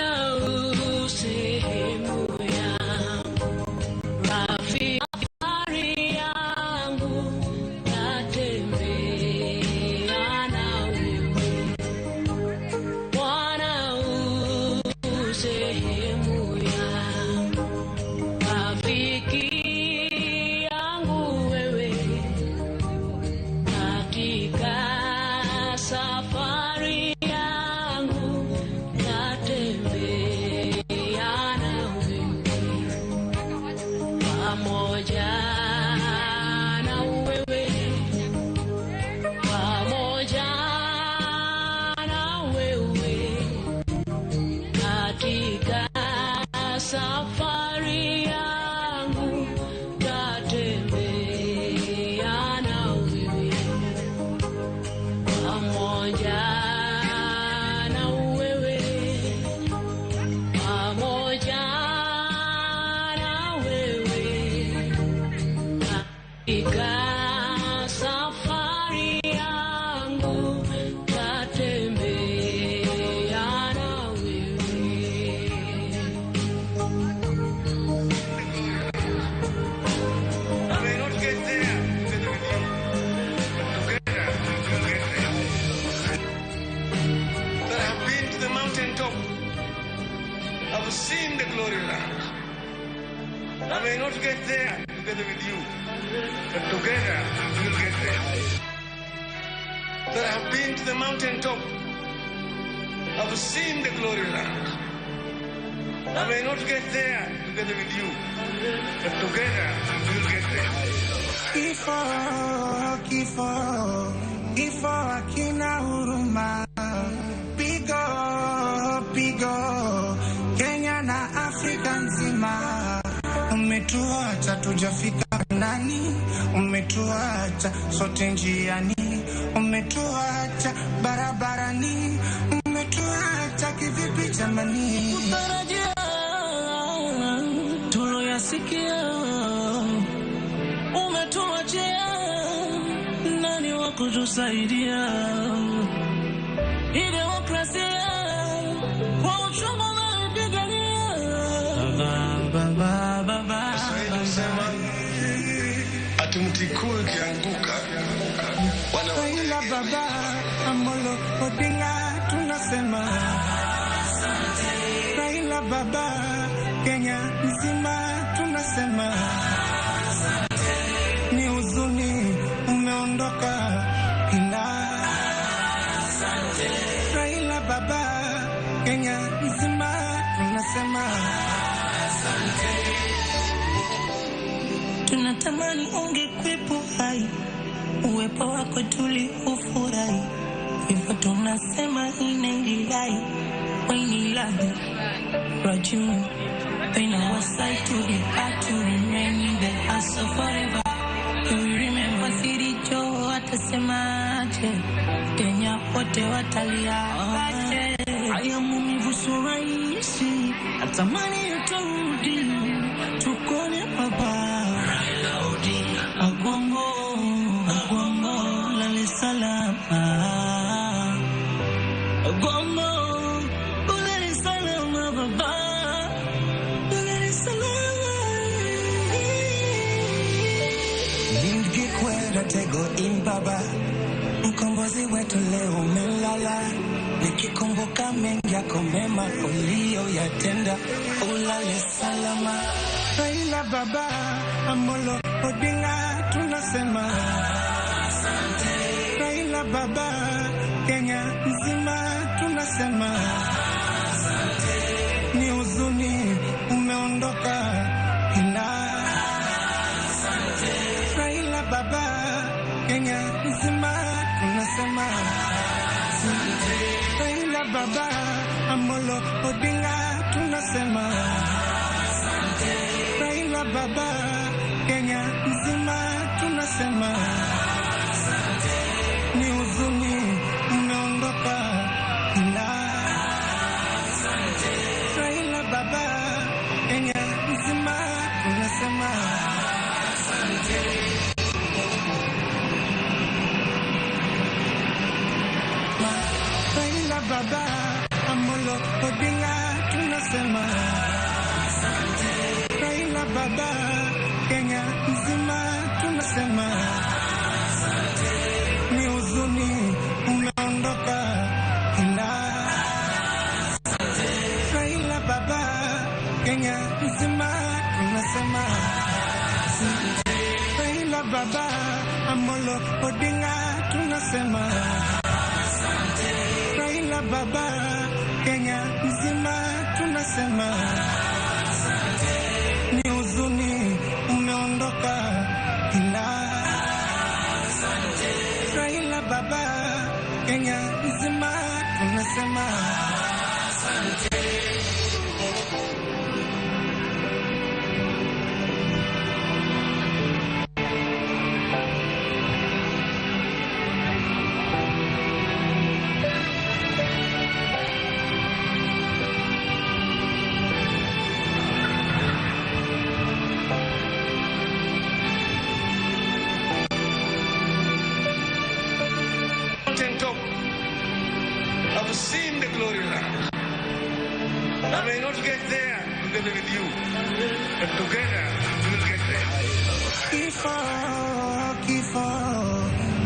mountaintop. I've seen the glory land. I may not get there together with you, but together we'll get there. That I have been to the mountaintop. I've seen the glory land. I may not get there together with you, but together we'll get there. Kifo hakina huruma. Pigo Kenya na Afrika nzima. Umetuacha tujafika nani, umetuacha sote njiani, umetuacha barabarani, umetuacha kivipi jamani? Utarajia tuloyasikia, umetuachia nani wa kutusaidia? Demokrasia kwa uchungu unapigania. Baba atumtikue kianguka Raila baba Amolo Odinga tunasema asante. Raila baba Kenya nzima tunasema asante. Ni huzuni umeondoka ina asante. Raila baba Kenya nzima tunasema asante. Tunatamani ungekuwepo hai, uwepo wako tuli ufurahi, hivyo tunasema inailai, wainilahi Rajuni, when I was side to the heart to remain in the house of forever. We remember Siri Joe atasemaje, Kenya wote watalia aje. Haya mumivu surahisi, atamani utarudi, tukone baba Agwambo, lale salama. Agwambo, lale salama baba. Lale salama. Ningi kwenda tego in baba. Mkombozi wetu leo umelala. Nikikumbuka mengi yako mema uliyoyatenda. Ulale salama. Raila baba Amolo Odinga tunasema asante. Raila baba Kenya nzima tunasema asante. Ni huzuni umeondoka ina asante. Raila baba Kenya nzima tunasema asante. Raila baba Amolo Odinga tunasema asante. Raila baba Kenya nzima tunasema asante. Ni huzuni umeondoka ina asante. Raila baba Kenya nzima tunasema asante. Raila baba Amolo Odinga tunasema asante. Raila baba Kenya nzima tunasema asante. Ni huzuni umeondoka ina asante. Raila baba Kenya nzima tunasema asante. Raila baba Amolo Odinga tunasema asante. Raila baba Kenya nzima tunasema asante. Ni huzuni umeondoka ina asante. Raila baba Kenya nzima tunasema asante. Mountaintop. I've seen the glory land. I may not get there together with you, but together we'll get there.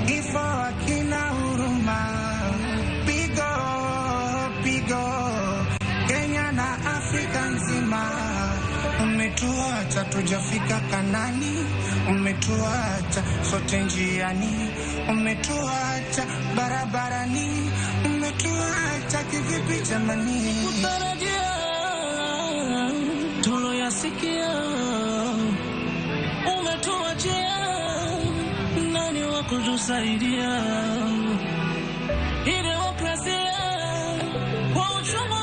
Kifo hakina huruma. Pigo umetuacha tujafika Kanani, umetuacha sote njiani, umetuacha barabarani, umetuacha kivipi jamani? Kutarajia tuloyasikia, umetuachia nani wa kutusaidia? Demokrasia kwa uchungu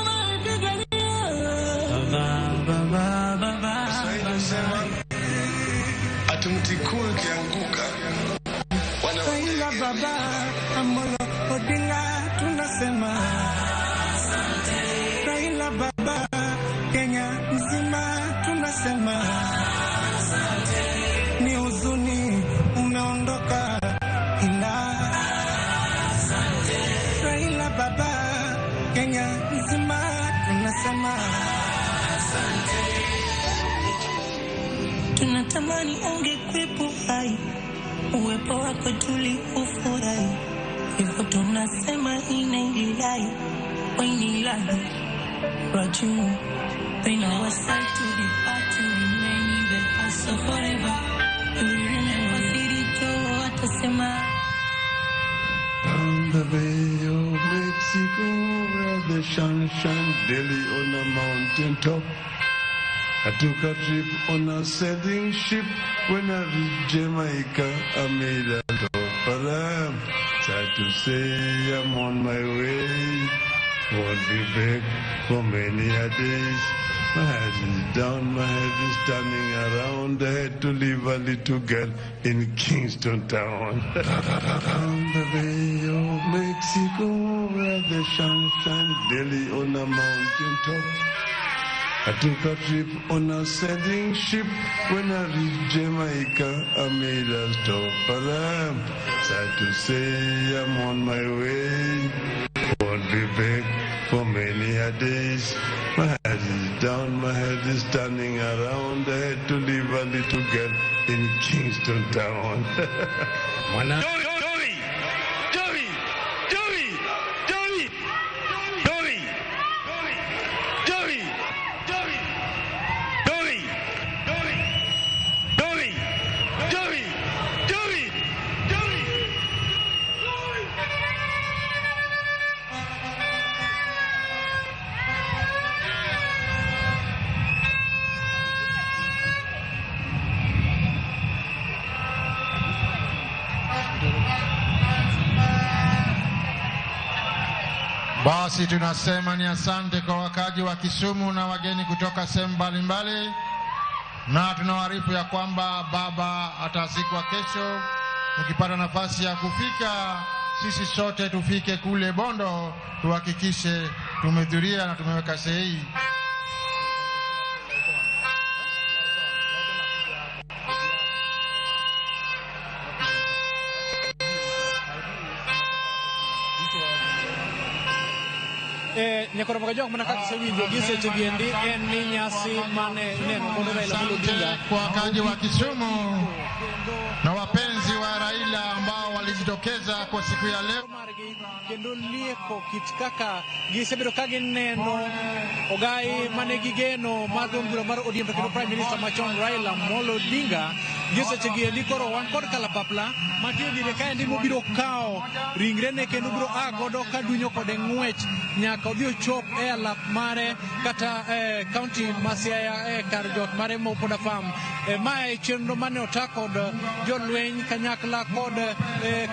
atumtikue kianguka Raila baba Amolo Odinga tunasema asante. Raila baba Kenya nzima tunasema asante. Ni huzuni umeondoka ila asante. Raila baba Kenya nzima tunasema asante. Tunatamani ungekuwepo hai, uwepo wako tuliufurahi, hivyo tunasema inailahi, wainilahi raju. When I was sad to depart to remain in the past so forever, you will remember Sirito watasema. On the Bay of Mexico where the sun shines daily on a mountain top, I took a trip on a sailing ship. When I reached Jamaica, I made a stop. But I'm sad to say I'm on my way. Won't be back for many a days. My head is down, my head is turning around. I had to leave a little girl in Kingston town. On the Bay of Mexico where the sun shines daily on a mountain top, I took a trip on a sailing ship. When I reached Jamaica, I made a stop. But I'm sad to say I'm on my way. Won't be back for many a days. My head is down, my head is turning around. I had to leave a little girl in Kingston town. Basi tunasema ni asante kwa wakaji wa Kisumu na wageni kutoka sehemu mbalimbali, na tunawaarifu ya kwamba baba atazikwa kesho. Ukipata nafasi ya kufika, sisi sote tufike kule Bondo, tuhakikishe tumehudhuria na tumeweka sahihi. Nyakoro jok mana kaka sewinjo gise chegiendi en ni nyasi mane neno kondo Raila Amolo Odinga kwa wakaji wa Kisumu na wapenzi wa Raila ambao walijitokeza kwa siku ya leo kendo lieko kit kaka gisebedo ka gineno ogai mane gigeno mar bura mar ODM to kendo Prime Minister machon Raila Amolo Odinga gise chegiendi koro wan kod kalapapla matiyo dire ka endi mobiro kao ringrene kendo biro agodo ka dunyo kode ng'wech nyaka odhi ochop e alap mare kata county Siaya kar jot mare mopoda farm. Mae chenro mane ota kod jolweny kanyakla kod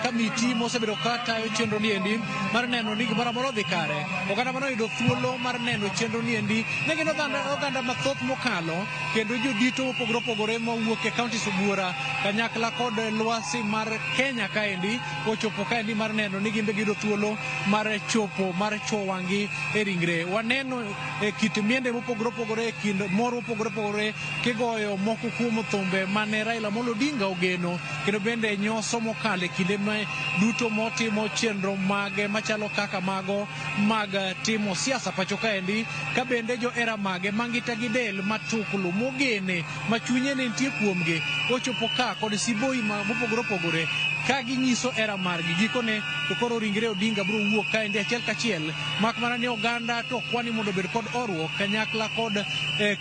kamiti mosebedo kata chenro niendi mar neno ni gimoro amora odhi kare. Oganda mano yudo thuolo mar neno chenro niendi ne gin oganda mathoth mokalo kendo jodito mopogore opogore mowuok e county Subuora kanyakla kod lwasi mar Kenya kaendi ochopo kaendi mar neno ni gimbe giyudo thuolo mar chopo mar chuo wang'i e ringre. Waneno kit miende mopogore opogore, kind mor mopogore opogore kigoyo moko kuom thumbe mane Raila Amolo Odinga ogeno kendo bende nyoso mokale kinde duto motimo chenro mage machalo kaka mago mag timo siasa pacho kaendi, ka bende jo era mage mangita gi del matuklu mogene machunye ne nitie kuomgi ochopo ka kod siboi mopogore opogore ka ginyiso era margi gikone to koro ringre Odinga bro wuok ka ende achiel kachiel mak mana ni oganda to kwani mondo bed kod orruok kanyakla kod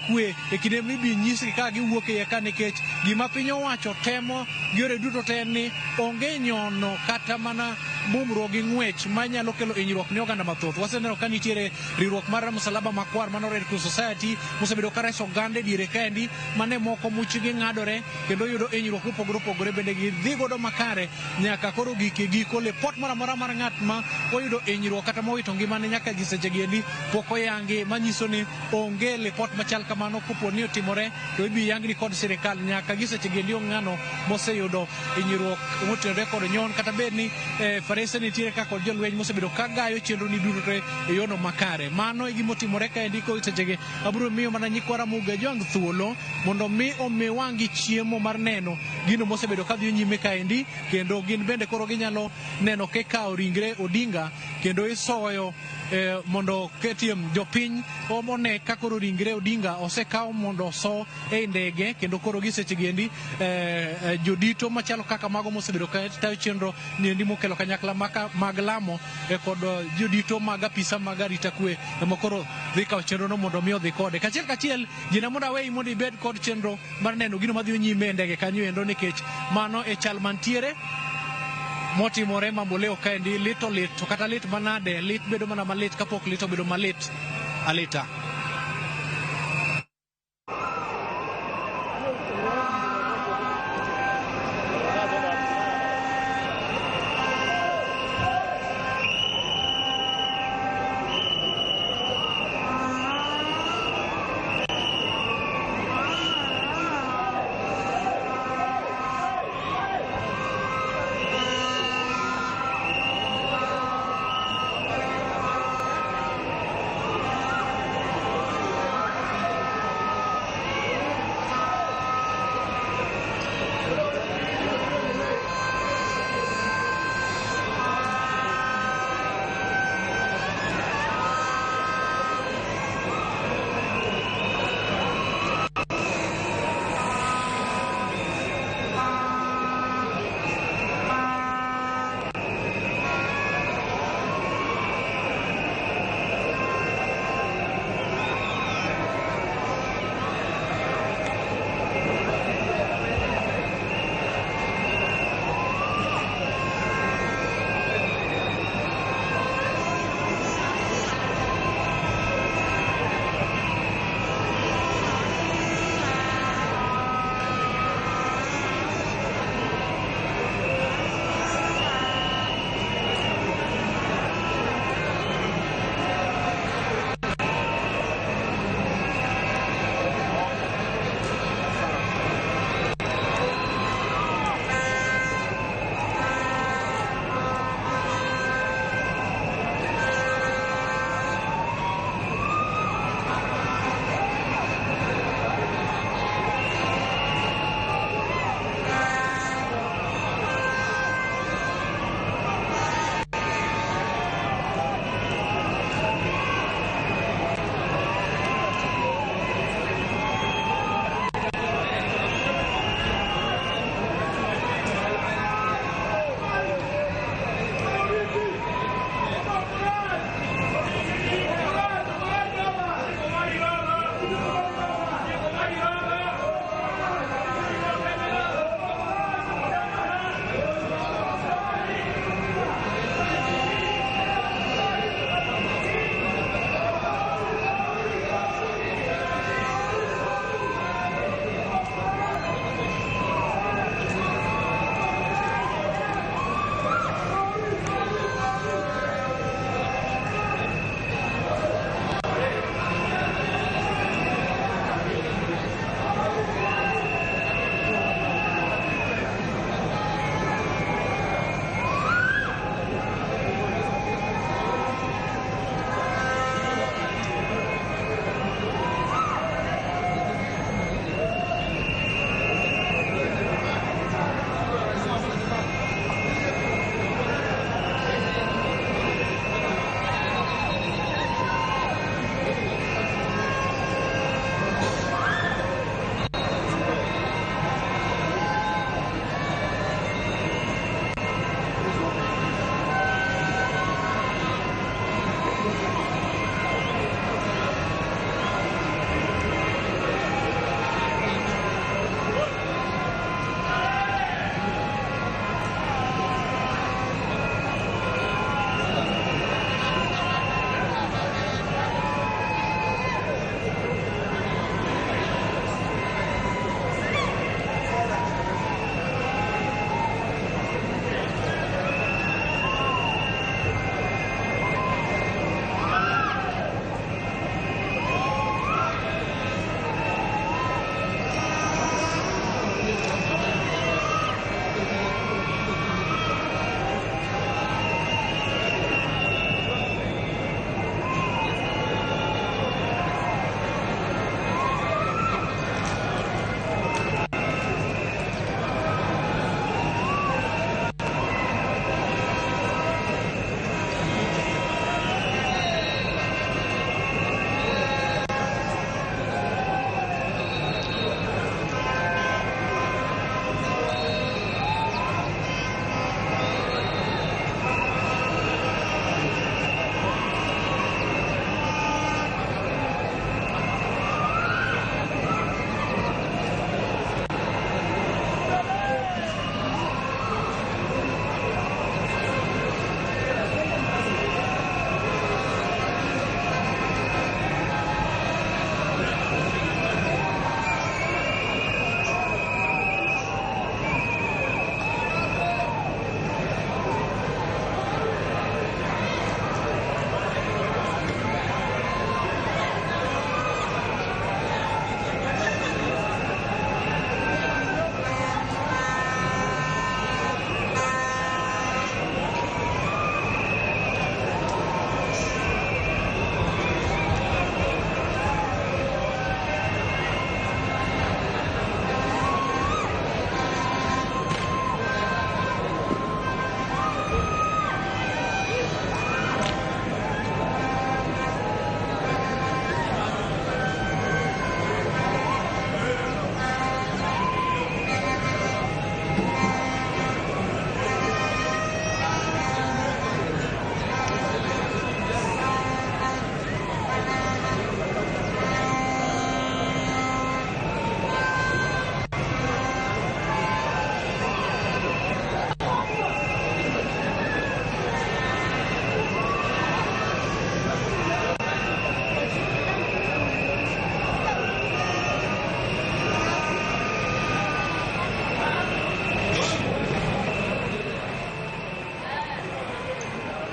kwe e kinde mibi nyisgi ka giwuok e ka nikech gima piny owacho temo giore duto te ni onge nyono kata mana bumruok gi ng'wech manyalo kelo hinyruok ne oganda mathoth. Waseneno ka nitiere riwruok mar Msalaba Makwar mano Red Cross Society mosebedo ka reso oganda diere kaendi mane moko muchgi ng'adore kendo yudo hinyruok mopogore opogore bende gidhi godo makare nyaka koro giko lipot moro amora mar ng'at ma oyudo hinyruok kata mowito ngimane nyaka gi sechegi endi pok oyangi manyiso ni onge lipot machal kamano kopo ni otimore to ibi yangni kod sirikal nyaka gi sechegi endi ng'ano moseyudo hinyruok motenore kod nyon kata bed ni farese nitiere ka kod jolweny mosebedo ka gayo chenro ni duto e yono makare. Mano e gima otimore kaendi ko sechegi abiro miyo mana nyikwa Ramogi Ajwang' thuolo mondo mi omi wang'i chiemo mar neno gino mosebedo ka dhi nyime kaendi kendo gin bende koro ginyalo neno kikawo ringre Odinga kendo isoyo mondo ketiem jopiny omone ka koro ringre Odinga osekaw mondo so e ndege kendo koro gi sechegi endi jodito machalo kaka mago mosebedo ka tayo chenro niendi mokelo kanyakla mag lamo kod jodito mag apisa mag arita kwe mokoro dhi kawo chenro no mondo mi odhi kode kachiel jina mondo aweyi mondo ibed kod chenro mar neno gino madhi nyime e ndege kanyo endo nikech mano e chal mantiere motimore Mamboleo kaendi. Lit to kata lit manade lit bedo mana malit kapok lit obedo malit alita.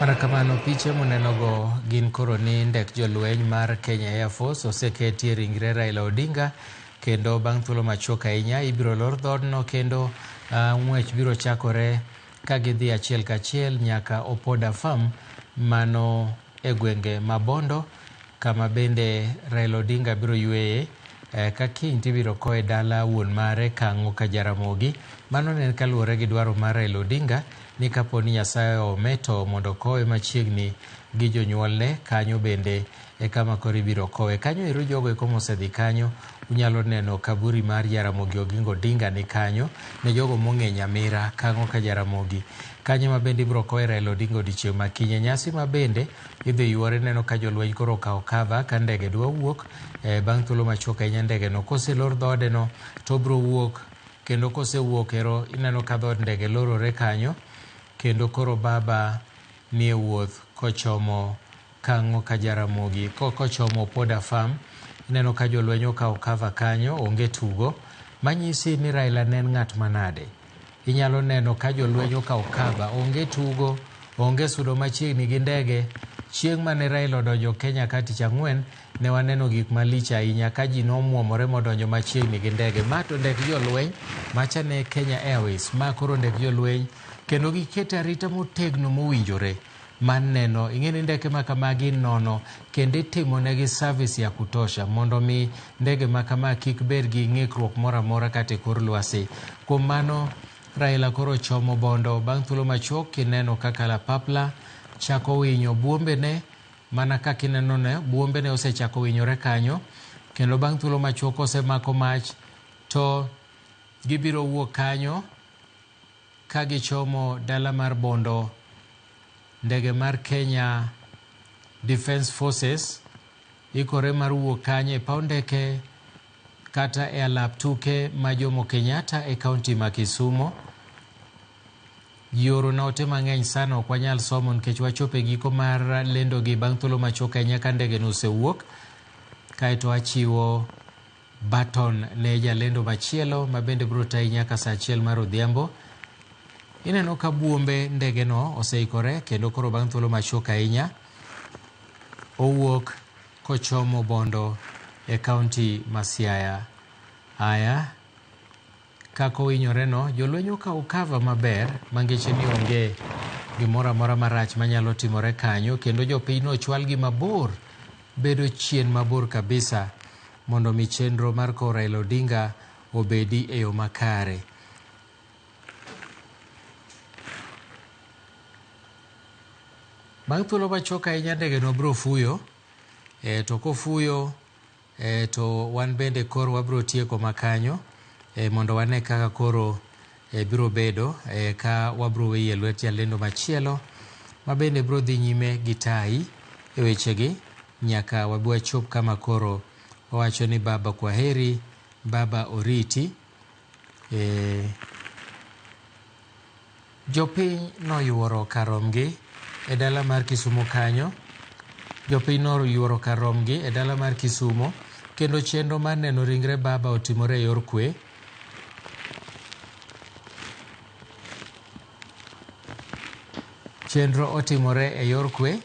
Marakamano piche monenogo gin koro ni ndek jolweny mar Kenya Air Force oseketi ringre Raila Odinga kendo bang' thuolo machuok ahinya ibiro lor dhodno kendo ng'wech biro chakore ka gidhi achiel kachiel nyaka Opoda Farm mano e gwenge mabondo kama bende Raila Odinga biro yweye ka kiny tibiro koe dala wuon mare Kang'o ka Jaramogi. Mano ne kaluwore gi dwaro mar Raila Odinga ni kapo ni Nyasaye ometo mondo kowe machiegni gi jonyuolne kanyo bende e kama koro ibiro kowe. Kanyo ero jogo eko mosedhi kanyo unyalo neno kaburi mar Jaramogi Oginga Odinga ni kanyo ne jogo mong'e Nyamira Kang'o ka Jaramogi. Kanyo ma bende ibiro kowe Raila Odinga odiochieng' ma kinyne. Nyasi ma bende idhi yuore neno ka jolweny koro okawo cover ka ndege dwa wuok bang' thuolo machuok ahinya ndege no koselor dhode no to biro wuok kendo kosewuok ero ineno ka dhod ndege lorore kanyo kendo koro baba nie wuoth kochomo Kang'o ka Jaramogi kochomo Opoda Farm. Ineno ka jolweny okawo cover kanyo onge tugo manyisi ni Raila ne en ng'at manade. Inyalo neno ka jolweny okawo cover onge tugo onge sudo machiegni gi ndege. Chieng' mane Raila odonjo Kenya ka tich ang'wen ne waneno gik malich ahinya ka ji nomuomore modonjo machiegni gi ndege. Ma to ndek jolweny macha ne Kenya Airways ma koro ndek jolweny kendo giketo arita motegno mowinjore man neno ing'eni ndeke ma kamagi nono kendo itimonegi service ya kutosha mondo mi ndege ma kama kik bed gi ng'ikruok moro amora kata e kor lwasi. Kuom mano Raila koro chomo bondo bang' thuolo machuok kineno ka kalapapla chako winyo buombene mana kaka ineno ne buombene osechako winyore kanyo kendo bang' thuolo machuok osemako mach to gibiro wuok kanyo ka gichomo dala mar Bondo. Ndege mar Kenya Defence Forces ikore mar wuok kanyo e paw ndeke kata e alap tuke ma Jomo Kenyatta e kaunti ma Kisumo. Yoro na ote mang'eny sana ok wanyal somo nikech wachope giko mar lendo gi bang' thuolo machuok ahinya ka ndege no osewuok kaeto achiwo baton ne jalendo machielo ma bende biro tayi nyaka saa 1 mar odhiambo. Ineno ka buombe ndege no oseikore kendo koro bang' thuolo machuok ahinya owuok kochomo Bondo e kaunti ma Siaya. Aya kako winyore no jolweny okawo cover maber mangeche ni onge gimoro amora marach manyalo timore kanyo kendo jopiny no chwal gi mabor bedo chien mabor kabisa mondo mi chenro mar kowo Raila Odinga obedi e yo makare. Bang' thuolo machuok ahinya ndege no biro fuyo to kofuyo to wan bende koro wabiro tieko makanyo mondo wane kaka koro biro bedo ka wabiro weyo lwet jalendo machielo ma bende biro dhi nyime gi tayi e wechegi nyaka wabwa chop kama koro owacho ni baba kwaheri baba oriti. Jopiny noyuoro karomgi e dala mar Kisumo kanyo. Jopiny noyuoro karomgi e dala mar Kisumo kendo chenro mar neno ringre baba otimore e yor kwe. Chenro otimore e yor kwe.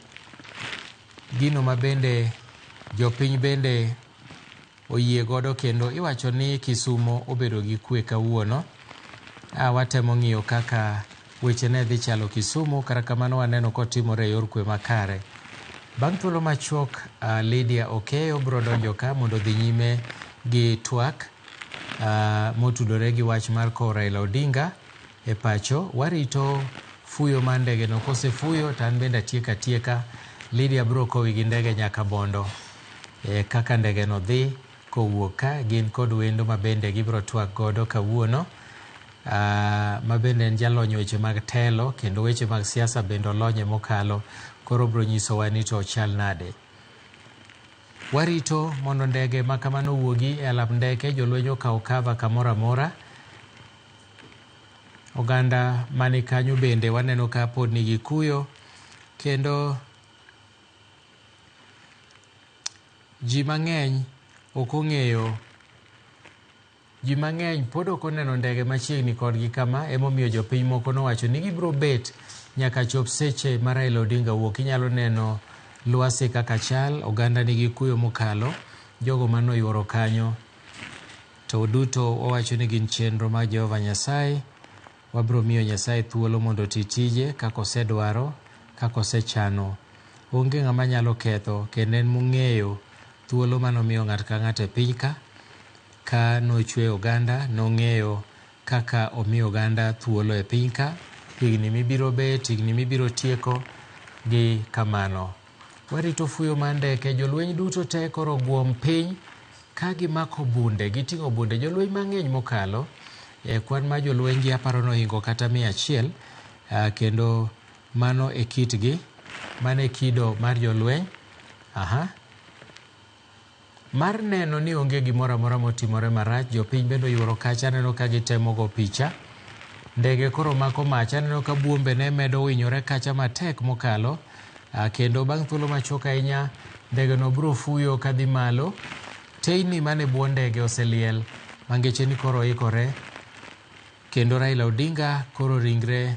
Gino ma bende jopiny bende oyie godo kendo iwacho ni Kisumo obedo gi kwe kawuono. Watemo ng'iyo kaka weche ne dhi chalo Kisumo kara kamano waneno kotimore e yor kwe makare. Bang' thuolo machuok Lydia Okeyo biro donjo ka mondo dhi nyime gi twak motudore gi wach mar kowo Raila Odinga e pacho. Warito fuyo mar ndege no kosefuyo to an bende atieka. Lydia biro kowi gi ndege nyaka Bondo kaka ndege no dhi kowuok ka gin kod wendo ma bende gibiro twak godo kawuono. Ma bende en jalony weche mag telo kendo weche mag siasa bende olonye mokalo koro biro nyisowa ni to chal nade. Warito mondo ndege ma kamano wuogi e alap ndeke jolweny okawo cover kamoro amora. Oganda mani kanyo bende waneno ka pod nigi kuyo kendo ji mang'eny ok ong'eyo ji mang'eny pod ok oneno ndege machiegni kodgi kama, emomiyo jopiny moko nowacho ni gibiro bet nyaka chop seche ma Raila Odinga wuok. Inyalo neno lwasi kaka chal, oganda nigi kuyo mokalo, jogo manoyuoro kanyo to duto owacho ni gin chenro mag Jehova Nyasaye. Wabiro miyo Nyasaye thuolo mondo titije kaka osedwaro, kaka osechano. Onge ng'ama nyalo ketho, kendo en mong'eyo thuolo manomiyo ng'at ka ng'at e piny ka nochwe oganda, nong'eyo kaka omiyo oganda thuolo e piny ka, higni mibiro bet, higni mibiro tieko gi kamano. Warito fuyo mar ndeke, jolweny duto te koro guom piny ka gimako bunde, giting'o bunde, jolweny mang'eny mokalo. Kwan ma jolweny gi aparo nohingo kata 100, kendo mano e kitgi, mano e kido mar jolweny. Mar neno ni onge gimoro amora motimore marach, jopiny bende oyuoro kacha, aneno ka gitemo go picha. Ndege koro mako mach, aneno ka buombe ne medo winyore kacha matek mokalo, kendo bang' thuolo machuok ahinya ndege no biro fuyo kadhi malo. Teyni mane bwo ndege oseliel, mangeche ni koro ikore, kendo Raila Odinga koro ringre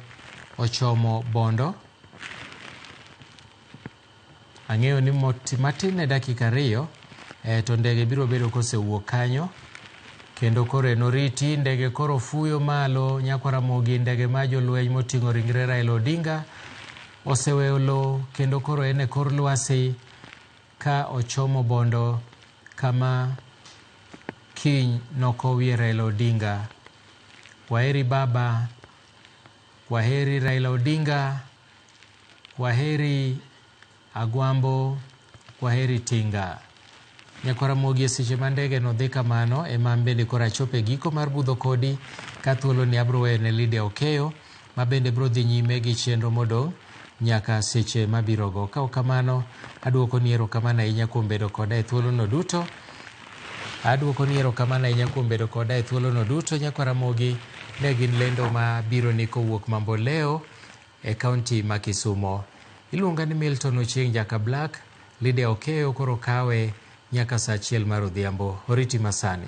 ochomo Bondo. Ang'eyo ni matin ne dakika 2 to ndege biro bedo kosewuok kanyo, kendo koro noriti ndege koro fuyo malo. Nyakwaramogi, ndege ma jolweny moting'o ringre Raila Odinga oseweyo lo, kendo koro en e kor lwasi ka ochomo Bondo kama kiny nokowie Raila Odinga. Kwaheri baba, kwaheri Raila Odinga, kwaheri Agwambo, kwaheri Tinga. Nyakwaramogi, seche ma ndege no dhi kamano ema bende koro achope giko mar budho kodi, ka thuolo ni abro wene Lydia Okeyo ma bende bro dhi nyime gi chenro modong' nyaka seche mabiro go. Ka kamano aduoko ni erokamano ahinya kuom bedo koda e thuolo no duto. Nyakwaramogi, ne gin lendo ma biro ni kowuok Mamboleo e kaunti ma Kisumo. Iluonga ni Milton Ochieng Jaka Black. Lydia Okeyo koro kawe nyaka saa 1 mar odhiambo. Oriti masani.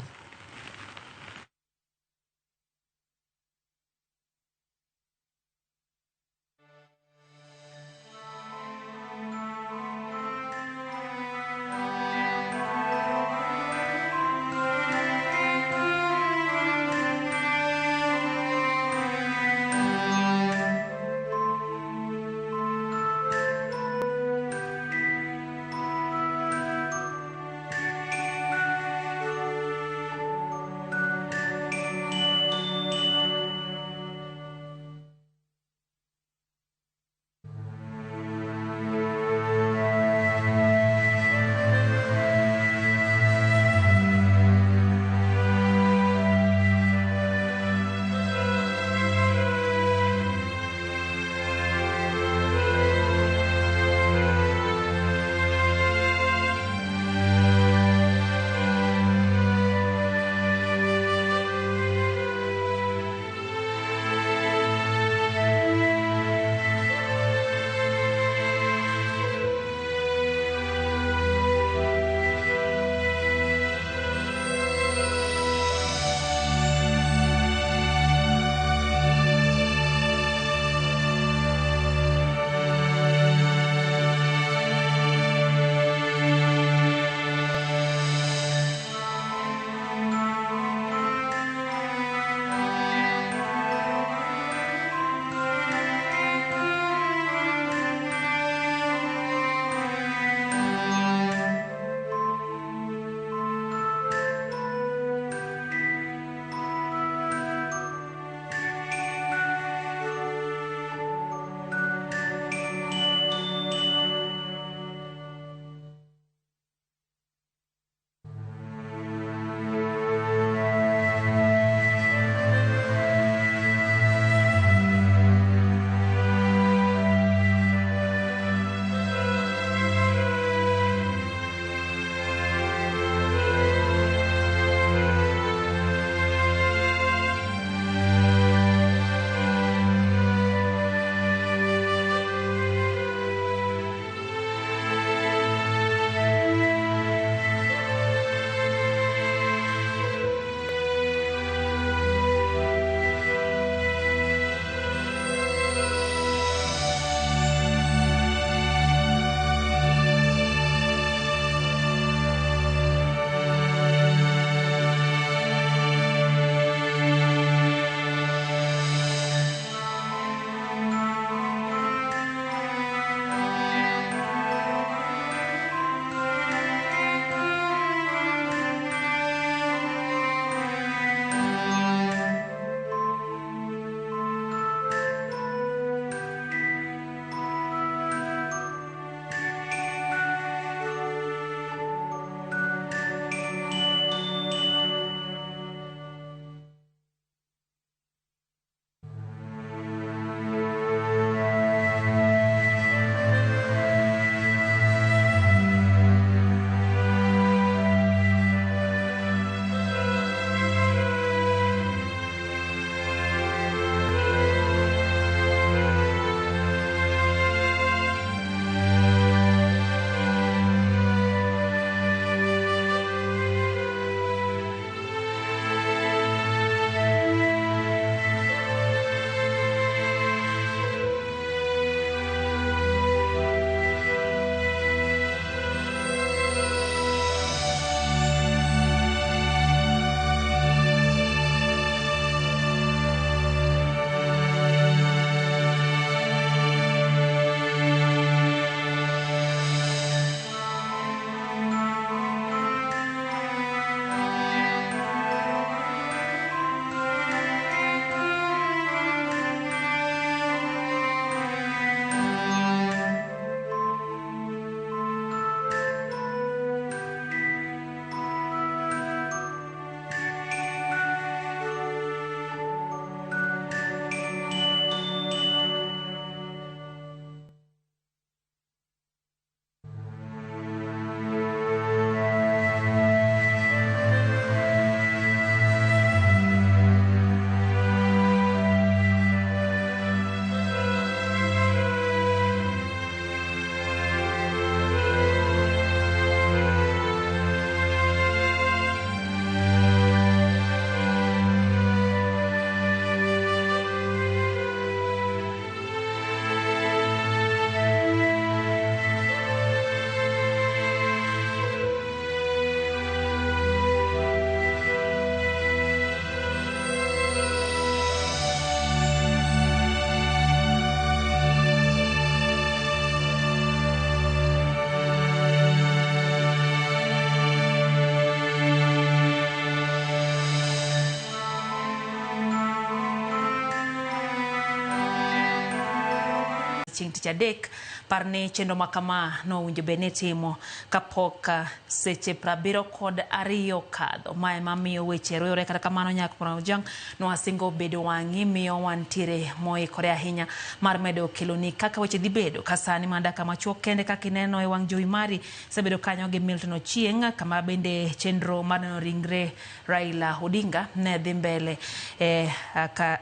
chieng' tich adek parni chenro makama no winjo bene timo kapok seche 72 kadho. Mae mamiyo weche royore kata kamano Nyako Ojwang no asingo bedo wang'i miyo wantiere moikore ahinya mar medo keloni kaka weche dhi bedo kasani mandaka machuok kende kaka ineno e wang' jowi mari sebedo kanyo gi Milton Ochieng kama bende chenro mar neno ringre Raila Odinga ne dhi mbele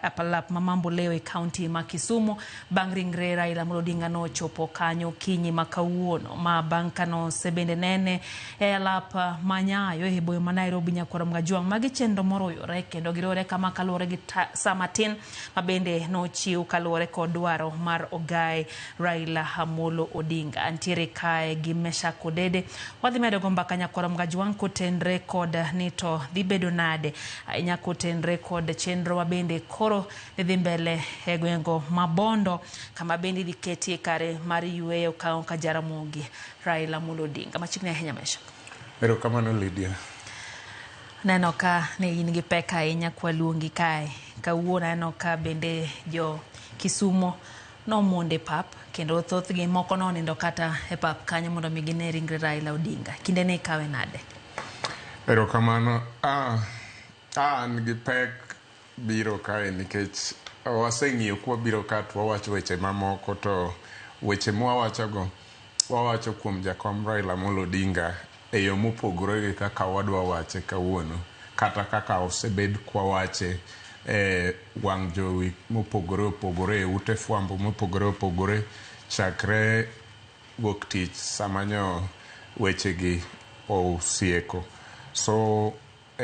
apalap mamambo leo e kaunti ma Kisumu bang' ringre Raila Odinga no chopo kanyo kinyi makawuono ma bang' kano sebende nene e alap manyayo e boyo ma Nairobi. Nyako Ojwang magi chenro moroyore kendo girore kama kaluwore gi Samatin ma bende no chiw kaluwore kod dwaro mar ogai Raila Amolo Odinga. Antiere kae gi Meshak Odede wadhi medo go mbaka Nyako Ojwang kotenre kod nito dhi bedo nade nyako tenre kod chenro ma bende koro dhi mbele e gwengo Mabondo kama bende dhi ketie kare mar yueyo ka Jaramogi Raila Amolo Odinga machiegni ahinya. Meshak. Erokamano Lydia. Neno ka ne in gi pek ahinya kwa luongi kae kawuono. Neno ka bende jo Kisumo no monde pap kendo thothgi moko no nindo kata e pap kanyo mondo mi gine ringre Raila Odinga. Kinde ne kawe nade? Erokamano. An gi pek biro kae nikech waseng'iyo kwa biro ka wawacho weche mamoko to weche mwawachogo wawacho kuom jakom Raila Amolo Odinga e yo mopogore gi kaka wadwa wache kawuono kata kaka osebed kwa wache wang' jowi mopogore opogore ute fwambo mopogore opogore chakre wuok tich samanyo weche gi osieko. So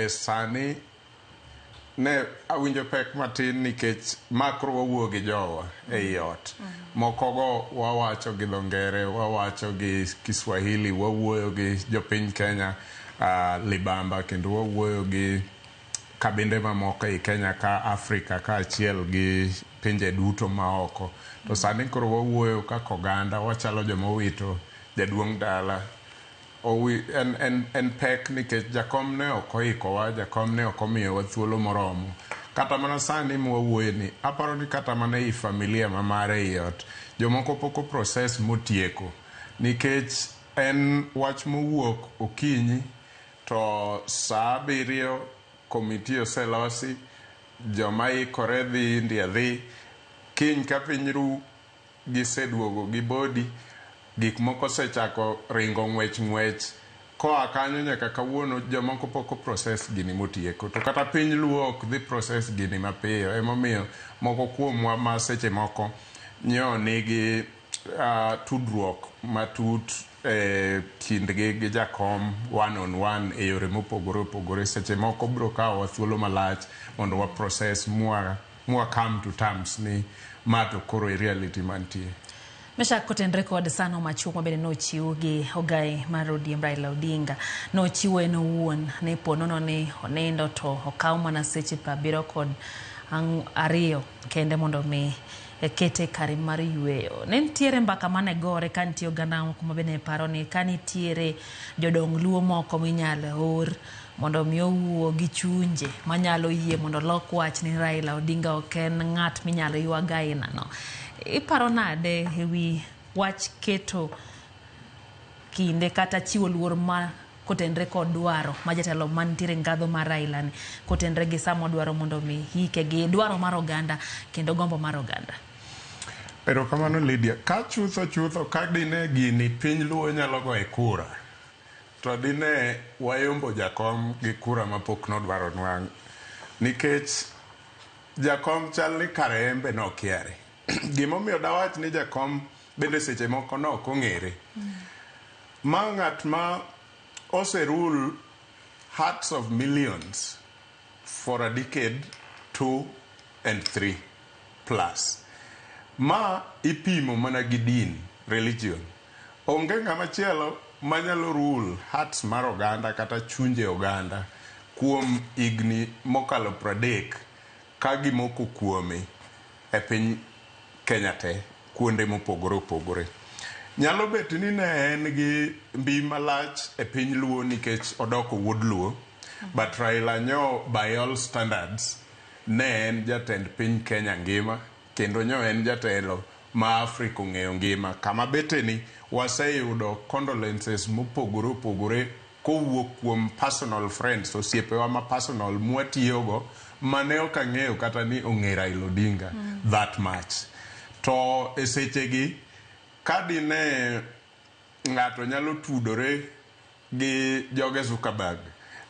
sani ne awinjo pek matin nikech makro wawuo gi jowa e ot. Mokogo wawacho gi dhongere, wawacho gi Kiswahili, wawuoyo gi jopiny Kenya libamba kendo wawuoyo gi kabinde mamoko e Kenya ka Afrika ka achiel gi pinje duto maoko. To sani koro wawuoyo kaka oganda, wachalo joma wito jaduong' dala. En pek nikech jakom ne okoikowa, jakom ne okomiyowa thuolo moromo. Kata mana sani mwawuoyo ni, aparo ni kata mana i familia mamare i ot, jomoko poko proses motieko. Nikech en wach mowuok okinyi, to saa 7 komiti oselosi, joma ikore dhi ndhiadhi, kiny ka piny ru giseduogo gi bodi, gik moko sechako ringo ng'wech koa kanyo nyaka kawuono jomoko poko proses gini motieko. To kata piny luo ok dhi proses gini mapiyo. Emomiyo moko kuomwa ma seche moko nyo nigi tudruok matut kindgi gi jakom one on one e yore mopogore opogore. Seche moko biro kawo thuolo malach mondo wa proses mwa come to terms ni mato koro e reality mantie. Meshak kotenre kod sano machuok mabende nochiw gi ogai mar ODM Raila Odinga nochiwo en owuon ne ponono ni onindo to okaw mana seche 72 kende mondo mi kete kare mar yueyo. Ne nitiere mbaka mane gore ka nitie oganda moko mabende paro ni ka nitiere jodong luo moko minyalo or mondo mi owuo gi chunje manyalo yie mondo lok wach ni Raila Odinga ok en ng'at minyalo yuaga aina no. Iparo nade ewi wach keto kinde kata chiwo luor ma kotenre kod dwaro ma jatelo mantiere ngadho mar Raila ni kotenre gi samo dwaro mondo mi hike gi dwaro mar oganda kendo gombo mar oganda? Erokamano Lydia. Ka chutho ka dine gini piny luo nyalo go e kura, to dine wayombo jakom gi kura mapok nodwaro nwang'. Nikech jakom chal ni kare embe nokiare. Gimomiyo dawach ni jakom bende seche moko no kong'ere. Ma ng'at ma rule hearts of millions for a decade 2 and 3 plus. Ma ipimo mana gi din, religion. Onge ng'ama chielo manyalo rule hearts mar oganda kata chunje oganda kuom igni mokalo 30 ka gimoko kuome e piny Kenya te kuonde mopogore opogore. Nyalo bet ni ne en gi mbi malach e piny luo nikech odoko wuod luo, but Raila nyo by all standards ne en jatend piny Kenya ngima kendo nyo en jatelo ma Afrika ong'eyo ngima. Kama beteni waseyudo condolences mopogore opogore kowuok kuom personal friends, osiepewa ma personal mwatiyogo mane ok ang'eyo kata ni ong'e Raila Odinga that much. To e sechegi kadine ng'ato nyalo tudore gi joge Zuckerberg,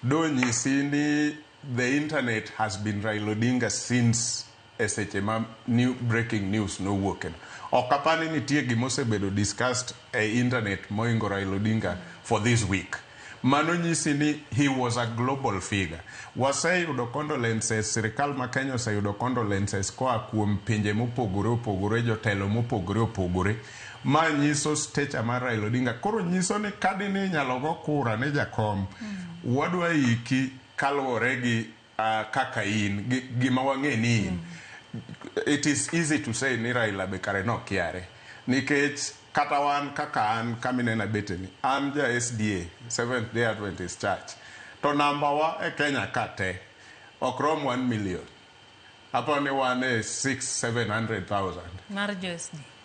do nyisi ni the internet has been Raila Odinga since eseche ma new breaking news no wuoken. Okapani nitie gimosebedo discussed e internet moingo Raila Odinga for this week. Mano nyisi ni he was a global figure. Waseyudo condolences, sirikal ma Kenya oseyudo condolences koa kuom pinje mopogore opogore, jotelo mopogore opogore. Ma nyiso stature mar Raila Odinga. Koro nyiso ni kadini nyalo go kura ne jakom, wadwa iki kaluwore gi kaka in, gima wang'e ni in. It is easy to say ni Raila bekare no kiare. Nikech kata wan kaka an kaminena beteni, an ja SDA, Seventh Day Adventist Church. To namba wa e Kenya kate, okrom 1 million. Hapo ni wane 600,000-700,000.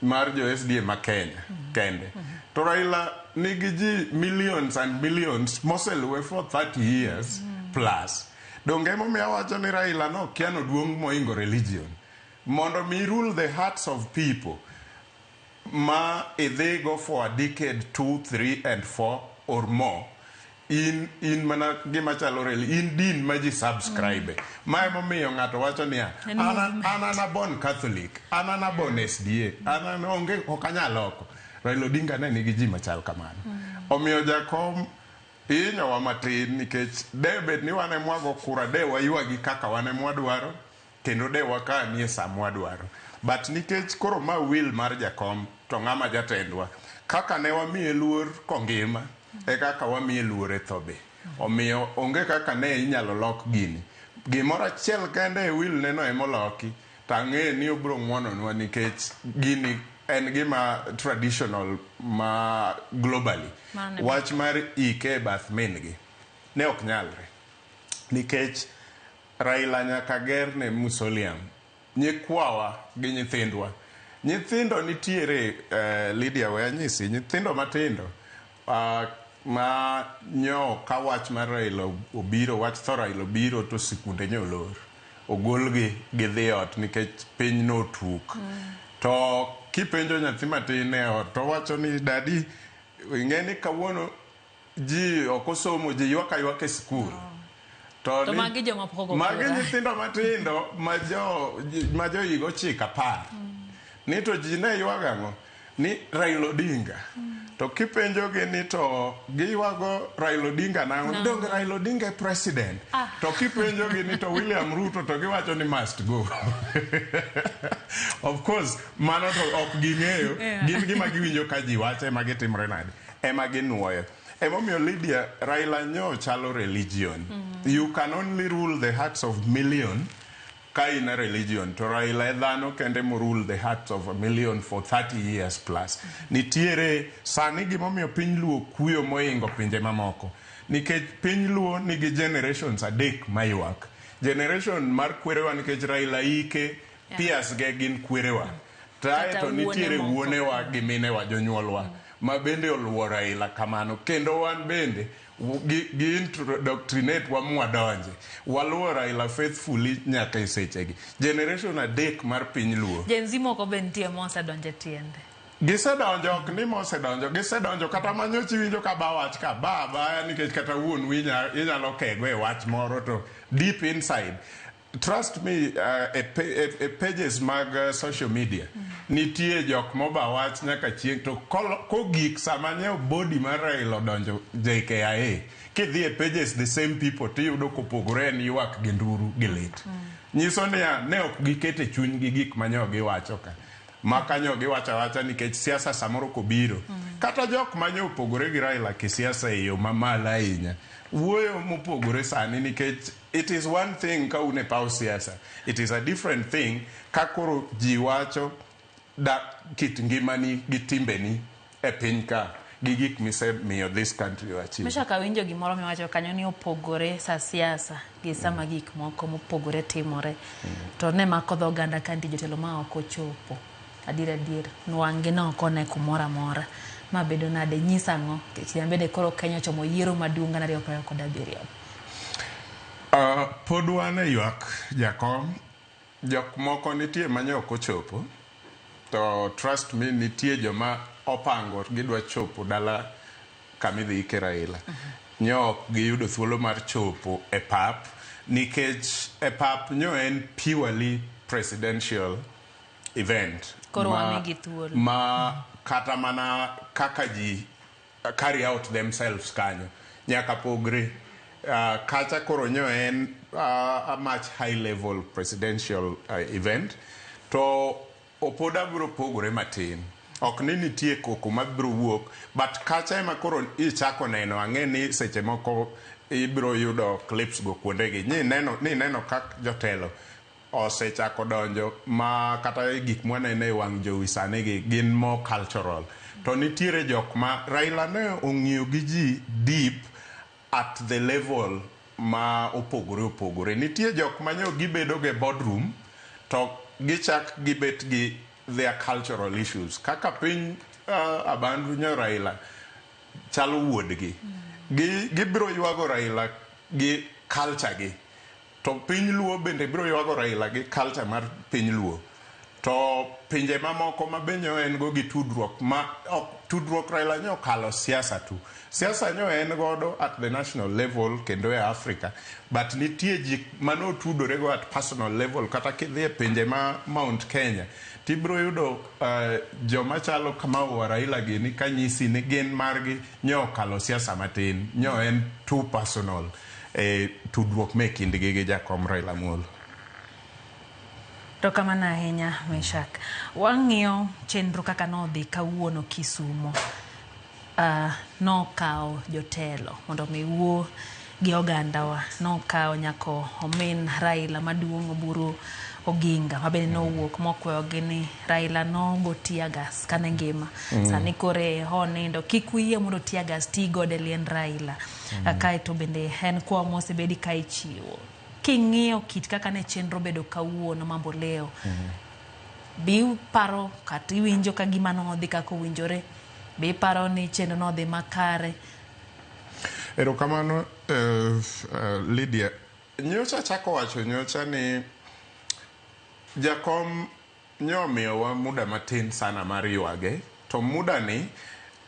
Mar jo SDA ma Kenya, kende. To Raila nigi ji millions and millions, moseluwe for 30 years plus. Donge momiya wacho ni Raila no kiano duong' moingo religion. Mondo mi rule the hearts of people, ma they go for a decade, 2, 3 and 4 or more, in mana gima chalo really, in din ma ji subscribe. Ma momiyo ng'ato wacho niya, ana born Catholic, ana born SDA, ana onge okanyaloko. Raila Odinga ne nigi ji machal kamano. Omiyo jakom inyo wa matin nikech debet ni wane mwago kura de wayuagi kaka wane mwadwaro, kendo de waka nie sa mwadwaro. But nikech koro ma will mar jakom to ng'ama jatendwa, kaka ne wamiye luor kongima, e kaka wamiye luor e thobe. Omiyo onge kaka ne inyalo lok gini. Gimoro achiel kende e will neno emoloki, tang'e ni obro ng'wononwa nikech gini en gima traditional ma globally. Wach mar ike bath min-gi ne ok nyalre. Nikech Raila nyaka ger ne mausoleum. Nyikwawa gi nyithindwa. Nyithindo nitiere Lydia Wanyisi, nyithindo matindo ma nyo ka wach mar Raila obiro, wach tho Raila obiro to sikunde nyolor. Ogolgi gidhi ot nikech piny no tuk. To kipenjo nyathi matin e ot to wacho ni dadi ing'eni kawuono ji okosomo, ji ywak e skul. To magi joma pogo. Magi nyithindo matindo ma jo higa 9-10. Ni to ji ne ywago ang'o? Ni Raila Odinga. To kipenjogi ni to giywago Raila Odinga nang'o? Donge Raila Odinga e president. To kipenjogi ni to William Ruto to giwacho ni must go. Of course, mano to ok ging'eyo, gin gima giwinjo ka ji wacho ema gitimre nade, ema ginuoyo. Emomiyo Lydia, Raila nyo chalo religion. You can only rule the hearts of million ka in a religion. To Raila dhano kende mo rule the hearts of a million for 30 years plus. Nitiere sani gimomiyo piny luo kuyo moingo pinje mamoko. Nikech piny luo nigi generations adek mayuak. Generation mar kwerewa nikech Raila ike, pias ge gin kwerewa. To nitiere wuonewa gi minewa jonyuolwa. Ma bende oluwo Raila kamano. Kendo wan bende gi indoctrinate wa mwadonje. Waluwo Raila faithfully nyaka e sechegi. Generation adek mar piny luo. Gen Z moko bentie mosedonje tiende. Gisedonjo ok ni mosedonjo, gisedonjo kata manyochi winjo ka ba wach ka ba nikech kata wuon inyalo kego e wach moro to deep inside. Trust me, pages mag social media nitie jok moba wach nyaka chieng' to kogik sama nyeo body mar Raila donjo JKIA kidhi e pages the same people tiyudo kopogore en ywak gi nduru gi lit. Nyiso niya ne ok gikete chuny gi gik manyo giwacho ka. Makanyo giwacha nikech siasa samoro kobiro. Kata jok manyo opogore gi Raila ki siasa e yo mamala ahinya. Wuoyo mopogore sani nikech it is one thing ka une pau siasa. It is a different thing ka koro ji wacho da kit ngimani gi timbeni e piny ka gi gik misemiyo this country wachiwo. Misha kawinjo gimoro miwacho kanyo ni opogore sa siasa gi sama gik moko mopogore timore. To ne makodho oganda kandi jotelo ma ok ochopo. adier nwange no kone kumora mora ma bedo nade nyisango kiambede koro Kenya chomo yiero madunga na 2027. Pod wan e ywak jakom, jok moko nitie manyo kochopo, to trust me nitie joma opango gidwa chopo dala kamidhi ike Raila. Nyo giyudo thuolo mar chopo e pap, nikech e pap nyo en purely presidential event. Ma kata mana kaka ji carry out themselves kanyo. Nyaka pogre. Kacha koro nyo en a much high level presidential event. To opoda biro pogore matin. Ok ni nitie koko mabiro wuok, but kacha ema koro ichako neno ang'e ni seche moko ibiro yudo clips go kuondegi. Ni neno kak jotelo osechako donjo ma kata gik mwanene wang' jowi sani gi gin more cultural. To nitiere jok ma Raila ne ong'iyo gi ji deep at the level ma opogore. Nitie jok manyo gibedo ge boardroom to gichak gibet gi their cultural issues. Kaka piny abandu nyo Raila chalo wuodgi. Gibiro ywago Raila gi culture gi. To piny Luo bende biro ywago Raila gi culture mar piny Luo. To pinje mamoko mabenyo en go gi tudruok tudruok Raila nyo kalo siasa tu. Siasa nyo en godo at the national level kendo e Africa, but nitie ji mano tudore go at personal level kata kidhi e pinje ma Mount Kenya. Tibro yudo joma chalo kama wa Raila gini kanyisi ni gen margi nyo kalo siasa matin. Nyo en too personal. Tudruok me kindgi gi jakom Raila Amolo. To kamana ahinya Meshak. Wang'iyo chenro kaka nodhi kawuono Kisumo. Nokao jotelo mondo mi wuo gi ogandawa. Nokao nyako omin Raila maduong' Oburu Oginga mabende nowuok mokweyo gini Raila no go tiagas kane ngima. Sani kore honindo kik wiye mondo tiagas tigo de lien Raila. Kae to bende en kwa mose bedi ka ichiwo. King'iyo kit kaka ne chenro bedo kawuono mambo leo. Bi paro kati winjo ka gima nodhi kako winjore. Bi paro ni chenro nodhi makare. Erokamano Lydia. Nyocha chako wacho nyocha ni jakom nyomiyowa muda matin sana mar ywage. To muda ni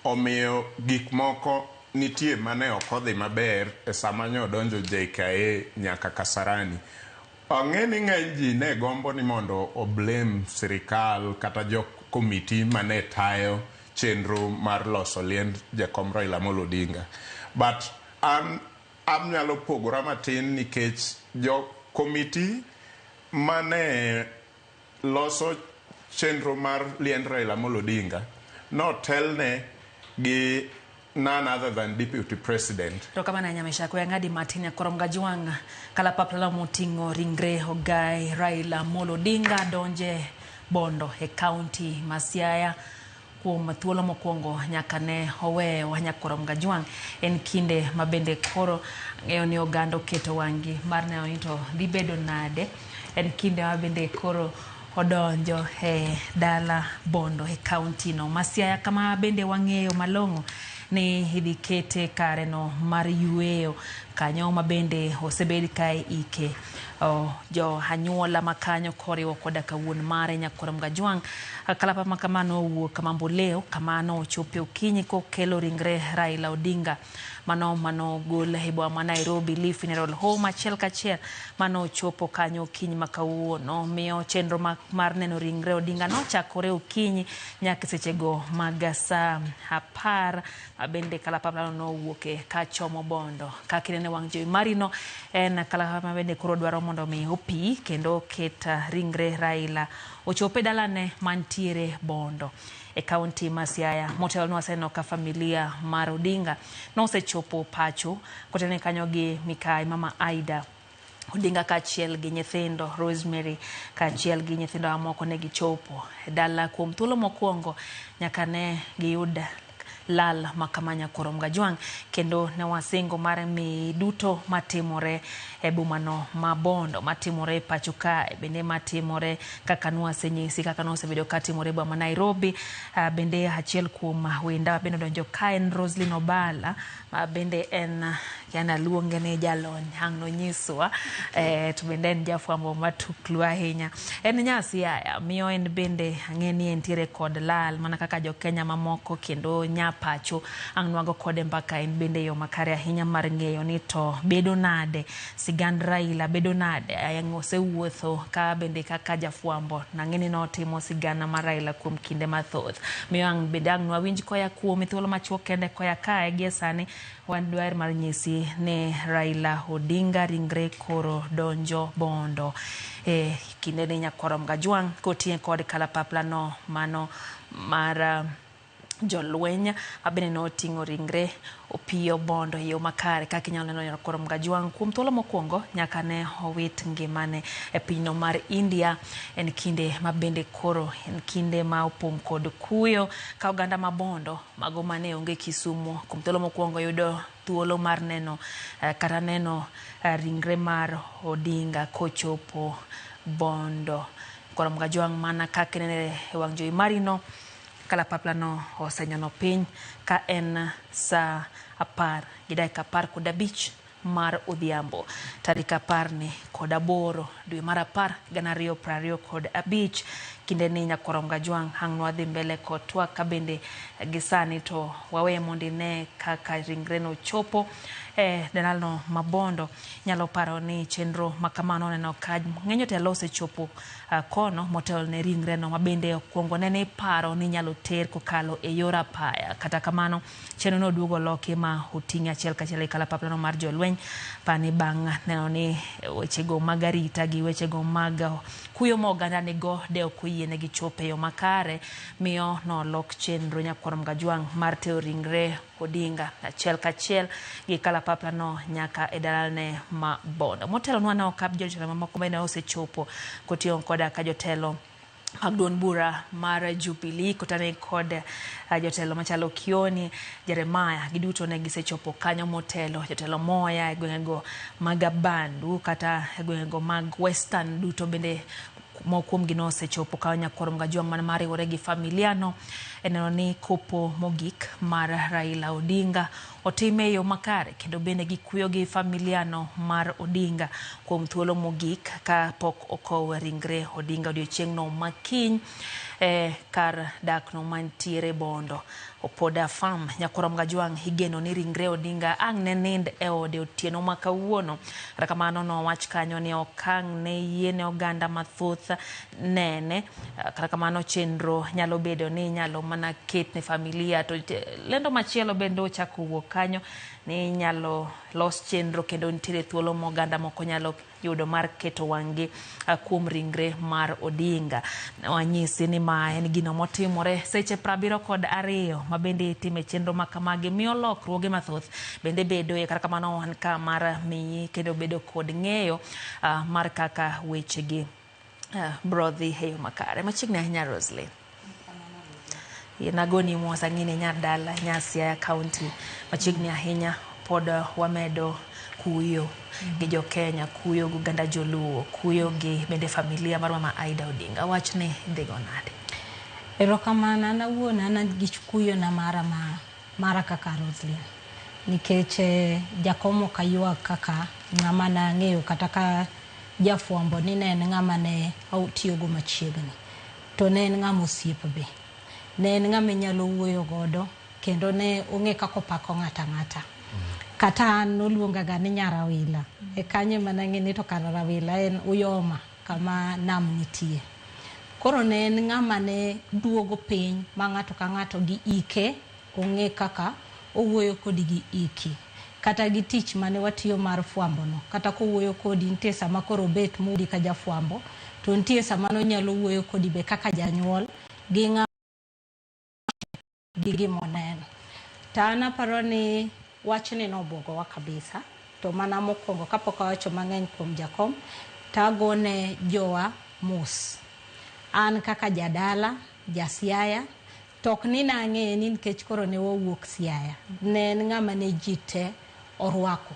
omiyo gik moko nitie mane okodhi maber e sama nyo donjo JKA nyaka Kasarani. Ang'eni ng'eny ji ne gombo ni mondo oblame sirikal kata jok komiti mane tayo chenro mar loso liend jakom Raila Amolo Odinga. But am nyalo pogora matin nikech jok komiti mane loso chenro mar liend Raila Amolo Odinga no telne gi none other than Deputy President. To kamana nyamesha kwa ngadi Martin ya Korom Gajwanga kala papla motingo ringre Ogai Raila Amolo Odinga donje Bondo e county Masiaya kuom thuolo mokwongo nyaka ne owe wanya Korom Gajwang en kinde mabende koro ng'eyo ni oganda oketo wangi mar ne onito dhi bedo nade en kinde mabende koro odonjo e dala Bondo e county no Masiaya kama bende wang'eyo malong'o ni idhi kete kare no mar yueyo kanyo mabende osebedi kae ike jo anyuola makanyo koriwo koda kawuon mare Nyakorom Gajwang kalapa makamano wuok mambo leo kamano ochope okinyi kokelo ringre Raila Odinga mano gol hebwa ma Nairobi Lee Funeral Home achiel kachiel mano ochopo kanyo okinyi makawuono miyo chenro mar neno ringre Odinga no chakore okinyi nyaka sechego magasa 10 abende kalapa no wuoke kachomo Bondo kakinene wang' jowi marino en kalapa bende koro dwaro mondo mi opi kendo keta ringre Raila ochope dalane mantiere Bondo e county Masiaya. Motelo nwaseno ka familia mar Odinga no sechopo pacho kotene kanyo gi Mikai mama Aida Odinga kachiel gi nyithindo Rosemary kachiel gi nyithindo amoko ne gichopo dala kuom thuolo mokwongo nyaka ne giyuda lal makamanya korom gajwang kendo ne wasingo mar mi duto matimore e bumano mabondo matimore pachuka bende matimore kaka nwasenyisi kaka nosebedo katimore boma Nairobi bende achiel kuom wenda bende donjo kaen Roslyn Obala bende en yana luonge ne jalony hangno nyiswa to bende en jafwambo matuklu ahinya en nyasi aya miyo en bende ang'eni entiere kod lal mana kaka jo Kenya mamoko kendo nyapacho ang'nwago kode mbaka en bende yo makare ahinya mar ng'eyo ni to bedo nade sigand Raila bedo nade ayang'ose wuotho ka bende kaka jafwambo nang'eni notimo sigana mar Raila kuom kinde mathoth miyo ang' bende ang'nwa winj koya kuom thuolo machuok kende koya kae gie sani wan dwar mar nyisi ne Raila Odinga ringre koro donjo bondo kinde ne nyakorom gajwang kotie kod kalapapla no mano mar jolwenya abene no tingo ringre opiyo bondo yo makare kaka inyalo neno nyakorom gajwang kuom thuolo mokwongo nyaka ne owit ngimane e pinyno mar India en kinde mabende koro en kinde ma opong' kod kuyo ka oganda mabondo mago mane onge Kisumu kuom thuolo mokwongo yudo thuolo mar neno kata neno ringre mar Odinga kochopo bondo korom gajwang mana kaka nene wang' jowi marino kalapapla no osenyono piny ka en sa 10:15 mar odhiambo tarik 18 dwe mar 10 2025 kinde ni nyakorom gajwang hang'nwa dhi mbele kotwa ka bende gisani to wawe mondi ne kaka ringre no chopo denalno mabondo nyalo paro ni chenro makamano neno ka ng'enyo telo osechopo kono motel ne ringre no mabende okuongo ne paro ni nyalo ter kokalo e yor apaya kata kamano chenro no duogo loki ma oting'e achiel kachiel e kalapapla no mar jolweny pani bang' neno ni wechego mag arita gi wechego mag kuyo mo oganda nigo de okuyiene gi chope yo makare miyo no lok chenro nyakorom gajwang mar teo ringre Odinga achiel kachiel gi kalapapla no nyaka e dalane ma bondo motelo nwana okap jotelo mamoko bende osechopo kotiyo koda ka jotelo mag duond bura mar Jubilee kotane kod jotelo machalo Kioni Jeremiah giduto ne gisechopo kanyo motelo jotelo moya e gwengego mag Bandu kata e gwengego mag Western duto bende mokuom gino osechopo ka nyakorom gajwang man mariwore gi familiano eneno ni kopo mogik mar Raila Odinga otime yo makare kendo bende gikuyo gi familiano mar Odinga kuom thuolo mogik ka pok okow ringre Odinga odiochieng'no makiny kar dak no mantiere bondo opoda fam nyakorom gajwang higeno ni ringre Odinga ang' ne nind e ode otieno makawuono kata kamano no wach kanyo ni okang' ne yiene oganda mathoth nene kata kamano chenro nyalo bedo ni nyalo mana ket ne familia to lendo machielo bende ochako wuok kanyo ni nyalo los chenro kendo nitiere thuolo moganda moko nyalo yudo mar keto wang'gi kuom ringre mar Odinga wanyisi ni ma en gino motimore seche 72 mabende time chenro makamagi miyo lokruoge mathoth bende bedo e kata kamano wan ka mar mi kendo bedo kod ng'eyo mar kaka wechegi brodhi heyo makare machiegni ahinya Roslyn nagoni mwosa ng'ine nyadala nyasi ya kaunti machiegni ahinya pod wamedo kuyo gi jo Kenya kuyo gi ganda joluo kuyo gi bende familia mar mama Aida Odinga wachne dhigo nade erokamana na wuona na gi kuyo na mara kaka Roslyn nikech jakomo kaywa kaka ng'ama na ng'eyo kata ka jafwambo ni ne en ng'ama ne autiyogo machiegni to ne en ng'ama osiepe be ne en ng'ama nyalo wuoyo godo kendo ne ong'e kako pako ng'ata kata noluonga ga ni Nyarawila e kanye manang'e ni to Nyarawila en uyoma kama nam nitie koro ne en ng'ama ne duogo piny ma ng'ato ka ng'ato gi ike ong'e kaka owuoyo kodi gi iki kata gi tich mane watiyo mar fwambo no kata ko wuoyo kodi nitie sama koro bet mudi ka jafwambo to nitie sama no nyalo wuoyo kodi be kaka janyuol gi gimoneno tana paro ni wachni no bogowa kabisa to mana mokwongo kapok awacho mang'eny kuom jakom tagone jowa mos an kaka jadala jasiaya tok ni nang'e ni nikech koro ne wawuok Siaya. Ne en ng'ama ne jite orwako.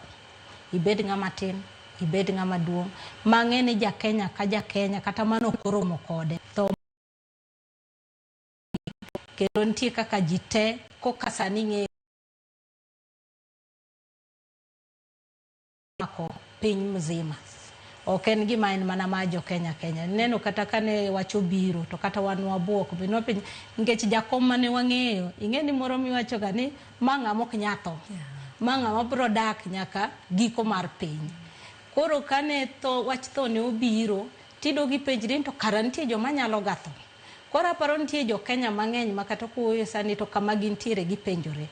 Ibed ng'ama tin, ibed ng'ama duong'. Mang'e ni ja Kenya ka ja Kenya kata mano koromo kode. To kendo nitie kaka jite kokasani ng'e piny mzima. Ok en gima en mana ma jo Kenya. Neno kata kane wacho biro to kata wan wabuok bino piny nikech jakom mane wang'eyo. Ing'e ni moro miwacho ga ni ma ng'ama ok nyatho. Ma ng'ama bro dak nyaka giko mar piny. Koro kane wach tho ne obiro tido gi penjri to kara nitie joma nyalo gatho. Koro aparo nitie jo Kenya mang'eny makata kuoyo sani to kama gintiere gi penjore.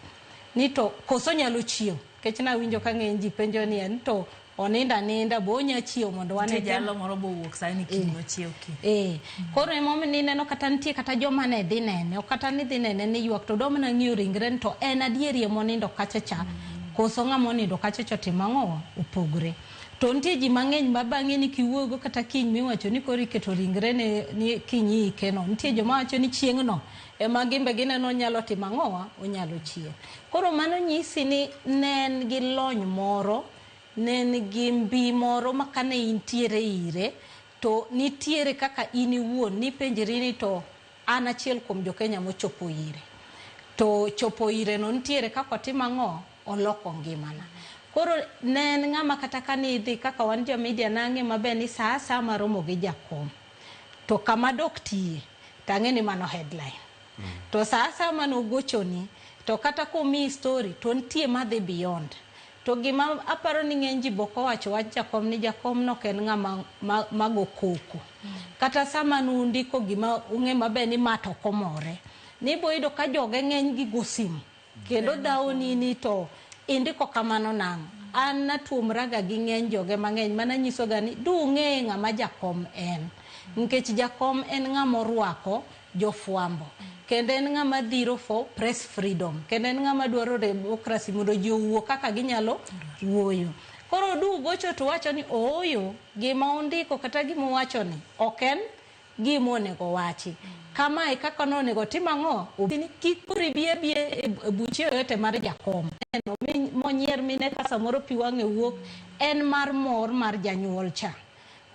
Ni to koso nyalo chiew. Kech na winjo ka ng'eny ji penjo ni en to oninda bo nya chiew mondo wane jalo moro bo wuok sani kinyo chiew ki. Koro emomi ni neno kata nitie kata joma ne dhi nene o kata ni dhi nene ni ywak to dom na ng'iyo ringre to en adieri monindo kachacha koso ng'ama onindo kachacha timang'o opogre. To nitie ji mang'eny ma bang'e ni kiwuogo kata kiny miwacho ni koro iketo ringre ni kinyi ikeno. Nitie joma wacho ni chieng'no ema gimbe gineno nyalo timang'owa onyalo chieng'. Koro mano nyisi ni nen gi lony moro, nen gi mbi moro makane intiere ire to nitiere kaka in iwuon ni penjiri ni to an achiel kuom jo Kenya mochopo ire. To chopo ire no nitiere kaka timang'o oloko ngimana. Koro nen ng'ama kata kane idhi kaka wan jo media nang'e maber ni saa asaya maromo gi jakom. To kama dok tiye tang'e ni mano headline. To saa asaya manogochoni to kata komi story to nitie madhi beyond. To gima aparo ni ng'eny ji boko wacho wach jakom ni jakom no ken ng'ama mago koko. Kata sama nundiko gima ung'e maber ni mato komore. Ni boido ka joge ng'eny gi gosim. Kendo daoni ni to indiko kamano nang'. An natuomraga gi ng'eny joge mang'eny mana nyiso ga ni du ng'e ng'ama jakom en. Nikech jakom en ng'ama orwako jofuambo. Kendo en ng'ama dhiro for press freedom. Kendo en ng'ama dwaro demokrasi mondo ji owuo kaka ginyalo wuoyo. Koro du gocho to wacho ni ooyo gima ondiko kata gima wacho ni ok en gima onego wachi. Kama kaka nonego timang'o ni kikuri bie buche yote mar jakom. Eno monyier mine ka samoro pi wang'e wuok en mar mor mar janyuol cha.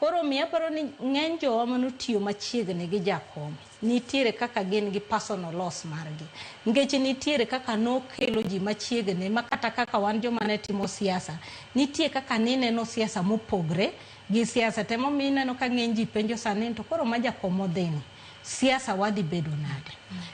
Koro miya paro ni ng'eny jowa manotiyo machiegni gi jakom nitiere kaka gin gi personal loss margi. Nikech nitiere kaka nokelo ji machiegni makata kaka wan joma ne timo siasa. Nitie kaka nineno siasa mopogre gi siasa. Temo mineno ka ng'eny ji penjo sani to koro ma jakom odhini. Siasa wadhi bedo nade.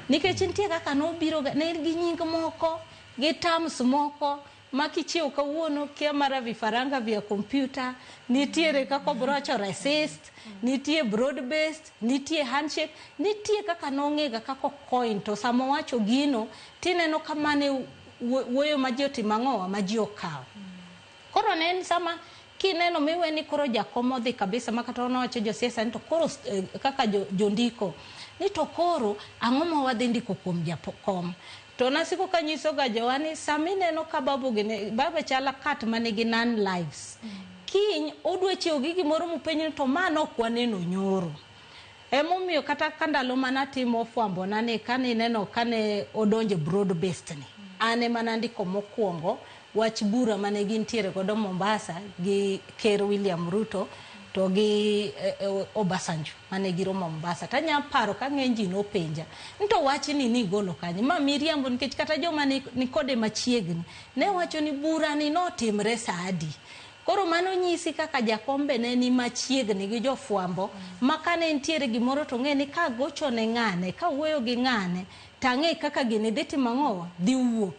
Nikech nitie kaka nobiro ne gi nying moko gi terms moko makichiew kawuono kia mara vifaranga vya kompyuta, nitiere kako brocho resist, nitie broad based, nitie handshake, nitie kaka nong'ega kako coin to samo wacho gino tineno kamane wuoyo maji otimang'owa maji okaw. Koro nen sama kineno miweni koro jakom odhi kabisa makata onowacho josiasa ni to koro kaka jondiko ni to koro ang'o ma wadhi ndiko kuom jakom. To nasiko kanyiso ga jowani sami neno ka baba chala kat manigi non lives. Kiny odwa chiwo gi gimoro mupenyo to mano kwaneno nyoro. Emomiyo kata kandalo manatimo fwambo nane kane neno kane odonje broad based ni. Ane manandiko mokwongo wach bura mane gintiere godo Mombasa gi Ker William Ruto to gi Obasanjo mane giromo Mombasa. Tanya paro ka ng'eny ji nopenja nto wachi ni golo kanye ma miriambo nikech kata joma ni kode machiegni ne wacho ni bura ni notimre saadi. Koro mano nyisi kaka jakombe ne ni machiegni gi jofuambo makane ntiere gimoro to ng'e ni ka gocho ne ng'ane ka wuoyo gi ng'ane tang'e kaka gini dhi timang'owa dhi wuok.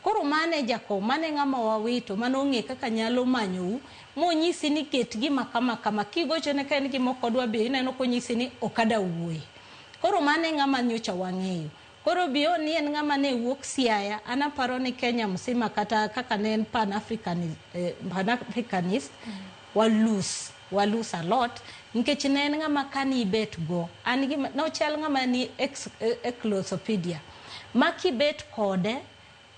Koro mane jakom mane ng'ama wawito mano ng'e kaka nyalo manyou monyisi ni ket gima kama kigocho ne ka en gima ok odwa bi ineno konyisi ni okada wuoyi. Koro mane ng'ama nyocha wang'eyo. Koro biyo ni en ng'ama ne wuok Siaya. Anaparo ni Kenya msima kata kaka ne en Pan-Africanist walus a lot. Nikech ne en ng'ama kani bet go. An gima nochal ng'ama ni enclosopedia. Maki bet kode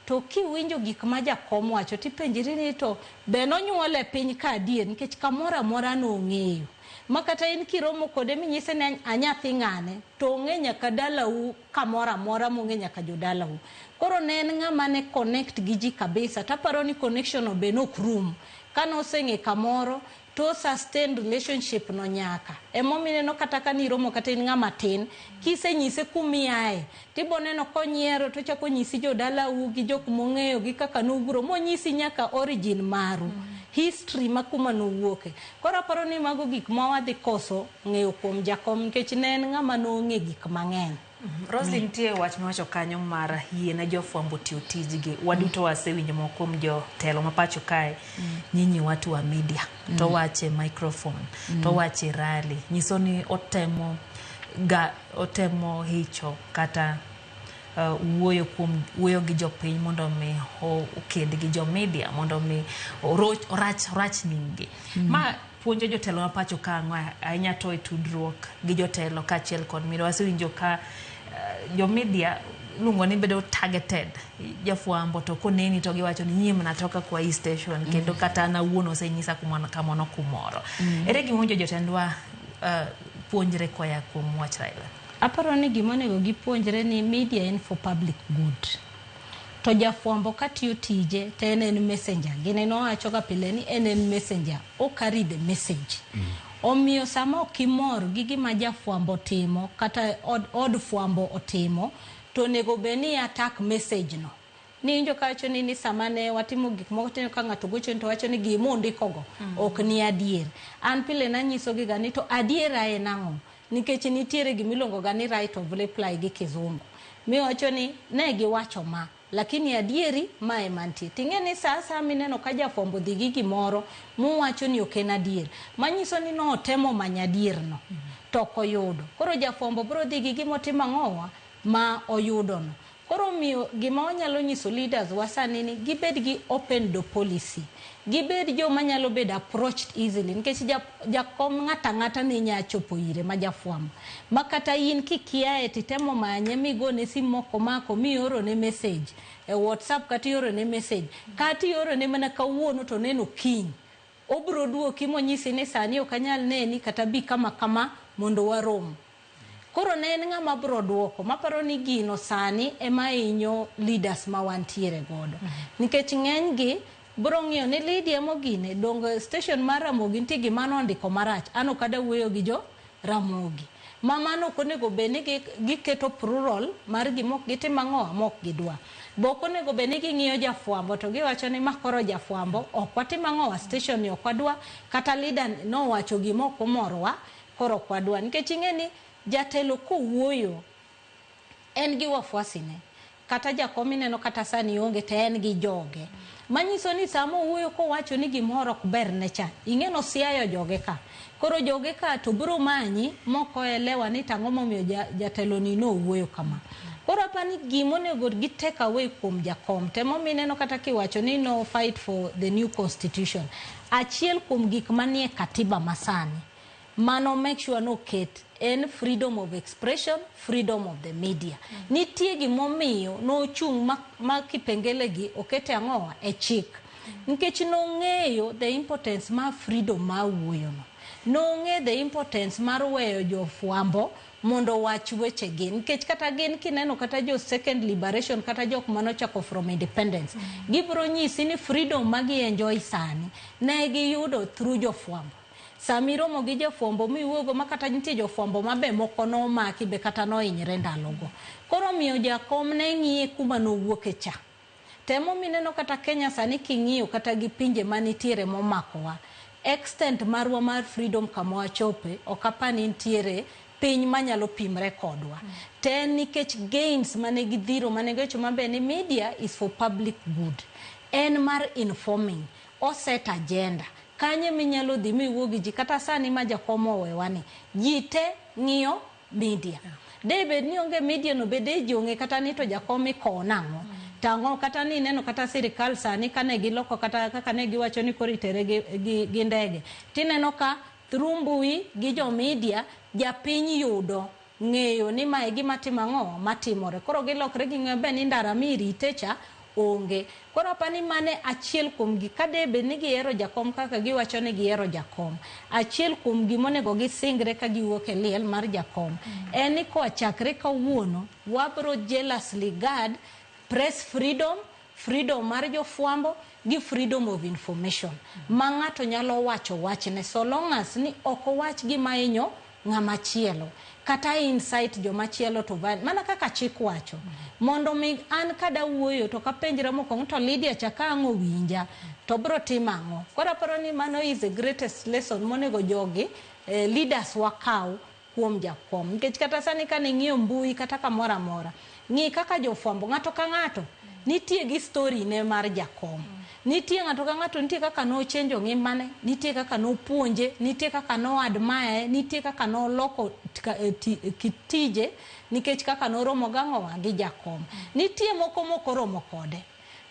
to kiwinjo gik ma jakom wacho tipenjiri ni to be nonyuole piny ka adier nikech kamoro amora nong'eyo. makata in kiromo kode minyise ni anyathi ng'ane to ong'e nyaka dalau kamoro amora mong'e nyaka jodalau. Koro ne en ng'ama ne connect gi ji kabisa. Taparo ni connection obe nok rum kano oseng'e kamoro to sustain relationship no nyaka. Emomine no kata ka ni romo kata in ng'ama tin kisenyise kumiae tiboneno konyiero to chako nyisi jodalau gi jok mong'eyo gi kaka noburo monyisi nyaka origin maru. History makuma nowuoke. Koro aparo ni mago gik mawadhi koso ng'eyo kuom jakom nikech ne en ng'ama nong'e gik mang'eny. Roslyn tie wach miwacho kanyo mar yie na jofwambo tiyo tijgi. Waduto wasewinjo moko kuom jotelo mapacho kae nyinyi watu wa media to wache microphone to wache rally nyiso ni otemo hicho kata wuoyo gi jopiny mondo mi oked gi jo media mondo mi orach nyingi. Ma puonjo jotelo mapacho ka ahinya to e tudruok gi jotelo kaachiel kod media. Wasewinjo ka jo media lungo ni bedo targeted jafwambo to koneni to giwacho ni nyinyi mnatoka kwa hii station kendo kata na wuono osenyisa kamano kumoro. Ere gimonjo jotendwa puonjre koya kuom wach Raila? Aparo ni gimonego gipuonjre ni media in for public good. To jafwambo katiyo tije to en messenger. Gine no wacho ka pile ni en messenger. O carry the message. Omiyo sama okimor gi gima jafwambo timo kata od fwambo otimo to nego beni attack message no. Ni injo kacho ni sama ne watimo gik moko teno ka ng'ato gocho to wacho ni gimo ndikogo ok ni adier. An pile na nyiso gi gani to adiera en ang'o? Nikech nitiere gimilongo gani right of reply gi kizungu. Mi wacho ni ne giwacho ma lakini adieri ma emantie. Ting'eni sasa mineno ka jafwambo dhi gi gimoro mu wacho ni ok en adier. Manyiso ni no temo manya adier no to koyudo. Koro jafwambo bro dhi gi gimotimo ang'owa ma oyudo no. Koro miyo gima wanyalo nyiso leaders wasani ni gibed gi open door policy. Gibed jo manyalo bed approached easily nikech jakom ng'ata ne nya chopo ire ma jafwambo. Makata in kikiae titemo manye migone simu moko mako mioro ne message e WhatsApp kata ioro ne message kata ioro ne mana kawuono to neno kiny. Obro duoki monyisi ni sani ok anyal neni kata bi kama mondo warom. Koro ne en ng'ama bro duoko. Maparo ni gino sani ema inyo leaders ma wantiere godo. Nikech ng'eny gi bro ng'iyo ni Lydia Mogine dongo station mar Ramogi nitie gima nondiko marach. Ano kada wuoyo gi jo Ramogi. Mamano konego beni giketo plural mar gimok gitimo ang'o mok gidwa. Boko nego beni ging'iyo jafwambo to giwacho ni makoro jafwambo ok watimo ang'o station ni ok wadwa kata leader no wacho gimok omorwa koro ok wadwa. Nikech ing'eni jatelo kowuoyo en gi wafuasi ne kata jakom ineno kata sani onge te en gi joge. Manyiso ni samo wuoyo ko wacho ni gimoro ok ber ne cha ing'eno siayo joge ka. Koro joge ka to bro manyi moko elewa ni tang'o momiyo jatelo ni no wuoyo kama. Koro apani gimonego gi take away kuom jakom temo mineno kata kiwacho ni no fight for the new constitution. Achiel kuom gik manie katiba masani mano make sure no ket en freedom of expression, freedom of the media. Nitie gimomiyo no chung ma kipengele gi okete ang'owa e chik. Nikech nong'eyo the importance ma freedom ma wuoyo no. Nong'e the importance mar weyo jofwambo mondo wach weche gin. Nikech kata gin kineno kata jo second liberation kata jok manochako from independence. Gibro nyisi ni freedom magi enjoy sani ne giyudo through jofwambo. Samiro mo gi jofwambo miwuogo makata nitie jofwambo mabe moko no maki be kata no hinyre ndalogo. Koro miyo jakom ne ng'iye kuma nowuoke cha. Temo mineno kata Kenya sani king'iyo kata gi pinje manitiere momakowa. Extent marwa mar freedom kama wachope okapani nitiere piny manyalo pimre kodwa. Ten nikech gains mane gidhiro mane gocho mabe ni media is for public good. En mar informing or set agenda. Kanye minyalo dhi miwuo gi ji kata sani ma jakomo wewani ji te ng'iyo media. Debed ni onge media no bede jonge kata ni to jakomi konang'o. Tango kata ni neno kata sirikal sani kane giloko kata kaka ne giwacho ni koritere gi ndege. Tineno ka through mbui gi jo media japiny yudo ng'eyo ni mae gima timo ang'o matimore. Koro gilokre gi ng'ebe ni ndara mirite cha onge. Koro apani mane achiel kuom gi kade be ni gihero jakom kaka giwacho ni gihero jakom. Achiel kuom gi monego gisingre ka giwuok e liel mar jakom. En ni kochakre kawuono wabro jealously guard press freedom, freedom mar jofwambo gi freedom of information. Ma ng'ato nyalo wacho wachne so long as ni ok owach gima inyo ng'ama chielo. Kata insight joma chielo to van. Mana kaka chik wacho. Mondo mi an kada wuoyo to kapenjra moko to Lydia chaka ang'o winja to bro timang'o. Kora paro ni mano is the greatest lesson monego jogi leaders wakaw kuom jakom. Nikech kata sani ka ng'iyo mbui kata kamoro amora. Ng'i kaka jofwambo ng'ato ka ng'ato nitie gi story ne mar jakom. Nitie ng'ato ka ng'ato nitie kaka no chenjo ngimane, nitie kaka no puonje, nitie kaka no admire, nitie kaka no loko kitije, nikech kaka no romo gang'o gi jakom. Nitie moko romo kode.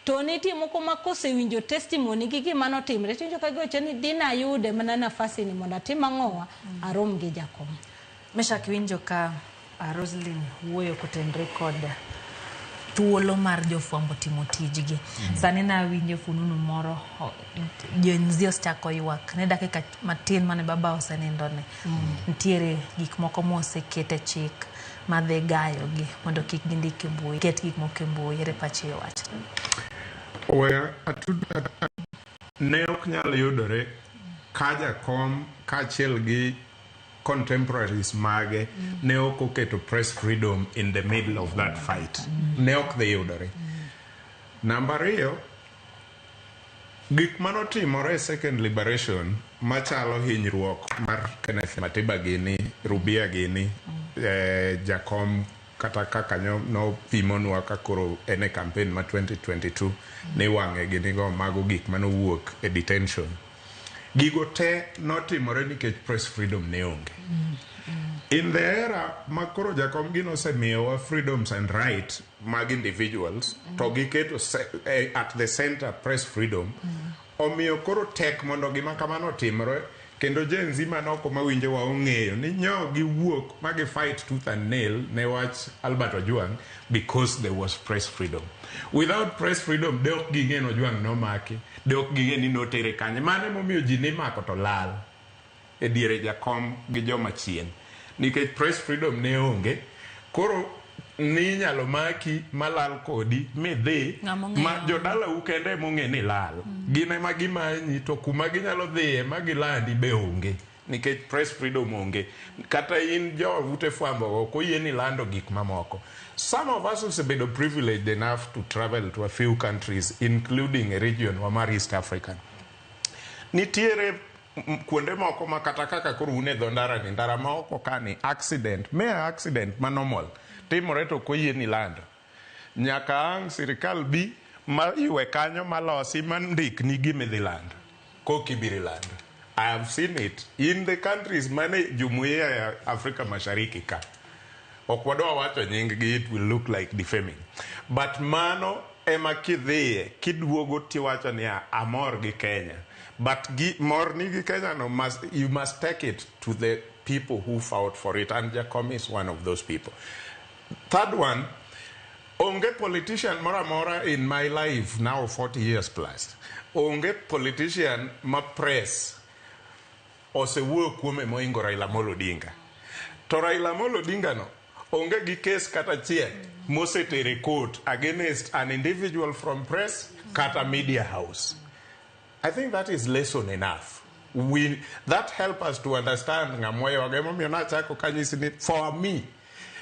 To nitie moko makosewinjo testimony gi gima notimre, chenjo ka goche ni dina yude mana nafasi ni mondo atim ang'owa arom gi jakom. Meshak winjo ka Roslyn wuoyo kotenre kod thuolo mar jofwambo timo tijgi. Sani na winjo fununu moro jonzi osechako ywak ne dakika matin mane baba osenindone. Ntiere gik moko mosekete chik madhe gayogi mondo kik gindike mbui, ket gik moko e mbui, ere pachi wach. Ne ok nyal yudore ka jakom kaachiel gi contemporaries mage ne ok oketo press freedom in the middle of that fight. Ne ok dhi yudore. Number 2, gik manotimore second liberation machalo hinyruok mar Kenneth Matiba gini, Rubia gini, jakom kata kaka no pimonwa ka koro ene campaign ma 2022 ni wang'e gini go mago gik manowuok e detention. Gigo te notimore nikech press freedom ne onge. In the era makoro jakom gino osemiyowa freedoms and rights mag individuals to giketo at the center press freedom, omiyo koro tek mondo gima kamano timre, kendo jenzi manoko mawinjo wa ong'eyo ni nyo giwuok magi fight tooth and nail ne wach Albert Ojwang because there was press freedom. Without press freedom de ok ging'eno Ojwang nomaki, de ok ging'e ni notere kanye. Mane momiyo ji ni mako to lal e diere jakom gi joma chien, nikech press freedom ne onge. Koro ni nyalo maki malal kodi midhi ma jodala ukende mong'e ni lal gine ma gimanyi to kuma ginyalo dhiye ma gilandi be onge, nikech press freedom onge. Kata in jo ute fwambo ok oyie ni lando gik mamoko. Some of us osebedo privileged enough to travel to a few countries, including a region mar East Africa. Nitiere kuonde moko ma kata kaka koro une dho ndara ni ndara ma oko kani accident ma normal timore to koyie ni lando, nyaka ang' sirikal bi ma iwe kanyo malosi mandik ni gimidhi lando kokibiri lando. I have seen it in the countries mane jumuiya ya Afrika Mashariki ka. Ok wadwa wacho nying gi, it will look like defaming. But mano ema kidhiye kidwogo tiwacho ni amor gi Kenya. But mor ni gi Kenya no, you must take it to the people who fought for it, and Jakom is one of those people. Third one, onge politician mora in my life now 40 years plus, onge politician ma press osewuoyo kuome moingo Raila Amolo Odinga. To Raila Amolo Odinga no onge gi case kata chiel mosetere court against an individual from press kata media house. I think that is lesson enough. That help us to understand ng'amweyo gemomiyo nachako kanyisi ni for me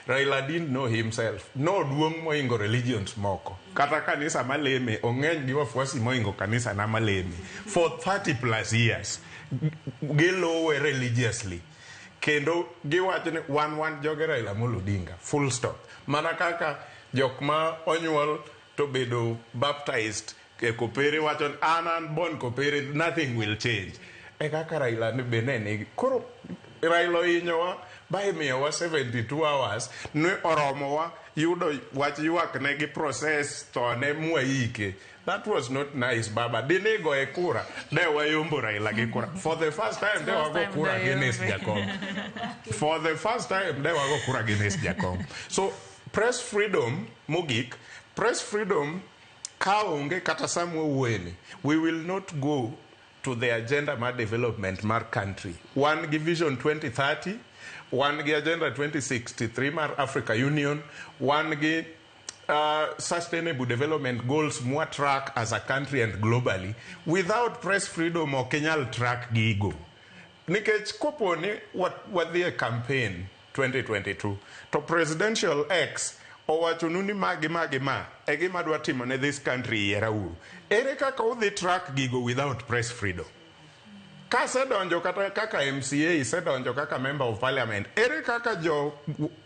Raila didn't know himself. No duong' moingo religions moko. Kata kanisa maleme, ong'eny gi wafuasi moingo kanisa na maleme. For 30 plus years, gilowe religiously. Kendo giwacho ni wan joge Raila Amolo Odinga. Full stop. Mana kaka jok ma onyuol to bedo baptized ke Kopere wacho an born Kopere, nothing will change. E kaka Raila ni benene. Koro Raila inyowa by miyowa 72 hours ne oromowa yudo wach ywak ne gi process to ne mwaike. That was not nice, Baba. Dine go e kura, de wayombo Raila gi kura. For the first time, de wago kura against Jakom. For the first time, de wago kura against Jakom. So, press freedom, mogik, press freedom kaonge kata samwa uweni, we will not go to the agenda mar development mar country. One gi vision 2030, one gi agenda 2063 mar Africa Union, one gi sustainable development goals more track as a country and globally. Without press freedom okenyal track gigo. Nikech kopo ni wadhi e campaign 2022 to presidential X owacho nuni magi ma e gima dwa timo ne this country yerauru. Ere kaka udhi track gigo without press freedom? Ka sedonjo kata kaka MCA, sedonjo kaka member of parliament, ere kaka jo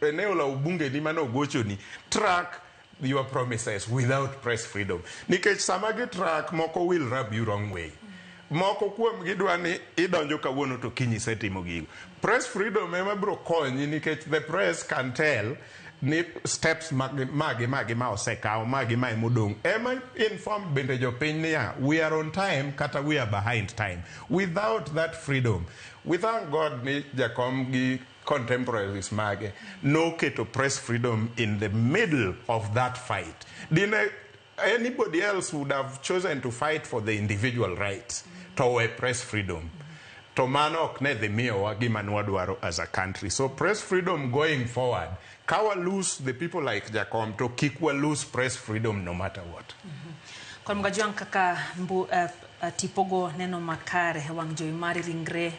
eneo la ubunge ni mano gocho ni track your promises without press freedom? Nikech sama gi track moko will rub you wrong way. Moko kuom gidwa ni idonjo kawuono to kiny isetimo gigo. Press freedom ema bro konyi nikech the press can tell ni steps magi ma osekaw magi ma emodong. Ema inform bende jopiny niya, we are on time kata we are behind time. Without that freedom, we thank God ni jakom gi contemporaries mage no keto press freedom in the middle of that fight. Anybody else would have chosen to fight for the individual rights to a press freedom. To mano ok ne dhi miyowa gima nwadwaro as a country. So press freedom going forward, kawa lose the people like Jakom to kikwa lose press freedom no matter what. Kwa mgajuang kaka tipogo neno makare wang joy mari ringre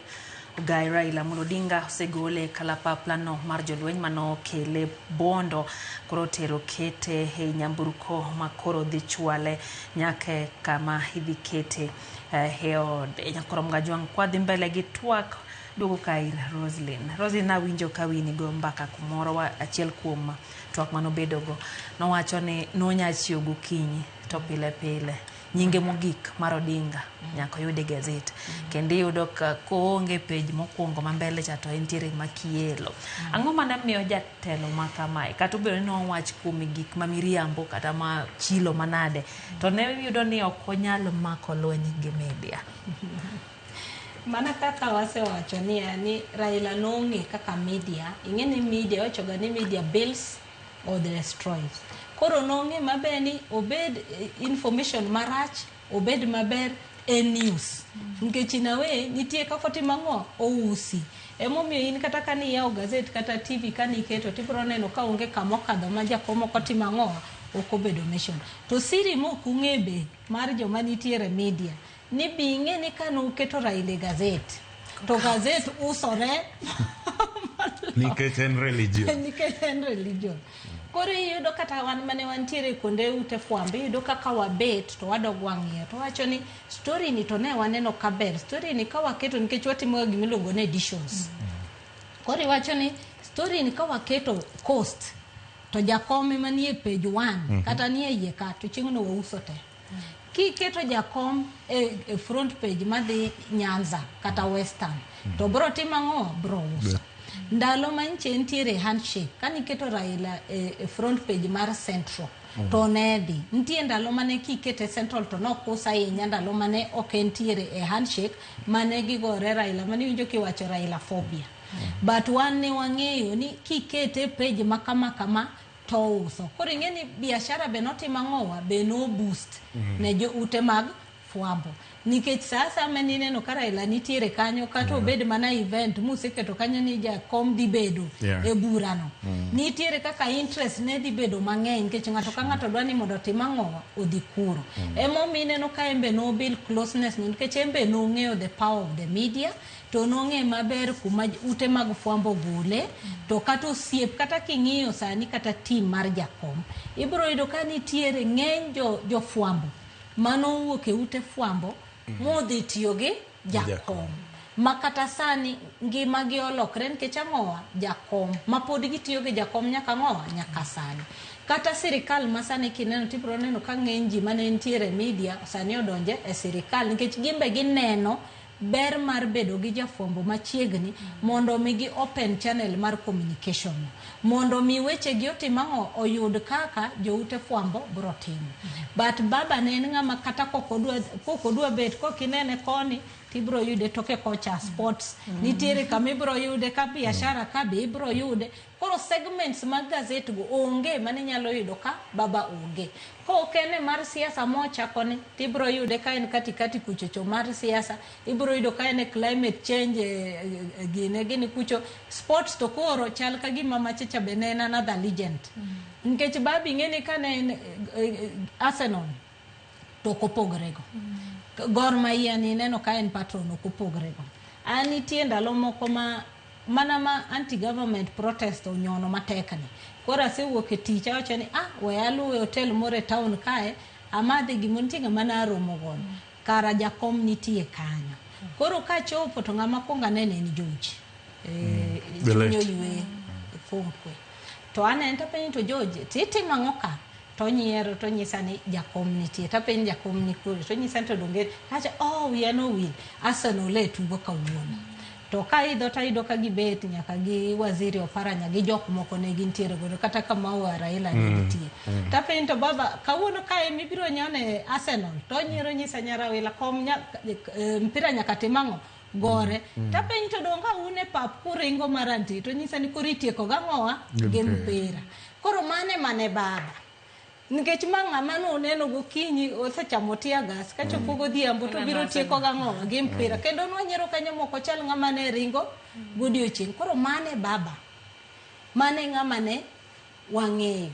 Ogai Raila Amolo Odinga osegole kalapapla no mar jolweny mano kele bondo koro tero kete he nyamburko makoro dhi chwale nyake kama hivi kete heo nyakoro mgajuang kwa dhi mbele gi twak duogo kair Roslyn na winjo kawini go mbaka kumoro wa achiel kuom twak mano bedogo no wacho ni nonya chiyo gokinyi to pile nyinge mogik mar Odinga nyako yude gazet kende yudo ka koonge page mokwongo mambele cha to entiere makielo ang'o mana miyo jatelo makamae kata obedo ni owach kuom gik mamiriambo kata ma chilo manade to ne yudo ni ok onyal mako lweny gi media. Mana kaka wasewacho ni Raila nong'e kaka media ing'eni media wachoga ni media builds or destroys. Koro nong'e maber ni obed information marach obed maber news nikech inawe nitie kaka timang'o ousi emomiyo in kata kani yawo gazet kata TV kani keto tibro neno ka onge kamokadho ma jakomo kotimang'o okobedo mention to siri mokung'ebe mar joma nitiere media ni bing'e ni kanu keto Raila gazet to gazet usore nikech en religion. Koro yudo kata wan mane wantiere konde ute fwambe yudo kaka wabet to wadog wang'ie to wacho ni story ni to ne waneno kaber story ni ka waketo nikech watimo gimiluongo ne editions. Koro wacho ni story ni ka waketo cost to Jakom manie page 1 kata nie iye ka to chieng'no wauso te. Ki keto Jakom e front page madhi Nyanza kata Western to bro timang'o bro uso. Ndalo manche ntiere handshake kani keto Raila e front page mar Central to nedi ntie ndalo mane kikete Central to nokusa yenya ndalo mane ok ntiere e handshake mane gigore Raila mane winjo kiwacho Raila phobia but one ne wang'eyo ni kikete page makama to uso koro ing'eni biashara be notimang'owa be no boost ne jo ute mag fwambo nikech sasa menino ka Raila nitiere kanyo kata obed mana event museketo kanyo ni Jakom dhi bedo e burano nitiere kaka interest ne dhi bedo mang'eny nikech ng'ato ka ng'ato dwani mondo timang'owa odhi kuro emomineno ka embe no build closeness nikech embe no ng'eyo the power of the media to nong'e maber kuma ute mag fwambo gole to kata osiep kata king'iyo sani kata team mar Jakom ibro yudo ka nitiere ng'eny jo fwambo mano wuok e ute fwambo modhi tiyo gi Jakom makata sani ngima gi olokre nikech ang'owa Jakom ma pod gitiyo gi Jakom nyaka ng'owa nyaka sani kata sirikal masani kineno tibro neno ka ng'eny ji mane ntiere media sani odonje e sirikal nikech gimbe gineno ber mar bedo gi jafwambo machiegni mondo mi gi open channel mar communication mondo mi weche gi otimang'o oyud kaka joute fwambo bro timo but baba ne en ng'ama kata kokodwa bet kokinene koni tibro yude toke kocha sports nitiere kama ibro yude ka biashara ka be ibro yude koro segments mag gazet go onge mane nyalo yudo ka baba onge ko kene mar siasa mocha kone tibro yude ka en katikati kuchocho mar siasa ibro yudo ka en climate change gini kucho sports to koro chal ka gima machacha benena na the legend nkech babi ngene kane Arsenal to kopogrego Gor Mahia ni neno ka en patron kopogrego ani tie ndalo moko mana ma anti government protest onyono matekani kora se wuok e tich awacho ni we aluwe hotel more town kae amadhi gimontinga mana romo gon kara jakom nitie kanyo koro ka chopo to ngama konga nene ni George chunyo yue fungwe to anenta penyi to George titi mangoka to nyiero to nyisani jakom nitie ta penyi jakom ni kure to nyisani to donge acha we are no will Arsenal le tugo kawuono to ka idho ta ido ka gibet nyaka gi waziri oparanya gi jok moko ne gintiere godo kata kama wa Raila nitie ta penyi to baba kawuono kae mibiro nyone Arsenal to nyiero nyisa nyara wila kom mpira nyaka timango gore ta penyi to donga une pap kuringo maranti to nyisa ni kuritieko gang'owa gi mpira koro mane baba nikech mang'ama no neno gokinyi osechamo tia gas ka chopo godhiambo to biro tieko gang'owa gi mpira kendo nwanyiero kanyo moko chal ng'ama ne ringo godiochieng' koro mane baba mane ng'ama ne wang'eyo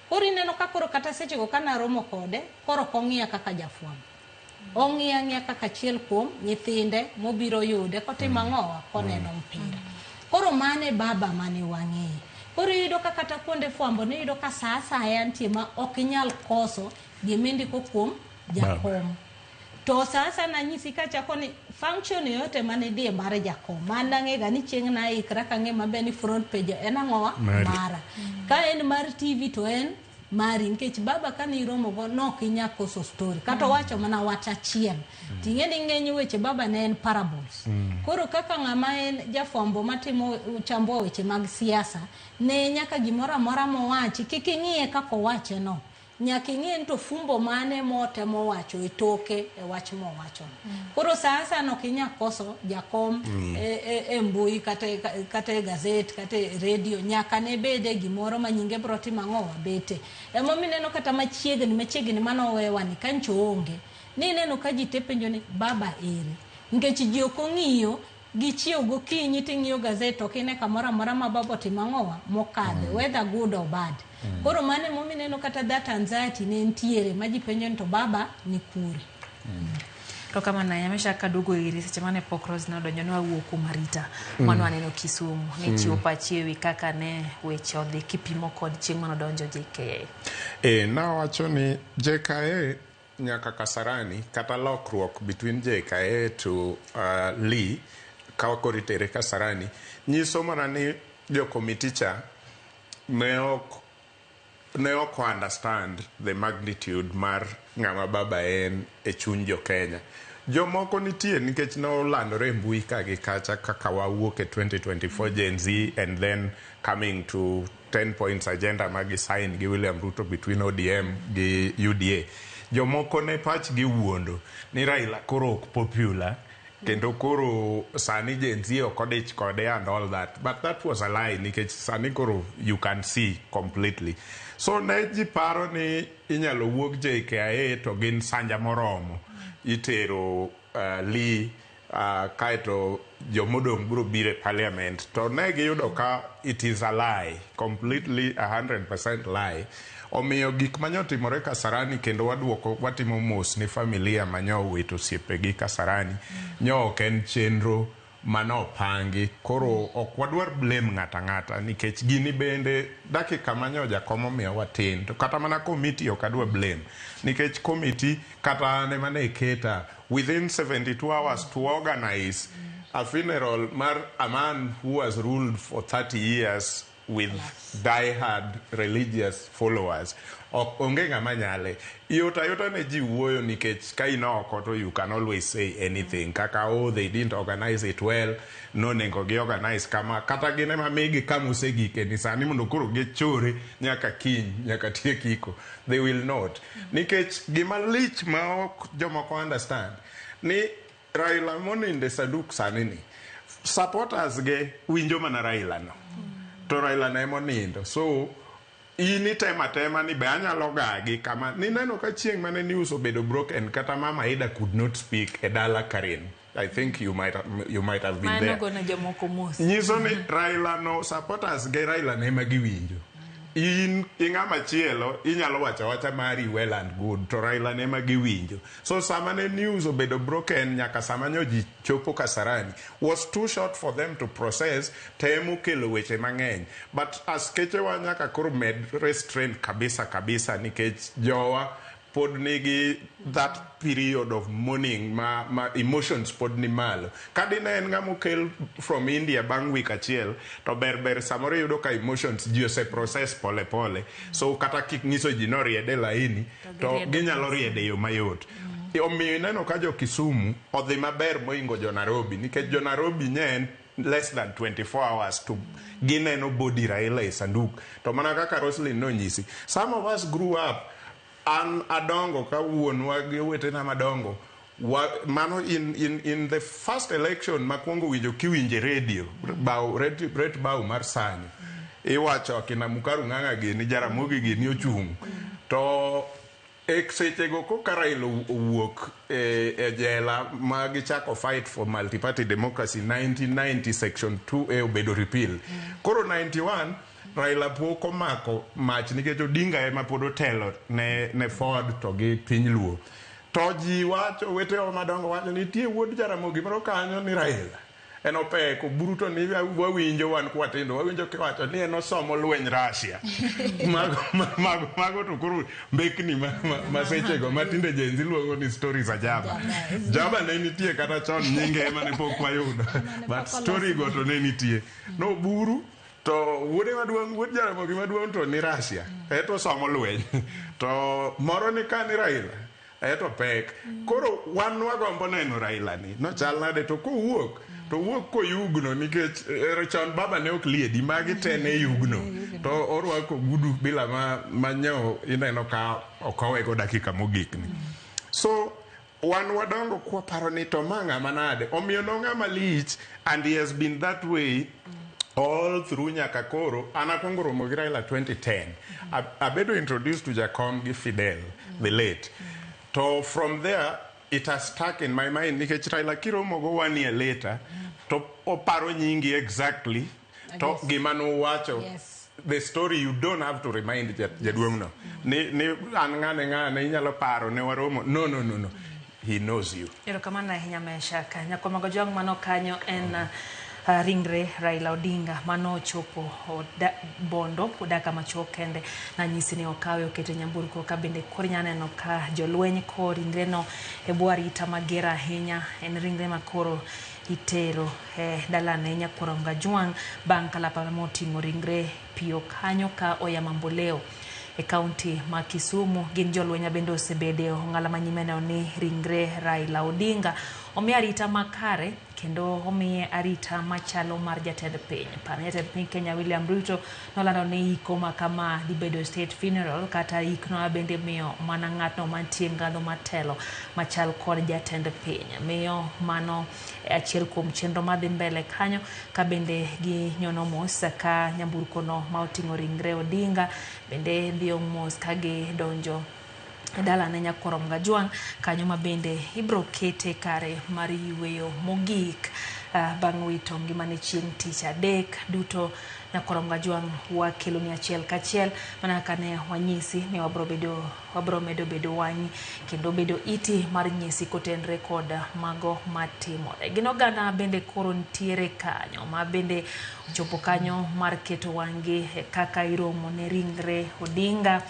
koro ineno ka koro kata seche go kana romo kode koro kong'iya kaka jafuam ong'iya kaka chiel kuom nyithinde mobiro yude kotimo ang'owa koneno mpira koro mane baba mane wang'eyo koro yudo ka kata kuonde fuambo ne yudo ka saa asaya nitie ma ok inyal koso gimindiko kuom jakom to sasa na nyisi ka chako ni function yote mane die mare jakom manda ng'ega ni chieng' na ikra ka ng'e mabe ni front page en ang'owa mara ka en mar TV to en mari nkech baba kani romo go nok inya koso story kata wacho mana wata chien ting'eni ng'eny weche baba ne en parables koro kaka ng'ama en jafwambo matimo chambo weche mag siasa ne nyaka gimora mora mowachi kik ing'iye kako wache no nyaka ing'e to fumbo mane motemo wacho e toke e wach mowacho koro sasa no kinya koso jakom e mbui kata gazet kata radio nyaka ne bede gimoro manyinge broti mang'owa bete emomineno kata machiegni mano wewani kancho onge ni neno ka ji tepenjo ni baba ere nkech ji okong'iyo gichiew gokinyi ting'iyo gazet to kine kamora mora ma baba timang'owa mokadhe whether good or bad koro mane momineno kata that anxiety ne ntiere maji penjo to baba ni kure to kama na yamesha kadogo iri seche mane Pokros na donyo na wuok kumarita mano aneno Kisumu ne chiwo pachi ewi kaka ne weche odhi kipimo kod chieng' mano donjo JKA na wacho ni JKA nyaka Kasarani kata lokruok between JKA to Lee kawa koritere Kasarani nyiso mana ni jo committee cha ne ok understand the magnitude mar ng'ama baba en e chuny jo Kenya jomoko nitie nikech no landore mbui ka gi kacha kaka wawuok e 2024 Gen Z and then coming to 10 points agenda magi sign gi William Ruto between ODM gi UDA jomoko ne pach gi wuondo ni Raila koro ok popular kendo koro sani Gen Z okodich kode and all that but that was a lie nikech sani koro you can see completely so ne ji paro ni inyalo wuok JKA to gin sanja moromo itero Lee kaito jomodong biro bire parliament to ne giyudo ka it is a lie completely 100% lie omiyo gik manyotimore Kasarani kendo watimo mos ni familia manyo wito siepegi Kasarani nyo ken chenro mano pangi koro ok wadwar blame ng'ata nikech gini bende dakika manyo jakomo miya watin to kata mana committee ok adwa blame nikech committee kata ne mane keta within 72 hours to organize a funeral mar a man who has ruled for 30 years with die-hard religious followers onge ng'ama nyale yota ne ji wuoyo nikech ka inoko to you can always say anything kaka they didn't organize it well no nengo gi organize kama kata gine mamigi kama usegike ni sani mondo koro gechore nyaka kiny nyaka tiekiko they will not nikech gima lich ma ok jomoko understand ni Raila moninde saduk sanini supporters ge winjo mana Raila no to Raila ne monindo so ini tema ni be anyalo gagi kama nineno ka chieng mane news obedo broken kata mama Ida could not speak e dala Karen. I think you might have been there. Nyiso ni Raila no supporters ge Raila ne magiwinjo. In ingama chielo inyalo wacha mari well and good to Raila ne magiwinjo. So sama ne news obedo broken nyaka sama nyoji chopo Kasarani was too short for them to process temu kelo weche mang'eny. But as keche wa nyaka koro med restraint kabisa nikech jowa pod nigi that period of mourning ma emotions pod ni malo. Kadine en ngamo kel from India bang week achiel to ber samore yudo ka emotions ji ose process pole. So kata kik nyiso ji no riede laini to ginyalo riede yo mayot. Omiyo ineno ka jo Kisumu odhi maber moingo jo Nairobi nikech jo Nairobi nyen less than 24 hours to gineno body Raila e sanduk. To mana kaka Roslyn no nyisi. Some of us grew up an adongo ka wuonwa gi wetena madongo mano in the first election makwongo winjo kiwinje radio ret bau mar sani iwacho kina Mukaru Ng'ang'a gini Jaramogi gini ochung to sechego ko Raila owuok e jela ma gichako fight for multi-party democracy 1990 section 2A obedo repeal koro 91 Raila poko mako mach nikech Odinga ema pod otelo ne Ford to gi piny Luo. To ji wacho wete madongo wacho nitie wuod Jaramogi moro kanyo ni Raila. En opeko buruto ni wawinjo wan kwatindo wawinjo kiwacho ni en osomo lweny Russia. Mago to koro mbekni masechego matinde jenzi luongo ni stories ajaba. Jaba ne nitie kata chon nyinge ema ne pok wayudo. But story go to ne nitie. No buru to wuode maduong' wuod Jaramogi maduong' to ni Russia eto somo lweny to moro ni ka ni Raila eto pek koro wan wagombo neno Raila ni no chal nade to kowuok koyugno nikech chon baba ne ok liedi magi te ne yugno to orwako gudu bila manyo ineno ka okowego dakika mogikni so wan wadongo kwa paro ni to manga manade omiyo no ng'ama lich and he has been that way all through nyaka koro anakwongo romo gi Raila 2010 abedo introduced to Jakom gi Fidel the late to from there it has stuck in my mind nikech Raila kiromo go 1 year later to oparo nyingi exactly to gima no wacho the story you don't have to remind jaduong' no ni an ng'ane inyalo paro ne waromo no he knows you erokamano ahinya Meshaka nyakomago jwang' mano kanyo en ringre Raila Odinga mano chopo bondo kudaka machuok kende na nyisi ni okawe okete nyamburko ka bende korinya neno ka jolweny ko ringre no e bwarita magera ahinya en ringre makoro itero dalane Nyakorom Gajwang' bang' kalapala moting'o ringre piyo kanyo ka oya Mamboleo e kaunti ma Kisumu gin jolweny bende osebede ong'ala manyimeno ni ringre Raila Odinga omiya arita makare kendo omiye arita machalo mar jatend piny jatend piny Kenya William Ruto nolando ni iko makama dibedo state funeral kata ikno bende miyo mana ng'atno mantie ngadho matelo machal kod jatend piny miyo mano achiel kuom chenro madhi mbele kanyo ka bende gi nyono mos ka nyamburko no ma oting'o ringre Odinga bende dhiyo mos ka gi donjo dala ne Nyakorom Gajwang' kanyo ma bende ibro kete kare mar yweyo mogik bang' wito ngimane chieng' tich adek duto Nyakorom Gajwang' wakelo ni achiel kachiel mana kane wanyisi ni wabro medo bedo wang'i kendo bedo iti mar nyisi kotenre kod mago matimore gino gana bende koro ntiere kanyo ma bende chopo kanyo mar keto wang'i kaka iromo ne ringre Odinga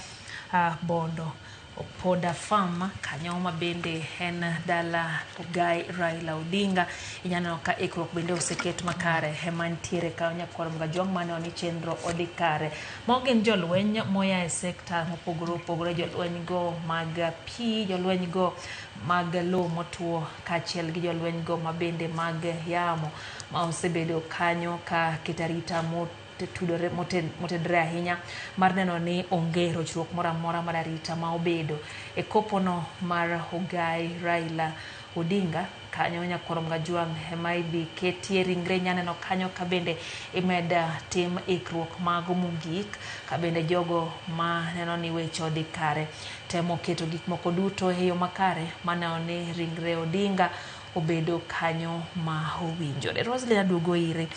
bondo Opoda Farm kanyo ma bende en dala Ogai Raila Odinga inyano ka ikruok bende oseket makare hemantiere ka Nyakorom Gajwang' mane ni chenro odikare mogen jolweny moya e sekta mopogore jolweny go mag pi jolweny go mag lo motuo kachiel gi jolweny go ma bende mag yamo ma osebedo kanyo ka ketarita tudore motedre ahinya mar neno ni onge rochruok moro amora mar arita ma obedo e kopono mar Ogai Raila Odinga kanyo Nyakoro Mgajwang ema ibi ketie ringre nyaneno kanyo kabende imeda tim ikruok mago mogik kabende jogo ma neno ni weche odhi kare temo keto gik moko duto e yo makare maneno ni ringre Odinga obedo kanyo ma owinjore. Roslyn aduogo ire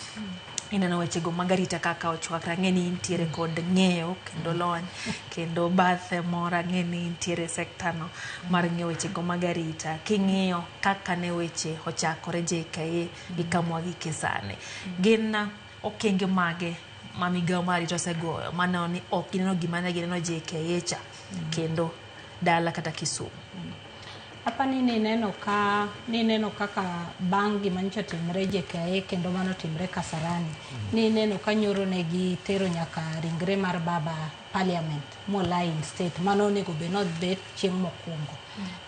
ineno wechego magarita kaka ochwakra ng'eni intiere kod ng'eyo kendo lony kendo bathe mora ng'eni intiere sektano mar ng'eyo wechego magarita king'iyo kaka ne weche ochakore JKA gi kamwa gi kisani gin okenge mage ma migawo mar arita osegoyo maneno ni ok gineno gima ne gineno JKA cha kendo dala kata Kisumu. Hapa ni neno kaka bangi mancho timre JKA kendo mano timre Kasarani. Ni neno kanyoro negi tero nyaka ringre mar baba parliament Molain state mano nego be not bet chieng' mokwongo.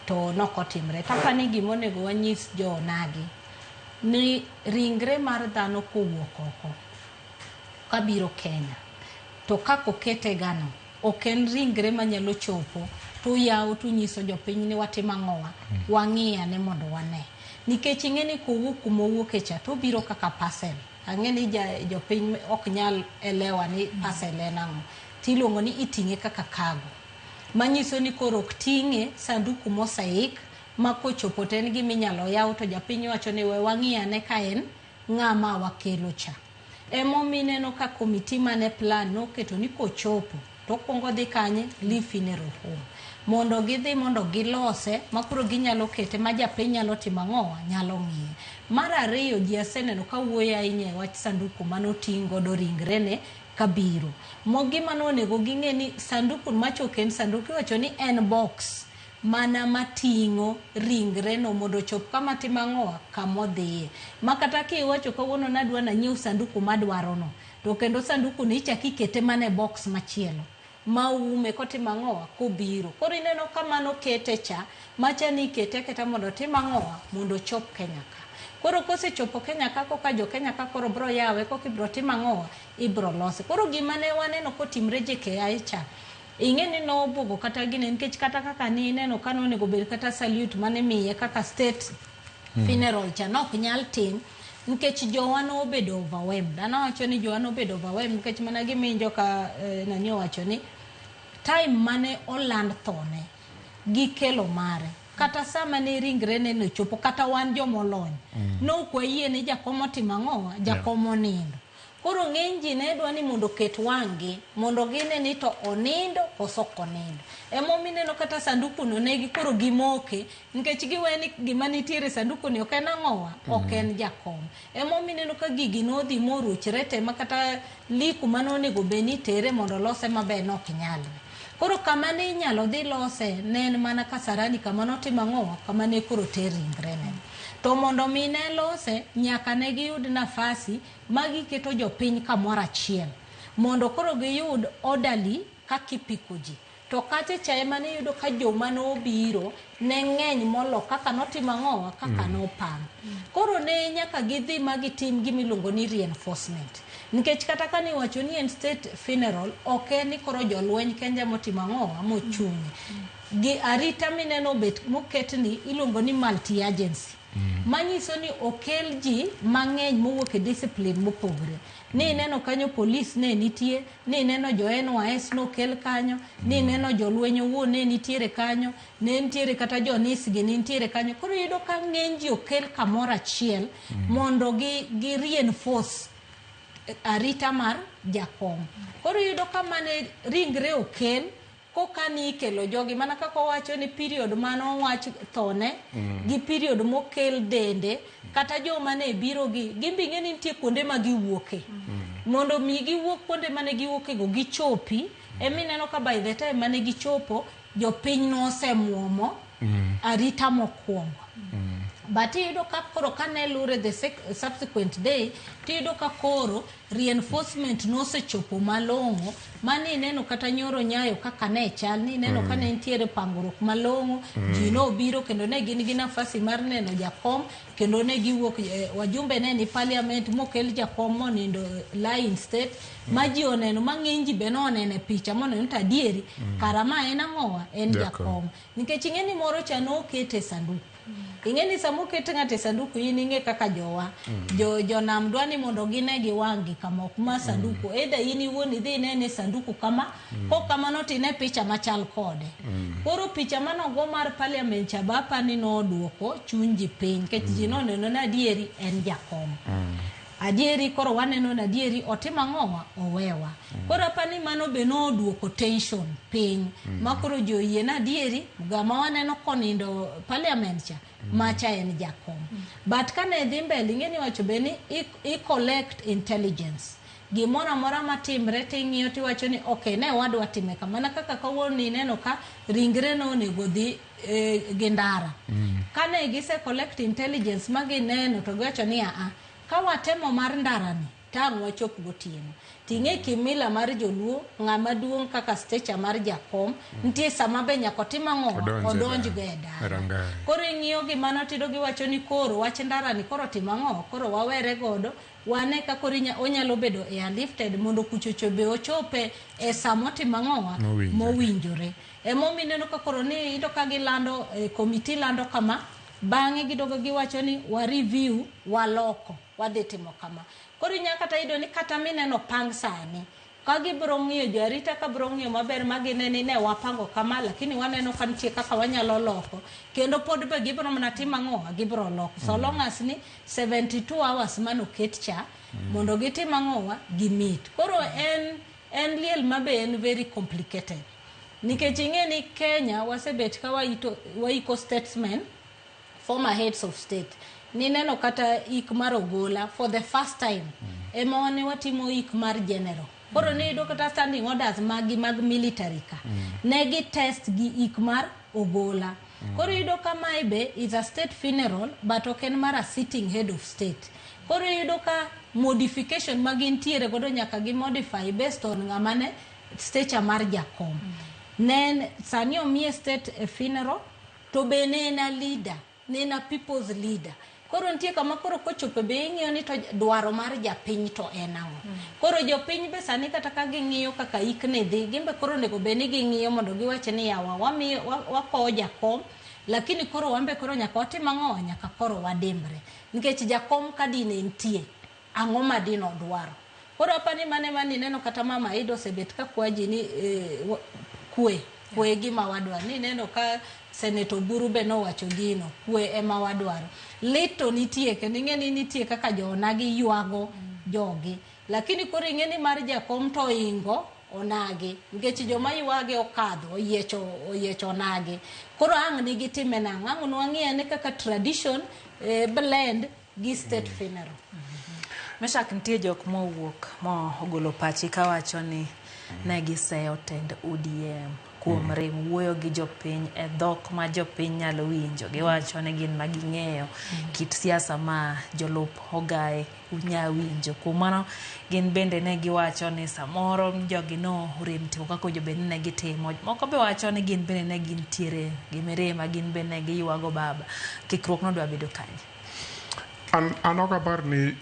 To noko timre. Hapa ni gimonego wanyis jo nagi. Ni ringre mar dhano kowuok oko kabiro Kenya. To kako kete gano oken ringre manyalo chopo to yawo to nyiso jopiny ni watimo ang'owa wang'iya ne mondo wane nikech ing'eni kowuok kuma owuok echa to biro kaka parcel ang'eni jopiny ok nyal elewa ni parcel en ang'o tiluongo ni iting'e kaka cargo manyiso ni koro ok ting'e sanduku mosaik ma kochopo to en giminyalo yaw to japiny wacho ni we wang'iya ne ka en ng'ama wakelo cha emomineno ka komiti mane plan noketo ni kochopo to kongo dhi kanye Lee Funeral Home mondo gidhi mondo gilose makuro ginyalo kete ma japiny nyalo timo ang'owa nyalo ng'iye. Mar ariyo ji aseneno ka wuoyo ahinya e wach sanduku manoting' godo ringre ne kabiro mogi mano onego ging'e ni sanduku machoke en sanduku iwacho ni en box mana mating'o ringre no mondo chop kama timo ang'owa kamodhiye makata kiwacho kawuono nadwa nanyiew sanduku madwaro no to kendo sanduku ni ichaki kete mane box machielo maume kotimo ang'owa kobiro koro ineno kamano kete cha macha ni kete keta mondo timo ang'owa mondo chop Kenya ka koro kosechopo Kenya ka koka jo Kenya ka koro bro yawe koka ibro timo ang'owa ibro lose koro gima ne waneno kotimre JKA cha ing'eni no bugo kata gine nikech kata kaka ni ineno kano nego bed kata salute mane miye kaka state funeral cha nok nyal tim nikech jowano obedo overwhelmed anawacho ni jowano obedo overwhelmed nikech mana giminjo ka nanyo wacho ni time mane oland thone gikelo mare kata sama ne ringre ne no chopo kata wan jomolony no kwayie ni jakomo timo ang'owa jakomo nindo koro ng'eny ji ne dwa ni mondo ket wangi mondo gine ni to onindo koso konindo emomineno kata sanduku no negi koro gimoke nikech giweni gima nitiere sanduku ni ok en ang'owa ok en jakom emomineno ka gigi nodhi moruchre te makata liku manonego beni tere mondo lose maber nok nyalre koro kama ne inyalo dhi lose ne en mana Kasarani kama notimo ang'owa kama ne koro ter ringre ne to mondo mine lose nyaka ne giyud nafasi magiketo jopiny kamoro achiel mondo koro giyud orderly kakipiko ji to kate chae mane yudo ka joma nobiro ne ng'eny molo kaka notimo ang'owa kaka nopang koro ne nyaka gidhi magitim gimiluongo ni reinforcement nikech kata ka ni wacho ni en state funeral ok ni koro jolweny kenja motimo ang'owa mochung' gi arita mineno bet moket ni iluongo ni multi agency manyiso ni okel ji mang'eny mowuok e discipline mopogre ni neno kanyo police ne nitie ni neno jo NYS no kel kanyo ni neno jolweny owuon ne nitiere kanyo ne nitiere kata jo NIS gi nitiere kanyo koro yudo ka ng'eny ji okel kamoro achiel mondo gi reinforce arita mar jakom koro yudo ka mane ringre okel koka ni ikelo jogi mana kaka wacho ni period mano wach thone gi period mokel dende kata joma ne biro gi gimbinge ni nitie kuonde ma giwuoke mondo mi giwuok kuonde mane giwuoke go gichopi emineno ka by the time mane gichopo jopiny no osemuomo arita mokwongo but iyudo ka koro kane lure the subsequent day tiyudo ka koro reinforcement nosechopo malong'o mani neno kata nyoro nyayo kaka ne chal ni neno ka ne ntiere pangruok malong'o ji no biro kendo ne gin gi nafasi mar neno jakom kendo ne giwuok wajumbe ne ni parliament mokel jakom monindo Lion State ma ji oneno mang'eny ji be no onene picha moneno to adieri karama en ang'owa en jakom nikech ing'eni moro cha no kete sanduku ingeni samu ketengate sanduku ininge kaka jowa jo nam dwani mondo gine gi wangi kama kuma sanduku eda ini woni dhi ne sanduku kama ko kama noti ne picha machal kode koro picha mano go mar parliament chabapa ni no duoko chunji piny ke jino neno na dieri en jakom adieri koro waneno na dieri otima ng'owa owewa koro pani mano be no duoko tension piny makoro joyie na dieri gama waneno konindo parliament cha macha en jakom but kane dhi mbele ngeni wacho beni I collect intelligence gimora mora matimre ting'iyo tiwacho ni okay ne wadwa time kamana kaka kawoni neno ka ringre no nego dhi gindara kane gise collect intelligence magi neno to gwacho ni kawatemo mar ndarani tang' wachop gotieno ting'e kimila mar joluo ng'ama duong' kaka stecha mar jakom nitie sama be nyako tima ng'owa odonj go e dara koro ing'iyo gima notido giwacho ni koro wach ndarani koro tima ng'owa koro wawere godo wane ka koro onyalo bedo airlifted mondo kuchocho be ochope e samo tima ng'owa mowinjore emomineno ka koro ni ido ka gilando komiti lando kama bang'e gidogo giwacho ni wa review waloko wadhi timo kama koro nyaka taido ni kata mineno pang sani ka gibro ng'iyo jarita ka bro ng'iyo maber magineni ne wapango kama lakini waneno ka nitie kaka wanyalo loko kendo pod be gibro mana timo ang'owa gibro loko so long as ni 72 hours mano ket cha mondo gitim ang'owa gimit koro en liel mabe en very complicated nikech ing'eni Kenya wasebet ka waiko statesmen former heads of state ni neno kata ik mar Ogola for the first time ema wane watimo ik mar general koro ni do kata standing orders mag military ka negi test gi ik mar Ogola koro ido kama ibe is a state funeral but oken mar a sitting head of state koro ido ka modification magintiere godo nyaka gi modify based on ngamane state mar jakom nen sani omie state funeral to be nena leader nena people's leader koro ntie kama koro kochope be ing'iyo ni to dwaro mar japiny to enang'o koro jopiny be sani kata ka ging'iyo kaka ikne dhi gimbe koro nego be ni ging'iyo mondo giwache ni yawa wakowo jakom lakini koro wambe koro nyaka watim ang'owa nyaka koro wadimbre nikech jakom kadine ntie ang'o madino dwaro koro apani mane neno kata mama Ido sebet ka kwaji ni kwe gima wadwa ni neno ka Senator Buru be no wacho gino kwe ema wadwaro lito nitie kendo ing'eni nitie kaka jonagi yuago jogi lakini koro ing'eni mar jakom to ingo onagi nikech joma yuage okadho oyiecho onagi koro ang' nigi time nang'o ang' nwang'iye ni kaka tradition blend gi state funeral Meshak nitie jok mowuok mo ogolo pachi kawacho ni ne giseyo tend ODM kuom rem wuoyo gi jopiny e dhok ma jopiny nyalo winjo giwacho ni gin maging'eyo kit siasa ma jolup Ogai unya winjo kuom mano gin bende ne giwacho ni samoro jogi no rem timo kaka jobeni ne gitimo moko be wacho ni gin bende ne gin tiere gimirema gin bende ne giywago baba kikruok no dwa bedo kanye an ok apar ni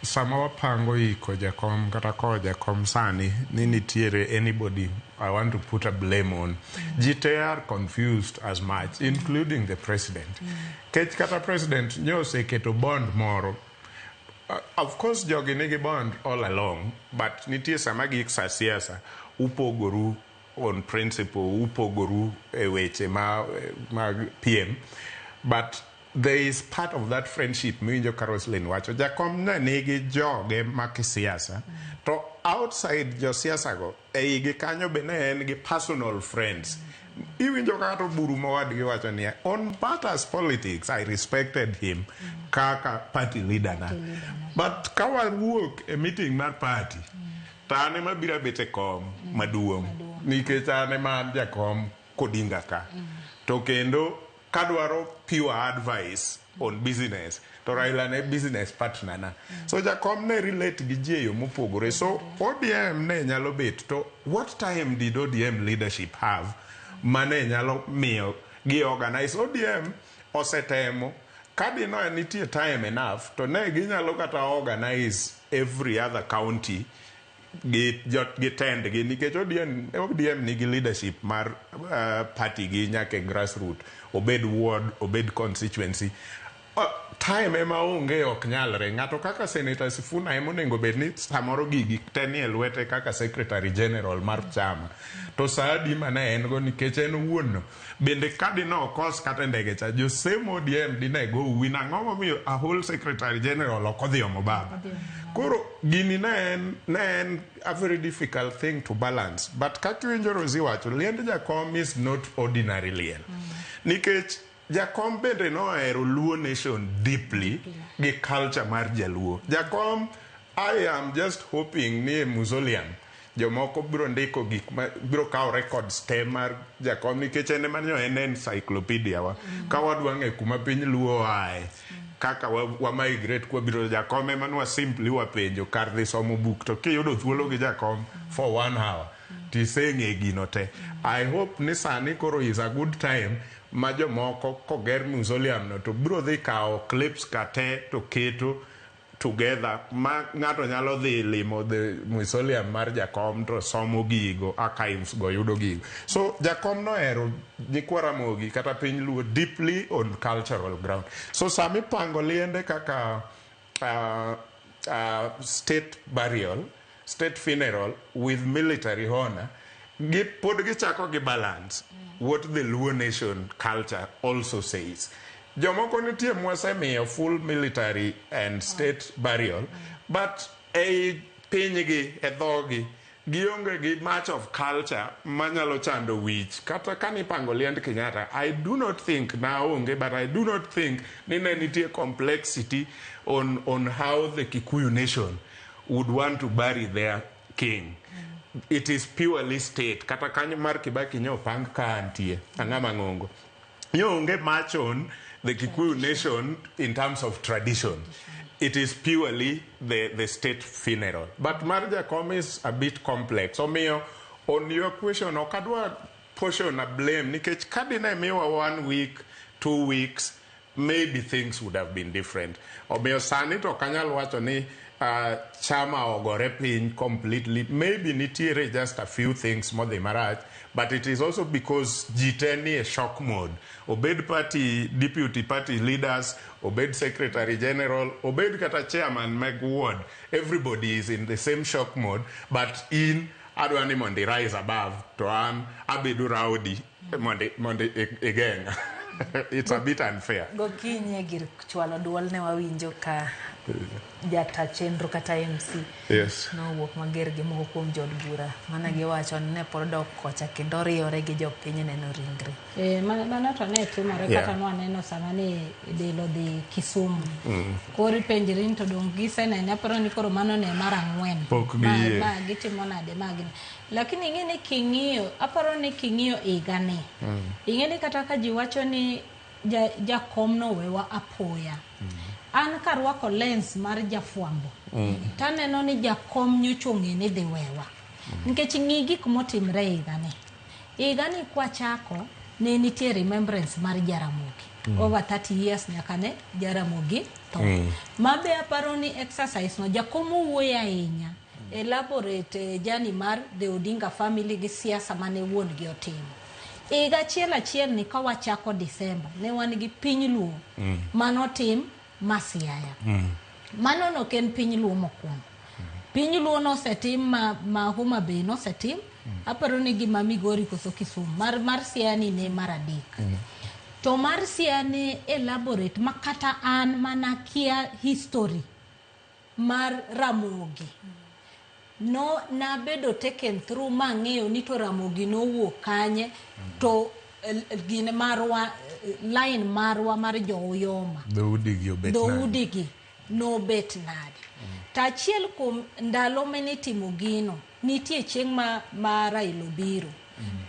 sama wapango iko jakom kata ko jakom sani ni nitiere anybody I want to put a blame on. They are confused as much, including the president. Kata president nyose keto bond moro. Of course jogi nigi bond all along, but nitie sama gik sa siasa upogoru on principle, upogoru e weche ma PM, but there is part of that friendship minjo Caroslin wacho jakom na nigi joge ma kisiasa to outside jo siasa go e igi kanyo be ne en gi personal friends iwinjo ka to Buru mawadgi wacho ni on matters politics I respected him kaka party leader na but kawa wuok e meeting mar party tane mabira bete kom maduong nikech ane man jakom kodinga ka to kendo kadwaro pure advice on business to Raila ne business partner na so jakom ne relate gi jeyo mopogore so ODM ne nyalo bet to what time did ODM leadership have mane nyalo miyo gi organize ODM osetemo kadino nitie time enough to ne ginyalo kata organize every other county gitendgi nikech ODM nigi leadership mar party gi nyake grassroots, obed ward, obed constituency. Time ema onge ok nyalre. Ng'ato kaka Senator Sifuna ema onego bed ni samoro gigi te nie lwete kaka Secretary General mar chama. To saadi mane en go nikech en wuon. Bende kadi no okos kata ndege cha jo same ODM dine go wina ng'omo miyo a whole Secretary General okodhi omo baba. Koro gini ne en a very difficult thing to balance. But kaki winjo Rosie wacho, liend jakom is not ordinary liel. Nikech Jakom bende nohero Luo nation deeply gi culture mar Jaluo. Jakom, I am just hoping ni mausoleum jomoko biro ndiko gik biro kawo records te mar Jakom nikech en manyo en encyclopedia wa. Ka wadwa ng'e kuma piny Luo ae kaka wa migrate kwa biro Jakom ema nwa simply wapenjo kar dhi somo book to kiyudo thuolo gi Jakom for 1 hour tiseng'e gino te. I hope ni sani koro is a good time ma jomoko koger mausoleum no to biro dhi kawo clips kate to keto together ma ng'ato nyalo dhi limo the mausoleum mar Jakom to somo gigo, archives go yudo gigo. So Jakom nohero nyikwa Ramogi kata piny Luo deeply on cultural ground. So sami pango liende kaka state burial, state funeral with military honor, pod gichako gi balance what the Luo nation culture also says. Jomoko nitie mwasemiyo full military and state burial, but pinygi edhogi gionge gi much of culture manyalo chando wich. Kata kanipango liend Kenyatta, I do not think naonge, but I do not think nine nitie complexity on how the Kikuyu nation would want to bury their king. It is purely state. Kata kanyo mar Kibaki nyo pang ka antie angama ngongo yonge much on the Kikuyu nation in terms of tradition. It is purely the state funeral. But mar Jakom is a bit complex. Omiyo on your question okadwa portion a blame nikech kadina miwa 1 week 2 weeks maybe things would have been different. Omiyo sani to kanyal wacho ni chama ogore piny completely. Maybe nitiere just a few things modhi marach, but it is also because jiteni a shock mode. Obed party, deputy party leaders, obed secretary general, obed kata chairman meg ward. Everybody is in the same shock mode, but in adwani mondi rise above to an abedu rowdy mondi again. It's a bit unfair. Gokinye gir chwalo duol ne wawinjo ka jata chenro kata MC. Yes. No wuok mager gi moko kuom jod bura. Mana giwacho ne pod dok kocha kendo riore gi jopiny neno ringre. Mana to ne timore kata no aneno sama ni dilo dhi Kisumu. Kori penjrin to dong gisene ne pero ni koro mano ne mara 4. Ma gitimo nade magni. Lakini ingene king'iyo aparo ni king'iyo igani. Ingene kata ka jiwacho ni Jakom no wewa apoya. An karwako lens mar jafwambo. Taneno ni Jakom nyochonge ni dhi wewa. Nikech ng'i gik motimre igani. Igani kwa chako ne nitie remembrance mar Jaramogi. Over 30 years nyaka ne Jaramogi to. Mabe aparo ni exercise no Jakom wuoya ahinya. Elaborate jani mar the Odinga family gi siasa mane wuon gi otimo. Iga achiel ni ka wachako December ne wan gi piny Luo manotim Masiaya. Mano no ken piny Luo mokwongo. Piny Luo no setim ma Homa Bay no setim. Aparo ni gima Migori koso Kisumu. Mar Siani ne maradek. To mar Siani elaborate makata an manakia history mar Ramogi. No na bedo taken through mang'eyo ni to Ramogi no wuok kanye to gine marwa line marwa mar Joyoma dhoudigi no bet nade. Tachiel kum ndalo menitimo gino nitie chieng' ma Raila obiro.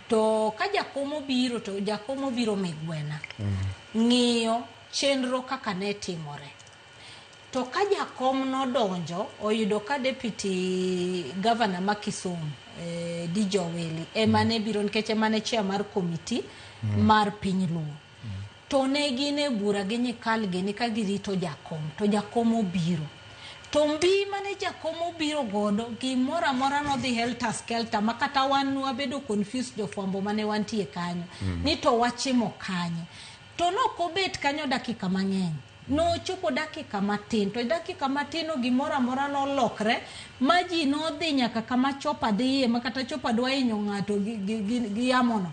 To ka Jakom obiro to Jakom obiro megwena ng'iyo chenro kaka ne timore. To ka Jakom no donjo oyudo ka deputy governor ma Kisumu Dijo Weli emane biro nikech emane chair mar committee mar piny Luo. To ne gine bura gi nyikal gini ka girito Jakom to Jakom obiro. To mbi mane Jakomo biro godo gimora mora no dhi helter skelter makata wan wabedo confused jofwambo mane wantie kanyo ni to wachimo kanye to no kobet kanyo dakika mang'eny no chopo dakika matin to dakika matino gimora mora no lokre maji no dhi nyaka kama chopa dhiye makata chopa dwa inyo ng'ato gi yamono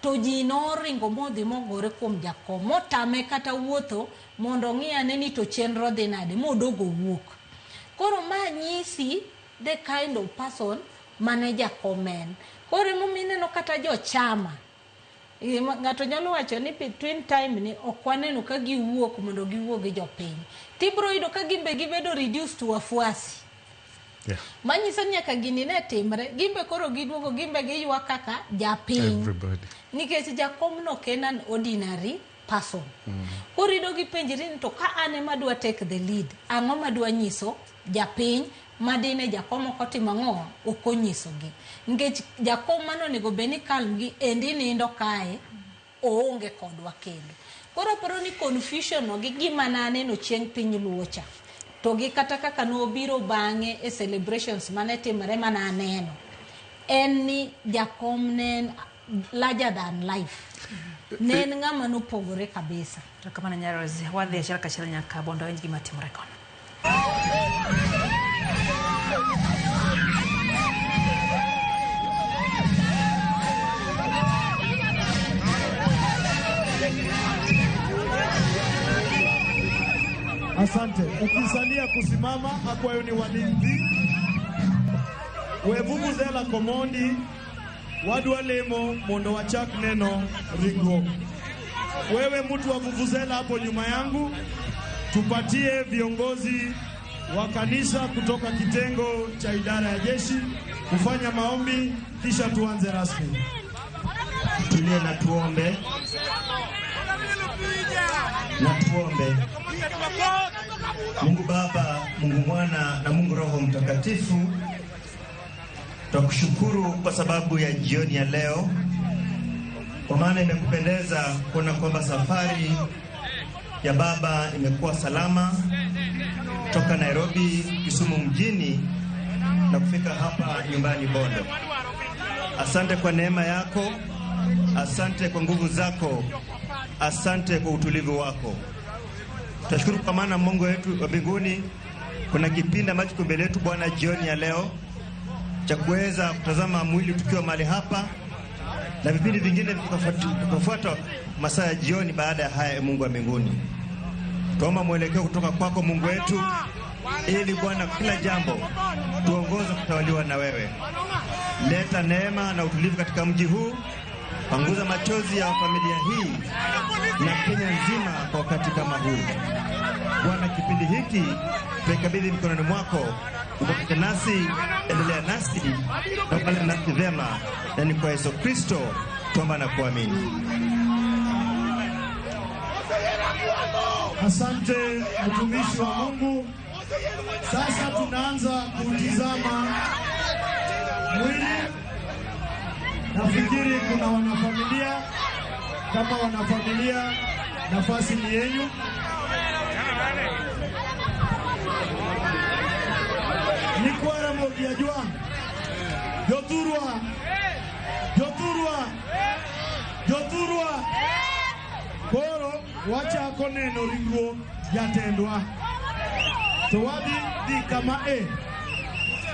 to ji no ringo modhi mogore kuom Jakomo tame kata wuotho mondo ng'iyane ni to chenro dhi nade modogo wuok. Koro ma nyisi the kind of person mane Jakomen. Koro mumine no kata jo chama. Ngato nyalo wacho ni between time ni okwaneno ka giwuok mondo giwuok gi jopiny. Tibro ido ka gimbe gibedo reduced to wafuasi. Yes. Manyisa nyaka gini ne timre, gimbe koro giduogo gimbe giywa kaka japiny. Everybody. Nikech Jakom no kenan ordinary person. Koro ido gipenjiri to ka ane madwa take the lead, ang'o madwa nyiso japiny madine Jakomo kotimo ang'o okonyisogi. Nikech Jakom mano nego beni kalm gi endi nindo kae oonge kodwa kendo. Koro paro ni confusion no gi gima naneno chieng' piny luocha. To gi kata kaka no biro bang'e e celebrations mane timre mana aneno. En ni Jakom nen larger than life. Nen ng'ama nopogore kabisa. To kamano Nyarozi, wadhi achiel kachiel nyaka bondo winj gima timore kono. Asante. Ukisalia kusimama akwayo ni walinzi. Wevuvuzela komondi wadwa lemo mondo wachak neno ringruok. Wewe mtu wa vuvuzela hapo nyuma yangu, tupatie viongozi wa kanisa kutoka kitengo cha idara ya jeshi kufanya maombi kisha tuanze rasmi. Tulie na tuombe. Na tuombe. Mungu Baba, Mungu Mwana na Mungu Roho Mtakatifu, tukushukuru kwa sababu ya jioni ya leo, kwa maana imekupendeza kuona kwamba safari ya baba imekuwa salama toka Nairobi Kisumu mjini na kufika hapa nyumbani Bondo. Asante kwa neema yako, asante kwa nguvu zako, asante kwa utulivu wako. Tunashukuru kwa maana Mungu wetu wa mbinguni, kuna kipindi ambacho kiko mbele yetu Bwana jioni ya leo cha kuweza kutazama mwili tukiwa mahali hapa, na vipindi vingine vikafuata masaa ya jioni baada ya haya. Mungu wa mbinguni, tuomba mwelekeo kutoka kwako Mungu wetu, ili Bwana kila jambo tuongoze kutawaliwa na wewe. Leta neema na utulivu katika mji huu, panguza machozi ya familia hii na Kenya nzima kwa wakati kama huu. Bwana, kipindi hiki tuikabidhi mikononi mwako, upate nasi, endelea nasi na upale nasi vyema, na ni kwa Yesu Kristo tuomba na kuamini. Asante mtumishi wa Mungu. Sasa tunaanza kutizama mwili. Nafikiri kuna wanafamilia. Kama wanafamilia, nafasi ni yenu. Nikwara mogia juang. Joturwa. Joturwa. Joturwa. Koro wacha koneno ringruok jatendwa. To wadhi dhi kama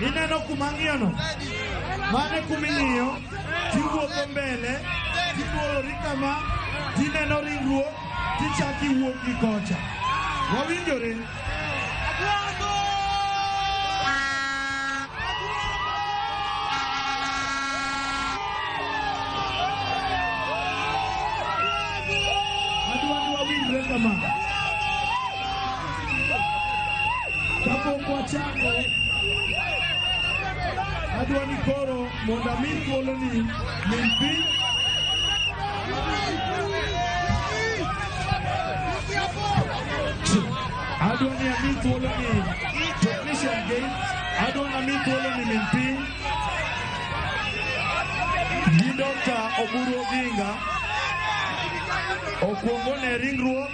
ineno kumang'iyono. Mane kuming'iyo tiwuotho mbele, tiwuori kama, tineno ringruok, tichaki wuok gi kocha. Wawinjore? Wawinjore kama. Kapok wachako, adwa ni koro mondo ami thuolo ni min piny. Adwa ni ami thuolo ni technician gate. Adwa ni ami thuolo ni min piny gi Dr. Oburu Odinga okuongo ne ringruok,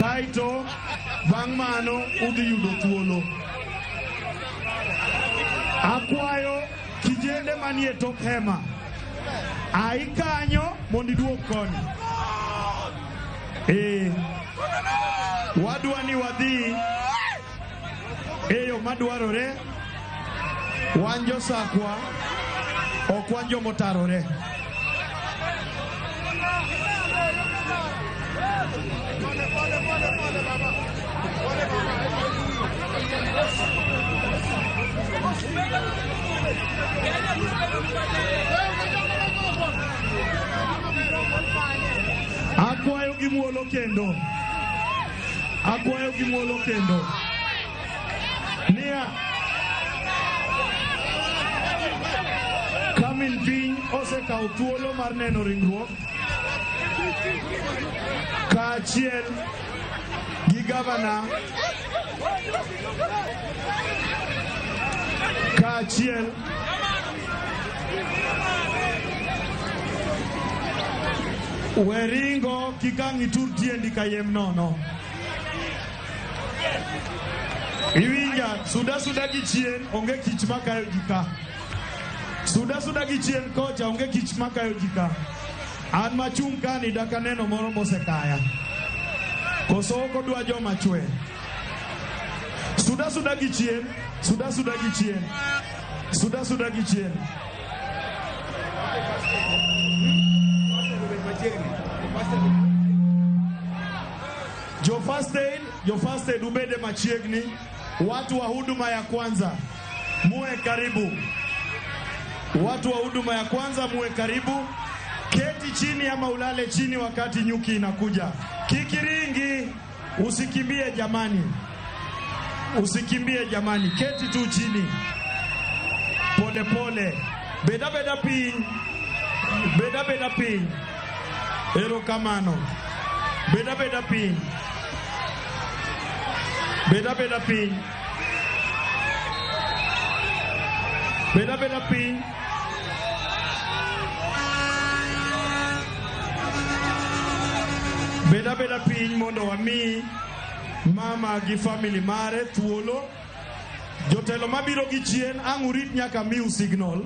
kaito Bang' mano udhi yudo thuolo. Akwayo kijende manie tok hema, ai kanyo mondo iduog koni. Wadwa ni wadhi eyo madwarore. Wan josakwa ok wan jomotarore. Akwayo gimuolo kendo. Nia Kamin piny osekawo thuolo mar neno ringruok kaachiel gi gavana kaachiel weringo kikang' itur tiendi kayem nono. Iwinja suda gi chien onge kich makayo jika. Suda gi chien kocha onge kich makayo jika. An machung' kani daka neno moro mosekaya. Koso oko dwa joma chwe. Suda gi chien. Jo first aid ubede machiegni. Watu wa huduma ya kwanza muwe karibu. Muwe karibu. Keti chini ama ulale chini wakati nyuki inakuja. Kikiringi, usikimbie jamani. Keti tu chini. Pole. Beda piny. Erokamano. Beda piny. Beda piny mondo wami mama gi family mare thuolo. Jotelo mabiro gi chien ang' urit nyaka miu signal.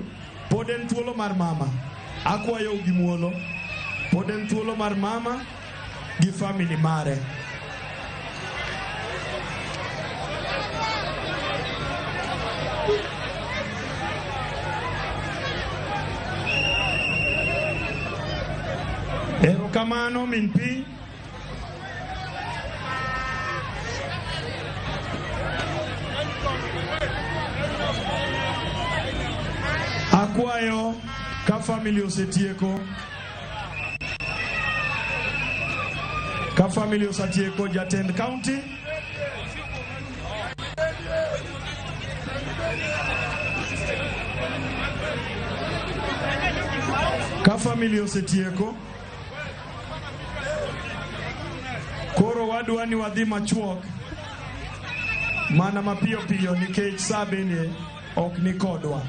Pod en thuolo mar mama. Akwayo gimuolo. Pod en thuolo mar mama gi family mare. Erokamano min piny. Akwayo ka family osetieko. Jatend county. Ka family osetieko. Koro wadwa ni wadhi machuok. Mana mapiyo nikech saa bende ok ni kodwa.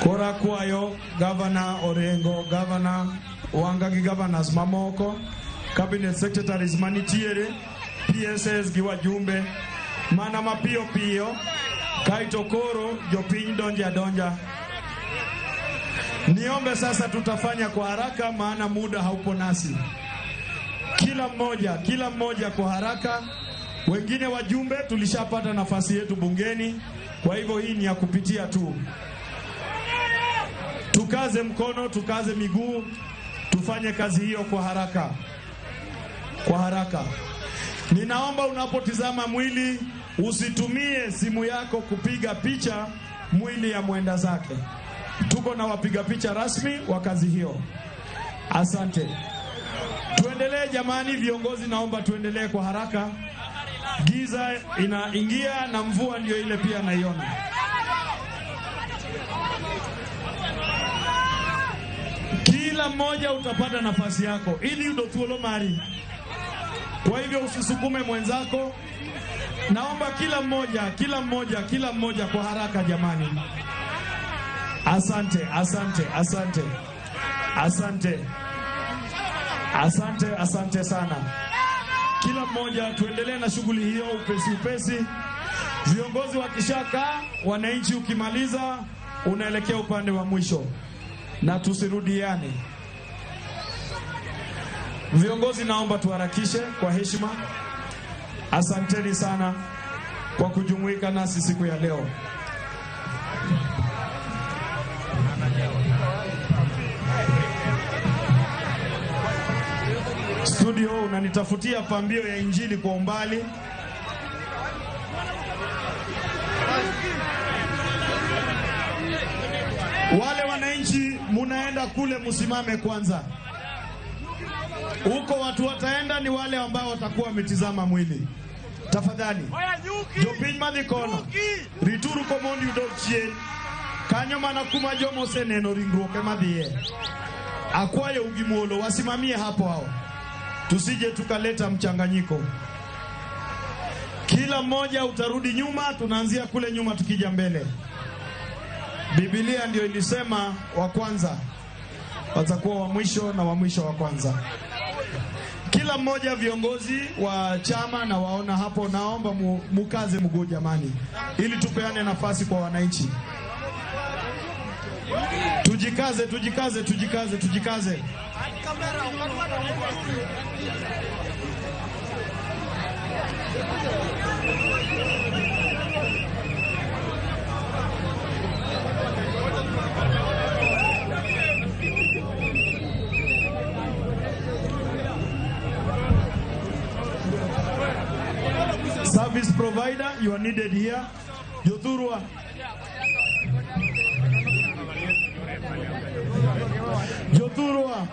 Koro akwayo gavana Orengo, gavana Wanga gi governors mamoko, cabinet secretaries manitiere, PSS gi wajumbe, mana mapiyo kaito koro jopiny donja. Niombe sasa tutafanya kwa haraka maana muda haupo nasi. Kila mmoja kwa haraka. Wengine wajumbe tulishapata nafasi yetu bungeni, kwa hivyo hii ni ya kupitia tu. Tukaze mkono, tukaze miguu, tufanye kazi hiyo kwa haraka. Ninaomba unapotizama mwili usitumie simu yako kupiga picha mwili ya mwenda zake. Tuko na wapiga picha rasmi wa kazi hiyo. Asante. Tuendelee jamani, viongozi naomba tuendelee kwa haraka. Giza inaingia na mvua ndio ile pia naiona. Kila mmoja utapata nafasi yako ili udothuolo mari. Kwa hivyo usisukume mwenzako. Naomba kila mmoja kwa haraka jamani. Asante sana. kila mmoja tuendelee na shughuli hiyo upesi upesi. Viongozi wakishakaa, wananchi ukimaliza unaelekea upande wa mwisho na tusirudiane. Viongozi naomba tuharakishe kwa heshima. Asanteni sana kwa kujumuika nasi siku ya leo. Studio unanitafutia pambio ya injili kwa umbali. Wale wananchi munaenda kule, musimame kwanza. Huko watu wataenda ni wale ambao watakuwa wametizama mwili. Tafadhali jopiny madhikono rituru komondi udokchien kanyo mana kuma jomo seneno ringruoke madhiye. Akwayo ugimuolo wasimamie hapo hao, tusije tukaleta mchanganyiko. Kila mmoja utarudi nyuma, tunaanzia kule nyuma tukija mbele. Biblia ndio ilisema wa kwanza watakuwa wa mwisho na wa mwisho wa kwanza. Kila mmoja, viongozi wa chama na waona hapo, naomba mukaze mguu jamani, ili tupeane nafasi kwa wananchi. Tujikaze, tujikaze, tujikaze, tujikaze. Service provider, you are needed here. Jothurwa. Jothurwa.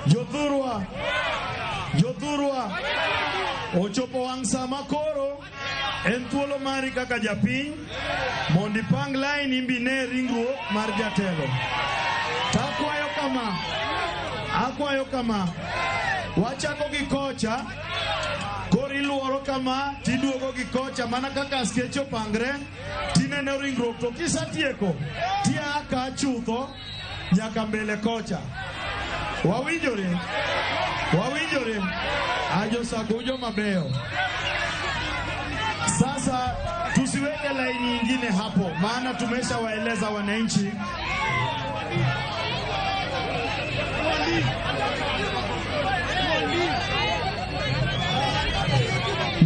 Jothurwa. Jothurwa. Ochopo wang sama koro. Enthuolo mari kaka japiny. Mondi pang line imbine ringruok mar jatelo. Takwayo kama. Akwayo kama. Wachako gi kocha. Kori luoro kama, tiduogo gi kocha, mana kaka skecho pangre, tinene ringruok to kisatieko, tia aka chutho, nyaka mbele kocha. Wawinjore? Wawinjore? Ajo sakujo mabeyo. Sasa tusiweke laini nyingine hapo, maana tumesha waeleza wananchi.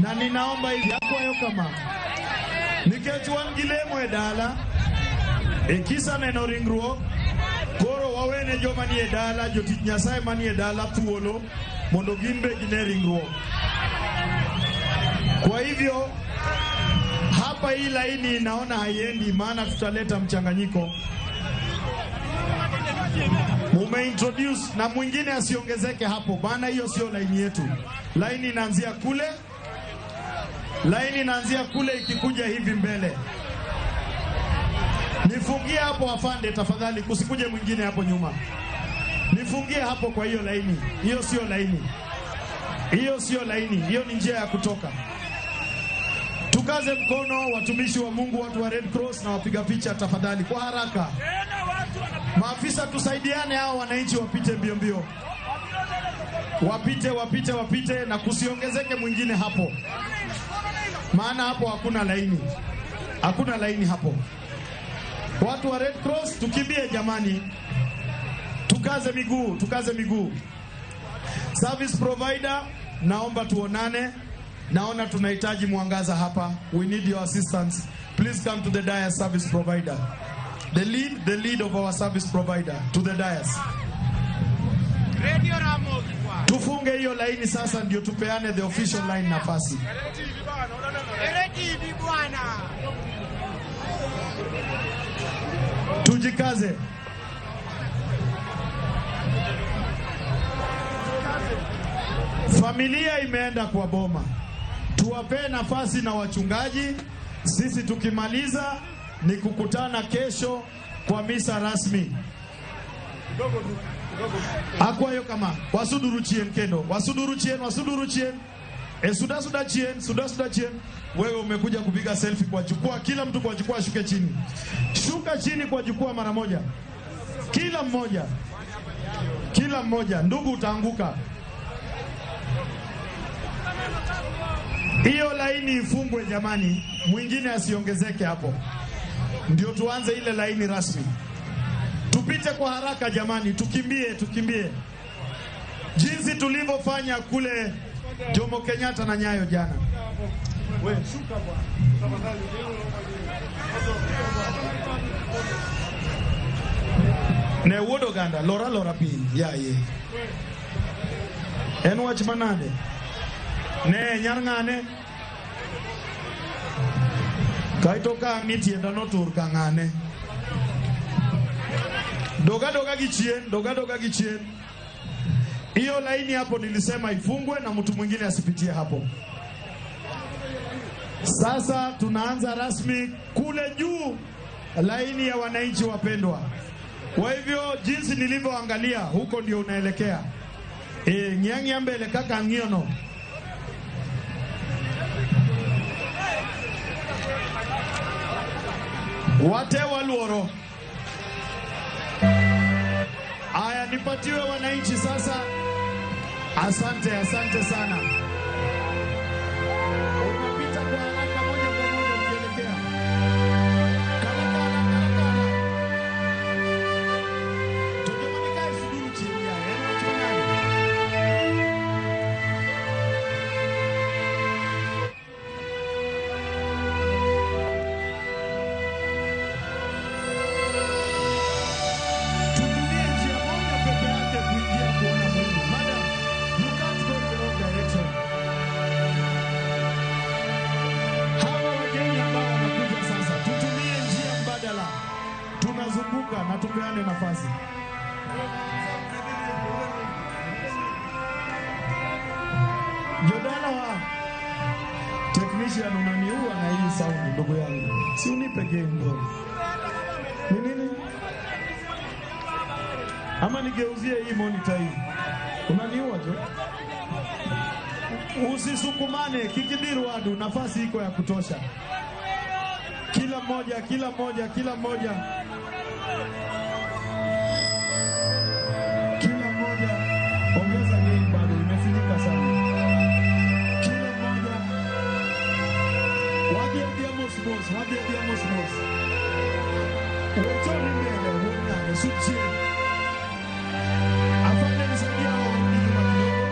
Na ninaomba hivi akwayo kama nikechwan gilemo edala ekisa neno ringruok, koro wawene joma ni edala, jotich Nyasaye mani edala thuolo mondo ginbe gine ringruok. Kwa hivyo hapa hii laini naona haiendi, maana tutaleta mchanganyiko. Mumeintroduce na mwingine asiongezeke hapo, maana hiyo sio laini yetu. Laini inaanzia kule, laini inaanzia kule ikikuja hivi mbele. Nifungie hapo afande tafadhali, kusikuje mwingine hapo nyuma. Nifungie hapo kwa hiyo laini. Hiyo sio laini. Hiyo sio laini, hiyo ni njia ya kutoka. Tukaze mkono watumishi wa Mungu, watu wa Red Cross na wapiga picha tafadhali kwa haraka. Maafisa tusaidiane, hao wananchi wapite mbio mbio. Wapite na kusiongezeke mwingine hapo. Maana hapo hakuna laini. Hakuna laini hapo. Watu wa Red Cross tukimbie jamani. Tukaze miguu, tukaze miguu. Service provider, naomba tuonane. Naona tunahitaji mwangaza hapa. We need your assistance. Please come to the dais, service provider. The lead of our service provider to the dais. Tufunge hiyo laini sasa, ndio tupeane the official line nafasi. Tujikaze. Familia imeenda kwa boma. Tuwape nafasi na wachungaji. Sisi tukimaliza ni kukutana kesho kwa misa rasmi. Akwayo kama wasuduru chien kendo, wasuduru chien. Suda chien. Wewe umekuja kupiga selfie kwa jukwaa, kila mtu kwa jukwaa shuke chini. Shuka chini kwa jukwaa mara moja. Kila mmoja, ndugu utaanguka. Hiyo laini ifungwe jamani, mwingine asiongezeke hapo. Ndio tuanze ile laini rasmi. Tupite kwa haraka jamani, tukimbie. Jinsi tulivyofanya kule Jomo Kenyatta na Nyayo jana. We, shuka bwana. Ne wodo ganda, lora pin. Ya. En wach manade. Ne nyar ngane. Kaito ka nitie ndano tur ka ngane. Doga gichien. Hiyo laini hapo nilisema ifungwe na mtu mwingine asipitie hapo. Sasa tunaanza rasmi kule juu, laini ya wananchi wapendwa. Kwa hivyo jinsi nilivyoangalia huko ndio unaelekea. Nyangi mbele kaka ngiono. Wate waluoro. Aya, nipatiwe wananchi sasa. Asante sana. Unapita kwa haraka moja kwa moja ukielekea. Karakana. Tukimanika isuduru chini ya na tupeane nafasi. Jodala wa technician unaniua na hii sound ndugu yangu. Si unipe game bro. Ni nini? Ama nigeuzie hii monitor hii. Unaniua jo. Usisukumane, Kikidiru Adu, nafasi iko ya kutosha. Kila mmoja. Ongeza game bado imefinika sana. Kila mmoja. Wadiamos. Wotoni mbele, wotani, suchi. Afande nisaidia hao nyuma kidogo.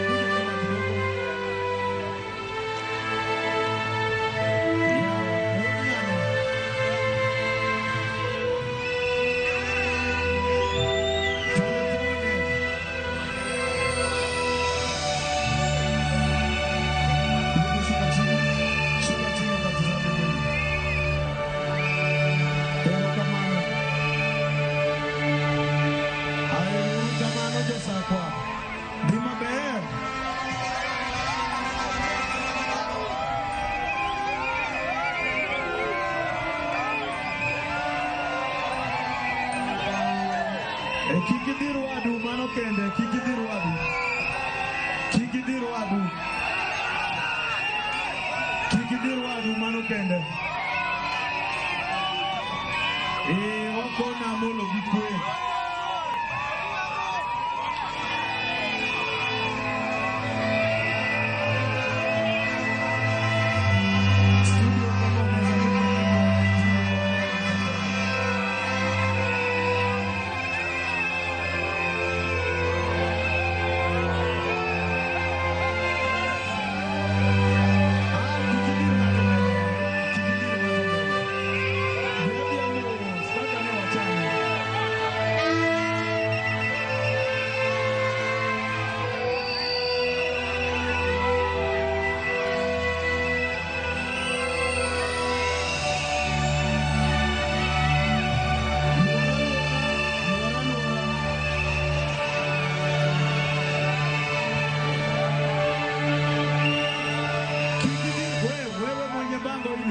Kuja nyuma kidogo. Kikidiru Adu mano kende, Kikidiru Adu mano kende. Wako na molo bikwe.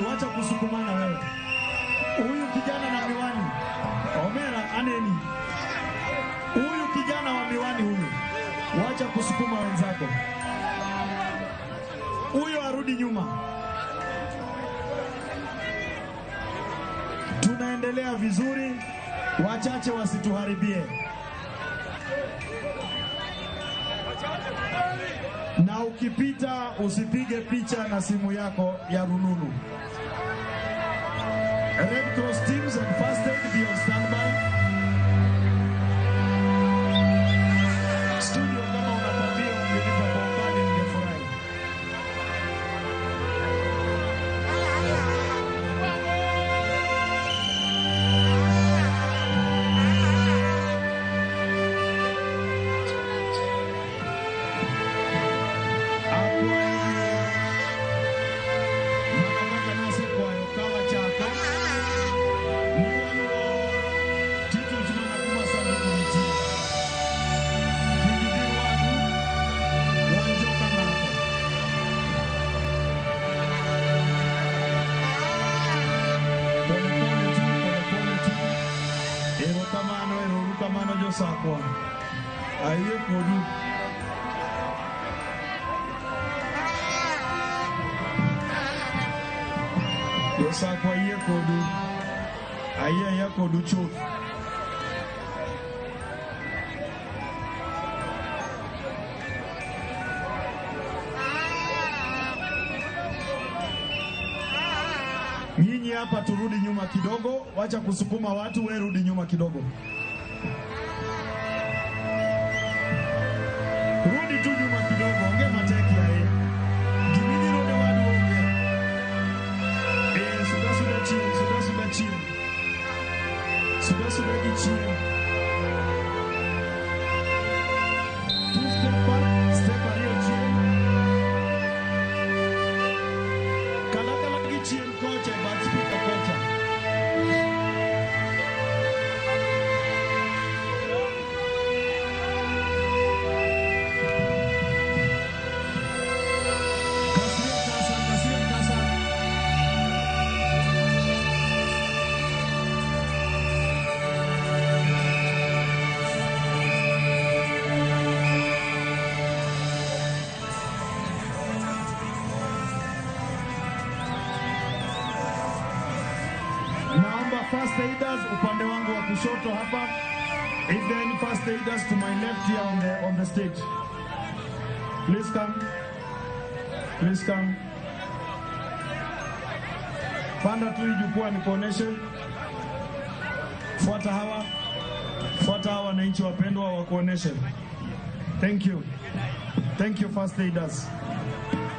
Wacha kusukumana wewe. Huyu kijana na miwani. Omera aneni. Huyu kijana wa miwani huyu. Wacha kusukuma wenzako. Huyu arudi nyuma. Tunaendelea vizuri. Wachache wasituharibie. Na na ukipita usipige picha na simu yako ya rununu. Red Cross teams and first aid be on standby. Studio kama unakwambia ungenipa kwa umbali ningefurahi. Erokamano josakwa. Ayie kodu. Josakwa ayie kodu. Ayie kodu chuth. Nyinyi hapa turudi nyuma kidogo, wacha kusukuma watu, wewe rudi nyuma kidogo. Rudi tu nyuma kidogo, ongea mateki ya yeye. Gimini rudi wadu ongea. Suda chini, suda chini. Suda chini. Two step back, step ario chini. Kala chini kocha, but speaker kocha. First aiders upande wangu wa kushoto hapa. If there are any first aiders to my left here on the stage, please come. Please come. Panda tu jukwaa nikuoneshe. Fuata hawa wananchi wapendwa wakuoneshe. Thank you. Thank you first aiders.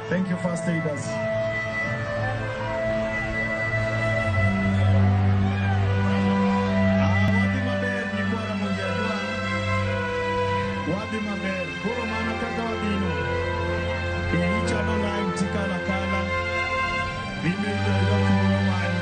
Thank you first aiders. Wadi maber, kuro mana kaka wadino. Inicha no na imtika la kala. Bime yoyo kuro mani.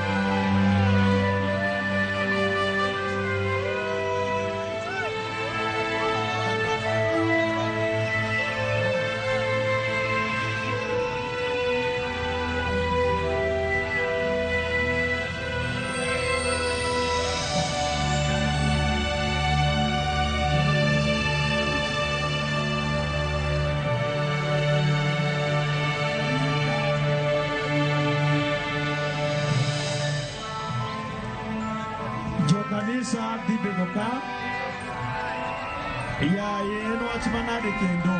Kanisa di bedoka ya yeno achmanade kendo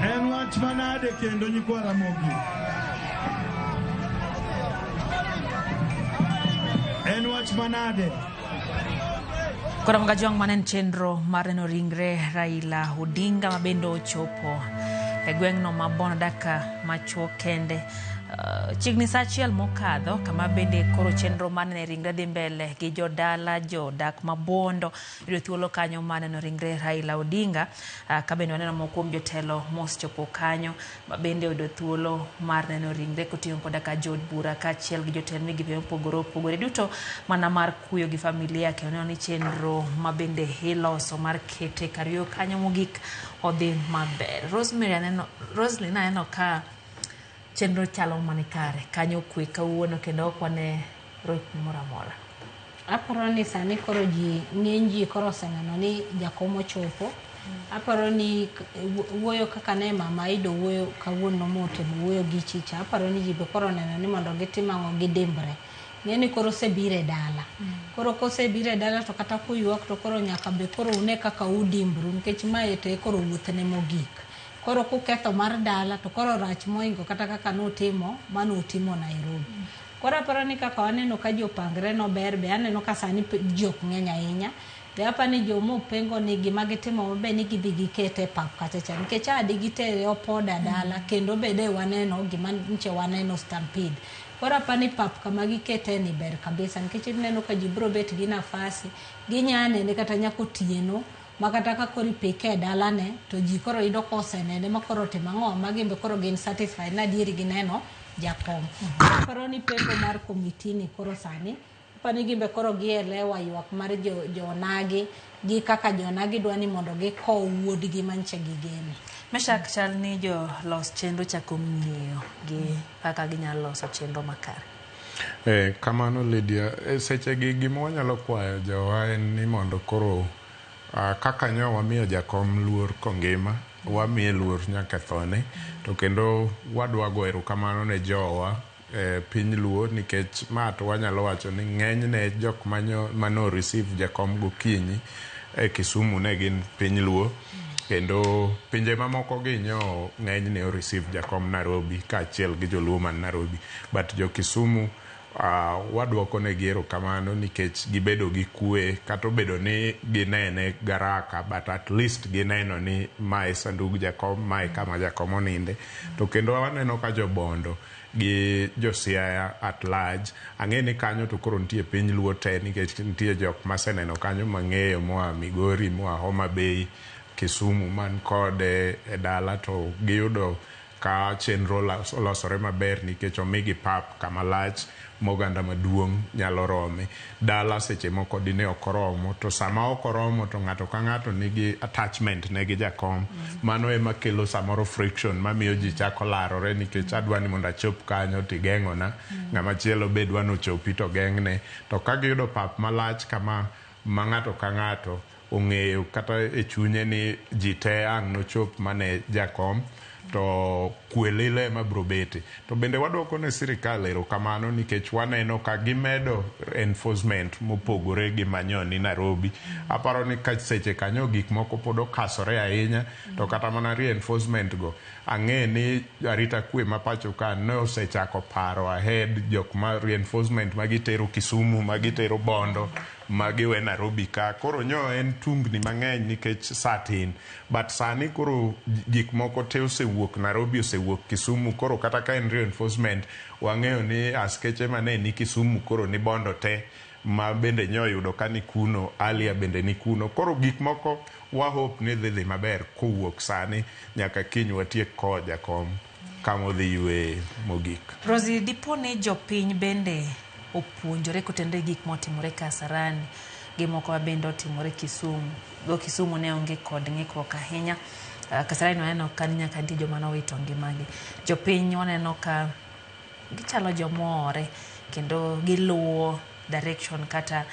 eno achmanade kendo nyikwara mogi eno achmanade Kora mgajong manen chenro mareno ringre Raila Odinga mabendo ochopo e gweng'no mabona daka machuo kende chigni sachiel mokadho kama bende koro chenro manene ringre dhi mbele gi jodala jodak mabondo yudo thuolo kanyo maneno ringre Raila Odinga ka bende waneno mokuom jotelo mosechopo kanyo mabende yudo thuolo mar neno ringre koting'o koda ka jod bura kaachiel gi jotelo migepe mopogore duto mana mar kuyo gi familia yake. Waneno ni chenro mabende iloso mar kete kariyo kanyo mogik odhi maber. Rosemary naneno ka chenro chalo manikare kanyo kwe kawuono kendo ok wane roch moro amora. Aparo ni sani koro ng'eny ji koro oseng'ano ni jakom chopo. Aparo ni wuoyo kaka ne mama Ido wuoyo kawuono motemo wuoyo gi chicha. Aparo ni ji be koro neno ni mondo gitim ang'o gidimbre ng'eni koro osebire dala koro kosebire dala to kata kuyuak to koro nyaka be koro une kaka udimbru nikech mae to koro wuothne mogik koro kuketho mar dala to koro rach moingo kata kaka notimo manotimo Nairobi koro aparo ni kaka waneno ka jopangre no ber be aneno ka sani jok ng'eny ahinya be apani jomo pengo ni gima gitimo mabe ni gidhi gikete pap kachacha nikech adi gitere opoda dala kendo bede waneno gima nche waneno stampede kora pani pap kama gikete ni ber kabisa nikech neno ka jibro bet gi nafasi ginyane ne kata nyako tieno makata ka kori peke dala ne to ji koro ido kose ne makoro timango magimbe koro gin satisfied na dieri gineno jakom koro ni pengo mar komiti ni koro sani pani gimbe koro gielewa ywak mar jonagi gi kaka jonagi dwani mondo gikow wuodgi manche gigene Meshak chal ni jo los chenro chako ng'iyo gi kaka ginyalo loso chenro makare. Kamano Lydia, seche gi gima wanyalo kwayo jowa en ni mondo koro kaka nyo wamiyo jakom luor kongima, wamiye luor nyaka thone, to kendo wadwa go erokamano ne jowa piny luo nikech ma to wanyalo wacho ni ng'enyne jok mano receive jakom gokinyi Kisumu ne gin piny luo kendo pinje mamoko gi nyo ng'enyne o receive jakom Nairobi kaachiel gi joluo man Nairobi but jo Kisumu wadwoko ne giero kamano nikech gibedo gi kue kata obedo ni ginene garaka but at least gineno ni mae sandug jakom mae kama jakom oninde to kendo waneno ka jobondo gi Josiaya at large ang'eni kanyo to koro nitie piny luo te nikech nitie jok maseneno kanyo mang'eyo moa Migori moa Homa Bay Kisumu man kode dala to giyudo ka chenro losore maber nikech omigi pap kama lach moganda maduong' nyalo rome dala seche moko dine okoromo to sama okoromo to ng'ato ka ng'ato nigi attachment ne gi jakom mano ema kelo samoro friction mamiyo ji chako larore nikech adwani mondo achop kanyo tigeng'ona ng'ama chielo be dwano chopi to geng'ne to ka giyudo pap malach kama ma ng'ato ka ng'ato ong'eyo kata e chunye ni ji te ang' nochop mane jakom to kwelile mabrobete to bende wadwoko ne sirikal erokamano nikech waneno ka gimedo enforcement mopogore gi manyoni Nairobi aparo ni ka seche kanyo gik moko pod okasore ahinya to kata mana reinforcement go ang'e ni arita kwe ma pacho ka ne osechako paro ahead jok ma reinforcement magitero Kisumu magitero Bondo magiwe Nairobi ka koro nyo en tungni mang'eny nikech satin but sani koro gik moko te osewuok Nairobi osewuok Kisumu koro kata ka en reinforcement wang'eyo ni askeche mane ni Kisumu koro ni Bondo te ma bende nyo yudo ka ni kuno alia bende ni kuno koro gik moko wa hope ni dhi maber kowuok sani nyaka kiny watiek ko jakom kamo dhi ywe mogik. Rosie, dipone jopiny bende opuonjore kotende gik motimore Kasarani gimoko bende otimore Kisumu go Kisumu ne onge kod ng'ikruok ahinya Kasarani waneno ka nyaka nitie joma nowito ngimagi jopiny waneno ka gichalo jomore kendo giluwo direction kata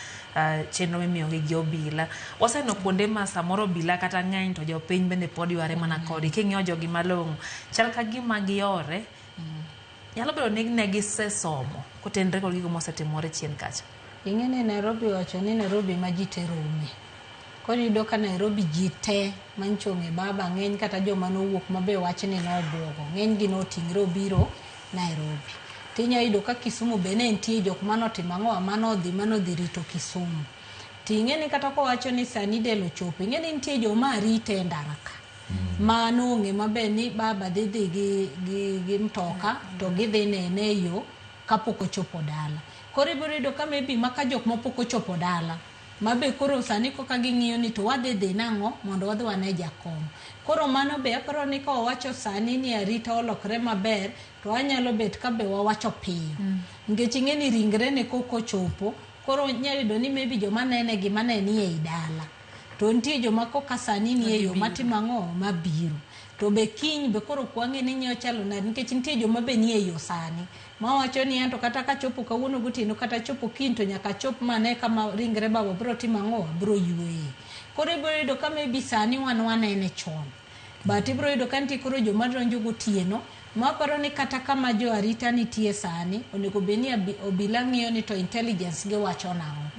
chenro mimiyogi gi obila waseneno kuonde ma samoro obila kata ng'eny to jopiny bende pod yware mana kodi king'iyo jogi malong'o chal ka gima giore nyalo bedo ni ne gisesomo kotenre kod gigo mosetimore chien kacha. Ing'eni Nairobi wacho ni Nairobi ma ji te rome koro yudo ka Nairobi ji te manchong'e baba ng'eny kata joma nowuok mabe wach ni nobuogo ng'eny gi noting're obiro Nairobi tinya yudo ka Kisumu be ne nitie jok manotimo ang'o manodhi rito Kisumu ting'eni kata kowacho ni sani del ochopo ing'eni nitie joma rite e ndara ka mano ng'e mabe ni baba dhi gi mtoka to gidhi nene yo kapok ochopo dala koro ibiro yudo ka maybe maka jok mapok ochopo dala mabe koro sani koka ging'iyo ni to wadhi nang'o mondo wadhi wane jakom koro mano be aparo ni ka wawacho sani ni arita olokre maber to anyalo bet ka be wawacho piyo nikech ing'eni ringre ne koko chopo koro nyalo yudo ni maybe joma nene gima ne ni ei dala to nitie joma koka sani ni e yo matimo ang'o mabiro to be kiny be koro kwang'e ni nyeo chalo nade nikech nitie joma be ni e yo sani mawacho ni anto kata ka chopo kawuono gotieno kata chopo kiny to nyaka chop mane kama ringre baba biro timo ang'o biro yweye koro ibiro yudo ka maybe sani wanene chon but ibiro yudo ka nitie koro joma donjo gotieno Maparo ni kata kama jo arita nitie sani onego beni obila ng'iyo ni to intelligence ge wacho nang'o.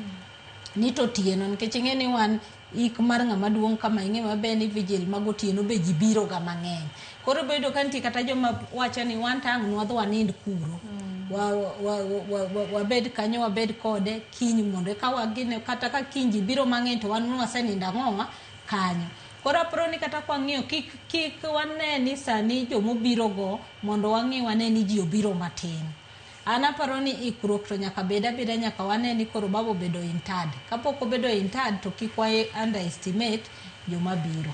Ni to tieno nikech ng'eni wan ik mar ng'ama duong' kama ing'e maber ni vigil magotieno be ji biro ga mang'eny. Koro bedo ka nitie kata joma wacho ni wan tang' nwadho wanind kuro. Wabed kanyo wabed kode kiny mondo ka wagine kata ka kiny ji biro mang'eny to wan wasenindo ang'owa kanyo. Koro aparo ni kata kwa ng'iyo kik wane ni sani jomobiro go mondo wang'i wane ni ji obiro matin. An aparo ni ikruok to nyaka beda nyaka wane ni koro babo bedo intad. Kapok obedo intad to kik wa underestimate joma biro.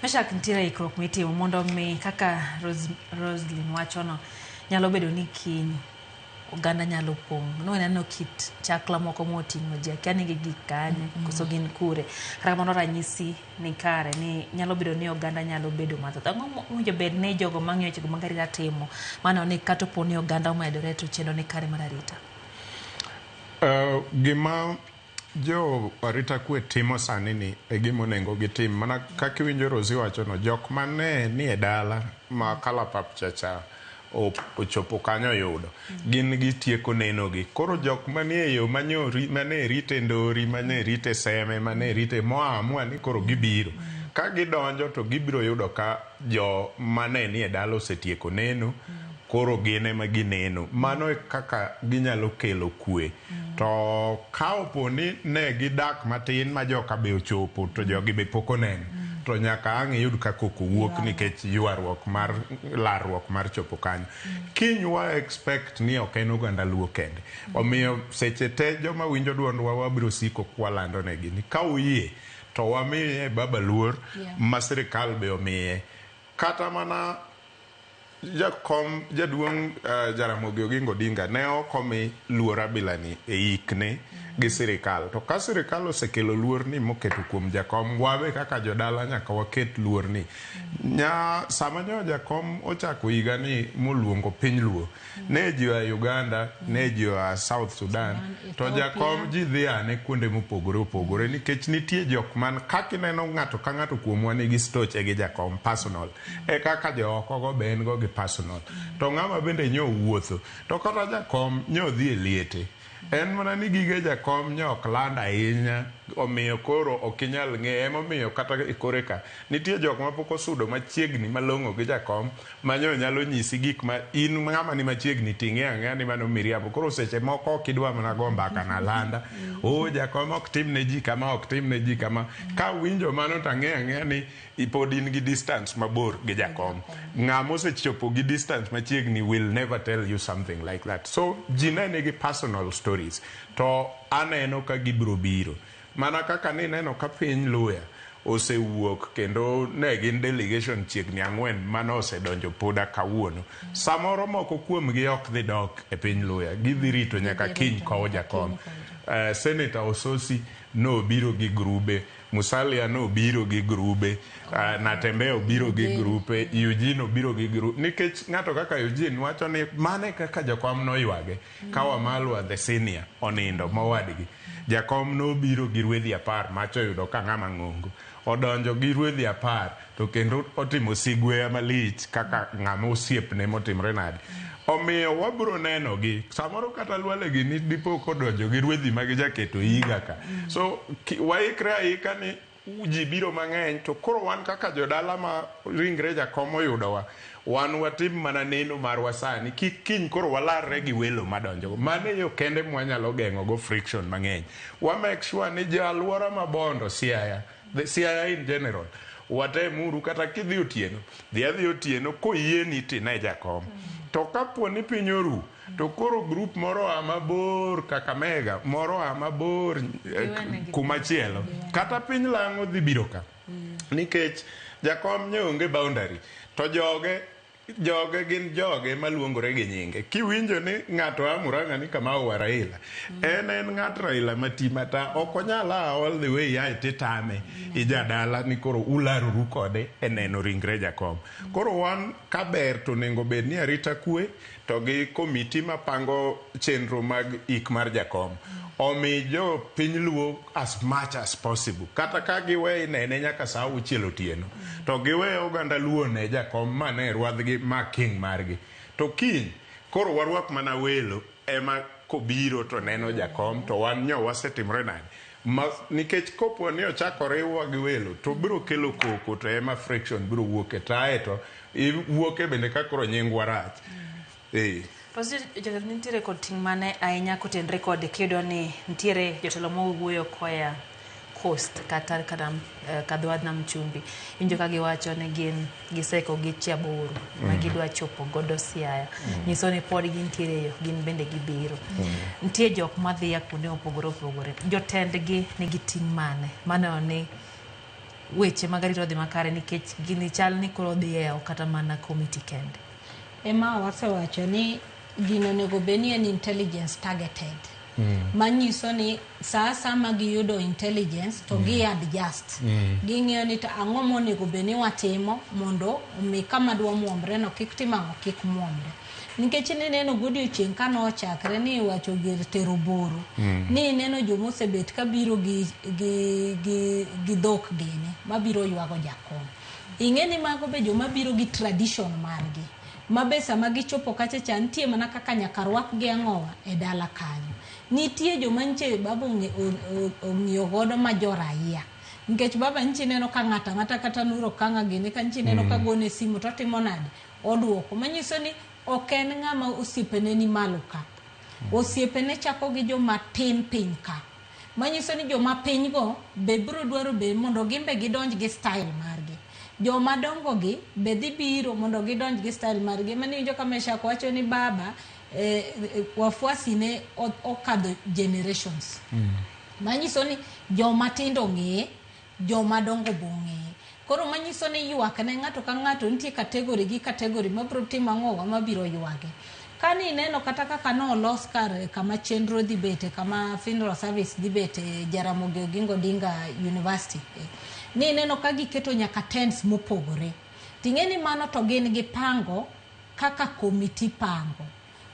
Meshak nitiere ikruok mitimo mondo mi kaka Roslyn wachono nyalo bedo ni kiny oganda nyalo pong'. No neno kit chakla moko moting'o ji akiani gi gik kanye koso gin kure. Kata mondo ranyisi ni kare ni nyalo bedo ni oganda nyalo bedo mathoth. Ang'o winjo bed ne jogo mang'iyo chego magarita timo mano ni kata po ni oganda omedore to chendo ni kare mar arita. Gima jo arita kwe timo sani ni e gima onego gitim mana kaka winjo Rosi wacho no jok mane ni e dala ma kalapap chacha ochopo kanyo yudo gin gitieko neno gi koro jok manie yo mane rite ndori mane rite seme mane rite moamua ni koro gibiro ka gidonjo to gibiro yudo ka jo mane ni e dala osetieko neno koro gine ma gineno mano e kaka ginyalo kelo kwe to ka opo ni ne gidak matin ma joka be ochopo to jogi be pok oneno to nyaka ang' yud ka koko wuok nikech ywaruok mar larruok mar chopo kanyo kinywa expect ni ok en oganda luo kende omiyo seche te joma winjo duondwa wabiro siko kwalando negi ni ka uyie to wamiye baba luor ma sirikal be omiye kata mana jakom jaduong' Jaramogi Oginga Odinga ne okomi luor abilani e ikne gi sirikal to ka sirikal osekelo luor ni moketo kuom jakom wabe kaka jodala nyaka waket luor ni sama nyo jakom ochako higa ni moluongo piny luo ne ji wa Uganda ne ji wa South Sudan to jakom ji dhi ane kuonde mopogore opogore nikech nitie jok man kaka ineno ng'ato ka ng'ato kuomwa nigi stoche gi jakom personal e kaka jooko go ben go gi personal to ng'ama bende nyo wuotho to kata jakom nyo dhi e liete en mana ni gige jakom nyok land ahinya omiyo koro ok inyal ng'e emomiyo kata ikore ka nitie jok ma pok osudo machiegni malong'o gi jakom manyo nyalo nyisi gik ma in ng'ama ni machiegni ting'e ang'eya ni mano miriambo koro seche moko ok idwa mana go mbaka na landa jakom ok tim ne ji kama ok tim ne ji kama ka winjo mano to ang'eya ni pod in gi distance mabor gi jakom ng'ama osechopo gi distance machiegni will never tell you something like that so ji ne nigi personal stories to aneno ka gibiro biro mana kaka ni neno ka piny Luya osewuok kendo ne gin delegation chiegni 4 mano osedonjo poda kawuono samoro moko kuomgi ok dhi dok e piny Luya gidhi rito nyaka kiny kowo jakom Senator Ososi no biro gi grube Musalia no biro gi grube Natembeya obiro gi grupe Eugene obiro gi grupe nikech ng'ato kaka Eugene wacho ni mane kaka jakom no ywage ka Wamalwa the senior onindo mowadgi jakom no biro gi rwedhi 10 macho yudo ka ng'ama ng'ongo odonjo gi rwedhi 10 to kendo otimo sigweya malich kaka ng'ama osiepne motimre nade omiyo wabro neno gi samoro kata lwale gi ni dipo kodonjo gi rwedhi ma gijaketo higa ka so waikre aika ni ji biro mang'eny to koro wan kaka jodala ma ringre jakom oyudowa wan watim mana neno marwa sani kiny koro walarre gi welo madonjo mane yo kende mwanyalo geng'o go friction mang'eny wa make sure ni jalwora mabondo Siaya in general watemuru kata kidhi otieno dhi otieno koyie ni tine jakom to kapo ni piny oru to koro group moro amabor Kakamega moro amabor kumachielo kata piny Lang'o dhi biro ka nikech jakom nyonge boundary to joge gin joge maluongore gi nyinge kiwinjo ni ng'ato amuranga ni Kamau wa Raila en ng'at Raila matimata ok onyala all the way ya titame ijadala ni koro ularoru kode eneno ringre jakom koro wan kaber to nengo bed ni arita kwe to gi komiti mapango chenro mag ik mar jakom omi jo piny luo as much as possible kata ka giwe nene nyaka saa 6 otieno to giwe oganda luo ne jakom mane rwadhgi ma king margi to kiny koro warwak mana welo ema kobiro to neno jakom to wan nyo wasetimre nade nikech kopo ni ochakore gi welo to biro kelo koko to ema friction biro wuok e tae to wuok e bende ka koro nying warach jotelo nitiere kod ting' mane ahinya kotenre kod kiyudo ni nitiere jotelo mowuoyo koya coast kata kadhwadh nam chumbi injo ka giwacho ni gin giseko gi Chiaburu ma gidwa chopo godo Siaya nyiso ni pod gintiere yo gin bende gibiro nitie jok madhiya kuonde opogore opogore jotendgi nigi ting' mane mano ni weche mag arito dhi makare nikech gini chal ni koro dhiye kata mana komiti kende ema wasewacho ni gino nego beni en intelligence targeted manyiso ni saa ma giyudo intelligence to gi adjust ging'iyo ni to ang'o monego beni watimo mondo mi kama dwa muomre no kik timang'o kik muomre nikech ni neno godiochieng' ka nochakre ni wacho gir tero boro ni neno jomosebet ka biro gi dhok gene mabiro ywago jakom ing'eni mago be joma biro gi tradition margi mabesa magichopo kacha cha nitie mana kaka nyaka rwak gi ang'owa e dala kanyo nitie joma nche baba ong'iyo godo ma joraia nikech baba nchi neno ka ng'ata kata nuro kanga gini ka nchi neno ka gone simu to timo nade oduoko manyiso ni ok en ng'ama osiepene ni malo ka osiepene chako gi joma tin piny ka manyiso ni joma piny go be biro dwaro be mondo gimbe gidonj gi style margi joma dongo gi be dhi biro mondo gidonj gi style margi mani jo kamesha kwacho ni baba wafuasi ne okadho generations manyiso ni joma tindo ng'e joma dongo bong'e koro manyiso ni ywak ne ng'ato ka ng'ato nitie kategori gi kategori mabiro timo ang'owa mabiro ywage kani neno kata kaka no los kar kama chenro dhi bete kama funeral service dhi bete Jaramogi Oginga Odinga University ni neno ka giketo nyaka tents mopogore ting'eni mano to gin gi pango kaka komiti pango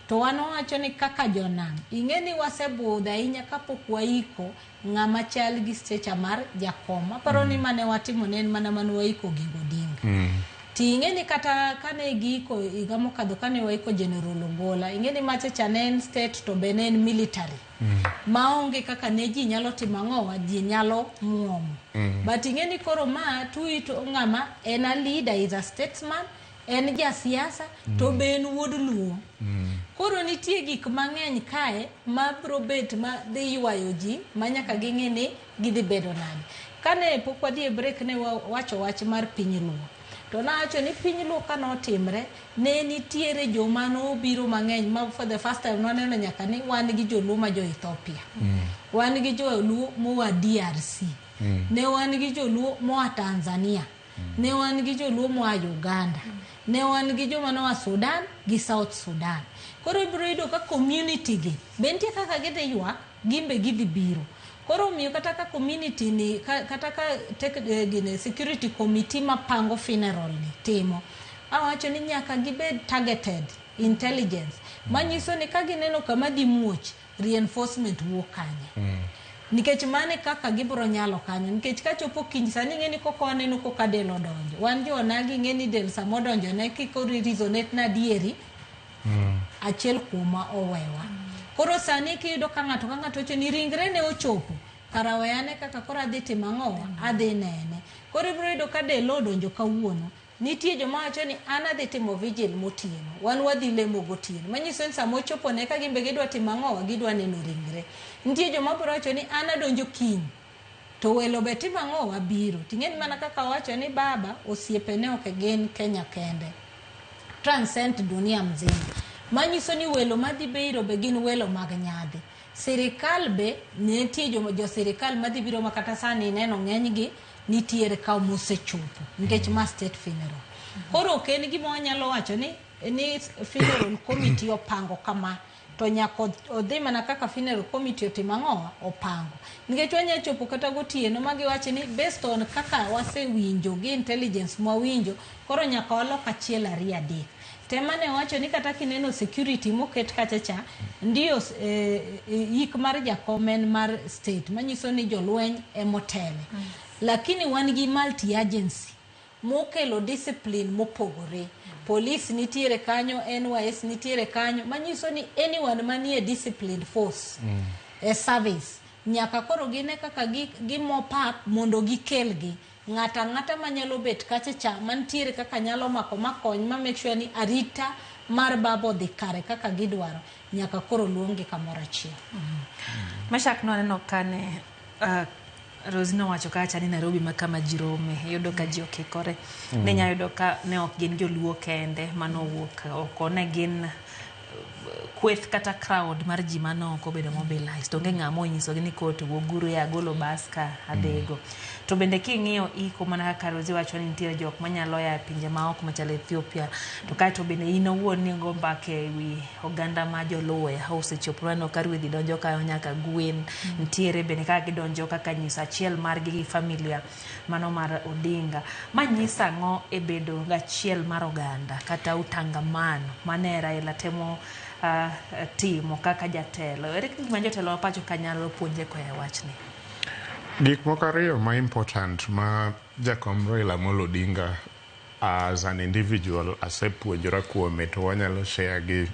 to wanowacho ni kaka jonam ing'eni wasebudho ahinya kapok waiko ng'ama chal gi stecha mar jakom aparo ni mane watimo ne mana waiko Oginga Odinga ting'eni kata kane giko higa mokadho kane waiko General Ogola ing'eni macha ne state to be ne military maonge kaka ne ji nyalo timo ang'owa ji nyalo muomo but ing'eni koro ma tuito ng'ama en a leader, is a statesman, en jasiasa to be en wuod luo koro nitie gik mang'eny kae ma bro bet ma dhi ywayo ji ma nyaka ging'e ni gidhi bedo nade kane pok wadhi e break ne wacho wach mar piny luo to nawacho ni piny luo kanotimre ne nitiere joma nobiro mang'eny ma for the first time noneno nyaka ni wan gi joluo ma jo Ethiopia wan gi joluo moa DRC ne wan gi joluo moa Tanzania ne wan gi joluo moa Uganda ne wan gi joma noa Sudan gi South Sudan koro ibiro yudo ka community gi bentie kaka gidhi ywak gimbe gidhi biro koro miyo kata ka community ni kata ka gine security committee mapango funeral ni timo awacho ni nyaka gibed targeted intelligence manyiso ni ka gineno kama dhi muoch reinforcement wuok kanye nikech mane kaka gibro nyalo kanyo nikech ka chopo kiny sani ng'eni koko aneno koka del odonjo wan jo nagi ng'eni del samo donjo ne kiko resonate na dieri achiel kuma owewa koro sani kiyudo ka ng'ato ocho ni ringre ne ochopo karaweyane kaka koro adhi timo ang'owa adhi nene koro ibiro yudo ka del odonjo kawuono nitie joma wacho ni an adhi timo vigil motieno wan wadhi lemo gotieno manyiso ni samo chopo ne ka gimbe gidwa timo ang'owa gidwa neno ringre nitie joma biro wacho ni an adonjo kiny to welo be timo ang'owa biro ting'eni mana kaka wacho ni baba osiepene ok gin Kenya kende transcend dunia mzima manyiso ni welo madhi biro be gin welo mag nyadhi sirikal be nitie jo sirikal madhi biro makata sani neno ng'enygi nitiere ka mosechopo nikech ma state funeral koro ok en gima wanyalo wacho ni funeral committee opango kama to nyaka odhi mana kaka funeral committee otimo ang'owa opango nikech wanya chopo kata gotieno magiwacho ni based on kaka wasewinjo gi intelligence mwawinjo koro nyaka walok achiel 2 3 temane wacho ni kata kineno security moket kachacha ndio yik mar jakomen mar state manyiso ni jolweny emotele lakini wan gi multi agency mokelo discipline mopogore police nitiere kanyo NYS nitiere kanyo manyiso ni anyone manie disciplined force service nyaka koro gine kaka gimopap mondo gikelgi ng'ata manyalo bet kachacha mantiere kaka nyalo makony ma make sure ni arita mar babo dhi kare kaka gidwaro nyaka koro luongi kamoro achiel. Mashak no aneno kane Rosino wacho kacha ni Nairobi makama jirome yudo ka ji okikore ne nya yudo ka ne ok gin joluo kende manowuok oko ne gin kweth kata crowd mar ji manoko bedo mobilized to ng'ama onyiso ni koto woguru ya golo baska adego to bende king'iyo iko mana kaka Rosi wacho ni nitie jok manyalo ya pinje maoko machalo Ethiopia to kae to bende ino wuon ni go mbake wi oganda ma joluo house choprano karwedhi donjo kayo nyaka gwen nitiere bende kaka gidonjo kaka nyisa achiel mar gi familia mano mar Odinga manyisa ngo e bedo gachiel mar oganda kata utangamano mane Raila temo timo kaka jatelo ere gima jotelo pacho kanyalo puonje ko ya wachni gik moko ariyo ma important ma Jakom Raila Amolo Odinga as an individual asepuonjora kuome to wanyalo share gi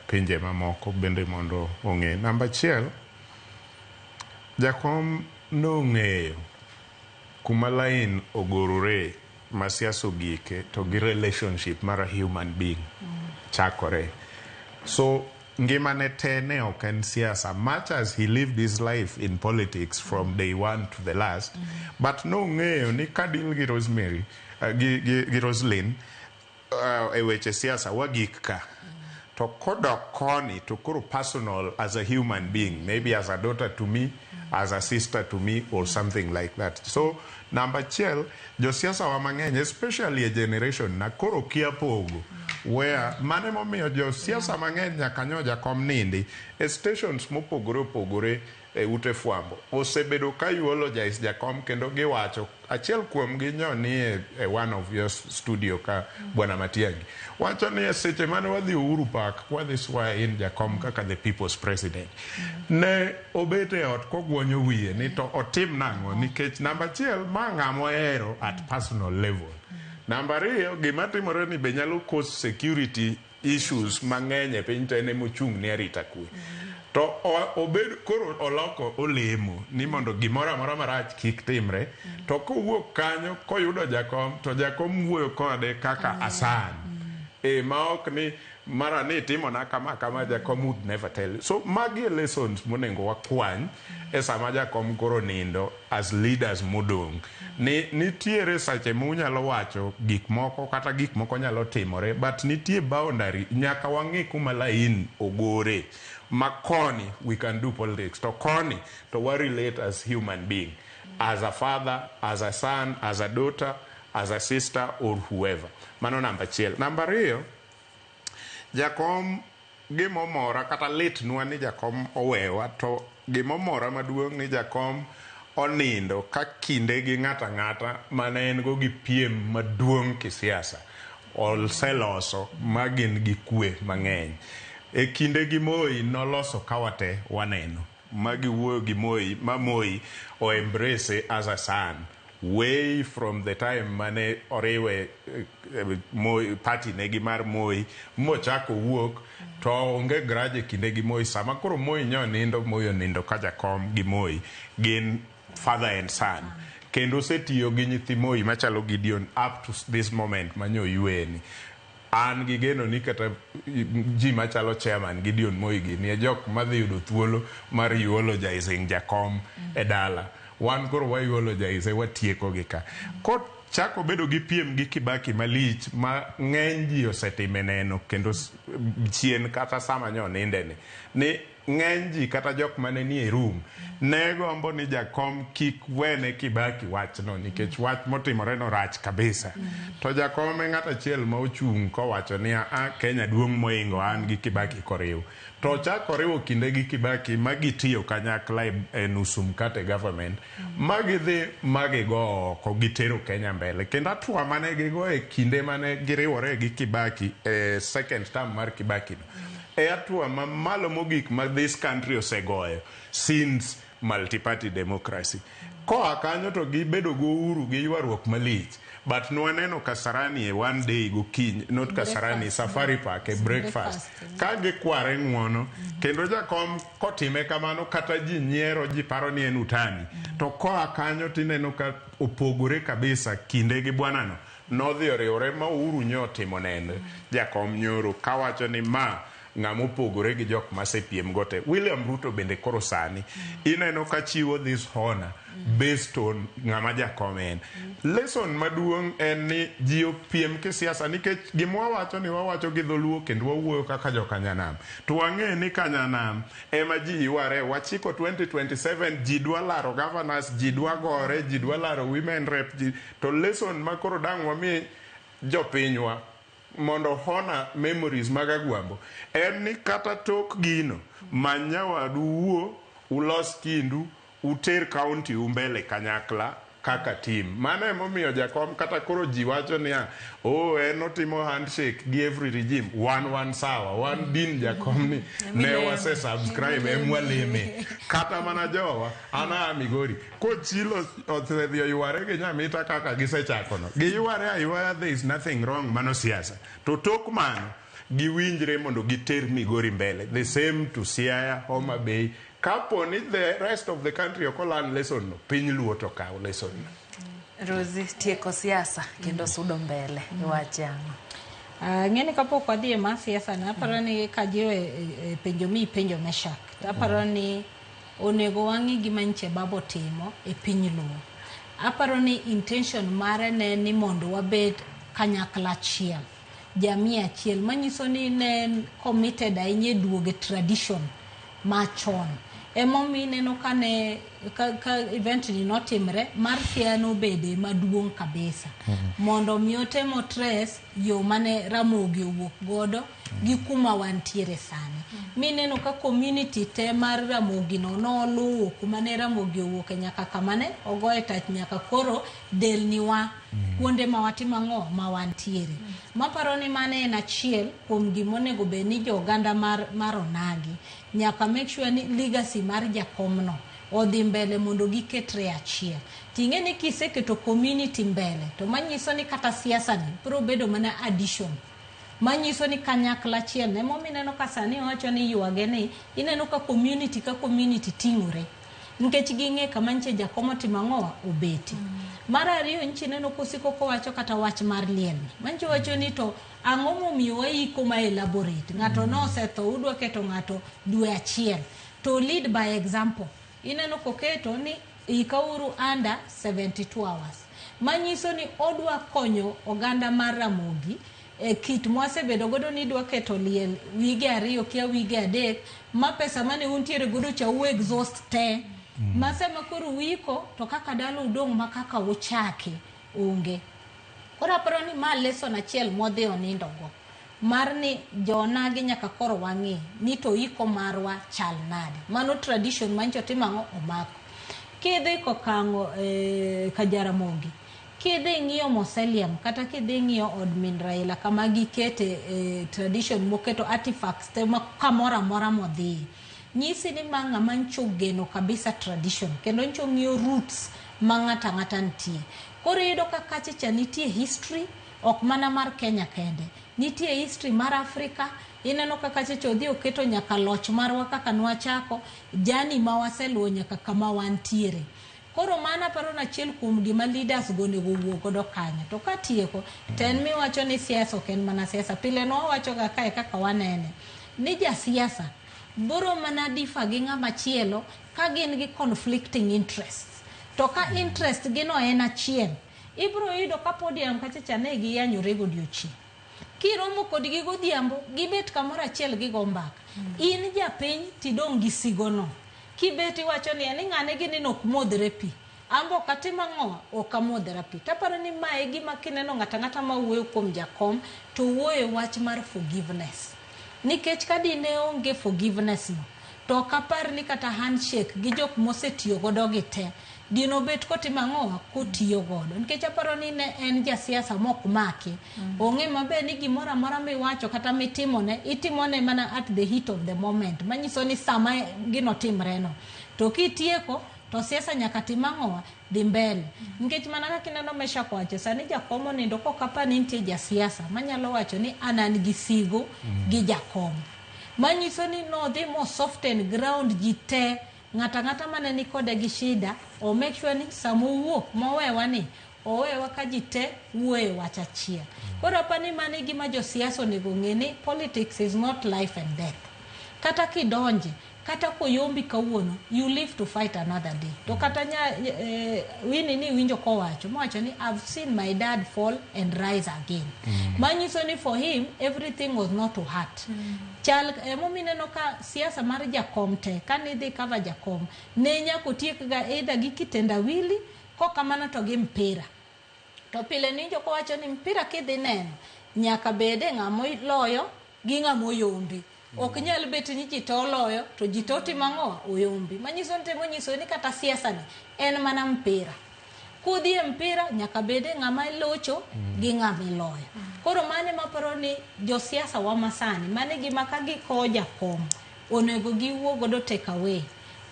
pinje mamoko bende mondo ong'e. Namba achiel, Jakom nong'eyo kuma lain ogorore ma siasa ogike to gi relationship mar a human being chakore. So ngimane tene ok en siasa, much as he lived his life in politics from day one to the last, but no ng'eyo ni kadil gi Rosemary gi Roslyn e weche siasa wagik ka to kodok koni to koro personal as a human being, maybe as a daughter to me, as a sister to me, or something like that. So number chiel, jo siasa wa mang'eny, especially a generation na koro kia pogo where mane momiyo jo siasa mang'eny nyaka nyo Jakom nindi e stations mopogore e ute fwambo osebedo ka eulogize Jakom kendo giwacho achiel kuom gi nyo ni e one of your studio ka Bwana Matiang'i wacho ni e seche mane wadhi Uhuru Park wadhi swear in Jakom kaka the people's president ne obete ot kogwonyo wiye ni to otim nang'o nikech namba achiel ma ng'amo ero at personal level. Namba ariyo, gima timore ni be nyalo cause security issues mang'eny e piny tene mochung' ne arita kwe. To obed koro oloko olemo ni mondo gimoro amora marach kik timre to kowuok kanyo koyudo Jakom to Jakom wuoyo kode kaka asan ma ok ni mara ni timo na kama Jakom would never tell you. So magi lessons monengo wakwany e sama Jakom koro nindo as leaders modong ni nitiere sache munyalo wacho gik moko kata gik moko nyalo timore but nitie boundary nyaka wang'e kuma lain ogore makoni we can do politics to koni to we relate as human being, as a father, as a son, as a daughter, as a sister or whoever. Mano namba achiel. Namba ariyo, Jakom gimomora kata lit nwa ni Jakom owewa to gimomora maduong' ni Jakom onindo ka kinde gi ng'ata mane en go gi piem maduong' kisiasa oseloso magin gi kwe mang'eny. E kinde gi Moi noloso kawate waneno magi wuoyo gi Moi ma Moi o embrace as a son way from the time mane oriwe Moi party negi mar Moi mochako wuok to onge graje kinde gi Moi sama koro Moi nyo nindo Moi onindo ka Jakom gi Moi gin father and son kendo setiyo gi nyithi Moi machalo Gideon up to this moment manyo yueni an gi geno ni kata ji machalo chairman Gideon Moi gi ni jok madhi yudo thuolo mar eulogizing Jakom e dala wan koro wa eulogize watieko gi ka ko chako bedo gi piem gi Kibaki malich ma ng'eny ji osetime neno kendo chien kata sama nyo ninde ni ng'eny ji kata jok mane nie room ne gombo ni jakom kik wene Kibaki wachno nikech wach motimore no rach kabisa. To jakom ng'at achiel ma ochung' kowacho ni Kenya duong' moingo an gi Kibaki koriw. To chako riwo kinde gi Kibaki magitiyo kanyakla e nusu mkate government magidhi magigo oko gitero Kenya mbele. Kendo atua mane gigo e kinde mane giriwore gi Kibaki second term mar Kibaki atua mamalo mogik ma this country osegoyo since multi-party democracy. Koa kanyo to gibedo go uhuru gi ywaruok malich. But nwaneno Kasarani one day go kiny, not Kasarani, Safari Park, a breakfast. Kage kware ng'wono, kendo jakom kotime kamano kata ji nyiero ji paro ni en utani. To koa kanyo tineno ka opogore kabisa kinde gi bwanano. Nodhi oriwore ma Uhuru nyotimo nende. Jakom nyoro kawacho ni ng'amo pogore gi jok masepiem gote. William Ruto bende koro sani ineno ka chiwo this honor based on ng'ama jakom en. Lesson maduong' en ni ji opiem kisiasa nikech gimwa wacho ni wawacho gi dholuo kendo wawuoyo kaka jo Kanyanam. To wang'e ni Kanyanam ema ji yware wachiko 2027 ji dwa laro governors, ji dwa gore, ji dwa laro women rep. To lesson makoro dang' wami jopinywa mondo hona memories magagwambo en ni kata tok gino manyawadu wuo ulos kindu uter county umbele kanyakla kaka team. Mano emomiyo jakom kata koro ji wacho ni enotimo handshake gi every regime one sawa one din jakom ni ne wase subscribe emwaleme kata mana jowa ana Migori kochilo othedhio yware gi nyamita kaka gisechakono gi yware aywaya there is nothing wrong mano siasa. To tok mano giwinjre mondo giter Migori mbele the same to Siaya, Homa Bay. Kapo ni the rest of the country okolan lesson no piny luo to kaw lesson no. Rosie tieko siasa kendo sudo mbele wachano. Ng'eni kapok wadhi ma siasa na aparo ni kajiwe penjo mi penjo Meshak. Aparo ni onego wang'i gima nche babo timo e piny luo. Aparo ni intention mare ne ni mondo wabed kanyakla achiel. Jamii achiel manyiso ni ne committed ahinya duoge tradition machon. Emomi neno ka event ni notimre mar piano bede maduong' kabisa mondo miotemo tres yo mane Ramogi owuok godo gi kuma wantiere sani. Mi neno ka community te mar Ramogi no noluwo kuma ne Ramogi owuok nyaka kamane ogoye tach nyaka koro del niwa kuonde ma watimo ng'o ma wantiere. Maparo ni mane en achiel kuom gimonego be ni jo oganda mar Onagi nyaka make sure ni legacy mar jakomno odhi mbele mondo giketre achiel. Ting'e ni kiseketo community mbele to manyiso ni kata siasa ni biro bedo mana addition. Manyiso ni kanyakla achiel ne momineno ka sani wacho ni ywage ni ineno ka community ting'ore. Nikech ging'e kama nche jakomo timang'owa obeti. Mar ariyo nchi neno kusiko kowacho kata wach mar liel. Mancho wacho ni to ang'o momiyo waiko ma elaborate. Ng'ato nosetho udwa keto ng'ato dwe achiel. To lead by example. Ineno koketo ni ikauru under 72 hours. Manyiso ni odwa konyo oganda mar Ramogi kit mwasebedo godo ni dwa keto liel wige ariyo kia wige adek ma pesa mane untiere godo cha u exhaust te. Masema kuru wiko to kaka dalo udong makaka uchake unge. Kora paro ni ma lesson achiel modhi onindo go. Mar ni Onagi nyaka koro wang'i ni to iko marwa chal nade. Mano tradition mancho timang'o omako. Kidhi kokang'o ka Jaramogi. Kidhi ng'iyo Mausoleum kata kidhi ng'iyo od min Raila kama gikete tradition moketo artifacts te kamora mora modhi. Nyisi ni manga mancho geno kabisa tradition kendo ncho ng'iyo roots mang'ata ng'ata ntie. Koro yudo kachacha nitie history ok mana mar Kenya kende. Nitie history mar Afrika. Ineno kaka chacha odhi oketo nyaka loch marwa kaka nwachako jani mawaseluo nyaka kama wantiere. Koro mana paro na chiel kuom gima leaders go nego wuok godo kanyo. To katieko ten mi wacho ni siasa ok en mana siasa. Pile no wacho kaka wanene ni ja siasa boro mana difa gi ng'ama chielo ka gin gi conflicting interests. To ka interest gino en achiel ibro yudo ka podium kachacha ne giyanyore godiochieng'. kiromo kodgi godhiambo gibet kamoro achiel gigo mbaka. In japiny tidong' gi sigono. Kibet iwacho ni ani ng'ane gini nok modre pi. Ambo katima ng'o okamodra pi. Taparo ni mae gima kineno ng'ata ma wuoyo kuom jakom to wuoyo wach mar forgiveness. Nikech kadine onge forgiveness no to kapar ni kata handshake gi jok mosetiyo godo gite dino bet kotima ng'o kotiyo godo. Nikech aparo ni ne en jasiasa mok maki. Ong'e maber ni gimoro amora miwacho kata itimone mana at the heat of the moment. Manyiso ni sama gino timre no. To kitieko to siasa nyaka timang'owa dhi mbele. Nikech mana kaka ineno Mesha kwacho sani jakom nindo kokapa ni nitie jasiasa manyalo wacho ni an gi sigo gi jakom. Manyiso ni nodhi mo soften ground jite ng'ata mane ni kode gi shida o make sure ni samo wuok mowewa ni owewa ka jite wuoyo wach achiel. Koro apani mane gima josiasa onego ng'e ni politics is not life and death. Kata kidonje kata koyombi kawuono you live to fight another day. To kata wini ni winjo kowacho mowacho ni I've seen my dad fall and rise again. Manyiso ni for him everything was not to hurt. Chal momineno ka siasa mar jakom te kanidhi cover jakom ne nyako tiek ga either gi kitendawili kokamano to gi mpira. To pile ni joko wacho ni mpira kidhi neno nyaka bede ng'amo loyo gi ng'amo yombi. Ok nyal bet ni jito loyo to jito timang'o oyombi. Manyiso ni kata siasa ni en mana mpira. Kudhi mpira nyaka bede ng'ama locho gi ng'ama loyo. Koro mane maparo ni josiasa wa masani mane gima ka giko jakom onego giwuo godo take away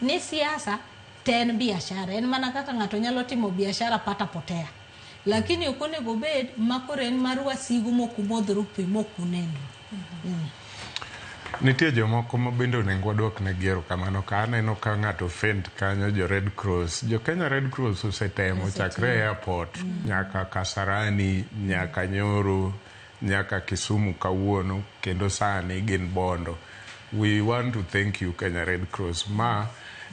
ni siasa ten biashara. En mana kaka ng'ato nyalo timo biashara pata potea. Lakini okonego bed makore en mar wasigu mokumodhru pi mokunendo. Nitie jomoko ma bende onego wadwok ne giero kamano ka aneno ka ng'ato faint kanyo jo Red Cross. Jo Kenya Red Cross osetemo chakre airport nyaka Kasarani nyaka Nyoro nyaka Kisumu kawuono kendo sani gin Bondo. We want to thank you Kenya Red Cross. Ma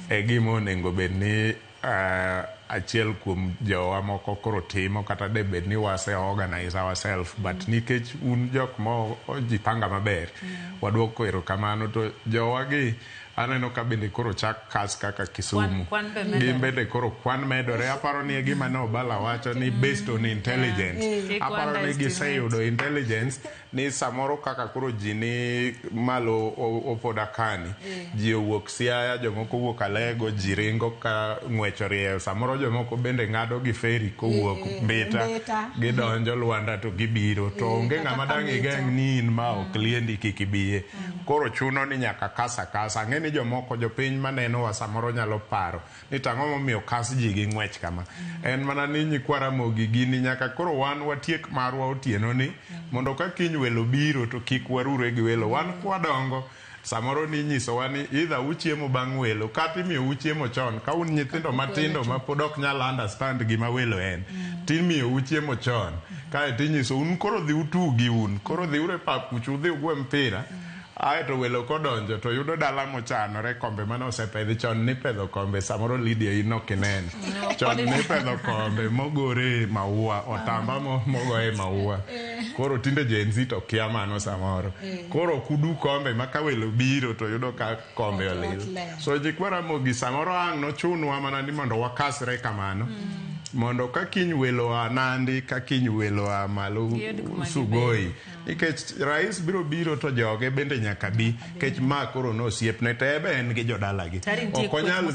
gima onego bed ni achiel kuom jowa moko koro timo kata debed ni wase organize ourselves but nikech un jok mo jipanga maber wadwoko erokamano to jowa gi aneno ka bende koro chak kas kaka Kisumu bende koro kwan medore. Aparo ni gima ne Obala wacho ni based on intelligence. Aparo ni giseyudo intelligence ni samoro kaka koro ji ni malo opodakani ji owuok Siaya jomoko wuok Alego ji ringo ka ng'wecho riel samoro jomoko bende ng'ado gi feri kowuok Mbita gidonjo Luanda to gibiro to onge ng'ama dang' igeng' ni in ma ok liendi kik ibiye. Koro chuno ni nyaka kasa ng'e ni jomoko jopiny maneno wa samoro nyalo paro ni tang'o momiyo kas ji gi ng'wech kama. En mana ni nyikwara mogi gini nyaka koro wan watiek marwa otieno ni mondo ka kiny welo biro to kik warure gi welo. Wan kwadongo samoro ni nyisowa ni either uchiemo bang' welo kata imiyo uchiemo chon ka un nyithindo matindo ma pod ok nyal understand gima welo en timiyo uchiemo chon kae tinyiso un koro dhi utugi koro dhi ure pap kucho udhi ugwe mpira aeto welo kodonjo to yudo dala mochanore kombe mane osepedhi chon ni pedho kombe samoro Lydia ino kineno chon ni pedho kombe mogore maua otamba mogoe maua koro tinde Gen Z to kia mano samoro koro kudu kombe maka welo biro to yudo ka kombe olil. So jikwara mogi samoro ang' no chunwa mana ni mondo wakasre kamano mondo ka kiny welo Nandi ka kiny welo malo Sugoi nikech rais biro to joge bende nyaka bi kech ma koro no osiepne tebe en gi jodalagi okonyal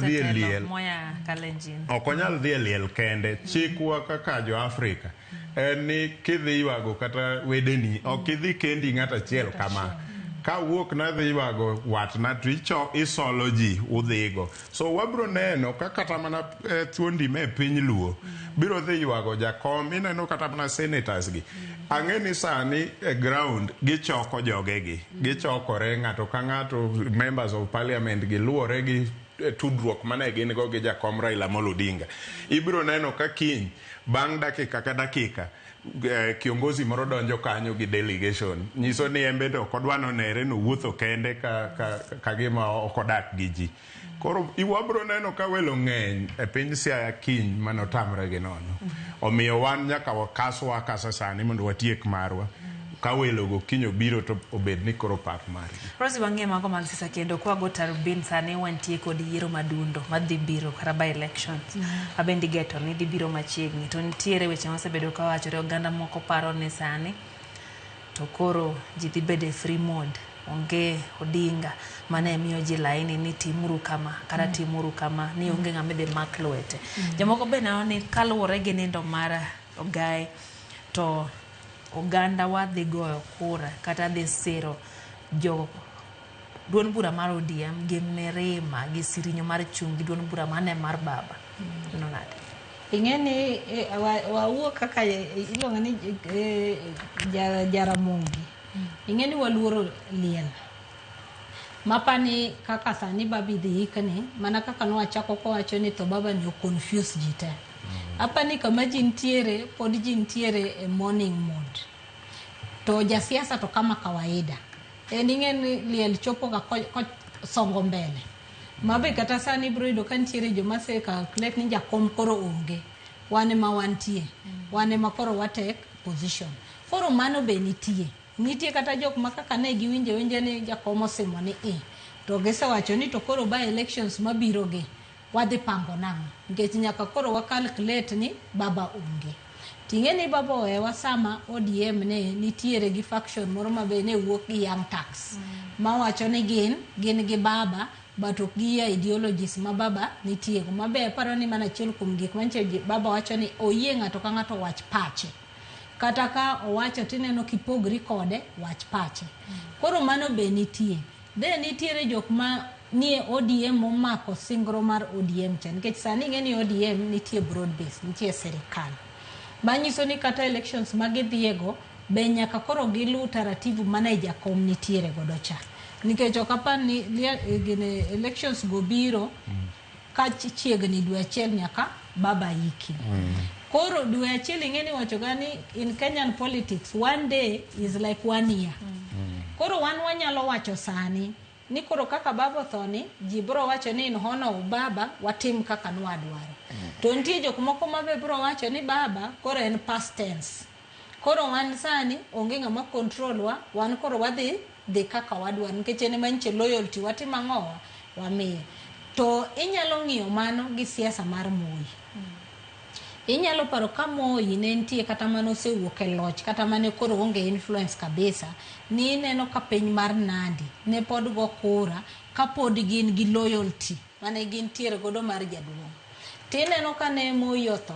dhi e liel kende chikwa kaka jo Afrika en ni kidhi ywago kata wedeni ok idhi kendi ng'at achiel kama ka wuok na dhi ywago watna to isolo ji udhigo. So wabro neno ka kata mana thuondi me piny Luo biro dhi ywago jakom ineno kata mana senators gi ang'e ni sani ground gichoko jogegi gichokore ng'ato ka ng'ato members of parliament giluwore gi tudruok mane gin go gi jakom Raila Amolo Odinga. Ibro neno ka kiny bang' dakika ka dakika kiongozi moro donjo kanyo gi delegation nyiso ni embe to kodwa nonere no wuotho kende ka gima okodak gi ji. Koro iwabro neno ka welo ng'eny e piny Siaya kiny manotamre gi nono omiyo wan nyaka wakaswa kasa sani mondo watiek marwa ka welo gokinyo biro to obed ni koro pap margi. Rosi wang'e mago mag sisa kendo kwa go Tarubin sani wantie kod yiero madundo madhi biro kara by elections. Abendi geto ni dhi biro machiegni to nitiere weche mosebedo ka wachore oganda moko paro ni sani to koro ji dhi bede free mode onge Odinga mane miyo ji laini ni timuru kama kata timuru kama ni onge ng'ama dhi mak lwete. Jomoko be neno ni kaluwore gi nindo mar Ogai to oganda wa dhi goyo kura kata dhi siro jo duond bura mar ODM gi Mirima gi sirinyo mar chung gi duond bura mane mar Baba. Nonade ingeni wauo kaka ilonga ni Jaramogi ingeni waluoro liel mapani kaka sani babi dhi ikani mana kaka no achako ko wacho ni to baba ni confuse jite apani kama jintiere pod jintiere e morning mode to jasiasa to kama kawaida ingeni liel chopo ka songo mbele mabe kata sani broido kantiere joma se calculate ni jakom koro onge wane ma wantie wane ma koro watek position koro mano be nitie kata jok makaka ne giwinje ni jakom osimo ni to gese wacho ni to koro by elections mabiro ge wadhi pango nang'o nikech nyaka koro wa calculate ni baba onge tinge ni baba owewa sama ODM ne nitiere gi faction moro mabe ne wuok gi young tax ma wacho ni gin gi baba but ok gi ideologies ma baba nitie go mabe paro ni mana chiel kuom gik manche baba wacho ni oyie ng'ato ka ng'ato wach pache kata ka owacho tineno kipogri kode wach pache koro mano be nitiere jok ma nie ODM momako singro mar ODM chen nikech sani ng'eni ODM nitie broad base nitie serikal manyiso ni kata elections magidhiego be nyaka koro gilu taratibu mane jakom nitiere godo cha nikech okapan ni elections go biro ka chiegni dwe achiel nyaka baba iki koro dwe achiel ing'eni wacho gani in Kenyan politics one day is like 1 year koro wanyalo wacho sani ni koro kaka baba thoni ji bro wacho ni in hono baba watim kaka nwadwaro to nitie jok moko mabe bro wacho ni baba koro en past tense koro wan sani onge ng'ama control wan koro wadhi kaka wadwaro nikech en manche loyalty watim ang'owa wamiye to inyalo ng'iyo mano gi siasa mar Moi inyalo paro ka Moi ne nitie kata mano osewuok e loch kata mane koro onge influence kabisa ni neno ka piny mar Nandi ne pod go kura ka pod gin gi loyalty mane gin tiere godo mar jaduong tineno ka ne Moi otho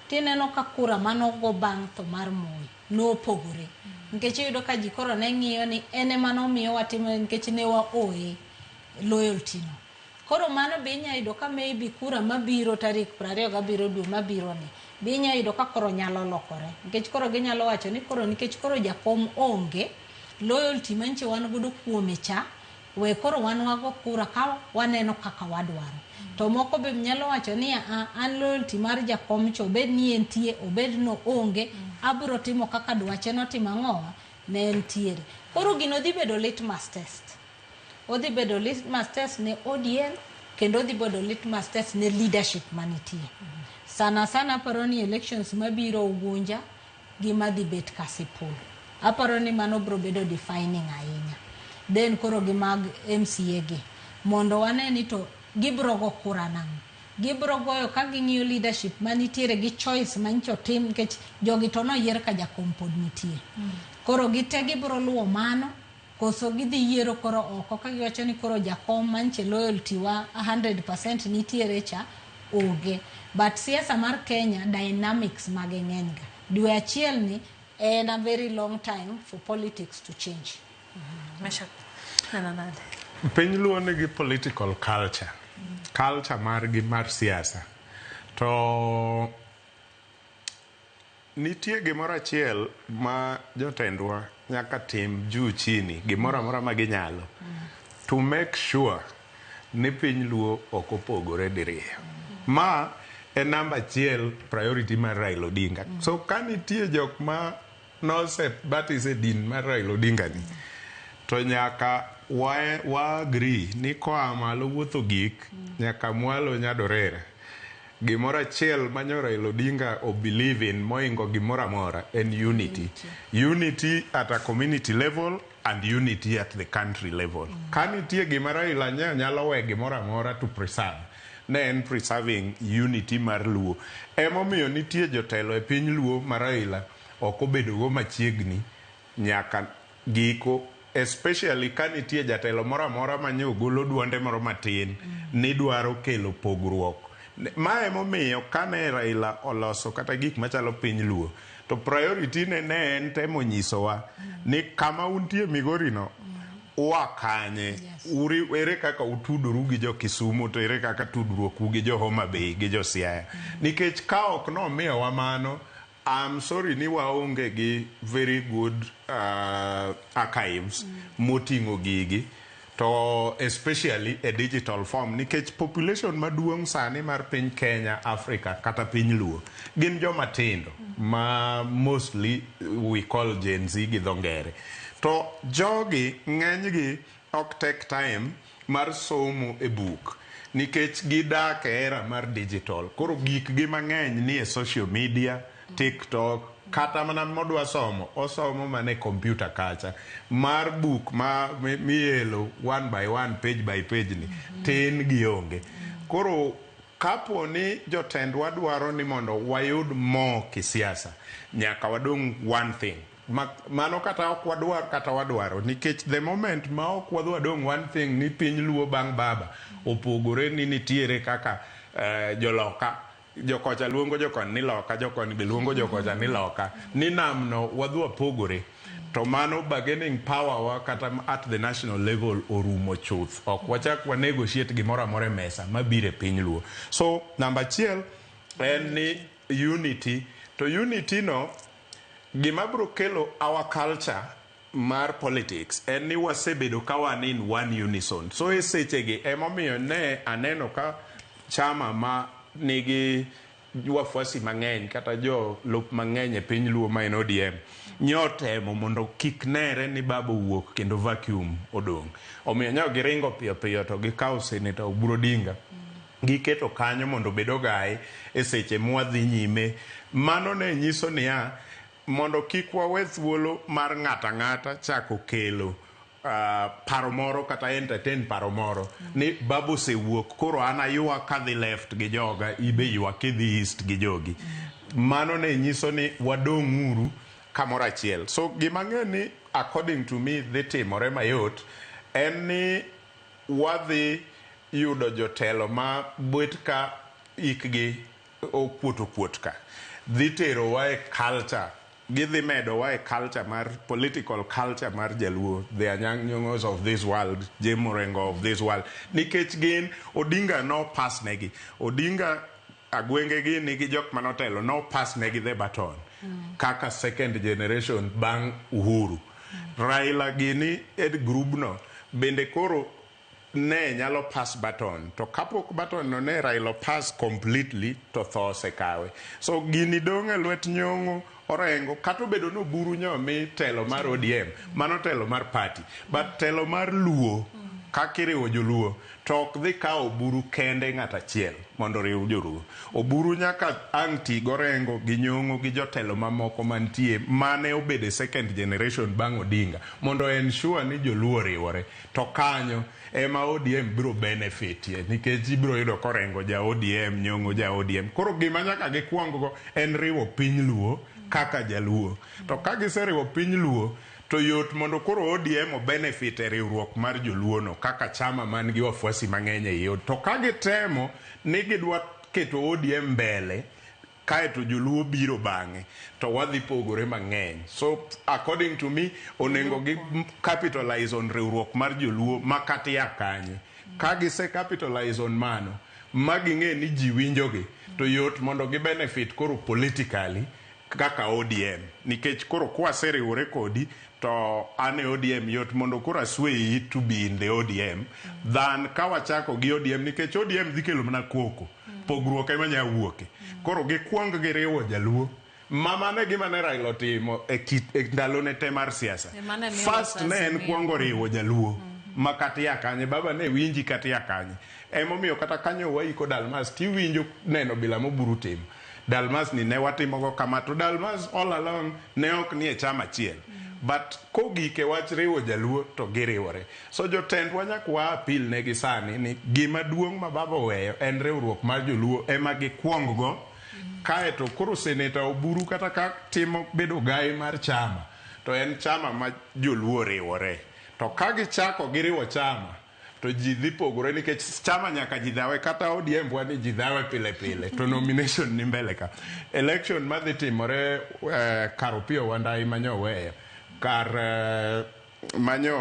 tineno ka kura mano go bang' to mar Moi no pogore nikech yudo ka ji koro ne ng'iyo ni ene mano miyo watimo nikech ne wa oe loyalty no koro mano be inyayudo ka maybe kura mabiro tarik 27 dwe mabiro ni be inyayudo ka koro nyalo lokore nikech koro ginyalo wacho ni koro nikech koro jakom onge loyalty manche wan godo kuome cha we koro wan wago kura ka waneno kaka wadwaro to moko be nyalo wacho ni an loyalty mar jakom cho bed ni entie obed no onge abro timo kaka dwache no timo ang'owa ne entiere koro gino dhi bedo litmus test odhi bedo litmus test ne ODM kendo odhi bedo litmus test ne leadership manitie sana aparo ni elections mabiro Ugunja gima dhi bet Kasipul aparo ni mano bro bedo defining ahinya then koro gi mag MCA gi mondo wane ni to gibro go kura nang'o gibro goyo ka ging'iyo leadership manitiere gi choice mancho tim nikech jogi to noyier ka jakom pod nitie koro gite gibro luwo mano koso gidhi yiero koro oko ka giwacho ni koro jakom manche loyalty wa 100% nitiere cha oge but siasa mar Kenya dynamics mage ng'eny ga dwe achiel ni and a very long time for politics to change mesha nanade piny luone gi political culture margi mar siasa to nitie gimoro achiel ma jotendwa nyaka tim juu chini gimoro amora ma ginyalo to make sure ni piny luo ok opogore diriyo ma en namba achiel priority mar Raila Odinga so ka nitie jok ma nosebatise din mar Raila Odinga ni to nyaka wa agree ni koa malo wuotho gik nyaka mwalo nyadorera gimora chiel manyo Raila Odinga o believe in moingo gimora mora en unity. Unity at a community level and unity at the country level. Kanitie gimara Raila nyalo we gimora mora to preserve. Ne en preserving unity mar Luo. Emomiyo nitie jotelo e piny Luo mar Raila ok obedo go machiegni nyaka giko, especially kanitie jatelo mora mora manyo golo duonde moro matin ni dwaro kelo pogruok. Ma emomiyo kane Raila oloso kata gik machalo piny Luo, to priority ne en temo nyisowa ni kama untie Migori no wakanye, ere kaka utudoru gi jo Kisumu, to ere kaka tudruoku gi jo Homa Bay gi jo Siaya. Nikech ka ok no miyo wa mano, I'm sorry ni waonge gi very good archives moting'o gigi, to especially a digital form, nikech population maduong' sani mar piny Kenya, Africa kata piny Luo gin joma tindo ma mostly we call Gen Z gi dho ngere. To jogi ng'enygi ok take time mar somo e book nikech gidak e era mar digital. Koro gikgi mang'eny ni e social media, TikTok, kata mana modwa somo, osomo mane computer kacha. Mar book ma mielo one by one, page by page ni, tin gionge. Koro kapo ni jotendwa dwaro ni mondo wayud mo kisiasa, nyaka wadong one thing. Mano kata ok wadwar kata wadwaro, nikech the moment ma ok wadong one thing ni piny Luo bang' baba opogore ni nitiere kaka joloka, jokocha luongo jokon ni loka, jokon be luongo jokocha ni loka, ni namno wadwa pogore, to mano bargaining power wa kata at the national level orumo chuth. Ok wachak wa negotiate gimora more mesa mabire piny Luo. So number chiel en ni unity, to unity no gima bro kelo our culture mar politics en ni wasebedo ka wan in one unison. So e sechegi emomiyo ne aneno ka chama ma nigi wafuasi mang'eny kata jo lop mang'eny e piny Luo ma en ODM nyotemo mondo kik nere ni babo wuok kendo vacuum odong'. Omiyo nyo giringo piyo piyo to gikawo Senator Oburu Odinga giketo kanyo mondo bedo gai e seche mwadhi nyime. Mano ne nyiso niya, mondo kik wawe thuolo mar ng'ata ng'ata chako kelo paro moro kata entertain paro moro ni babu se wuok koro ana yua kadhi left gi joga, ibe yua kidhi east gi jogi. Mano ne nyiso ni wadong' uru kamoro achiel. So gima ng'e ni according to me dhi timore mayot en ni wadhi yudo jotelo ma bet ka ikgi okuot ka dhi tero wa e culture, gidhi medo wa e culture mar political culture mar Jaluo, the Anyang' Nyong'os of this world, Jim Morengo of this world, nikech gin Odinga no pass negi. Odinga agwenge gi nigi jok manotelo no pass negi the baton kaka second generation bang' Uhuru. Raila gini ed group no bende koro ne nyalo pass baton, to kapok baton no ne Raila pass completely to tho sekawe. So gini dong' e lwet Nyong'o, Orengo, kato bedo no Oburu nyo mi telo mar ODM, mano telo mar party, but telo mar Luo kakiriwo joluo to ok dhi kawo Oburu kende ng'ata achiel mondo riw joluo. Oburu nyaka ang' ti gorengo gi Nyong'o gi jotelo mamoko mantie mane obede second generation bang' Odinga mondo ensure ni joluo riwore, to kanyo ema ODM biro benefitie nikech ibiro yudo korengo ja ODM, Nyong'o ja ODM. Koro gima nyaka gikwong go en riwo piny Luo kaka Jaluo, to ka giseriwo piny Luo to yot mondo koro ODM o benefit e riwruok mar joluo no kaka chama man gi wafuasi mang'eny e yo. To ka gitemo ni gidwa keto ODM mbele kaeto joluo biro bang'e, to wadhi pogore mang'eny. So according to me onengo gi capitalize on riwruok mar joluo makati ya kanye. Ka gise capitalize on mano maging'e ni ji winjogi, to yot mondo gi benefit koro politically kaka ODM, nikech koro kwa seriwore kodi to ane ODM yot mondo koro asway to be in the ODM than ka wachako gi ODM, nikech ODM dhi kelo mana koko pogruok ema nya wuoke. Koro gikwong giriwo Jaluo mamane gima ne Raila otimo e ndalo ne te mar siasa. First ne en kwongo riwo Jaluo ma katia kanye baba ne winji katia kanye emomiyo kata kanyo waiko Dalmas ti winjo neno bila moburu tim Dalmas ni ne watimo go kama to Dalmas all along ne ok ni e chama chiel but kogike wach riwo jaluo to giriwore so jotend wanyakwa apil ne gi sani ni gima duong' ma baba weyo en riwruok mar joluo ema gikwong go kae to koro seneta Oburu kata ka timo bedo gai mar chama to en chama ma joluo riwore to ka gichako giriwo chama to ji dhi pogore nikech chama nyaka ji dhawe kata ODM bwani ji dhawe pile pile to nomination ni mbele ka election madhi timore kar Opiyo Wandayi manyo weyo kar manyo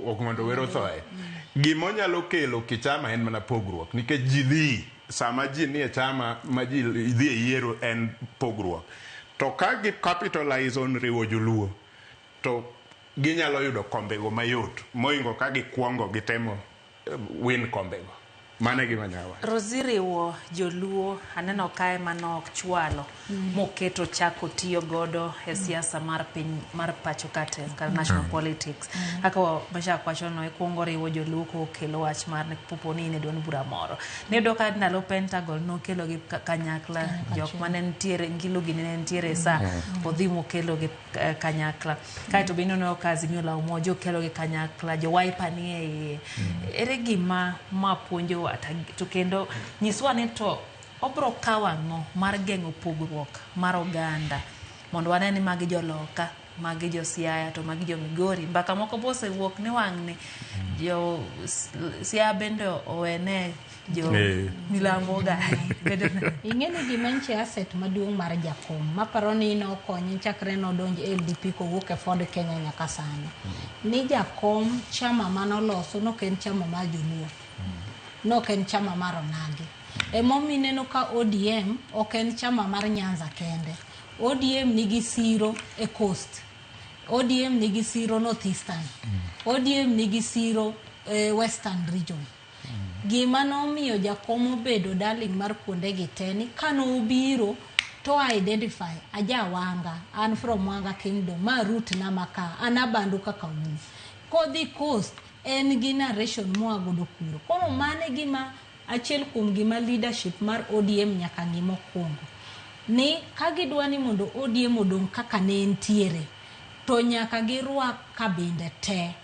Ogmondo Wero thoe gimo nyalo kelo kichama en mana pogruok nikech ji dhi sama ji nie chama ma ji dhi yiero en pogruok to ka gi capitalize on riwo joluo to ginyalo yudo kombego mayot moingo ka gikwongo gitemo win kombego mane gima nyawa Rosiriwo joluo aneno kae manok chwalo moketo chako tiyo godo e siasa mar piny mar pacho kate national politics haka basha kwacho no ikuongo riwo joluo ko kelo wach mar poponi ne don bura moro ne do ka ndalo Pentagon no kelo gi kanyakla jok mane ntiere ngilo gi ne ntiere sa odhimo kelo gi kanyakla kae to bino no kazi miola umoja kelo gi kanyakla jo Wiper ni ere gima mapuonjo to kendo nyiswa ni to obro kawango mar gengo pogruok mar oganda mondo waneni magi joloka magi jo Siaya to magi jo Migori mbaka moko bose wuok ni wang'ni jo Siaya bende owene jo milambo ga ingene gi manche asset maduong' mar jakom maparo ni no konyi chakre no donjo LDP ko wuok e Ford Kenya nyaka sani ni jakom chama manoloso no ken chama mar joluo no ken chama mar Onagi emomine no ka ODM oken chama mar Nyanza kende ODM nigi siro e Coast ODM nigi siro Northeastern ODM nigi siro Western region gima nomiyo jakom obedo darling mar kuonde gi teni kano ubiro to identify aja Wanga an from Wanga Kingdom ma root na maka anabandu kaka unu kodhi Coast en gi narration moa godo kuro kono mane gima achiel kuom gima leadership mar ODM nyaka ngimo kwongo ni kagidwani mondo ODM odong kaka ne entiere to nyaka girwak kabinde te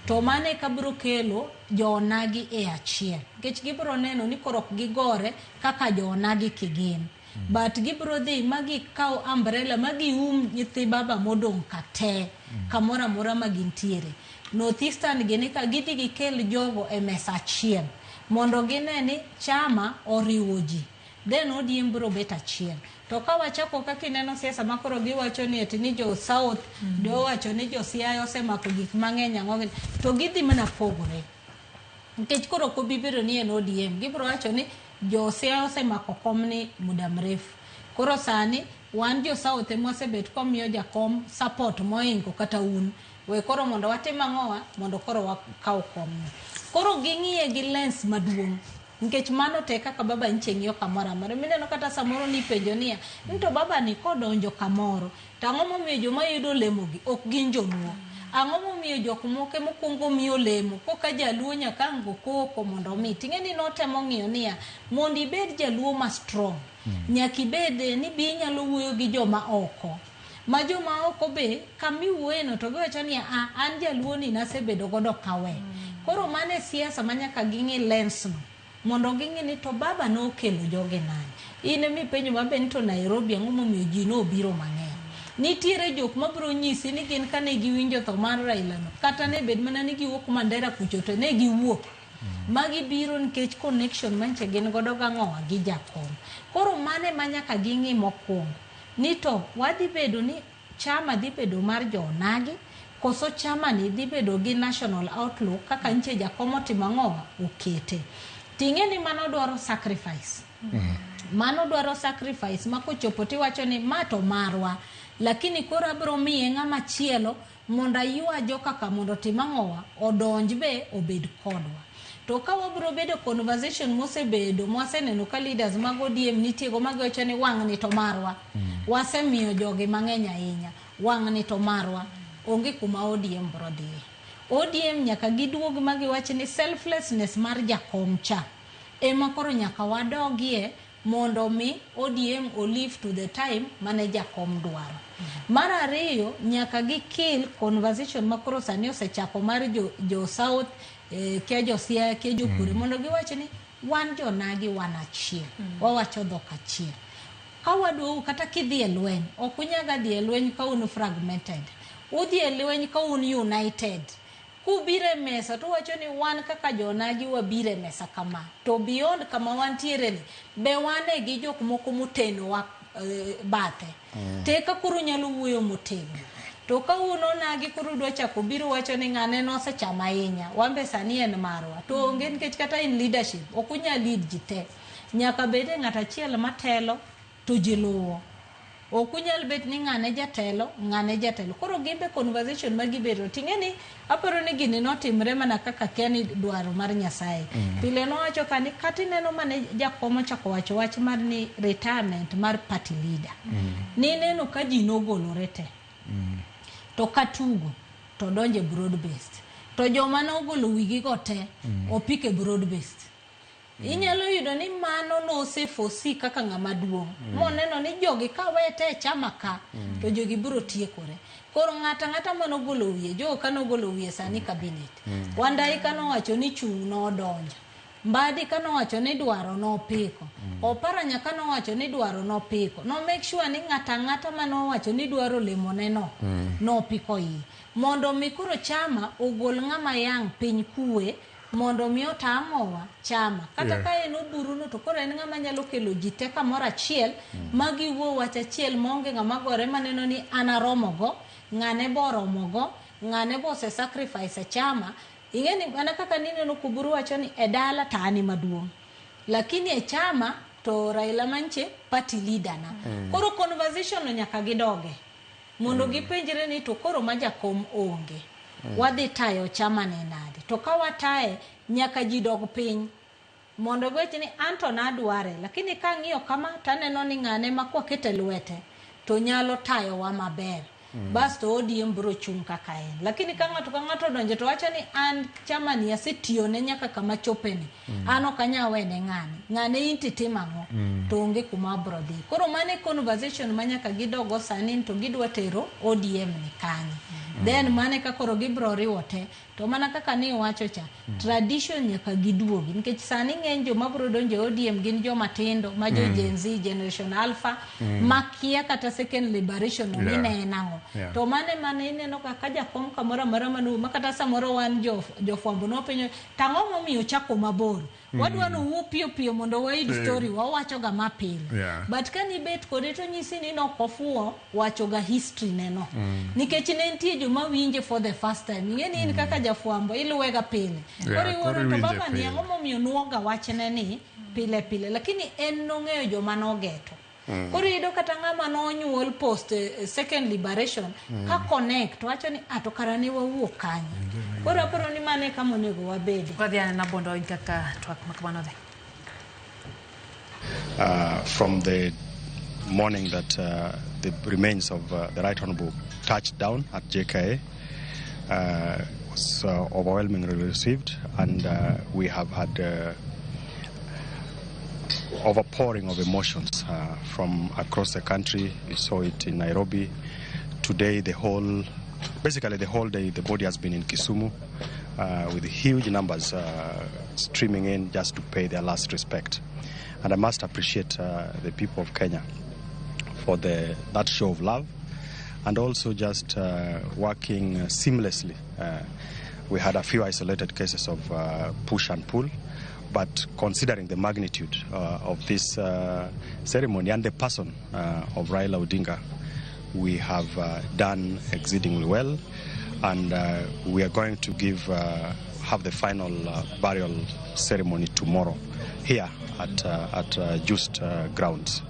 to mane kabiro kelo jonagi e achiel nikech gibiro neno ni korok gigore kaka jonagi kigin but gibiro dhi magi kaw umbrella magi nyithi baba modong kate kamora mora magintiere Northeastern gene ka gidhi gikel jogo e mesa achiel mondo gineni chama oriwo ji then ODM biro bet achiel to ka wachako kaka ineno siasa makoro giwacho ni eti ni jo South do wacho ni jo Siaya osemako gik mang'eny ang'o to gidhi mana pogore nikech koro ko bibiro ni en ODM gibiro wacho ni jo Siaya osemako komni muda mrefu koro sani wan jo South emosebet komiyo jakom support moingo kata un we koro mondo watim ang'owa mondo koro wakaw komno koro ging'iye gi lens maduong' nikech mano te kaka baba ncheng'io kamoro amora mineno kata samoro ni penjo niya nto baba ni kodonjo kamoro tang'o momiyo joma yudo lemo gi ok gin joluo ang'o momiyo jok moke mokwongo miyo lemo koka jaluo nyaka ngo koko mondo mi ting'eni notemo ng'iyo niya mondo ibed jaluo ma strong nyaka ibed ni bi nyalo wuoyo gi joma oko ma joma oko be kami wueno to giwacho ni an jaluo ni nasebedo godo kawe koro mane siasa manyaka ging'i lens no mondo ging'i ni to baba no kelo joge nani ine mi penjo mabe ni to Nairobi ang'o momiyo ji no biro mang'eny nitiere jok mabiro nyisi ni gin kane giwinjo tho mar Raila no kata ne bed mana ni giwuok Mandera kucho to ne giwuok magi biro nikech connection manche gin godo gang'owa gi jakom koro mane manyaka ging'i mokwongo ni to wadhi bedo ni chama dhi bedo mar jonagi koso chama ni dhi bedo gi national outlook kaka nche jakomo timang'owa okete ting'eni mano dwaro sacrifice mano dwaro sacrifice makochopo tiwacho ni mato marwa lakini koro abiro miye ng'ama chielo mondo aywa joka ka mondo timang'owa odonj be obed kodwa to ka wabiro bedo conversation mosebedo mwaseneno ka leaders mag ODM nitiego magiwacho ni wang' ni to marwa wasemiyo jogi mang'eny ahinya wang' ni to marwa onge kuma ODM biro dhiye ODM nyaka giduog magiwacho ni selflessness mar jakom cha ema koro nyaka wadogie mondo mi ODM o live to the time mane jakom dwaro. Mar ariyo nyaka gikill conversation makoro sani osechako mar jo South ke jo Siaya ke jo Kure mondo giwacho ni wan jonagi wan achiel wawacho dhok achiel. Kawadwo kata kidhi e lweny ok unyaga dhi e lweny ka un fragmented, udhi e lweny ka un united. Kubire mesa to wacho ni wan kaka jonagi wabire mesa kama to beyond kama wantiere ni be wane gi jok moko moteno wa bathe te ka kuru nyalo wuoyo motego to ka uno nagi kuru dwa chako biro wacho ni ngane no sechama ahinya wambe sani en marwa to onge nikech kata in leadership ok unya lead jite nyaka bede ngata chiel matelo to jiluwo okunyal bet ni ngane jatelo koro gimbe conversation magibedo tingeni aparo ni gini notimre mana kaka keni dwaro mar Nyasaye pile no wacho kani kati neno mane jakomo chako wacho wach mar ni retirement mar party leader ni neno ka ji nogolore te to katugo to donje broad based to joma nogolo wigi go te opike broad based. Inyalo yudo ni mano no se fosi kaka ngama duong. Moneno ni jogi ka wete chama ka to jogi biro tiekore. Koro ngata mano golo wiye, jo kano golo wiye sani cabinet. Wandai kano wacho ni chung no donjo. Mbadi kano wacho ni dwaro no piko. Opara nyaka no wacho ni dwaro no piko. No make sure ni ngata mano wacho ni dwaro lemone no piko yi. Mondo mikuro chama ogol ngama yang piny kuwe mondo mi otamowa chama kata ka en oburu no to koro en ngama nyalo kelo jite kamoro achiel magi wuo wach achiel monge ngama gore maneno ni anaromogo ngane boromogo ngane bo se sacrifice chama ingeni ana kaka nini no kuburu wacho ni edala tani maduong lakini e chama to Raila Manche party leader na koro conversation no nyaka gidoge mondo gipenjre ni to koro majakom onge wadhi tayo chama ne nade to ka watae nyaka ji dog piny mondo goche ni anto na dware lakini ka ng'iyo kama taneno ni ngane makwa kete lwete to nyalo tayo wa maber bas to ODM bro chung kaka en lakini ka ng'ato donje to wacho ni an chama ni asetiyo ne nyaka kama chopeni ano kanya wene ngane inti timango to onge kuma bro dhi koro mane conversation manyaka gidogo sani to gidwa tero ODM ni kanyi then mane ka koro gibro riwote to mana kaka ni wacho cha tradition nyaka giduogi nikech sani ng'enjo mabro donjo ODM gin joma tindo ma jo Gen Z generation alpha makia kata second liberation no ne nango to mane ineno kaka jakom kamora manu makata samoro wan jo fwambo no penyo tango momiyo chako mabor wadwa no wuo pio mondo wayud story wawacho ga mapil but kani bet kode to nyisi ni no kofuo wacho ga history neno nikech ne ntie joma winje for the first time ngeni ni kaka jafwambo iluwega pile koro to baba ni momiyo nuoga wachne ni pile lakini en nong'eyo joma nogeto koro ido kata ng'ama nonyuol post second liberation ka connect wacho ni ato karani wawuok kanyo koro aparo ni mane kama onego wabedi wadhiana na bondo kaka twak makamano dhe from the morning that the remains of the Right Honorable touched down at JKA was overwhelmingly received, and we have had overpouring of emotions from across the country. You saw it in Nairobi. Today, basically the whole day, the body has been in Kisumu with huge numbers streaming in just to pay their last respect. And I must appreciate the people of Kenya for that show of love, and also just working seamlessly. We had a few isolated cases of push and pull, but considering the magnitude of this ceremony and the person of Raila Odinga, we have done exceedingly well, and we are going to have the final burial ceremony tomorrow here at Just grounds.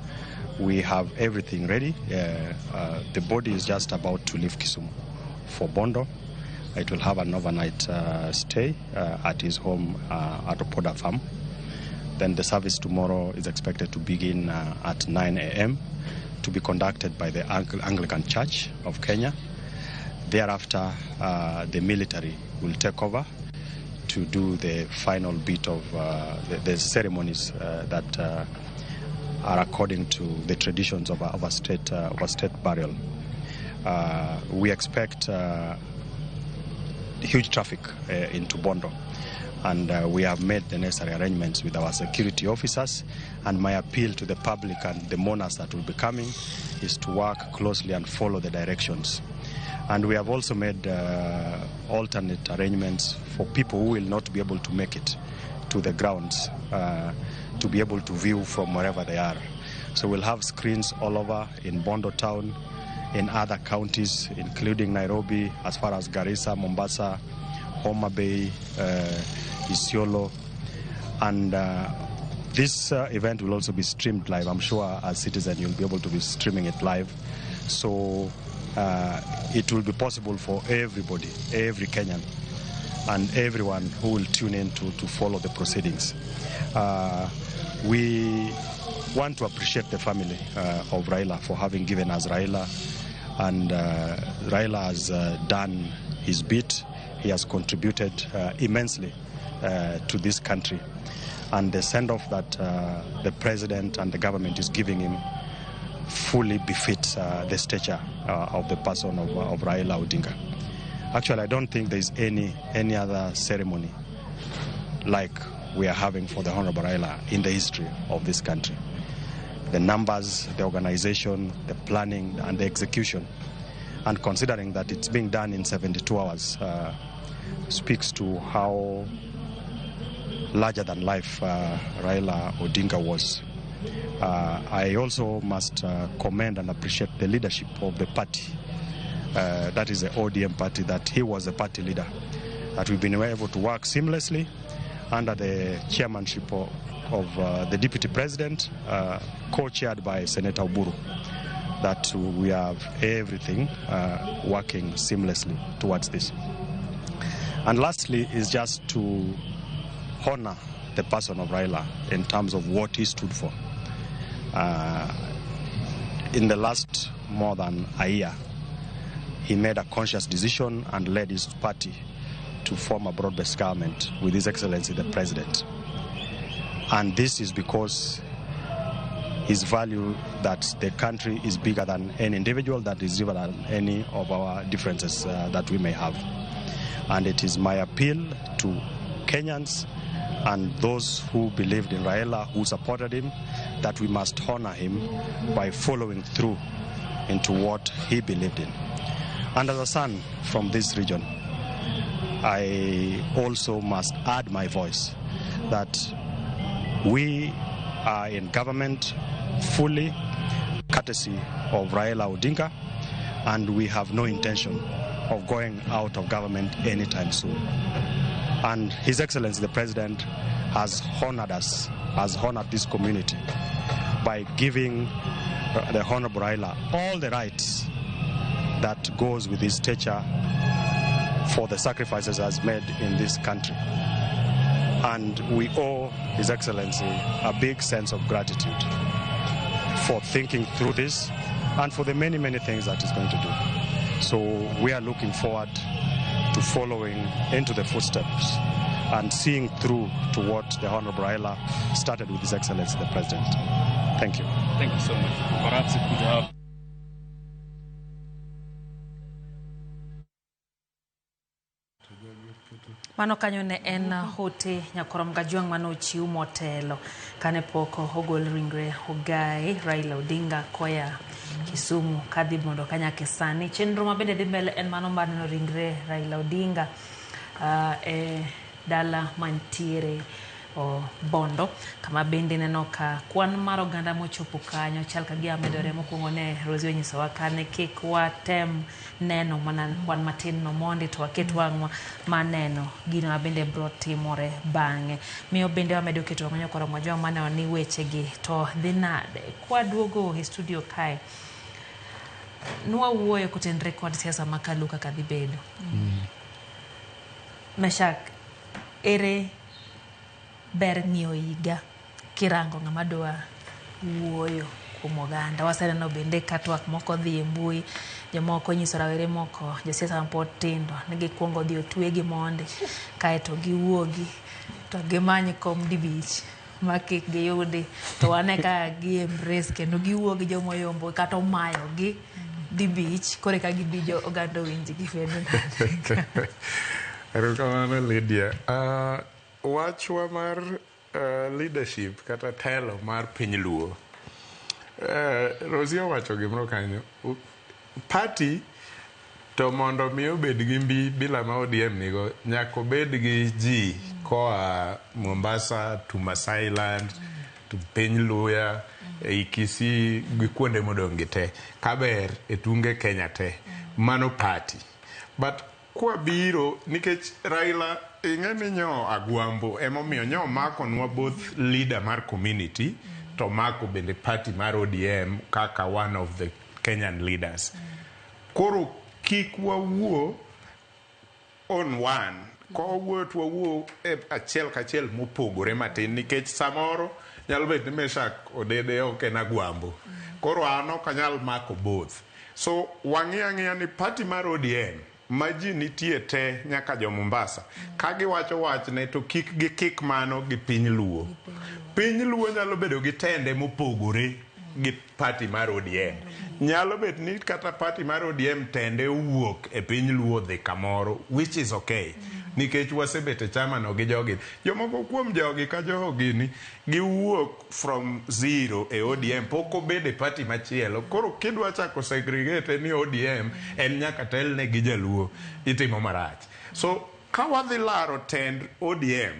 We have everything ready. The body is just about to leave Kisumu for Bondo. It will have an overnight stay at his home at Opoda Farm. Then the service tomorrow is expected to begin at 9 a.m. to be conducted by the Anglican Church of Kenya. Thereafter, the military will take over to do the final bit of the ceremonies that are according to the traditions of a state burial. We expect huge traffic into Bondo, and we have made the necessary arrangements with our security officers. And my appeal to the public and the mourners that will be coming is to work closely and follow the directions. And we have also made alternate arrangements for people who will not be able to make it to the grounds to be able to view from wherever they are. So we'll have screens all over in Bondo town, in other counties, including Nairobi, as far as Garissa, Mombasa, Homa Bay, Isiolo. And this event will also be streamed live. I'm sure as citizens you'll be able to be streaming it live. So it will be possible for everybody, every Kenyan, and everyone who will tune in to follow the proceedings. We want to appreciate the family of Raila for having given us Raila, and Raila has done his bit. He has contributed immensely to this country, and the send-off that the president and the government is giving him fully befits the stature of the person of Raila Odinga. Actually, I don't think there's any other ceremony like we are having for the Honorable Raila in the history of this country. The numbers, the organization, the planning, and the execution, and considering that it's being done in 72 hours, speaks to how larger than life Raila Odinga was. I also must commend and appreciate the leadership of the party. That is the ODM party, that he was the party leader, that we've been able to work seamlessly under the chairmanship of the deputy president, co-chaired by Senator Oburu, that we have everything working seamlessly towards this. And lastly is just to honor the person of Raila in terms of what he stood for. In the last more than a year, he made a conscious decision and led his party to form a broad-based government with His Excellency the President. And this is because his value that the country is bigger than any individual, that is bigger than any of our differences that we may have. And it is my appeal to Kenyans and those who believed in Raila, who supported him, that we must honor him by following through into what he believed in. And as a son from this region, I also must add my voice that we are in government fully courtesy of Raila Odinga, and we have no intention of going out of government anytime soon. And His Excellency the President has honored us, has honored this community by giving the Honorable Raila all the rights that goes with his stature for the sacrifices he has made in this country. And we owe His Excellency a big sense of gratitude for thinking through this and for the many, many things that he's going to do. So we are looking forward to following into the footsteps and seeing through to what the Honorable Raila started with His Excellency the President. Thank you. Thank you so much. Perhaps it could have Mano kanyo ne en hote nyakorom Gajuang mano chiu motelo kane poko ogol ringre Ogai Raila Odinga koya Kisumu kadhi mondo kanya kesani. Chenro mabende dhi mbele en mano mar neno ringre Raila Odinga e dala mantiere Bondo, kama bende neno ka kwan mar oganda mochopo kanyo chal ka gia medore. Mokwongo ne Rosie onyisowa kane kik watem neno mana kwan matin no mondi to waket wang'wa maneno gino mabende bro timore bang'e. Miyo bende wamedo keto wang'o nyakoro mojo mane oni wechegi to dhi nade. Kwa duogo e studio kae nwa wuoyo kutenre kod siasa makalu kaka dhi bedo. Meshak ere ber ng'iyo higa kirango ng'ama dwa wuoyo kuom oganda. Waseneno bende ka twak moko dhi e mbui, jomoko nyiso rawere moko, josiasa pod tindo, ne gikuongo dhi otwegi monde, kaeto giwuogi to gimany kom dibich ma kik giyudi, to wane ka gi embrace kendo giwuogi jomoyombo kata omayo gi dibich kore ka gibijo oganda winji gi fedho. Erokamano Lydia. Wachwa mar leadership kata telo mar piny Luo. Rosie owacho gimoro kanyo. Party to mondo mi obed gi mbi bila ma ODM nigo nyaka obed gi ji koa Mombasa to Masai Land to piny Luya e Kisii gi kuonde modong' gi te kaber e tunge Kenya te. Mano party. But kwa biro nikech Raila ing'eni nyo Agwambo emomiyo nyo makonwa both leader mar community to mako bende party mar ODM kaka one of the Kenyan leaders. Koro kik wawuo on one, ko wuo to wawuo achiel kachiel mopogore matin nikech samoro nyalo bet ni Meshak Odede ok en Agwambo. Koro an ok anyal mako both. So wang'ia ni party mar ODM maji nitie te nyaka jo Mombasa ka giwacho wachne to kik mano gi piny Luo. Piny Luo nyalo bedo gi tende mopogore gi party mar ODM. Nyalo bet ni kata party mar ODM tende wuok e piny Luo dhi kamoro, which is okay. Nikech wasebet e chama no gi jogi. Jomoko kuom jogi ka jogi ni giwuok from zero e ODM poko bede party machielo. Koro kidwa chako segregate ni ODM en nyaka telne gi jaluo itimo marach. So ka wadhi laro tend ODM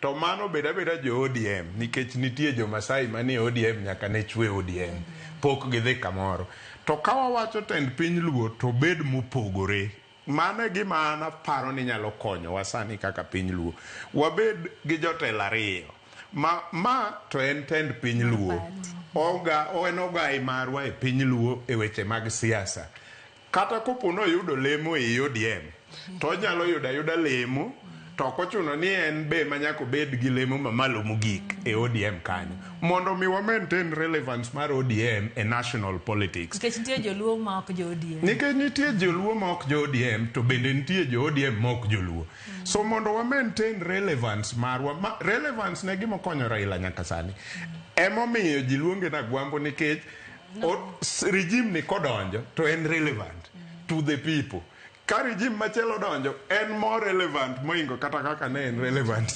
to mano beda jo ODM nikech nitie jo Masai mani ODM nyaka ne chwe ODM pok gidhi kamoro. To ka wawacho tend piny Luo to bed mopogore. Mane gima ana paro ni nyalo konyo wasani kaka piny Luo. Wabed gi jotelo ariyo. Ma to en tend piny Luo. En ogai marwa e piny Luo e weche mag siasa. Kata kopono yudo lemo e ODM, to nyalo yuda lemo, to kochuno ni en be manyako bed gi lemo mamalo mogik e ODM kanyo. Mondo mi wa maintain relevance mar ODM e national politics. Nikech nitie joluo ma ok jo ODM. Nikech nitie joluo ma ok jo ODM to bende nitie jo ODM ma ok joluo. So mondo wa maintain relevance marwa, relevance ne gimo konyo Raila nyaka sani. Emomiyo ji luonge na Agwambo nikech regime ni kodonjo to en relevant to the people. Ka regime machielo donjo en more relevant moingo kata kaka ne en relevant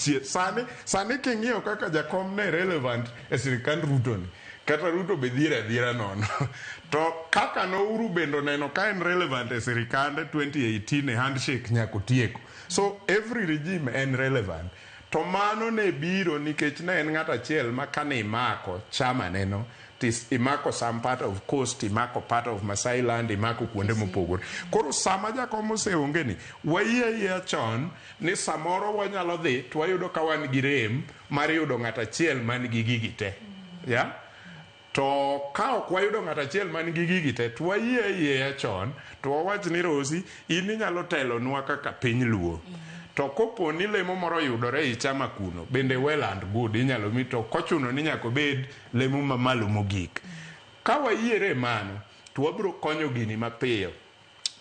sani king'iyo kaka jakom ne relevant e sirikand Ruto ni kata Ruto be dhira nono to kaka no uru bendo neno ka en relevant e sirikande 2018 e handshake nyako tieko. So every regime en relevant. To mano ne biro nikech ne en ng'at achiel ma kane imako chama neno imako some part of coast, imako part of Masai Land, imako kuonde mopogore. Koro sama jakom oseonge ni wayie chon ni samoro wanyalo dhi to wayudo ka wan gi rem mar yudo ng'at achiel man gi gigi te. Ya? To ka ok wayudo ng'at achiel man gi gigi te to wayie chon to wawach ni Rosie in inyalo telo nwa kaka piny Luo. To kopo ni lemo moro yudore i chama kuno bende well and good inyalo mi to kochuno ni nyako bed lemo mamalo mogik. Ka wayiere mano to wabiro konyo gini mapiyo.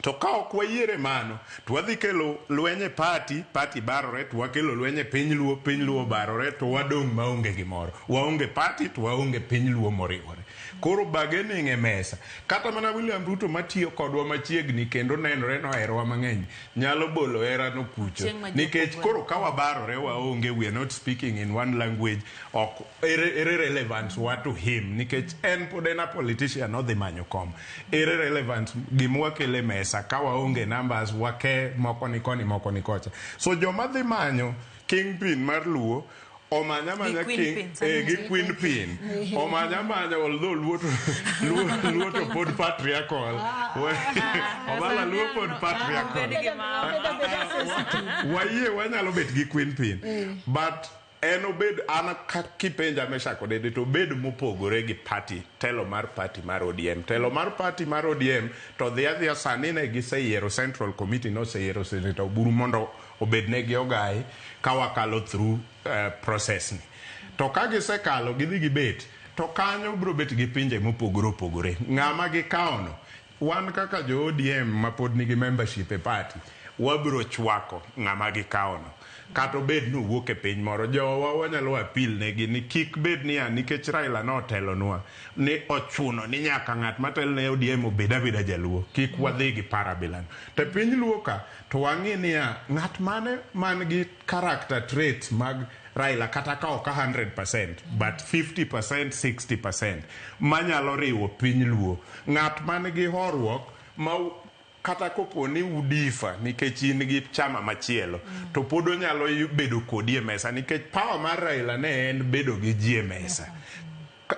To ka ok wayiere mano to wadhi kelo lwenye party barore to wakelo lwenye piny Luo barore to wadong' maonge gimoro. Waonge party to waonge piny Luo moriwore. Koro bargaining e mesa. Kata mana William Ruto matiyo kodwa machiegni kendo nenore no herowa mang'eny nyalo bolo hera no kucho. Nikech koro ka wabarore waonge, we are not speaking in one language, ok ere relevance what to him nikech en pod en a politician odhi manyo kom. Ere relevance gimwakele mesa ka waonge numbers wake moko ni koni moko ni kocha. So joma dhi manyo kingpin mar Luo omanya king gi queen pin omanya although Luo to pod patriarchal omala Luo pod patriarchal waye wanyalo bet gi queen pin but en obed ana kipenja Meshak Odede to bed mopogore gi party telo mar party mar ODM to dhia sani ne giseyiero Central Committee no seyiero Senator Oburu mondo obed ne gi ogai ka wakalo through process ni to ka gisekalo gidhi gibet to kanyo bro bet gi pinje mopogore opogore. Ng'ama gi kaono wan kaka jo ODM mapod nigi membership e party wabro chwako ng'ama gi kaono. Kato bed no wuok e piny moro jowa wanyalo appeal negi ni kik bed ni nikech Raila no telonwa ni ochuno ni nyaka ng'at matel ne ODM obed abeda jaluo kik wadhi gi parabilan. To piny luo ka to wang'i ni ng'at mane man gi character trait mag Raila kata ka ok 100% but 50% 60% manyalo riwo piny luo. Ng'at man gi horuok ma kata kopo ni udifa nikech in gi chama machielo to pod onyalo bedo kodi e mesa nikech power mar Raila ne en bedo gi ji e mesa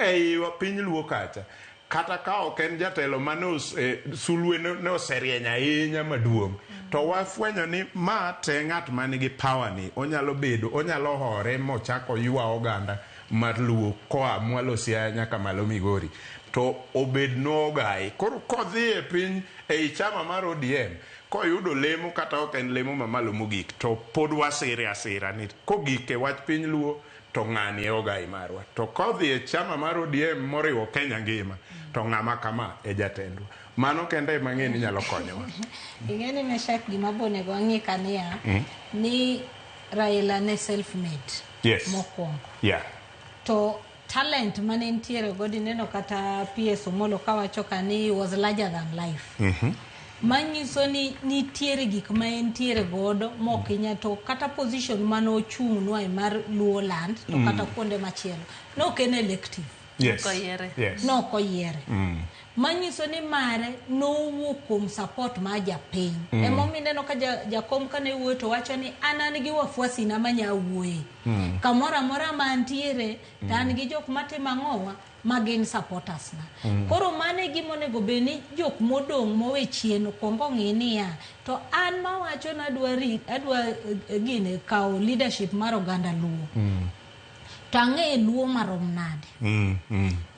ei piny luo kacha. Kata ka ok en jatelo manos sulwe ne oserieny ahinya maduong' to wafwenyo ni ma te ng'at man gi power ni onyalo hore mochako ywa oganda mar luo koa mwalo Siaya nyaka malo Migori to obed no gai koro kodhi e piny ei chama mar ODM koyudo lemo kata ok en lemo mamalo mogik to pod wasire asira ni kogik e wach piny luo to ng'ani e ogai marwa to kodhi e chama mar ODM moriwo Kenya ngima to ng'ama kama e jatendwa. Mano kende mang'eni nyalo konyowa. Ing'eni Meshak gima bonego ang'e kania ni Raila ne self made. Yes. Mokwongo. Yeah. To talent mane ntiere godi neno kata PS Omolo kawacho kani was larger than life. Manyiso ni nitiere gik ma entiere godo mokinya to kata position mano ochung' nwa e mar luo land to kata kuonde machielo no ken elective. Yes. Yes. No koyiere. Manyiso ni mare no wuok kuom support ma japiny. Emomi neno ka jakom kane wuoyo to wacho ni an gi wafuasi na manya wuoye. Kamora mora mantiere tan gi jok matimo ang'owa magin supporters na. Koro mane gimonego beni jok modong' mowe chien kongo ng'ini to an mawacho na adwa gine kao leadership mar oganda luo. Tange luo marom nade.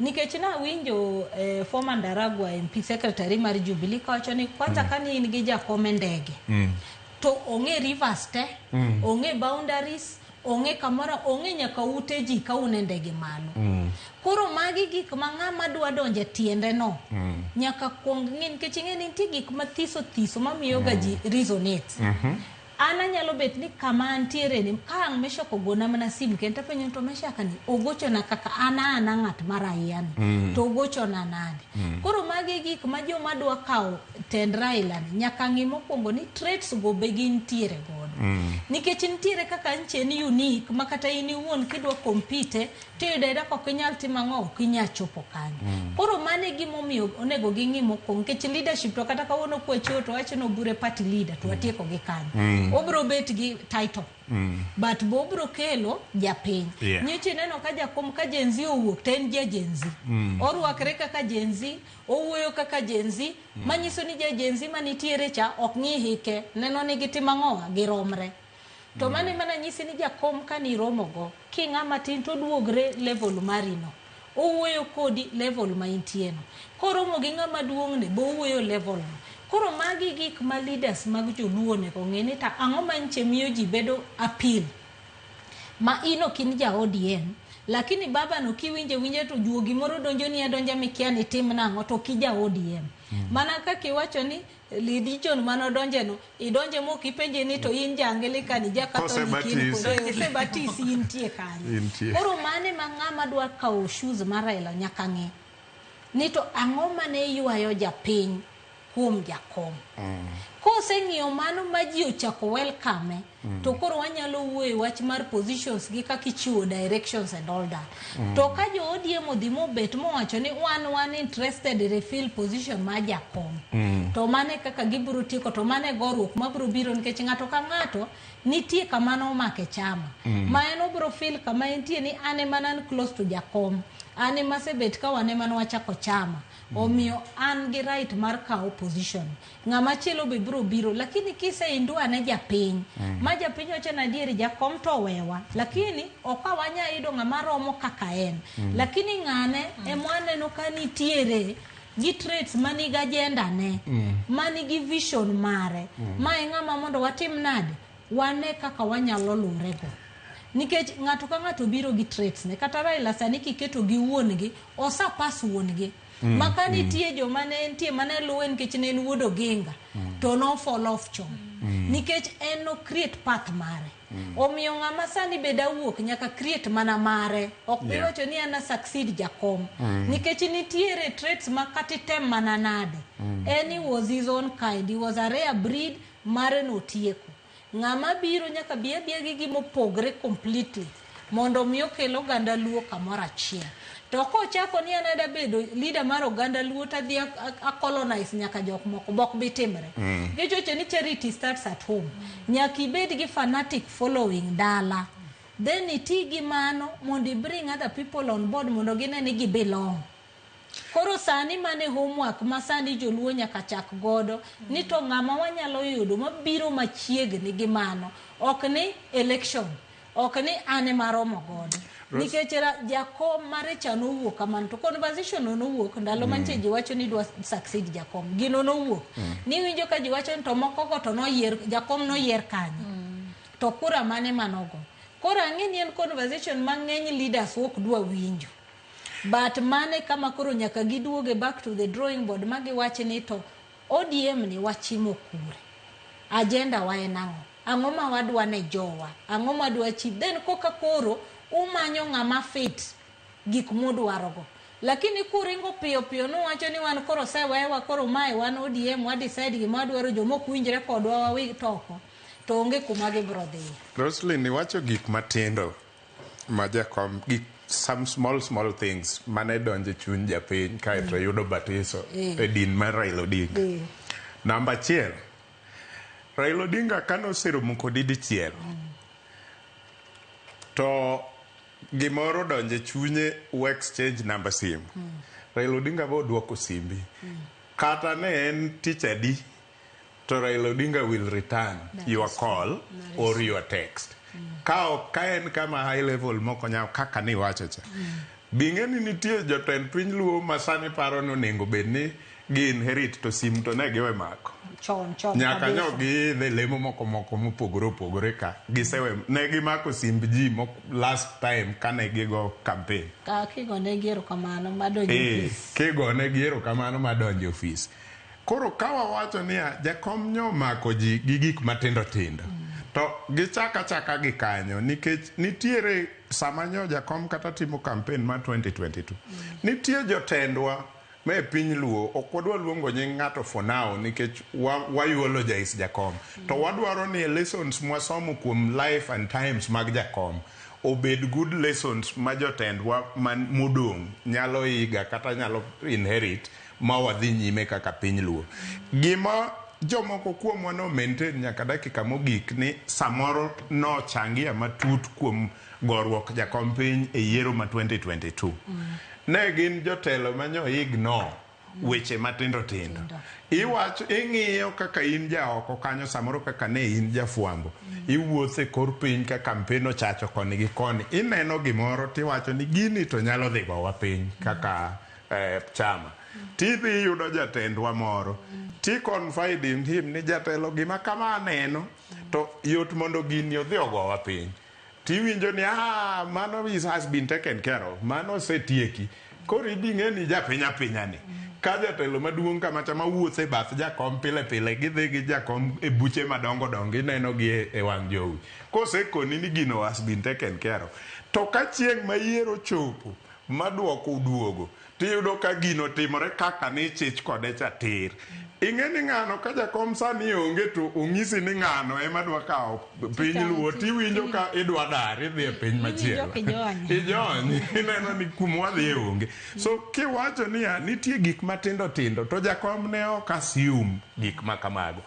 Nikech na winjo former Ndaragwa MP secretary mar Jubilee kawacho ni kwanza kani in gi jakome ndege to onge rivers te, onge boundaries, onge kamora, onge nyaka ute ji ka une ndege malo. Koro magi gik ma ng'ama dwa donje tiende no nyaka kuong ng'in nikech ng'eni nitie gik mathiso mamiyo ga ji resonate. Ana nyalo bet ni kama antiere ni kang Meshak ogona mana sim kenta penyo to Meshak ni ogocho na kaka ana ng'at maraian to ogocho na nade. Koro magi gik ma joma dwa kawo tend Raila ni nyaka ng'i mokwongo ni traits go be gintiere godo. Nikech nitiere kaka nche ni unique makata in iwuon kidwa compete to yudo ka ok inyal timo ang'o kinya chopo kanyo. Koro mane gimomiyo onego ging'i mokwongo nikech leadership to kata kawuono kwacho to wacho no bure party leader to atieko gi kanyo. Obro bet gi title but bobro kelo japiny. Nyichi neno ka jakom ka jenzi owuok ten jenzi orwakre kaka jenzi owuoyo kaka jenzi manyiso ni jenzi manitiere cha ok ng'i hike neno ni gitimo ang'owa giromre. To mane mana nyisi ni jakom kani romogo king'ama tin to duogre level marino owuoyo kodi level ma intieno koromo gi ng'ama duong'ne bo owuoyo level no. Koro magi gik ma leaders mag joluo ne kong'eni ta ang'o manche miyo ji bedo appeal ma ino kin ja ODM lakini baba no kiwinje to juogi moro donjo ni adonja mikia ni tim nang'o to kija ODM. Mana kaka iwacho ni religion mano donje no idonje mo kipenje ni to in jangelika ni jakatoliki kose batisi intie kanyo. Koro mane mang'ama dwa kawo shoes mar Raila nyaka ng'e ni to ang'o mane ywayo japiny kuom jakom. Kose ng'iyo mano ma ji ochako welcome to koro wanyalo wuoye wach mar positions gi kaka ichiwo directions and all that. To ka jo ODM odhi mobet mowacho ni one interested in refill position ma jakom. To mane kaka gibiro tieko to mane goruok mabiro biro nikech ng'ato ka ng'ato nitie kamano make chama. Ma en obiro feel kama entie ni ane manan close to jakom. Ane masebet ka wane mano wachako chama. Omiyo an gi right mar kawo position. Ng'ama chielo be biro lakini kise indua ne japiny. Ma japiny wacho na dieri jakom to wewa. Lakini okawanya ido ng'ama romo kaka en. Lakini ng'ane emwane no kanitiere gi traits maniga agenda ne. Manigi vision mare. Ma ng'ama mondo watim nade wane kaka wanyalo lurego. nikech ng'ato ka ng'ato biro gi traits ne kata Raila sani kiketo gi wuon gi osa pas wuon gi maka nitie joma ne nitie mane luwe nikech ne en wuod Oginga to no fall off chon nikech en no create path mare omiyo ng'ama sani beda wuok nyaka create mana mare ok biwacho ni ana succeed jakom nikech nitiere traits makati tem mana nade he was his own kind, he was a rare breed mare no tieko ng'ama biro nyaka biya gi gimopogre completely mondo miyo kelo oganda Luo kamoro achiel to kochako ni anada bedo leader mar oganda Luo ta dhi a colonize nyaka jok moko bok bitimre gichoche ni charity starts at home nyaka ibed gi fanatic following dala then iti gi mano mondo bring other people on board mondo gine ni gi belong koro sani mane homework masani joluo nyaka chak godo ni to ng'ama wanyalo yudo mabiro machiegni gi mano ok ni election ok ni ane maromo godo nikech jakom mare chano wuok kamano to conversation no wuok ndalo manche ji wacho ni dwa succeed jakom gino no wuok ni winjo ka ji wacho to moko go to no yier jakom no yier kanyo to kura mane manogo koro ang'eni en conversation mang'eny leaders wok dwa winjo but mane kama koro nyaka giduoge back to the drawing board magi wache ni to ODM ni wachimo kure agenda wa enango ang'o ma wadwa ne jowa ang'o ma dwa chi then koka koro umanyo ng'ama fit gik modwarogo lakini kuringo piyo no wacho ni wan koro sewewa koro mae wan ODM wa decide gima wadwaro jomok winjre kodwa wawi toko to onge kuma gibro dhi. Roslyn ni wacho gik matindo ma jakom gik some small things mane donje chuny japiny kaeto yudo batiso e din mar Raila Odinga. Namba 1 Raila Odinga kano seromo kodi dichiel to gimoro donje chunye u exchange number sim Raila Odinga bo duoko simbi kata ne en teacher di to Raila Odinga will return your call or your text ka en kama high level moko nyao kaka ni wacho cha bingeni nitie jotend piny Luo masani paro no nengo bedni gi inherit to sim to ne giwe mako chon nyaka nyo gi the lemo moko mopogore ka gisewe ne gimako simb ji last time kane gigo campaign ka kigo ne giero kamano madonjo office kigo ne giero kamano madonjo office koro kawa wacho ni jakom nyo mako ji gi gik matindo tindo to gichaka gi kanyo nikech nitiere sama nyo jakom kata timo campaign ma 2022 nitie jotendwa me piny Luo ok wadwa luongo nying ng'ato for now nikech wayuolo jais jakom to wadwaro ni lessons mwasomo kuom life and times mag jakom obed good lessons ma jotendwa modong nyalo iga kata nyalo inherit ma wadhi nyime kaka piny Luo gima jomoko kuomwa no maintain nyaka dakika mogik ni samoro no changia matut kuom gorruok jakom piny e yiero ma 2022 ne gin jotelo manyo igno weche matindo tindo iwacho ing'iyo kaka in jaoko kanyo samoro kaka ne in jafuambo iwuothe kor piny ka kampeno chacho koni gi koni ineno gimoro tiwacho ni gini to nyalo dhi gowa piny kaka chama tidhi yudo jatendwa moro ti confide in him ni jatelo gima kama neno to yot mondo gini odhi ogowa piny tiwinjo ni mano has been taken care of mano setieki koro iding'eni japiny ni ka jatelo maduong' kama chama wuothe bath jakom pile gidhi gi jakom e buche madongo ineno gi e wang' jowi kosekoni ni gino has been taken care of to ka chieng' ma yiero chopo maduoko duogo tiyudo ka gino timore kaka ni chich kode cha tir ing'eni ng'ano ka jakom sani onge to ong'isi ni ng'ano ema dwa kawo piny Luo tiwinjo ka idwa dar idhi e piny machielo ijony ineno ni kumwa dhi onge so kiwacho ni nitie gik matindo tindo to jakom ne ok assume gik makamago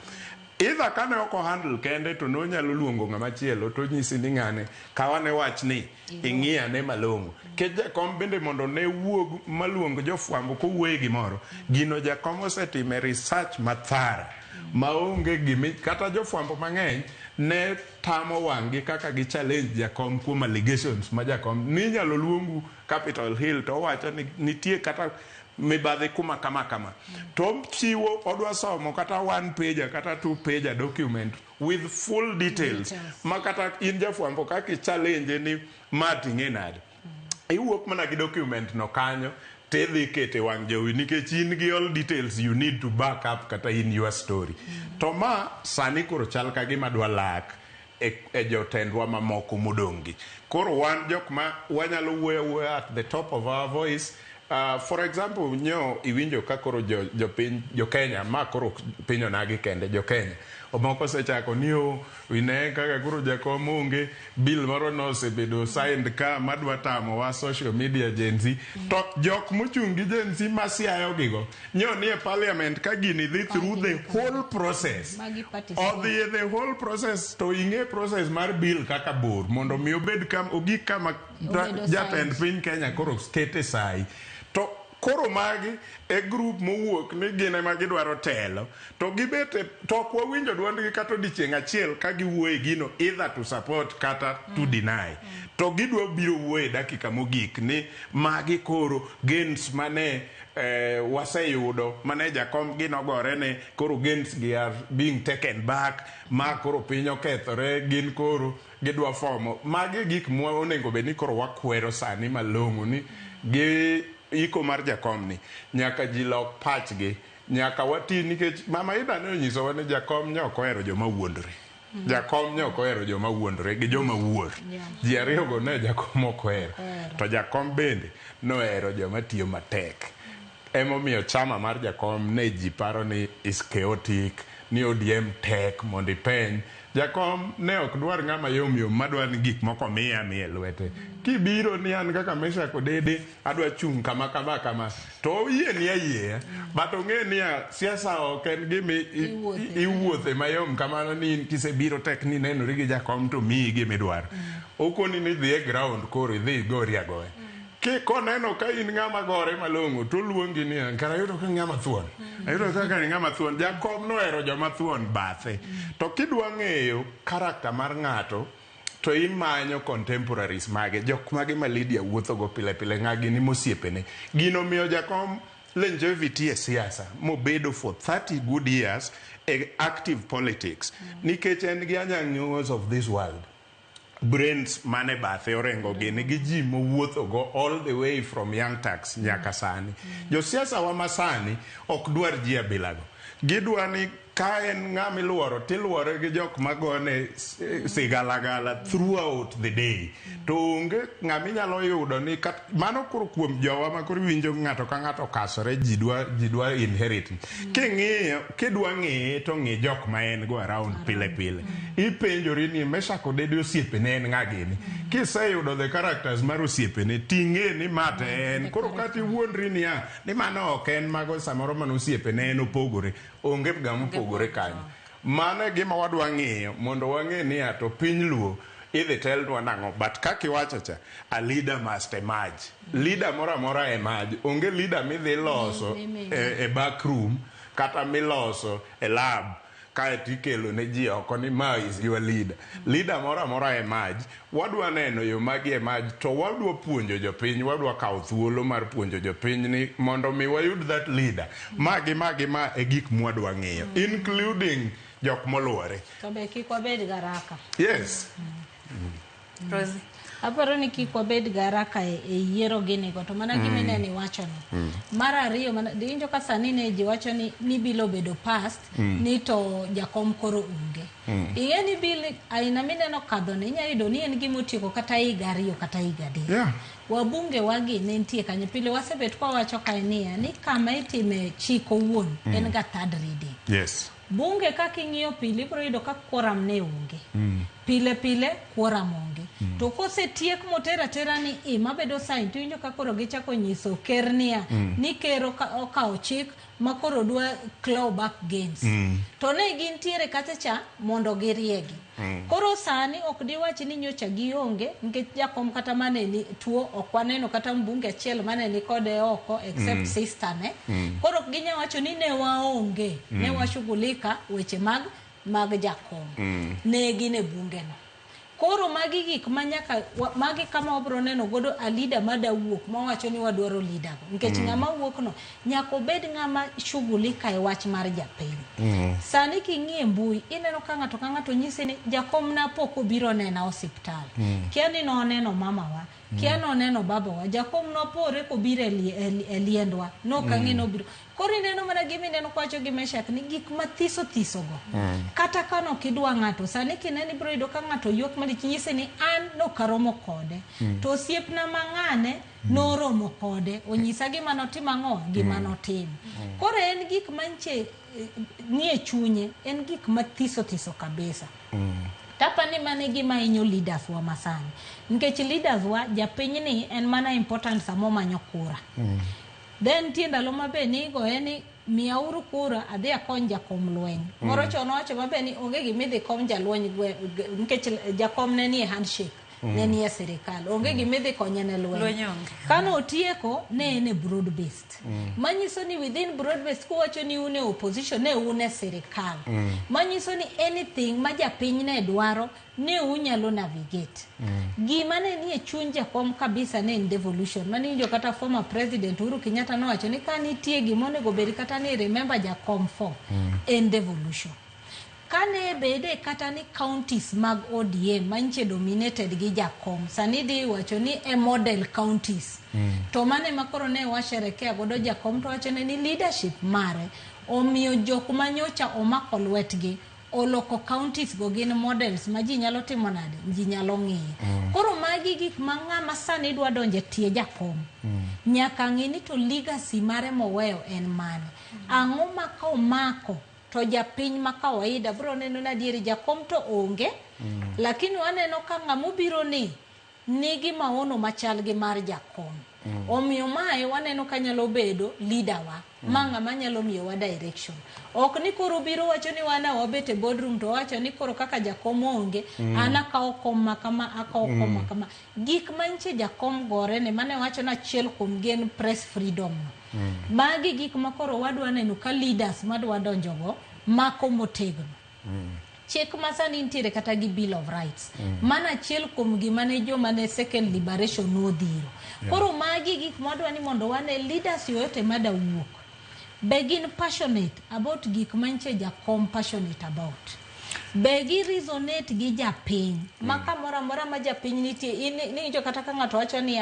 idha kane oko handle kende to no nyalo luongo ng'ama chielo to nyisi ni ng'ane kawane wach ni ing'iyane malong'o ke jakom bende mondo ne wuog maluongo jofuambo kowuoye gimoro gino jakom osetime research mathara maonge gimi kata jofuambo mang'eny ne tamo wang'gi kaka gi challenge jakom kuom allegations ma jakom ni nyalo luongu Capitol Hill to wacho ni nitie kata mibadhi kuma kama to chiwo odwa somo kata 1 page kata 2 page document with full details makata in jafwambo kaka challenge ni matinge nade iwuok mana gi document no kanyo tedhi kete wang jowi nikech in gi all details you need to back up kata in your story to ma sani koro chal ka gima dwa lak e jotendwa mamoko modongi koro wan jok ma wanyalo wuoyo at the top of our voice. For example, iwinjo ka koro jo Kenya ma koro pinyo nagi kende jo Kenya omoko sechako niyo wine kaka koro jakom onge bill moro no sebedo signed ka madwa tamo wa social media agency to jok mochungi agency masiayo gigo ni e parliament ka gini dhi through the whole process or the whole process to inge process mar bill kaka bor mondo mi obed kam ogik kama jatend piny Kenya koro kete sai to koro magi e group mowuok ni gine ma gidwaro telo to gibete to kwa winjo duondgi kata odichieng' achiel ka giwuoye gino either to support kata to deny to gidwa biro wuoye dakika mogik ni magi koro gains mane waseyudo mane jakom ginogore ne koro gains gi are being taken back ma koro piny okethore gin koro gidwa fomo magi gik mwa onego bed ni koro wakwero sani malong'o ni gi iko mar jakom ni nyaka ji lok pachgi nyaka wati nikech mama Ida ne onyisowa ni jakom nyok ohero joma wuondore jakom nyok ohero joma wuondore gi joma wuor ji ariyo go ne jakom ok ohero to jakom bende nohero joma tiyo matek emomiyo chama mar jakom ne ji paro ni is chaotic ni ODM tek mondo ipeny jakom ne ok dwar ng'ama yomyom madwa ni gik moko miya lwete kibiro ni an kaka mesha kodede adwa chung kama to yie ni ayie but ong'e ni siasa ok en gimi iwuothe mayom kamano ni kisebiro tek ni nenori gi jakom to miyi gimidwaro okoni ni dhi e ground koro idhi gori agoya koneno ka in ng'ama gore malong'o to luongi ni kara yudo ka ng'ama thuon ayudo kaka ni ng'ama thuon jakom nohero joma thuon bathe to kidwa ng'eyo karakta mar ng'ato to imanyo contemporaries mage jok mage ma Lydia wuothogo pile ng'agi ni mosiepene gino miyo jakom longevity e siasa mobedo for 30 good years e active politics nikech en gi anyang'os of this world brains mane bathe orengo gini gi ji mowuotho go all the way from young tax nyaka sani jo siasa wa masani ok dwar ji abilago gidwa ni ka en ng'ama iluoro tiluore gi jok magone sigalagala throughout the day to onge ng'ama inyalo yudo ni mano koro kuom jowa ma koro winjo ng'ato ka ng'ato kasore ji dwa inherit king'iyo kidwa ng'eye to ng'i jok ma en go around pile ipenjori ni Mesha Kodede osiepene en ng'agini kiseyudo the characters mar osiepene ting'e ni mate en koro kati wuondri ni mano ok en mago samoro mano osiepene en opogore onge gamo pogore kanyo mane gima wadwa ng'iyo mondo wang'e ni to piny luo idhi telnwa nang'o but kaki wacho cha a leader must emerge leader moro amora emerge onge leader midhi loso e back room kata miloso e lab kae tikelo ne ji oko ni ma is your leader moro amora emerge wadwa neno yo magi emerge to wadwa puonjo jopiny wadwa kawo thuolo mar puonjo jopiny ni mondo mi wayud that leader magi ma e gik mwadwa ng'iyo including jok moluore to be kik wabed garaka yes Rosie aparo ni kik wabed garaka e yiero gini go to mana gimene ni wacho no mar ariyo dinjo ka sani ne ji wacho ni bilo bedo past ni to jakom koro unge ing'e ni bil aina mineno kadho ni inya yudo ni en gimotieko kata higa ariyo kata higa adek wabunge wagi ne nitie kanyo pile wasebet kwa wacho kaenia ni kama itime chiko wuon en ga third reading yes bunge kaking'iyo pile ibro yudo ka quorum ne unge pile quorum onge to kosetiek motera ni mabedo sign to injo ka koro gichako nyiso kernia ni kero okawo chik makoro dwa claw back gains to ne gintiere kacha mondo giriegi koro sani ok diwachi ni nyocha gionge nikech jakom kata mane ni tuo okwaneno kata mbunge achiel mane ni kode oko except sister ne koro ginya wacho ni ne waonge ne washughulika weche mag jakom ne gine bunge no Koro magi gik manyaka magi kama obro neno godo a leader mada wuok mawacho ni wadwaro leader nikech ng'ama wuok no nyaka obed ng'ama shughulika e wach mar japiny. Sani king'ie mbui ineno ka ng'ato nyise ni jakom na pok obiro nena osiptal. Kiani no neno mama wa, kiano neno baba wa, jakom no pore ko biro e liendwa no kang'ino biro. Koro ineno mana gimi neno kwacho gi Meshak ni gik mathiso go. Kata kano kidwa ng'ato sani kineni bro ido ka ng'ato yuok malich nyise ni an no karomo kode to osiepna mang'ane no romo kode onyisa gima notimo ang'o gima notimo. Koro en gik manche nie chunye en gik mathiso kabisa. Tapani mane gima inyo leaders wa masani nikech leaders wa japiny ni en mana important samo manyo kura. Then tiendalo mabe ni go eni miauru kura adhi akony jakom lweny. Moro chono wacho mabe ni onge gimidhi kom jalweny nikech jakom ne ni handshake ne ni e serikal onge gimidhi konye ne lweny. Kano otieko ne ene broad based. Manyiso ni within broad based ko wacho ni une opposition ne une serikal. Manyiso ni anything ma japiny ne dwaro ne unyalo navigate. Gima ne ni e chuny jakom kabisa ne in devolution. Mani jo kata former president Uhuru Kenyatta no wacho ni kanitie gimone go beri kata ni remember jakom for in devolution. Kane bede kata ni counties mag ODM manche dominated gi jakom. Sanidi wacho ni e model counties. To mane makoro ne washerekea godo jakom to wacho ni leadership mare omiyo jok manyocha omako lwetgi oloko counties go gin models ma ji nyalo timo nade ji nyalo ng'iyo. Koro magi gik ma ng'ama sani dwa donje tie jakom nyaka ng'ini to legacy mare moweyo en mane. Ang'o ma ka omako to japiny ma kawaida bro neno na dieri jakom to onge lakini waneno ka ng'amo biro ni nigi maono machal gi mar jakom. Omiyo mae waneno ka nyalo bedo leader wa manga manyalo miyo wa direction. Ok ni koro biro wacho ni wana wabete boardroom to wacho ni koro kaka jakom onge ana ka okoma kama aka okoma kama gik manche jakom gore ne mane wacho na chiel kum gen press freedom. Magi gik makoro wadwa neno ka leaders madwa donjogo mako motegno. Chek masani ntiere kata gi Bill of Rights. Mana chiel kum gima ne joma ne second liberation nodhiro. Koro magi gik madwa ni mondo wane leaders yoyote mada wuok begin passionate about gik manche jakom passionate about. Begi resonate gi japiny. Maka mora ma japiny nitie ni jo kata ka ng'ato wacho ni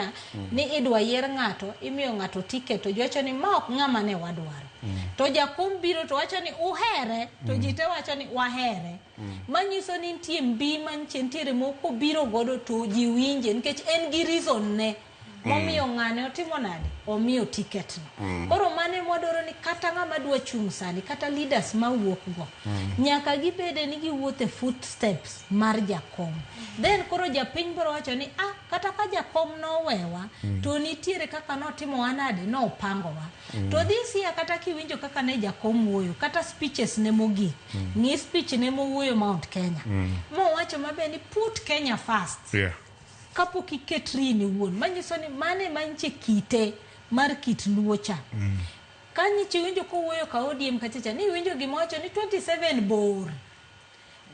ni idwa yier ng'ato imiyo ng'ato ticket to jowacho ni ma ok ng'ama ne wadwaro. To jakom biro to wacho ni uhere to jite wacho ni wahere. Manyiso ni nitie mbi manche ntiere moko biro godo to ji winje nikech en gi reason ne momiyo ng'ane otimo nade omiyo ticket no. Koro mane mwadoro ni kata ng'ama dwa chung sani kata leaders ma wuok go nyaka gibede ni giwuothe footsteps mar jakom. Then koro japiny biro wacho ni kata ka jakom no wewa to nitiere kaka notimo wanade no opangowa. To this year kata kiwinjo kaka ne jakom wuoyo kata speeches ne mogik ni speech ne mowuoyo Mount Kenya mo wacho mabe ni put Kenya first. Kapo kiketri ni wuon manyiso ni mane manche kite mar kit luocha. Kanyi chiwinjo ko wuoyo ka ODM kachacha ni winjo gimocho ni 27 bor.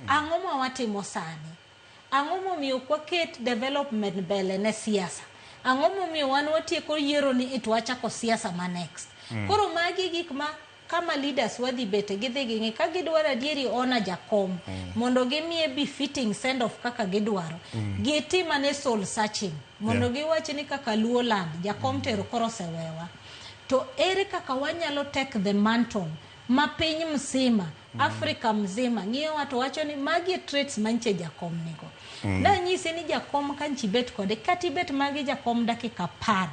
Ang'o ma watimo sani? Ang'o momiyo kwaket development mbele ne siasa? Ang'o momiyo wan watieko yiero ni itwachako siasa ma next? Koro magi gik ma kama leaders wadhi bete gidhi ka gidwaro adieri ona jakom mondo gimie befitting send off kaka gidwaro gitima ne soul searching mondo giwach ni kaka luo land jakom tero koro sewewa to ere kaka wanyalo take the mantle ma piny mzima Afrika mzima ng'iyo watu wacho ni magi traits manche jakom nigo na nyisi ni jakom kanchi bet kode kati bet magi jakom dakika par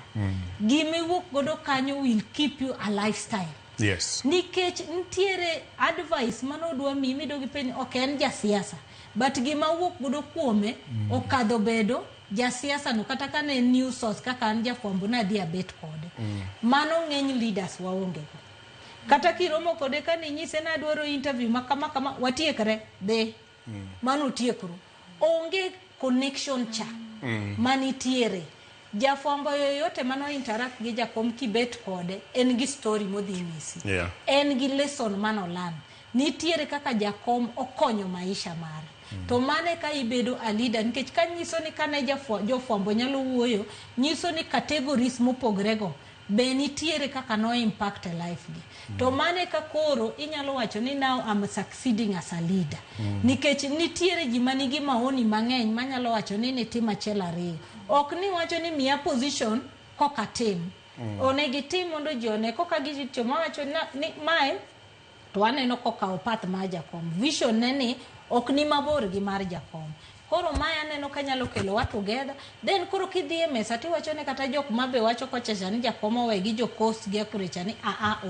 gimi wuok godo kanyo will keep you a lifestyle. Yes. Nikech ntiere advice manodwa mimi dogi penny ok en jasiasa but gima wuok godo kuome okadho bedo jasiasa no kata kane news source kaka an jafwambo na dia bet kode mano ng'eny leaders waonge go kata kiromo kode kane nyise na dwaro interview makama watiekre de mano tiekro onge connection cha manitiere jafwambo yoyote mano interact gi jakom kibet kode en gi story modhi nyisi en gi lesson mano lan nitiere kaka jakom okonyo maisha mare. To mane ka ibedo a leader nikech kanyiso ni kane jofwambo nyalo wuoyo nyiso ni categories mopogrego be nitiere kaka no impact life gi. To mane ka koro inyalo wacho ni now I'm succeeding as a leader. Nikech nitiere ji manigi maoni mang'eny manyalo wacho ni nitima achiel ariyo. Ok ni wacho ni miya position koka tim. Onegi tim mondo ji one koka gichito mawacho ni mae to aneno koka opath ma jakom. Vision neni ok ni mabor gi mar jakom. Koro maya neno kanyalo kelo wa together. Then koro kidhie mesa tiwacho ne kata jok mabe wacho kochacha ni jakom owe gi jokost gi akurecha ni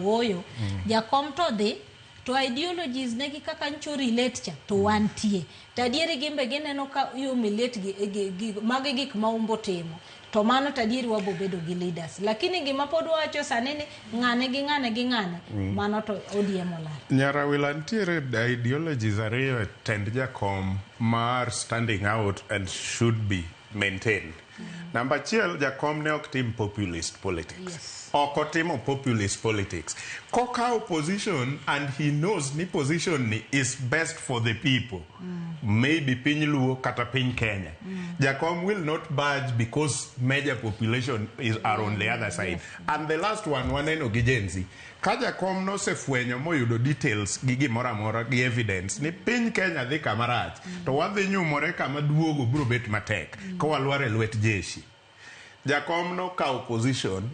oyo. Jakom to dhi to ideologies negi kaka ncho relate cha to wantie. Tadieri gimbe gineno ka humiliate gi magi gik maumbo timo. To mano tadieri wabo bedo gi leaders. Lakini gima pod wacho sani ni ng'ane gi ng'ane mano to ODM olal. Nyara wilantiere ideologies ariyo tend jakom mar standing out and should be maintained. Number 1, jakom ne ok tim populist politics. Yes. Oko timo populist politics. Koka opposition and he knows ni position ni is best for the people. Maybe piny Luo kata piny Kenya. Jakom will not budge because major population are on the other side. Yes. And the last one, waneno gi Gen Z. Ka jakom no se fwenyo moyudo details gi gimora mora gi evidence ni piny Kenya dhi kamarach. To wadhi nyumore kama duogo bro bet matek. Ko walware lwet jeshi. Jakom no ka opposition.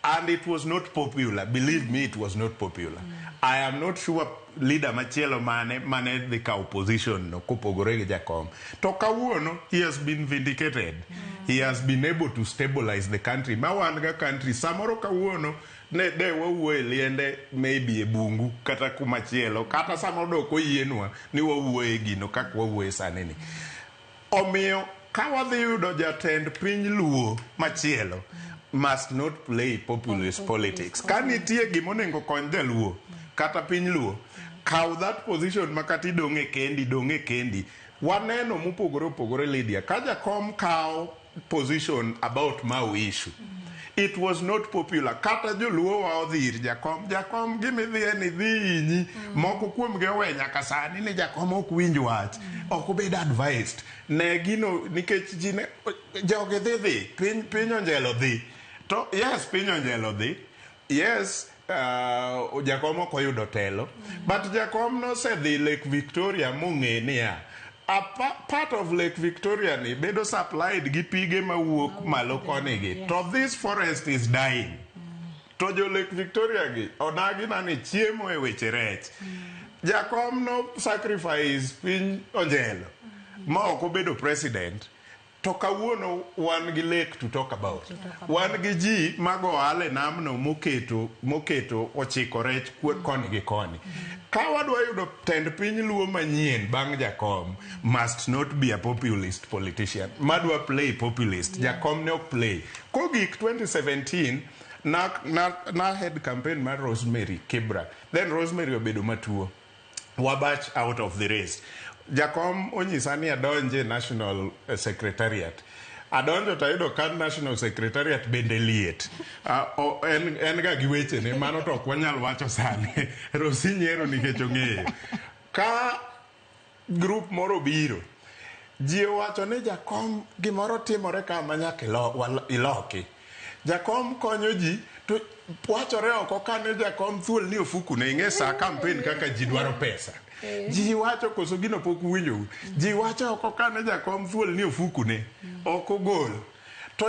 And it was not popular. Believe me, it was not popular. I am not sure leader machielo mane the opposition no kupogore gi jakom. To kawuono, he has been vindicated. He has been able to stabilize the country. Mawanga country, samoro kawuono, ne de wawuoye liende maybe e bungu kata kumachielo kata samoro doko yienwa ni wawuoye gino kaka wawuoye sanini. Omiyo ka wadhi yudo jatend piny Luo machielo must not play populist politics. Ka nitie gimonengo kony jaluo kata piny Luo, kaw that position makati donge kendi. Waneno mupogore Lydia. Ka jakom kaw position about Mau issue. It was not popular. Kata joluo wa odhir jakom gimidhie ni dhinyi moko kuom gewe nyaka sani ni jakom ok winj wach. Ok obed advised. Ne gino nikech jine joge dhi piny onjelo dhi. To yes, piny onjelo dhi. Yes, jakom ok oyudo telo. But jakom no se dhi Lake Victoria mong'e niya. A part of Lake Victoria ni bedo supplied gi pige mawuok malo koni gi. To this forest is dying. To jo Lake Victoria gi onagi nani chiemo e weche rech. Jakom no sacrifice piny onjelo. Ma ok obedo president. To kawuono wan gi lake to talk about. Wan gi ji mago ale namno moketo ochiko rech koni gi koni. Ka wadwa yudo tend piny Luo manyien bang' jakom must not be a populist politician. Madwa play populist. Jakom ne ok play. Kogik 2017 na head campaign mar Rosemary Kibra. Then Rosemary obedo matuo. Wabach out of the race. Jakom onyisa ni adonje National Secretariat. Adonjo tayudo kan National Secretariat bende liet. En ga giweche ne mano to kwanyal wacho sani. Rosinyiero nikech ong'eyo. Ka group moro biro. Ji wacho ni jakom gimoro timore kama nyaka iloki. Jakom konyo ji to wachore oko kane jakom thuol ni ofuku ne ing'e sa campaign kaka ji dwaro pesa. Ji wacho koso gino pok winjo. Ji wacho oko kane jakom thuol ni ofuku ne oko gol. To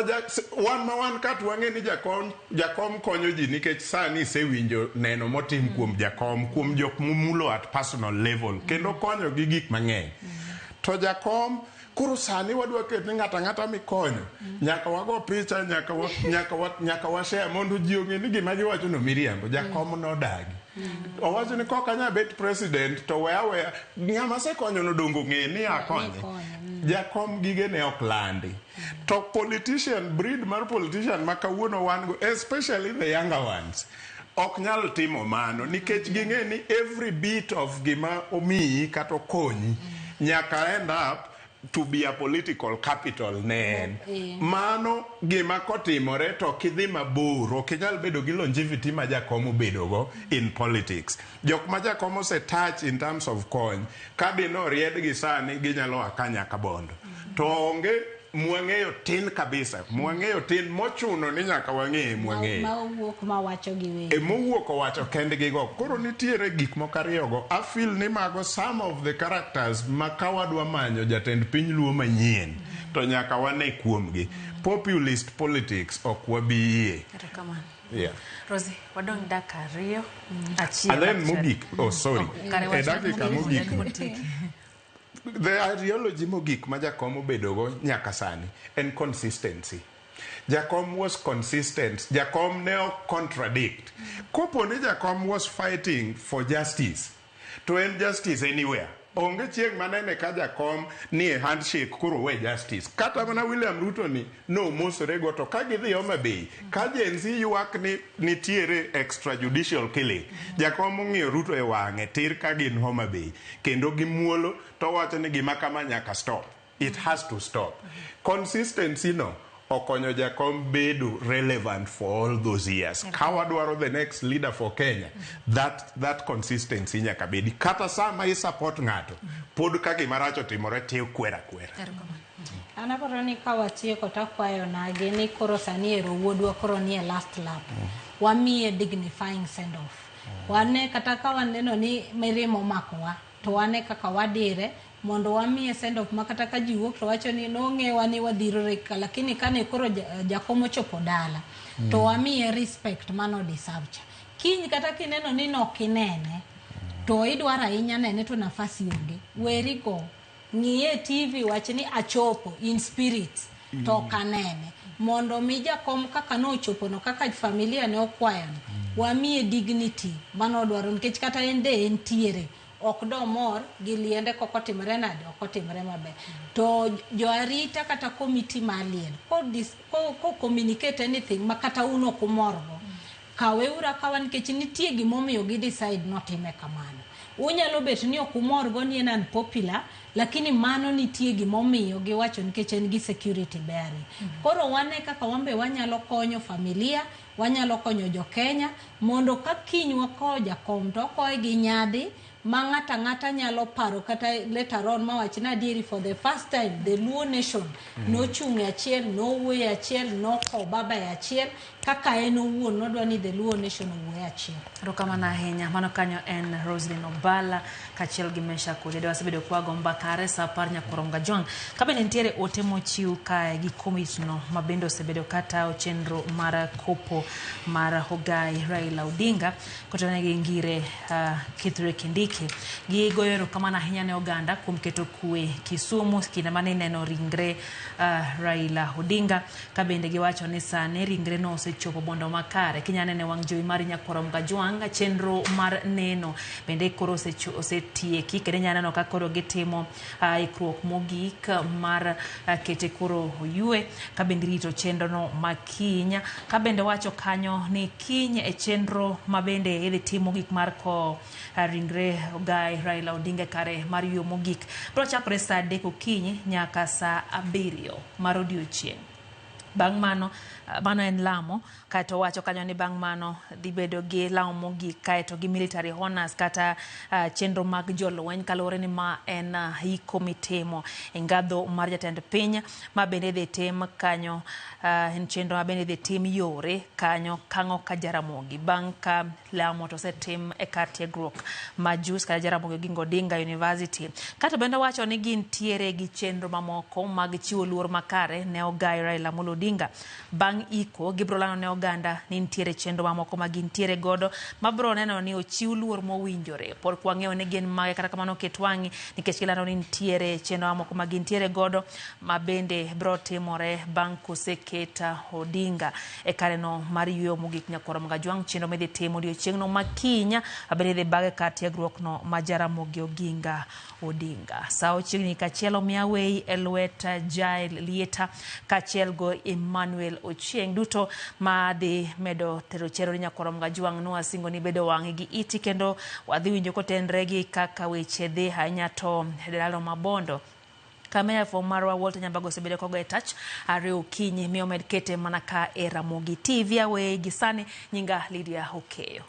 wan kat wang'e ni jakom konyo ji nikech sani sewinjo neno motim kuom jakom kuom jok mumulo at personal level kendo konyo gi gik mang'eny. To jakom koro sani wadwa keto ng'ata mikonyo nyaka wago picha nyaka wa share mondo ji ong'e ni gima giwacho no miriambo. Jakom no dagi. Owacho ni koka nya bet president to weya ng'ama sekonyo no dongo ng'e ni akonye. Jakom gige ne ok landi. To politician, breed mar politician makawuono wan go, especially the younger ones, ok nyal timo mano nikech ging'e ni every bit of gima omiyi kata konyi nyaka end up to be a political capital ne mano gima kotimore to kidhi mabor ok inyal bedo gi longevity ma jakom bedo go in politics. Jok ma jakom ose touch in terms of kony kadino ried gi sani ginyalo akanya ka bondo to onge mwang'eyo tin kabisa, mwang'eyo tin mochuno ni nyaka wang'e mwang'eyo mawuok mawacho gi wewe mowuok owacho kendgi go. Koro nitiere gik moko ariyogo I feel ni mago some of the characters ma kawadwa manyo jatend piny luo manyien to nyaka wane kuomgi. Populist politics ok wabiyie. Yeah. Rosie, wadong dakika ariyo and then mogik, oh sorry, dakika mogik the ideology mogik ma jakom obedogo nyaka sani en consistency. Jakom was consistent. Jakom ne contradict. Kopo ni Jakom was fighting for justice to end justice anywhere. Onge chieng manene ka Jakom ni handshake kuro we justice. Kata mana William Ruto ni no mosore go to ka gidhi Homa Bay ka Gen Z ywak ni nitiere extrajudicial killing. Jakom ng'iyo Ruto e wang'e tir ka gin Homa Bay kendo gimuolo to wacho ni gima kama nyaka stop. It has to stop. Consistency no okonyo Jakom bedo relevant for all those years. Kawadwaro the next leader for Kenya, that consistency nyaka bedi. Kata sama I support ng'ato pod ka gima rach otimore te kwera. Anaparo ni ka watieko takwayo nage ni koro sani ero wuodwa koro ni e last lap. Wamiye dignifying send off. Wane kata ka waneno ni mirimo makowa to wane kaka wadire mondo wamiye send off makata ka jiwuok to wacho ni nong'ewa ni wadhirore ka lakini kane koro jakom ochopo dala to wamiye respect mano deserve. Kiny kata kineno ni nokinene to idwaro ahinya nene to nafasi onge weri go ng'iye TV wacho ni achopo in spirit to kanene mondo mi jakom kaka no ochopo no kaka familia ne okwayo wamiye dignity mano dwaro nikech kata ende entiere ok do mor giliende kokotimre nade okotimre mabe to joarita kata committee malien ko communicate anything makata uno kumorgo kaweura kawan nikech nitie gimomiyo gi decide not ime kamano. Unyalo bet ni okumorgo ni en unpopular lakini mano nitie gimomiyo giwacho nikech en gi security bearing. Koro wane kaka wambe wanyalo konyo familia, wanyalo konyo jo Kenya mondo ka kiny wako jakom to koe gi nyadhi ng'ata nyalo paro kata later on mawach na dieri for the first time the Luo nation no chungi achiel no wuoye achiel no ko baba achiel kaka en owuon nodwa ni the Luo nation owuoye achiel. Rokamana ahinya mano kanyo en Roslyn Obala kachiel gi Mesha Kude wasebedo kwago mbakare sa par Nyakoronga Jwang kabende nitiere ote mochiw kae gi komiti no mabendo osebedo kata ochenro mar kopo mar Ogai Raila Odinga kotone gi ngire Kithure Kindiki gi goyo erokamano ahinya ne oganda kuom keto kwe Kisumu kinde mane neno ringre Raila Odinga kabende giwacho ni sane ringre no osechopo bondo makare kinyane ne wang' jowi mar Nyakoronga Jwang chenro mar neno bende koro osetieki kendo nyane no ka koro gitimo ikruok mogik mar kete koro oyue kabende rito chenro no makinya kabende wacho kanyo ni kiny e chenro mabende idhi timo gik mar ko ringre Ogai Raila Odinga kare mar yo mogik bro chakore saa 3 okinyi nyaka saa 7 mar odiochieng'. Bang' mano en lamo kato wacho kanyo ni bang' mano dhi bedo gi lamo mogik kaeto gi military honors kata chenro mag jolweny kalore ni ma en hiko mitimo engadho mar jatend piny ma bende dhi tim kanyo en chenro ma bende dhi tim yore kanyo kang'o ka Jaramogi bang' ka lamo to setim e kar tiegruok majus kata Jaramogi Oginga Odinga University kato bende wacho ni gin tiere gi chenro mamoko mag chiwo luor makare ne Ogai Raila Amolo Odinga bang' iko gibrolano ne oganda ni ntiere chenro mamoko ma gintiere godo mabro neno ni ochiw luor mowinjore por kwang'eyo ni gin mage kata kamano ketwangi nikech gilano ni ntiere chenro mamoko ma gintiere godo ma bende bro timore bang' koseketa Odinga e kare no mar yueyo mogik Nyakoronga Jwang chenro midhi timo odiochieng' no makinya abende dhi bage kar tiegruok no ma Jaramogi Oginga Odinga. Sao chiegni kachielo miawei elwet Jael Lieta kachiel go Emmanuel Ochieng duto ma dhi medo tero chero Nyakoronga Jwang no asingo ni bedo wang'i gi iti kendo wadhi winjo kotenre gi kaka weche dhi ahinya to dalo mabondo Kamea for Marwa Walter Nyambago sebede kogo etach are ukinyi miomed kete manaka era mogi TV we gisani nyinga Lydia Hokeyo.